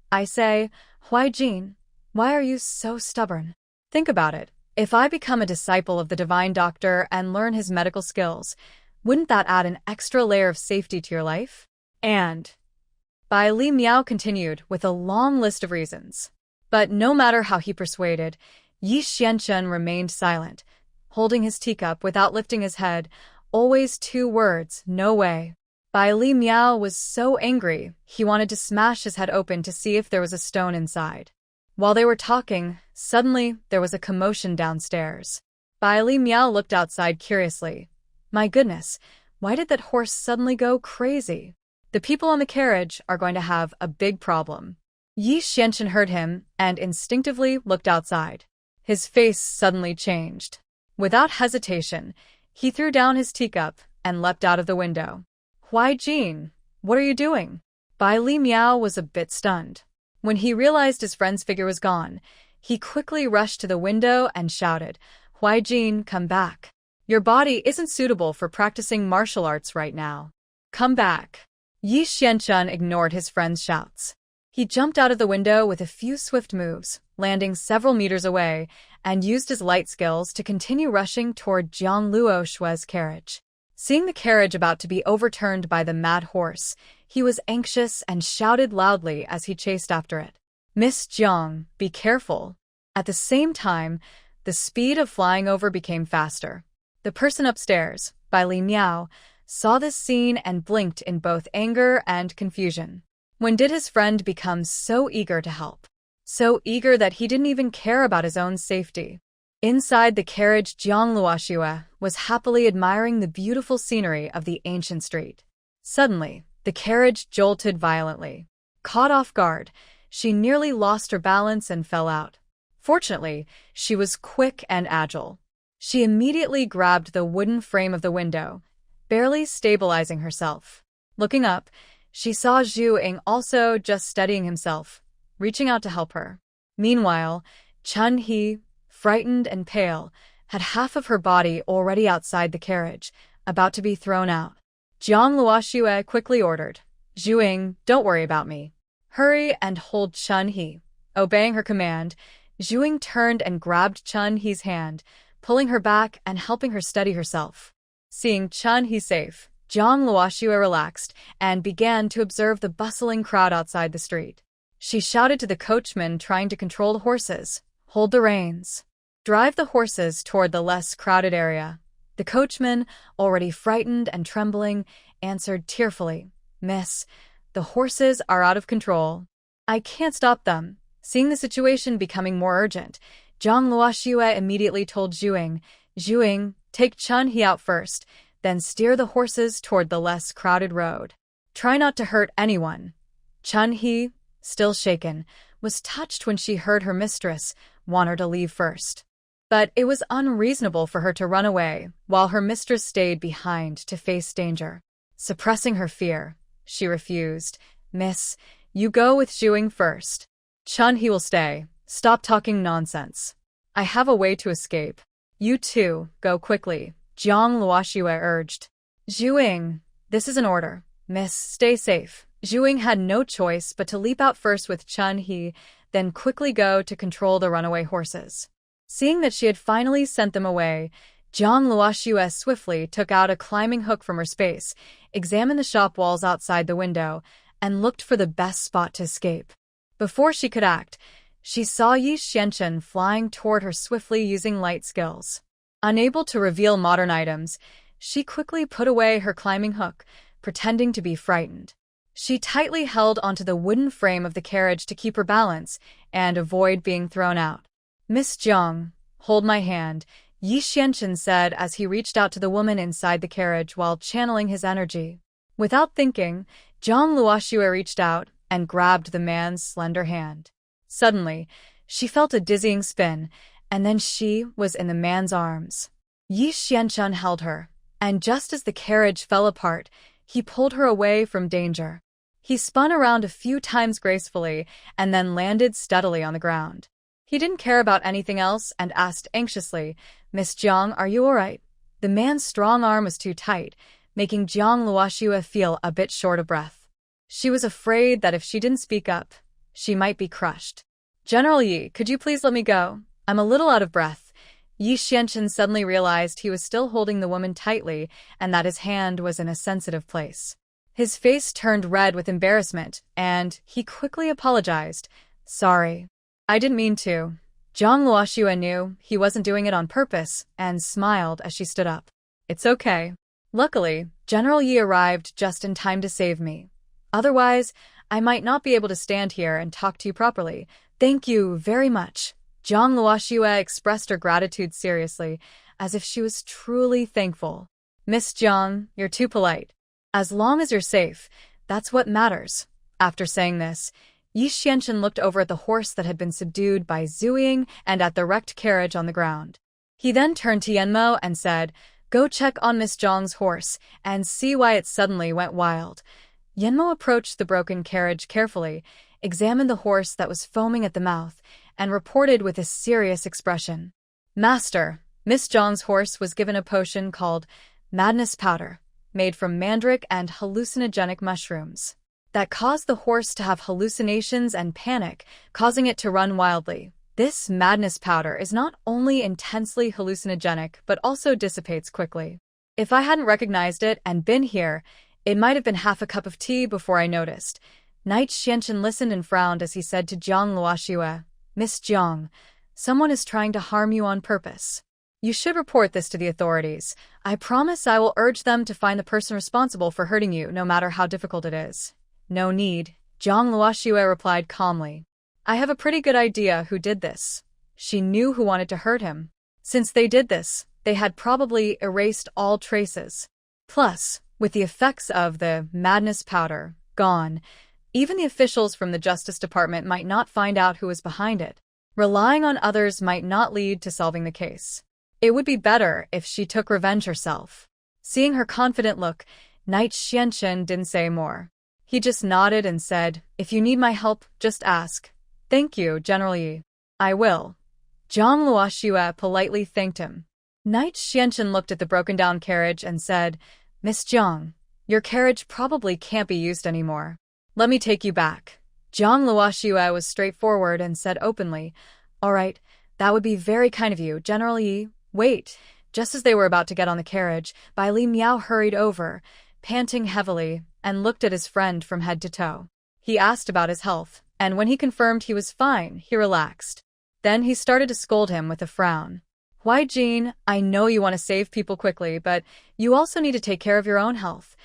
I say, Huai Jin, why are you so stubborn? Think about it. If I become a disciple of the divine doctor and learn his medical skills, wouldn't that add an extra layer of safety to your life? And Bai Li Miao continued with a long list of reasons. But no matter how he persuaded, Yi Xianchun remained silent, holding his teacup without lifting his head, always 2 words, no way. Bai Li Miao was so angry, he wanted to smash his head open to see if there was a stone inside. While they were talking, suddenly there was a commotion downstairs. Bai Li Miao looked outside curiously. My goodness, why did that horse suddenly go crazy? The people on the carriage are going to have a big problem. Yi Xianchun heard him and instinctively looked outside. His face suddenly changed. Without hesitation, he threw down his teacup and leapt out of the window. Huai Jin, what are you doing? Bai Li Miao was a bit stunned. When he realized his friend's figure was gone, he quickly rushed to the window and shouted, Huai Jin, come back. Your body isn't suitable for practicing martial arts right now. Come back. Yi Xianchun ignored his friend's shouts. He jumped out of the window with a few swift moves, landing several meters away, and used his light skills to continue rushing toward Jiang Luo Shui's carriage. Seeing the carriage about to be overturned by the mad horse, he was anxious and shouted loudly as he chased after it. Miss Jiang, be careful. At the same time, the speed of flying over became faster. The person upstairs, Bai Li Miao, saw this scene and blinked in both anger and confusion. When did his friend become so eager to help? So eager that he didn't even care about his own safety. Inside the carriage, Jiang Luoxue was happily admiring the beautiful scenery of the ancient street. Suddenly, the carriage jolted violently. Caught off guard, she nearly lost her balance and fell out. Fortunately, she was quick and agile. She immediately grabbed the wooden frame of the window, barely stabilizing herself. Looking up, she saw Zhu Ying also just steadying himself, reaching out to help her. Meanwhile, Chun He, frightened and pale, had half of her body already outside the carriage, about to be thrown out. Jiang Luoxue quickly ordered, Zhu Ying, don't worry about me. Hurry and hold Chun He. Obeying her command, Zhu Ying turned and grabbed Chun He's hand, pulling her back and helping her steady herself. Seeing Chun He safe, Jiang Luoxue relaxed and began to observe the bustling crowd outside the street. She shouted to the coachman trying to control the horses, hold the reins. Drive the horses toward the less crowded area. The coachman, already frightened and trembling, answered tearfully, Miss, the horses are out of control. I can't stop them. Seeing the situation becoming more urgent, Jiang Luoxue immediately told Zhu Ying, take Chun He out first, then steer the horses toward the less crowded road. Try not to hurt anyone. Chun He, still shaken, was touched when she heard her mistress want her to leave first. But it was unreasonable for her to run away while her mistress stayed behind to face danger. Suppressing her fear, she refused. Miss, you go with Zhu Ying first. Chun He will stay. Stop talking nonsense. I have a way to escape. You too, go quickly, Jiang Luoxue urged. Zhu Ying, this is an order. Miss, stay safe. Zhu Ying had no choice but to leap out first with Chun He, then quickly go to control the runaway horses. Seeing that she had finally sent them away, Jiang Luoxue swiftly took out a climbing hook from her space, examined the shop walls outside the window, and looked for the best spot to escape. Before she could act, She saw Yi Xianchen flying toward her swiftly using light skills. Unable to reveal modern items, she quickly put away her climbing hook, pretending to be frightened. She tightly held onto the wooden frame of the carriage to keep her balance and avoid being thrown out. "Miss Jiang, hold my hand," Yi Xianchen said as he reached out to the woman inside the carriage while channeling his energy. Without thinking, Zhang Luoxue reached out and grabbed the man's slender hand. Suddenly, she felt a dizzying spin, and then she was in the man's arms. Yi Xianchen held her, and just as the carriage fell apart, he pulled her away from danger. He spun around a few times gracefully and then landed steadily on the ground. He didn't care about anything else and asked anxiously, "Miss Jiang, are you all right?" The man's strong arm was too tight, making Zhang Luoxue feel a bit short of breath. She was afraid that if she didn't speak up, she might be crushed. "General Yi, could you please let me go? I'm a little out of breath." Yi Xianchen suddenly realized he was still holding the woman tightly and that his hand was in a sensitive place. His face turned red with embarrassment, and he quickly apologized. "Sorry. I didn't mean to." Zhang Luoxue knew he wasn't doing it on purpose and smiled as she stood up. "It's okay. Luckily, General Yi arrived just in time to save me. Otherwise, I might not be able to stand here and talk to you properly. Thank you very much." Zhang Luoxue expressed her gratitude seriously, as if she was truly thankful. "Miss Jiang, you're too polite. As long as you're safe, that's what matters." After saying this, Yi Xianchen looked over at the horse that had been subdued by Zhuiying and at the wrecked carriage on the ground. He then turned to Yanmo and said, "Go check on Miss Jiang's horse and see why it suddenly went wild." Yanmo approached the broken carriage carefully, examined the horse that was foaming at the mouth, and reported with a serious expression. "Master, Miss Jiang's horse was given a potion called madness powder, made from mandrake and hallucinogenic mushrooms, that caused the horse to have hallucinations and panic, causing it to run wildly. This madness powder is not only intensely hallucinogenic but also dissipates quickly. If I hadn't recognized it and been here, it might have been half a cup of tea before I noticed." Knight Xianchen listened and frowned as he said to Zhang Luoxue, "Miss Jiang, someone is trying to harm you on purpose. You should report this to the authorities. I promise I will urge them to find the person responsible for hurting you, no matter how difficult it is." "No need," Zhang Luoxue replied calmly. "I have a pretty good idea who did this." She knew who wanted to hurt him. Since they did this, they had probably erased all traces. Plus, with the effects of the madness powder gone, even the officials from the Justice Department might not find out who was behind it. Relying on others might not lead to solving the case. It would be better if she took revenge herself. Seeing her confident look, Knight Xianchen didn't say more. He just nodded and said, "If you need my help, just ask." "Thank you, General Yi. I will." Zhang Luoxue politely thanked him. Knight Xianchen looked at the broken-down carriage and said, "Miss Jiang, your carriage probably can't be used anymore. Let me take you back." Zhang Luoxue was straightforward and said openly, "All right, that would be very kind of you, General Yi." "Wait." Just as they were about to get on the carriage, Bai Li Miao hurried over, panting heavily, and looked at his friend from head to toe. He asked about his health, and when he confirmed he was fine, he relaxed. Then he started to scold him with a frown. "Why, Jean, I know you want to save people quickly, but you also need to take care of your own health.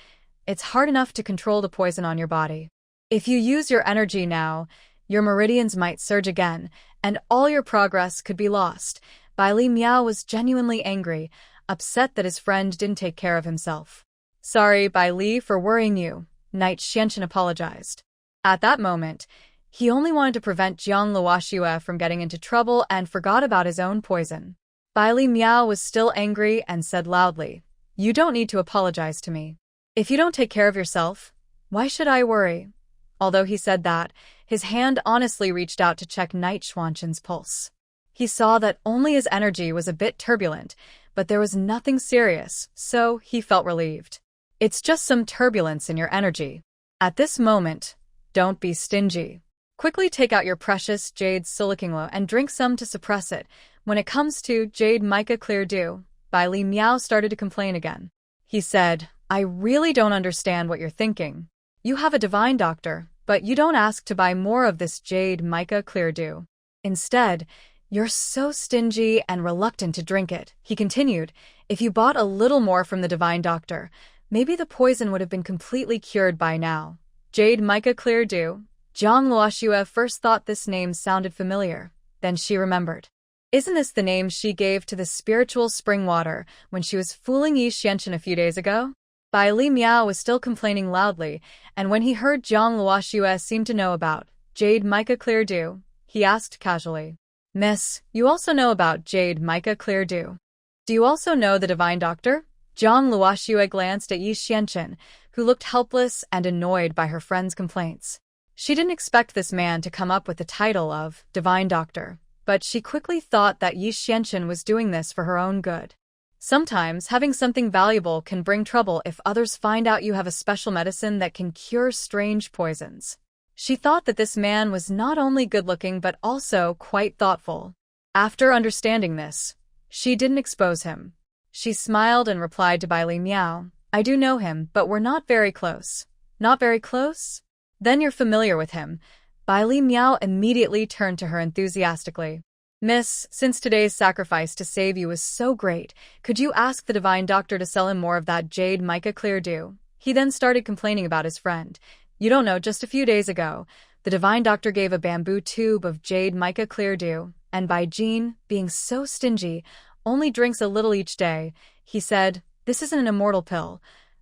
It's hard enough to control the poison on your body. If you use your energy now, your meridians might surge again, and all your progress could be lost." Bai Li Miao was genuinely angry, upset that his friend didn't take care of himself. "Sorry, Bai Li, for worrying you," Knight Xianchen apologized. At that moment, he only wanted to prevent Zhang Luoxue from getting into trouble and forgot about his own poison. Bai Li Miao was still angry and said loudly, "You don't need to apologize to me. If you don't take care of yourself, why should I worry?" Although he said that, his hand honestly reached out to check Knight Xianchen's pulse. He saw that only his energy was a bit turbulent, but there was nothing serious, so he felt relieved. "It's just some turbulence in your energy. At this moment, don't be stingy. Quickly take out your precious jade silicinglo and drink some to suppress it. When it comes to jade mica clear dew," Bai Li Miao started to complain again. He said, "I really don't understand what you're thinking. You have a divine doctor, but you don't ask to buy more of this jade mica clear dew. Instead, you're so stingy and reluctant to drink it, he continued. If you bought a little more from the divine doctor, maybe the poison would have been completely cured by now. Jade Mica Clear Dew. Zhang Luoxue first thought this name sounded familiar. Then she remembered. Isn't this the name she gave to the spiritual spring water when she was fooling Yi Xianchen a few days ago? Bai Li Miao was still complaining loudly, and when he heard Zhang Luoxue seemed to know about Jade Mica Clear Dew, he asked casually, "Miss, you also know about Jade Mica Clear Dew? Do you also know the divine doctor?" Zhang Luoxue glanced at Yi Xianchen, who looked helpless and annoyed by her friend's complaints. She didn't expect this man to come up with the title of divine doctor, but she quickly thought that Yi Xianchen was doing this for her own good. Sometimes, having something valuable can bring trouble if others find out you have a special medicine that can cure strange poisons. She thought that this man was not only good-looking but also quite thoughtful. After understanding this, she didn't expose him. She smiled and replied to Bai Li Miao, "I do know him, but we're not very close." "Not very close? Then you're familiar with him." Bai Li Miao immediately turned to her enthusiastically. "Miss, since today's sacrifice to save you was so great, could you ask the divine doctor to sell him more of that Jade Mica Clear Dew?" He then started complaining about his friend. "You don't know, just a few days ago, the divine doctor gave a bamboo tube of Jade Mica Clear Dew, and Bai Jin, being so stingy, only drinks a little each day. He said, 'This isn't an immortal pill.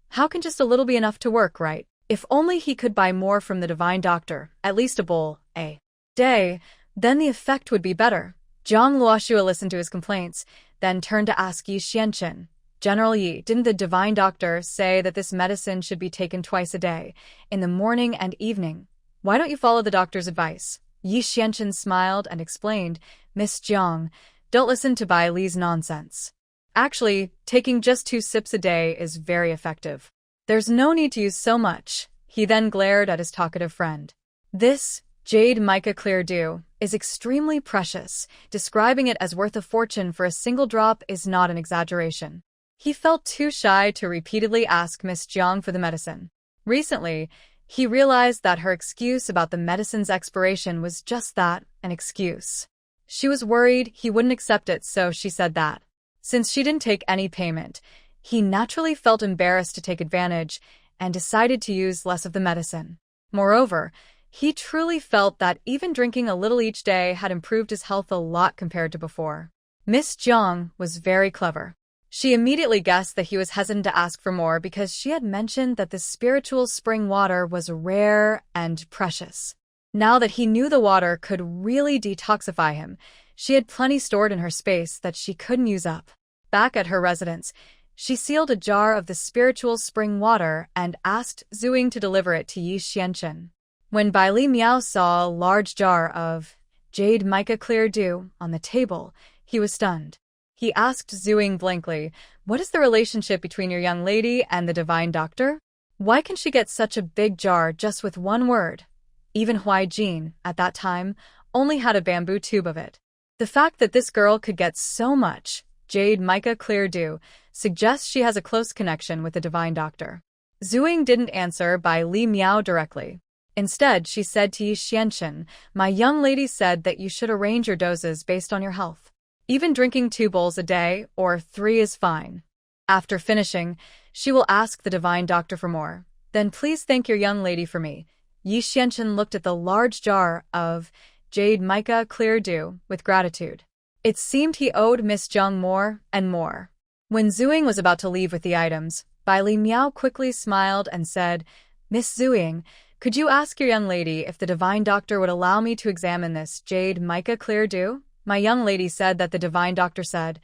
How can just a little be enough to work, right?' If only he could buy more from the divine doctor, at least a bowl a day, then the effect would be better." Zhang Luoxue listened to his complaints, then turned to ask Yi Xianchen, "General Yi, didn't the divine doctor say that this medicine should be taken twice a day, in the morning and evening? Why don't you follow the doctor's advice?" Yi Xianchen smiled and explained, "Miss Jiang, don't listen to Bai Li's nonsense. Actually, taking just 2 sips a day is very effective. There's no need to use so much." He then glared at his talkative friend. "This Jade Mica Clear Dew is extremely precious. Describing it as worth a fortune for a single drop is not an exaggeration." He felt too shy to repeatedly ask Miss Jiang for the medicine. Recently, he realized that her excuse about the medicine's expiration was just that, an excuse. She was worried he wouldn't accept it, so she said that. Since she didn't take any payment, he naturally felt embarrassed to take advantage and decided to use less of the medicine. Moreover, he truly felt that even drinking a little each day had improved his health a lot compared to before. Miss Jiang was very clever. She immediately guessed that he was hesitant to ask for more because she had mentioned that the spiritual spring water was rare and precious. Now that he knew the water could really detoxify him, she had plenty stored in her space that she couldn't use up. Back at her residence, she sealed a jar of the spiritual spring water and asked Zuing to deliver it to Yi Xianchen. When Bai Li Miao saw a large jar of Jade Mica Clear Dew on the table, he was stunned. He asked Zuing blankly, "What is the relationship between your young lady and the divine doctor? Why can she get such a big jar just with one word?" Even Huai Jin, at that time, only had a bamboo tube of it. The fact that this girl could get so much Jade Mica Clear Dew suggests she has a close connection with the divine doctor. Zuing didn't answer Bai Li Miao directly. Instead, she said to Yi Xianchen, "My young lady said that you should arrange your doses based on your health. Even drinking 2 bowls a day, or 3 is fine. After finishing, she will ask the divine doctor for more. Then please thank your young lady for me." Yi Xianchen looked at the large jar of Jade Mica Clear Dew with gratitude. It seemed he owed Miss Jiang more and more. When Zuing was about to leave with the items, Bai Li Miao quickly smiled and said, "Miss Zuing, could you ask your young lady if the divine doctor would allow me to examine this Jade Mica Clear Dew?" My young lady said that the divine doctor said,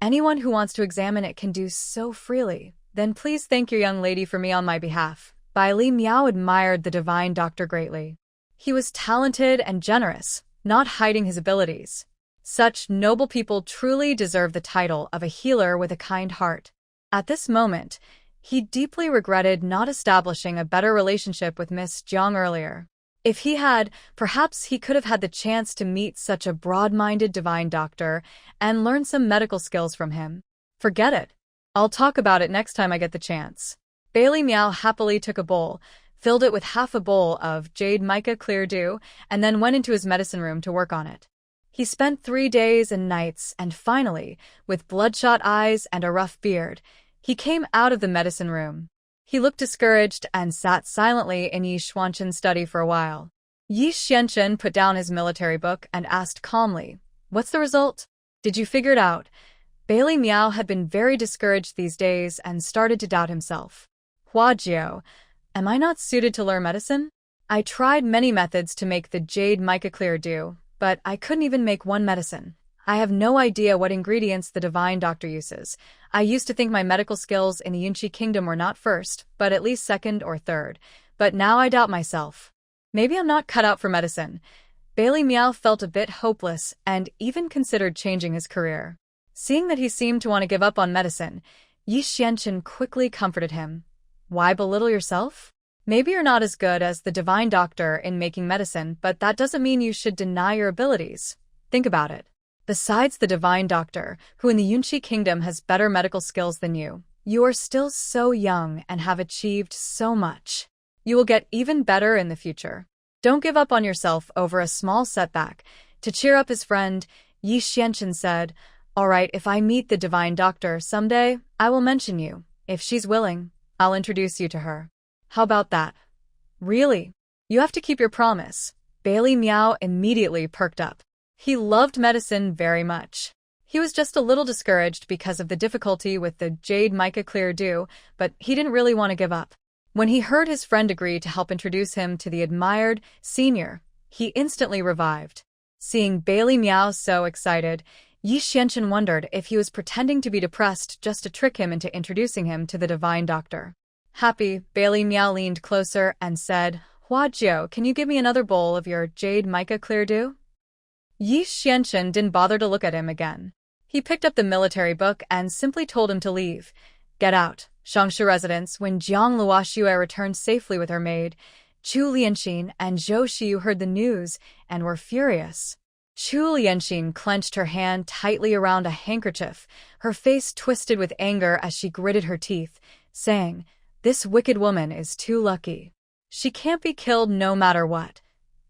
"Anyone who wants to examine it can do so freely. Then please thank your young lady for me on my behalf." Bai Li Miao admired the divine doctor greatly. He was talented and generous, not hiding his abilities. Such noble people truly deserve the title of a healer with a kind heart. At this moment, he deeply regretted not establishing a better relationship with Miss Jiang earlier. If he had, perhaps he could have had the chance to meet such a broad-minded divine doctor and learn some medical skills from him. Forget it. I'll talk about it next time I get the chance. Bai Li Miao happily took a bowl, filled it with half a bowl of Jade Mica Clear Dew, and then went into his medicine room to work on it. He spent 3 days and nights, and finally, with bloodshot eyes and a rough beard, he came out of the medicine room. He looked discouraged and sat silently in Yi Xuanqin's study for a while. Yi Xuanqin put down his military book and asked calmly, "What's the result? Did you figure it out?" Bailey Miao had been very discouraged these days and started to doubt himself. "Hua Jiao, am I not suited to learn medicine? I tried many methods to make the jade mica clear do, but I couldn't even make one medicine. I have no idea what ingredients the divine doctor uses. I used to think my medical skills in the Yunqi kingdom were not first, but at least second or third. But now I doubt myself. Maybe I'm not cut out for medicine." Bailey Miao felt a bit hopeless and even considered changing his career. Seeing that he seemed to want to give up on medicine, Yi Xuanqin quickly comforted him. "Why belittle yourself? Maybe you're not as good as the divine doctor in making medicine, but that doesn't mean you should deny your abilities. Think about it. Besides the divine doctor, who in the Yunqi kingdom has better medical skills than you are still so young and have achieved so much. You will get even better in the future. Don't give up on yourself over a small setback." To cheer up his friend, Yi Xuanqin said, "All right, if I meet the divine doctor someday, I will mention you. If she's willing, I'll introduce you to her. How about that?" "Really? You have to keep your promise." Bailey Miao immediately perked up. He loved medicine very much. He was just a little discouraged because of the difficulty with the jade mica clear do, but he didn't really want to give up. When he heard his friend agree to help introduce him to the admired senior, he instantly revived. Seeing Bailey Miao so excited, Yi Xuanqin wondered if he was pretending to be depressed just to trick him into introducing him to the divine doctor. Happy, Bailey Miao leaned closer and said, "Hua Jiao, can you give me another bowl of your jade mica clear do?" Yi Xuanqin didn't bother to look at him again. He picked up the military book and simply told him to leave. Get out. Shangshu residence. When Jiang Luoxue returned safely with her maid, Chu Lianxin and Zhou Xiu heard the news and were furious. Chu Lianxin clenched her hand tightly around a handkerchief, her face twisted with anger as she gritted her teeth, saying, "This wicked woman is too lucky. She can't be killed no matter what."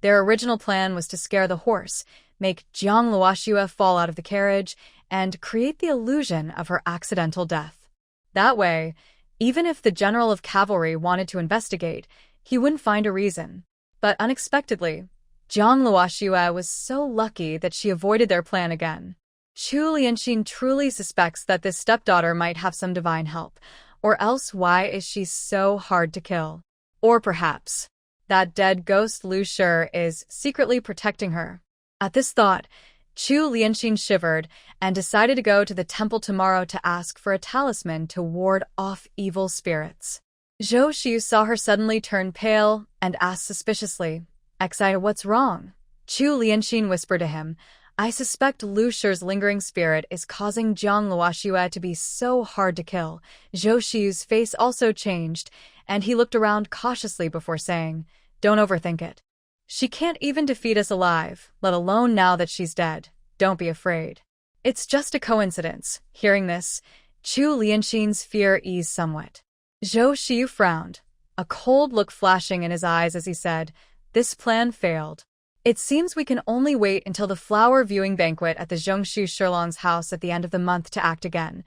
Their original plan was to scare the horse, make Jiang Luoxue fall out of the carriage, and create the illusion of her accidental death. That way, even if the general of cavalry wanted to investigate, he wouldn't find a reason. But unexpectedly, Jiang Luoxue was so lucky that she avoided their plan again. Chu Lianxin truly suspects that this stepdaughter might have some divine help, or else why is she so hard to kill? Or perhaps that dead ghost Lu Shi is secretly protecting her. At this thought, Chu Lianxin shivered and decided to go to the temple tomorrow to ask for a talisman to ward off evil spirits. Zhou Xiu saw her suddenly turn pale and asked suspiciously, "Excited, what's wrong?" Chu Lianxin whispered to him, "I suspect Lu Shi's lingering spirit is causing Jiang Luoxue to be so hard to kill." Zhou Xiu's face also changed, and he looked around cautiously before saying, "Don't overthink it. She can't even defeat us alive, let alone now that she's dead. Don't be afraid. It's just a coincidence." Hearing this, Chu Lianxin's fear eased somewhat. Zhou Xiu frowned, a cold look flashing in his eyes as he said, "This plan failed. It seems we can only wait until the flower viewing banquet at the Zhongshu Shirlong's house at the end of the month to act again."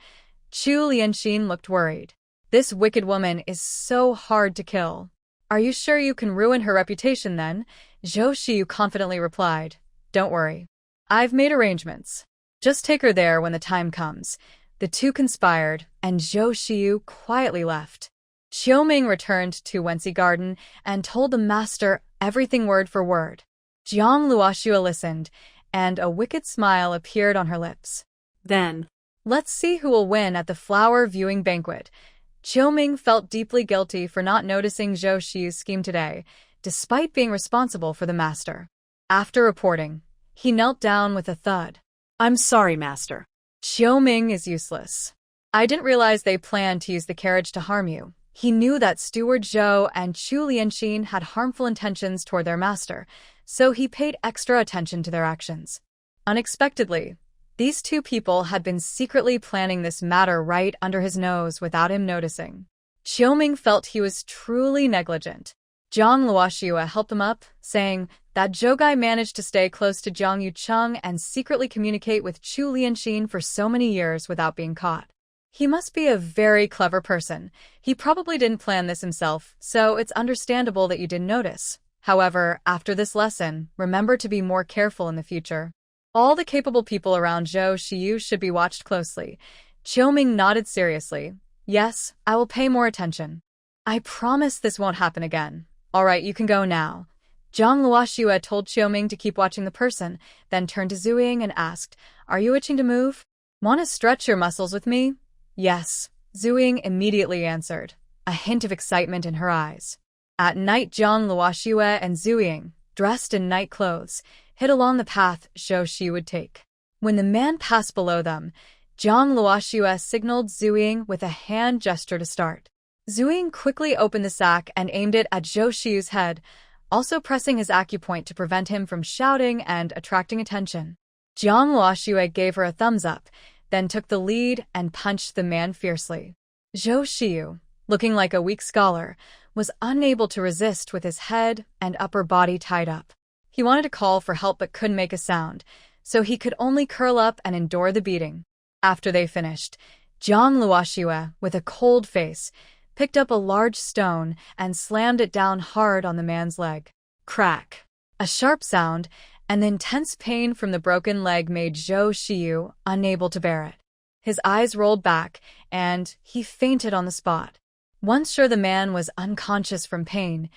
Chu Lianxin looked worried. "This wicked woman is so hard to kill. Are you sure you can ruin her reputation then?" Zhou Xiu confidently replied, "Don't worry. I've made arrangements. Just take her there when the time comes." The two conspired, and Zhou Xiu quietly left. Qiu Ming returned to Wenxi Garden and told the master everything word for word. Jiang Luoxue listened, and a wicked smile appeared on her lips. Then, "Let's see who will win at the flower viewing banquet." Qiu Ming felt deeply guilty for not noticing Zhou Xiu's scheme today, despite being responsible for the master. After reporting, he knelt down with a thud. "I'm sorry, master." "Qiu Ming is useless. I didn't realize they planned to use the carriage to harm you." He knew that Steward Zhou and Chu Lianxin had harmful intentions toward their master, so he paid extra attention to their actions. Unexpectedly, these two people had been secretly planning this matter right under his nose without him noticing. Qiu Ming felt he was truly negligent. Zhang Luoxue helped them up, saying that Zhou Guy managed to stay close to Jiang Yucheng and secretly communicate with Chu Lianxin for so many years without being caught. He must be a very clever person. He probably didn't plan this himself, so it's understandable that you didn't notice. However, after this lesson, remember to be more careful in the future. All the capable people around Zhou Xiyu should be watched closely. Qiuming nodded seriously. Yes, I will pay more attention. I promise this won't happen again. All right, you can go now. Zhang Luoxue told Qiuming to keep watching the person, then turned to Zhuing and asked, Are you itching to move? Want to stretch your muscles with me? Yes, Zhuing immediately answered, a hint of excitement in her eyes. At night, Zhang Luoxue and Zhuing, dressed in night clothes, hid along the path Zhou Shi would take. When the man passed below them, Zhang Luoxue signaled Zhuing with a hand gesture to start. Zhuing quickly opened the sack and aimed it at Zhou Xiu's head, also pressing his acupoint to prevent him from shouting and attracting attention. Zhang Luoxue gave her a thumbs up, then took the lead and punched the man fiercely. Zhou Xiu, looking like a weak scholar, was unable to resist with his head and upper body tied up. He wanted to call for help but couldn't make a sound, so he could only curl up and endure the beating. After they finished, Zhang Luoxue, with a cold face, picked up a large stone and slammed it down hard on the man's leg. Crack! A sharp sound, and the intense pain from the broken leg made Zhou Xiu unable to bear it. His eyes rolled back, and he fainted on the spot. Once sure the man was unconscious from pain,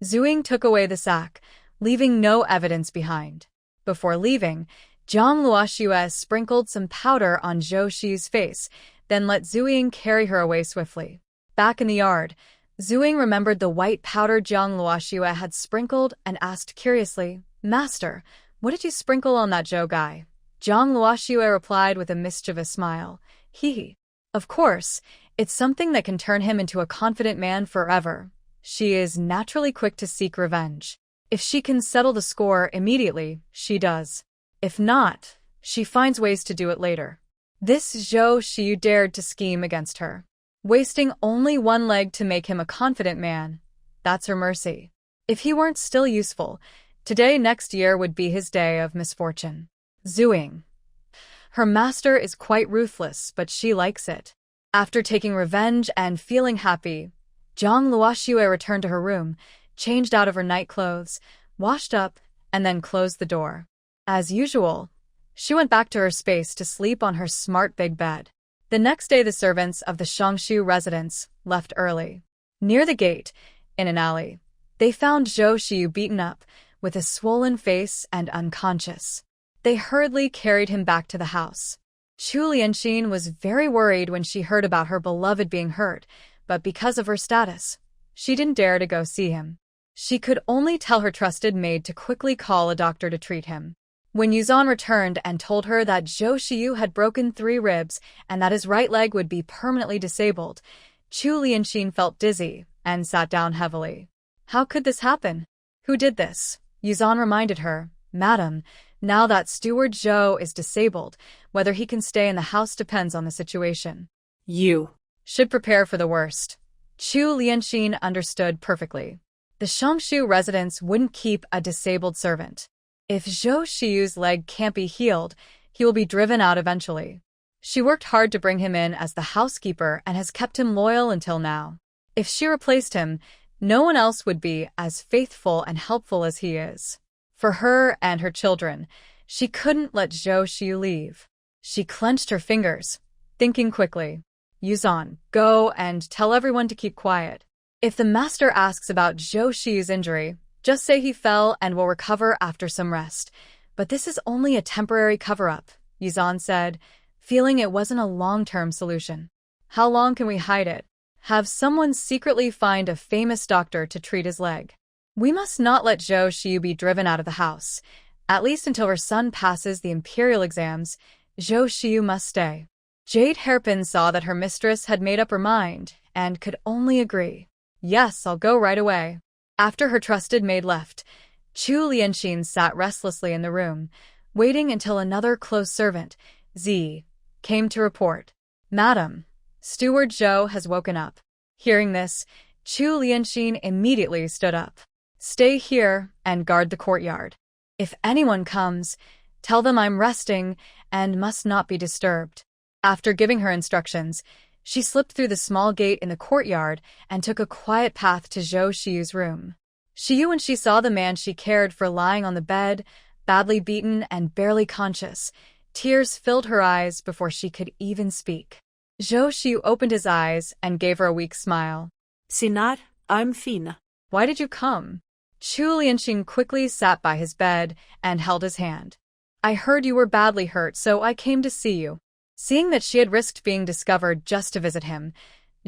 Zhuing took away the sack, leaving no evidence behind. Before leaving, Zhang Luoxue sprinkled some powder on Zhou Xi's face, then let Zhuing carry her away swiftly. Back in the yard, Zhuing remembered the white powder Zhang Luoxue had sprinkled and asked curiously, Master, what did you sprinkle on that Zhou guy? Zhang Luoxue replied with a mischievous smile, Hee. Of course, it's something that can turn him into a confident man forever. She is naturally quick to seek revenge. If she can settle the score immediately, she does. If not, she finds ways to do it later. This Zhou Xiu dared to scheme against her, wasting only one leg to make him a confident man. That's her mercy. If he weren't still useful, today next year would be his day of misfortune. Zhuing. Her master is quite ruthless, but she likes it. After taking revenge and feeling happy, Zhang Luoxue returned to her room, changed out of her night clothes, washed up, and then closed the door. As usual, she went back to her space to sleep on her smart big bed. The next day, the servants of the Shangshu residence left early. Near the gate, in an alley, they found Zhou Xiu beaten up, with a swollen face and unconscious. They hurriedly carried him back to the house. Chu Lianxin was very worried when she heard about her beloved being hurt, but because of her status, she didn't dare to go see him. She could only tell her trusted maid to quickly call a doctor to treat him. When Yuzan returned and told her that Zhou Xiu had broken 3 ribs and that his right leg would be permanently disabled, Chu Lianxin felt dizzy and sat down heavily. How could this happen? Who did this? Yuzan reminded her, Madam, now that Steward Zhou is disabled, whether he can stay in the house depends on the situation. You should prepare for the worst. Chu Lianxin understood perfectly. The Shangshu residence wouldn't keep a disabled servant. If Zhou Xiu's leg can't be healed, he will be driven out eventually. She worked hard to bring him in as the housekeeper and has kept him loyal until now. If she replaced him, no one else would be as faithful and helpful as he is. For her and her children, she couldn't let Zhou Xiu leave. She clenched her fingers, thinking quickly. Yuzan, go and tell everyone to keep quiet. If the master asks about Zhou Xiu's injury, just say he fell and will recover after some rest. But this is only a temporary cover-up, Yuzan said, feeling it wasn't a long-term solution. How long can we hide it? Have someone secretly find a famous doctor to treat his leg. We must not let Zhou Xiu be driven out of the house. At least until her son passes the imperial exams, Zhou Xiu must stay. Jade Hairpin saw that her mistress had made up her mind and could only agree. Yes, I'll go right away. After her trusted maid left, Chu Lianxin sat restlessly in the room, waiting until another close servant, Zi, came to report. Madam, Steward Zhou has woken up. Hearing this, Chu Lianxin immediately stood up. Stay here and guard the courtyard. If anyone comes, tell them I'm resting and must not be disturbed. After giving her instructions, she slipped through the small gate in the courtyard and took a quiet path to Zhou Shiyu's room. Shiyu, when she saw the man she cared for lying on the bed, badly beaten and barely conscious, tears filled her eyes before she could even speak. Zhou Shiyu opened his eyes and gave her a weak smile. Sinat, I'm Fina. Why did you come? Chu Lianxin quickly sat by his bed and held his hand. I heard you were badly hurt, so I came to see you. Seeing that she had risked being discovered just to visit him,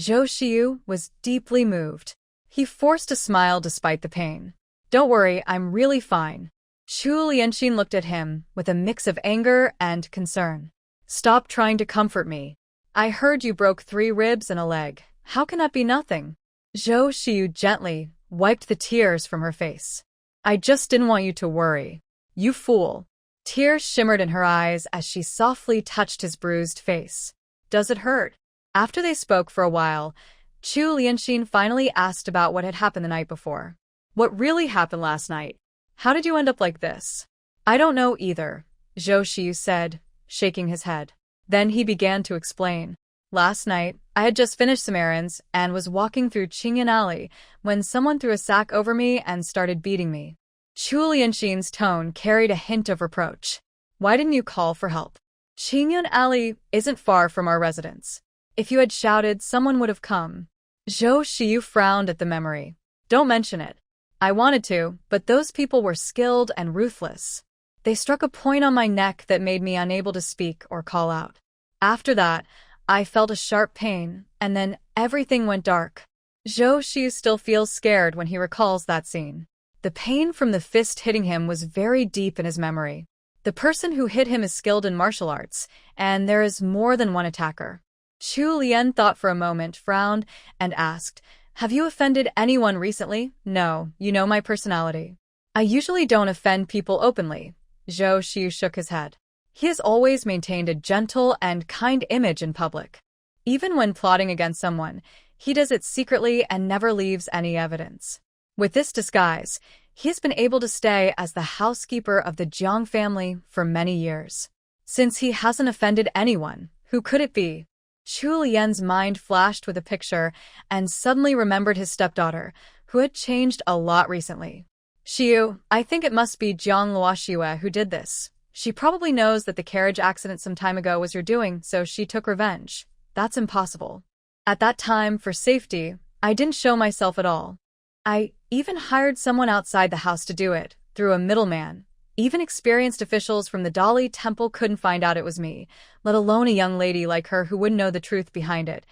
Zhou Shiyu was deeply moved. He forced a smile despite the pain. Don't worry, I'm really fine. Chu Lianxin looked at him with a mix of anger and concern. Stop trying to comfort me. I heard you broke 3 ribs and a leg. How can that be nothing? Zhou Shiyu gently wiped the tears from her face. I just didn't want you to worry. You fool. Tears shimmered in her eyes as she softly touched his bruised face. Does it hurt? After they spoke for a while, Chu Lianxin finally asked about what had happened the night before. What really happened last night? How did you end up like this? I don't know either, Zhou Shiyu said, shaking his head. Then he began to explain. Last night, I had just finished some errands and was walking through Qingyan Alley when someone threw a sack over me and started beating me. Chu Lianxin's tone carried a hint of reproach. Why didn't you call for help? Qingyan Alley isn't far from our residence. If you had shouted, someone would have come. Zhou Shiyu frowned at the memory. Don't mention it. I wanted to, but those people were skilled and ruthless. They struck a point on my neck that made me unable to speak or call out. After that, I felt a sharp pain, and then everything went dark. Zhou Shiyu still feels scared when he recalls that scene. The pain from the fist hitting him was very deep in his memory. The person who hit him is skilled in martial arts, and there is more than one attacker. Chu Lian thought for a moment, frowned, and asked, Have you offended anyone recently? No, you know my personality. I usually don't offend people openly. Zhou Shiyu shook his head. He has always maintained a gentle and kind image in public. Even when plotting against someone, he does it secretly and never leaves any evidence. With this disguise, he has been able to stay as the housekeeper of the Jiang family for many years. Since he hasn't offended anyone, who could it be? Chu Lian's mind flashed with a picture and suddenly remembered his stepdaughter, who had changed a lot recently. Shiyu, I think it must be Jiang Luoxue who did this. She probably knows that the carriage accident some time ago was your doing, so she took revenge. That's impossible. At that time, for safety, I didn't show myself at all. I even hired someone outside the house to do it, through a middleman. Even experienced officials from the Dali temple couldn't find out it was me, let alone a young lady like her who wouldn't know the truth behind it.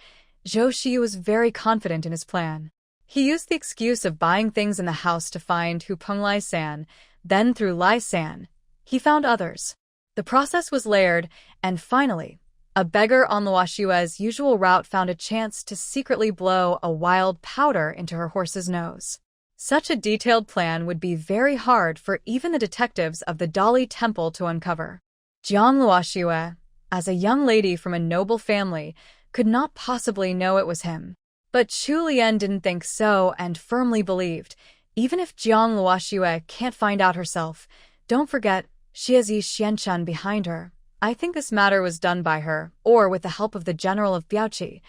Zhou Shiyu was very confident in his plan. He used the excuse of buying things in the house to find Hu Peng Lai-san, then through Lai-san, he found others. The process was layered, and finally, a beggar on Luoshue's usual route found a chance to secretly blow a wild powder into her horse's nose. Such a detailed plan would be very hard for even the detectives of the Dali Temple to uncover. Jiang Luoxue, as a young lady from a noble family, could not possibly know it was him. But Chu Lian didn't think so and firmly believed, even if Jiang Luoxue can't find out herself, don't forget, she has Yi Xianshan behind her. I think this matter was done by her, or with the help of the general of Biaoqi.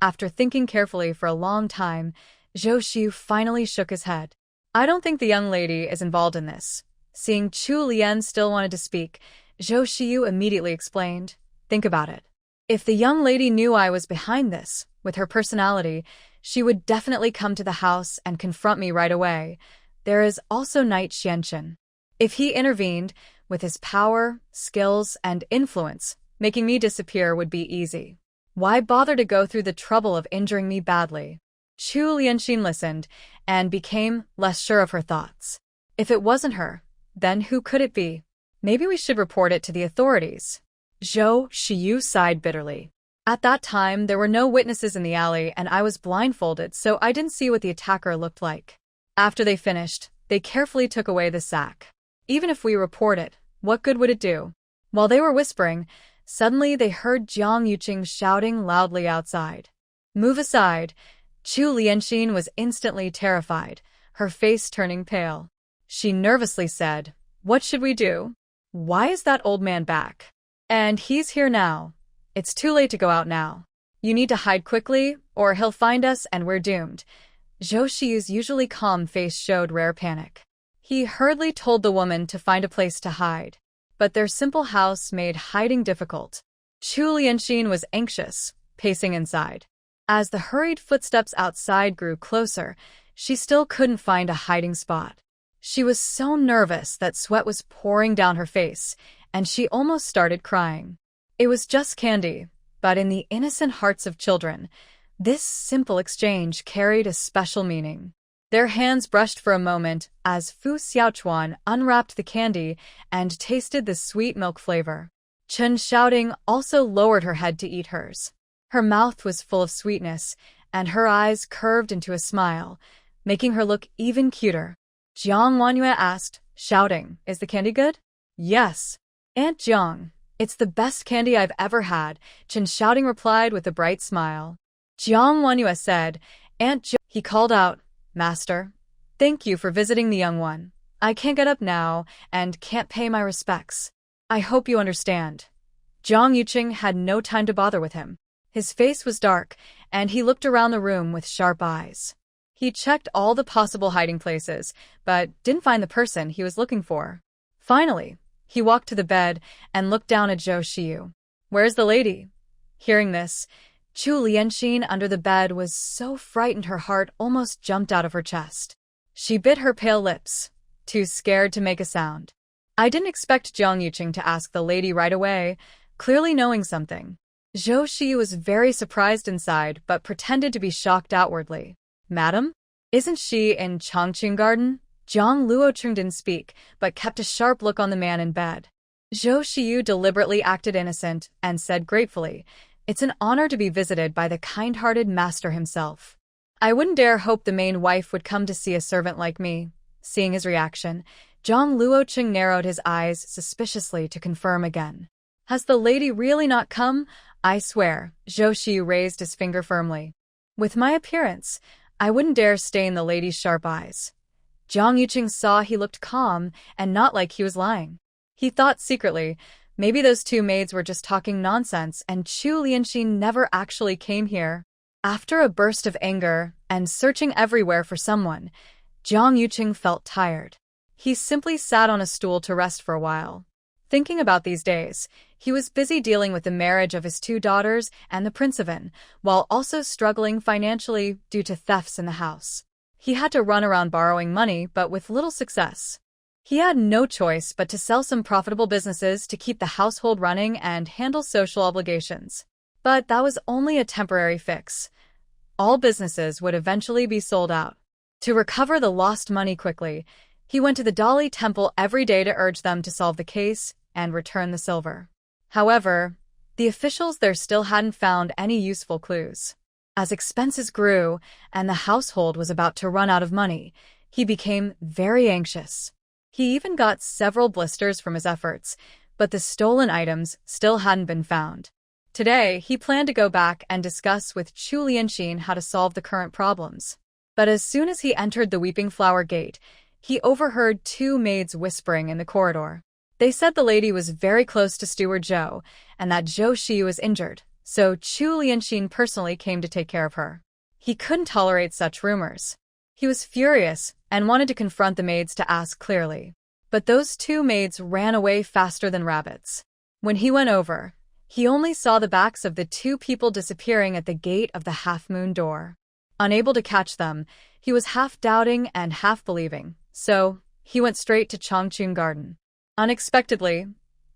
After thinking carefully for a long time, Zhou Shiyu finally shook his head. I don't think the young lady is involved in this. Seeing Chu Lian still wanted to speak, Zhou Shiyu immediately explained, Think about it. If the young lady knew I was behind this, with her personality, she would definitely come to the house and confront me right away. There is also Knight Xianshan. If he intervened, with his power, skills, and influence, making me disappear would be easy. Why bother to go through the trouble of injuring me badly? Chu Lianxin listened and became less sure of her thoughts. If it wasn't her, then who could it be? Maybe we should report it to the authorities. Zhou Shiyu sighed bitterly. At that time, there were no witnesses in the alley and I was blindfolded, so I didn't see what the attacker looked like. After they finished, they carefully took away the sack. Even if we report it, what good would it do? While they were whispering, suddenly they heard Jiang Yuqing shouting loudly outside. Move aside. Chu Lianxin was instantly terrified, her face turning pale. She nervously said, "What should we do? Why is that old man back? And he's here now. It's too late to go out now. You need to hide quickly, or he'll find us and we're doomed." Zhou Shiyu's usually calm face showed rare panic. He hurriedly told the woman to find a place to hide, but their simple house made hiding difficult. Chu Lianxin was anxious, pacing inside. As the hurried footsteps outside grew closer, she still couldn't find a hiding spot. She was so nervous that sweat was pouring down her face, and she almost started crying. It was just candy, but in the innocent hearts of children, this simple exchange carried a special meaning. Their hands brushed for a moment as Fu Xiaochuan unwrapped the candy and tasted the sweet milk flavor. Chen Xiaoding also lowered her head to eat hers. Her mouth was full of sweetness, and her eyes curved into a smile, making her look even cuter. Jiang Wanyue asked, shouting, "Is the candy good?" "Yes, Aunt Jiang, it's the best candy I've ever had," Chen Xiaoding replied with a bright smile. Jiang Wanyue said, "Aunt Jiang," he called out, "Master, thank you for visiting the young one. I can't get up now and can't pay my respects. I hope you understand." Zhang Yuqing had no time to bother with him. His face was dark, and he looked around the room with sharp eyes. He checked all the possible hiding places, but didn't find the person he was looking for. Finally, he walked to the bed and looked down at Zhou Shiyu. "Where's the lady?" Hearing this, Chu Lianxin under the bed was so frightened her heart almost jumped out of her chest. She bit her pale lips, too scared to make a sound. I didn't expect Jiang Yuqing to ask the lady right away, clearly knowing something. Zhou Shiyu was very surprised inside, but pretended to be shocked outwardly. "Madam? Isn't she in Changqing Garden?" Zhang Luocheng didn't speak, but kept a sharp look on the man in bed. Zhou Shiyu deliberately acted innocent and said gratefully, "It's an honor to be visited by the kind-hearted master himself. I wouldn't dare hope the main wife would come to see a servant like me." Seeing his reaction, Zhang Luocheng narrowed his eyes suspiciously to confirm again. "Has the lady really not come? I swear," Zhou Shiyu raised his finger firmly. "With my appearance, I wouldn't dare stain the lady's sharp eyes." Jiang Yuqing saw he looked calm and not like he was lying. He thought secretly, maybe those two maids were just talking nonsense and Chu Lianxin never actually came here. After a burst of anger and searching everywhere for someone, Jiang Yuqing felt tired. He simply sat on a stool to rest for a while. Thinking about these days, he was busy dealing with the marriage of his two daughters and the Prince of In, while also struggling financially due to thefts in the house. He had to run around borrowing money, but with little success. He had no choice but to sell some profitable businesses to keep the household running and handle social obligations. But that was only a temporary fix. All businesses would eventually be sold out. To recover the lost money quickly, he went to the Dali temple every day to urge them to solve the case and return the silver. However, the officials there still hadn't found any useful clues. As expenses grew and the household was about to run out of money, he became very anxious. He even got several blisters from his efforts, but the stolen items still hadn't been found. Today, he planned to go back and discuss with Chu Lianxin how to solve the current problems. But as soon as he entered the Weeping Flower Gate, he overheard two maids whispering in the corridor. They said the lady was very close to Steward Zhou, and that Zhou Shiyu was injured, so Chu Lianxin personally came to take care of her. He couldn't tolerate such rumors. He was furious and wanted to confront the maids to ask clearly. But those two maids ran away faster than rabbits. When he went over, he only saw the backs of the two people disappearing at the gate of the half-moon door. Unable to catch them, he was half-doubting and half-believing, so he went straight to Changqing Garden. Unexpectedly,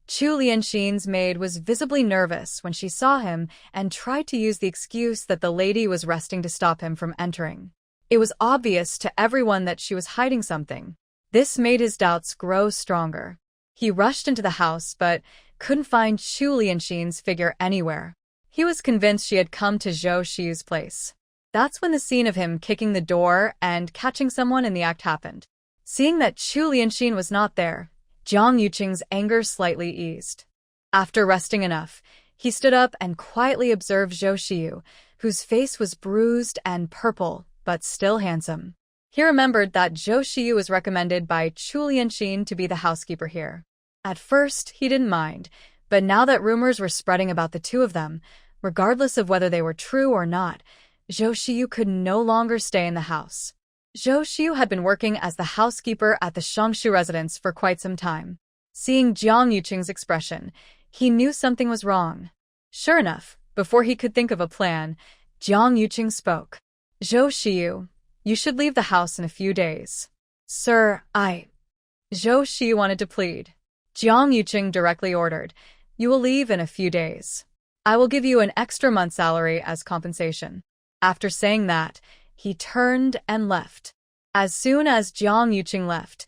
Chu Lianxin's maid was visibly nervous when she saw him and tried to use the excuse that the lady was resting to stop him from entering. It was obvious to everyone that she was hiding something. This made his doubts grow stronger. He rushed into the house but couldn't find Chu Lianxin's figure anywhere. He was convinced she had come to Zhou Shiyu's place. That's when the scene of him kicking the door and catching someone in the act happened. Seeing that Chu Lianxin was not there, Jiang Yuqing's anger slightly eased. After resting enough, he stood up and quietly observed Zhou Shiyu, whose face was bruised and purple, but still handsome. He remembered that Zhou Xiyu was recommended by Chu Lianxin to be the housekeeper here. At first, he didn't mind, but now that rumors were spreading about the two of them, regardless of whether they were true or not, Zhou Xiyu could no longer stay in the house. Zhou Xiyu had been working as the housekeeper at the Shangshu residence for quite some time. Seeing Jiang Yuqing's expression, he knew something was wrong. Sure enough, before he could think of a plan, Jiang Yuqing spoke. Zhou Xiyu, you should leave the house in a few days. Sir, Zhou Xiyu wanted to plead. Jiang Yuqing directly ordered, you will leave in a few days. I will give you an extra month's salary as compensation. After saying that, he turned and left. As soon as Jiang Yuqing left,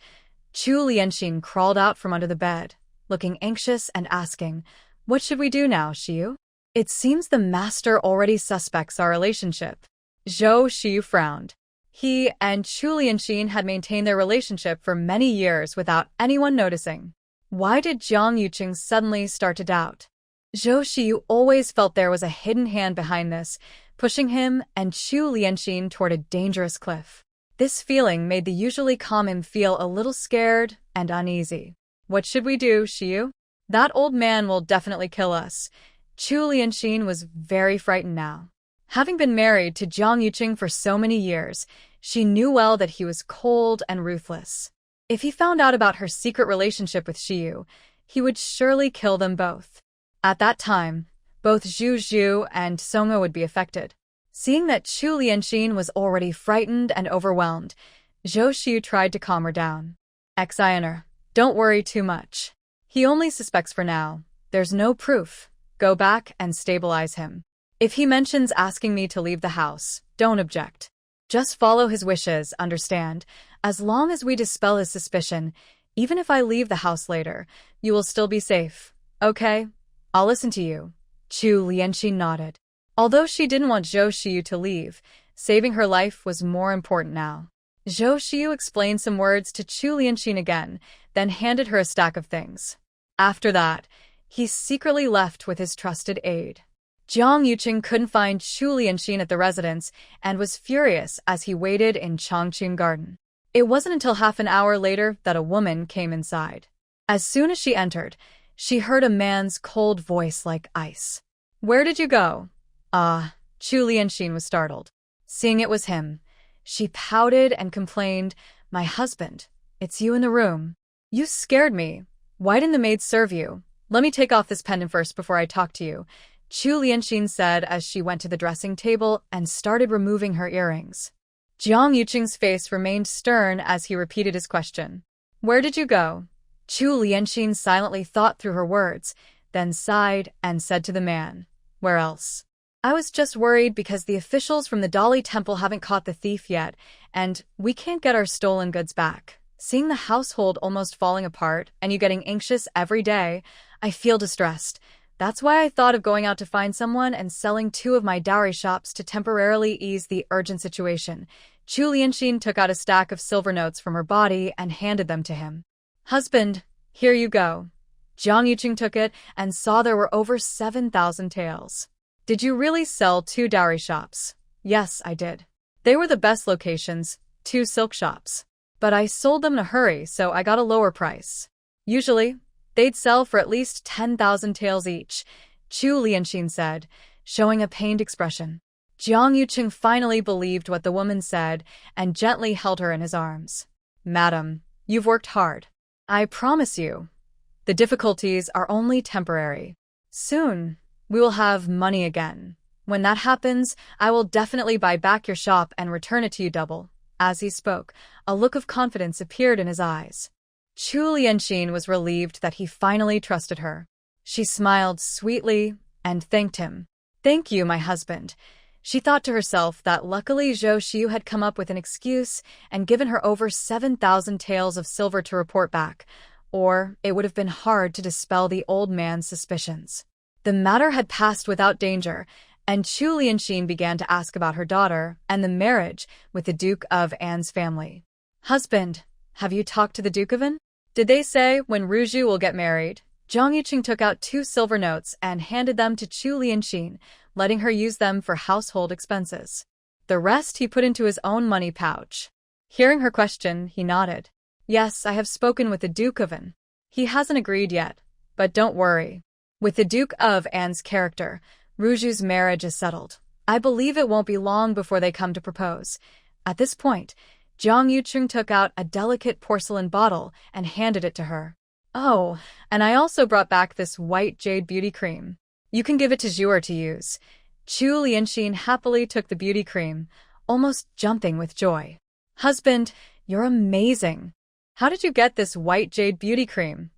Chu Lianxin crawled out from under the bed, looking anxious and asking, what should we do now, Xiyu? It seems the master already suspects our relationship. Zhou Xiyu frowned. He and Chu Lianxin had maintained their relationship for many years without anyone noticing. Why did Jiang Yuqing suddenly start to doubt? Zhou Xiyu always felt there was a hidden hand behind this, pushing him and Chu Lianxin toward a dangerous cliff. This feeling made the usually calm him feel a little scared and uneasy. What should we do, Xiyu? That old man will definitely kill us. Chu Lianxin was very frightened now. Having been married to Jiang Yuqing for so many years, she knew well that he was cold and ruthless. If he found out about her secret relationship with Xiyu, he would surely kill them both. At that time, both Zhu Zhu and Song'e would be affected. Seeing that Chu Lianxin was already frightened and overwhelmed, Zhou Xiyu tried to calm her down. Ex-Ioner, don't worry too much. He only suspects for now. There's no proof. Go back and stabilize him. If he mentions asking me to leave the house, don't object. Just follow his wishes, understand? As long as we dispel his suspicion, even if I leave the house later, you will still be safe. Okay? I'll listen to you. Chu Lianxin nodded. Although she didn't want Zhou Xiyu to leave, saving her life was more important now. Zhou Xiyu explained some words to Chu Lianxin again, then handed her a stack of things. After that, he secretly left with his trusted aide. Jiang Yuqing couldn't find Chu Lianxin at the residence and was furious as he waited in Changqun Garden. It wasn't until half an hour later that a woman came inside. As soon as she entered, she heard a man's cold voice like ice. Where did you go? Chu Lianxin was startled. Seeing it was him, she pouted and complained, my husband, it's you in the room. You scared me. Why didn't the maid serve you? Let me take off this pendant first before I talk to you, Chu Lianxin said as she went to the dressing table and started removing her earrings. Jiang Yuqing's face remained stern as he repeated his question. Where did you go? Chu Lianxin silently thought through her words, then sighed and said to the man, where else? I was just worried because the officials from the Dali temple haven't caught the thief yet, and we can't get our stolen goods back. Seeing the household almost falling apart and you getting anxious every day, I feel distressed. That's why I thought of going out to find someone and selling 2 of my dowry shops to temporarily ease the urgent situation. Chu Lianxin took out a stack of silver notes from her body and handed them to him. Husband, here you go. Jiang Yuqing took it and saw there were over 7,000 taels. Did you really sell 2 dowry shops? Yes, I did. They were the best locations, 2 silk shops. But I sold them in a hurry, so I got a lower price. Usually, they'd sell for at least 10,000 taels each, Chu Lianxin said, showing a pained expression. Jiang Yuqing finally believed what the woman said and gently held her in his arms. Madam, you've worked hard. I promise you, the difficulties are only temporary. Soon, we will have money again. When that happens, I will definitely buy back your shop and return it to you double. As he spoke, a look of confidence appeared in his eyes. Chu Lianxin was relieved that he finally trusted her. She smiled sweetly and thanked him. Thank you, my husband. She thought to herself that luckily Zhou Xiyu had come up with an excuse and given her over 7,000 taels of silver to report back, or it would have been hard to dispel the old man's suspicions. The matter had passed without danger, and Chu Lianxin began to ask about her daughter and the marriage with the Duke of An's family. Husband, have you talked to the Duke of An? Did they say when Ruju will get married? Jiang Yuqing took out 2 silver notes and handed them to Chu Lianxin, letting her use them for household expenses. The rest he put into his own money pouch. Hearing her question, he nodded. Yes, I have spoken with the Duke of An. He hasn't agreed yet, but don't worry. With the Duke of An's character, Ruju's marriage is settled. I believe it won't be long before they come to propose. At this point, Jiang Yucheng took out a delicate porcelain bottle and handed it to her. Oh, and I also brought back this white jade beauty cream. You can give it to Zhuer to use. Chu Lianxin happily took the beauty cream, almost jumping with joy. Husband, you're amazing. How did you get this white jade beauty cream?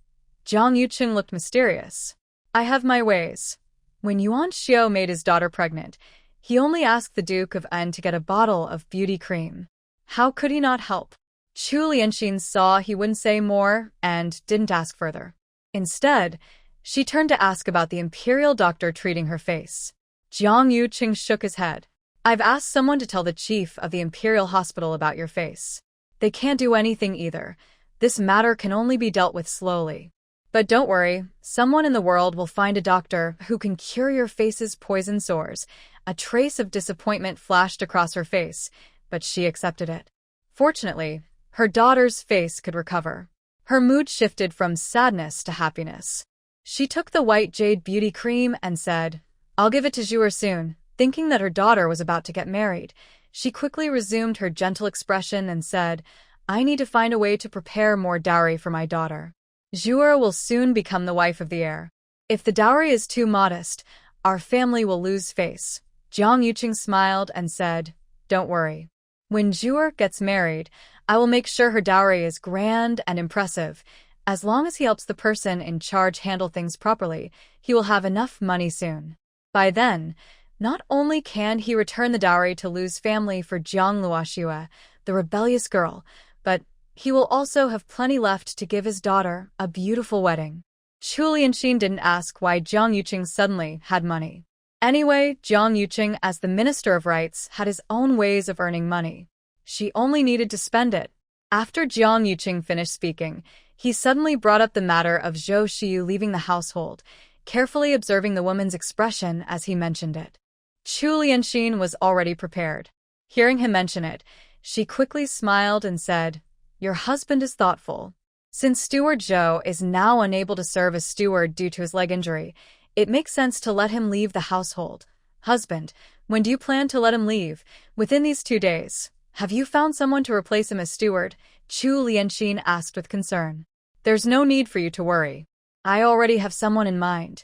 Jiang Yucheng looked mysterious. I have my ways. When Yuan Xiao made his daughter pregnant, he only asked the Duke of An to get a bottle of beauty cream. How could he not help? Chu Lianxin saw he wouldn't say more and didn't ask further. Instead, she turned to ask about the imperial doctor treating her face. Jiang Yucheng shook his head. I've asked someone to tell the chief of the imperial hospital about your face. They can't do anything either. This matter can only be dealt with slowly. But don't worry, someone in the world will find a doctor who can cure your face's poison sores. A trace of disappointment flashed across her face, but she accepted it. Fortunately, her daughter's face could recover. Her mood shifted from sadness to happiness. She took the white jade beauty cream and said, I'll give it to Zhuer soon. Thinking that her daughter was about to get married, she quickly resumed her gentle expression and said, I need to find a way to prepare more dowry for my daughter. Zhuer will soon become the wife of the heir. If the dowry is too modest, our family will lose face. Jiang Yucheng smiled and said, Don't worry. When Zhuer gets married, I will make sure her dowry is grand and impressive. As long as he helps the person in charge handle things properly, he will have enough money soon. By then, not only can he return the dowry to Lu's family for Jiang Luoxue, the rebellious girl, but he will also have plenty left to give his daughter a beautiful wedding. Chu Lianxin didn't ask why Jiang Yucheng suddenly had money. Anyway, Jiang Yucheng, as the Minister of Rights, had his own ways of earning money. She only needed to spend it. After Jiang Yucheng finished speaking, he suddenly brought up the matter of Zhou Xiyu leaving the household, carefully observing the woman's expression as he mentioned it. Chu Lianxin was already prepared. Hearing him mention it, she quickly smiled and said, Your husband is thoughtful. Since Steward Zhou is now unable to serve as steward due to his leg injury, it makes sense to let him leave the household. Husband, when do you plan to let him leave? Within these 2 days. Have you found someone to replace him as steward? Chu Lianxin asked with concern. There's no need for you to worry. I already have someone in mind.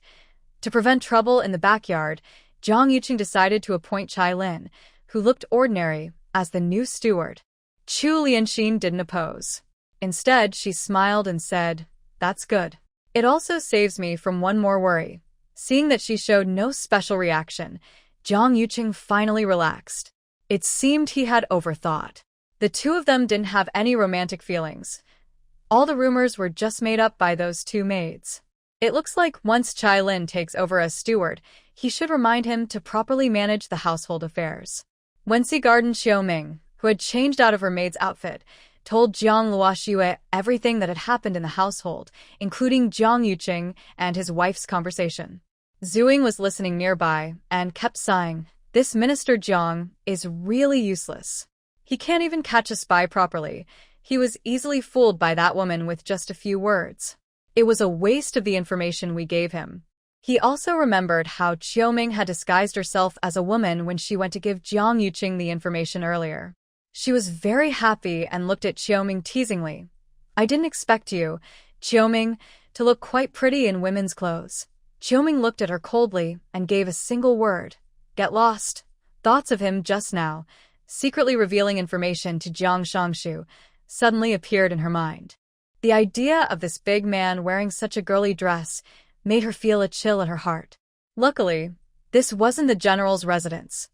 To prevent trouble in the backyard, Jiang Yucheng decided to appoint Chai Lin, who looked ordinary, as the new steward. Chu Lianxin didn't oppose. Instead, she smiled and said, That's good. It also saves me from one more worry. Seeing that she showed no special reaction, Jiang Yucheng finally relaxed. It seemed he had overthought. The two of them didn't have any romantic feelings. All the rumors were just made up by those two maids. It looks like once Chai Lin takes over as steward, he should remind him to properly manage the household affairs. Wenxi Garden Xiaoming, who had changed out of her maid's outfit, told Jiang Luoxue everything that had happened in the household, including Jiang Yucheng and his wife's conversation. Zuing was listening nearby and kept sighing. This Minister Jiang is really useless. He can't even catch a spy properly. He was easily fooled by that woman with just a few words. It was a waste of the information we gave him. He also remembered how Xiaoming had disguised herself as a woman when she went to give Jiang Yucheng the information earlier. She was very happy and looked at Xiaoming teasingly. I didn't expect you, Xiaoming, to look quite pretty in women's clothes. Xiaoming looked at her coldly and gave a single word. Get lost. Thoughts of him just now, secretly revealing information to Jiang Shangshu, suddenly appeared in her mind. The idea of this big man wearing such a girly dress made her feel a chill at her heart. Luckily, this wasn't the general's residence.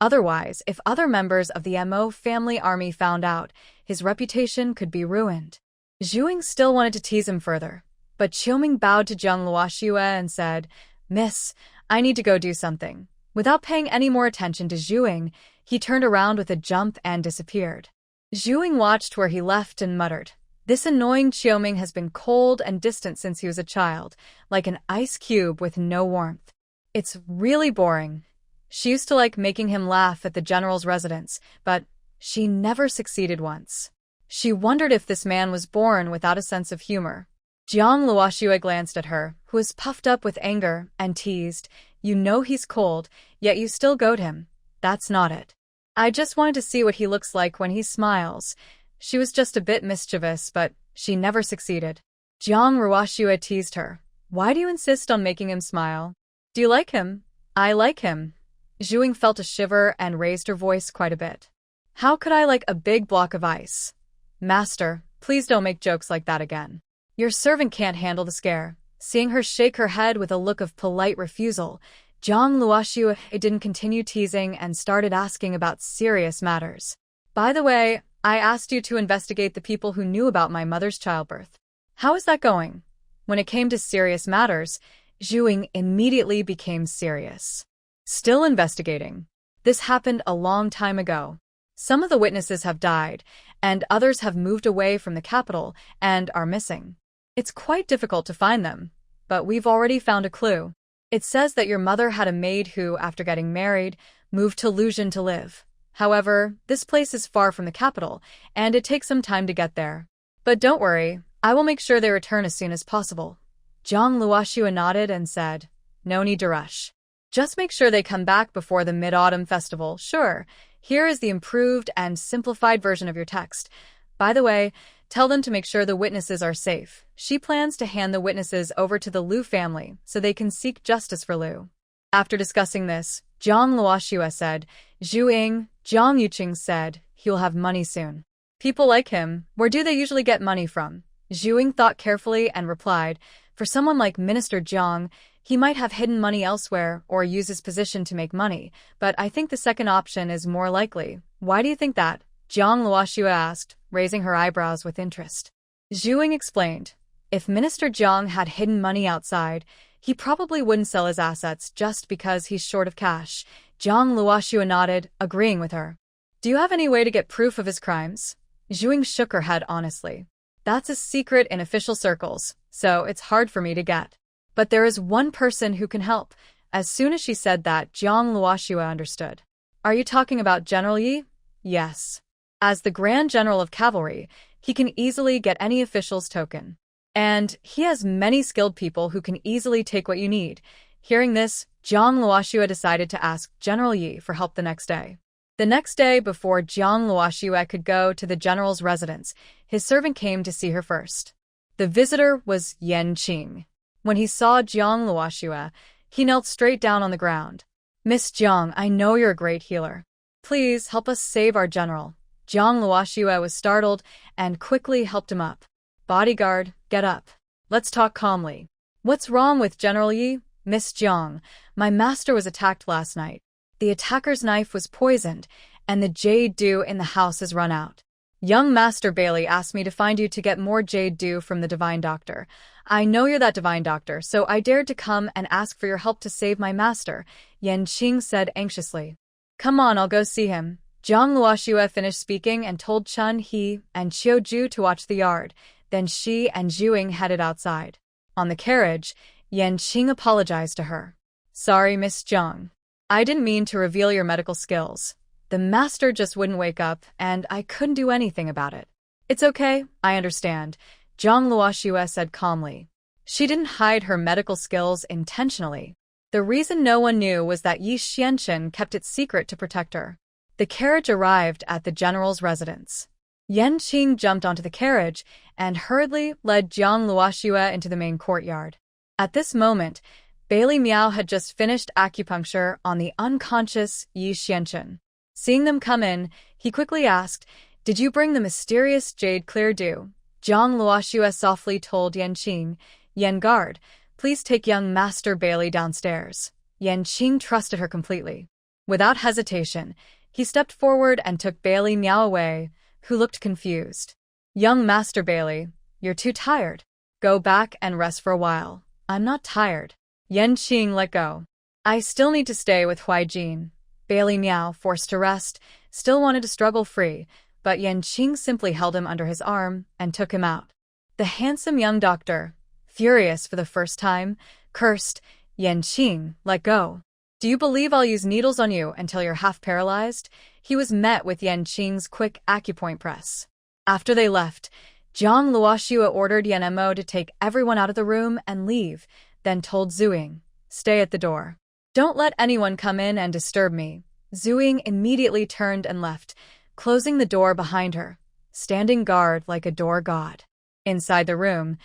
Otherwise, if other members of the Mo family army found out, his reputation could be ruined. Zhuing still wanted to tease him further, but Xiaoming bowed to Jiang Luoxue and said, Miss, I need to go do something. Without paying any more attention to Zhuing, he turned around with a jump and disappeared. Zhuing watched where he left and muttered, This annoying Xiaoming has been cold and distant since he was a child, like an ice cube with no warmth. It's really boring. She used to like making him laugh at the general's residence, but she never succeeded once. She wondered if this man was born without a sense of humor. Jiang Luoxue glanced at her, who was puffed up with anger, and teased, "You know he's cold, yet you still goad him. That's not it. I just wanted to see what he looks like when he smiles." She was just a bit mischievous, but she never succeeded. Jiang Luoxue teased her. "Why do you insist on making him smile? Do you like him?" "I like him." Zhuing felt a shiver and raised her voice quite a bit. "How could I like a big block of ice?" "Master, please don't make jokes like that again. Your servant can't handle the scare." Seeing her shake her head with a look of polite refusal, Jiang Luoxue didn't continue teasing and started asking about serious matters. "By the way, I asked you to investigate the people who knew about my mother's childbirth. How is that going?" When it came to serious matters, Zhuing immediately became serious. "Still investigating. This happened a long time ago. Some of the witnesses have died, and others have moved away from the capital and are missing. It's quite difficult to find them, but we've already found a clue. It says that your mother had a maid who, after getting married, moved to Lujian to live. However, this place is far from the capital, and it takes some time to get there. But don't worry, I will make sure they return as soon as possible." Jiang Luoxue nodded and said, "No need to rush. Just make sure they come back before the Mid-Autumn Festival." "Sure. Here is the improved and simplified version of your text. By the way, tell them to make sure the witnesses are safe. She plans to hand the witnesses over to the Liu family so they can seek justice for Liu." After discussing this, Jiang Luoxue said, "Zhuing." Jiang Yuqing said, "He'll have money soon." "People like him, where do they usually get money from?" Zhuing thought carefully and replied, "For someone like Minister Jiang, he might have hidden money elsewhere or use his position to make money, but I think the second option is more likely." "Why do you think that?" Jiang Luoxue asked, raising her eyebrows with interest. Zhuing explained, "If Minister Jiang had hidden money outside, he probably wouldn't sell his assets just because he's short of cash." Jiang Luoxue nodded, agreeing with her. "Do you have any way to get proof of his crimes?" Zhuing shook her head honestly. "That's a secret in official circles, so it's hard for me to get. But there is one person who can help." As soon as she said that, Jiang Luoxue understood. "Are you talking about General Yi?" "Yes. As the Grand General of Cavalry, he can easily get any official's token. And he has many skilled people who can easily take what you need." Hearing this, Jiang Luoxue decided to ask General Yi for help the next day. The next day, before Jiang Luoxue could go to the general's residence, his servant came to see her first. The visitor was Yan Qing. When he saw Jiang Luoxue, he knelt straight down on the ground. "Miss Jiang, I know you're a great healer. Please help us save our general." Jiang Luoxue was startled and quickly helped him up. "Bodyguard, get up. Let's talk calmly." "What's wrong with General Yi?" "Miss Jiang, my master was attacked last night. The attacker's knife was poisoned, and the jade dew in the house has run out. Young Master Bailey asked me to find you to get more jade dew from the divine doctor. I know you're that divine doctor, so I dared to come and ask for your help to save my master," Yan Qing said anxiously. "Come on, I'll go see him." Jiang Luoxue finished speaking and told Chun He and Qiu Ju to watch the yard. Then she and Zhuing headed outside. On the carriage, Yan Qing apologized to her. "Sorry, Miss Jiang. I didn't mean to reveal your medical skills. The master just wouldn't wake up, and I couldn't do anything about it." "It's okay, I understand," Jiang Luoxue said calmly. She didn't hide her medical skills intentionally. The reason no one knew was that Yi Xianchen kept it secret to protect her. The carriage arrived at the general's residence. Yan Qing jumped onto the carriage and hurriedly led Jiang Luoxue into the main courtyard. At this moment, Bailey Miao had just finished acupuncture on the unconscious Yi Xianchen. Seeing them come in, he quickly asked, "Did you bring the mysterious jade clear dew?" Jiang Luoxue softly told Yan Qing, "Yan guard, please take young Master Bailey downstairs." Yan Qing trusted her completely. Without hesitation, he stepped forward and took Bailey Miao away, who looked confused. "Young Master Bailey, you're too tired. Go back and rest for a while." "I'm not tired." Yan Qing let go. "I still need to stay with Huaijin." Bailey Miao, forced to rest, still wanted to struggle free, but Yan Qing simply held him under his arm and took him out. The handsome young doctor, furious for the first time, cursed, "Yan Qing, let go." Do you believe I'll use needles on you until you're half paralyzed? He was met with Yan Qing's quick acupoint press. After they left, Zhang Luoxue ordered Yan Mo to take everyone out of the room and leave, then told Zhuing, "Stay at the door. Don't let anyone come in and disturb me." Zhuing immediately turned and left, closing the door behind her, standing guard like a door god. Inside the room,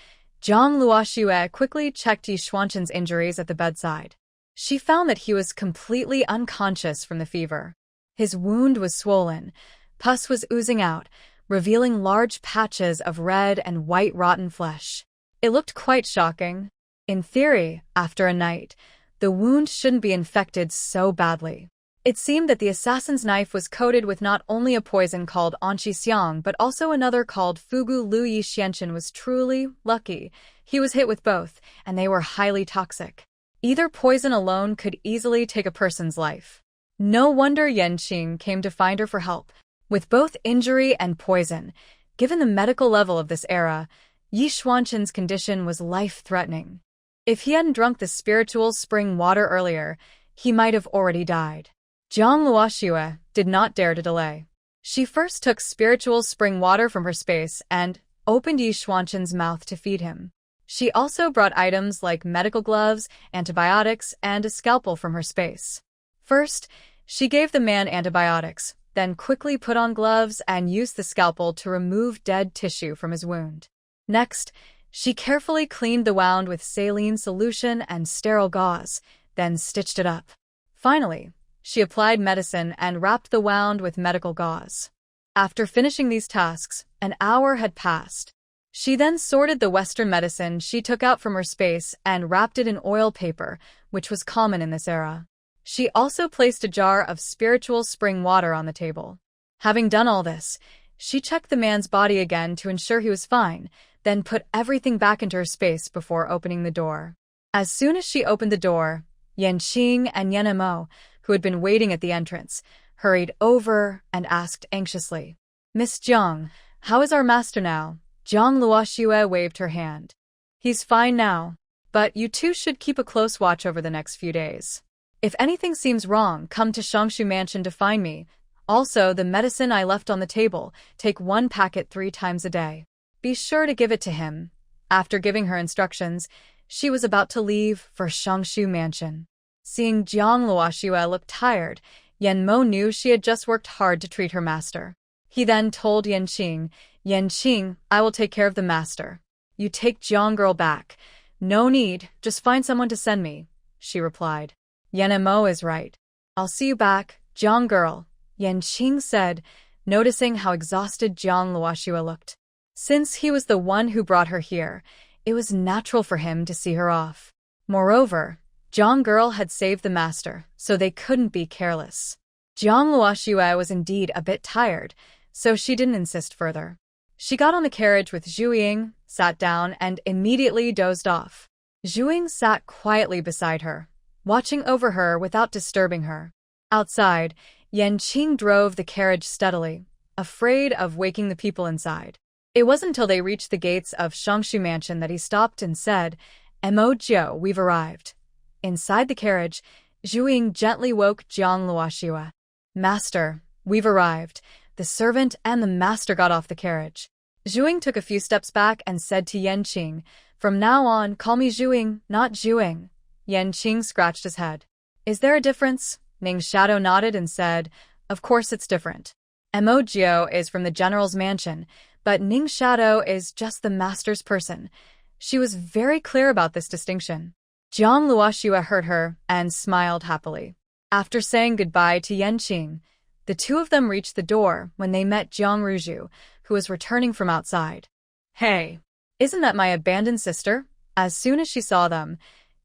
Zhang Luoxue quickly checked Yi Xuanqin's injuries at the bedside. She found that he was completely unconscious from the fever. His wound was swollen, pus was oozing out, revealing large patches of red and white rotten flesh. It looked quite shocking. In theory, after a night, the wound shouldn't be infected so badly. It seemed that the assassin's knife was coated with not only a poison called Anqi but also another called Fugu Lu. Yi Xuanqin was truly lucky. He was hit with both, and they were highly toxic. Either poison alone could easily take a person's life. No wonder Yan Qing came to find her for help. With both injury and poison, given the medical level of this era, Yi Xuanqin's condition was life-threatening. If he hadn't drunk the spiritual spring water earlier, he might have already died. Zhang Luoxue did not dare to delay. She first took spiritual spring water from her space and opened Yi Xuanqin's mouth to feed him. She also brought items like medical gloves, antibiotics, and a scalpel from her space. First, she gave the man antibiotics, then quickly put on gloves and used the scalpel to remove dead tissue from his wound. Next, she carefully cleaned the wound with saline solution and sterile gauze, then stitched it up. Finally, she applied medicine and wrapped the wound with medical gauze. After finishing these tasks, an hour had passed. She then sorted the Western medicine she took out from her space and wrapped it in oil paper, which was common in this era. She also placed a jar of spiritual spring water on the table. Having done all this, she checked the man's body again to ensure he was fine, then put everything back into her space before opening the door. As soon as she opened the door, Yan Qing and Yan Mo, who had been waiting at the entrance, hurried over and asked anxiously, "Miss Zhang, how is our master now?" Zhang Luoxue waved her hand. "He's fine now, but you two should keep a close watch over the next few days. If anything seems wrong, come to Shangshu Mansion to find me. Also, the medicine I left on the table, take 1 packet 3 times a day. Be sure to give it to him." After giving her instructions, she was about to leave for Shangshu Mansion. Seeing Zhang Luoxue look tired, Yan Mo knew she had just worked hard to treat her master. He then told Yan Qing, "Yan Qing, I will take care of the master. You take Zhang girl back." "No need, just find someone to send me," she replied. "Yan Mo is right. I'll see you back, Zhang girl," Yan Qing said, noticing how exhausted Zhang Luoxue looked. Since he was the one who brought her here, it was natural for him to see her off. Moreover, Zhang girl had saved the master, so they couldn't be careless. Zhang Luoxue was indeed a bit tired, so she didn't insist further. She got on the carriage with Zhuing, sat down, and immediately dozed off. Zhuing sat quietly beside her, watching over her without disturbing her. Outside, Yan Qing drove the carriage steadily, afraid of waking the people inside. It wasn't until they reached the gates of Shangshu Mansion that he stopped and said, "Mo Jiu, we've arrived." Inside the carriage, Zhuing gently woke Zhang Luoxue. "Master, we've arrived." The servant and the master got off the carriage. Zhuing took a few steps back and said to Yan Qing, "From now on, call me Zhuing, not Zhuing." Yan Qing scratched his head. "Is there a difference?" Ning Shadow nodded and said, "Of course it's different. Mo Jiu is from the general's mansion, but Ning Shadow is just the master's person." She was very clear about this distinction. Zhang Luoxue heard her and smiled happily. After saying goodbye to Yan Qing, the two of them reached the door when they met Jiang Ruju, who was returning from outside. "Hey, isn't that my abandoned sister?" As soon as she saw them,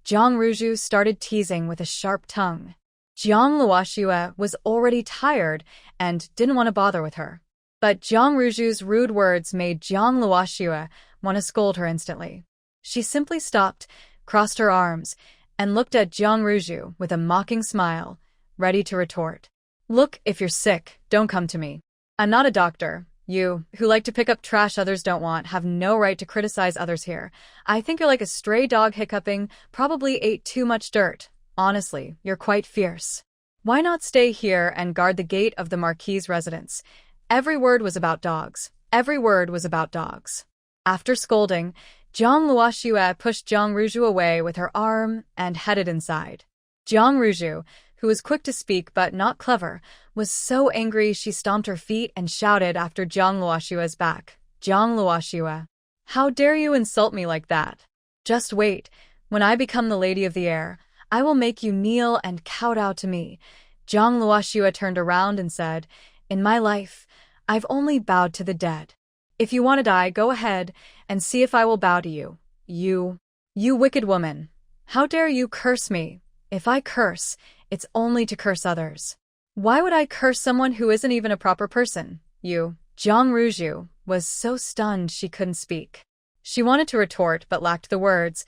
Jiang Ruju started teasing with a sharp tongue. Zhang Luoxue was already tired and didn't want to bother with her. But Jiang Ruju's rude words made Zhang Luoxue want to scold her instantly. She simply stopped, crossed her arms, and looked at Jiang Ruju with a mocking smile, ready to retort. "Look, if you're sick, don't come to me. I'm not a doctor. You, who like to pick up trash others don't want, have no right to criticize others here. I think you're like a stray dog hiccuping, probably ate too much dirt." Honestly, you're quite fierce. Why not stay here and guard the gate of the Marquis's residence? Every word was about dogs. Every word was about dogs. After scolding, Jiang Luoxue pushed Jiang Ruju away with her arm and headed inside. Jiang Ruju, who was quick to speak but not clever, was so angry she stomped her feet and shouted after Jiang Luoxue's back. Jiang Luoxue, how dare you insult me like that? Just wait. When I become the Lady of the Air, I will make you kneel and kowtow to me. Jiang Luoxue turned around and said, in my life, I've only bowed to the dead. If you want to die, go ahead and see if I will bow to you. You wicked woman. How dare you curse me? If I curse, it's only to curse others. Why would I curse someone who isn't even a proper person? You. Jiang Ruju was so stunned she couldn't speak. She wanted to retort but lacked the words,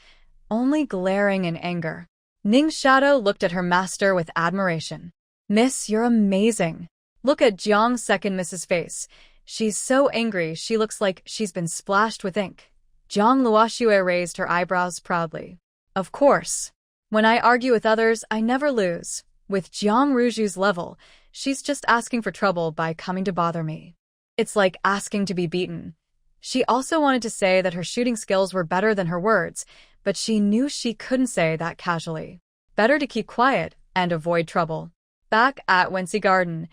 only glaring in anger. Ning's shadow looked at her master with admiration. Miss, you're amazing. Look at Jiang's second Miss's face. She's so angry she looks like she's been splashed with ink. Jiang Luoxue raised her eyebrows proudly. Of course. When I argue with others, I never lose. With Jiang Ruju's level, she's just asking for trouble by coming to bother me. It's like asking to be beaten. She also wanted to say that her shooting skills were better than her words, but she knew she couldn't say that casually. Better to keep quiet and avoid trouble. Back at Wenxi Garden,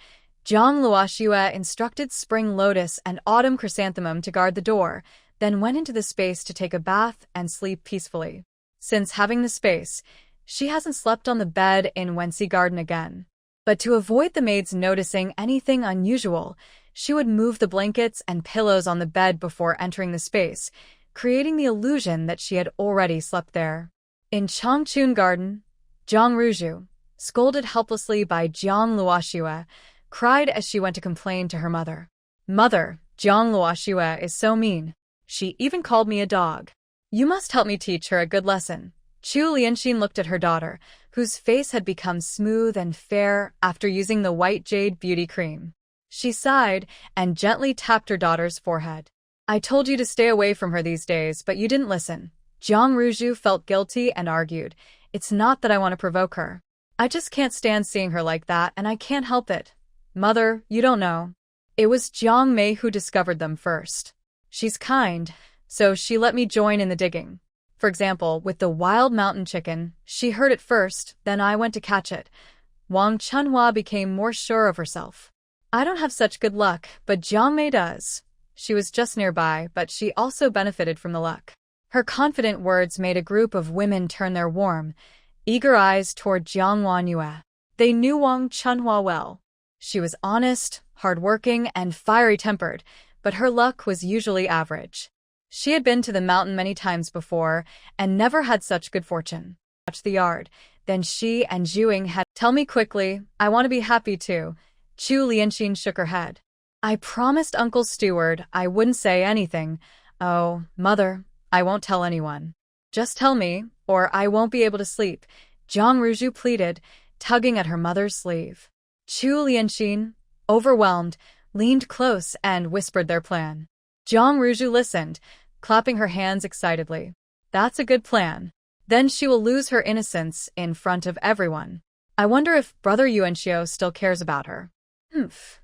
Jiang Luoxue instructed Spring Lotus and Autumn Chrysanthemum to guard the door, then went into the space to take a bath and sleep peacefully. Since having the space, she hasn't slept on the bed in Wenxi Garden again. But to avoid the maids noticing anything unusual, she would move the blankets and pillows on the bed before entering the space, creating the illusion that she had already slept there. In Changchun Garden, Jiang Ruju, scolded helplessly by Jiang Luoxue, cried as she went to complain to her mother. Mother, Jiang Luoxue is so mean. She even called me a dog. You must help me teach her a good lesson. Chu Lianxin looked at her daughter, whose face had become smooth and fair after using the white jade beauty cream. She sighed and gently tapped her daughter's forehead. I told you to stay away from her these days, but you didn't listen. Jiang Ruju felt guilty and argued. It's not that I want to provoke her. I just can't stand seeing her like that, and I can't help it. Mother, you don't know. It was Jiang Mei who discovered them first. She's kind, so she let me join in the digging. For example, with the wild mountain chicken, she heard it first, then I went to catch it. Wang Chunhua became more sure of herself. I don't have such good luck, but Jiang Mei does. She was just nearby, but she also benefited from the luck. Her confident words made a group of women turn their warm, eager eyes toward Jiang Wanyue. They knew Wang Chunhua well. She was honest, hardworking, and fiery-tempered, but her luck was usually average. She had been to the mountain many times before and never had such good fortune. Watch the yard. Then she and Zhuing had, tell me quickly, I want to be happy too. Chu Lianxin shook her head. I promised Uncle Steward I wouldn't say anything. Oh, Mother, I won't tell anyone. Just tell me, or I won't be able to sleep, Jiang Ruju pleaded, tugging at her mother's sleeve. Chu Lianxin, overwhelmed, leaned close and whispered their plan. Jiang Ruju listened, clapping her hands excitedly. That's a good plan. Then she will lose her innocence in front of everyone. I wonder if Brother Yuanxiu still cares about her.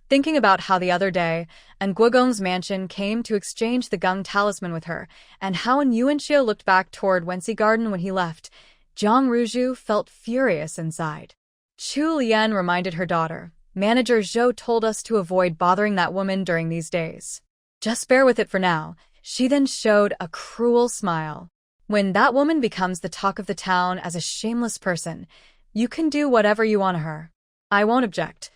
Thinking about how the other day, An Guogong's mansion came to exchange the Gung talisman with her, and how An Yuanxiu looked back toward Wenxi Garden when he left, Jiang Ruju felt furious inside. Chu Lian reminded her daughter, Manager Zhou told us to avoid bothering that woman during these days. Just bear with it for now. She then showed a cruel smile. When that woman becomes the talk of the town as a shameless person, you can do whatever you want to her. I won't object.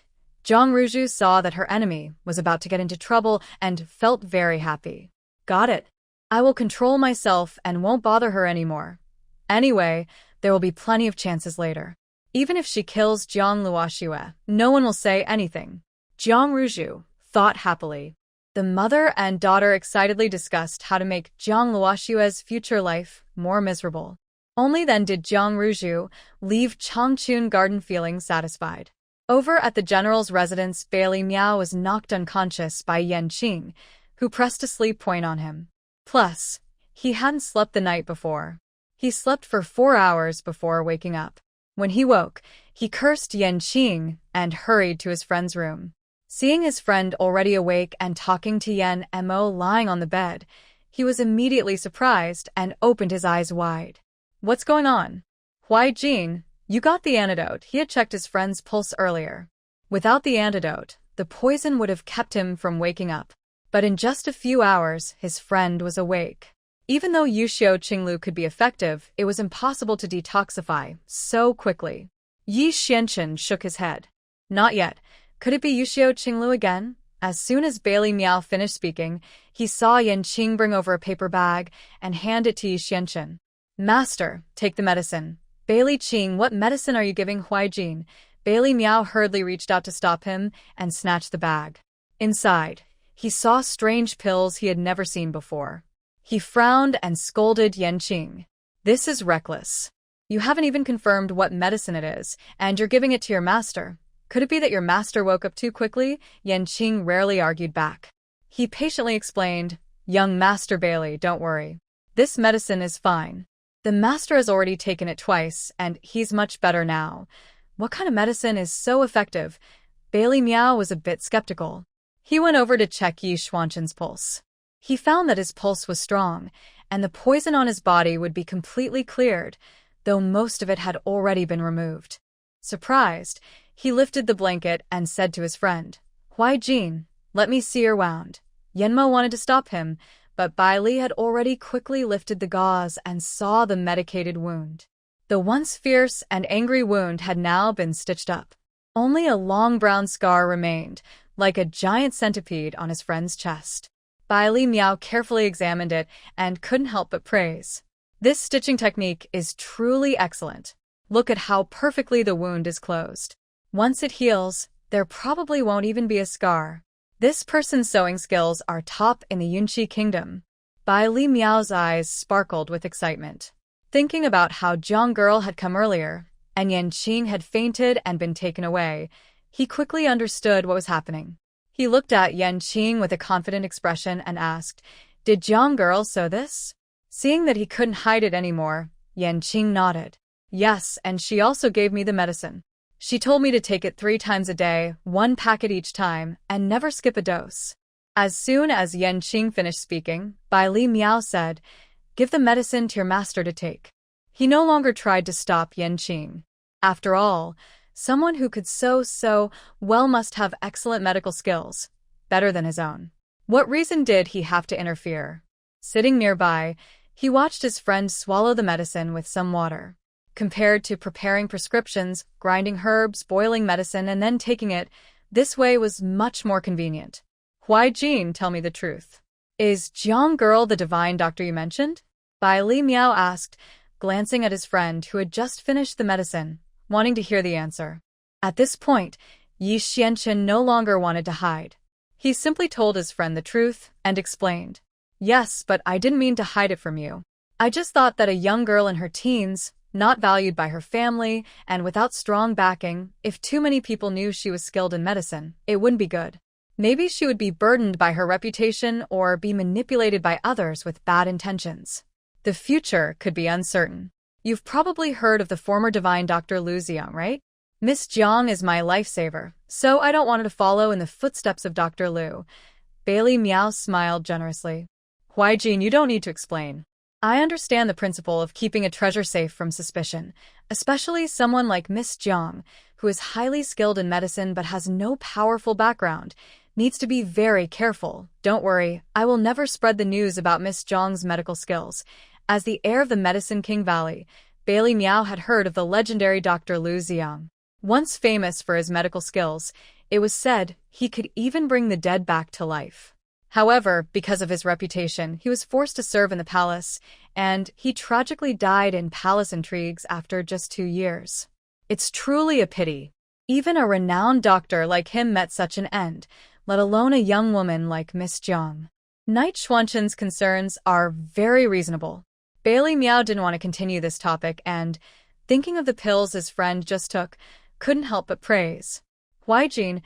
Jiang Ruju saw that her enemy was about to get into trouble and felt very happy. Got it. I will control myself and won't bother her anymore. Anyway, there will be plenty of chances later. Even if she kills Jiang Luoxue, no one will say anything. Jiang Ruju thought happily. The mother and daughter excitedly discussed how to make Jiang Luoxue's future life more miserable. Only then did Jiang Ruju leave Changchun Garden feeling satisfied. Over at the general's residence, Bailey Miao was knocked unconscious by Yan Qing, who pressed a sleep point on him. Plus, he hadn't slept the night before. He slept for 4 hours before waking up. When he woke, he cursed Yanqing and hurried to his friend's room. Seeing his friend already awake and talking to Yan Mo lying on the bed, he was immediately surprised and opened his eyes wide. "What's going on?" "Huai Jin, you got the antidote." He had checked his friend's pulse earlier. Without the antidote, the poison would have kept him from waking up. But in just a few hours, his friend was awake. Even though Yuxiu Qinglu could be effective, it was impossible to detoxify so quickly. Yi Xianchen shook his head. Not yet. Could it be Yuxiu Qinglu again? As soon as Bailey Miao finished speaking, he saw Yanqing bring over a paper bag and hand it to Yi Xianchen. "Master, take the medicine." "Bailey Qing, what medicine are you giving Huai Jin?" Bailey Miao hurriedly reached out to stop him and snatched the bag. Inside, he saw strange pills he had never seen before. He frowned and scolded Yanqing. "This is reckless. You haven't even confirmed what medicine it is, and you're giving it to your master. Could it be that your master woke up too quickly?" Yanqing rarely argued back. He patiently explained, "Young Master Bailey, don't worry. This medicine is fine. The master has already taken it twice, and he's much better now." What kind of medicine is so effective? Bailey Miao was a bit skeptical. He went over to check Yi Xuanchen's pulse. He found that his pulse was strong, and the poison on his body would be completely cleared, though most of it had already been removed. Surprised, he lifted the blanket and said to his friend, "Huai Jin, let me see your wound." Yanmo wanted to stop him, but Bai Li had already quickly lifted the gauze and saw the medicated wound. The once fierce and angry wound had now been stitched up. Only a long brown scar remained, like a giant centipede on his friend's chest. Bai Li Miao carefully examined it and couldn't help but praise. "This stitching technique is truly excellent. Look at how perfectly the wound is closed. Once it heals, there probably won't even be a scar. This person's sewing skills are top in the Yunqi kingdom." Bai Li Miao's eyes sparkled with excitement. Thinking about how Jiang Girl had come earlier, and Yanqing had fainted and been taken away, he quickly understood what was happening. He looked at Yanqing with a confident expression and asked, "Did Jiang Girl sew this?" Seeing that he couldn't hide it anymore, Yanqing nodded. "Yes, and she also gave me the medicine. She told me to take it 3 times a day, 1 packet each time, and never skip a dose." As soon as Yanqing finished speaking, Bai Li Miao said, "Give the medicine to your master to take." He no longer tried to stop Yanqing. After all, someone who could sew so well must have excellent medical skills, better than his own. What reason did he have to interfere? Sitting nearby, he watched his friend swallow the medicine with some water. Compared to preparing prescriptions, grinding herbs, boiling medicine, and then taking it, this way was much more convenient. "Huai Jin, tell me the truth. Is Jiang Girl the divine doctor you mentioned?" Bai Li Miao asked, glancing at his friend who had just finished the medicine, wanting to hear the answer. At this point, Yi Xianchen no longer wanted to hide. He simply told his friend the truth and explained, "Yes, but I didn't mean to hide it from you. I just thought that a young girl in her teens, not valued by her family, and without strong backing, if too many people knew she was skilled in medicine, it wouldn't be good. Maybe she would be burdened by her reputation or be manipulated by others with bad intentions. The future could be uncertain. You've probably heard of the former divine Dr. Lu Xiang, right? Miss Jiang is my lifesaver, so I don't want her to follow in the footsteps of Dr. Lu." Bailey Miao smiled generously. "Huai Jin, you don't need to explain. I understand the principle of keeping a treasure safe from suspicion, especially someone like Miss Jiang, who is highly skilled in medicine but has no powerful background, needs to be very careful. Don't worry, I will never spread the news about Miss Jiang's medical skills." As the heir of the Medicine King Valley, Bailey Miao had heard of the legendary Dr. Lu Xiang. Once famous for his medical skills, it was said he could even bring the dead back to life. However, because of his reputation, he was forced to serve in the palace, and he tragically died in palace intrigues after just 2 years. It's truly a pity. Even a renowned doctor like him met such an end, let alone a young woman like Miss Jiang. Knight Xuanchen's concerns are very reasonable. Bailey Miao didn't want to continue this topic and, thinking of the pills his friend just took, couldn't help but praise. "Huai Jin,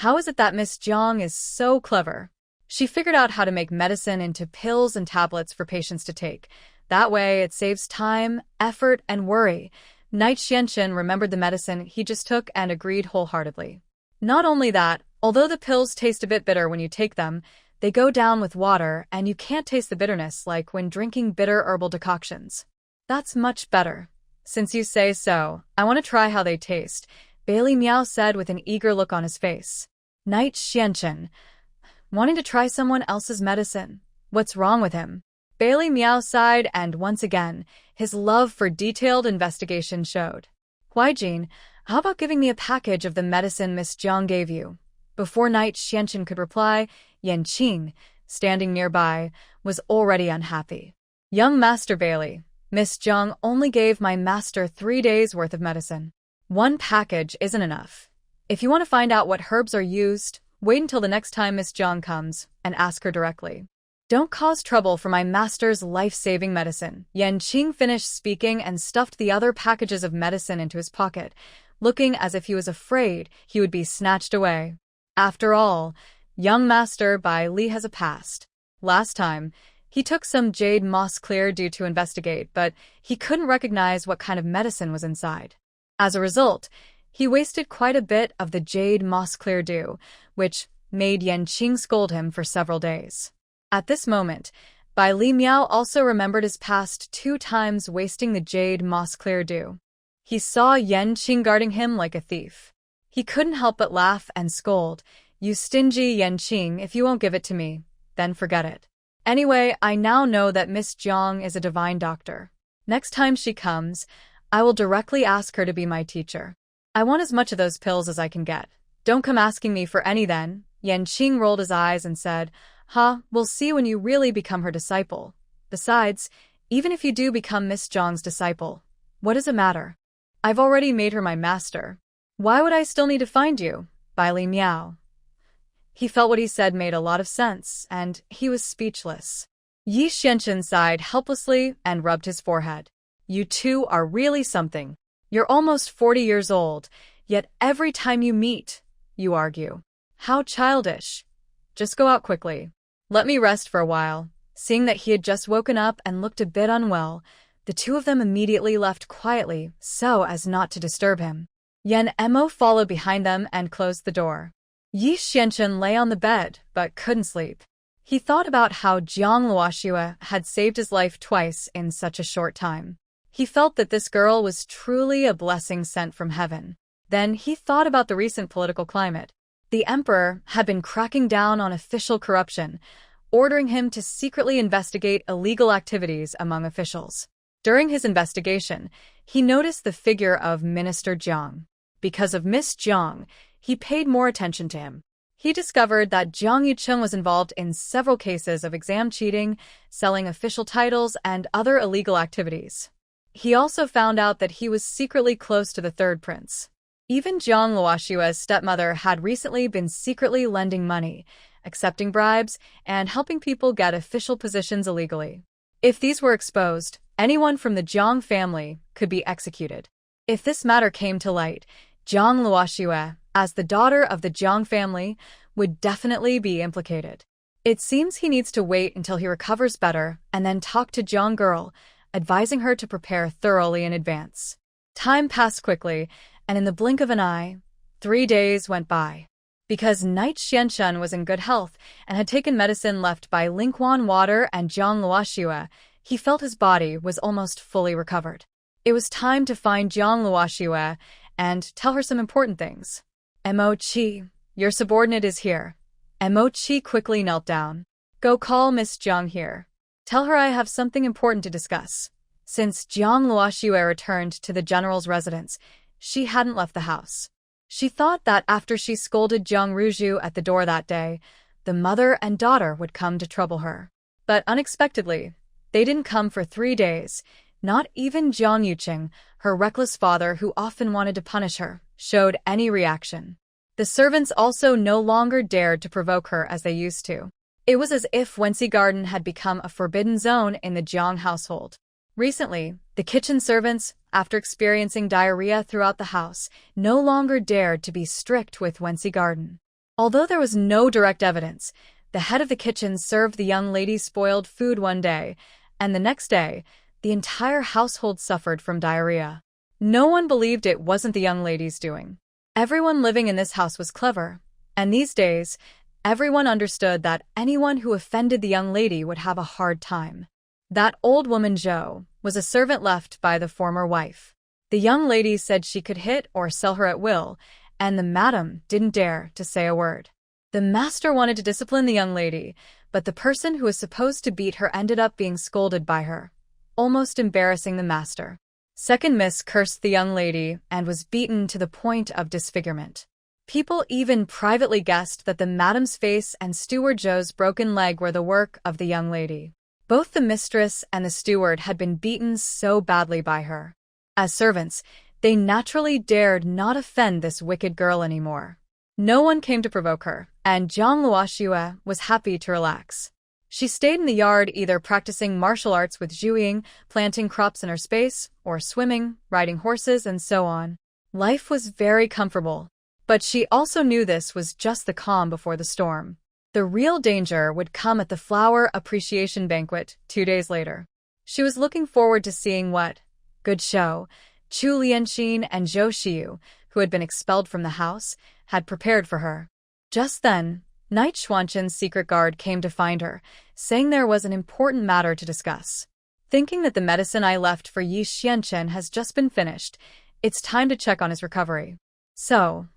how is it that Miss Jiang is so clever? She figured out how to make medicine into pills and tablets for patients to take. That way, it saves time, effort, and worry. Knight Xianchen remembered the medicine he just took and agreed wholeheartedly. Not only that, although the pills taste a bit bitter when you take them, they go down with water and you can't taste the bitterness like when drinking bitter herbal decoctions. That's much better. Since you say so, I want to try how they taste, Bailey Miao said with an eager look on his face. Knight Xianchen, wanting to try someone else's medicine. What's wrong with him? Bailey Miao sighed, and once again, his love for detailed investigation showed. Huijin, how about giving me a package of the medicine Miss Jiang gave you? Before Knight Xianchen could reply, Yan Qing, standing nearby, was already unhappy. Young Master Bailey, Miss Jiang only gave my master 3 days' worth of medicine. One package isn't enough. If you want to find out what herbs are used, wait until the next time Miss Jiang comes and ask her directly. Don't cause trouble for my master's life-saving medicine. Yan Qing finished speaking and stuffed the other packages of medicine into his pocket, looking as if he was afraid he would be snatched away. After all, young Master Bai Li has a past. Last time, he took some jade moss clear dew to investigate, but he couldn't recognize what kind of medicine was inside. As a result, he wasted quite a bit of the jade moss clear dew, which made Yan Qing scold him for several days. At this moment, Bai Li Miao also remembered his past 2 times wasting the jade moss clear dew. He saw Yan Qing guarding him like a thief. He couldn't help but laugh and scold, "You stingy Yan Qing, if you won't give it to me, then forget it. Anyway, I now know that Miss Jiang is a divine doctor. Next time she comes, I will directly ask her to be my teacher. I want as much of those pills as I can get. Don't come asking me for any then." Yan Qing rolled his eyes and said, We'll see when you really become her disciple. Besides, even if you do become Miss Jiang's disciple, what does it matter? I've already made her my master. Why would I still need to find you? Bai Li Miao. He felt what he said made a lot of sense, and he was speechless. Yi Xianchen sighed helplessly and rubbed his forehead. You two are really something. You're almost 40 years old, yet every time you meet, you argue. How childish. Just go out quickly. Let me rest for a while. Seeing that he had just woken up and looked a bit unwell, the two of them immediately left quietly so as not to disturb him. Yan Emo followed behind them and closed the door. Yi Xianchen lay on the bed but couldn't sleep. He thought about how Jiang Luoxue had saved his life twice in such a short time. He felt that this girl was truly a blessing sent from heaven. Then he thought about the recent political climate. The emperor had been cracking down on official corruption, ordering him to secretly investigate illegal activities among officials. During his investigation, he noticed the figure of Minister Jiang. Because of Miss Jiang, he paid more attention to him. He discovered that Jiang Yucheng was involved in several cases of exam cheating, selling official titles, and other illegal activities. He also found out that he was secretly close to the third prince. Even Jiang Luoxue's stepmother had recently been secretly lending money, accepting bribes, and helping people get official positions illegally. If these were exposed, anyone from the Jiang family could be executed. If this matter came to light, Jiang Luoxue, as the daughter of the Jiang family, would definitely be implicated. It seems he needs to wait until he recovers better and then talk to Jiang girl, advising her to prepare thoroughly in advance. Time passed quickly, and in the blink of an eye, 3 days went by. Because Knight Xianchen was in good health and had taken medicine left by Lingquan water and Jiang Luoxue, he felt his body was almost fully recovered. It was time to find Jiang Luoxue and tell her some important things. Mo Qi, your subordinate is here. Mo Qi quickly knelt down. Go call Miss Jiang here. Tell her I have something important to discuss. Since Jiang Luoxue returned to the general's residence, she hadn't left the house. She thought that after she scolded Jiang Ruju at the door that day, the mother and daughter would come to trouble her. But unexpectedly, they didn't come for 3 days. Not even Jiang Yucheng, her reckless father who often wanted to punish her, showed any reaction. The servants also no longer dared to provoke her as they used to. It was as if Wenxi Garden had become a forbidden zone in the Jiang household. Recently, the kitchen servants, after experiencing diarrhea throughout the house, no longer dared to be strict with Wenxi Garden. Although there was no direct evidence, the head of the kitchen served the young lady spoiled food one day, and the next day, the entire household suffered from diarrhea. No one believed it wasn't the young lady's doing. Everyone living in this house was clever, and these days, everyone understood that anyone who offended the young lady would have a hard time. That old woman Jo was a servant left by the former wife. The young lady said she could hit or sell her at will, and the madam didn't dare to say a word. The master wanted to discipline the young lady, but the person who was supposed to beat her ended up being scolded by her, almost embarrassing the master. Second Miss cursed the young lady and was beaten to the point of disfigurement. People even privately guessed that the madam's face and steward Joe's broken leg were the work of the young lady. Both the mistress and the steward had been beaten so badly by her. As servants, they naturally dared not offend this wicked girl anymore. No one came to provoke her, and Jiang Luoxue was happy to relax. She stayed in the yard either practicing martial arts with Zhuiying, planting crops in her space, or swimming, riding horses, and so on. Life was very comfortable, but she also knew this was just the calm before the storm. The real danger would come at the flower appreciation banquet 2 days later. She was looking forward to seeing what good show Chu Lianxin and Zhou Xiu, who had been expelled from the house, had prepared for her. Just then, Knight Xuanqin's secret guard came to find her, saying there was an important matter to discuss. Thinking that the medicine I left for Yi Xianchen has just been finished, it's time to check on his recovery. So,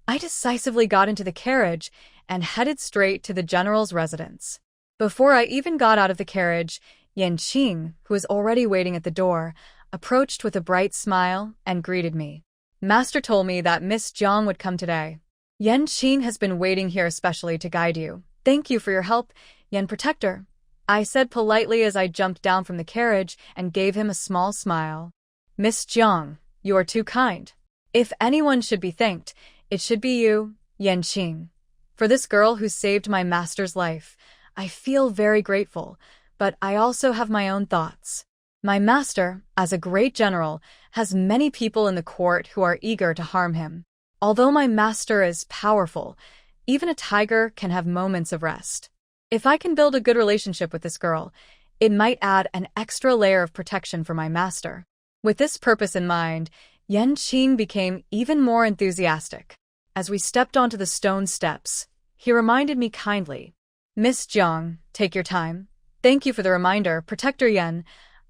I decisively got into the carriage and headed straight to the general's residence. Before I even got out of the carriage, Yan Qing, who was already waiting at the door, approached with a bright smile and greeted me. Master told me that Miss Jiang would come today. Yan Qing has been waiting here especially to guide you. Thank you for your help, Yan Protector, I said politely as I jumped down from the carriage and gave him a small smile. Miss Jiang, you are too kind. If anyone should be thanked, it should be you, Yan Qing. For this girl who saved my master's life, I feel very grateful, but I also have my own thoughts. My master, as a great general, has many people in the court who are eager to harm him. Although my master is powerful, even a tiger can have moments of rest. If I can build a good relationship with this girl, it might add an extra layer of protection for my master. With this purpose in mind, Yan Qing became even more enthusiastic. As we stepped onto the stone steps, he reminded me kindly, Miss Jiang, take your time. Thank you for the reminder, Protector Yan.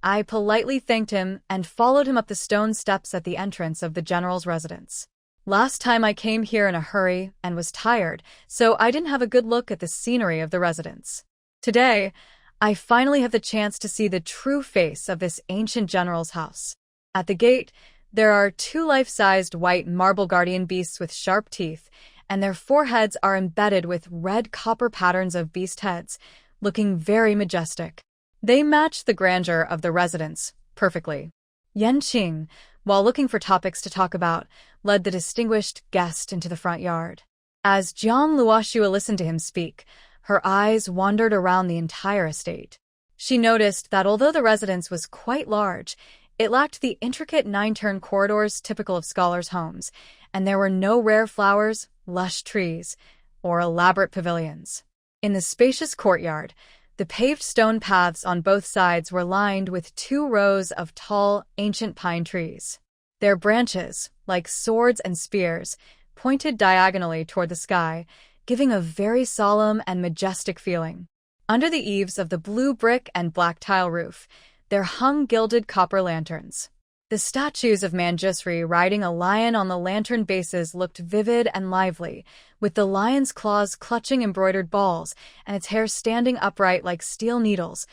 I politely thanked him and followed him up the stone steps at the entrance of the general's residence. Last time I came here in a hurry and was tired, so I didn't have a good look at the scenery of the residence. Today, I finally have the chance to see the true face of this ancient general's house. At the gate, there are 2 life-sized white marble guardian beasts with sharp teeth, and their foreheads are embedded with red copper patterns of beast heads, looking very majestic. They match the grandeur of the residence perfectly. Yan Qing, while looking for topics to talk about, led the distinguished guest into the front yard. As Jiang Luoxue listened to him speak, her eyes wandered around the entire estate. She noticed that although the residence was quite large, it lacked the intricate 9-turn corridors typical of scholars' homes, and there were no rare flowers, lush trees, or elaborate pavilions. In the spacious courtyard, the paved stone paths on both sides were lined with 2 rows of tall, ancient pine trees. Their branches, like swords and spears, pointed diagonally toward the sky, giving a very solemn and majestic feeling. Under the eaves of the blue brick and black tile roof, there hung gilded copper lanterns. The statues of Manjusri riding a lion on the lantern bases looked vivid and lively, with the lion's claws clutching embroidered balls and its hair standing upright like steel needles,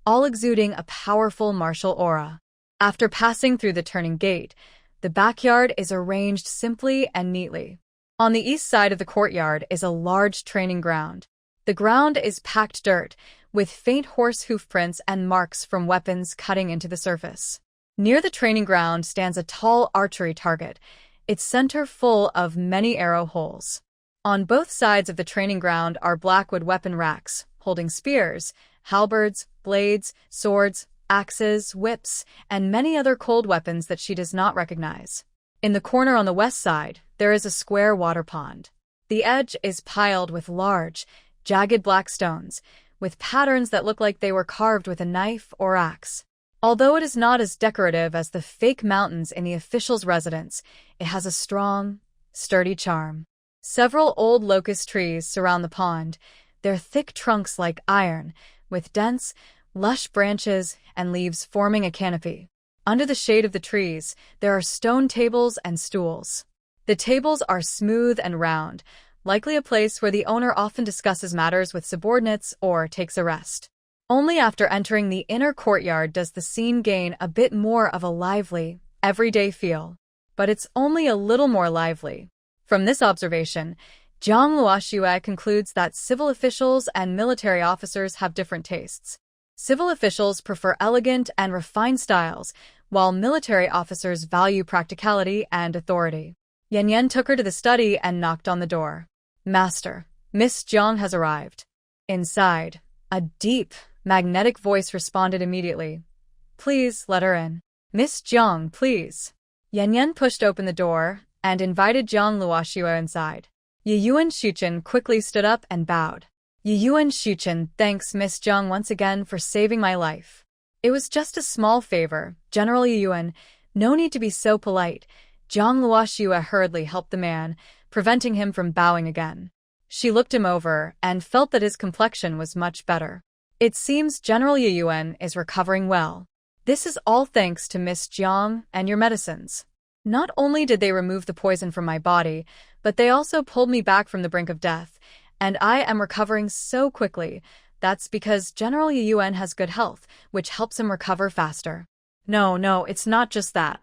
all exuding a powerful martial aura. After passing through the turning gate, the backyard is arranged simply and neatly. On the east side of the courtyard is a large training ground. The ground is packed dirt, with faint horse hoof prints and marks from weapons cutting into the surface. Near the training ground stands a tall archery target, its center full of many arrow holes. On both sides of the training ground are blackwood weapon racks, holding spears, halberds, blades, swords, axes, whips, and many other cold weapons that she does not recognize. In the corner on the west side, there is a square water pond. The edge is piled with large, jagged black stones, with patterns that look like they were carved with a knife or axe. Although it is not as decorative as the fake mountains in the official's residence, it has a strong, sturdy charm. Several old locust trees surround the pond, their thick trunks like iron, with dense, lush branches and leaves forming a canopy. Under the shade of the trees, there are stone tables and stools. The tables are smooth and round, likely a place where the owner often discusses matters with subordinates or takes a rest. Only after entering the inner courtyard does the scene gain a bit more of a lively, everyday feel. But it's only a little more lively. From this observation, Zhang Luoxue concludes that civil officials and military officers have different tastes. Civil officials prefer elegant and refined styles, while military officers value practicality and authority. Yan Yan took her to the study and knocked on the door. "Master, Miss Zhang has arrived." Inside, a deep, magnetic voice responded immediately. "Please let her in." "Miss Zhang, please." Yan Yan pushed open the door and invited Zhang Luoxue inside. Yiyuan Shuchen quickly stood up and bowed. "Yiyuan Shuchen, thanks Miss Zhang once again for saving my life." "It was just a small favor, General Yiyuan. No need to be so polite." Zhang Luoxue hurriedly helped the man, preventing him from bowing again. She looked him over and felt that his complexion was much better. "It seems General Yiyuan is recovering well. This is all thanks to Miss Zhang and your medicines. Not only did they remove the poison from my body, but they also pulled me back from the brink of death, and I am recovering so quickly. That's because General Yiyuan has good health, which helps him recover faster." No, it's not just that.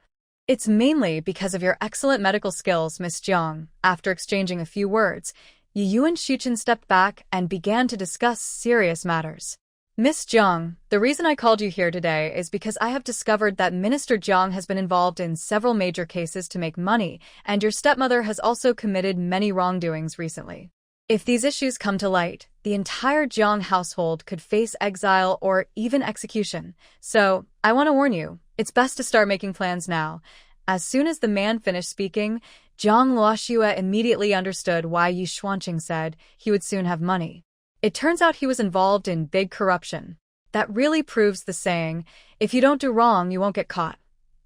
"It's mainly because of your excellent medical skills, Miss Zhang." After exchanging a few words, Yiyuan Shuchen stepped back and began to discuss serious matters. "Miss Zhang, the reason I called you here today is because I have discovered that Minister Zhang has been involved in several major cases to make money, and your stepmother has also committed many wrongdoings recently. If these issues come to light, the entire Zhang household could face exile or even execution. So, I want to warn you, it's best to start making plans now." As soon as the man finished speaking, Zhang Luoxue immediately understood why Yi Xuanqing said he would soon have money. It turns out he was involved in big corruption. That really proves the saying, if you don't do wrong, you won't get caught.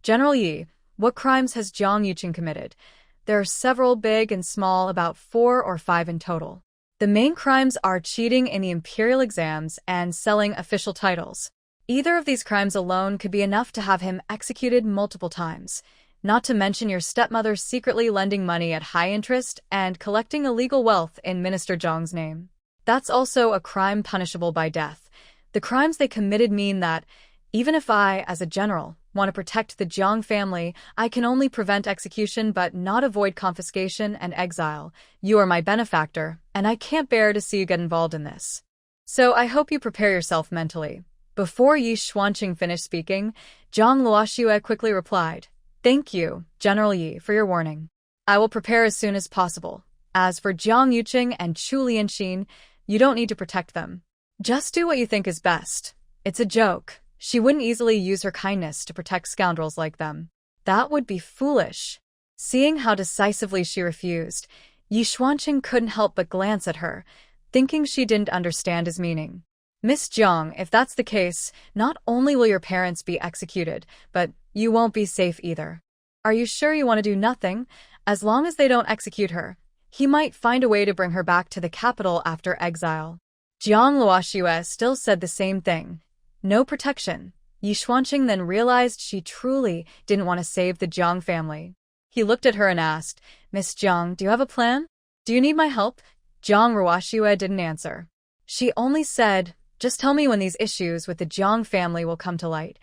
"General Yi, what crimes has Zhang Yuqing committed?" "There are several big and small, about 4 or 5 in total. The main crimes are cheating in the imperial exams and selling official titles. Either of these crimes alone could be enough to have him executed multiple times. Not to mention your stepmother secretly lending money at high interest and collecting illegal wealth in Minister Zhang's name. That's also a crime punishable by death. The crimes they committed mean that, even if I, as a general, want to protect the Zhang family, I can only prevent execution but not avoid confiscation and exile. You are my benefactor, and I can't bear to see you get involved in this. So I hope you prepare yourself mentally." Before Yi Xuanqing finished speaking, Zhang Luoxue quickly replied, "Thank you, General Yi, for your warning. I will prepare as soon as possible. As for Zhang Yuqing and Chu Lianxin, you don't need to protect them. Just do what you think is best. It's a joke. She wouldn't easily use her kindness to protect scoundrels like them. That would be foolish." Seeing how decisively she refused, Yi Xuanqing couldn't help but glance at her, thinking she didn't understand his meaning. "Miss Zhang, if that's the case, not only will your parents be executed, but you won't be safe either. Are you sure you want to do nothing? As long as they don't execute her, he might find a way to bring her back to the capital after exile." Zhang Luoxue still said the same thing. No protection. Yi Xuanqing then realized she truly didn't want to save the Zhang family. He looked at her and asked, "Miss Zhang, do you have a plan? Do you need my help?" Zhang Luoxue didn't answer. She only said, "Just tell me when these issues with the Zhang family will come to light.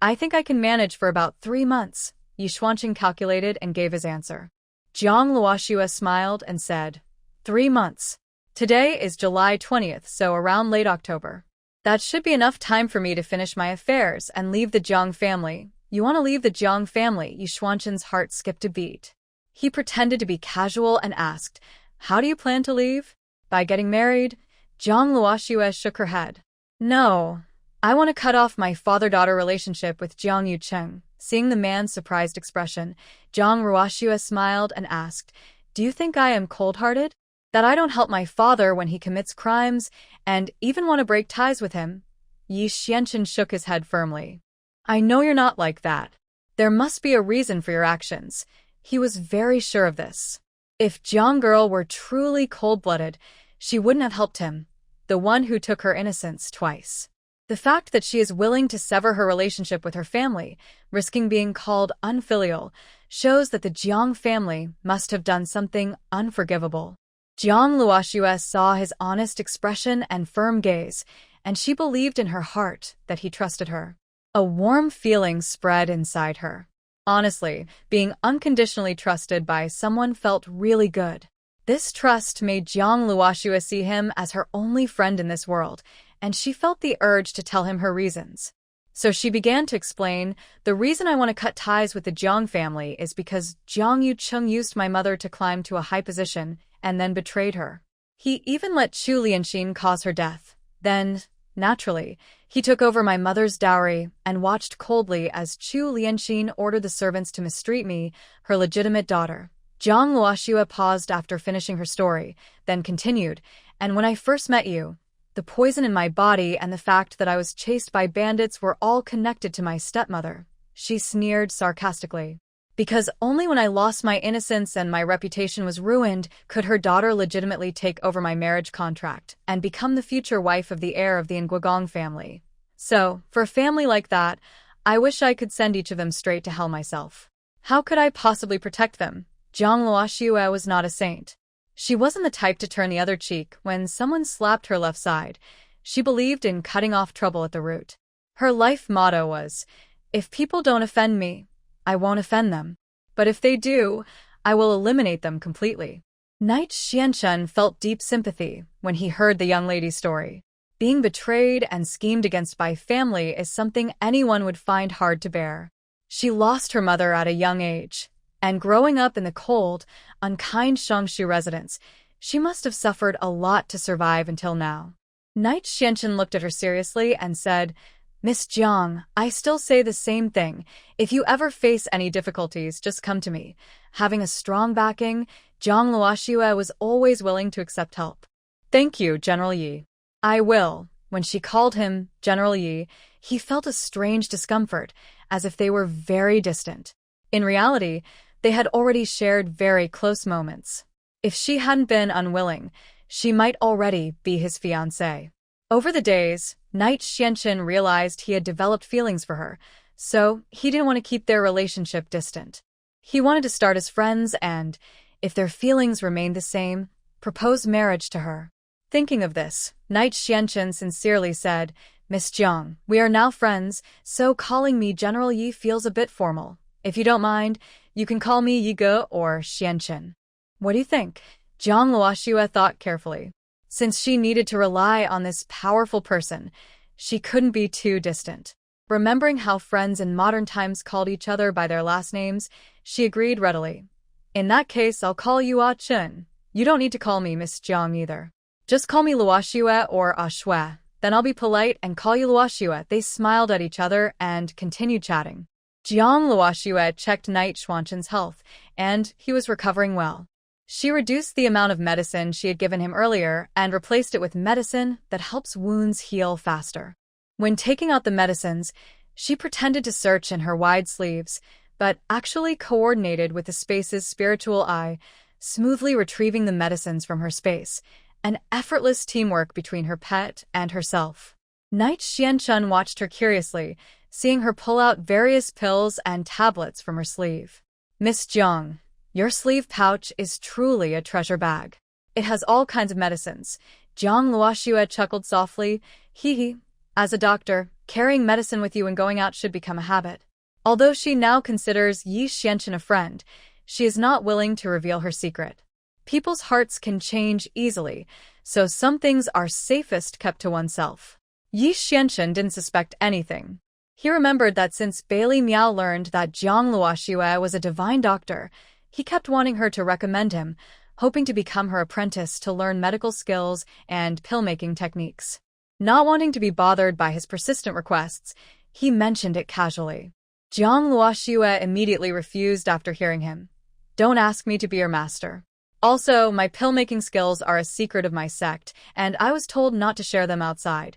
I think I can manage for about 3 months." Yi Xuanqing calculated and gave his answer. Zhang Luoxue smiled and said, 3 months. Today is July 20th, so around late October. That should be enough time for me to finish my affairs and leave the Zhang family." "You want to leave the Zhang family?" Yi Xuanqing's heart skipped a beat. He pretended to be casual and asked, "How do you plan to leave? By getting married?" Zhang Luoxue shook her head. "No, I want to cut off my father-daughter relationship with Zhang Yucheng." Seeing the man's surprised expression, Zhang Luoxue smiled and asked, "Do you think I am cold-hearted? That I don't help my father when he commits crimes, and even want to break ties with him?" Yi Xuanqing shook his head firmly. I know you're not like that. There must be a reason for your actions. He was very sure of this. If Jiang girl were truly cold-blooded, she wouldn't have helped him, the one who took her innocence twice. The fact that she is willing to sever her relationship with her family, risking being called unfilial, shows that the Jiang family must have done something unforgivable. Jiang Luoxue saw his honest expression and firm gaze, and she believed in her heart that he trusted her. A warm feeling spread inside her. Honestly, being unconditionally trusted by someone felt really good. This trust made Jiang Luoxue see him as her only friend in this world, and she felt the urge to tell him her reasons. So she began to explain, the reason I want to cut ties with the Jiang family is because Jiang Yucheng used my mother to climb to a high position and then betrayed her. He even let Chu Lianxin cause her death. Then, naturally, he took over my mother's dowry and watched coldly as Chu Lianxin ordered the servants to mistreat me, her legitimate daughter. Jiang Luoxue paused after finishing her story, then continued, and when I first met you, the poison in my body and the fact that I was chased by bandits were all connected to my stepmother. She sneered sarcastically. Because only when I lost my innocence and my reputation was ruined could her daughter legitimately take over my marriage contract and become the future wife of the heir of the Nguigong family. So, for a family like that, I wish I could send each of them straight to hell myself. How could I possibly protect them? Jiang Luoxue was not a saint. She wasn't the type to turn the other cheek when someone slapped her left side. She believed in cutting off trouble at the root. Her life motto was, if people don't offend me, I won't offend them. But if they do, I will eliminate them completely. Knight Xianchun felt deep sympathy when he heard the young lady's story. Being betrayed and schemed against by family is something anyone would find hard to bear. She lost her mother at a young age, and growing up in the cold, unkind Shangshu residence, she must have suffered a lot to survive until now. Knight Xianchun looked at her seriously and said, Miss Jiang, I still say the same thing. If you ever face any difficulties, just come to me. Having a strong backing, Jiang Luoxue was always willing to accept help. Thank you, General Yi. I will. When she called him General Yi, he felt a strange discomfort, as if they were very distant. In reality, they had already shared very close moments. If she hadn't been unwilling, she might already be his fiancée. Over the days, Knight Xianchun realized he had developed feelings for her, so he didn't want to keep their relationship distant. He wanted to start as friends and, if their feelings remained the same, propose marriage to her. Thinking of this, Knight Xianchun sincerely said, Miss Jiang, we are now friends, so calling me General Yi feels a bit formal. If you don't mind, you can call me Yi Ge or Xianchun. What do you think? Jiang Luoxue thought carefully. Since she needed to rely on this powerful person, she couldn't be too distant. Remembering how friends in modern times called each other by their last names, she agreed readily. In that case, I'll call you Ah Chun. You don't need to call me Miss Jiang either. Just call me Luoxue or Ah Shui. Then I'll be polite and call you Luoxue. They smiled at each other and continued chatting. Jiang Luoxue checked Knight Xianchun's health, and he was recovering well. She reduced the amount of medicine she had given him earlier and replaced it with medicine that helps wounds heal faster. When taking out the medicines, she pretended to search in her wide sleeves, but actually coordinated with the space's spiritual eye, smoothly retrieving the medicines from her space, an effortless teamwork between her pet and herself. Knight Xianchun watched her curiously, seeing her pull out various pills and tablets from her sleeve. Miss Jiang, your sleeve pouch is truly a treasure bag. It has all kinds of medicines. Jiang Luoxue chuckled softly. Hee. As a doctor, carrying medicine with you and going out should become a habit. Although she now considers Yi Xianchun a friend, she is not willing to reveal her secret. People's hearts can change easily, so some things are safest kept to oneself. Yi Xianchun didn't suspect anything. He remembered that since Bailey Miao learned that Jiang Luoxue was a divine doctor, he kept wanting her to recommend him, hoping to become her apprentice to learn medical skills and pill-making techniques. Not wanting to be bothered by his persistent requests, he mentioned it casually. Jiang Luoxue immediately refused after hearing him. Don't ask me to be your master. Also, my pill-making skills are a secret of my sect, and I was told not to share them outside.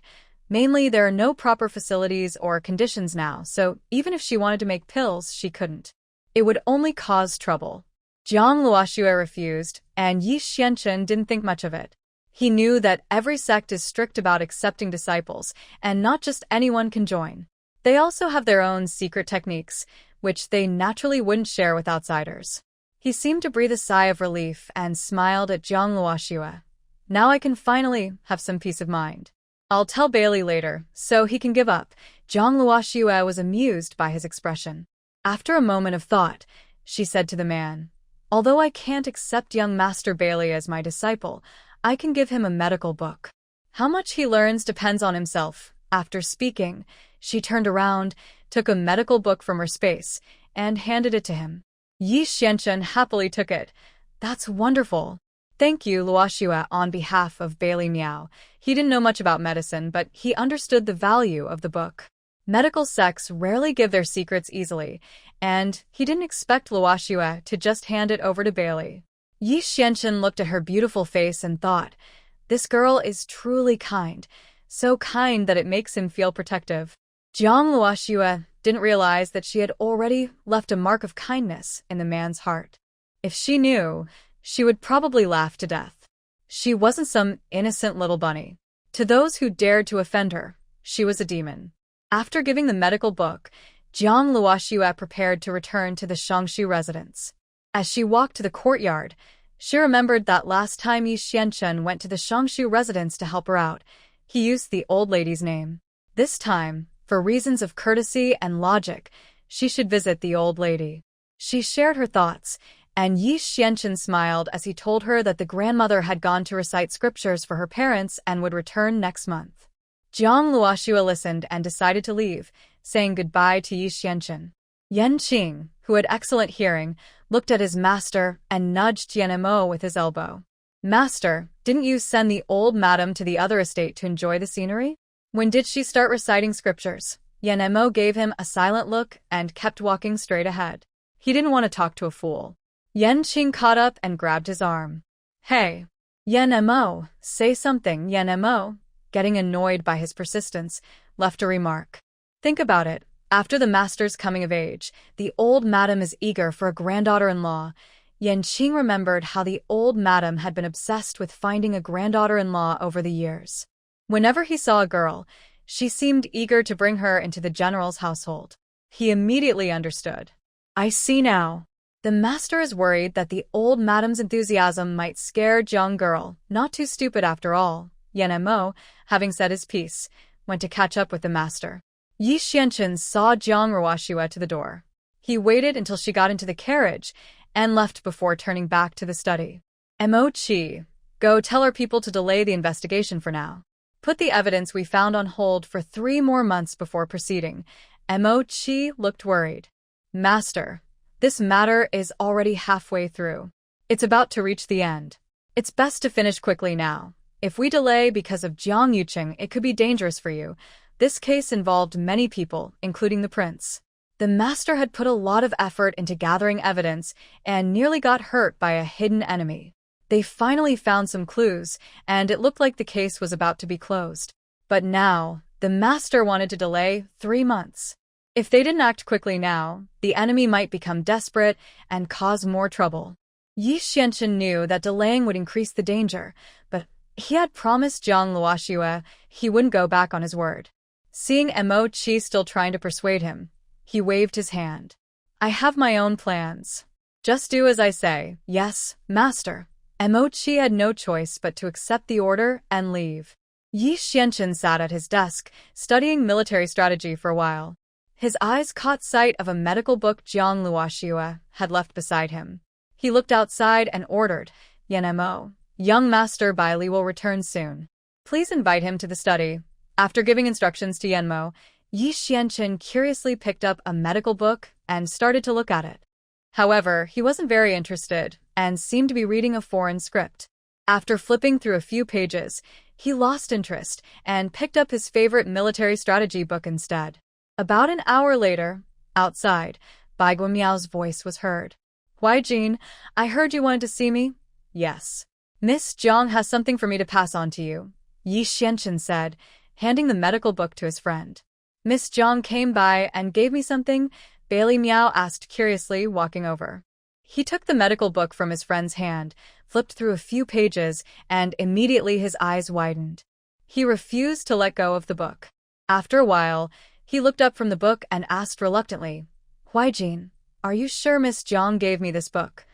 Mainly, there are no proper facilities or conditions now, so even if she wanted to make pills, she couldn't. It would only cause trouble. Jiang Luoxue refused, and Yi Xianchen didn't think much of it. He knew that every sect is strict about accepting disciples, and not just anyone can join. They also have their own secret techniques, which they naturally wouldn't share with outsiders. He seemed to breathe a sigh of relief and smiled at Jiang Luoxue. Now I can finally have some peace of mind. I'll tell Bailey later, so he can give up. Jiang Luoxue was amused by his expression. After a moment of thought, she said to the man, "Although I can't accept young Master Bailey as my disciple, I can give him a medical book. How much he learns depends on himself." After speaking, she turned around, took a medical book from her space, and handed it to him. Yi Xianchen happily took it. "That's wonderful. Thank you, Luoxue," on behalf of Bailey Miao. He didn't know much about medicine, but he understood the value of the book. Medical sects rarely give their secrets easily, and he didn't expect Luoxue to just hand it over to Bailey. Yi Xianchen looked at her beautiful face and thought, "This girl is truly kind, so kind that it makes him feel protective." Jiang Luoxue didn't realize that she had already left a mark of kindness in the man's heart. If she knew, she would probably laugh to death. She wasn't some innocent little bunny. To those who dared to offend her, she was a demon. After giving the medical book, Jiang Luoxue prepared to return to the Shangshu residence. As she walked to the courtyard, she remembered that last time Yi Xianchen went to the Shangshu residence to help her out, he used the old lady's name. This time, for reasons of courtesy and logic, she should visit the old lady. She shared her thoughts, and Yi Xianchen smiled as he told her that the grandmother had gone to recite scriptures for her parents and would return next month. Jiang Luoxue listened and decided to leave, saying goodbye to Yi Xianchen. Yan Qing, who had excellent hearing, looked at his master and nudged Yan Mo with his elbow. "Master, didn't you send the old madam to the other estate to enjoy the scenery? When did she start reciting scriptures?" Yan Mo gave him a silent look and kept walking straight ahead. He didn't want to talk to a fool. Yan Qing caught up and grabbed his arm. "Hey, Yan Mo, say something." Yan Mo, getting annoyed by his persistence, left a remark. "Think about it. After the master's coming of age, the old madam is eager for a granddaughter-in-law." Yan Qing remembered how the old madam had been obsessed with finding a granddaughter-in-law over the years. Whenever he saw a girl, she seemed eager to bring her into the general's household. He immediately understood. "I see now. The master is worried that the old madam's enthusiasm might scare young girl. Not too stupid after all." Yan Mo, having said his piece, went to catch up with the master. Yi Xianchen saw Jiang Luoxue to the door. He waited until she got into the carriage and left before turning back to the study. "Mo Qi, go tell our people to delay the investigation for now. Put the evidence we found on hold for 3 more months before proceeding." Mo Qi looked worried. "Master, this matter is already halfway through. It's about to reach the end. It's best to finish quickly now. If we delay because of Jiang Yuqing, it could be dangerous for you. This case involved many people, including the prince." The master had put a lot of effort into gathering evidence and nearly got hurt by a hidden enemy. They finally found some clues, and it looked like the case was about to be closed. But now, the master wanted to delay 3 months. If they didn't act quickly now, the enemy might become desperate and cause more trouble. Yi Xianchen knew that delaying would increase the danger, but he had promised Jiang Luoxue he wouldn't go back on his word. Seeing Mo Qi still trying to persuade him, he waved his hand. "I have my own plans. Just do as I say." "Yes, master." Mo Qi had no choice but to accept the order and leave. Yi Xianchen sat at his desk, studying military strategy for a while. His eyes caught sight of a medical book Jiang Luoxue had left beside him. He looked outside and ordered, "Yan Mo, young Master Bailey will return soon. Please invite him to the study." After giving instructions to Yan Mo, Yi Xianchen curiously picked up a medical book and started to look at it. However, he wasn't very interested and seemed to be reading a foreign script. After flipping through a few pages, he lost interest and picked up his favorite military strategy book instead. About an hour later, outside, Bai Guimiao's voice was heard. "Why, Jean, I heard you wanted to see me." "Yes. Miss Jiang has something for me to pass on to you," Yi Xianchen said, handing the medical book to his friend. Miss Jiang came by and gave me something, Bailey Miao asked curiously, walking over. He took the medical book from his friend's hand, flipped through a few pages, and immediately his eyes widened. He refused to let go of the book. After a while, he looked up from the book and asked reluctantly, "Huijin, are you sure Miss Jiang gave me this book?"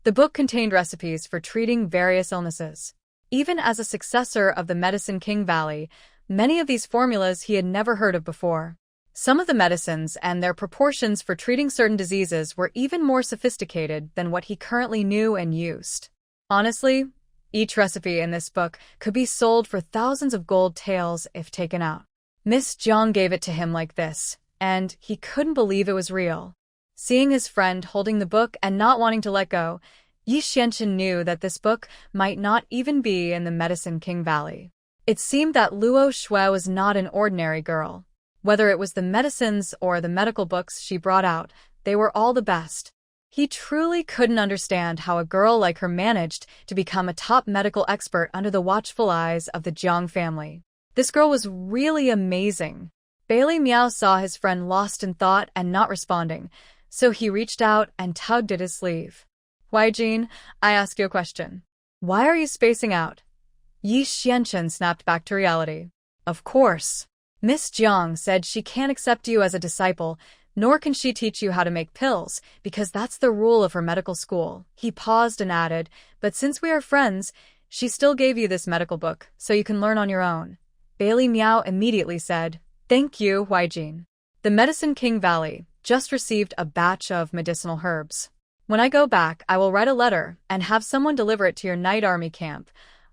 The book contained recipes for treating various illnesses. Even as a successor of the Medicine King Valley, many of these formulas he had never heard of before. Some of the medicines and their proportions for treating certain diseases were even more sophisticated than what he currently knew and used. Honestly, each recipe in this book could be sold for thousands of gold taels if taken out. Miss Jiang gave it to him like this, and he couldn't believe it was real. Seeing his friend holding the book and not wanting to let go, Yi Xianchen knew that this book might not even be in the Medicine King Valley. It seemed that Luo Shui was not an ordinary girl. Whether it was the medicines or the medical books she brought out, they were all the best. He truly couldn't understand how a girl like her managed to become a top medical expert under the watchful eyes of the Jiang family. This girl was really amazing. Bailey Miao saw his friend lost in thought and not responding, so he reached out and tugged at his sleeve. "Huijin, I ask you a question. Why are you spacing out?" Yi Xianchen snapped back to reality. "Of course. Miss Jiang said she can't accept you as a disciple, nor can she teach you how to make pills, because that's the rule of her medical school." He paused and added, "But since we are friends, she still gave you this medical book, so you can learn on your own." Bailey Miao immediately said, "Thank you, Huijin. The Medicine King Valley just received a batch of medicinal herbs. When I go back, I will write a letter and have someone deliver it to your Night Army camp.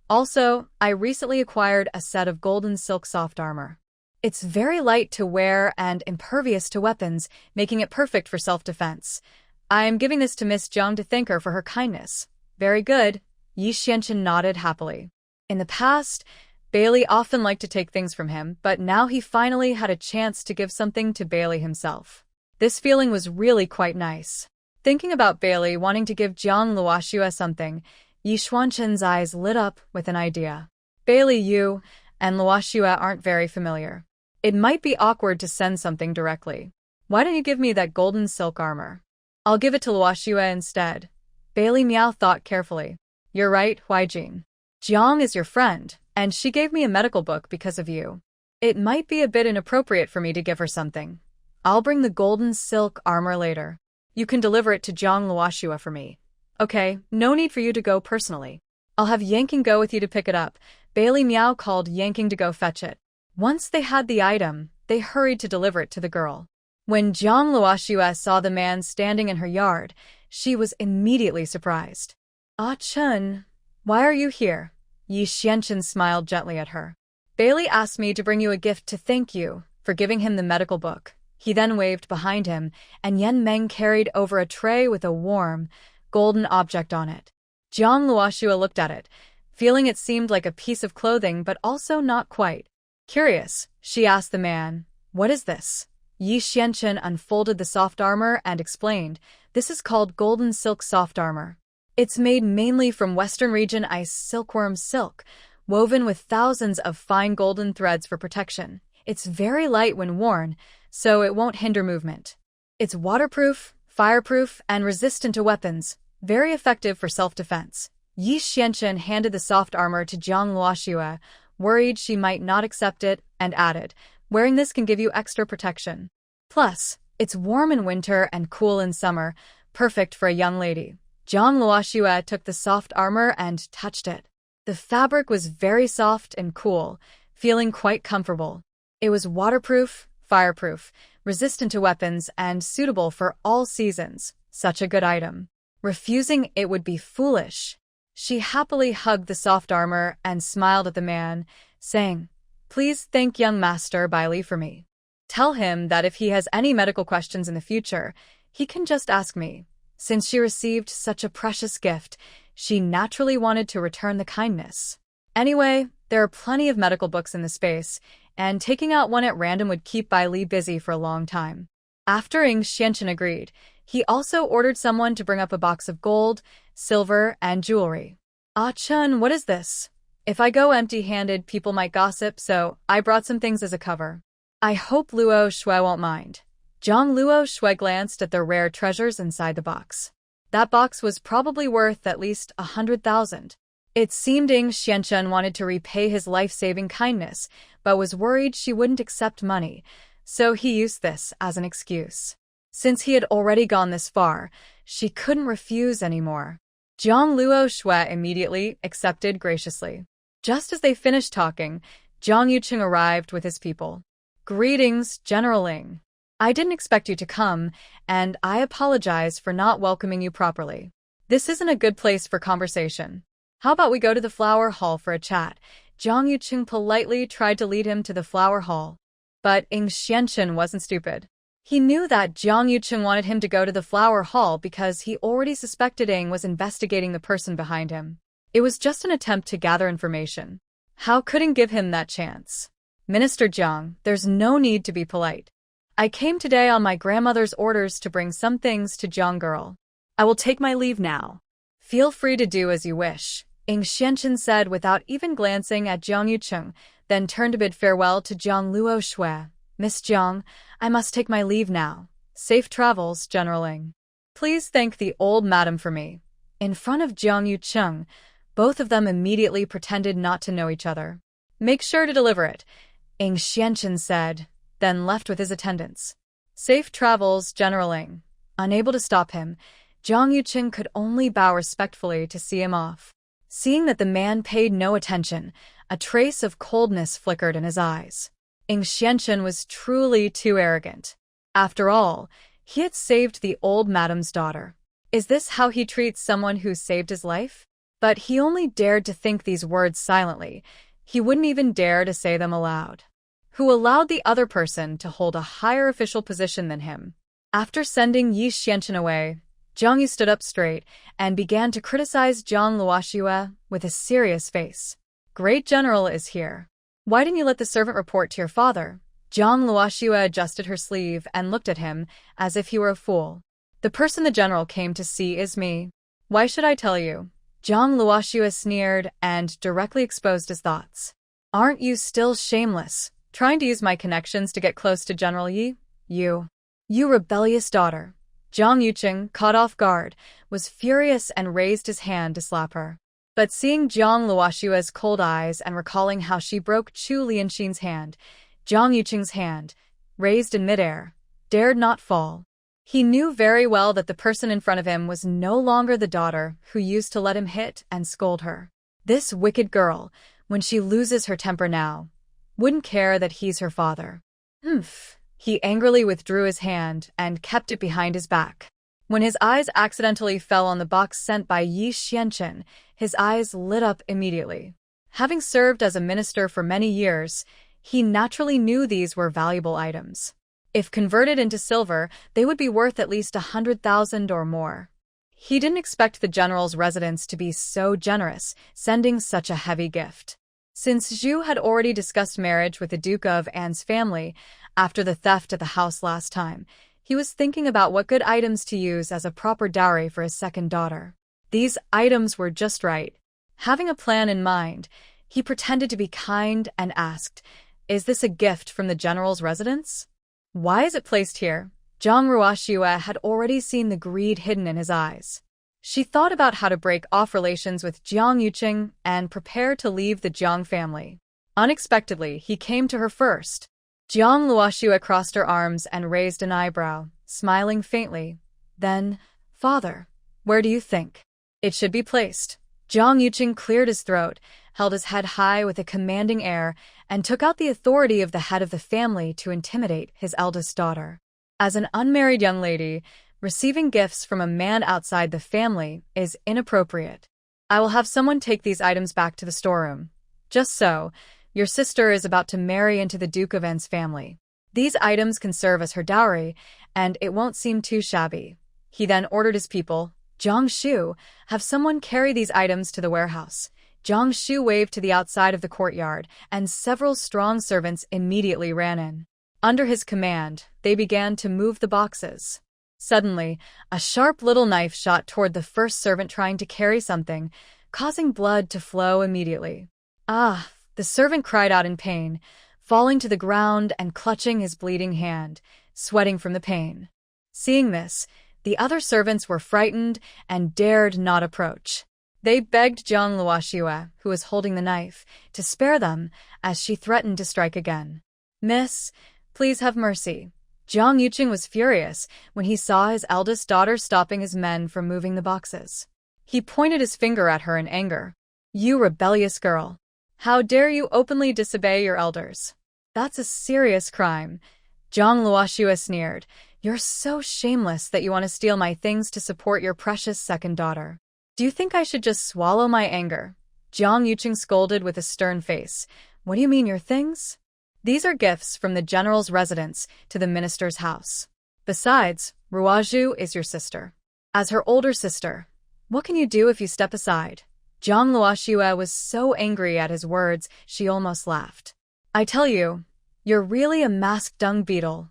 Also, I recently acquired a set of golden silk soft armor. It's very light to wear and impervious to weapons, making it perfect for self-defense. I am giving this to Miss Jiang to thank her for her kindness." "Very good." Yi Xianchen nodded happily. In the past, Bailey often liked to take things from him, but now he finally had a chance to give something to Bailey himself. This feeling was really quite nice. Thinking about Bailey wanting to give Jiang Luoxue something, Yi Xuanchen's eyes lit up with an idea. "Bailey, you and Luoxue aren't very familiar. It might be awkward to send something directly. Why don't you give me that golden silk armor? I'll give it to Luoxue instead." Bailey Miao thought carefully. "You're right, Huijin. Jiang is your friend, and she gave me a medical book because of you. It might be a bit inappropriate for me to give her something. I'll bring the golden silk armor later. You can deliver it to Jiang Luoxue for me. Okay, no need for you to go personally. I'll have Yanking go with you to pick it up." Bailey Miao called Yanking to go fetch it. Once they had the item, they hurried to deliver it to the girl. When Jiang Luoxue saw the man standing in her yard, she was immediately surprised. "Ah Chun, why are you here?" Yi Xianchen smiled gently at her. "Bailey asked me to bring you a gift to thank you for giving him the medical book." He then waved behind him, and Yan Meng carried over a tray with a warm, golden object on it. Jiang Luoxue looked at it, feeling it seemed like a piece of clothing but also not quite. Curious, she asked the man, "What is this?" Yi Xianchen unfolded the soft armor and explained, "This is called golden silk soft armor. It's made mainly from Western region ice silkworm silk, woven with thousands of fine golden threads for protection. It's very light when worn, so it won't hinder movement. It's waterproof, fireproof, and resistant to weapons, very effective for self-defense." Yi Xianchen handed the soft armor to Jiang Luoxue, worried she might not accept it, and added, "Wearing this can give you extra protection. Plus, it's warm in winter and cool in summer, perfect for a young lady." Jiang Luoxue took the soft armor and touched it. The fabric was very soft and cool, feeling quite comfortable. It was waterproof, fireproof, resistant to weapons, and suitable for all seasons. Such a good item. Refusing it would be foolish. She happily hugged the soft armor and smiled at the man, saying, "Please thank young Master Bailey for me. Tell him that if he has any medical questions in the future, he can just ask me." Since she received such a precious gift, she naturally wanted to return the kindness. Anyway, there are plenty of medical books in the space, and taking out one at random would keep Bailey busy for a long time. After Ying Xianchen agreed, he also ordered someone to bring up a box of gold, silver, and jewelry. "Ah Chun, what is this?" If I go empty-handed, people might gossip, so I brought some things as a cover. I hope Luo Shui won't mind. Zhang Luo Shui glanced at the rare treasures inside the box. That box was probably worth at least 100,000. It seemed Ying Xianchen wanted to repay his life-saving kindness, but was worried she wouldn't accept money, so he used this as an excuse. Since he had already gone this far, she couldn't refuse anymore. Zhang Luo Shui immediately accepted graciously. Just as they finished talking, Zhang Yuqing arrived with his people. Greetings, General Ling. I didn't expect you to come, and I apologize for not welcoming you properly. This isn't a good place for conversation. How about we go to the flower hall for a chat? Zhang Yuqing politely tried to lead him to the flower hall. But Ying Xianchen wasn't stupid. He knew that Zhang Yuqing wanted him to go to the flower hall because he already suspected Ying was investigating the person behind him. It was just an attempt to gather information. How could Ying give him that chance? Minister Zhang, there's no need to be polite. I came today on my grandmother's orders to bring some things to Zhang girl. I will take my leave now. Feel free to do as you wish, Ying Xianchen said without even glancing at Zhang Yuqing, then turned to bid farewell to Zhang Luo Shui. Miss Zhang, I must take my leave now. Safe travels, General Ling. Please thank the old madam for me. In front of Zhang Yuqing, both of them immediately pretended not to know each other. Make sure to deliver it, Ying Xianchen said, then left with his attendants. Safe travels, General Ling. Unable to stop him, Zhang Yuqing could only bow respectfully to see him off. Seeing that the man paid no attention, a trace of coldness flickered in his eyes. Ying Xianchen was truly too arrogant. After all, he had saved the old madam's daughter. Is this how he treats someone who saved his life? But he only dared to think these words silently. He wouldn't even dare to say them aloud. Who allowed the other person to hold a higher official position than him? After sending Yi Xianchen away, Zhang Yu stood up straight and began to criticize Zhang Luoxue with a serious face. Great General is here. Why didn't you let the servant report to your father? Zhang Luoxue adjusted her sleeve and looked at him as if he were a fool. The person the general came to see is me. Why should I tell you? Zhang Luoxue sneered and directly exposed his thoughts. Aren't you still shameless, trying to use my connections to get close to General Yi? You rebellious daughter. Zhang Yuqing, caught off guard, was furious and raised his hand to slap her. But seeing Zhang Luoxue's cold eyes and recalling how she broke Chu Lianxin's hand, Zhang Yuqing's hand, raised in midair, dared not fall. He knew very well that the person in front of him was no longer the daughter who used to let him hit and scold her. This wicked girl, when she loses her temper now, wouldn't care that he's her father. He angrily withdrew his hand and kept it behind his back. When his eyes accidentally fell on the box sent by Yi Xianchen, his eyes lit up immediately. Having served as a minister for many years, he naturally knew these were valuable items. If converted into silver, they would be worth at least 100,000 or more. He didn't expect the general's residence to be so generous, sending such a heavy gift. Since Zhu had already discussed marriage with the Duke of An's family after the theft at the house last time, he was thinking about what good items to use as a proper dowry for his second daughter. These items were just right. Having a plan in mind, he pretended to be kind and asked, "Is this a gift from the general's residence? Why is it placed here?" Zhang Ruoxue had already seen the greed hidden in his eyes. She thought about how to break off relations with Zhang Yuqing and prepare to leave the Zhang family. Unexpectedly, he came to her first. Zhang Luoxue crossed her arms and raised an eyebrow, smiling faintly. Then, "Father, where do you think it should be placed?" Zhang Yuqing cleared his throat, held his head high with a commanding air, and took out the authority of the head of the family to intimidate his eldest daughter. As an unmarried young lady, receiving gifts from a man outside the family is inappropriate. I will have someone take these items back to the storeroom. Just so, your sister is about to marry into the Duke of N's family. These items can serve as her dowry, and it won't seem too shabby. He then ordered his people, Zhang Shu, have someone carry these items to the warehouse. Zhang Shu waved to the outside of the courtyard, and several strong servants immediately ran in. Under his command, they began to move the boxes. Suddenly, a sharp little knife shot toward the first servant trying to carry something, causing blood to flow immediately. Ah! The servant cried out in pain, falling to the ground and clutching his bleeding hand, sweating from the pain. Seeing this, the other servants were frightened and dared not approach. They begged Jiang Luoxue, who was holding the knife, to spare them as she threatened to strike again. "Miss, please have mercy." Jiang Yuqing was furious when he saw his eldest daughter stopping his men from moving the boxes. He pointed his finger at her in anger. "You rebellious girl! How dare you openly disobey your elders? That's a serious crime." Jiang Luoxue sneered. "You're so shameless that you want to steal my things to support your precious second daughter. Do you think I should just swallow my anger?" Jiang Yuqing scolded with a stern face. "What do you mean, your things? These are gifts from the general's residence to the minister's house. Besides, Ruozhu is your sister. As her older sister, what can you do if you step aside?" Jiang Luoxue was so angry at his words, she almost laughed. "I tell you, you're really a masked dung beetle.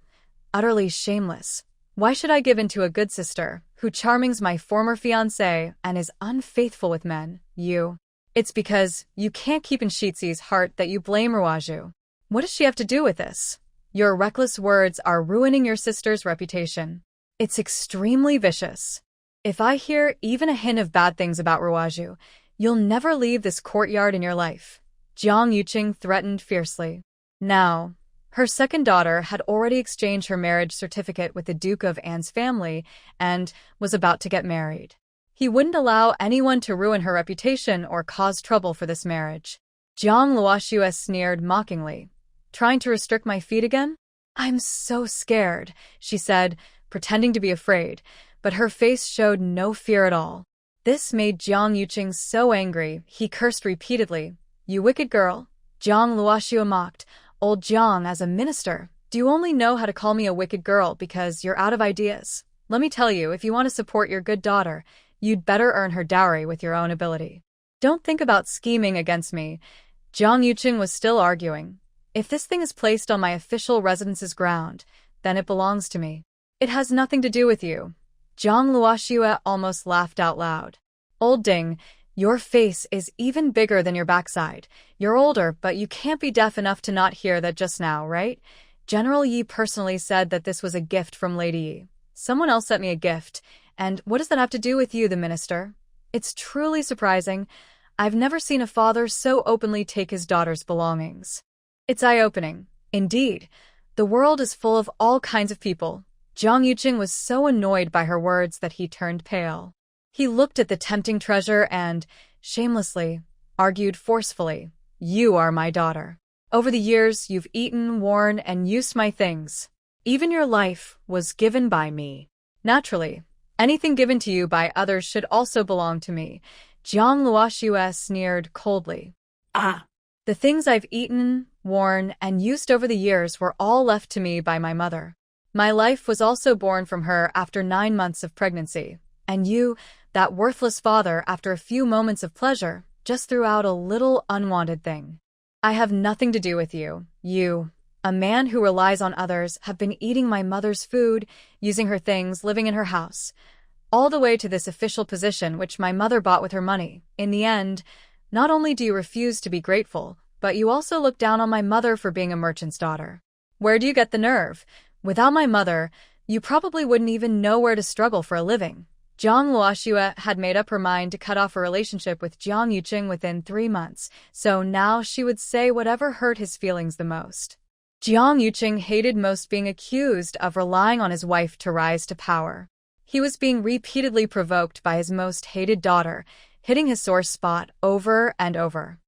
Utterly shameless. Why should I give in to a good sister, who charmings my former fiancé and is unfaithful with men, you? It's because you can't keep in Shizi's heart that you blame Ruozhu. What does she have to do with this? Your reckless words are ruining your sister's reputation. It's extremely vicious. If I hear even a hint of bad things about Ruozhu, you'll never leave this courtyard in your life." Jiang Yuqing threatened fiercely. Now, her second daughter had already exchanged her marriage certificate with the Duke of An's family and was about to get married. He wouldn't allow anyone to ruin her reputation or cause trouble for this marriage. Jiang Luoxue sneered mockingly. "Trying to restrict my feet again? I'm so scared," she said, pretending to be afraid, but her face showed no fear at all. This made Jiang Yuqing so angry, he cursed repeatedly. "You wicked girl." Jiang Luoxue mocked. "Old Jiang, as a minister, do you only know how to call me a wicked girl because you're out of ideas? Let me tell you, if you want to support your good daughter, you'd better earn her dowry with your own ability. Don't think about scheming against me." Jiang Yuqing was still arguing. "If this thing is placed on my official residence's ground, then it belongs to me. It has nothing to do with you." Jiang Luoxue almost laughed out loud. "Old Ding, your face is even bigger than your backside. You're older, but you can't be deaf enough to not hear that just now, right? General Yi personally said that this was a gift from Lady Yi. Someone else sent me a gift, and what does that have to do with you, the minister? It's truly surprising. I've never seen a father so openly take his daughter's belongings. It's eye-opening. Indeed, the world is full of all kinds of people." Jiang Yuqing was so annoyed by her words that he turned pale. He looked at the tempting treasure and, shamelessly, argued forcefully, "You are my daughter. Over the years, you've eaten, worn, and used my things. Even your life was given by me. Naturally, anything given to you by others should also belong to me." Jiang Luoxue sneered coldly. "Ah, "The things I've eaten, worn, and used over the years were all left to me by my mother. My life was also born from her after 9 months of pregnancy, and you, that worthless father, after a few moments of pleasure, just threw out a little unwanted thing. I have nothing to do with you. You, a man who relies on others, have been eating my mother's food, using her things, living in her house, all the way to this official position which my mother bought with her money. In the end, not only do you refuse to be grateful, but you also look down on my mother for being a merchant's daughter. Where do you get the nerve? Without my mother, you probably wouldn't even know where to struggle for a living." Jiang Luoxue had made up her mind to cut off her relationship with Jiang Yuqing within 3 months, so now she would say whatever hurt his feelings the most. Jiang Yuqing hated most being accused of relying on his wife to rise to power. He was being repeatedly provoked by his most hated daughter, hitting his sore spot over and over.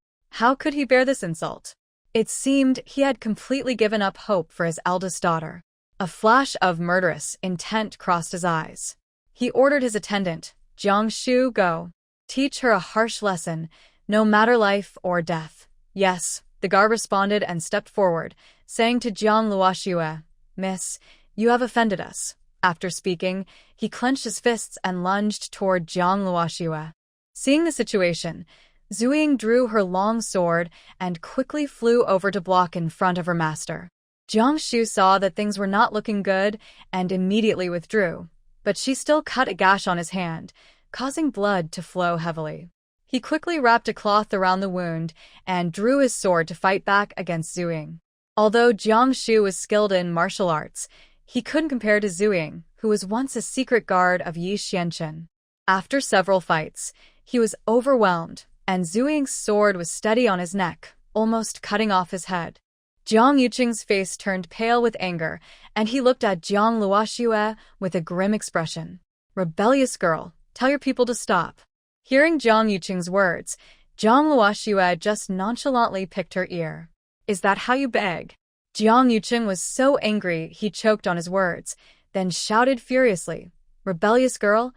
How could he bear this insult? It seemed he had completely given up hope for his eldest daughter. A flash of murderous intent crossed his eyes. He ordered his attendant, "Jiang Shu, go. Teach her a harsh lesson, no matter life or death." "Yes," the guard responded and stepped forward, saying to Jiang Luoxue, "Miss, you have offended us." After speaking, he clenched his fists and lunged toward Jiang Luoxue. Seeing the situation, Zuying drew her long sword and quickly flew over to block in front of her master. Jiang Shu saw that things were not looking good and immediately withdrew, but she still cut a gash on his hand, causing blood to flow heavily. He quickly wrapped a cloth around the wound and drew his sword to fight back against Zhuing. Although Jiang Shu was skilled in martial arts, he couldn't compare to Zhuing, who was once a secret guard of Yi Xianchen. After several fights, he was overwhelmed, and Zhuing's sword was steady on his neck, almost cutting off his head. Jiang Yuqing's face turned pale with anger, and he looked at Jiang Luoxue with a grim expression. "Rebellious girl, tell your people to stop." Hearing Jiang Yuqing's words, Jiang Luoxue just nonchalantly picked her ear. "Is that how you beg?" Jiang Yuqing was so angry he choked on his words, then shouted furiously, "Rebellious girl,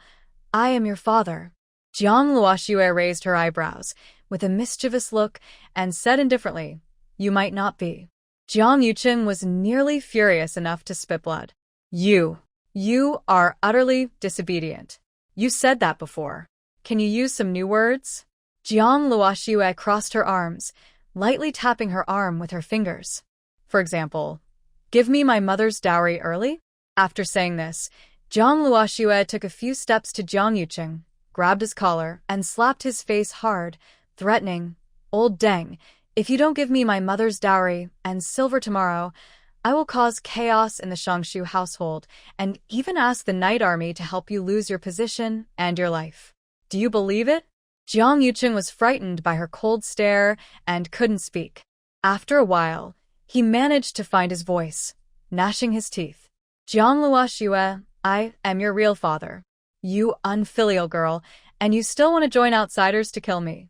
I am your father." Jiang Luoxue raised her eyebrows with a mischievous look and said indifferently, "You might not be." Jiang Yuqing was nearly furious enough to spit blood. You are utterly disobedient. You said that before. Can you use some new words?" Jiang Luoxue crossed her arms, lightly tapping her arm with her fingers. For example, "Give me my mother's dowry early?" After saying this, Jiang Luoxue took a few steps to Jiang Yuqing, grabbed his collar, and slapped his face hard, threatening, "Old Deng, if you don't give me my mother's dowry and silver tomorrow, I will cause chaos in the Shangshu household and even ask the Night Army to help you lose your position and your life. Do you believe it?" Jiang Yuqing was frightened by her cold stare and couldn't speak. After a while, he managed to find his voice, gnashing his teeth. "Jiang Luoxue, I am your real father. You unfilial girl, and you still want to join outsiders to kill me.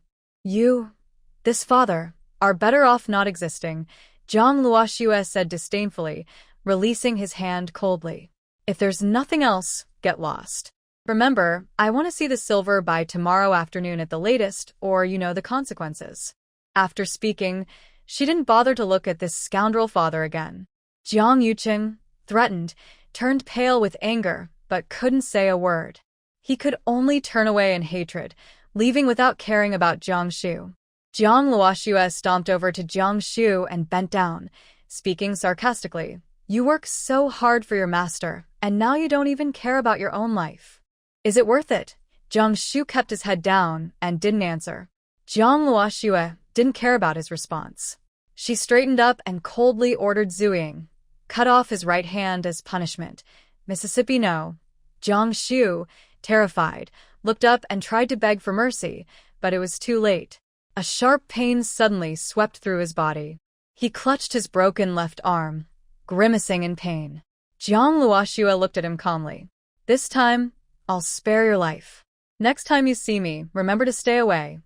This father, are better off not existing," Jiang Luoxue said disdainfully, releasing his hand coldly. "If there's nothing else, get lost. Remember, I want to see the silver by tomorrow afternoon at the latest, or you know the consequences." After speaking, she didn't bother to look at this scoundrel father again. Jiang Yuqing, threatened, turned pale with anger, but couldn't say a word. He could only turn away in hatred, leaving without caring about Jiang Shu. Jiang Luoxue stomped over to Jiang Shu and bent down, speaking sarcastically. "You work so hard for your master, and now you don't even care about your own life. Is it worth it?" Jiang Shu kept his head down and didn't answer. Jiang Luoxue didn't care about his response. She straightened up and coldly ordered Zhuing, "Cut off his right hand as punishment. Mississippi no." Jiang Shu, terrified, looked up and tried to beg for mercy, but it was too late. A sharp pain suddenly swept through his body. He clutched his broken left arm, grimacing in pain. Jiang Luoxue looked at him calmly. "This time, I'll spare your life. Next time you see me, remember to stay away."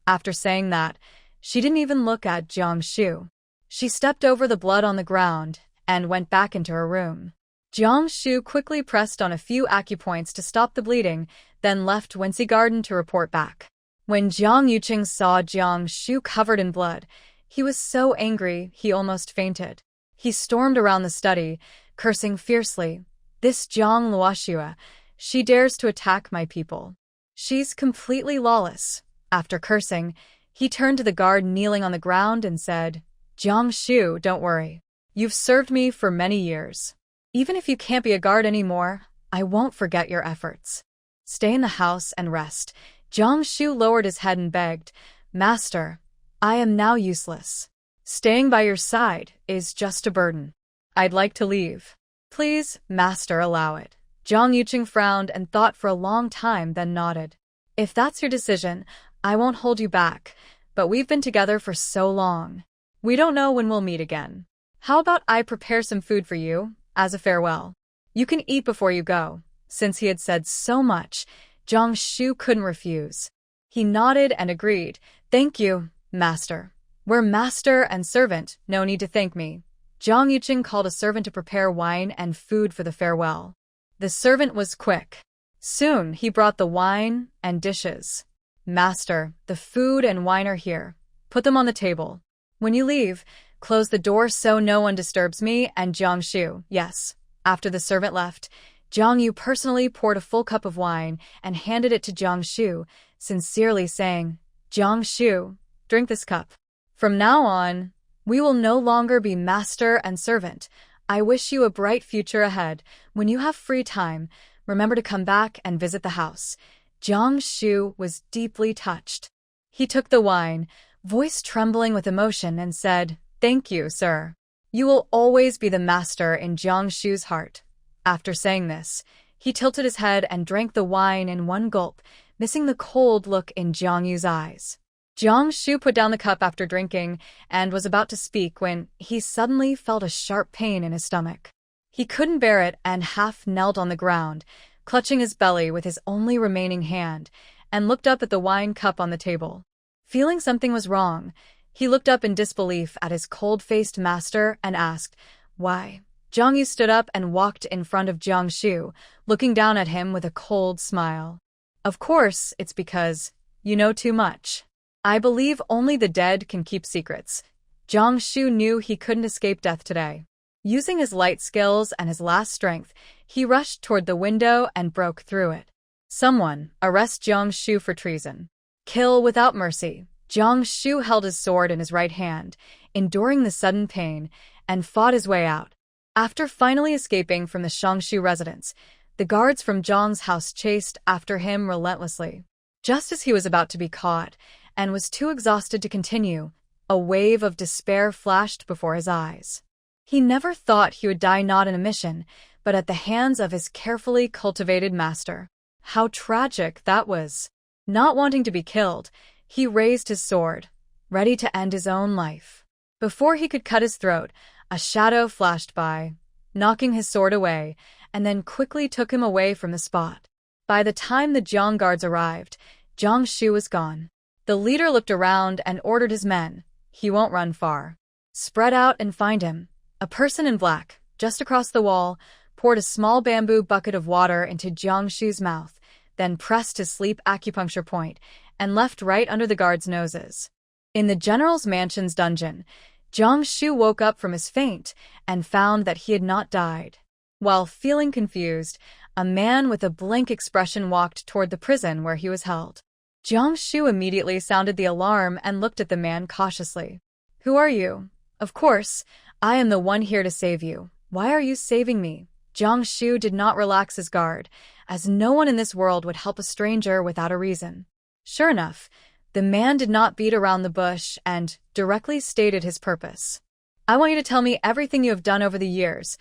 After saying that, she didn't even look at Jiang Shu. She stepped over the blood on the ground and went back into her room. Jiang Shu quickly pressed on a few acupoints to stop the bleeding, then left Wincy Garden to report back. When Jiang Yuqing saw Jiang Shu covered in blood, he was so angry he almost fainted. He stormed around the study, cursing fiercely, "This Jiang Luoxue, she dares to attack my people. She's completely lawless." After cursing, he turned to the guard kneeling on the ground and said, "Jiang Shu, don't worry. You've served me for many years. Even if you can't be a guard anymore, I won't forget your efforts. Stay in the house and rest." Jiang Shu lowered his head and begged, "Master, I am now useless. Staying by your side is just a burden. I'd like to leave. Please, Master, allow it." Jiang Yuqing frowned and thought for a long time, then nodded. "If that's your decision, I won't hold you back, but we've been together for so long. We don't know when we'll meet again. How about I prepare some food for you, as a farewell? You can eat before you go." Since he had said so much, Jiang Shu couldn't refuse. He nodded and agreed. "Thank you, Master. We're master and servant, no need to thank me." Jiang Yuqing called a servant to prepare wine and food for the farewell. The servant was quick. Soon he brought the wine and dishes. "Master, the food and wine are here. Put them on the table. When you leave, close the door so no one disturbs me and Jiang Shu." "Yes." After the servant left, Jiang Yu personally poured a full cup of wine and handed it to Jiang Shu, sincerely saying, "Jiang Shu, drink this cup. From now on, we will no longer be master and servant. I wish you a bright future ahead. When you have free time, remember to come back and visit the house." Jiang Shu was deeply touched. He took the wine, voice trembling with emotion, and said, "Thank you, sir. You will always be the master in Jiang Shu's heart." After saying this, he tilted his head and drank the wine in one gulp, missing the cold look in Jiang Yu's eyes. Jiang Shu put down the cup after drinking and was about to speak when he suddenly felt a sharp pain in his stomach. He couldn't bear it and half knelt on the ground, clutching his belly with his only remaining hand, and looked up at the wine cup on the table. Feeling something was wrong, he looked up in disbelief at his cold-faced master and asked, "Why?" Jiang Yu stood up and walked in front of Jiang Shu, looking down at him with a cold smile. "Of course, it's because you know too much. I believe only the dead can keep secrets." Jiang Shu knew he couldn't escape death today. Using his light skills and his last strength, he rushed toward the window and broke through it. "Someone, arrest Jiang Shu for treason. Kill without mercy." Jiang Shu held his sword in his right hand, enduring the sudden pain, and fought his way out. After finally escaping from the Shangshu residence, the guards from Zhang's house chased after him relentlessly. Just as he was about to be caught, and was too exhausted to continue, a wave of despair flashed before his eyes. He never thought he would die not in a mission, but at the hands of his carefully cultivated master. How tragic that was. Not wanting to be killed, he raised his sword, ready to end his own life. Before he could cut his throat, a shadow flashed by, knocking his sword away, and then quickly took him away from the spot. By the time the Jiang guards arrived, Jiang Shu was gone. The leader looked around and ordered his men, "He won't run far. Spread out and find him." A person in black, just across the wall, poured a small bamboo bucket of water into Jiang Shu's mouth, then pressed his sleep acupuncture point, and left right under the guards' noses. In the general's mansion's dungeon, Jiang Shu woke up from his faint and found that he had not died. While feeling confused, a man with a blank expression walked toward the prison where he was held. Jiang Shu immediately sounded the alarm and looked at the man cautiously. "Who are you?" "Of course, I am the one here to save you. Why are you saving me?" Jiang Shu did not relax his guard, as no one in this world would help a stranger without a reason. Sure enough, the man did not beat around the bush and directly stated his purpose. "I want you to tell me everything you have done over the years,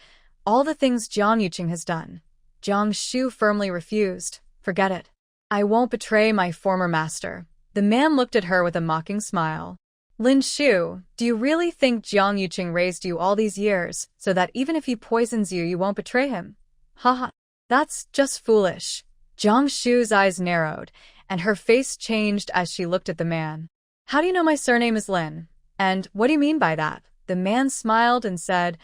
all the things Jiang Yuqing has done." Jiang Shu firmly refused. "Forget it. I won't betray my former master." The man looked at her with a mocking smile. "Lin Shu, do you really think Jiang Yuqing raised you all these years so that even if he poisons you, you won't betray him? Haha, that's just foolish." Jiang Shu's eyes narrowed, and her face changed as she looked at the man. "How do you know my surname is Lin? And what do you mean by that?" The man smiled and said,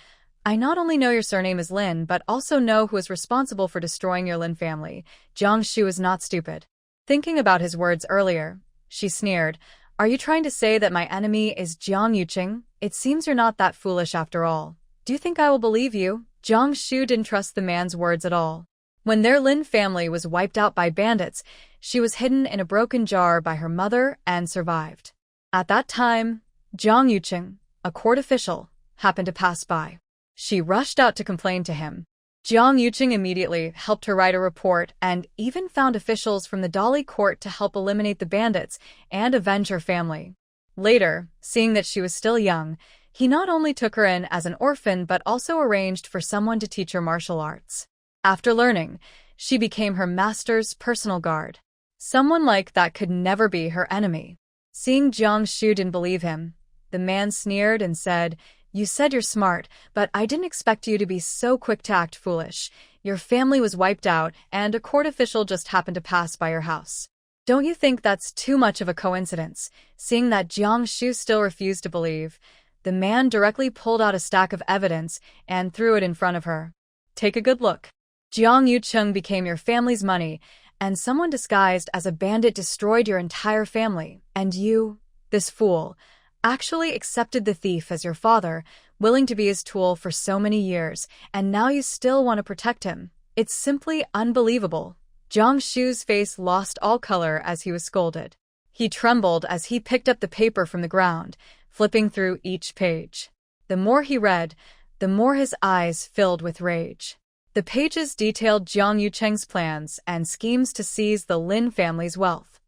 "I not only know your surname is Lin, but also know who is responsible for destroying your Lin family." Jiang Shu is not stupid. Thinking about his words earlier, she sneered, "Are you trying to say that my enemy is Jiang Yuqing? It seems you're not that foolish after all. Do you think I will believe you?" Jiang Shu didn't trust the man's words at all. When their Lin family was wiped out by bandits, she was hidden in a broken jar by her mother and survived. At that time, Jiang Yuqing, a court official, happened to pass by. She rushed out to complain to him. Jiang Yuqing immediately helped her write a report and even found officials from the Dali court to help eliminate the bandits and avenge her family. Later, seeing that she was still young, he not only took her in as an orphan but also arranged for someone to teach her martial arts. After learning, she became her master's personal guard. Someone like that could never be her enemy. Seeing Jiang Shu didn't believe him, the man sneered and said, "You said you're smart, but I didn't expect you to be so quick to act foolish. Your family was wiped out, and a court official just happened to pass by your house. Don't you think that's too much of a coincidence?" Seeing that Jiang Shu still refused to believe, the man directly pulled out a stack of evidence and threw it in front of her. "Take a good look. Jiang Yuqing became your family's money, and someone disguised as a bandit destroyed your entire family, and you, this fool, actually accepted the thief as your father, willing to be his tool for so many years, and now you still want to protect him. It's simply unbelievable." Jiang Shu's face lost all color as he was scolded. He trembled as he picked up the paper from the ground, flipping through each page. The more he read, the more his eyes filled with rage. The pages detailed Jiang Yuqing's plans and schemes to seize the Lin family's wealth.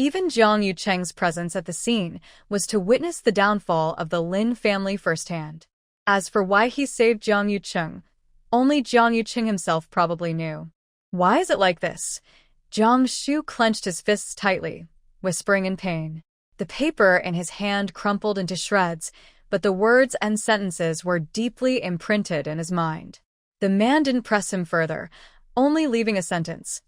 Even Jiang Yucheng's presence at the scene was to witness the downfall of the Lin family firsthand. As for why he saved Jiang Yucheng, only Jiang Yucheng himself probably knew. Why is it like this? Jiang Shu clenched his fists tightly, whispering in pain. The paper in his hand crumpled into shreds, but the words and sentences were deeply imprinted in his mind. The man didn't press him further, only leaving a sentence.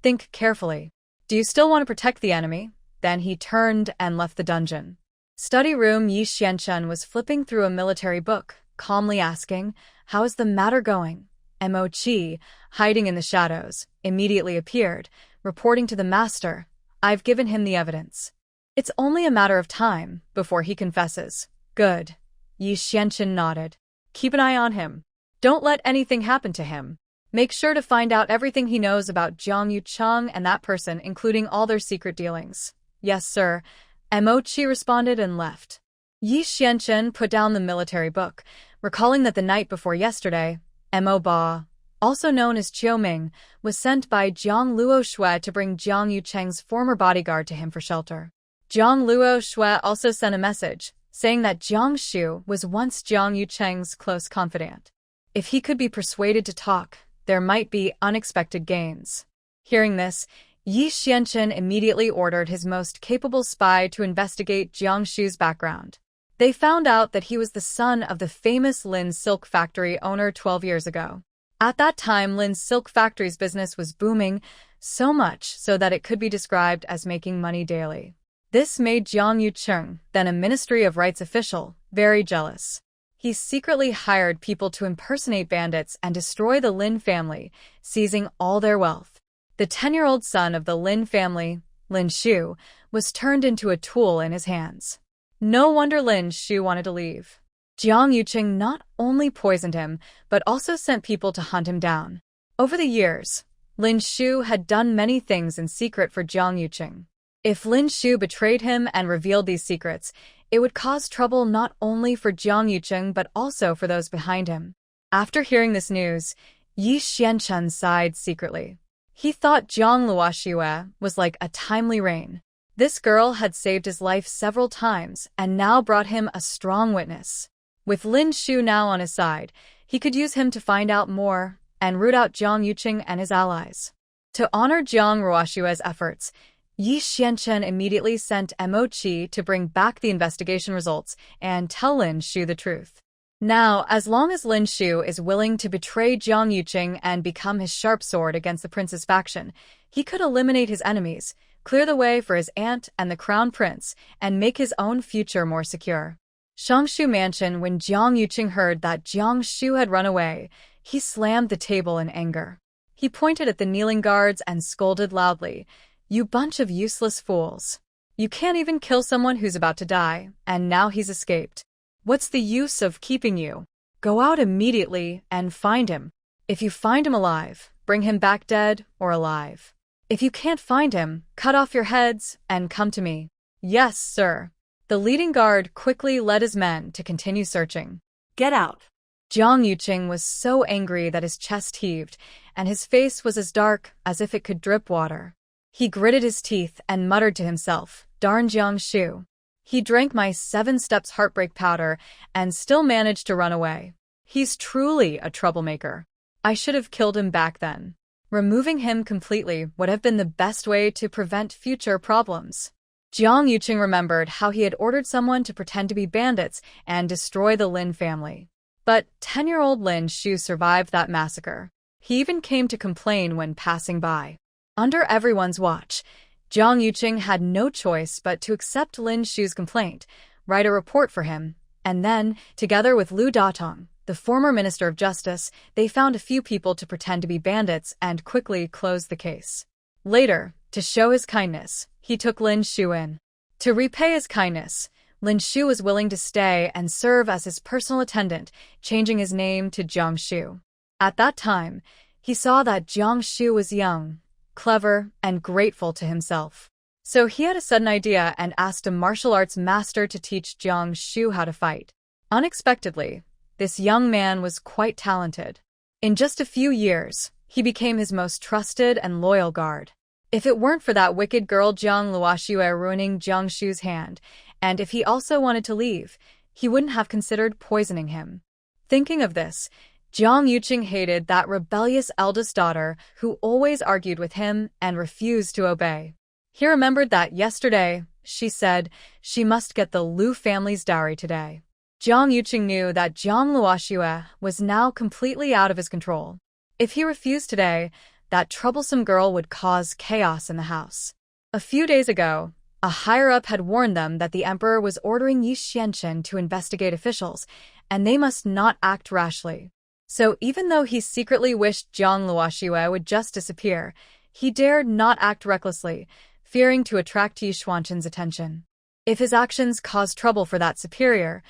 Think carefully. Do you still want to protect the enemy? Then he turned and left the dungeon. Study room. Yi Xianchen was flipping through a military book, calmly asking, "How is the matter going?" Mo Qi, hiding in the shadows, immediately appeared, reporting to the master, "I've given him the evidence. It's only a matter of time before he confesses." "Good." Yi Xianchen nodded. "Keep an eye on him. Don't let anything happen to him. Make sure to find out everything he knows about Jiang Yucheng and that person, including all their secret dealings." "Yes, sir." Mo Qi responded and left. Yi Xianchen put down the military book, recalling that the night before yesterday, Mo Ba, also known as Chiu Ming, was sent by Jiang Luoshui to bring Jiang Yucheng's former bodyguard to him for shelter. Jiang Luoshui also sent a message, saying that Jiang Shu was once Jiang Yucheng's close confidant. If he could be persuaded to talk, there might be unexpected gains. Hearing this, Yi Xianchen immediately ordered his most capable spy to investigate Jiang Shu's background. They found out that he was the son of the famous Lin Silk Factory owner 12 years ago. At that time, Lin's Silk Factory's business was booming, so much so that it could be described as making money daily. This made Jiang Yucheng, then a Ministry of Rights official, very jealous. He secretly hired people to impersonate bandits and destroy the Lin family, seizing all their wealth. The 10-year-old son of the Lin family, Lin Shu, was turned into a tool in his hands. No wonder Lin Shu wanted to leave. Jiang Yucheng not only poisoned him, but also sent people to hunt him down. Over the years, Lin Shu had done many things in secret for Jiang Yucheng. If Lin Shu betrayed him and revealed these secrets, it would cause trouble not only for Jiang Yucheng but also for those behind him. After hearing this news, Yi Xianchen sighed secretly. He thought Jiang Luoshui was like a timely rain. This girl had saved his life several times and now brought him a strong witness. With Lin Shu now on his side, he could use him to find out more and root out Jiang Yucheng and his allies. To honor Jiang Luoshui's efforts, Yi Xianchen immediately sent Mo Qi to bring back the investigation results and tell Lin Shu the truth. Now, as long as Lin Shu is willing to betray Jiang Yucheng and become his sharp sword against the prince's faction, he could eliminate his enemies, clear the way for his aunt and the crown prince, and make his own future more secure. Shangshu Mansion. When Jiang Yucheng heard that Jiang Shu had run away, he slammed the table in anger. He pointed at the kneeling guards and scolded loudly, "You bunch of useless fools. You can't even kill someone who's about to die, and now he's escaped. What's the use of keeping you? Go out immediately and find him. If you find him alive, bring him back dead or alive. If you can't find him, cut off your heads and come to me." "Yes, sir." The leading guard quickly led his men to continue searching. Get out. Jiang Yucheng was so angry that his chest heaved, and his face was as dark as if it could drip water. He gritted his teeth and muttered to himself, "Darn Jiang Shu. He drank my 7 steps heartbreak powder and still managed to run away. He's truly a troublemaker. I should have killed him back then." Removing him completely would have been the best way to prevent future problems. Jiang Yucheng remembered how he had ordered someone to pretend to be bandits and destroy the Lin family. But 10-year-old Lin Shu survived that massacre. He even came to complain when passing by. Under everyone's watch, Jiang Yucheng had no choice but to accept Lin Shu's complaint, write a report for him, and then, together with Lu Datong, the former Minister of Justice, they found a few people to pretend to be bandits and quickly closed the case. Later, to show his kindness, he took Lin Shu in. To repay his kindness, Lin Shu was willing to stay and serve as his personal attendant, changing his name to Jiang Shu. At that time, he saw that Jiang Shu was young, clever, and grateful to himself. So he had a sudden idea and asked a martial arts master to teach Jiang Shu how to fight. Unexpectedly, this young man was quite talented. In just a few years, he became his most trusted and loyal guard. If it weren't for that wicked girl Jiang Luoxue ruining Jiang Shu's hand, and if he also wanted to leave, he wouldn't have considered poisoning him. Thinking of this, Jiang Yuqing hated that rebellious eldest daughter who always argued with him and refused to obey. He remembered that yesterday, she said, she must get the Lu family's dowry today. Jiang Yuqing knew that Jiang Luoxue was now completely out of his control. If he refused today, that troublesome girl would cause chaos in the house. A few days ago, a higher-up had warned them that the emperor was ordering Yi Xianchen to investigate officials, and they must not act rashly. So even though he secretly wished Jiang Luoxue would just disappear, he dared not act recklessly, fearing to attract Yi Xianchen's attention. If his actions caused trouble for that superior,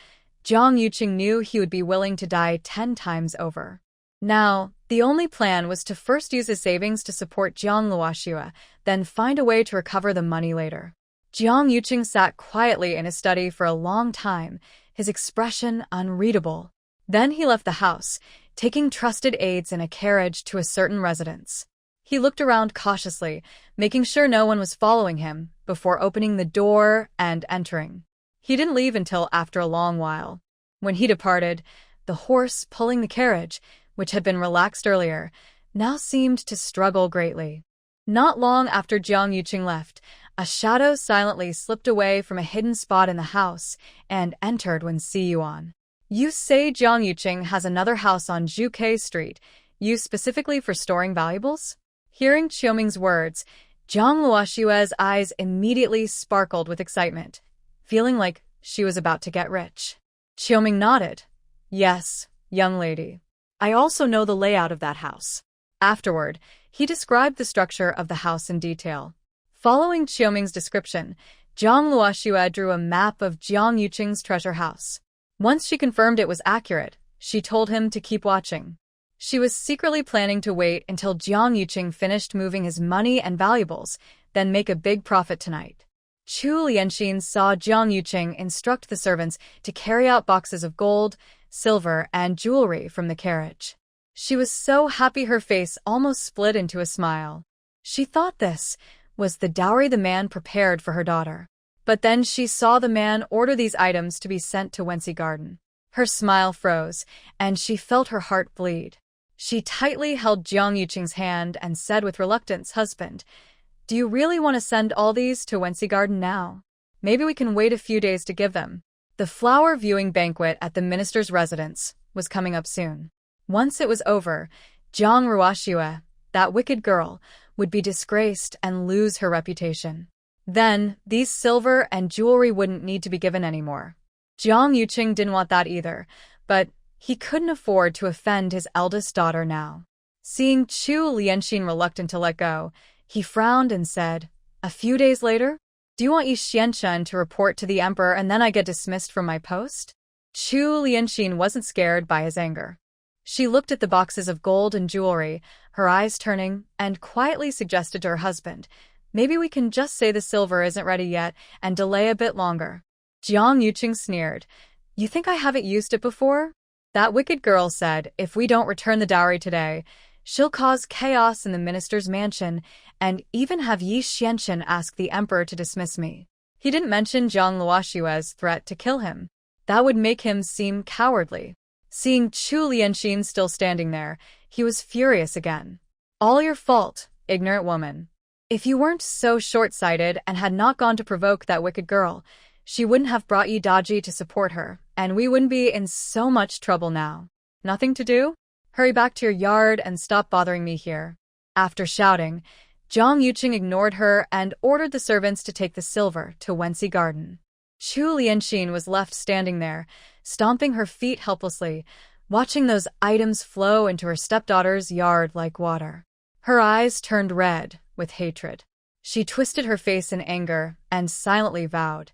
Jiang Yuqing knew he would be willing to die 10 times over. Now, the only plan was to first use his savings to support Jiang Luoxue, then find a way to recover the money later. Jiang Yuqing sat quietly in his study for a long time, his expression unreadable. Then he left the house, taking trusted aides in a carriage to a certain residence. He looked around cautiously, making sure no one was following him, before opening the door and entering. He didn't leave until after a long while. When he departed, the horse pulling the carriage, which had been relaxed earlier, now seemed to struggle greatly. Not long after Jiang Yuqing left, a shadow silently slipped away from a hidden spot in the house and entered Wen Siyuan. You say Jiang Yuqing has another house on Zhuke Street, used specifically for storing valuables? Hearing Qiuming's words, Jiang Luoxue's eyes immediately sparkled with excitement, feeling like she was about to get rich. Qiuming nodded. Yes, young lady. I also know the layout of that house. Afterward, he described the structure of the house in detail. Following Qiuming's description, Jiang Luoxue drew a map of Jiang Yuqing's treasure house. Once she confirmed it was accurate, she told him to keep watching. She was secretly planning to wait until Jiang Yuqing finished moving his money and valuables, then make a big profit tonight. Chu Lianxin saw Jiang Yuqing instruct the servants to carry out boxes of gold, silver, and jewelry from the carriage. She was so happy her face almost split into a smile. She thought this was the dowry the man prepared for her daughter. But then she saw the man order these items to be sent to Wensi Garden. Her smile froze, and she felt her heart bleed. She tightly held Jiang Yuqing's hand and said with reluctance, Husband, do you really want to send all these to Wensi Garden now? Maybe we can wait a few days to give them. The flower viewing banquet at the minister's residence was coming up soon. Once it was over, Jiang Luoxue, that wicked girl, would be disgraced and lose her reputation. Then, these silver and jewelry wouldn't need to be given anymore. Jiang Yuqing didn't want that either, but he couldn't afford to offend his eldest daughter now. Seeing Chu Lianxin reluctant to let go, he frowned and said, A few days later? Do you want Yi Xianchen to report to the emperor and then I get dismissed from my post? Chu Lianxin wasn't scared by his anger. She looked at the boxes of gold and jewelry, her eyes turning, and quietly suggested to her husband, Maybe we can just say the silver isn't ready yet and delay a bit longer. Jiang Yuqing sneered. You think I haven't used it before? That wicked girl said, if we don't return the dowry today, she'll cause chaos in the minister's mansion and even have Yi Xianchen ask the emperor to dismiss me. He didn't mention Jiang Luoxue's threat to kill him. That would make him seem cowardly. Seeing Chu Lianxin still standing there, he was furious again. All your fault, ignorant woman. If you weren't so short-sighted and had not gone to provoke that wicked girl, she wouldn't have brought Yi Daji to support her, and we wouldn't be in so much trouble now. Nothing to do? Hurry back to your yard and stop bothering me here. After shouting, Jiang Yuqing ignored her and ordered the servants to take the silver to Wensi Garden. Chu Lianxin was left standing there, stomping her feet helplessly, watching those items flow into her stepdaughter's yard like water. Her eyes turned red with hatred. She twisted her face in anger and silently vowed,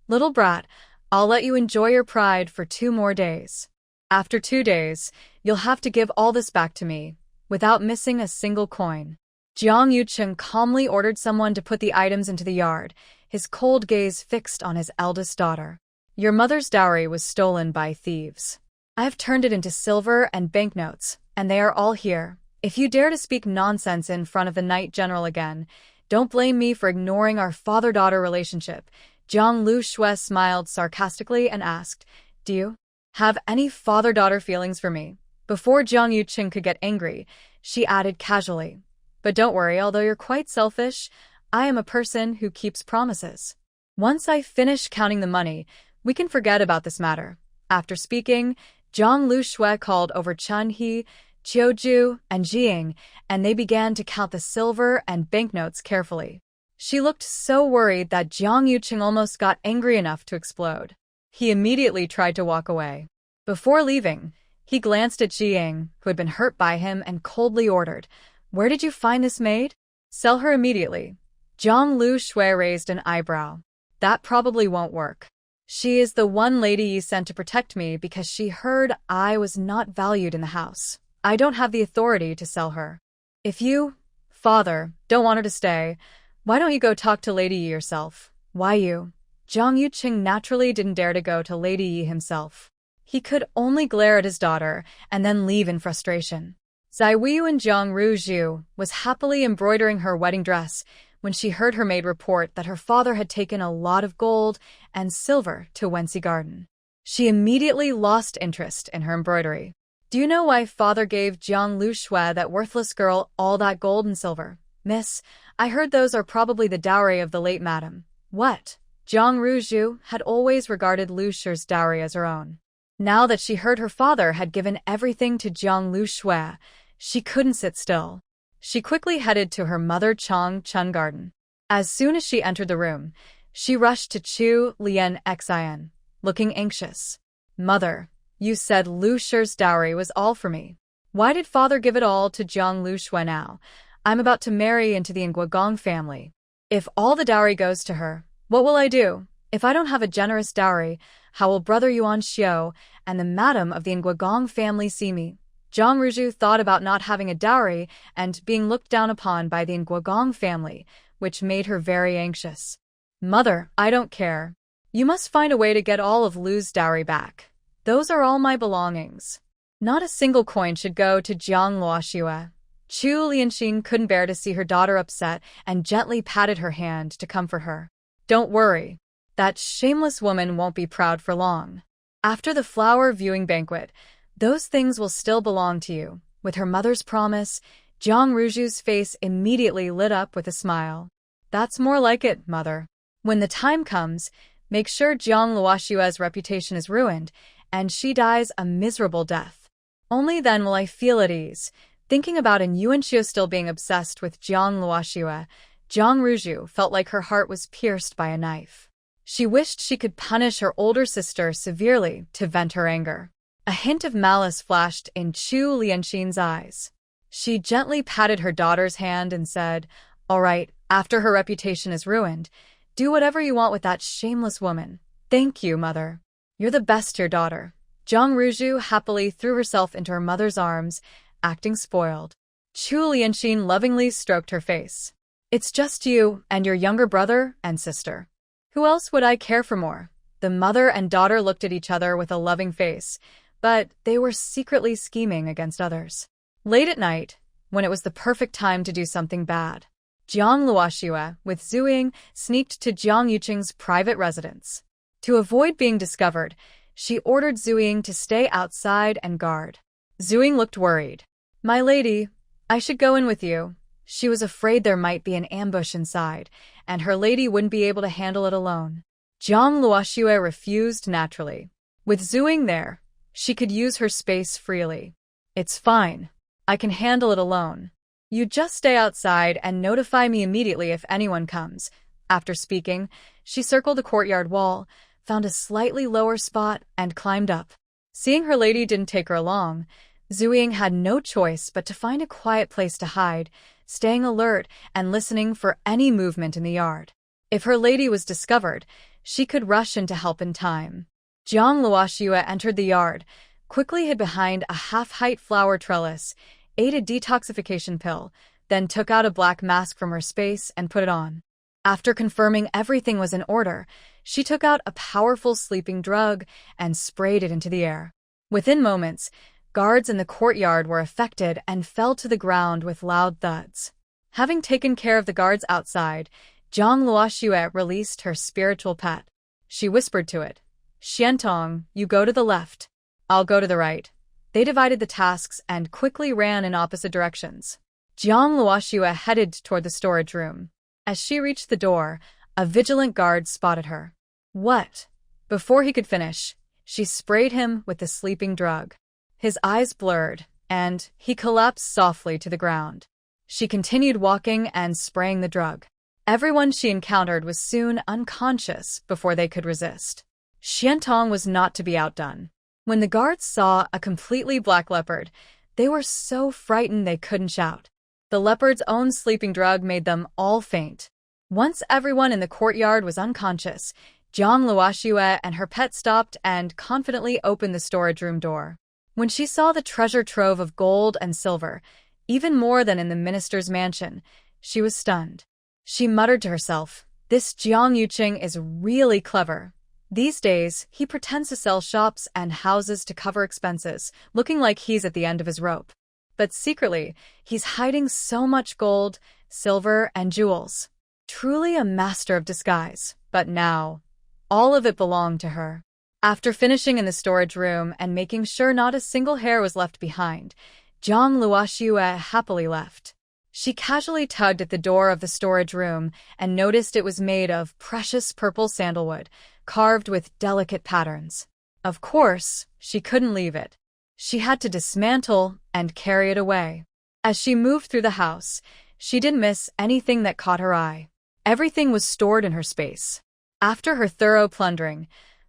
Little brat, I'll let you enjoy your pride for 2 more days. After 2 days, you'll have to give all this back to me, without missing a single coin. Jiang Yuqing calmly ordered someone to put the items into the yard, his cold gaze fixed on his eldest daughter. Your mother's dowry was stolen by thieves. I have turned it into silver and banknotes, and they are all here. If you dare to speak nonsense in front of the Knight General again, Don't blame me for ignoring our father-daughter relationship. Jiang Lu Shui smiled sarcastically and asked, do you have any father-daughter feelings for me? Before Jiang Yuqing could get angry, she added casually, but don't worry, although you're quite selfish, I am a person who keeps promises. Once I finish counting the money, we can forget about this matter. After speaking, Jiang Lu Shui called over Chun He, Qiuju, and Jiying, and they began to count the silver and banknotes carefully. She looked so worried that Jiang Yuqing almost got angry enough to explode. He immediately tried to walk away. Before leaving, he glanced at Jiying, who had been hurt by him, and coldly ordered, where did you find this maid? Sell her immediately. Jiang Lu Shui raised an eyebrow. That probably won't work. She is the one lady you sent to protect me because she heard I was not valued in the house. I don't have the authority to sell her. If you, father, don't want her to stay, why don't you go talk to Lady Yi yourself? Why you? Jiang Yuqing naturally didn't dare to go to Lady Yi himself. He could only glare at his daughter and then leave in frustration. Zai Weiyuan Jiang Ruzhu was happily embroidering her wedding dress when she heard her maid report that her father had taken a lot of gold and silver to Wenxi Garden. She immediately lost interest in her embroidery. Do you know why father gave Jiang Lu Shui, that worthless girl, all that gold and silver? Miss, I heard those are probably the dowry of the late madam. What? Jiang Ruzhu had always regarded Lu Shi's dowry as her own. Now that she heard her father had given everything to Jiang Lu Shui, she couldn't sit still. She quickly headed to her mother Chang Chun garden. As soon as she entered the room, she rushed to Chu Lian Xin, looking anxious. Mother, you said Lu Shi's dowry was all for me. Why did father give it all to Jiang Lu Shui now? I'm about to marry into the Nguagong family. If all the dowry goes to her, what will I do? If I don't have a generous dowry, how will brother Yuan Xiu and the madam of the Nguagong family see me? Jiang Ruzhu thought about not having a dowry and being looked down upon by the Nguagong family, which made her very anxious. Mother, I don't care. You must find a way to get all of Lu's dowry back. Those are all my belongings. Not a single coin should go to Jiang Luoxue. Chu Lianxin couldn't bear to see her daughter upset and gently patted her hand to comfort her. Don't worry. That shameless woman won't be proud for long. After the flower viewing banquet, those things will still belong to you. With her mother's promise, Jiang Ruzhu's face immediately lit up with a smile. That's more like it, mother. When the time comes, make sure Jiang Luoxue's reputation is ruined, and she dies a miserable death. Only then will I feel at ease. Thinking about Yuan Xiu still being obsessed with Jiang Luoxue, Jiang Ruzhu felt like her heart was pierced by a knife. She wished she could punish her older sister severely to vent her anger. A hint of malice flashed in Chu Lianxin's eyes. She gently patted her daughter's hand and said, all right, after her reputation is ruined, do whatever you want with that shameless woman. Thank you, mother. You're the best, your daughter. Jiang Ruzhu happily threw herself into her mother's arms, acting spoiled. Chu Lianxin lovingly stroked her face. It's just you and your younger brother and sister. Who else would I care for more? The mother and daughter looked at each other with a loving face, but they were secretly scheming against others. Late at night, when it was the perfect time to do something bad, Jiang Luoxue, with Zuying, sneaked to Jiang Yuqing's private residence. To avoid being discovered, she ordered Zuying to stay outside and guard. Zuying looked worried. My lady, I should go in with you. She was afraid there might be an ambush inside, and her lady wouldn't be able to handle it alone. Jiang Luoxue refused naturally. With Zuying there, she could use her space freely. It's fine. I can handle it alone. You just stay outside and notify me immediately if anyone comes. After speaking, she circled the courtyard wall, found a slightly lower spot, and climbed up. Seeing her lady didn't take her along, Zuying had no choice but to find a quiet place to hide, staying alert and listening for any movement in the yard. If her lady was discovered, she could rush in to help in time. Jiang Luoxue entered the yard, quickly hid behind a half-height flower trellis, ate a detoxification pill, then took out a black mask from her space and put it on. After confirming everything was in order, she took out a powerful sleeping drug and sprayed it into the air. Within moments, guards in the courtyard were affected and fell to the ground with loud thuds. Having taken care of the guards outside, Zhang Luoxue released her spiritual pet. She whispered to it, "Xiantong, you go to the left. I'll go to the right." They divided the tasks and quickly ran in opposite directions. Zhang Luoxue headed toward the storage room. As she reached the door, a vigilant guard spotted her. "What?" Before he could finish, she sprayed him with the sleeping drug. His eyes blurred, and he collapsed softly to the ground. She continued walking and spraying the drug. Everyone she encountered was soon unconscious before they could resist. Xiantong was not to be outdone. When the guards saw a completely black leopard, they were so frightened they couldn't shout. The leopard's own sleeping drug made them all faint. Once everyone in the courtyard was unconscious, Zhang Luoxue and her pet stopped and confidently opened the storage room door. When she saw the treasure trove of gold and silver, even more than in the minister's mansion, she was stunned. She muttered to herself, "This Jiang Yuqing is really clever." These days, he pretends to sell shops and houses to cover expenses, looking like he's at the end of his rope. But secretly, he's hiding so much gold, silver, and jewels. Truly a master of disguise. But now, all of it belonged to her. After finishing in the storage room and making sure not a single hair was left behind, Zhang Luoxue happily left. She casually tugged at the door of the storage room and noticed it was made of precious purple sandalwood, carved with delicate patterns. Of course, she couldn't leave it. She had to dismantle and carry it away. As she moved through the house, she didn't miss anything that caught her eye. Everything was stored in her space. After her thorough plundering,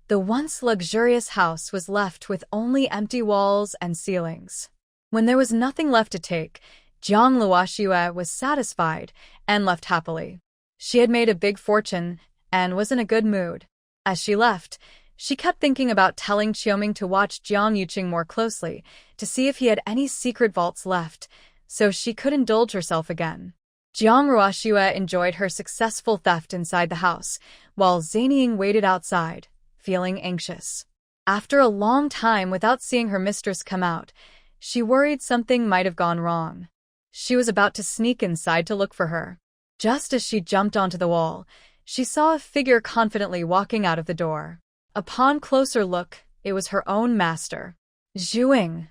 the once luxurious house was left with only empty walls and ceilings. When there was nothing left to take, Zhang Luoxue was satisfied and left happily. She had made a big fortune and was in a good mood. As she left, she kept thinking about telling Qiuming to watch Jiang Yuqing more closely to see if he had any secret vaults left, so she could indulge herself again. Zhang Luoxue enjoyed her successful theft inside the house, while Zanying waited outside, feeling anxious. After a long time without seeing her mistress come out, she worried something might have gone wrong. She was about to sneak inside to look for her. Just as she jumped onto the wall, she saw a figure confidently walking out of the door. Upon closer look, it was her own master. Zhu.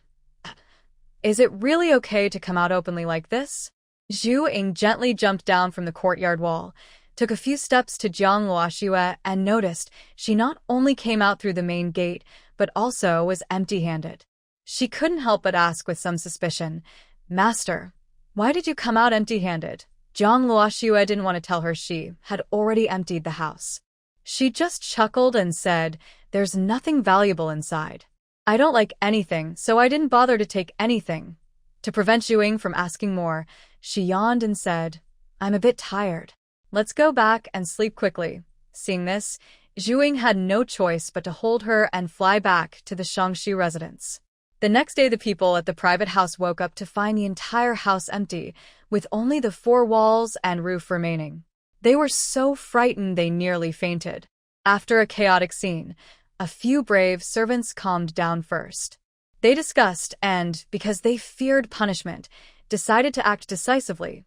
Is it really okay to come out openly like this? Zhu gently jumped down from the courtyard wall, took a few steps to Zhang Luoxue and noticed she not only came out through the main gate, but also was empty-handed. She couldn't help but ask with some suspicion, "Master, why did you come out empty-handed?" Zhang Luoxue didn't want to tell her she had already emptied the house. She just chuckled and said, "There's nothing valuable inside. I don't like anything, so I didn't bother to take anything." To prevent Zhuing from asking more, she yawned and said, "I'm a bit tired. Let's go back and sleep quickly." Seeing this, Zhuing had no choice but to hold her and fly back to the Shangshu residence. The next day, the people at the private house woke up to find the entire house empty, with only the 4 walls and roof remaining. They were so frightened they nearly fainted. After a chaotic scene, a few brave servants calmed down first. They discussed and, because they feared punishment, decided to act decisively.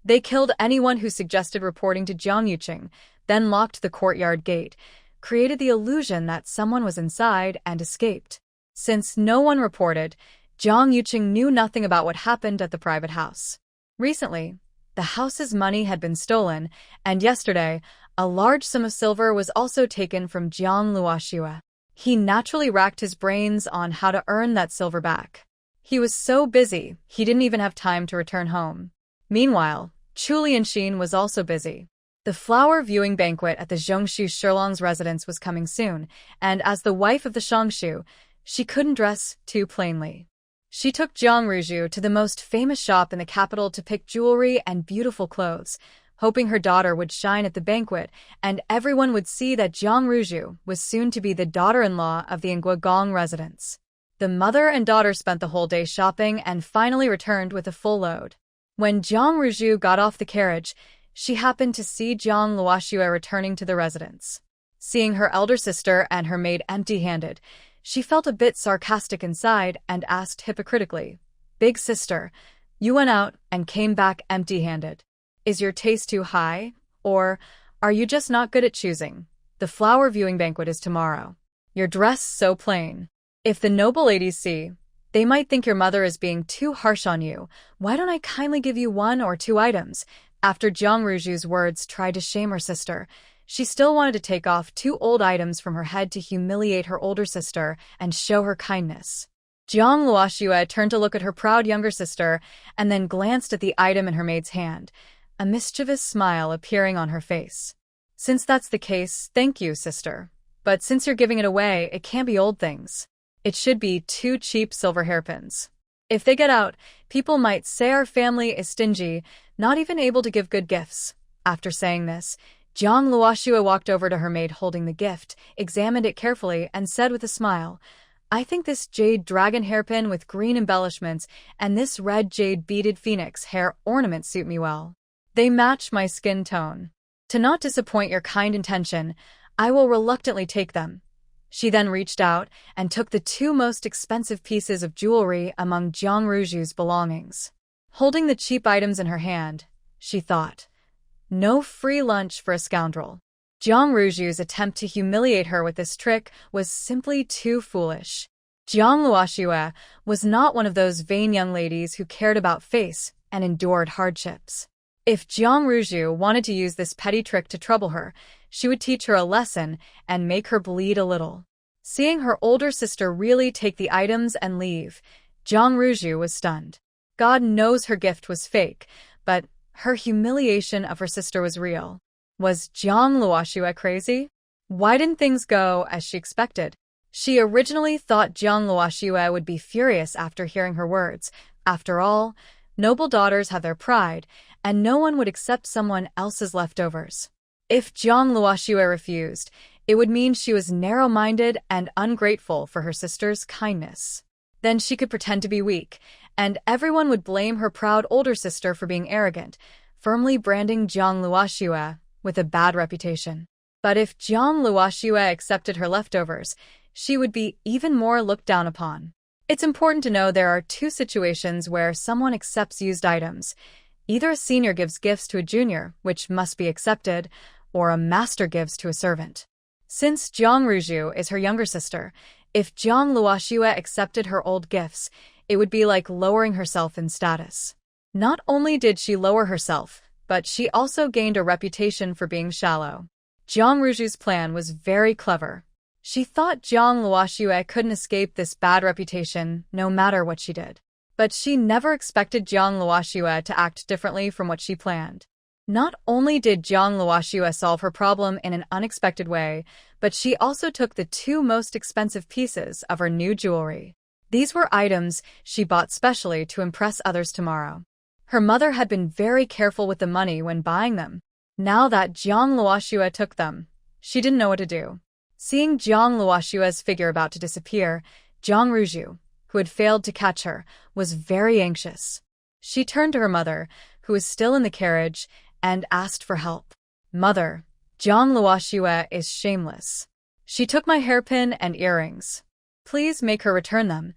They killed anyone who suggested reporting to Jiang Yuqing, then locked the courtyard gate, created the illusion that someone was inside, and escaped. Since no one reported, Jiang Yuqing knew nothing about what happened at the private house. Recently, the house's money had been stolen, and yesterday, a large sum of silver was also taken from Zhang Luoxue. He naturally racked his brains on how to earn that silver back. He was so busy, he didn't even have time to return home. Meanwhile, Chu Lianxin was also busy. The flower viewing banquet at the Zhongshu Shilong's residence was coming soon, and as the wife of the Shangshu, she couldn't dress too plainly. She took Jiang Ruju to the most famous shop in the capital to pick jewelry and beautiful clothes, hoping her daughter would shine at the banquet and everyone would see that Jiang Ruju was soon to be the daughter-in-law of the Nguagong residents. The mother and daughter spent the whole day shopping and finally returned with a full load. When Jiang Ruju got off the carriage, she happened to see Zhang Luoxue returning to the residence. Seeing her elder sister and her maid empty-handed, she felt a bit sarcastic inside and asked hypocritically, "Big sister, you went out and came back empty-handed. Is your taste too high? Or are you just not good at choosing? The flower viewing banquet is tomorrow. You're dressed so plain. If the noble ladies see, they might think your mother is being too harsh on you. Why don't I kindly give you 1 or 2 items? After Jiang Ruju's words tried to shame her sister, she still wanted to take off 2 old items from her head to humiliate her older sister and show her kindness. Jiang Luoxue turned to look at her proud younger sister and then glanced at the item in her maid's hand, a mischievous smile appearing on her face. Since that's the case, thank you, sister. But since you're giving it away, it can't be old things. It should be 2 cheap silver hairpins. If they get out, people might say our family is stingy, not even able to give good gifts. After saying this, Jiang Luoxue walked over to her maid holding the gift, examined it carefully, and said with a smile, I think this jade dragon hairpin with green embellishments and this red jade beaded phoenix hair ornament suit me well. They match my skin tone. To not disappoint your kind intention, I will reluctantly take them. She then reached out and took the 2 most expensive pieces of jewelry among Jiang Ruju's belongings. Holding the cheap items in her hand, she thought, no free lunch for a scoundrel. Jiang Ruju's attempt to humiliate her with this trick was simply too foolish. Jiang Luoxue was not one of those vain young ladies who cared about face and endured hardships. If Jiang Ruju wanted to use this petty trick to trouble her, she would teach her a lesson and make her bleed a little. Seeing her older sister really take the items and leave, Jiang Ruju was stunned. God knows her gift was fake, but her humiliation of her sister was real. Was Jiang Luoxue crazy? Why didn't things go as she expected? She originally thought Jiang Luoxue would be furious after hearing her words. After all, noble daughters have their pride, and no one would accept someone else's leftovers. If Jiang Luoxue refused, it would mean she was narrow-minded and ungrateful for her sister's kindness. Then she could pretend to be weak, and everyone would blame her proud older sister for being arrogant, firmly branding Jiang Luoxue with a bad reputation. But if Jiang Luoxue accepted her leftovers, she would be even more looked down upon. It's important to know there are 2 situations where someone accepts used items. Either a senior gives gifts to a junior, which must be accepted, or a master gives to a servant. Since Jiang Ruju is her younger sister, if Jiang Luoxue accepted her old gifts, it would be like lowering herself in status. Not only did she lower herself, but she also gained a reputation for being shallow. Jiang Ruju's plan was very clever. She thought Jiang Luoxue couldn't escape this bad reputation no matter what she did. But she never expected Jiang Luoxue to act differently from what she planned. Not only did Jiang Luoxue solve her problem in an unexpected way, but she also took the 2 most expensive pieces of her new jewelry. These were items she bought specially to impress others tomorrow. Her mother had been very careful with the money when buying them. Now that Jiang Luoxue took them, she didn't know what to do. Seeing Jiang Luoxue's figure about to disappear, Jiang Ruju, who had failed to catch her, was very anxious. She turned to her mother, who was still in the carriage, and asked for help. Mother, Jiang Luoxue is shameless. She took my hairpin and earrings. Please make her return them.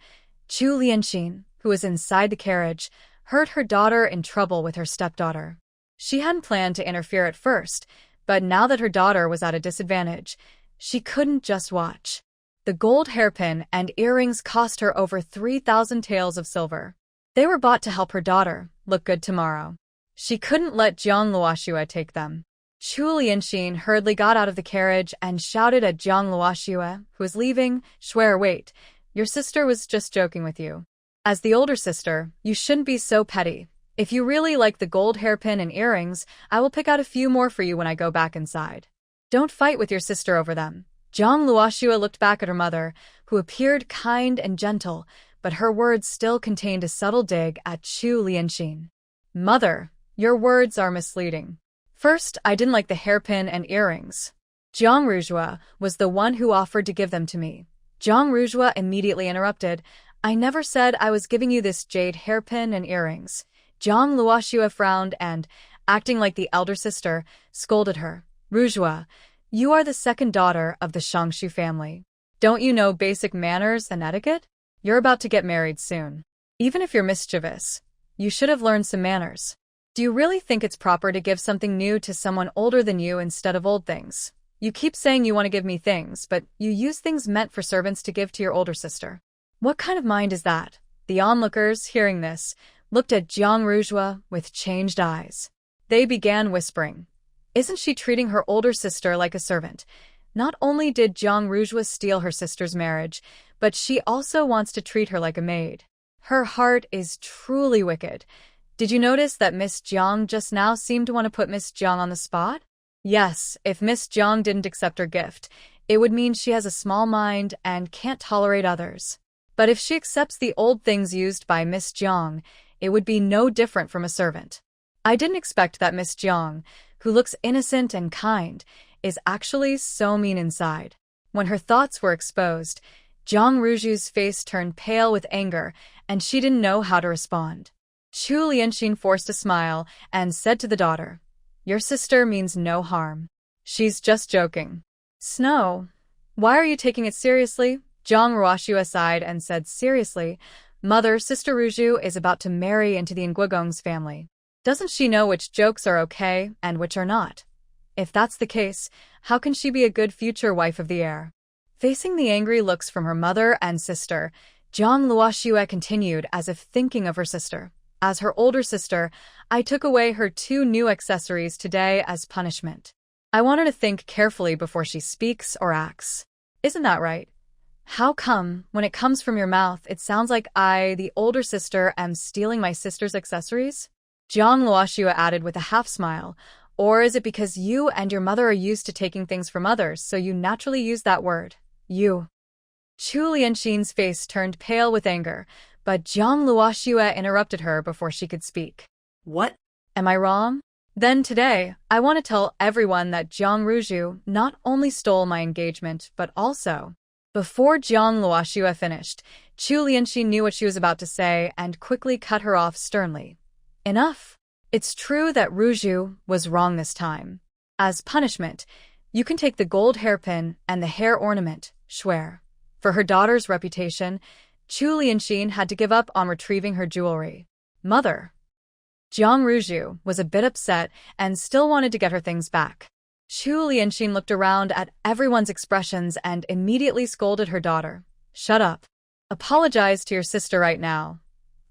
Chu Lianxin, who was inside the carriage, heard her daughter in trouble with her stepdaughter. She hadn't planned to interfere at first, but now that her daughter was at a disadvantage, she couldn't just watch. The gold hairpin and earrings cost her over 3,000 taels of silver. They were bought to help her daughter look good tomorrow. She couldn't let Jiang Luoxue take them. Chu Lianxin hurriedly got out of the carriage and shouted at Jiang Luoxue, who was leaving, "Swear, wait. Your sister was just joking with you. As the older sister, you shouldn't be so petty. If you really like the gold hairpin and earrings, I will pick out a few more for you when I go back inside. Don't fight with your sister over them." Jiang Luoxue looked back at her mother, who appeared kind and gentle, but her words still contained a subtle dig at Chu Lianxin. "Mother, your words are misleading. First, I didn't like the hairpin and earrings. Jiang Ruju was the one who offered to give them to me." Jiang Ruju immediately interrupted. "I never said I was giving you this jade hairpin and earrings." Jiang Luoxue frowned and, acting like the elder sister, scolded her. "Ruju, you are the second daughter of the Shangshu family. Don't you know basic manners and etiquette? You're about to get married soon. Even if you're mischievous, you should have learned some manners. Do you really think it's proper to give something new to someone older than you instead of old things? You keep saying you want to give me things, but you use things meant for servants to give to your older sister. What kind of mind is that? The onlookers, hearing this, looked at Jiang Ruzhua with changed eyes. They began whispering. Isn't she treating her older sister like a servant? Not only did Jiang Ruzhua steal her sister's marriage, but she also wants to treat her like a maid. Her heart is truly wicked. Did you notice that Miss Jiang just now seemed to want to put Miss Jiang on the spot? Yes, if Miss Jiang didn't accept her gift, it would mean she has a small mind and can't tolerate others. But if she accepts the old things used by Miss Jiang, it would be no different from a servant. I didn't expect that Miss Jiang, who looks innocent and kind, is actually so mean inside. When her thoughts were exposed, Jiang Ruzhu's face turned pale with anger, and she didn't know how to respond. Chu Lianxin forced a smile and said to the daughter, "Your sister means no harm. She's just joking." "Snow, why are you taking it seriously?" Jiang Ruoxue sighed and said seriously, "Mother, Sister Ruzhu is about to marry into the Nguigong's family. Doesn't she know which jokes are okay and which are not? If that's the case, how can she be a good future wife of the heir?" Facing the angry looks from her mother and sister, Jiang Luoxue continued as if thinking of her sister. As her older sister, I took away her 2 new accessories today as punishment. I want her to think carefully before she speaks or acts. Isn't that right? How come, when it comes from your mouth, it sounds like I, the older sister, am stealing my sister's accessories? Jiang Luoxue added with a half-smile. Or is it because you and your mother are used to taking things from others, so you naturally use that word? You. Chu Lianxin's face turned pale with anger, but Jiang Luoxue interrupted her before she could speak. What? Am I wrong? Then today, I want to tell everyone that Jiang Ruzhu not only stole my engagement, but also... Before Jiang Luoxue finished, Chu Lianxin knew what she was about to say and quickly cut her off sternly. Enough. It's true that Ruzhu was wrong this time. As punishment, you can take the gold hairpin and the hair ornament, Shuer. For her daughter's reputation, Chu Lianxin had to give up on retrieving her jewelry. Mother. Jiang Ruzhu was a bit upset and still wanted to get her things back. Chu Lianxin looked around at everyone's expressions and immediately scolded her daughter. Shut up. Apologize to your sister right now.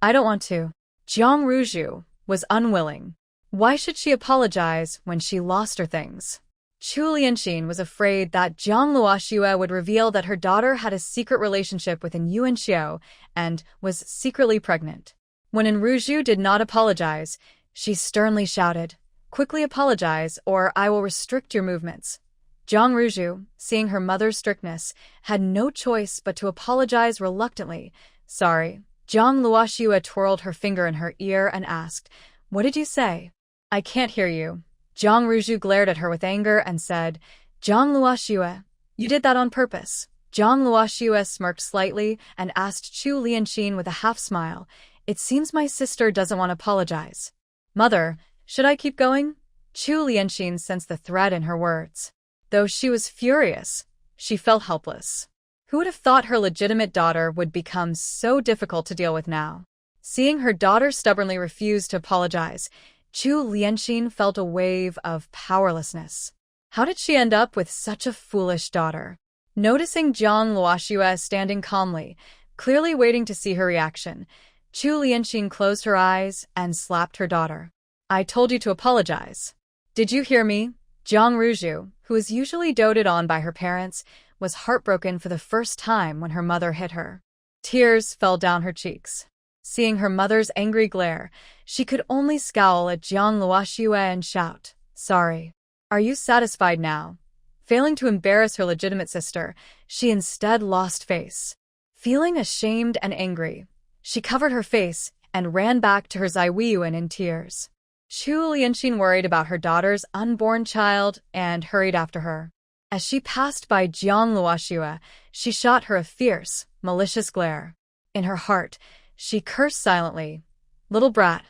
I don't want to. Jiang Ruzhu was unwilling. Why should she apologize when she lost her things? Chu Lianxin was afraid that Jiang Luoxue would reveal that her daughter had a secret relationship with an Yuan Xiao and was secretly pregnant. When Ruzhu did not apologize, she sternly shouted, "Quickly apologize, or I will restrict your movements." Jiang Ruzhu, seeing her mother's strictness, had no choice but to apologize reluctantly. "Sorry." Jiang Luoxue twirled her finger in her ear and asked, "What did you say?" "I can't hear you." Jiang Ruzhu glared at her with anger and said, "Jiang Luoxue, you did that on purpose." Jiang Luoxue smirked slightly and asked Chu Lianxin with a half-smile, "It seems my sister doesn't want to apologize." "Mother, should I keep going?" Chu Lianxin sensed the threat in her words. Though she was furious, she felt helpless. Who would have thought her legitimate daughter would become so difficult to deal with now? Seeing her daughter stubbornly refuse to apologize, Chu Lianxin felt a wave of powerlessness. How did she end up with such a foolish daughter? Noticing Jiang Luoxue standing calmly, clearly waiting to see her reaction, Chu Lianxin closed her eyes and slapped her daughter. "I told you to apologize. Did you hear me?" Jiang Ruzhu, who was usually doted on by her parents, was heartbroken for the first time when her mother hit her. Tears fell down her cheeks. Seeing her mother's angry glare, she could only scowl at Jiang Luoxue and shout, "Sorry. Are you satisfied now?" Failing to embarrass her legitimate sister, she instead lost face. Feeling ashamed and angry, she covered her face and ran back to her Zaiwiyuan in tears. Chu Lianxin worried about her daughter's unborn child and hurried after her. As she passed by Jiang Luoxue, she shot her a fierce, malicious glare. In her heart, she cursed silently. "Little brat,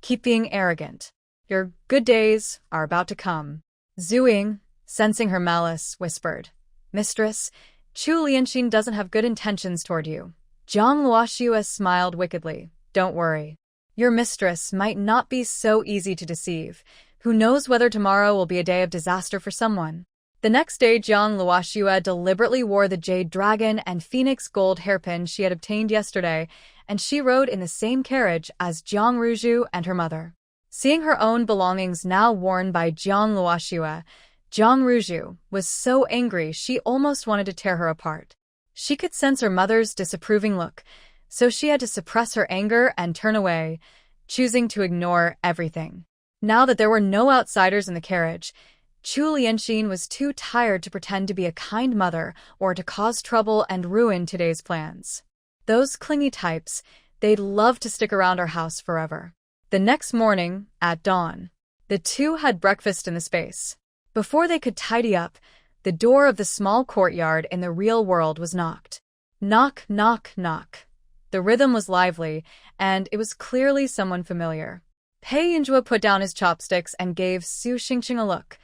keep being arrogant. Your good days are about to come." Zhu Ying, sensing her malice, whispered, "Mistress, Chu Lianxin doesn't have good intentions toward you." Jiang Luoxue smiled wickedly. "Don't worry. Your mistress might not be so easy to deceive. Who knows whether tomorrow will be a day of disaster for someone. The next day, Jiang Luoxue deliberately wore the jade dragon and phoenix gold hairpin she had obtained yesterday, and she rode in the same carriage as Jiang Ruju and her mother. Seeing her own belongings now worn by Jiang Luoxue, Jiang Ruju was so angry she almost wanted to tear her apart. She could sense her mother's disapproving look, so she had to suppress her anger and turn away, choosing to ignore everything. Now that there were no outsiders in the carriage, Chu Lianxin was too tired to pretend to be a kind mother or to cause trouble and ruin today's plans. Those clingy types, they'd love to stick around our house forever. The next morning, at dawn, the two had breakfast in the space. Before they could tidy up, the door of the small courtyard in the real world was knocked. Knock, knock, knock. The rhythm was lively, and it was clearly someone familiar. Pei Yinjue put down his chopsticks and gave Su Xingqing a look.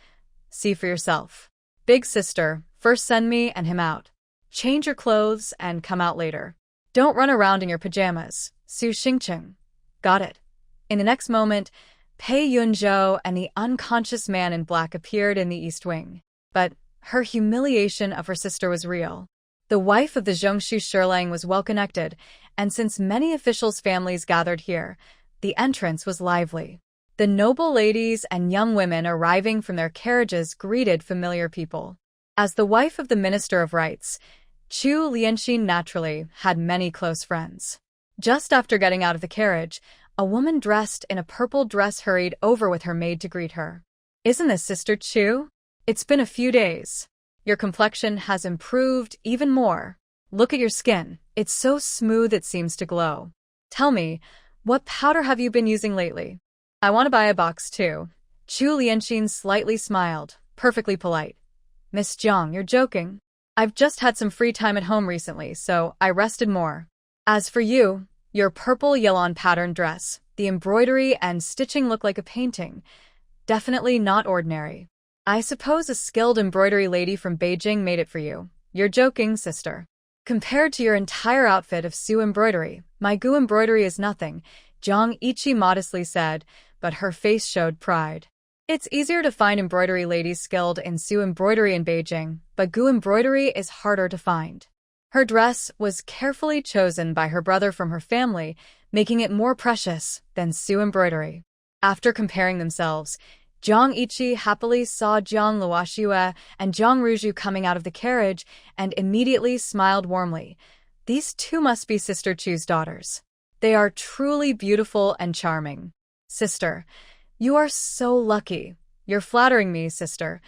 See for yourself. Big sister, first send me and him out. Change your clothes and come out later. Don't run around in your pajamas, Su Xingqing. Got it. In the next moment, Pei Yunzhou and the unconscious man in black appeared in the east wing. But her humiliation of her sister was real. The wife of the Zhongshu Shirlang was well-connected, and since many officials' families gathered here, the entrance was lively. The noble ladies and young women arriving from their carriages greeted familiar people. As the wife of the Minister of Rights, Chu Lianxin naturally had many close friends. Just after getting out of the carriage, a woman dressed in a purple dress hurried over with her maid to greet her. Isn't this Sister Chu? It's been a few days. Your complexion has improved even more. Look at your skin. It's so smooth it seems to glow. Tell me, what powder have you been using lately? I want to buy a box too. Chu Lianxin slightly smiled, perfectly polite. Miss Jiang, you're joking. I've just had some free time at home recently, so I rested more. As for you, your purple yellon pattern dress, the embroidery and stitching look like a painting. Definitely not ordinary. I suppose a skilled embroidery lady from Beijing made it for you. You're joking, sister. Compared to your entire outfit of Su embroidery, my Gu embroidery is nothing, Zhang Ichi modestly said, but her face showed pride. It's easier to find embroidery ladies skilled in Su embroidery in Beijing, but Gu embroidery is harder to find. Her dress was carefully chosen by her brother from her family, making it more precious than Su embroidery. After comparing themselves, Zhang Ichi happily saw Jiang Luoxue and Jiang Ruju coming out of the carriage and immediately smiled warmly. These two must be Sister Chu's daughters. They are truly beautiful and charming. Sister, you are so lucky. You're flattering me, sister.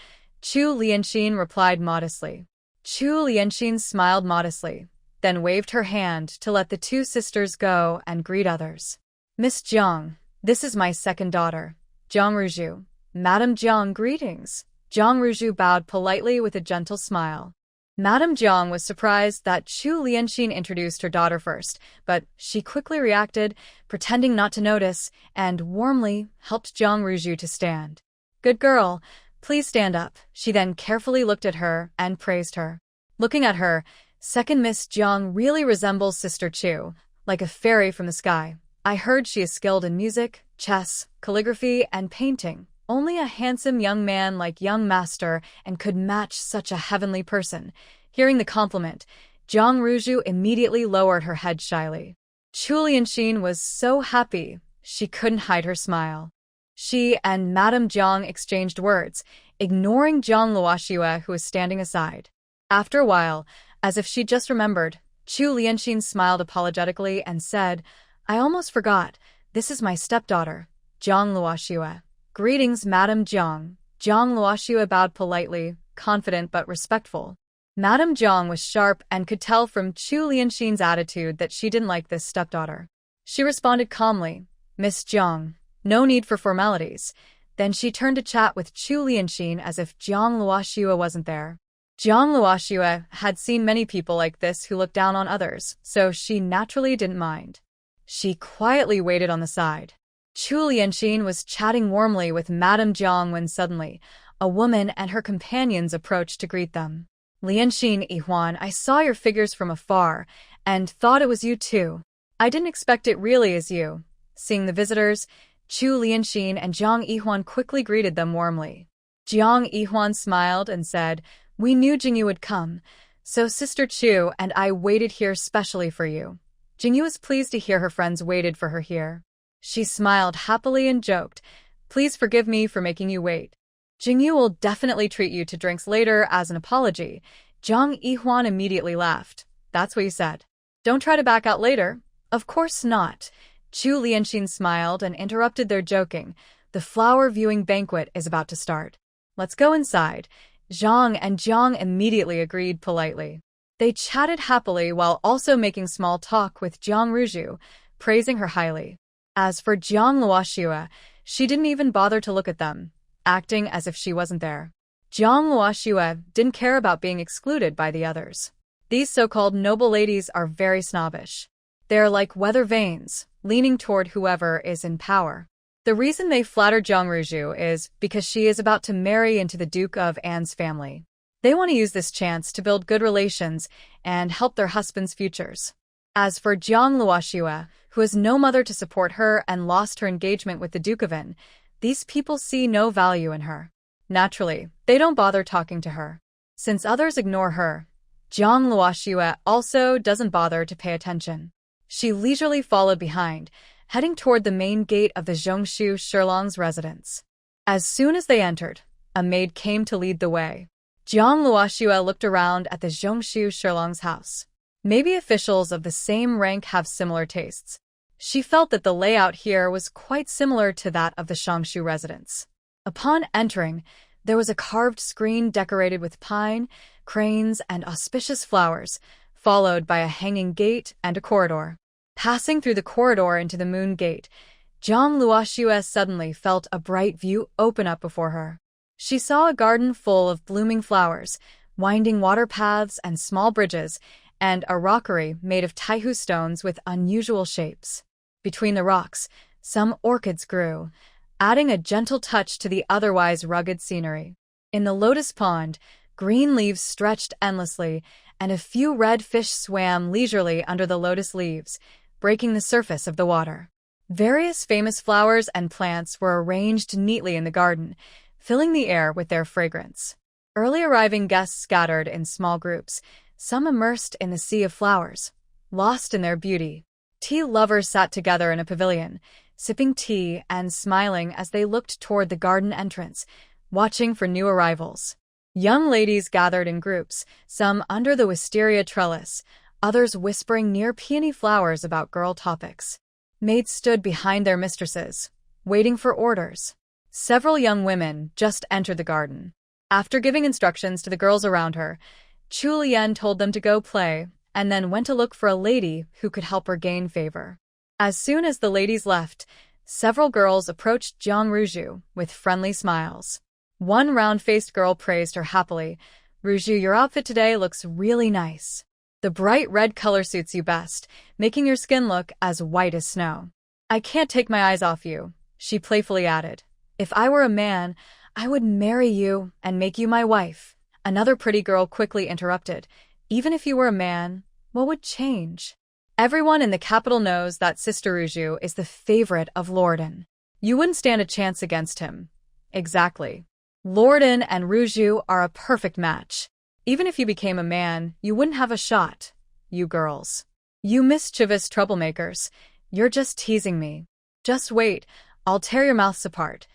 Chu Lianxin replied modestly. Chu Lianxin smiled modestly, then waved her hand to let the two sisters go and greet others. Miss Jiang, this is my second daughter, Jiang Ruju. Madame Jiang, greetings. Jiang Ruju bowed politely with a gentle smile. Madame Jiang was surprised that Chu Lianxin introduced her daughter first, but she quickly reacted, pretending not to notice, and warmly helped Jiang Ruju to stand. Good girl, please stand up. She then carefully looked at her and praised her. Looking at her, second Miss Jiang really resembles Sister Chu, like a fairy from the sky. I heard she is skilled in music, chess, calligraphy, and painting. Only a handsome young man like young master and could match such a heavenly person. Hearing the compliment, Jiang Ruju immediately lowered her head shyly. Chu Lianxin was so happy, she couldn't hide her smile. She and Madame Jiang exchanged words, ignoring Jiang Luoxue, who was standing aside. After a while, as if she just remembered, Chu Lianxin smiled apologetically and said, I almost forgot, this is my stepdaughter, Jiang Luoxue. Greetings, Madame Jiang. Jiang Luoxue bowed politely, confident but respectful. Madame Jiang was sharp and could tell from Chu Lianxin's attitude that she didn't like this stepdaughter. She responded calmly, Miss Jiang, no need for formalities. Then she turned to chat with Chu Lianxin as if Jiang Luoxue wasn't there. Jiang Luoxue had seen many people like this who looked down on others, so she naturally didn't mind. She quietly waited on the side. Chu Lianxin was chatting warmly with Madame Jiang when suddenly, a woman and her companions approached to greet them. Lianxin Yihuan, I saw your figures from afar, and thought it was you too. I didn't expect it really is you. Seeing the visitors, Chu Lianxin and Jiang Yihuan quickly greeted them warmly. Jiang Yihuan smiled and said, "We knew Jingyu would come, so Sister Chu and I waited here specially for you." Jingyu was pleased to hear her friends waited for her here. She smiled happily and joked, "Please forgive me for making you wait. Jingyu will definitely treat you to drinks later as an apology." Jiang Yihuan immediately laughed. "That's what you said. Don't try to back out later." "Of course not." Chu Lianxin smiled and interrupted their joking. "The flower viewing banquet is about to start. Let's go inside." Zhang and Jiang immediately agreed politely. They chatted happily while also making small talk with Jiang Ruju, praising her highly. As for Jiang Luoxue, she didn't even bother to look at them, acting as if she wasn't there. Jiang Luoxue didn't care about being excluded by the others. These so-called noble ladies are very snobbish. They are like weather vanes, leaning toward whoever is in power. The reason they flatter Jiang Ruju is because she is about to marry into the Duke of An's family. They want to use this chance to build good relations and help their husbands' futures. As for Jiang Luoxue, who has no mother to support her and lost her engagement with the Duke of An, these people see no value in her. Naturally, they don't bother talking to her. Since others ignore her, Jiang Luoxue also doesn't bother to pay attention. She leisurely followed behind, heading toward the main gate of the Zhongshu Shirlong's residence. As soon as they entered, a maid came to lead the way. Jiang Luoxue looked around at the Zhongshu Shirlong's house. Maybe officials of the same rank have similar tastes. She felt that the layout here was quite similar to that of the Shongshu residence. Upon entering, there was a carved screen decorated with pine, cranes, and auspicious flowers, followed by a hanging gate and a corridor. Passing through the corridor into the moon gate, Jiang Luoxue suddenly felt a bright view open up before her. She saw a garden full of blooming flowers, winding water paths and small bridges, and a rockery made of taihu stones with unusual shapes. Between the rocks, some orchids grew, adding a gentle touch to the otherwise rugged scenery. In the lotus pond, green leaves stretched endlessly, and a few red fish swam leisurely under the lotus leaves, breaking the surface of the water. Various famous flowers and plants were arranged neatly in the garden, filling the air with their fragrance. Early arriving guests scattered in small groups, some immersed in the sea of flowers, lost in their beauty. Tea lovers sat together in a pavilion, sipping tea and smiling as they looked toward the garden entrance, watching for new arrivals. Young ladies gathered in groups, some under the wisteria trellis, others whispering near peony flowers about girl topics. Maids stood behind their mistresses, waiting for orders. Several young women just entered the garden. After giving instructions to the girls around her, Chu Lian told them to go play, and then went to look for a lady who could help her gain favor. As soon as the ladies left, several girls approached Jiang Ruju with friendly smiles. One round-faced girl praised her happily. "Ruju, your outfit today looks really nice. The bright red color suits you best, making your skin look as white as snow. I can't take my eyes off you," she playfully added. "If I were a man, I would marry you and make you my wife." Another pretty girl quickly interrupted. "Even if you were a man, what would change? Everyone in the capital knows that Sister Ruju is the favorite of Lord An. You wouldn't stand a chance against him." "Exactly. Lord An and Ruju are a perfect match. Even if you became a man, you wouldn't have a shot. You girls. You mischievous troublemakers. You're just teasing me. Just wait, I'll tear your mouths apart."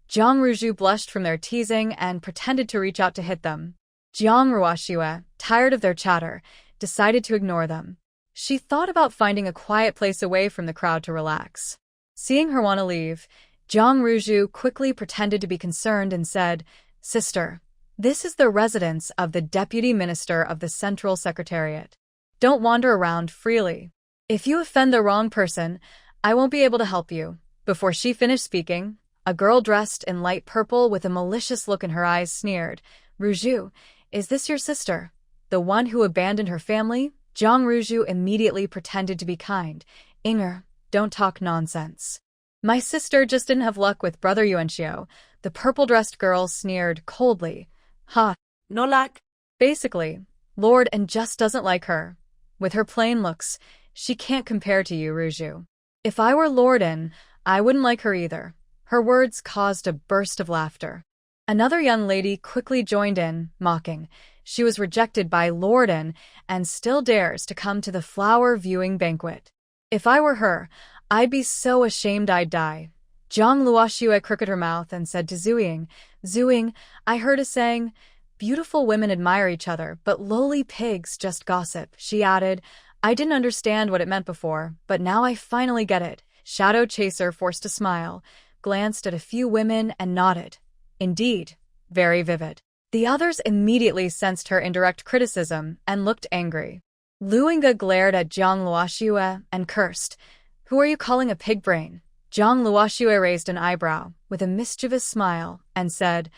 Jiang Ruju blushed from their teasing and pretended to reach out to hit them. Jiang Luoxue, tired of their chatter, decided to ignore them. She thought about finding a quiet place away from the crowd to relax. Seeing her want to leave, Jiang Ruju quickly pretended to be concerned and said, "Sister, this is the residence of the Deputy Minister of the Central Secretariat. Don't wander around freely. If you offend the wrong person, I won't be able to help you." Before she finished speaking, a girl dressed in light purple with a malicious look in her eyes sneered, "Ruju, is this your sister? The one who abandoned her family?" Jiang Ruju immediately pretended to be kind. "Inger, don't talk nonsense. My sister just didn't have luck with Brother Yuanxiu." The purple-dressed girl sneered coldly. "Ha. No luck. Basically, Lord An just doesn't like her. With her plain looks, she can't compare to you, Ruju." If I were Lorden, I wouldn't like her either. Her words caused a burst of laughter. Another young lady quickly joined in, mocking. She was rejected by Lorden and still dares to come to the flower viewing banquet. If I were her, I'd be so ashamed I'd die. Zhang Luoxue crooked her mouth and said to Zhuing, Zhuing, I heard a saying, beautiful women admire each other, but lowly pigs just gossip. She added, I didn't understand what it meant before, but now I finally get it. Shadow Chaser forced a smile, glanced at a few women and nodded. Indeed, very vivid. The others immediately sensed her indirect criticism and looked angry. Luinga glared at Zhang Luoxue and cursed. Who are you calling a pig brain? Zhang Luoxue raised an eyebrow with a mischievous smile and said,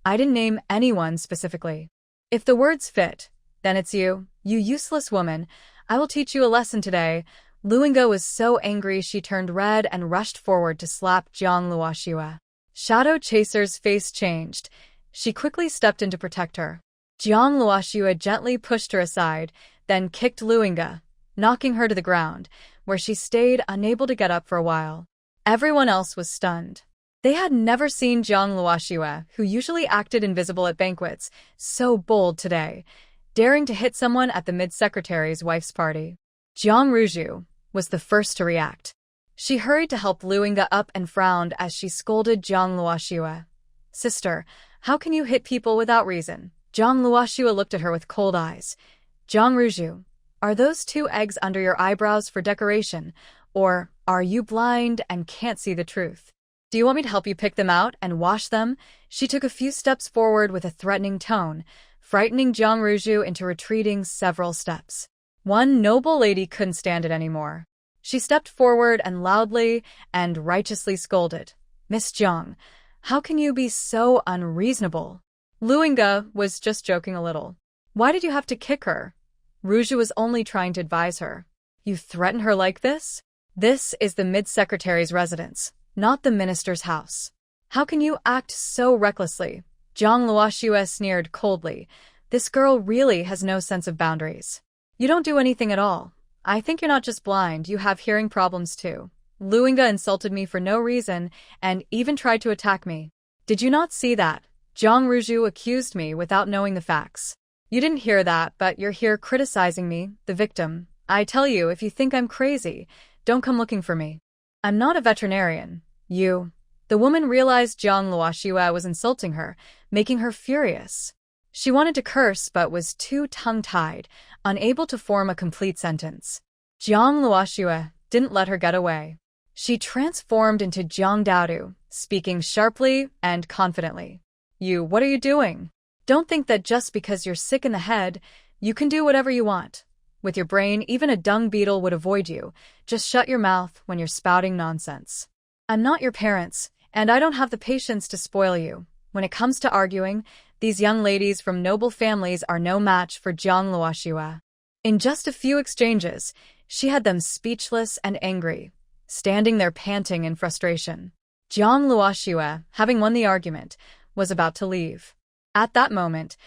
I didn't name anyone specifically. If the words fit, then it's you, you useless woman. I will teach you a lesson today. Luinga was so angry she turned red and rushed forward to slap Zhang Luoxue. Shadow Chaser's face changed. She quickly stepped in to protect her. Zhang Luoxue gently pushed her aside, then kicked Luinga, knocking her to the ground, where she stayed unable to get up for a while. Everyone else was stunned. They had never seen Zhang Luoxue, who usually acted invisible at banquets, so bold today, daring to hit someone at the mid-secretary's wife's party. Jiang Ruzhu was the first to react. She hurried to help Luinga up and frowned as she scolded Zhang Luoxue. Sister, how can you hit people without reason? Zhang Luoxue looked at her with cold eyes. Jiang Ruzhu, are those 2 eggs under your eyebrows for decoration, or are you blind and can't see the truth? Do you want me to help you pick them out and wash them? She took a few steps forward with a threatening tone, frightening Jiang Ruzhu into retreating several steps. One noble lady couldn't stand it anymore. She stepped forward and loudly and righteously scolded. Miss Jiang, how can you be so unreasonable? Luinga was just joking a little. Why did you have to kick her? Ruzhu was only trying to advise her. You threaten her like this? This is the mid-secretary's residence, not the minister's house. How can you act so recklessly? Zhang Luoxue sneered coldly. This girl really has no sense of boundaries. You don't do anything at all. I think you're not just blind, you have hearing problems too. Luinga insulted me for no reason and even tried to attack me. Did you not see that? Zhang Ruzhu accused me without knowing the facts. You didn't hear that, but you're here criticizing me, the victim. I tell you, if you think I'm crazy, don't come looking for me. I'm not a veterinarian. You. The woman realized Zhang Luoxue was insulting her, making her furious. She wanted to curse but was too tongue-tied, unable to form a complete sentence. Zhang Luoxue didn't let her get away. She transformed into Zhang Daodu, speaking sharply and confidently. You, what are you doing? Don't think that just because you're sick in the head, you can do whatever you want. With your brain, even a dung beetle would avoid you. Just shut your mouth when you're spouting nonsense. I'm not your parents, and I don't have the patience to spoil you. When it comes to arguing, these young ladies from noble families are no match for Zhang Luoxue. In just a few exchanges, she had them speechless and angry, standing there panting in frustration. Zhang Luoxue, having won the argument, was about to leave. At that moment,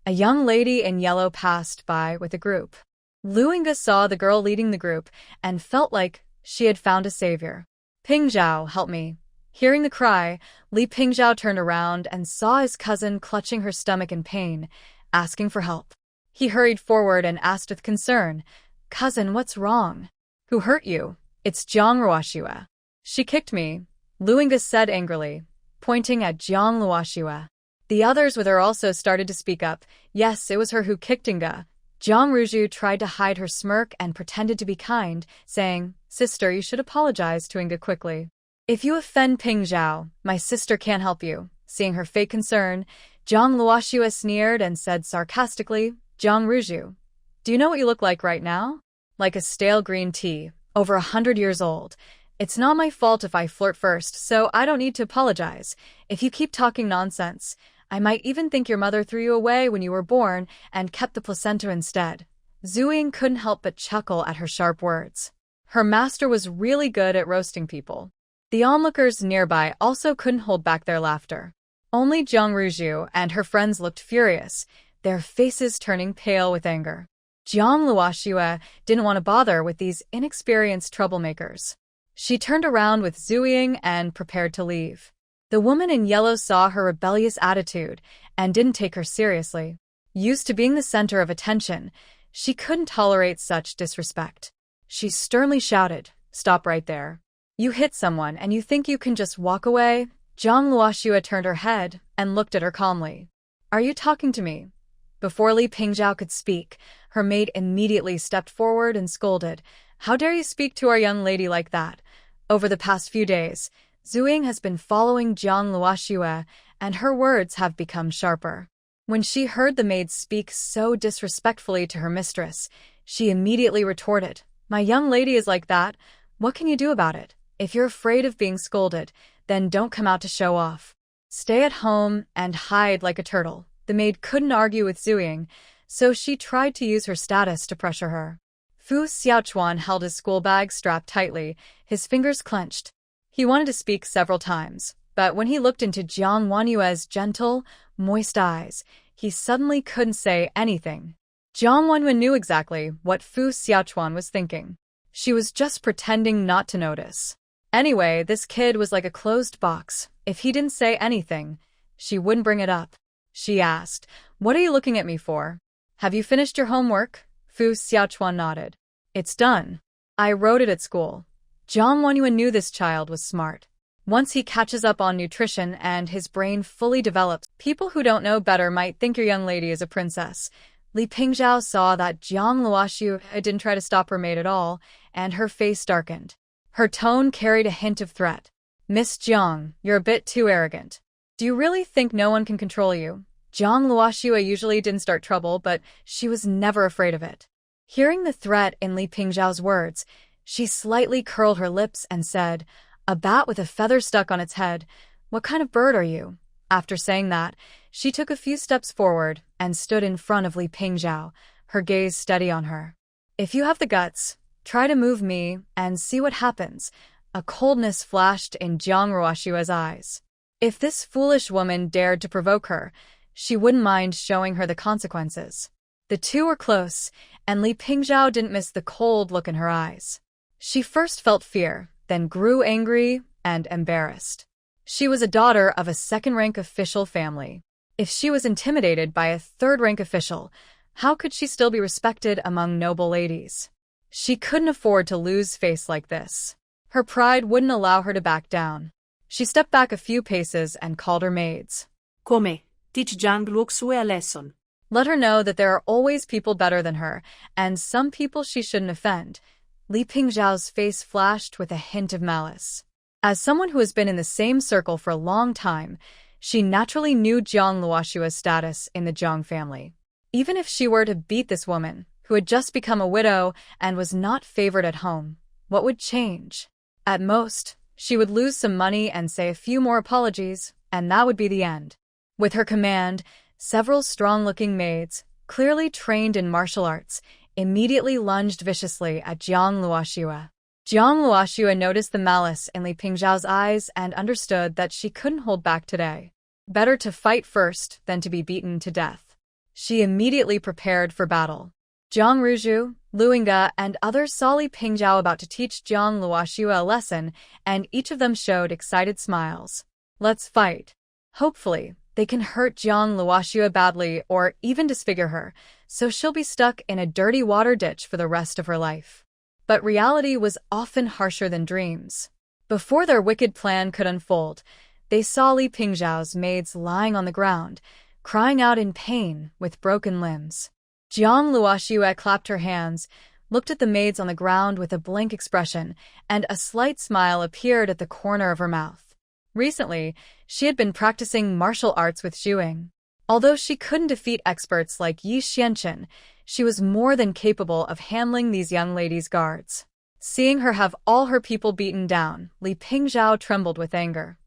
a young lady in yellow passed by with a group. Luinga saw the girl leading the group and felt like she had found a savior. Pingzhao, help me. Hearing the cry, Li Pingzhao turned around and saw his cousin clutching her stomach in pain, asking for help. He hurried forward and asked with concern, Cousin, what's wrong? Who hurt you? It's Zhang Luoxue. She kicked me, Luinga said angrily, pointing at Zhang Luoxue. The others with her also started to speak up. Yes, it was her who kicked Inga. Zhang Ruzhu tried to hide her smirk and pretended to be kind, saying, Sister, you should apologize to Inga quickly. If you offend Pingzhao, my sister can't help you. Seeing her fake concern, Zhang Luoxue sneered and said sarcastically, Zhang Ruzhu, do you know what you look like right now? Like a stale green tea, over 100 years old. It's not my fault if I flirt first, so I don't need to apologize. If you keep talking nonsense, I might even think your mother threw you away when you were born and kept the placenta instead. Zhuing couldn't help but chuckle at her sharp words. Her master was really good at roasting people. The onlookers nearby also couldn't hold back their laughter. Only Zhang Ruzhu and her friends looked furious, their faces turning pale with anger. Zhang Luoxue didn't want to bother with these inexperienced troublemakers. She turned around with Zuying and prepared to leave. The woman in yellow saw her rebellious attitude and didn't take her seriously. Used to being the center of attention, she couldn't tolerate such disrespect. She sternly shouted, "Stop right there. You hit someone and you think you can just walk away?" Zhang Luoxue turned her head and looked at her calmly. "Are you talking to me?" Before Li Pingzhao could speak, her maid immediately stepped forward and scolded, "How dare you speak to our young lady like that?" Over the past few days, Zuying has been following Zhang Luoxue, and her words have become sharper. When she heard the maid speak so disrespectfully to her mistress, she immediately retorted, "My young lady is like that. What can you do about it? If you're afraid of being scolded, then don't come out to show off. Stay at home and hide like a turtle." The maid couldn't argue with Zuying, so she tried to use her status to pressure her. Fu Xiaochuan held his school bag strapped tightly, his fingers clenched. He wanted to speak several times, but when he looked into Jiang Wanyue's gentle, moist eyes, he suddenly couldn't say anything. Jiang Wanyue knew exactly what Fu Xiaochuan was thinking. She was just pretending not to notice. Anyway, this kid was like a closed box. If he didn't say anything, she wouldn't bring it up. She asked, "What are you looking at me for? Have you finished your homework?" Fu Xiaochuan nodded. "It's done. I wrote it at school." Jiang Wanyue knew this child was smart. Once he catches up on nutrition and his brain fully develops, people who don't know better might think your young lady is a princess. Li Pingzhao saw that Zhang Luoxue didn't try to stop her maid at all, and her face darkened. Her tone carried a hint of threat. "Miss Jiang, you're a bit too arrogant. Do you really think no one can control you?" Zhang Luoxue usually didn't start trouble, but she was never afraid of it. Hearing the threat in Li Pingzhao's words, she slightly curled her lips and said, "A bat with a feather stuck on its head. What kind of bird are you?" After saying that, she took a few steps forward and stood in front of Li Pingzhao, her gaze steady on her. "If you have the guts, try to move me and see what happens." A coldness flashed in Zhang Luoxue's eyes. If this foolish woman dared to provoke her, she wouldn't mind showing her the consequences. The two were close, and Li Pingzhao didn't miss the cold look in her eyes. She first felt fear, then grew angry and embarrassed. She was a daughter of a second-rank official family. If she was intimidated by a third-rank official, how could she still be respected among noble ladies? She couldn't afford to lose face like this. Her pride wouldn't allow her to back down. She stepped back a few paces and called her maids. "Come, teach Zhang Luoxue a lesson." Let her know that there are always people better than her, and some people she shouldn't offend. Li Pingzhao's face flashed with a hint of malice. As someone who has been in the same circle for a long time, she naturally knew Zhang Luoxue's status in the Zhang family. Even if she were to beat this woman, who had just become a widow and was not favored at home, what would change? At most, she would lose some money and say a few more apologies, and that would be the end. With her command, several strong-looking maids, clearly trained in martial arts, immediately lunged viciously at Zhang Luoxue. Zhang Luoxue noticed the malice in Li Pingzhao's eyes and understood that she couldn't hold back today. Better to fight first than to be beaten to death. She immediately prepared for battle. Zhang Ruzhu, Luinga, and others saw Li Pingzhao about to teach Zhang Luoxue a lesson, and each of them showed excited smiles. "Let's fight." Hopefully, they can hurt Zhang Luoxue badly or even disfigure her, so she'll be stuck in a dirty water ditch for the rest of her life. But reality was often harsher than dreams. Before their wicked plan could unfold, they saw Li Pingzhao's maids lying on the ground, crying out in pain with broken limbs. Zhang Luoxue clapped her hands, looked at the maids on the ground with a blank expression, and a slight smile appeared at the corner of her mouth. Recently, she had been practicing martial arts with Zhuing. Although she couldn't defeat experts like Yi Xianchen, she was more than capable of handling these young ladies' guards. Seeing her have all her people beaten down, Li Pingzhao trembled with anger.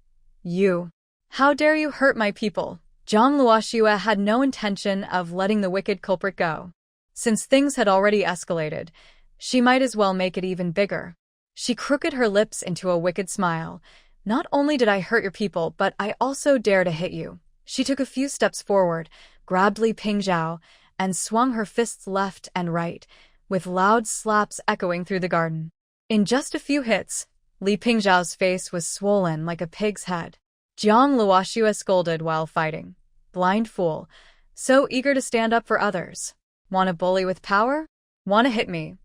"You! How dare you hurt my people?" Zhang Luoxue had no intention of letting the wicked culprit go. Since things had already escalated, she might as well make it even bigger. She crooked her lips into a wicked smile. "Not only did I hurt your people, but I also dare to hit you." She took a few steps forward, grabbed Li Pingzhao, and swung her fists left and right, with loud slaps echoing through the garden. In just a few hits, Li Pingzhao's face was swollen like a pig's head. Jiang Luoxue scolded while fighting. Blind fool. So eager to stand up for others. Want to bully with power? Want to hit me?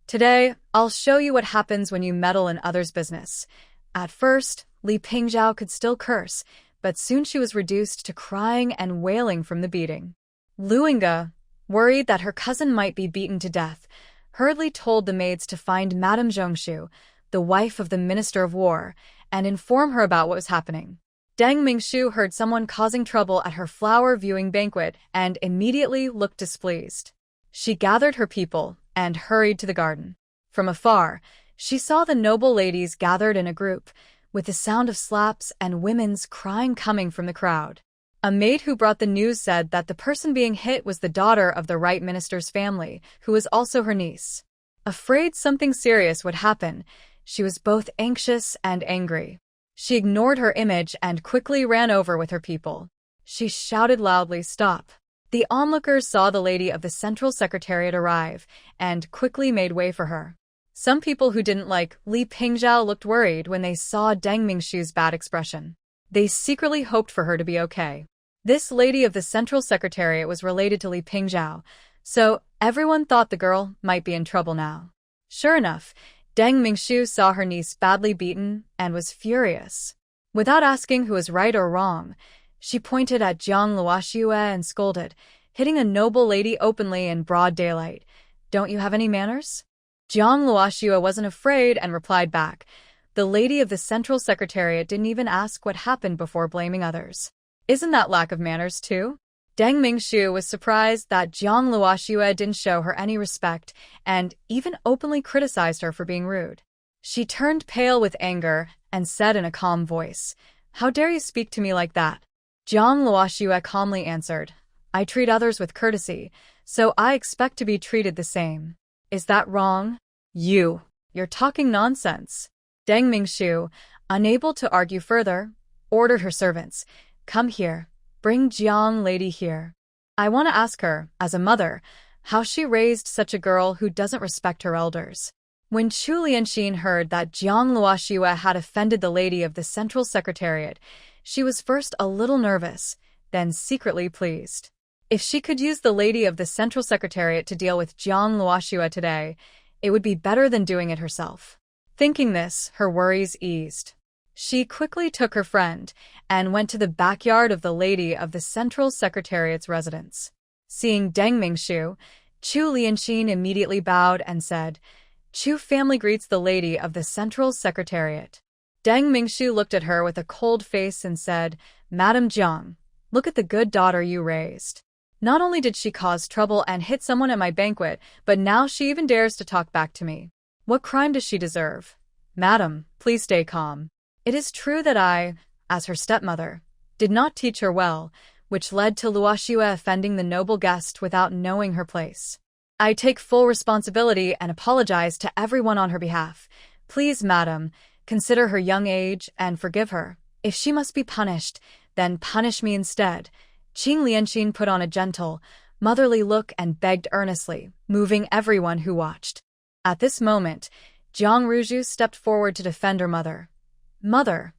Today, I'll show you what happens when you meddle in others' business. At first, Li Pingzhao could still curse, but soon she was reduced to crying and wailing from the beating. Luinga, worried that her cousin might be beaten to death, hurriedly told the maids to find Madame Zhongshu, the wife of the Minister of War, and inform her about what was happening. Deng Mingshu heard someone causing trouble at her flower viewing banquet and immediately looked displeased. She gathered her people and hurried to the garden. From afar, she saw the noble ladies gathered in a group, with the sound of slaps and women's crying coming from the crowd. A maid who brought the news said that the person being hit was the daughter of the right minister's family, who was also her niece. Afraid something serious would happen, she was both anxious and angry. She ignored her image and quickly ran over with her people. She shouted loudly, "Stop!" The onlookers saw the lady of the Central Secretariat arrive and quickly made way for her. Some people who didn't like Li Pingzhao looked worried when they saw Deng Mingshu's bad expression. They secretly hoped for her to be okay. This lady of the Central Secretariat was related to Li Pingzhao, so everyone thought the girl might be in trouble now. Sure enough, Deng Mingshu saw her niece badly beaten and was furious. Without asking who was right or wrong, she pointed at Jiang Luoxue and scolded, hitting a noble lady openly in broad daylight. "Don't you have any manners?" Jiang Luoxue wasn't afraid and replied back. The lady of the Central Secretariat didn't even ask what happened before blaming others. Isn't that lack of manners too? Deng Mingshu was surprised that Jiang Luoxue didn't show her any respect and even openly criticized her for being rude. She turned pale with anger and said in a calm voice, "How dare you speak to me like that?" Jiang Luoxue calmly answered, "I treat others with courtesy, so I expect to be treated the same. Is that wrong?" You're talking nonsense." Deng Mingshu, unable to argue further, ordered her servants, "Come here. Bring Jiang lady here. I want to ask her, as a mother, how she raised such a girl who doesn't respect her elders." When Chu Lianxin heard that Jiang Luoxue had offended the lady of the Central Secretariat, she was first a little nervous, then secretly pleased. If she could use the lady of the Central Secretariat to deal with Jiang Luoxue today, it would be better than doing it herself. Thinking this, her worries eased. She quickly took her friend and went to the backyard of the lady of the Central Secretariat's residence. Seeing Deng Mingshu, Chu Lianxin immediately bowed and said, "Chu family greets the lady of the Central Secretariat." Deng Mingshu looked at her with a cold face and said, "Madam Jiang, look at the good daughter you raised. Not only did she cause trouble and hit someone at my banquet, but now she even dares to talk back to me. What crime does she deserve? Madam, please stay calm. It is true that I, as her stepmother, did not teach her well, which led to Luoxue offending the noble guest without knowing her place. I take full responsibility and apologize to everyone on her behalf. Please, madam, consider her young age and forgive her. If she must be punished, then punish me instead." Qing Lianxin put on a gentle, motherly look and begged earnestly, moving everyone who watched. At this moment, Jiang Ruzhu stepped forward to defend her mother. "Mother,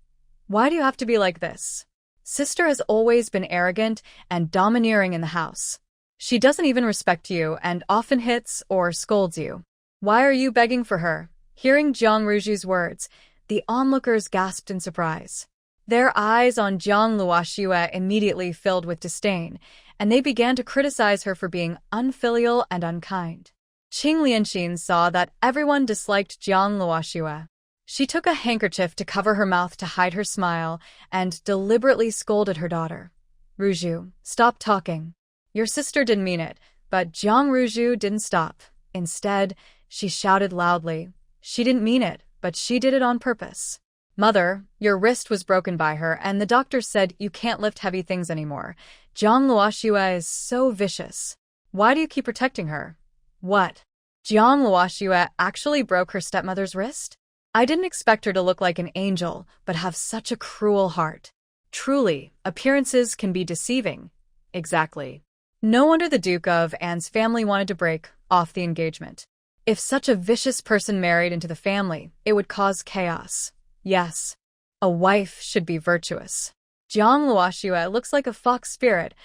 why do you have to be like this? Sister has always been arrogant and domineering in the house. She doesn't even respect you and often hits or scolds you. Why are you begging for her?" Hearing Jiang Ruzhu's words, the onlookers gasped in surprise. Their eyes on Jiang Luoxue immediately filled with disdain, and they began to criticize her for being unfilial and unkind. Qing Lianxin saw that everyone disliked Jiang Luoxue. She took a handkerchief to cover her mouth to hide her smile and deliberately scolded her daughter. "Ruzhu, stop talking. Your sister didn't mean it." But Jiang Ruzhu didn't stop. Instead, she shouted loudly, "She didn't mean it, but she did it on purpose. Mother, your wrist was broken by her, and the doctor said you can't lift heavy things anymore. Jiang Luoxue is so vicious. Why do you keep protecting her?" "What? Jiang Luoxue actually broke her stepmother's wrist? I didn't expect her to look like an angel, but have such a cruel heart. Truly, appearances can be deceiving." "Exactly. No wonder the Duke of Anne's family wanted to break off the engagement. If such a vicious person married into the family, it would cause chaos. Yes, a wife should be virtuous. Jiang Luoxue looks like a fox spirit,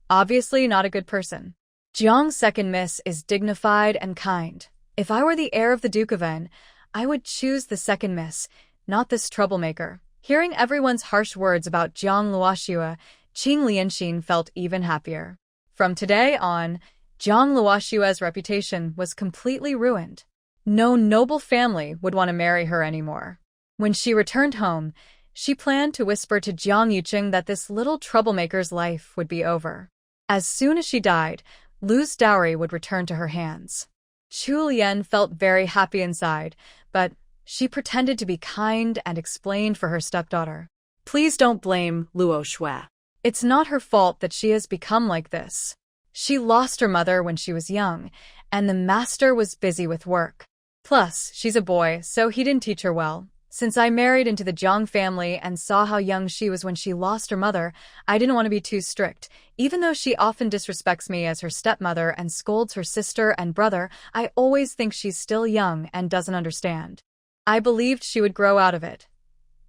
obviously not a good person. Jiang's second miss is dignified and kind. If I were the heir of the Duke of N, I would choose the second miss, not this troublemaker. Hearing everyone's harsh words about Jiang Luoxue, Qing Lianxin felt even happier. From today on, Jiang Luoxue's reputation was completely ruined. No noble family would want to marry her anymore. When she returned home, she planned to whisper to Jiang Yuqing that this little troublemaker's life would be over. As soon as she died, Lu's dowry would return to her hands. Chu Lian felt very happy inside, but she pretended to be kind and explained for her stepdaughter. Please don't blame Luo Shui. It's not her fault that she has become like this. She lost her mother when she was young, and the master was busy with work. Plus, she's a boy, so he didn't teach her well. Since I married into the Jiang family and saw how young she was when she lost her mother, I didn't want to be too strict. Even though she often disrespects me as her stepmother and scolds her sister and brother, I always think she's still young and doesn't understand. I believed she would grow out of it.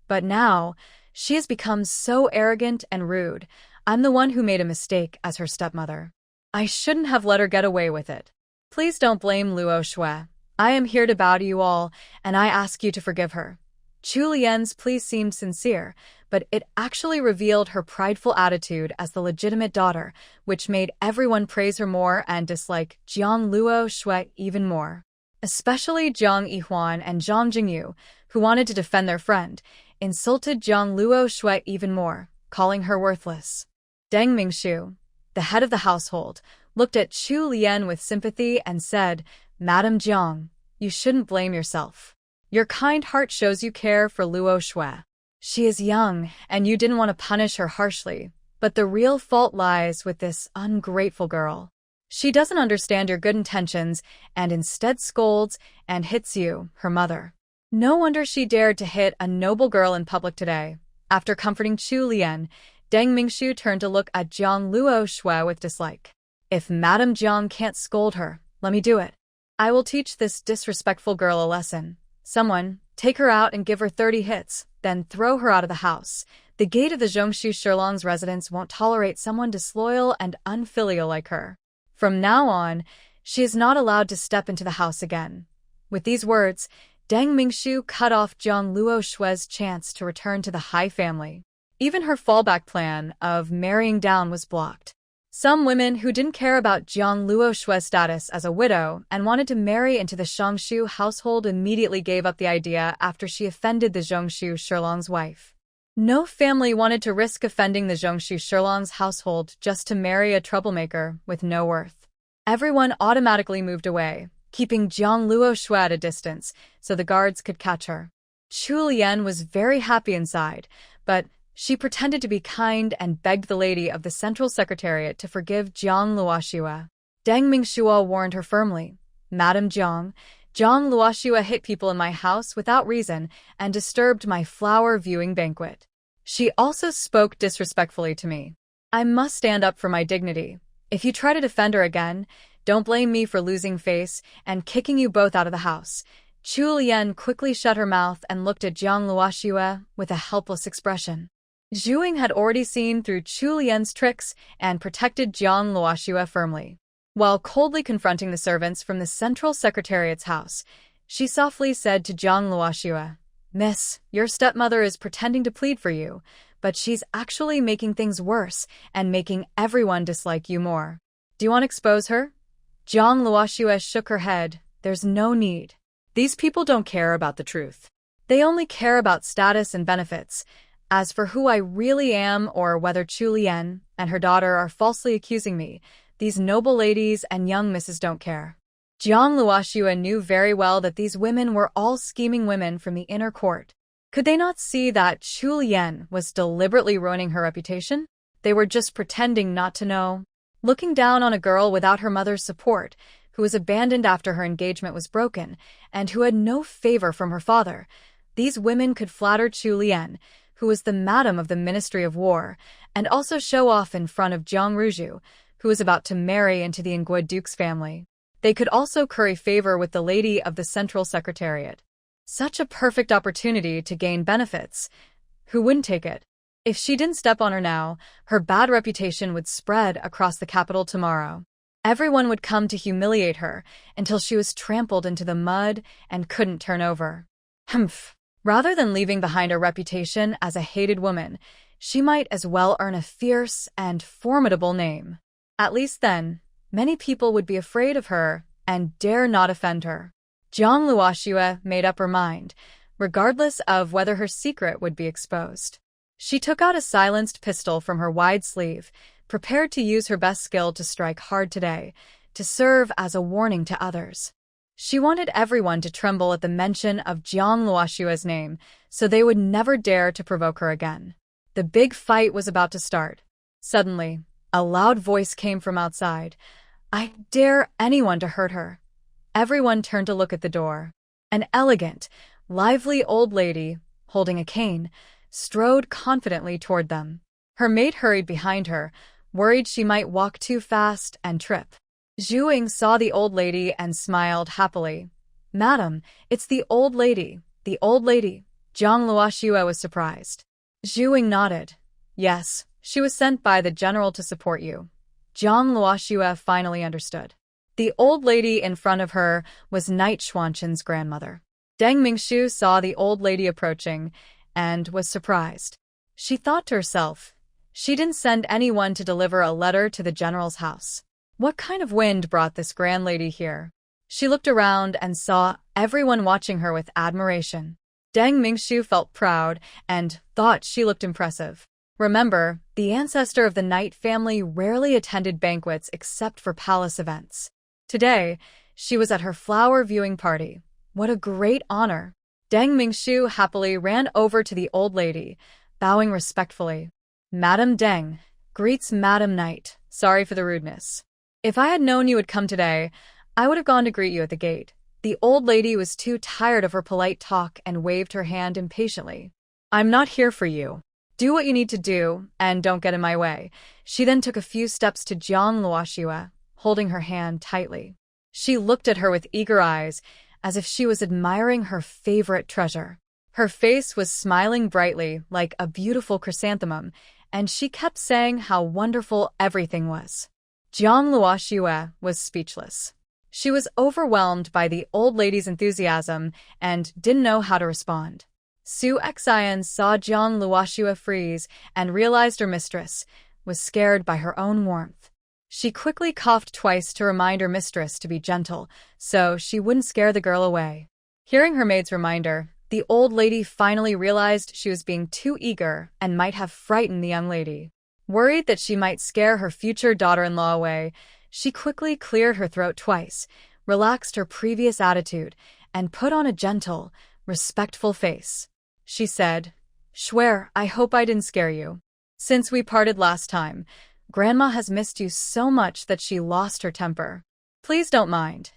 But now, she has become so arrogant and rude. I'm the one who made a mistake as her stepmother. I shouldn't have let her get away with it. Please don't blame Luo Shui. I am here to bow to you all, and I ask you to forgive her. Chu Lian's plea seemed sincere, but it actually revealed her prideful attitude as the legitimate daughter, which made everyone praise her more and dislike Jiang Luo Shui even more. Especially Jiang Yihuan and Zhang Jingyu, who wanted to defend their friend, insulted Jiang Luo Shui even more, calling her worthless. Deng Mingshu, the head of the household, looked at Chu Lian with sympathy and said, Madam Jiang, you shouldn't blame yourself. Your kind heart shows you care for Luo Shui. She is young, and you didn't want to punish her harshly, but the real fault lies with this ungrateful girl. She doesn't understand your good intentions and instead scolds and hits you, her mother. No wonder she dared to hit a noble girl in public today. After comforting Chu Lian, Deng Mingshu turned to look at Jiang Luo Shui with dislike. If Madame Jiang can't scold her, let me do it. I will teach this disrespectful girl a lesson. Someone, take her out and give her 30 hits, then throw her out of the house. The gate of the Zhongshu Shirlong's residence won't tolerate someone disloyal and unfilial like her. From now on, she is not allowed to step into the house again. With these words, Deng Mingshu cut off Jiang Luo Shui's chance to return to the Hai family. Even her fallback plan of marrying down was blocked. Some women who didn't care about Jiang Luo Shui's status as a widow and wanted to marry into the Zhongshu household immediately gave up the idea after she offended the Zhongshu Shirlong's wife. No family wanted to risk offending the Zhongshu Shirlong's household just to marry a troublemaker with no worth. Everyone automatically moved away, keeping Jiang Luo Shui at a distance so the guards could catch her. Chu Lian was very happy inside, but she pretended to be kind and begged the lady of the Central Secretariat to forgive Jiang Luoxue. Deng Mingshu warned her firmly, Madam Jiang, Jiang Luoxue hit people in my house without reason and disturbed my flower viewing banquet. She also spoke disrespectfully to me. I must stand up for my dignity. If you try to defend her again, don't blame me for losing face and kicking you both out of the house. Chu Lian quickly shut her mouth and looked at Jiang Luoxue with a helpless expression. Zhu Ying had already seen through Chu Lian's tricks and protected Jiang Luoxue firmly. While coldly confronting the servants from the Central Secretariat's house, she softly said to Jiang Luoxue, Miss, your stepmother is pretending to plead for you, but she's actually making things worse and making everyone dislike you more. Do you want to expose her? Jiang Luoxue shook her head. There's no need. These people don't care about the truth. They only care about status and benefits. As for who I really am or whether Chu Lian and her daughter are falsely accusing me, these noble ladies and young misses don't care. Jiang Luoxue knew very well that these women were all scheming women from the inner court. Could they not see that Chu Lian was deliberately ruining her reputation? They were just pretending not to know. Looking down on a girl without her mother's support, who was abandoned after her engagement was broken, and who had no favor from her father, these women could flatter Chu Lian, who was the madam of the Ministry of War, and also show off in front of Jiang Ruju, who was about to marry into the Ingui Duke's family. They could also curry favor with the lady of the Central Secretariat. Such a perfect opportunity to gain benefits. Who wouldn't take it? If she didn't step on her now, her bad reputation would spread across the capital tomorrow. Everyone would come to humiliate her until she was trampled into the mud and couldn't turn over. Humph. Rather than leaving behind a reputation as a hated woman, she might as well earn a fierce and formidable name. At least then, many people would be afraid of her and dare not offend her. Jiang Luoxue made up her mind, regardless of whether her secret would be exposed. She took out a silenced pistol from her wide sleeve, prepared to use her best skill to strike hard today, to serve as a warning to others. She wanted everyone to tremble at the mention of Jiang Luoxue's name, so they would never dare to provoke her again. The big fight was about to start. Suddenly, a loud voice came from outside. "I dare anyone to hurt her." Everyone turned to look at the door. An elegant, lively old lady, holding a cane, strode confidently toward them. Her maid hurried behind her, worried she might walk too fast and trip. Zhu Ying saw the old lady and smiled happily. "Madam, it's the old lady, the old lady." Jiang Luoxue was surprised. Zhu Ying nodded. "Yes, she was sent by the general to support you." Jiang Luoxue finally understood. The old lady in front of her was Knight Xuanqin's grandmother. Deng Mingshu saw the old lady approaching and was surprised. She thought to herself, she didn't send anyone to deliver a letter to the general's house. What kind of wind brought this grand lady here? She looked around and saw everyone watching her with admiration. Deng Mingshu felt proud and thought she looked impressive. Remember, the ancestor of the Knight family rarely attended banquets except for palace events. Today, she was at her flower viewing party. What a great honor! Deng Mingshu happily ran over to the old lady, bowing respectfully. "Madam Deng, greets Madam Knight. Sorry for the rudeness. If I had known you would come today, I would have gone to greet you at the gate." The old lady was too tired of her polite talk and waved her hand impatiently. "I'm not here for you. Do what you need to do, and don't get in my way." She then took a few steps to Jiang Luoxue, holding her hand tightly. She looked at her with eager eyes, as if she was admiring her favorite treasure. Her face was smiling brightly like a beautiful chrysanthemum, and she kept saying how wonderful everything was. Jiang Luoxue was speechless. She was overwhelmed by the old lady's enthusiasm and didn't know how to respond. Su Xian saw Jiang Luoxue freeze and realized her mistress was scared by her own warmth. She quickly coughed twice to remind her mistress to be gentle, so she wouldn't scare the girl away. Hearing her maid's reminder, the old lady finally realized she was being too eager and might have frightened the young lady. Worried that she might scare her future daughter-in-law away, she quickly cleared her throat twice, relaxed her previous attitude, and put on a gentle, respectful face. She said, "Swear, I hope I didn't scare you. Since we parted last time, Grandma has missed you so much that she lost her temper. Please don't mind."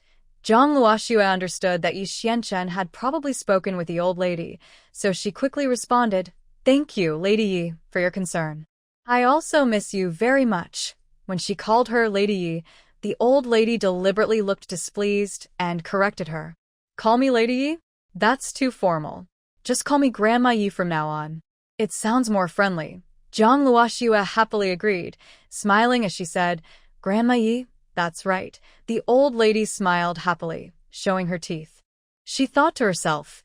Jiang Luoxue understood that Yi Xianchen had probably spoken with the old lady, so she quickly responded, "Thank you, Lady Yi, for your concern. I also miss you very much." When she called her Lady Yi, the old lady deliberately looked displeased and corrected her. "Call me Lady Yi? That's too formal. Just call me Grandma Yi from now on. It sounds more friendly." Jiang Luoxue happily agreed, smiling as she said, "Grandma Yi? That's right." The old lady smiled happily, showing her teeth. She thought to herself,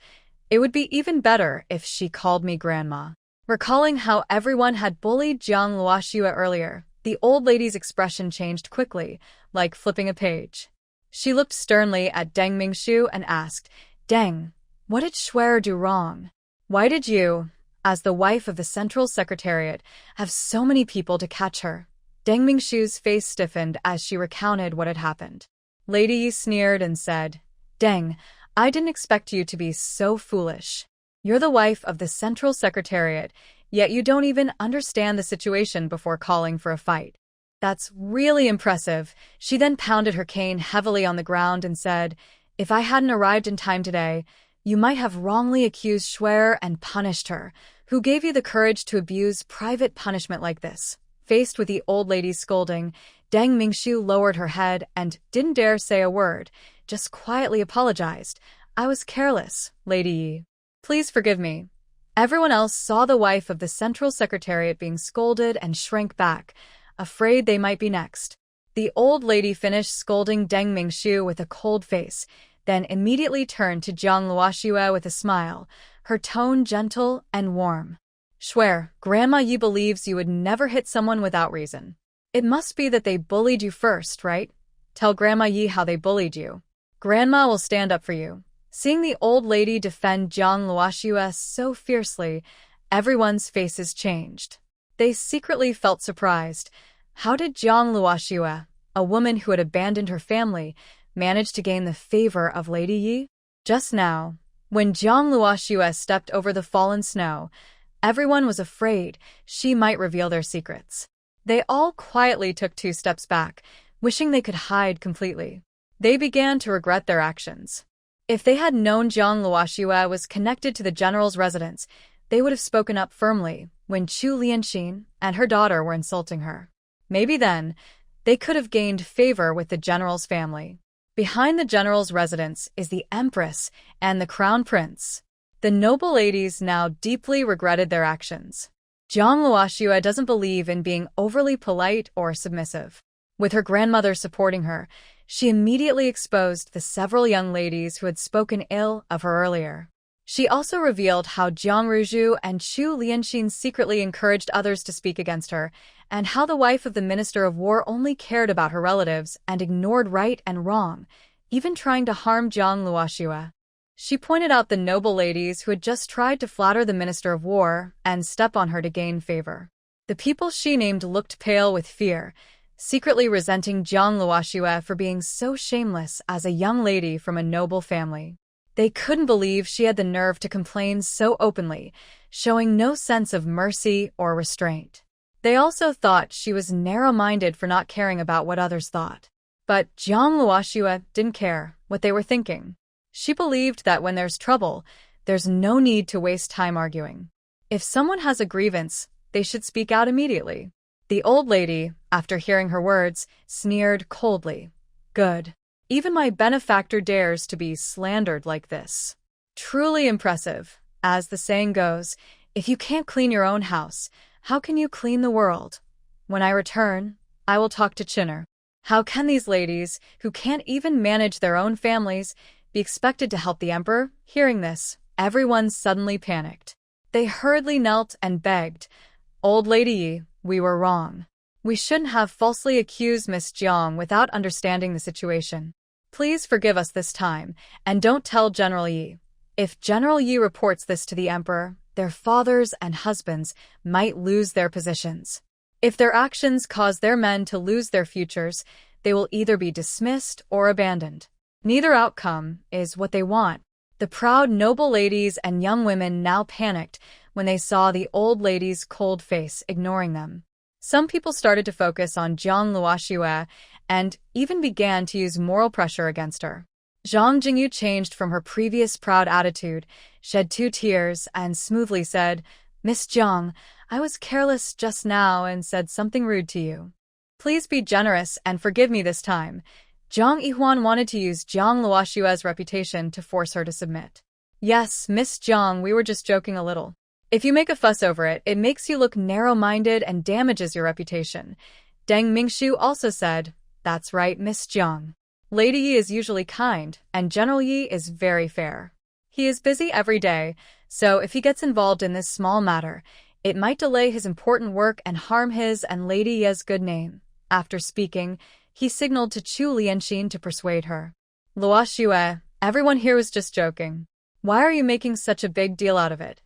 it would be even better if she called me Grandma. Recalling how everyone had bullied Jiang Luoxue earlier, the old lady's expression changed quickly, like flipping a page. She looked sternly at Deng Mingshu and asked, "Deng, what did Shuer do wrong? Why did you, as the wife of the Central Secretariat, have so many people to catch her?" Deng Mingshu's face stiffened as she recounted what had happened. Lady Yi sneered and said, "Deng, I didn't expect you to be so foolish. You're the wife of the Central Secretariat, yet you don't even understand the situation before calling for a fight. That's really impressive." She then pounded her cane heavily on the ground and said, "If I hadn't arrived in time today, you might have wrongly accused Shuer and punished her. Who gave you the courage to abuse private punishment like this?" Faced with the old lady's scolding, Deng Mingxiu lowered her head and didn't dare say a word, just quietly apologized. I was careless, Lady Yi. Please forgive me. Everyone else saw the wife of the Central Secretariat being scolded and shrank back, afraid they might be next. The old lady finished scolding Deng Mingxiu with a cold face, then immediately turned to Jiang Luoxue with a smile, her tone gentle and warm. Swear, Grandma Yi believes you would never hit someone without reason. It must be that they bullied you first, right? Tell Grandma Yi how they bullied you. Grandma will stand up for you. Seeing the old lady defend Jiang Luoxue so fiercely, everyone's faces changed. They secretly felt surprised. How did Jiang Luoxue, a woman who had abandoned her family, manage to gain the favor of Lady Yi? Just now, when Jiang Luoxue stepped over the fallen snow, everyone was afraid she might reveal their secrets. They all quietly took 2 steps back, wishing they could hide completely. They began to regret their actions. If they had known Jiang Luoxue was connected to the general's residence, they would have spoken up firmly when Chu Lianxin and her daughter were insulting her. Maybe then, they could have gained favor with the general's family. Behind the general's residence is the empress and the crown prince. The noble ladies now deeply regretted their actions. Jiang Luoxue doesn't believe in being overly polite or submissive. With her grandmother supporting her, she immediately exposed the several young ladies who had spoken ill of her earlier. She also revealed how Jiang Ruzhu and Chu Lianxin secretly encouraged others to speak against her, and how the wife of the Minister of War only cared about her relatives and ignored right and wrong, even trying to harm Jiang Luoxue. She pointed out the noble ladies who had just tried to flatter the Minister of War and step on her to gain favor. The people she named looked pale with fear, secretly resenting Jiang Luoxue for being so shameless as a young lady from a noble family. They couldn't believe she had the nerve to complain so openly, showing no sense of mercy or restraint. They also thought she was narrow-minded for not caring about what others thought. But Jiang Luoxue didn't care what they were thinking. She believed that when there's trouble, there's no need to waste time arguing. If someone has a grievance, they should speak out immediately. The old lady, after hearing her words, sneered coldly. Good. Even my benefactor dares to be slandered like this. Truly impressive. As the saying goes, if you can't clean your own house, how can you clean the world? When I return, I will talk to Chinner. How can these ladies, who can't even manage their own families, be expected to help the emperor? Hearing this, everyone suddenly panicked. They hurriedly knelt and begged, Old Lady Yi, we were wrong. We shouldn't have falsely accused Miss Jiang without understanding the situation. Please forgive us this time, and don't tell General Yi. If General Yi reports this to the emperor, their fathers and husbands might lose their positions. If their actions cause their men to lose their futures, they will either be dismissed or abandoned. Neither outcome is what they want. The proud noble ladies and young women now panicked when they saw the old lady's cold face ignoring them. Some people started to focus on Jiang Luoxue and even began to use moral pressure against her. Zhang Jingyu changed from her previous proud attitude, shed 2 tears, and smoothly said, Miss Jiang, I was careless just now and said something rude to you. Please be generous and forgive me this time. Zhang Yihuan wanted to use Jiang Luoxue's reputation to force her to submit. Yes, Miss Jiang, we were just joking a little. If you make a fuss over it, it makes you look narrow-minded and damages your reputation. Deng Mingxiu also said, That's right, Miss Jiang. Lady Yi is usually kind, and General Yi is very fair. He is busy every day, so if he gets involved in this small matter, it might delay his important work and harm his and Lady Yi's good name. After speaking, he signaled to Chu Lianxin to persuade her. Luoxue, everyone here was just joking. Why are you making such a big deal out of it?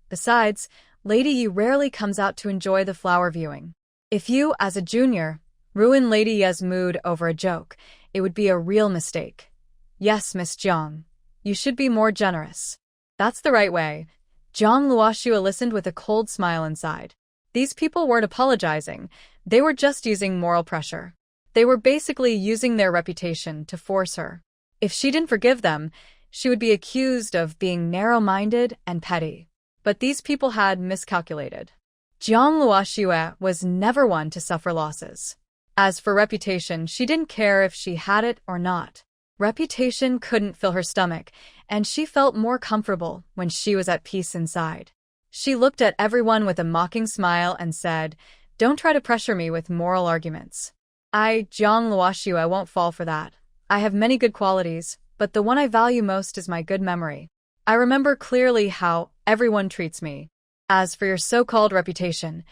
Besides, Lady Yi rarely comes out to enjoy the flower viewing. If you, as a junior, ruin Lady Yi's mood over a joke, it would be a real mistake. Yes, Miss Jiang. You should be more generous. That's the right way. Jiang Luoxue listened with a cold smile inside. These people weren't apologizing. They were just using moral pressure. They were basically using their reputation to force her. If she didn't forgive them, she would be accused of being narrow-minded and petty. But these people had miscalculated. Jiang Luoxue was never one to suffer losses. As for reputation, she didn't care if she had it or not. Reputation couldn't fill her stomach, and she felt more comfortable when she was at peace inside. She looked at everyone with a mocking smile and said, "Don't try to pressure me with moral arguments. Jiang Luoxue, won't fall for that. I have many good qualities, but the one I value most is my good memory. I remember clearly how everyone treats me. As for your so-called reputation,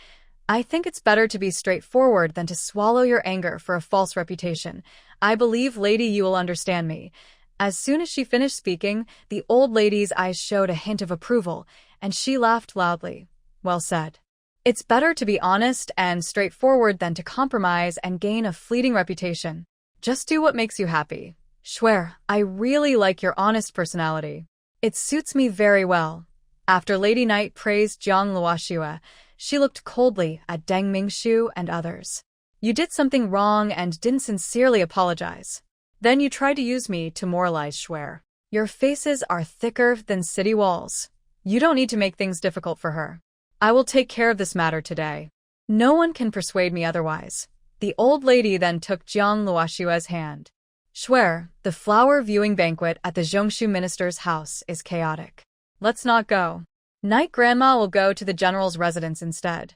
I think it's better to be straightforward than to swallow your anger for a false reputation. I believe, lady, you will understand me." As soon as she finished speaking, the old lady's eyes showed a hint of approval, and she laughed loudly. "Well said. It's better to be honest and straightforward than to compromise and gain a fleeting reputation. Just do what makes you happy. Swear, I really like your honest personality. It suits me very well." After Lady Knight praised Jiang Luoxue, she looked coldly at Deng Mingshu and others. "You did something wrong and didn't sincerely apologize. Then you tried to use me to moralize Shuer. Your faces are thicker than city walls. You don't need to make things difficult for her. I will take care of this matter today. No one can persuade me otherwise." The old lady then took Jiang Luoxue's hand. "Shuer, the flower viewing banquet at the Zhongshu minister's house is chaotic. Let's not go. Knight Grandma will go to the general's residence instead."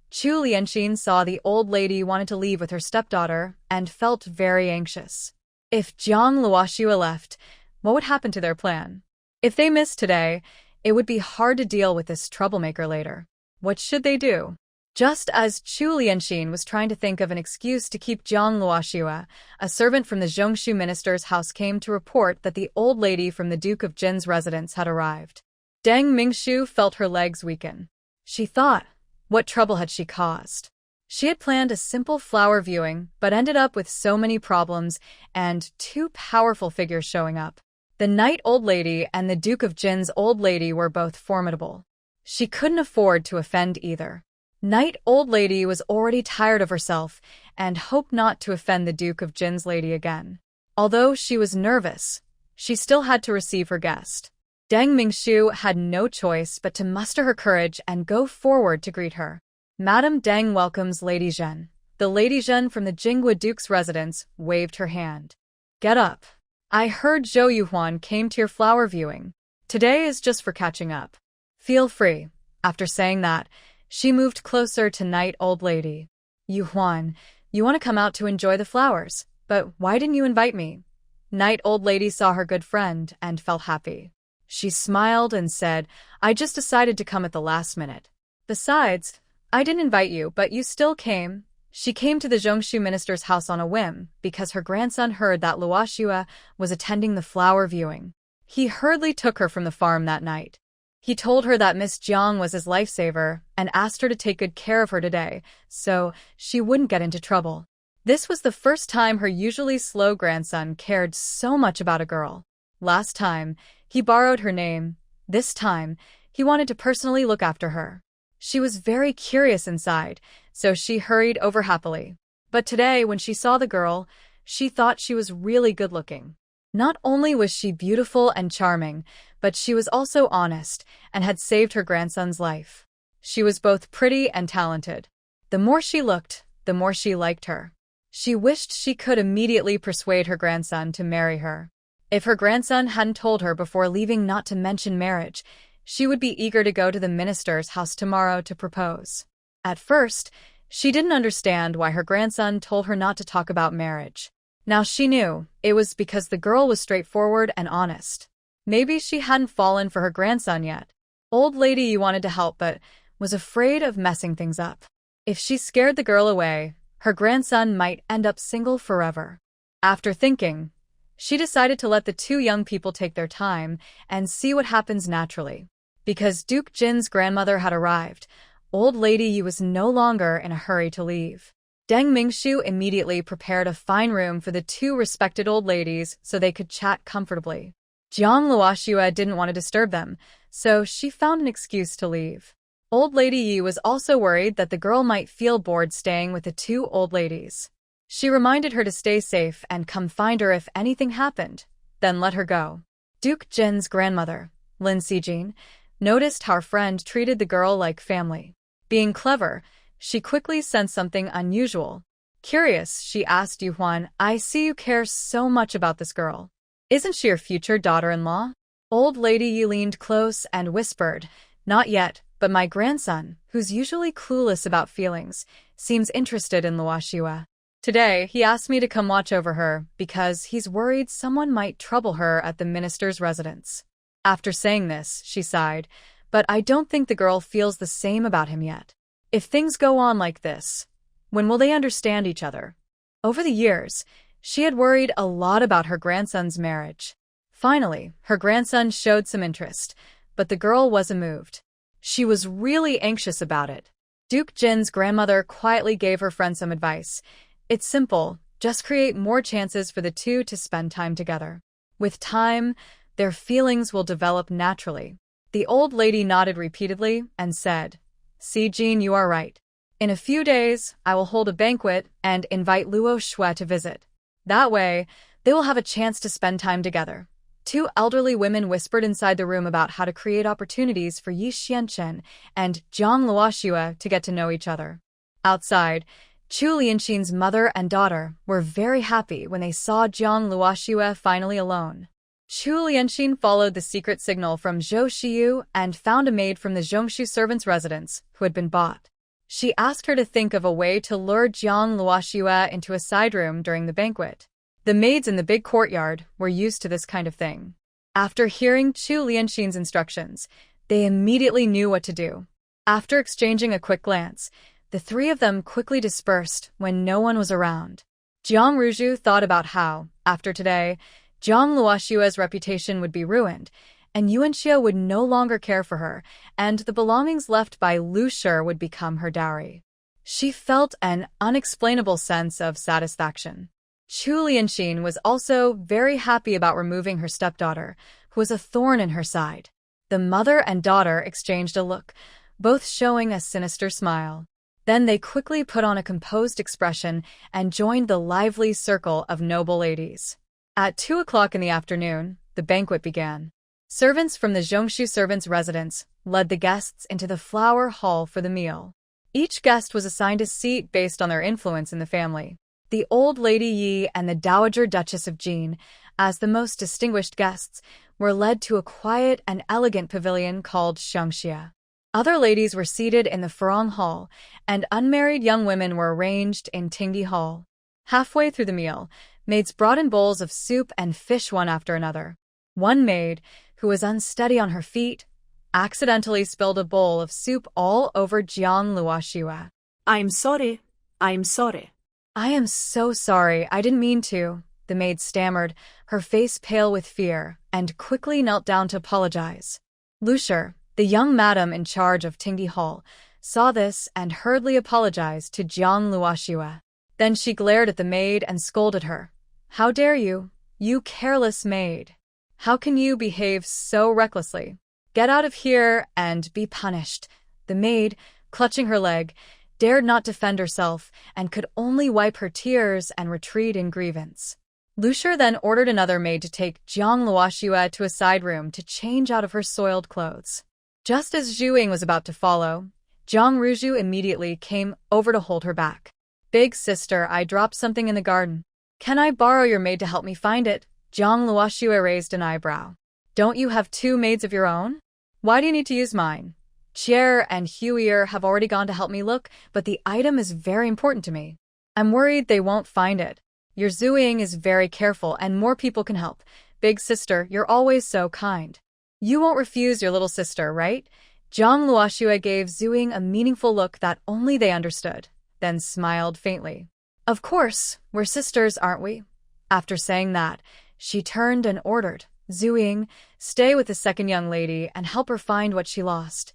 Chu Lianxin saw the old lady wanted to leave with her stepdaughter and felt very anxious. If Jiang Luoxue left, what would happen to their plan? If they missed today, it would be hard to deal with this troublemaker later. What should they do? Just as Chu Lianxin was trying to think of an excuse to keep Jiang Luoxue, a servant from the Zhongshu minister's house came to report that the old lady from the Duke of Jin's residence had arrived. Deng Mingshu felt her legs weaken. She thought, what trouble had she caused? She had planned a simple flower viewing, but ended up with so many problems and two powerful figures showing up. The Knight Old Lady and the Duke of Jin's Old Lady were both formidable. She couldn't afford to offend either. Knight Old Lady was already tired of herself and hoped not to offend the Duke of Jin's lady again. Although she was nervous, she still had to receive her guest. Deng Mingshu had no choice but to muster her courage and go forward to greet her. "Madame Deng welcomes Lady Zhen." The Lady Zhen from the Jingwa Duke's residence waved her hand. "Get up. I heard Zhou Yuhuan came to your flower viewing. Today is just for catching up. Feel free." After saying that, she moved closer to Knight Old Lady. "Yuhuan, you want to come out to enjoy the flowers, but why didn't you invite me?" Knight Old Lady saw her good friend and felt happy. She smiled and said, "I just decided to come at the last minute. Besides, I didn't invite you, but you still came." She came to the Zhongshu minister's house on a whim because her grandson heard that Luoxue was attending the flower viewing. He hurriedly took her from the farm that night. He told her that Miss Jiang was his lifesaver and asked her to take good care of her today, so she wouldn't get into trouble. This was the first time her usually slow grandson cared so much about a girl. Last time, he borrowed her name. This time, he wanted to personally look after her. She was very curious inside, so she hurried over happily. But today, when she saw the girl, she thought she was really good-looking. Not only was she beautiful and charming, but she was also honest and had saved her grandson's life. She was both pretty and talented. The more she looked, the more she liked her. She wished she could immediately persuade her grandson to marry her. If her grandson hadn't told her before leaving not to mention marriage, she would be eager to go to the minister's house tomorrow to propose. At first, she didn't understand why her grandson told her not to talk about marriage. Now she knew it was because the girl was straightforward and honest. Maybe she hadn't fallen for her grandson yet. Old lady wanted to help but was afraid of messing things up. If she scared the girl away, her grandson might end up single forever. After thinking, she decided to let the two young people take their time and see what happens naturally. Because Duke Jin's grandmother had arrived, Old Lady Yu was no longer in a hurry to leave. Deng Mingshu immediately prepared a fine room for the two respected old ladies so they could chat comfortably. Jiang Luoxue didn't want to disturb them, so she found an excuse to leave. Old Lady Yu was also worried that the girl might feel bored staying with the two old ladies. She reminded her to stay safe and come find her if anything happened, then let her go. Duke Jin's grandmother, Lin Sijin, noticed how her friend treated the girl like family. Being clever, she quickly sensed something unusual. Curious, she asked Yuhuan, I see you care so much about this girl. Isn't she your future daughter-in-law? Old Lady Yi leaned close and whispered, Not yet, but my grandson, who's usually clueless about feelings, seems interested in Luoxue. Today, he asked me to come watch over her because he's worried someone might trouble her at the minister's residence. After saying this, she sighed, but I don't think the girl feels the same about him yet. If things go on like this, when will they understand each other? Over the years, she had worried a lot about her grandson's marriage. Finally, her grandson showed some interest, but the girl wasn't moved. She was really anxious about it. Duke Jin's grandmother quietly gave her friend some advice. It's simple, just create more chances for the two to spend time together. With time, their feelings will develop naturally. The old lady nodded repeatedly and said, See, Jin, you are right. In a few days, I will hold a banquet and invite Luoxue to visit. That way, they will have a chance to spend time together. Two elderly women whispered inside the room about how to create opportunities for Yi Xianchen and Jiang Luoxue to get to know each other. Outside, Chu Lianxin's mother and daughter were very happy when they saw Jiang Luoxue finally alone. Chu Lianxin followed the secret signal from Zhou Xiyu and found a maid from the Zhongshu servant's residence who had been bought. She asked her to think of a way to lure Jiang Luoxue into a side room during the banquet. The maids in the big courtyard were used to this kind of thing. After hearing Chu Lianxin's instructions, they immediately knew what to do. After exchanging a quick glance, the three of them quickly dispersed when no one was around. Jiang Ruzhu thought about how, after today, Jiang Luoxue's reputation would be ruined, and Yuanxia would no longer care for her, and the belongings left by Lu Shi would become her dowry. She felt an unexplainable sense of satisfaction. Chu Lianxin was also very happy about removing her stepdaughter, who was a thorn in her side. The mother and daughter exchanged a look, both showing a sinister smile. Then they quickly put on a composed expression and joined the lively circle of noble ladies. At 2 o'clock in the afternoon, the banquet began. Servants from the Zhongshu servants' residence led the guests into the flower hall for the meal. Each guest was assigned a seat based on their influence in the family. The old Lady Yi and the Dowager Duchess of Jin, as the most distinguished guests, were led to a quiet and elegant pavilion called Shangxia. Other ladies were seated in the Farong Hall, and unmarried young women were arranged in Tingyi Hall. Halfway through the meal, maids brought in bowls of soup and fish one after another. One maid, who was unsteady on her feet, accidentally spilled a bowl of soup all over Jiang Luoxue. I'm sorry. I'm sorry. I am so sorry, I didn't mean to, the maid stammered, her face pale with fear, and quickly knelt down to apologize. Lu Shi, the young madam in charge of Tingyi Hall, saw this and hurriedly apologized to Jiang Luoxue. Then she glared at the maid and scolded her. How dare you, you careless maid! How can you behave so recklessly? Get out of here and be punished. The maid, clutching her leg, dared not defend herself and could only wipe her tears and retreat in grievance. Lu Shi then ordered another maid to take Jiang Luoxue to a side room to change out of her soiled clothes. Just as Zhu Ying was about to follow, Jiang Ruzhu immediately came over to hold her back. Big sister, I dropped something in the garden. Can I borrow your maid to help me find it? Jiang Luoxue raised an eyebrow. Don't you have two maids of your own? Why do you need to use mine? Chier and Huier have already gone to help me look, but the item is very important to me. I'm worried they won't find it. Your Zhu Ying is very careful and more people can help. Big sister, you're always so kind. You won't refuse your little sister, right? Jiang Luoxue gave Zhu Ying a meaningful look that only they understood, then smiled faintly. Of course, we're sisters, aren't we? After saying that, she turned and ordered, Zhu Ying, stay with the second young lady and help her find what she lost.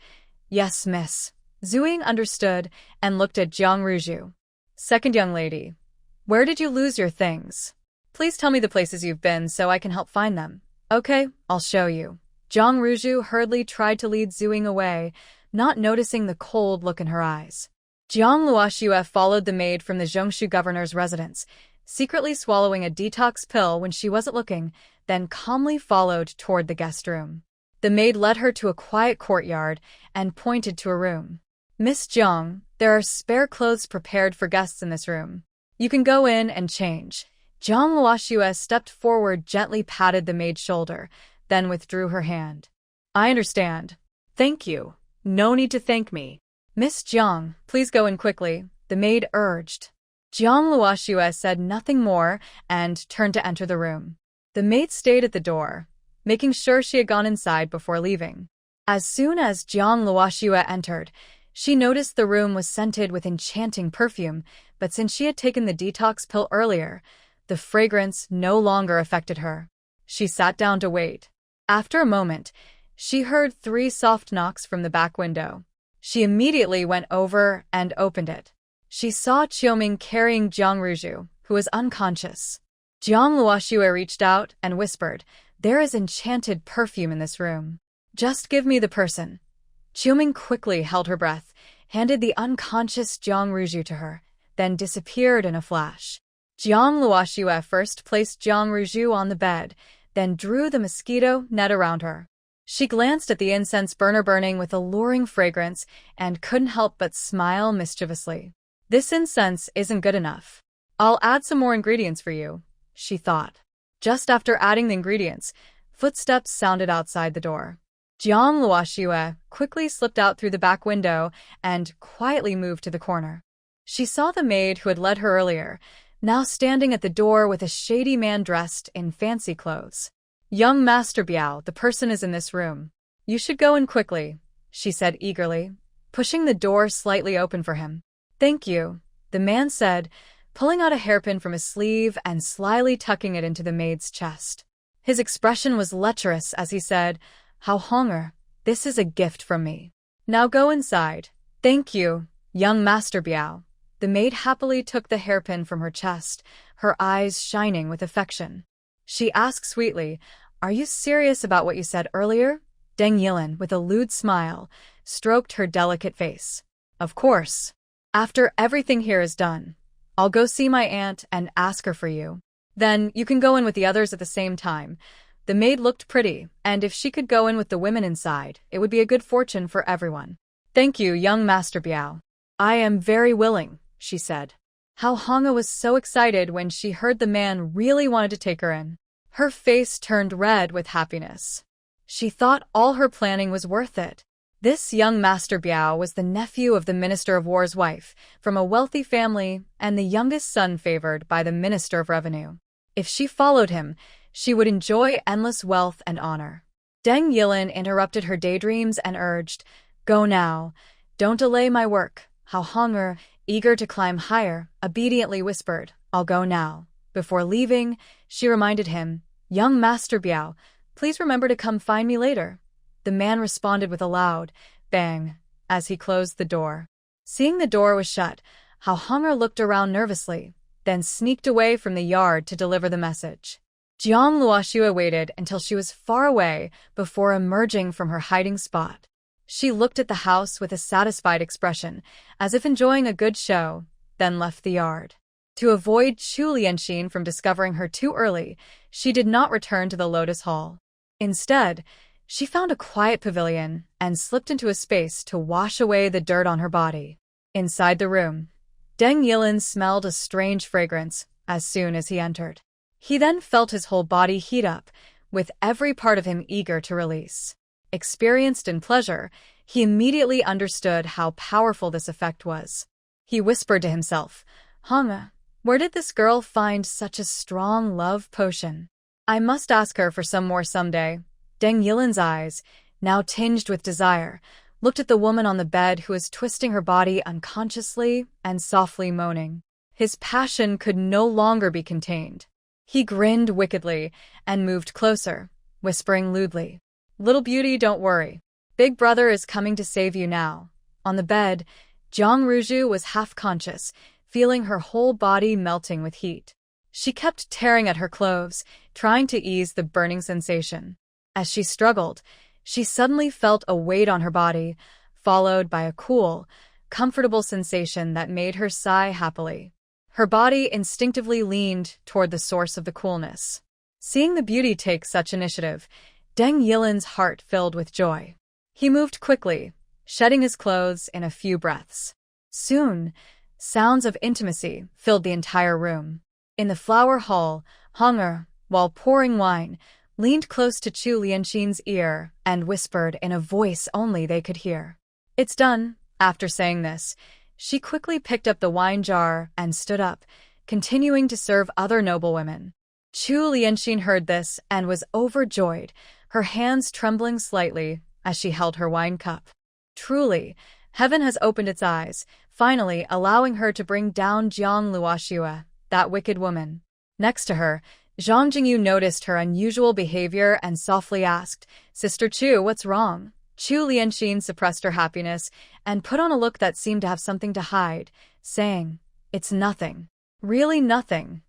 Yes, miss. Zhu Ying understood and looked at Jiang Ruzhu. Second young lady, where did you lose your things? Please tell me the places you've been so I can help find them. Okay, I'll show you. Jiang Ruzhu hurriedly tried to lead Zhu Ying away, not noticing the cold look in her eyes. Jiang Luoxue followed the maid from the Zhongshu governor's residence, secretly swallowing a detox pill when she wasn't looking, then calmly followed toward the guest room. The maid led her to a quiet courtyard and pointed to a room. Miss Jiang, there are spare clothes prepared for guests in this room. You can go in and change. Jiang Luoxue stepped forward, gently patted the maid's shoulder, then withdrew her hand. I understand. Thank you. No need to thank me. Miss Jiang, please go in quickly, the maid urged. Jiang Luoxue said nothing more and turned to enter the room. The maid stayed at the door, making sure she had gone inside before leaving. As soon as Jiang Luoxue entered, she noticed the room was scented with enchanting perfume, but since she had taken the detox pill earlier, the fragrance no longer affected her. She sat down to wait. After a moment, she heard 3 soft knocks from the back window. She immediately went over and opened it. She saw Qiuming carrying Jiang Ruju, who was unconscious. Jiang Luoxue reached out and whispered, "There is enchanted perfume in this room. Just give me the person." Qiuming quickly held her breath, handed the unconscious Jiang Ruju to her, then disappeared in a flash. Jiang Luoxue first placed Jiang Ruju on the bed, then drew the mosquito net around her. She glanced at the incense burner burning with alluring fragrance and couldn't help but smile mischievously. This incense isn't good enough. I'll add some more ingredients for you, she thought. Just after adding the ingredients, footsteps sounded outside the door. Jiang Luoxue quickly slipped out through the back window and quietly moved to the corner. She saw the maid who had led her earlier, now standing at the door with a shady man dressed in fancy clothes. "Young Master Biao, the person is in this room. You should go in quickly," she said eagerly, pushing the door slightly open for him. "Thank you," the man said, pulling out a hairpin from his sleeve and slyly tucking it into the maid's chest. His expression was lecherous as he said, "How hunger, this is a gift from me. Now go inside." "Thank you, young Master Biao." The maid happily took the hairpin from her chest, her eyes shining with affection. She asked sweetly, "Are you serious about what you said earlier?" Deng Yilin, with a lewd smile, stroked her delicate face. "Of course. After everything here is done, I'll go see my aunt and ask her for you. Then you can go in with the others at the same time." The maid looked pretty, and if she could go in with the women inside, it would be a good fortune for everyone. "Thank you, young Master Biao. I am very willing," she said. How Hanga was so excited when she heard the man really wanted to take her in. Her face turned red with happiness. She thought all her planning was worth it. This young Master Biao was the nephew of the Minister of War's wife, from a wealthy family, and the youngest son favored by the Minister of Revenue. If she followed him, she would enjoy endless wealth and honor. Deng Yilin interrupted her daydreams and urged, "Go now. Don't delay my work." How Hunger, eager to climb higher, obediently whispered, "I'll go now." Before leaving, she reminded him, "Young Master Biao, please remember to come find me later." The man responded with a loud bang as he closed the door. Seeing the door was shut, How Hunger looked around nervously, then sneaked away from the yard to deliver the message. Jiang Luoxue waited until she was far away before emerging from her hiding spot. She looked at the house with a satisfied expression, as if enjoying a good show, then left the yard. To avoid Chu Lianxin from discovering her too early, she did not return to the Lotus Hall. Instead, she found a quiet pavilion and slipped into a space to wash away the dirt on her body. Inside the room, Deng Yilin smelled a strange fragrance as soon as he entered. He then felt his whole body heat up, with every part of him eager to release. Experienced in pleasure, he immediately understood how powerful this effect was. He whispered to himself, "Hanga, where did this girl find such a strong love potion? I must ask her for some more someday." Deng Yilin's eyes, now tinged with desire, looked at the woman on the bed who was twisting her body unconsciously and softly moaning. His passion could no longer be contained. He grinned wickedly and moved closer, whispering lewdly, "Little beauty, don't worry. Big brother is coming to save you now." On the bed, Jiang Ruju was half-conscious, feeling her whole body melting with heat. She kept tearing at her clothes, trying to ease the burning sensation. As she struggled, she suddenly felt a weight on her body, followed by a cool, comfortable sensation that made her sigh happily. Her body instinctively leaned toward the source of the coolness. Seeing the beauty take such initiative, Deng Yilin's heart filled with joy. He moved quickly, shedding his clothes in a few breaths. Soon, Sounds of intimacy filled the entire room. In the flower hall, Honger, while pouring wine, leaned close to Chu Lianxin's ear and whispered in a voice only they could hear. "It's done." After saying this, she quickly picked up the wine jar and stood up, continuing to serve other noblewomen. Chu Lianxin heard this and was overjoyed, her hands trembling slightly as she held her wine cup. Truly, heaven has opened its eyes, finally allowing her to bring down Jiang Luoxue, that wicked woman. Next to her, Zhang Jingyu noticed her unusual behavior and softly asked, "Sister Chu, what's wrong?" Chu Lianxin suppressed her happiness and put on a look that seemed to have something to hide, saying, "It's nothing. Really nothing."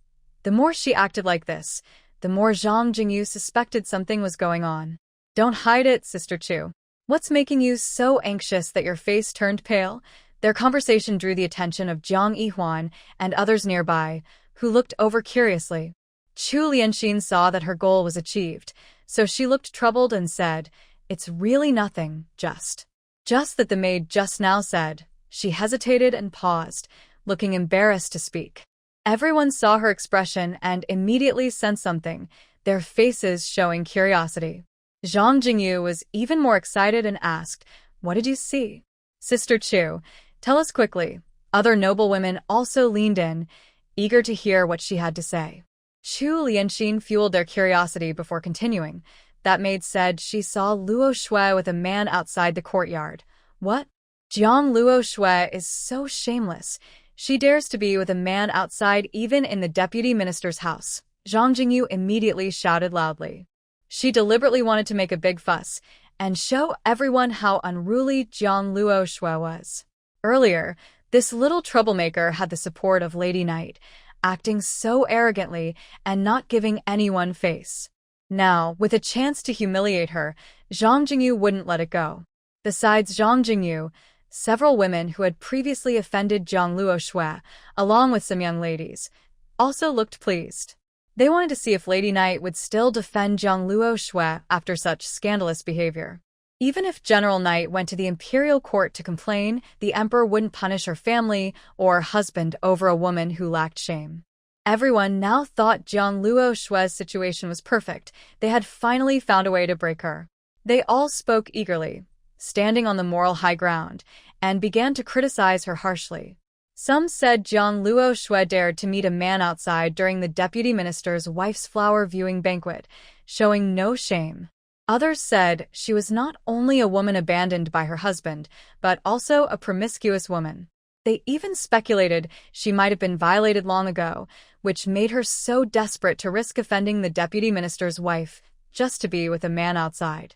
The more she acted like this, the more Zhang Jingyu suspected something was going on. "Don't hide it, Sister Chu. What's making you so anxious that your face turned pale?" Their conversation drew the attention of Jiang Yihuan and others nearby, who looked over curiously. Chu Lianxin saw that her goal was achieved, so she looked troubled and said, "It's really nothing, just that the maid just now said." She hesitated and paused, looking embarrassed to speak. Everyone saw her expression and immediately sensed something, their faces showing curiosity. Zhang Jingyu was even more excited and asked, "What did you see?" "Sister Chu, tell us quickly." Other noblewomen also leaned in, eager to hear what she had to say. Chu Lianxin fueled their curiosity before continuing. That maid said she saw Luo Shui with a man outside the courtyard. "What? Jiang Luo Shui is so shameless. She dares to be with a man outside even in the deputy minister's house." Zhang Jingyu immediately shouted loudly. She deliberately wanted to make a big fuss and show everyone how unruly Jiang Luo Shui was. Earlier, this little troublemaker had the support of Lady Night, acting so arrogantly and not giving anyone face. Now, with a chance to humiliate her, Zhang Jingyu wouldn't let it go. Besides Zhang Jingyu, several women who had previously offended Jiang Luo Shui, along with some young ladies, also looked pleased. They wanted to see if Lady Night would still defend Jiang Luo Shui after such scandalous behavior. Even if General Night went to the imperial court to complain, the emperor wouldn't punish her family or husband over a woman who lacked shame. Everyone now thought Jiang Luo Shui's situation was perfect. They had finally found a way to break her. They all spoke eagerly, standing on the moral high ground, and began to criticize her harshly. Some said Jiang Luo Shui dared to meet a man outside during the deputy minister's wife's flower viewing banquet, showing no shame. Others said she was not only a woman abandoned by her husband, but also a promiscuous woman. They even speculated she might have been violated long ago, which made her so desperate to risk offending the deputy minister's wife, just to be with a man outside.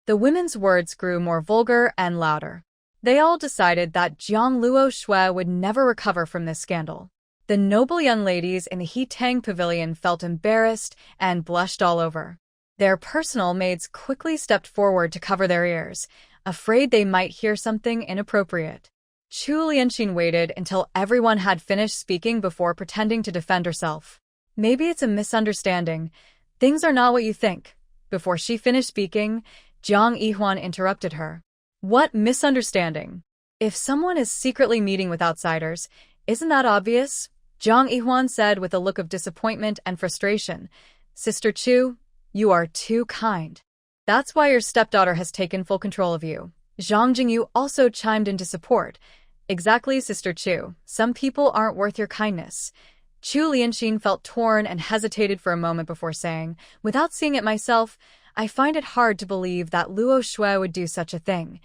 The women's words grew more vulgar and louder. They all decided that Jiang Luo Shui would never recover from this scandal. The noble young ladies in the He-Tang Pavilion felt embarrassed and blushed all over. Their personal maids quickly stepped forward to cover their ears, afraid they might hear something inappropriate. Chu Lianxin waited until everyone had finished speaking before pretending to defend herself. "Maybe it's a misunderstanding. Things are not what you think." Before she finished speaking, Jiang Yihuan interrupted her. "What misunderstanding? If someone is secretly meeting with outsiders, isn't that obvious?" Jiang Yihuan said with a look of disappointment and frustration. "Sister Chu, you are too kind. That's why your stepdaughter has taken full control of you." Zhang Jingyu also chimed in to support. "Exactly, Sister Chu. Some people aren't worth your kindness." Chu Lianxin felt torn and hesitated for a moment before saying, "Without seeing it myself, I find it hard to believe that Luo Shui would do such a thing."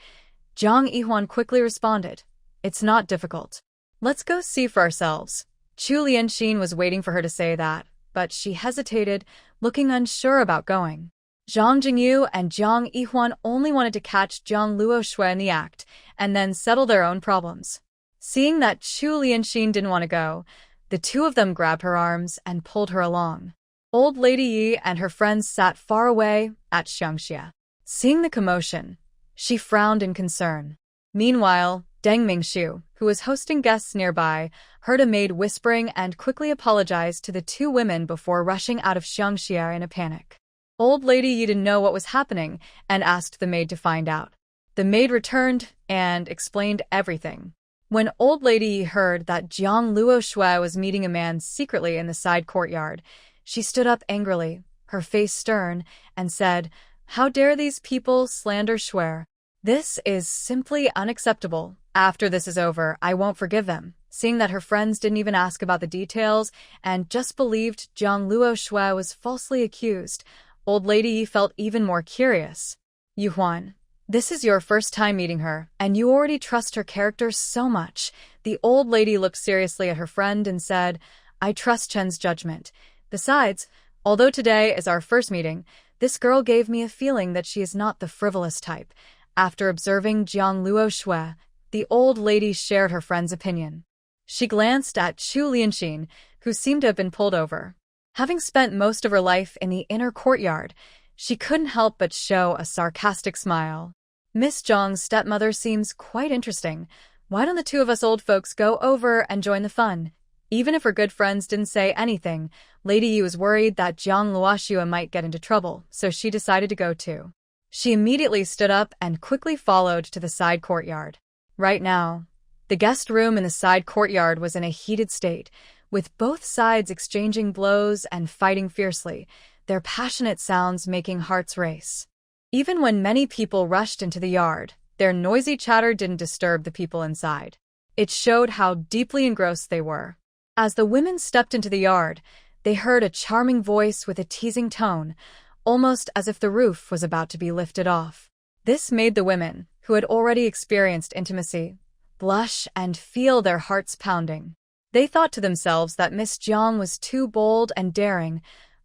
Jiang Yihuan quickly responded, "It's not difficult. Let's go see for ourselves." Chu Lianxin was waiting for her to say that, but she hesitated, looking unsure about going. Zhang Jingyu and Jiang Yihuan only wanted to catch Jiang Luo Shui in the act, and then settle their own problems. Seeing that Chu Lianxin didn't want to go, the two of them grabbed her arms and pulled her along. Old Lady Yi and her friends sat far away at Xiangxia. Seeing the commotion, she frowned in concern. Meanwhile, Deng Mingxiu, who was hosting guests nearby, heard a maid whispering and quickly apologized to the two women before rushing out of Xiangxia in a panic. Old Lady Yi didn't know what was happening and asked the maid to find out. The maid returned and explained everything. When old lady Yi heard that Jiang Luoshui was meeting a man secretly in the side courtyard, she stood up angrily, her face stern, and said, "How dare these people slander Shui? This is simply unacceptable. After this is over, I won't forgive them." Seeing that her friends didn't even ask about the details and just believed Jiang Luoshui was falsely accused, old lady Yi felt even more curious. "Yuhuan, this is your first time meeting her, and you already trust her character so much." The old lady looked seriously at her friend and said, "I trust Chen's judgment. Besides, although today is our first meeting, this girl gave me a feeling that she is not the frivolous type." After observing Jiang Luoshui, the old lady shared her friend's opinion. She glanced at Chu Lianxin, who seemed to have been pulled over. Having spent most of her life in the inner courtyard, she couldn't help but show a sarcastic smile. "Miss Zhang's stepmother seems quite interesting. Why don't the two of us old folks go over and join the fun?" Even if her good friends didn't say anything, Lady Yi was worried that Jiang Luoshui might get into trouble, so she decided to go too. She immediately stood up and quickly followed to the side courtyard. Right now, the guest room in the side courtyard was in a heated state, with both sides exchanging blows and fighting fiercely, their passionate sounds making hearts race. Even when many people rushed into the yard, their noisy chatter didn't disturb the people inside. It showed how deeply engrossed they were. As the women stepped into the yard, they heard a charming voice with a teasing tone, almost as if the roof was about to be lifted off. This made the women, who had already experienced intimacy, blush and feel their hearts pounding. They thought to themselves that Miss Jiang was too bold and daring,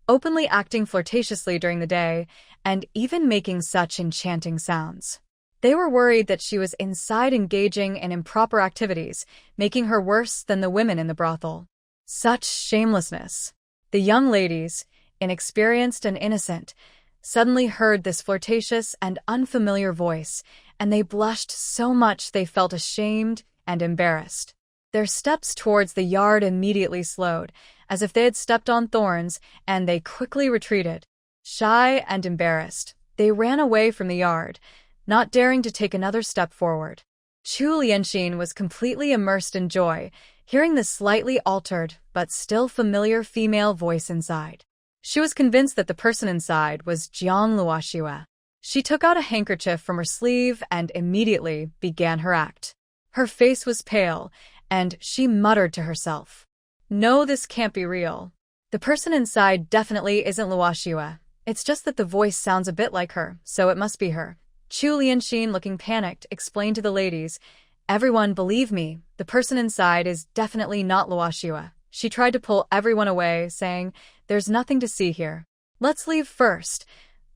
openly acting flirtatiously during the day, and even making such enchanting sounds. They were worried that she was inside engaging in improper activities, making her worse than the women in the brothel. Such shamelessness! The young ladies, inexperienced and innocent, suddenly heard this flirtatious and unfamiliar voice, and they blushed so much they felt ashamed and embarrassed. Their steps towards the yard immediately slowed, as if they had stepped on thorns, and they quickly retreated. Shy and embarrassed, they ran away from the yard, not daring to take another step forward. Chu Lianxin was completely immersed in joy, hearing the slightly altered but still familiar female voice inside. She was convinced that the person inside was Jiang Luoshui. She took out a handkerchief from her sleeve and immediately began her act. Her face was pale, and she muttered to herself, "No, this can't be real. The person inside definitely isn't Luoshui. It's just that the voice sounds a bit like her, so it must be her." Chu Lianxin, looking panicked, explained to the ladies, "Everyone, believe me, the person inside is definitely not Luoshui." She tried to pull everyone away, saying, "There's nothing to see here. Let's leave first."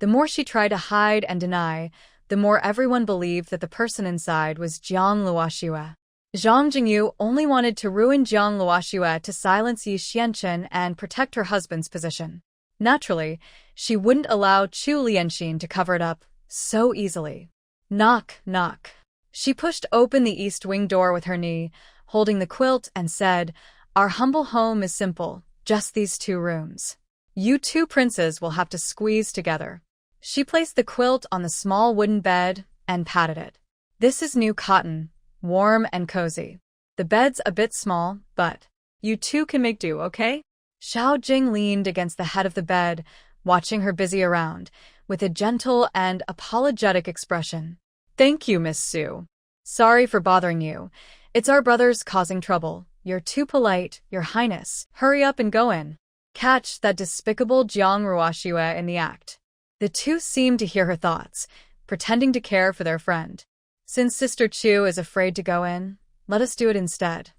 The more she tried to hide and deny, the more everyone believed that the person inside was Jiang Luoshui. Zhang Jingyu only wanted to ruin Jiang Luoshui to silence Yi Xianchen and protect her husband's position. Naturally, she wouldn't allow Chu Lianxin to cover it up so easily. Knock, knock. She pushed open the east wing door with her knee, holding the quilt, and said, "Our humble home is simple, just these 2 rooms. You 2 princes will have to squeeze together." She placed the quilt on the small wooden bed and patted it. "This is new cotton, warm and cozy. The bed's a bit small, but you 2 can make do, okay?" Xiao Jing leaned against the head of the bed, watching her busy around, with a gentle and apologetic expression. "Thank you, Miss Su. Sorry for bothering you. It's our brothers causing trouble. You're too polite, Your Highness. Hurry up and go in." Catch that despicable Jiang Luoshui in the act. The 2 seemed to hear her thoughts, pretending to care for their friend. "Since Sister Chu is afraid to go in, let us do it instead."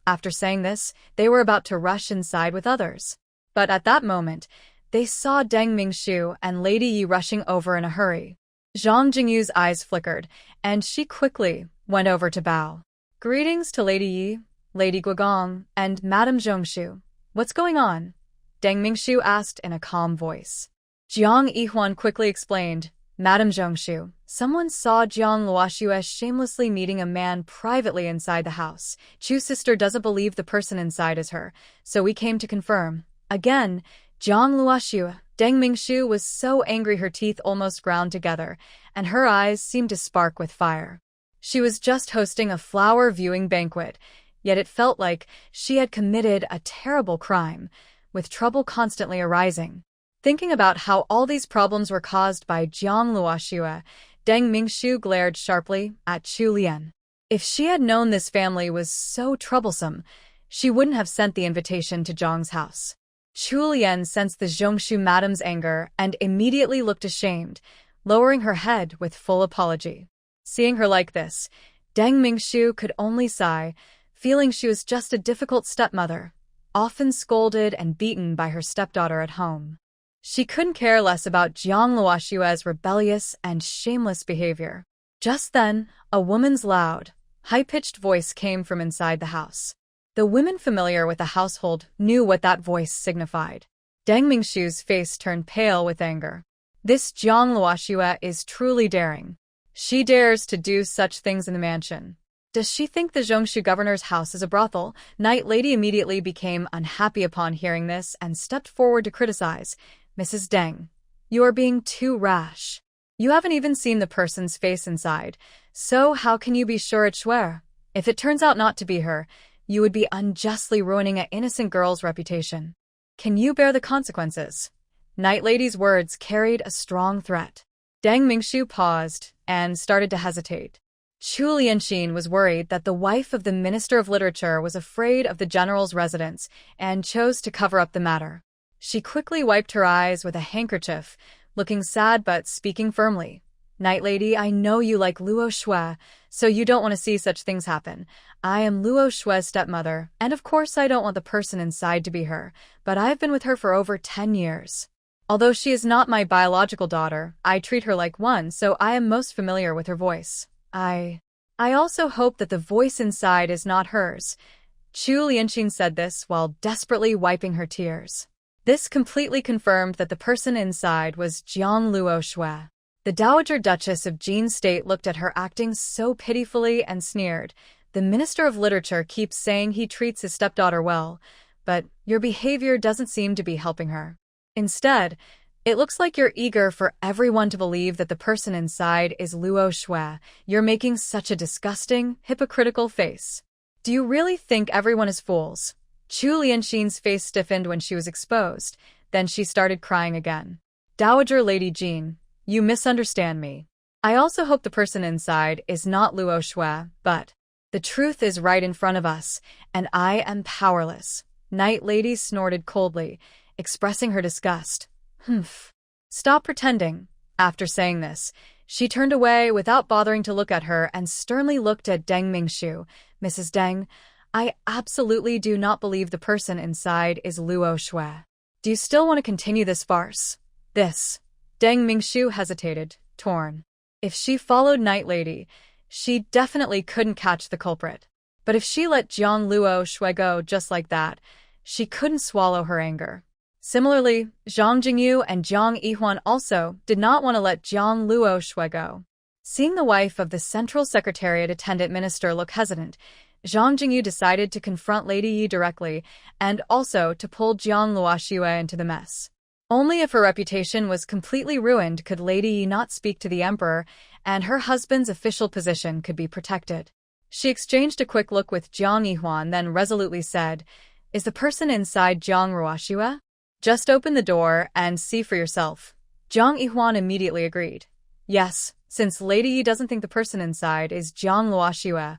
After saying this, they were about to rush inside with others. But at that moment, they saw Deng Mingshu and Lady Yi rushing over in a hurry. Zhang Jingyu's eyes flickered, and she quickly went over to bow. "Greetings to Lady Yi, Lady Guogong, and Madame Zhongshu. What's going on?" Deng Mingshu asked in a calm voice. Jiang Yihuan quickly explained, "Madame Zhongshu, someone saw Jiang Luoshui shamelessly meeting a man privately inside the house. Chu's sister doesn't believe the person inside is her, so we came to confirm." Again, Jiang Luoshui. Deng Mingshu was so angry her teeth almost ground together, and her eyes seemed to spark with fire. She was just hosting a flower viewing banquet, yet it felt like she had committed a terrible crime, with trouble constantly arising. Thinking about how all these problems were caused by Jiang Luoxue, Deng Mingxiu glared sharply at Chu Lian. If she had known this family was so troublesome, she wouldn't have sent the invitation to Zhang's house. Chu Lian sensed the Zhongshu madam's anger and immediately looked ashamed, lowering her head with full apology. Seeing her like this, Deng Mingxiu could only sigh, feeling she was just a difficult stepmother, often scolded and beaten by her stepdaughter at home. She couldn't care less about Jiang Luoxue's rebellious and shameless behavior. Just then, a woman's loud, high-pitched voice came from inside the house. The women familiar with the household knew what that voice signified. Deng Mingxiu's face turned pale with anger. This Jiang Luoxue is truly daring. She dares to do such things in the mansion. Does she think the Zhongshu governor's house is a brothel? Night Lady immediately became unhappy upon hearing this and stepped forward to criticize. Mrs. Deng, you are being too rash. You haven't even seen the person's face inside, so how can you be sure it's Shuer? If it turns out not to be her, you would be unjustly ruining an innocent girl's reputation. Can you bear the consequences? Night Lady's words carried a strong threat. Deng Mingxiu paused and started to hesitate. Chu Lianxin was worried that the wife of the Minister of Literature was afraid of the general's residence and chose to cover up the matter. She quickly wiped her eyes with a handkerchief, looking sad but speaking firmly. Night Lady, I know you like Luo Shui, so you don't want to see such things happen. I am Luo Shui's stepmother, and of course I don't want the person inside to be her, but I've been with her for over 10 years. Although she is not my biological daughter, I treat her like one, so I am most familiar with her voice. I also hope that the voice inside is not hers. Chu Lianxin said this while desperately wiping her tears. This completely confirmed that the person inside was Jiang Luo Shui. The Dowager Duchess of Jin State looked at her acting so pitifully and sneered. The Minister of Literature keeps saying he treats his stepdaughter well, but your behavior doesn't seem to be helping her. Instead, it looks like you're eager for everyone to believe that the person inside is Luo Shui. You're making such a disgusting, hypocritical face. Do you really think everyone is fools? Chu Lianxin's face stiffened when she was exposed, then she started crying again. Dowager Lady Jean, you misunderstand me. I also hope the person inside is not Luo Shui, but the truth is right in front of us, and I am powerless. Night Lady snorted coldly, expressing her disgust. Humph. Stop pretending. After saying this, she turned away without bothering to look at her and sternly looked at Deng Mingxiu. Mrs. Deng, I absolutely do not believe the person inside is Luo Shui. Do you still want to continue this farce? Deng Mingxiu hesitated, torn. If she followed Night Lady, she definitely couldn't catch the culprit. But if she let Jiang Luo Shui go just like that, she couldn't swallow her anger. Similarly, Zhang Jingyu and Zhang Yihuan also did not want to let Jiang Luo Shui go. Seeing the wife of the Central Secretariat Attendant Minister look hesitant, Zhang Jingyu decided to confront Lady Yi directly and also to pull Jiang Luoxue into the mess. Only if her reputation was completely ruined could Lady Yi not speak to the emperor, and her husband's official position could be protected. She exchanged a quick look with Zhang Yihuan, then resolutely said, Is the person inside Jiang Luoxue? Just open the door and see for yourself. Zhang Yihuan immediately agreed. Yes, since Lady Yi doesn't think the person inside is Jiang Luoxue,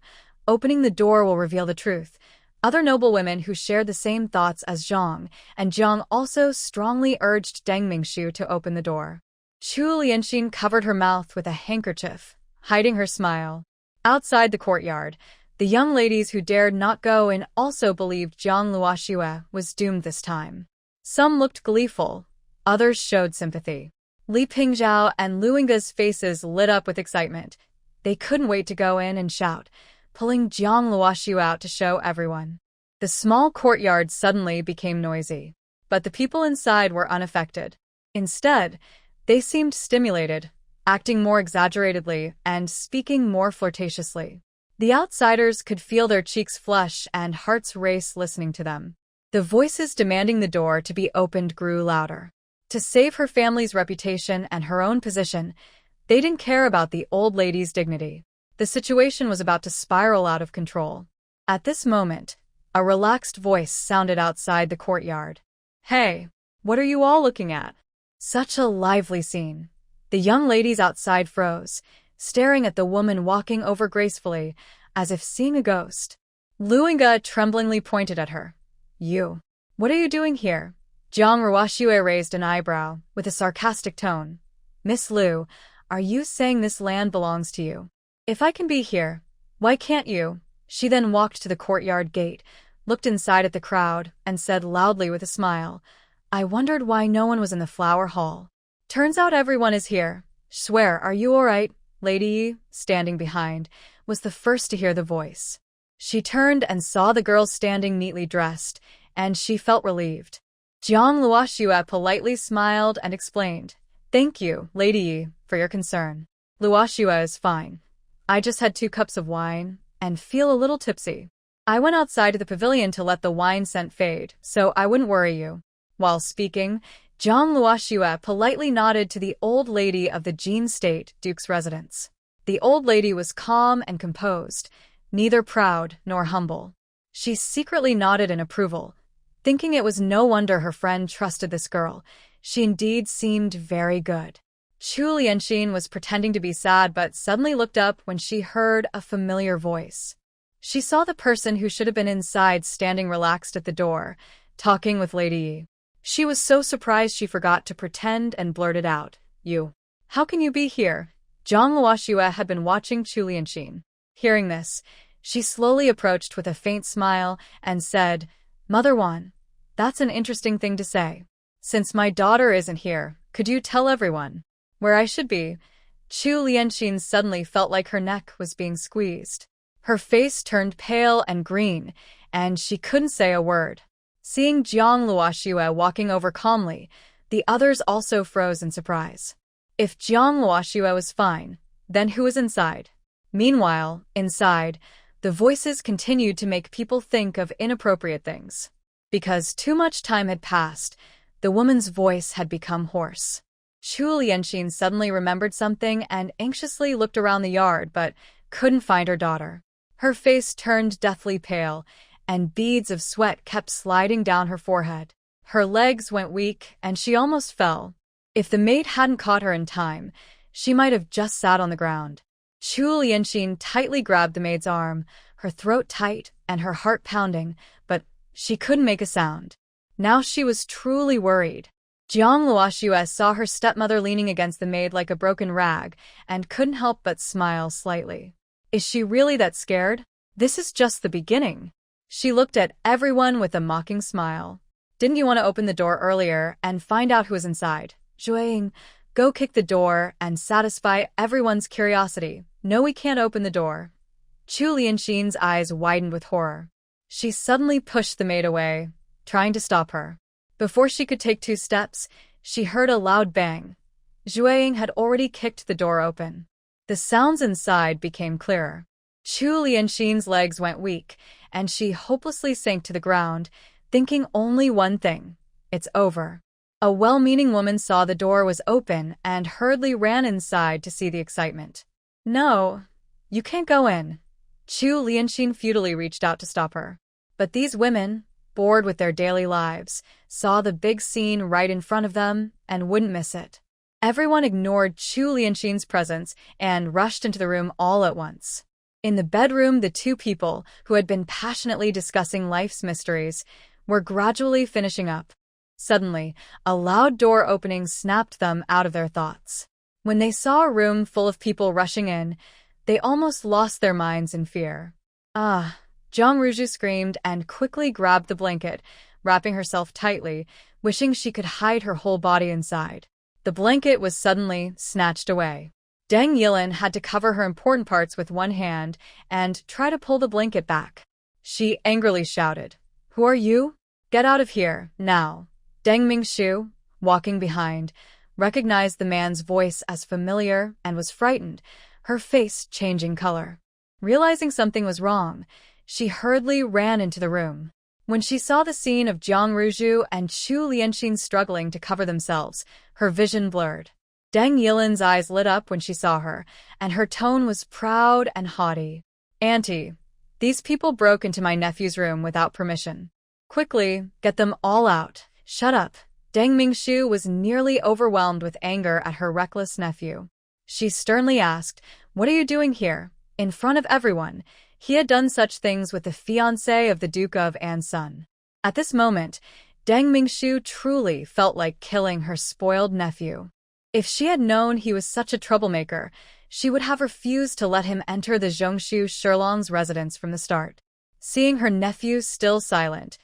opening the door will reveal the truth. Other noble women who shared the same thoughts as Zhang, and Zhang also strongly urged Deng Mingxiu to open the door. Chu Lianxin covered her mouth with a handkerchief, hiding her smile. Outside the courtyard, the young ladies who dared not go in also believed Jiang Luoxue was doomed this time. Some looked gleeful, others showed sympathy. Li Pingzhao and Lu Yingge's faces lit up with excitement. They couldn't wait to go in and shout, pulling Jiang Luoxue out to show everyone. The small courtyard suddenly became noisy, but the people inside were unaffected. Instead, they seemed stimulated, acting more exaggeratedly and speaking more flirtatiously. The outsiders could feel their cheeks flush and hearts race listening to them. The voices demanding the door to be opened grew louder. To save her family's reputation and her own position, they didn't care about the old lady's dignity. The situation was about to spiral out of control. At this moment, a relaxed voice sounded outside the courtyard. "Hey, what are you all looking at?" Such a lively scene. The young ladies outside froze, staring at the woman walking over gracefully, as if seeing a ghost. Luinga tremblingly pointed at her. "You. What are you doing here?" Jiang Ruoxue raised an eyebrow, with a sarcastic tone. "Miss Lu, are you saying this land belongs to you? If I can be here, why can't you?" She then walked to the courtyard gate, looked inside at the crowd, and said loudly with a smile, "I wondered why no one was in the flower hall. Turns out everyone is here. Swear, are you all right?" Lady Yi, standing behind, was the first to hear the voice. She turned and saw the girl standing neatly dressed, and she felt relieved. Jiang Luoxue politely smiled and explained, "Thank you, Lady Yi, for your concern. Luoxue is fine. I just had 2 cups of wine and feel a little tipsy. I went outside to the pavilion to let the wine scent fade, so I wouldn't worry you." While speaking, Jiang Luoxue politely nodded to the old lady of the Jin State Duke's residence. The old lady was calm and composed, neither proud nor humble. She secretly nodded in approval, thinking it was no wonder her friend trusted this girl. She indeed seemed very good. Chu Lianxin was pretending to be sad but suddenly looked up when she heard a familiar voice. She saw the person who should have been inside standing relaxed at the door, talking with Lady Yi. She was so surprised she forgot to pretend and blurted out, "You. How can you be here?" Jiang Luoxue had been watching Chu Lianxin. Hearing this, she slowly approached with a faint smile and said, "Mother Wan, that's an interesting thing to say. Since my daughter isn't here, could you tell everyone where I should be?" Chu Lianxin suddenly felt like her neck was being squeezed. Her face turned pale and green, and she couldn't say a word. Seeing Jiang Luoxue walking over calmly, the others also froze in surprise. If Jiang Luoxue was fine, then who was inside? Meanwhile, inside, the voices continued to make people think of inappropriate things. Because too much time had passed, the woman's voice had become hoarse. Chu Lianxin suddenly remembered something and anxiously looked around the yard but couldn't find her daughter. Her face turned deathly pale, and beads of sweat kept sliding down her forehead. Her legs went weak, and she almost fell. If the maid hadn't caught her in time, she might have just sat on the ground. Chu Lianxin tightly grabbed the maid's arm, her throat tight and her heart pounding, but she couldn't make a sound. Now she was truly worried. Jiang Luoxue saw her stepmother leaning against the maid like a broken rag and couldn't help but smile slightly. Is she really that scared? This is just the beginning. She looked at everyone with a mocking smile. Didn't you want to open the door earlier and find out who was inside? Zhuang, go kick the door and satisfy everyone's curiosity. No, we can't open the door. Chu Lianxin's eyes widened with horror. She suddenly pushed the maid away, trying to stop her. Before she could take 2 steps, she heard a loud bang. Zhuang had already kicked the door open. The sounds inside became clearer. Chu Lianxin's legs went weak, and she hopelessly sank to the ground, thinking only one thing: it's over. A well-meaning woman saw the door was open and hurriedly ran inside to see the excitement. "No, you can't go in." Chu Lianxin futilely reached out to stop her. But these women, bored with their daily lives, saw the big scene right in front of them and wouldn't miss it. Everyone ignored Chu Lianxin's presence and rushed into the room all at once. In the bedroom, the 2 people, who had been passionately discussing life's mysteries, were gradually finishing up. Suddenly, a loud door opening snapped them out of their thoughts. When they saw a room full of people rushing in, they almost lost their minds in fear. "Ah!" Jiang Ruju screamed and quickly grabbed the blanket, wrapping herself tightly, wishing she could hide her whole body inside. The blanket was suddenly snatched away. Deng Yilin had to cover her important parts with one hand and try to pull the blanket back. She angrily shouted, "Who are you? Get out of here, now." Deng Mingshu, walking behind, recognized the man's voice as familiar and was frightened, her face changing color. Realizing something was wrong, she hurriedly ran into the room. When she saw the scene of Jiang Ruju and Chu Lianxin struggling to cover themselves, her vision blurred. Deng Yilin's eyes lit up when she saw her, and her tone was proud and haughty. "Auntie, these people broke into my nephew's room without permission. Quickly, get them all out." "Shut up." Deng Mingshu was nearly overwhelmed with anger at her reckless nephew. She sternly asked, "What are you doing here?" In front of everyone, he had done such things with the fiancé of the Duke of An's son. At this moment, Deng Mingshu truly felt like killing her spoiled nephew. If she had known he was such a troublemaker, she would have refused to let him enter the Zhongshu Shirlong's residence from the start. Seeing her nephew still silent,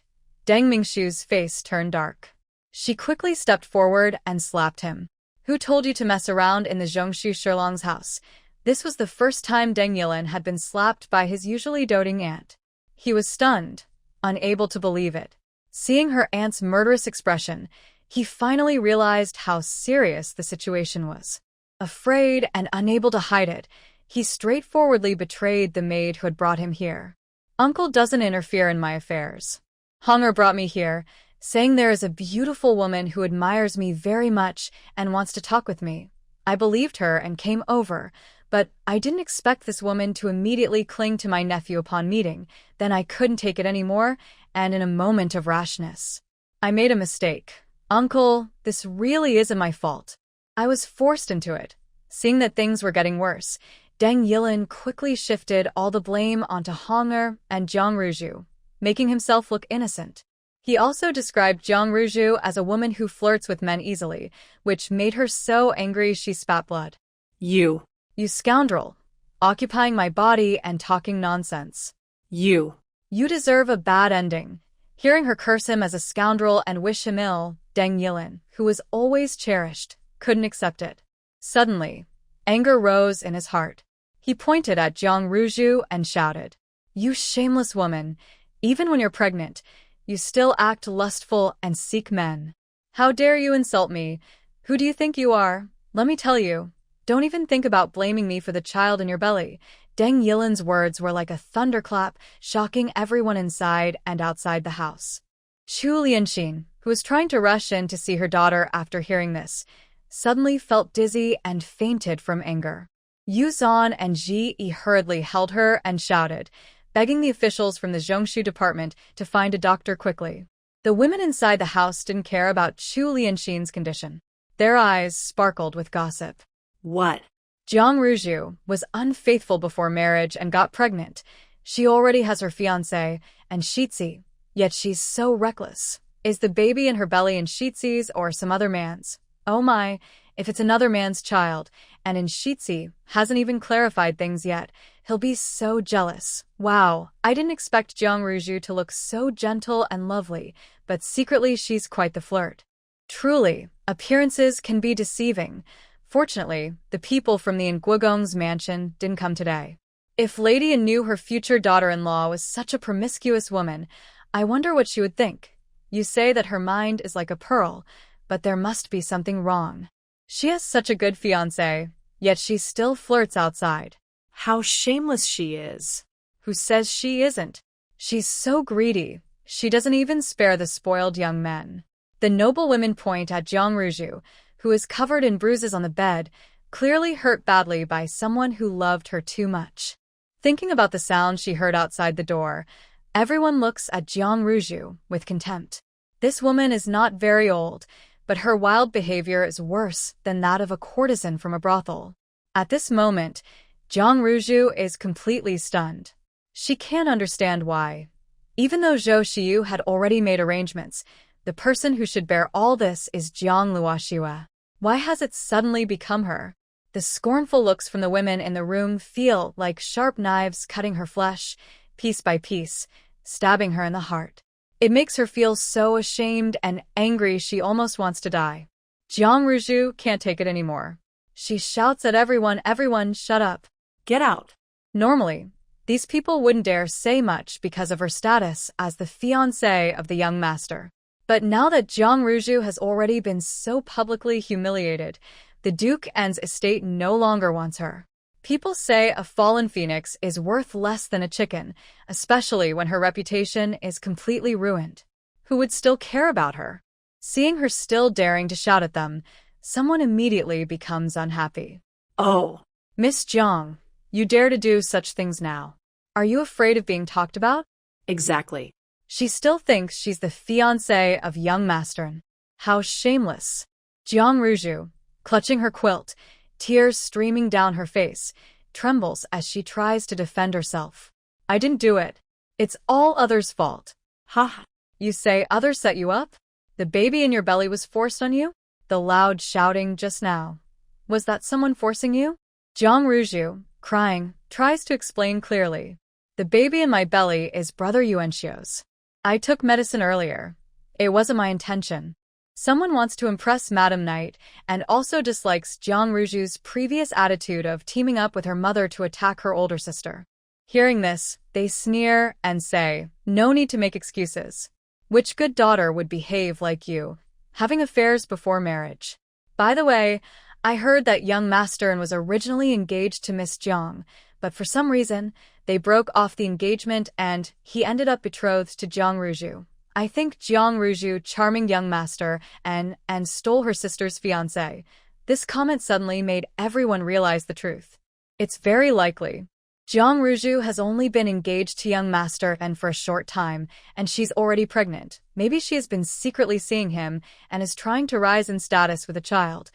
Deng Mingshu's face turned dark. She quickly stepped forward and slapped him. "Who told you to mess around in the Zhongshu Shirlong's house?" This was the first time Deng Yilin had been slapped by his usually doting aunt. He was stunned, unable to believe it. Seeing her aunt's murderous expression, he finally realized how serious the situation was. Afraid and unable to hide it, he straightforwardly betrayed the maid who had brought him here. "Uncle doesn't interfere in my affairs. Honger brought me here, saying there is a beautiful woman who admires me very much and wants to talk with me. I believed her and came over, but I didn't expect this woman to immediately cling to my nephew upon meeting. Then I couldn't take it anymore, and in a moment of rashness, I made a mistake. Uncle, this really isn't my fault. I was forced into it." Seeing that things were getting worse, Deng Yilin quickly shifted all the blame onto Honger and Jiang Ruju, making himself look innocent. He also described Jiang Ruju as a woman who flirts with men easily, which made her so angry she spat blood. You scoundrel! Occupying my body and talking nonsense. You deserve a bad ending." Hearing her curse him as a scoundrel and wish him ill, Deng Yilin, who was always cherished, couldn't accept it. Suddenly, anger rose in his heart. He pointed at Jiang Ruju and shouted, "You shameless woman! Even when you're pregnant, you still act lustful and seek men. How dare you insult me? Who do you think you are? Let me tell you, don't even think about blaming me for the child in your belly." Deng Yilin's words were like a thunderclap, shocking everyone inside and outside the house. Chu Lianxin, who was trying to rush in to see her daughter after hearing this, suddenly felt dizzy and fainted from anger. Yu Zhan and Ji Yi hurriedly held her and shouted, begging the officials from the Zhongshu department to find a doctor quickly. The women inside the house didn't care about Chu Lianxin's condition. Their eyes sparkled with gossip. What? Jiang Ruju was unfaithful before marriage and got pregnant. She already has her fiancé, and Shitzi, yet she's so reckless. Is the baby in her belly in Shitzi's or some other man's? Oh my, if it's another man's child, and in Shitzi hasn't even clarified things yet, he'll be so jealous. Wow, I didn't expect Jiang Ruju to look so gentle and lovely, but secretly she's quite the flirt. Truly, appearances can be deceiving. Fortunately, the people from the Nguigong's mansion didn't come today. If Lady An knew her future daughter-in-law was such a promiscuous woman, I wonder what she would think. You say that her mind is like a pearl, but there must be something wrong. She has such a good fiancé, yet she still flirts outside. How shameless she is. Who says she isn't? She's so greedy, she doesn't even spare the spoiled young men. The noble women point at Jiang Ruju, who is covered in bruises on the bed, clearly hurt badly by someone who loved her too much. Thinking about the sound she heard outside the door, everyone looks at Jiang Ruju with contempt. This woman is not very old, but her wild behavior is worse than that of a courtesan from a brothel. At this moment, Jiang Ruju is completely stunned. She can't understand why. Even though Zhou Xiyu had already made arrangements, the person who should bear all this is Jiang Luoxiwa. Why has it suddenly become her? The scornful looks from the women in the room feel like sharp knives cutting her flesh, piece by piece, stabbing her in the heart. It makes her feel so ashamed and angry she almost wants to die. Jiang Ruju can't take it anymore. She shouts at everyone, "Everyone, shut up. Get out." Normally, these people wouldn't dare say much because of her status as the fiancée of the young master. But now that Jiang Ruju has already been so publicly humiliated, the Duke An's estate no longer wants her. People say a fallen phoenix is worth less than a chicken, especially when her reputation is completely ruined. Who would still care about her? Seeing her still daring to shout at them, someone immediately becomes unhappy. Oh, Miss Jiang, you dare to do such things now. Are you afraid of being talked about? exactly. She still thinks she's the fiancée of young master. How shameless. Jiang Ruju, clutching her quilt, tears streaming down her face, trembles as she tries to defend herself. I didn't do it. It's all others' fault. Ha! You say others set you up? The baby in your belly was forced on you? The loud shouting just now. Was that someone forcing you? Jiang Ruju, crying, tries to explain clearly. The baby in my belly is Brother Yuanxio's. I took medicine earlier. It wasn't my intention. Someone wants to impress Madam Knight and also dislikes Jiang Ruju's previous attitude of teaming up with her mother to attack her older sister. Hearing this, they sneer and say, no need to make excuses. Which good daughter would behave like you, having affairs before marriage? By the way, I heard that young master was originally engaged to Miss Jiang, but for some reason, they broke off the engagement and he ended up betrothed to Jiang Ruju. I think Jiang Ruju charming young master and stole her sister's fiancé. This comment suddenly made everyone realize the truth. It's very likely. Jiang Ruju has only been engaged to young master and for a short time, and she's already pregnant. Maybe she has been secretly seeing him and is trying to rise in status with a child.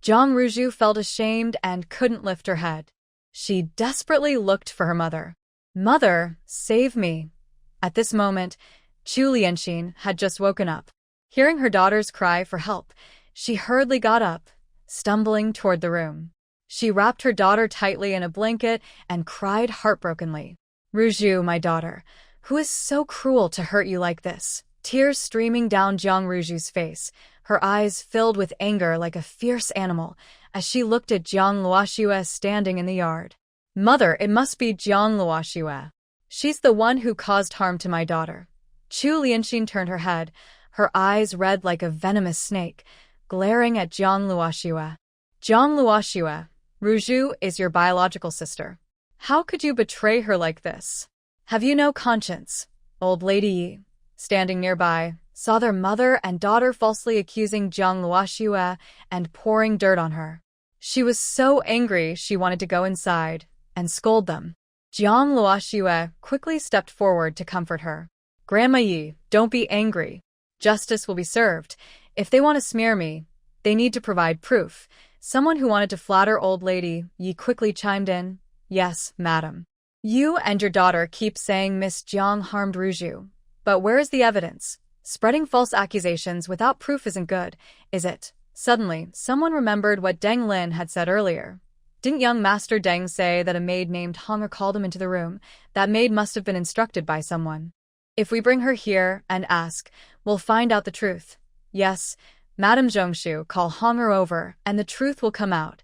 Jiang Ruju felt ashamed and couldn't lift her head. She desperately looked for her mother. Mother, save me. At this moment, Chu Lianxin had just woken up. Hearing her daughter's cry for help, she hurriedly got up, stumbling toward the room. She wrapped her daughter tightly in a blanket and cried heartbrokenly. Ruju, my daughter, who is so cruel to hurt you like this? Tears streaming down Jiang Ruju's face, her eyes filled with anger like a fierce animal, as she looked at Jiang Luoxue standing in the yard. Mother, it must be Jiang Luoxue. She's the one who caused harm to my daughter. Chu Lianxin turned her head, her eyes red like a venomous snake, glaring at Jiang Luoxue. Jiang Luoxue, Ruju is your biological sister. How could you betray her like this? Have you no conscience? Old Lady Yi, standing nearby, saw their mother and daughter falsely accusing Jiang Luoxue and pouring dirt on her. She was so angry she wanted to go inside and scold them. Jiang Luoxue quickly stepped forward to comfort her. Grandma Yi, don't be angry. Justice will be served. If they want to smear me, they need to provide proof. Someone who wanted to flatter old lady Yi quickly chimed in. Yes, madam. You and your daughter keep saying Miss Jiang harmed Ruju. But where is the evidence? Spreading false accusations without proof isn't good, is it? Suddenly, someone remembered what Deng Lin had said earlier. Didn't young Master Deng say that a maid named Honger called him into the room? That maid must have been instructed by someone. If we bring her here and ask, we'll find out the truth. Yes, Madame Zhongshu, call Honger over, and the truth will come out.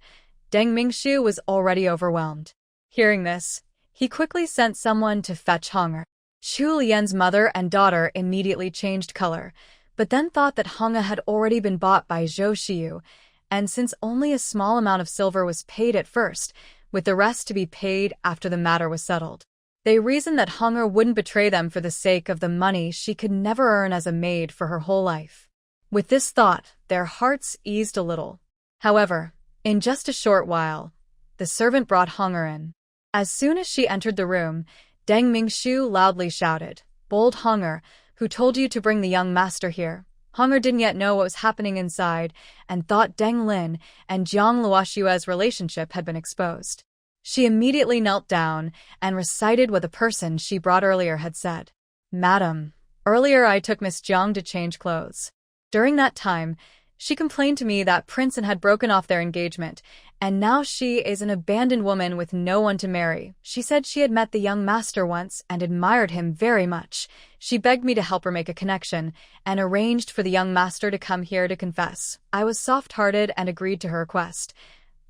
Deng Mingshu was already overwhelmed. Hearing this, he quickly sent someone to fetch Honger. Chu Lian's mother and daughter immediately changed color, but then thought that Honger had already been bought by Zhou Xiu, and since only a small amount of silver was paid at first, with the rest to be paid after the matter was settled. They reasoned that Honger wouldn't betray them for the sake of the money she could never earn as a maid for her whole life. With this thought, their hearts eased a little. However, in just a short while, the servant brought Honger in. As soon as she entered the room, Deng Mingshu loudly shouted, Bold Honger, who told you to bring the young master here? Honger didn't yet know what was happening inside and thought Deng Lin and Jiang Luoxue's relationship had been exposed. She immediately knelt down and recited what the person she brought earlier had said. Madam, earlier I took Miss Jiang to change clothes. During that time, she complained to me that Prince had broken off their engagement, and now she is an abandoned woman with no one to marry. She said she had met the young master once and admired him very much. She begged me to help her make a connection and arranged for the young master to come here to confess. I was soft-hearted and agreed to her request.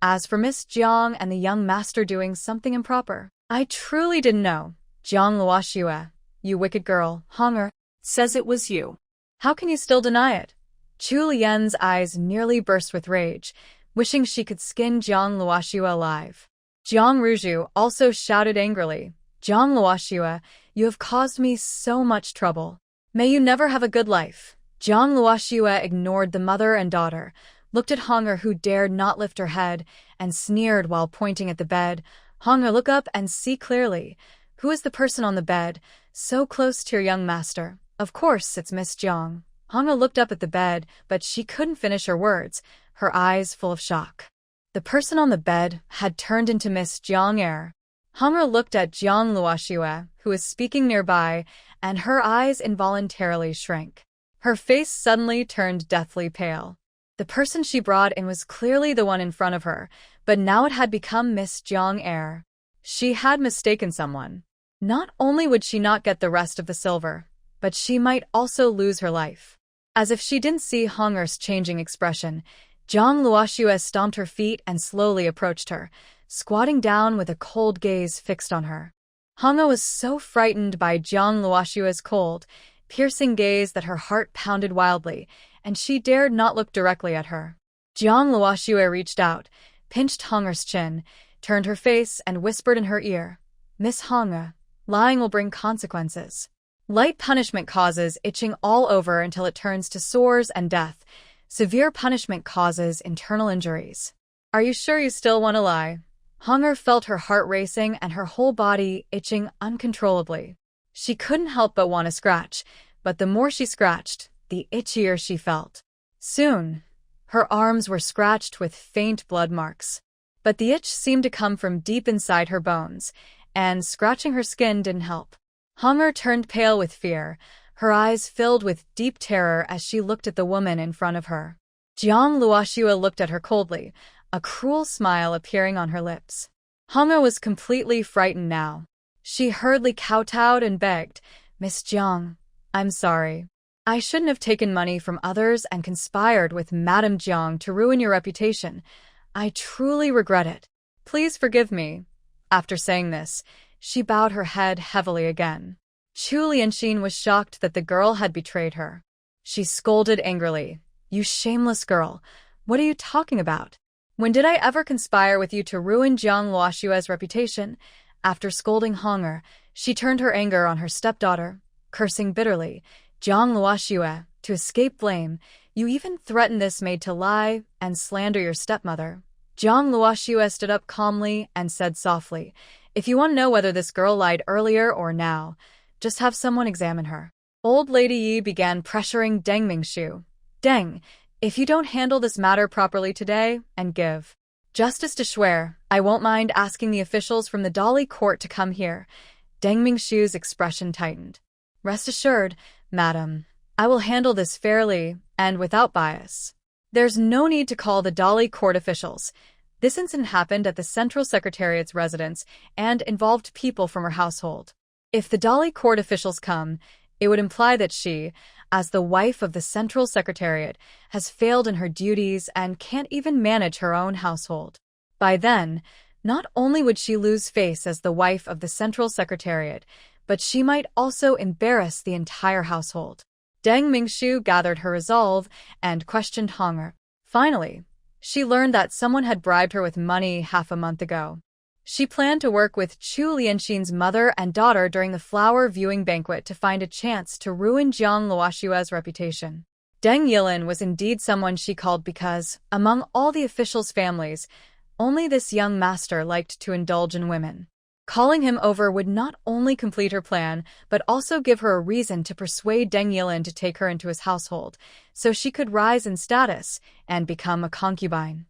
As for Miss Jiang and the young master doing something improper, I truly didn't know. Jiang Luoxue, you wicked girl, Honger Says it was you. How can you still deny it? Chu Lian's eyes nearly burst with rage, wishing she could skin Jiang Luoxue alive. Jiang Ruju also shouted angrily, Jiang Luoxue, you have caused me so much trouble. May you never have a good life. Jiang Luoxue ignored the mother and daughter, looked at Hunger, who dared not lift her head, and sneered while pointing at the bed. Hunger, look up and see clearly. Who is the person on the bed, so close to your young master? Of course, it's Miss Jiang. Hunger looked up at the bed, but she couldn't finish her words, her eyes full of shock. The person on the bed had turned into Miss Jiang Air. Hunger looked at Jiang Luoxue, who was speaking nearby, and her eyes involuntarily shrank. Her face suddenly turned deathly pale. The person she brought in was clearly the one in front of her, but now it had become Miss Jiang Air. She had mistaken someone. Not only would she not get the rest of the silver, but she might also lose her life. As if she didn't see Hunger's changing expression, Jiang Luoxue stomped her feet and slowly approached her, squatting down with a cold gaze fixed on her. Hunger was so frightened by Jiang Luoxue's cold, piercing gaze that her heart pounded wildly, and she dared not look directly at her. Jiang Luoxue reached out, pinched Hunger's chin, turned her face, and whispered in her ear, "Miss Hunger, lying will bring consequences. Light punishment causes itching all over until it turns to sores and death. Severe punishment causes internal injuries. Are you sure you still want to lie?" Hunger felt her heart racing and her whole body itching uncontrollably. She couldn't help but want to scratch, but the more she scratched, the itchier she felt. Soon, her arms were scratched with faint blood marks. But the itch seemed to come from deep inside her bones, and scratching her skin didn't help. Hunger turned pale with fear, her eyes filled with deep terror as she looked at the woman in front of her. Jiang Luoxue looked at her coldly, a cruel smile appearing on her lips. Hunger was completely frightened now. She hurriedly kowtowed and begged, "Miss Jiang, I'm sorry. I shouldn't have taken money from others and conspired with Madame Jiang to ruin your reputation. I truly regret it. Please forgive me." After saying this, she bowed her head heavily again. Chu Lianxin was shocked that the girl had betrayed her. She scolded angrily, "You shameless girl, what are you talking about? When did I ever conspire with you to ruin Jiang Luoxue's reputation?" After scolding Hunger, she turned her anger on her stepdaughter, cursing bitterly, "Jiang Luoxue, to escape blame, you even threatened this maid to lie and slander your stepmother." Jiang Luoxue stood up calmly and said softly, "If you want to know whether this girl lied earlier or now, just have someone examine her." Old Lady Yi began pressuring Deng Mingshu. "Deng, if you don't handle this matter properly today and give justice to Shuer, I won't mind asking the officials from the Dali court to come here." Deng Mingshu's expression tightened. "Rest assured, madam, I will handle this fairly and without bias. There's no need to call the Dali court officials. This incident happened at the Central Secretariat's residence and involved people from her household. If the Dali court officials come, it would imply that she, as the wife of the Central Secretariat, has failed in her duties and can't even manage her own household. By then, not only would she lose face as the wife of the Central Secretariat, but she might also embarrass the entire household." Deng Mingshu gathered her resolve and questioned Hunger. Finally, she learned that someone had bribed her with money half a month ago. She planned to work with Chu Lianxin's mother and daughter during the flower viewing banquet to find a chance to ruin Jiang Luoxue's reputation. Deng Yilin was indeed someone she called because, among all the officials' families, only this young master liked to indulge in women. Calling him over would not only complete her plan, but also give her a reason to persuade Deng Yilin to take her into his household, so she could rise in status and become a concubine.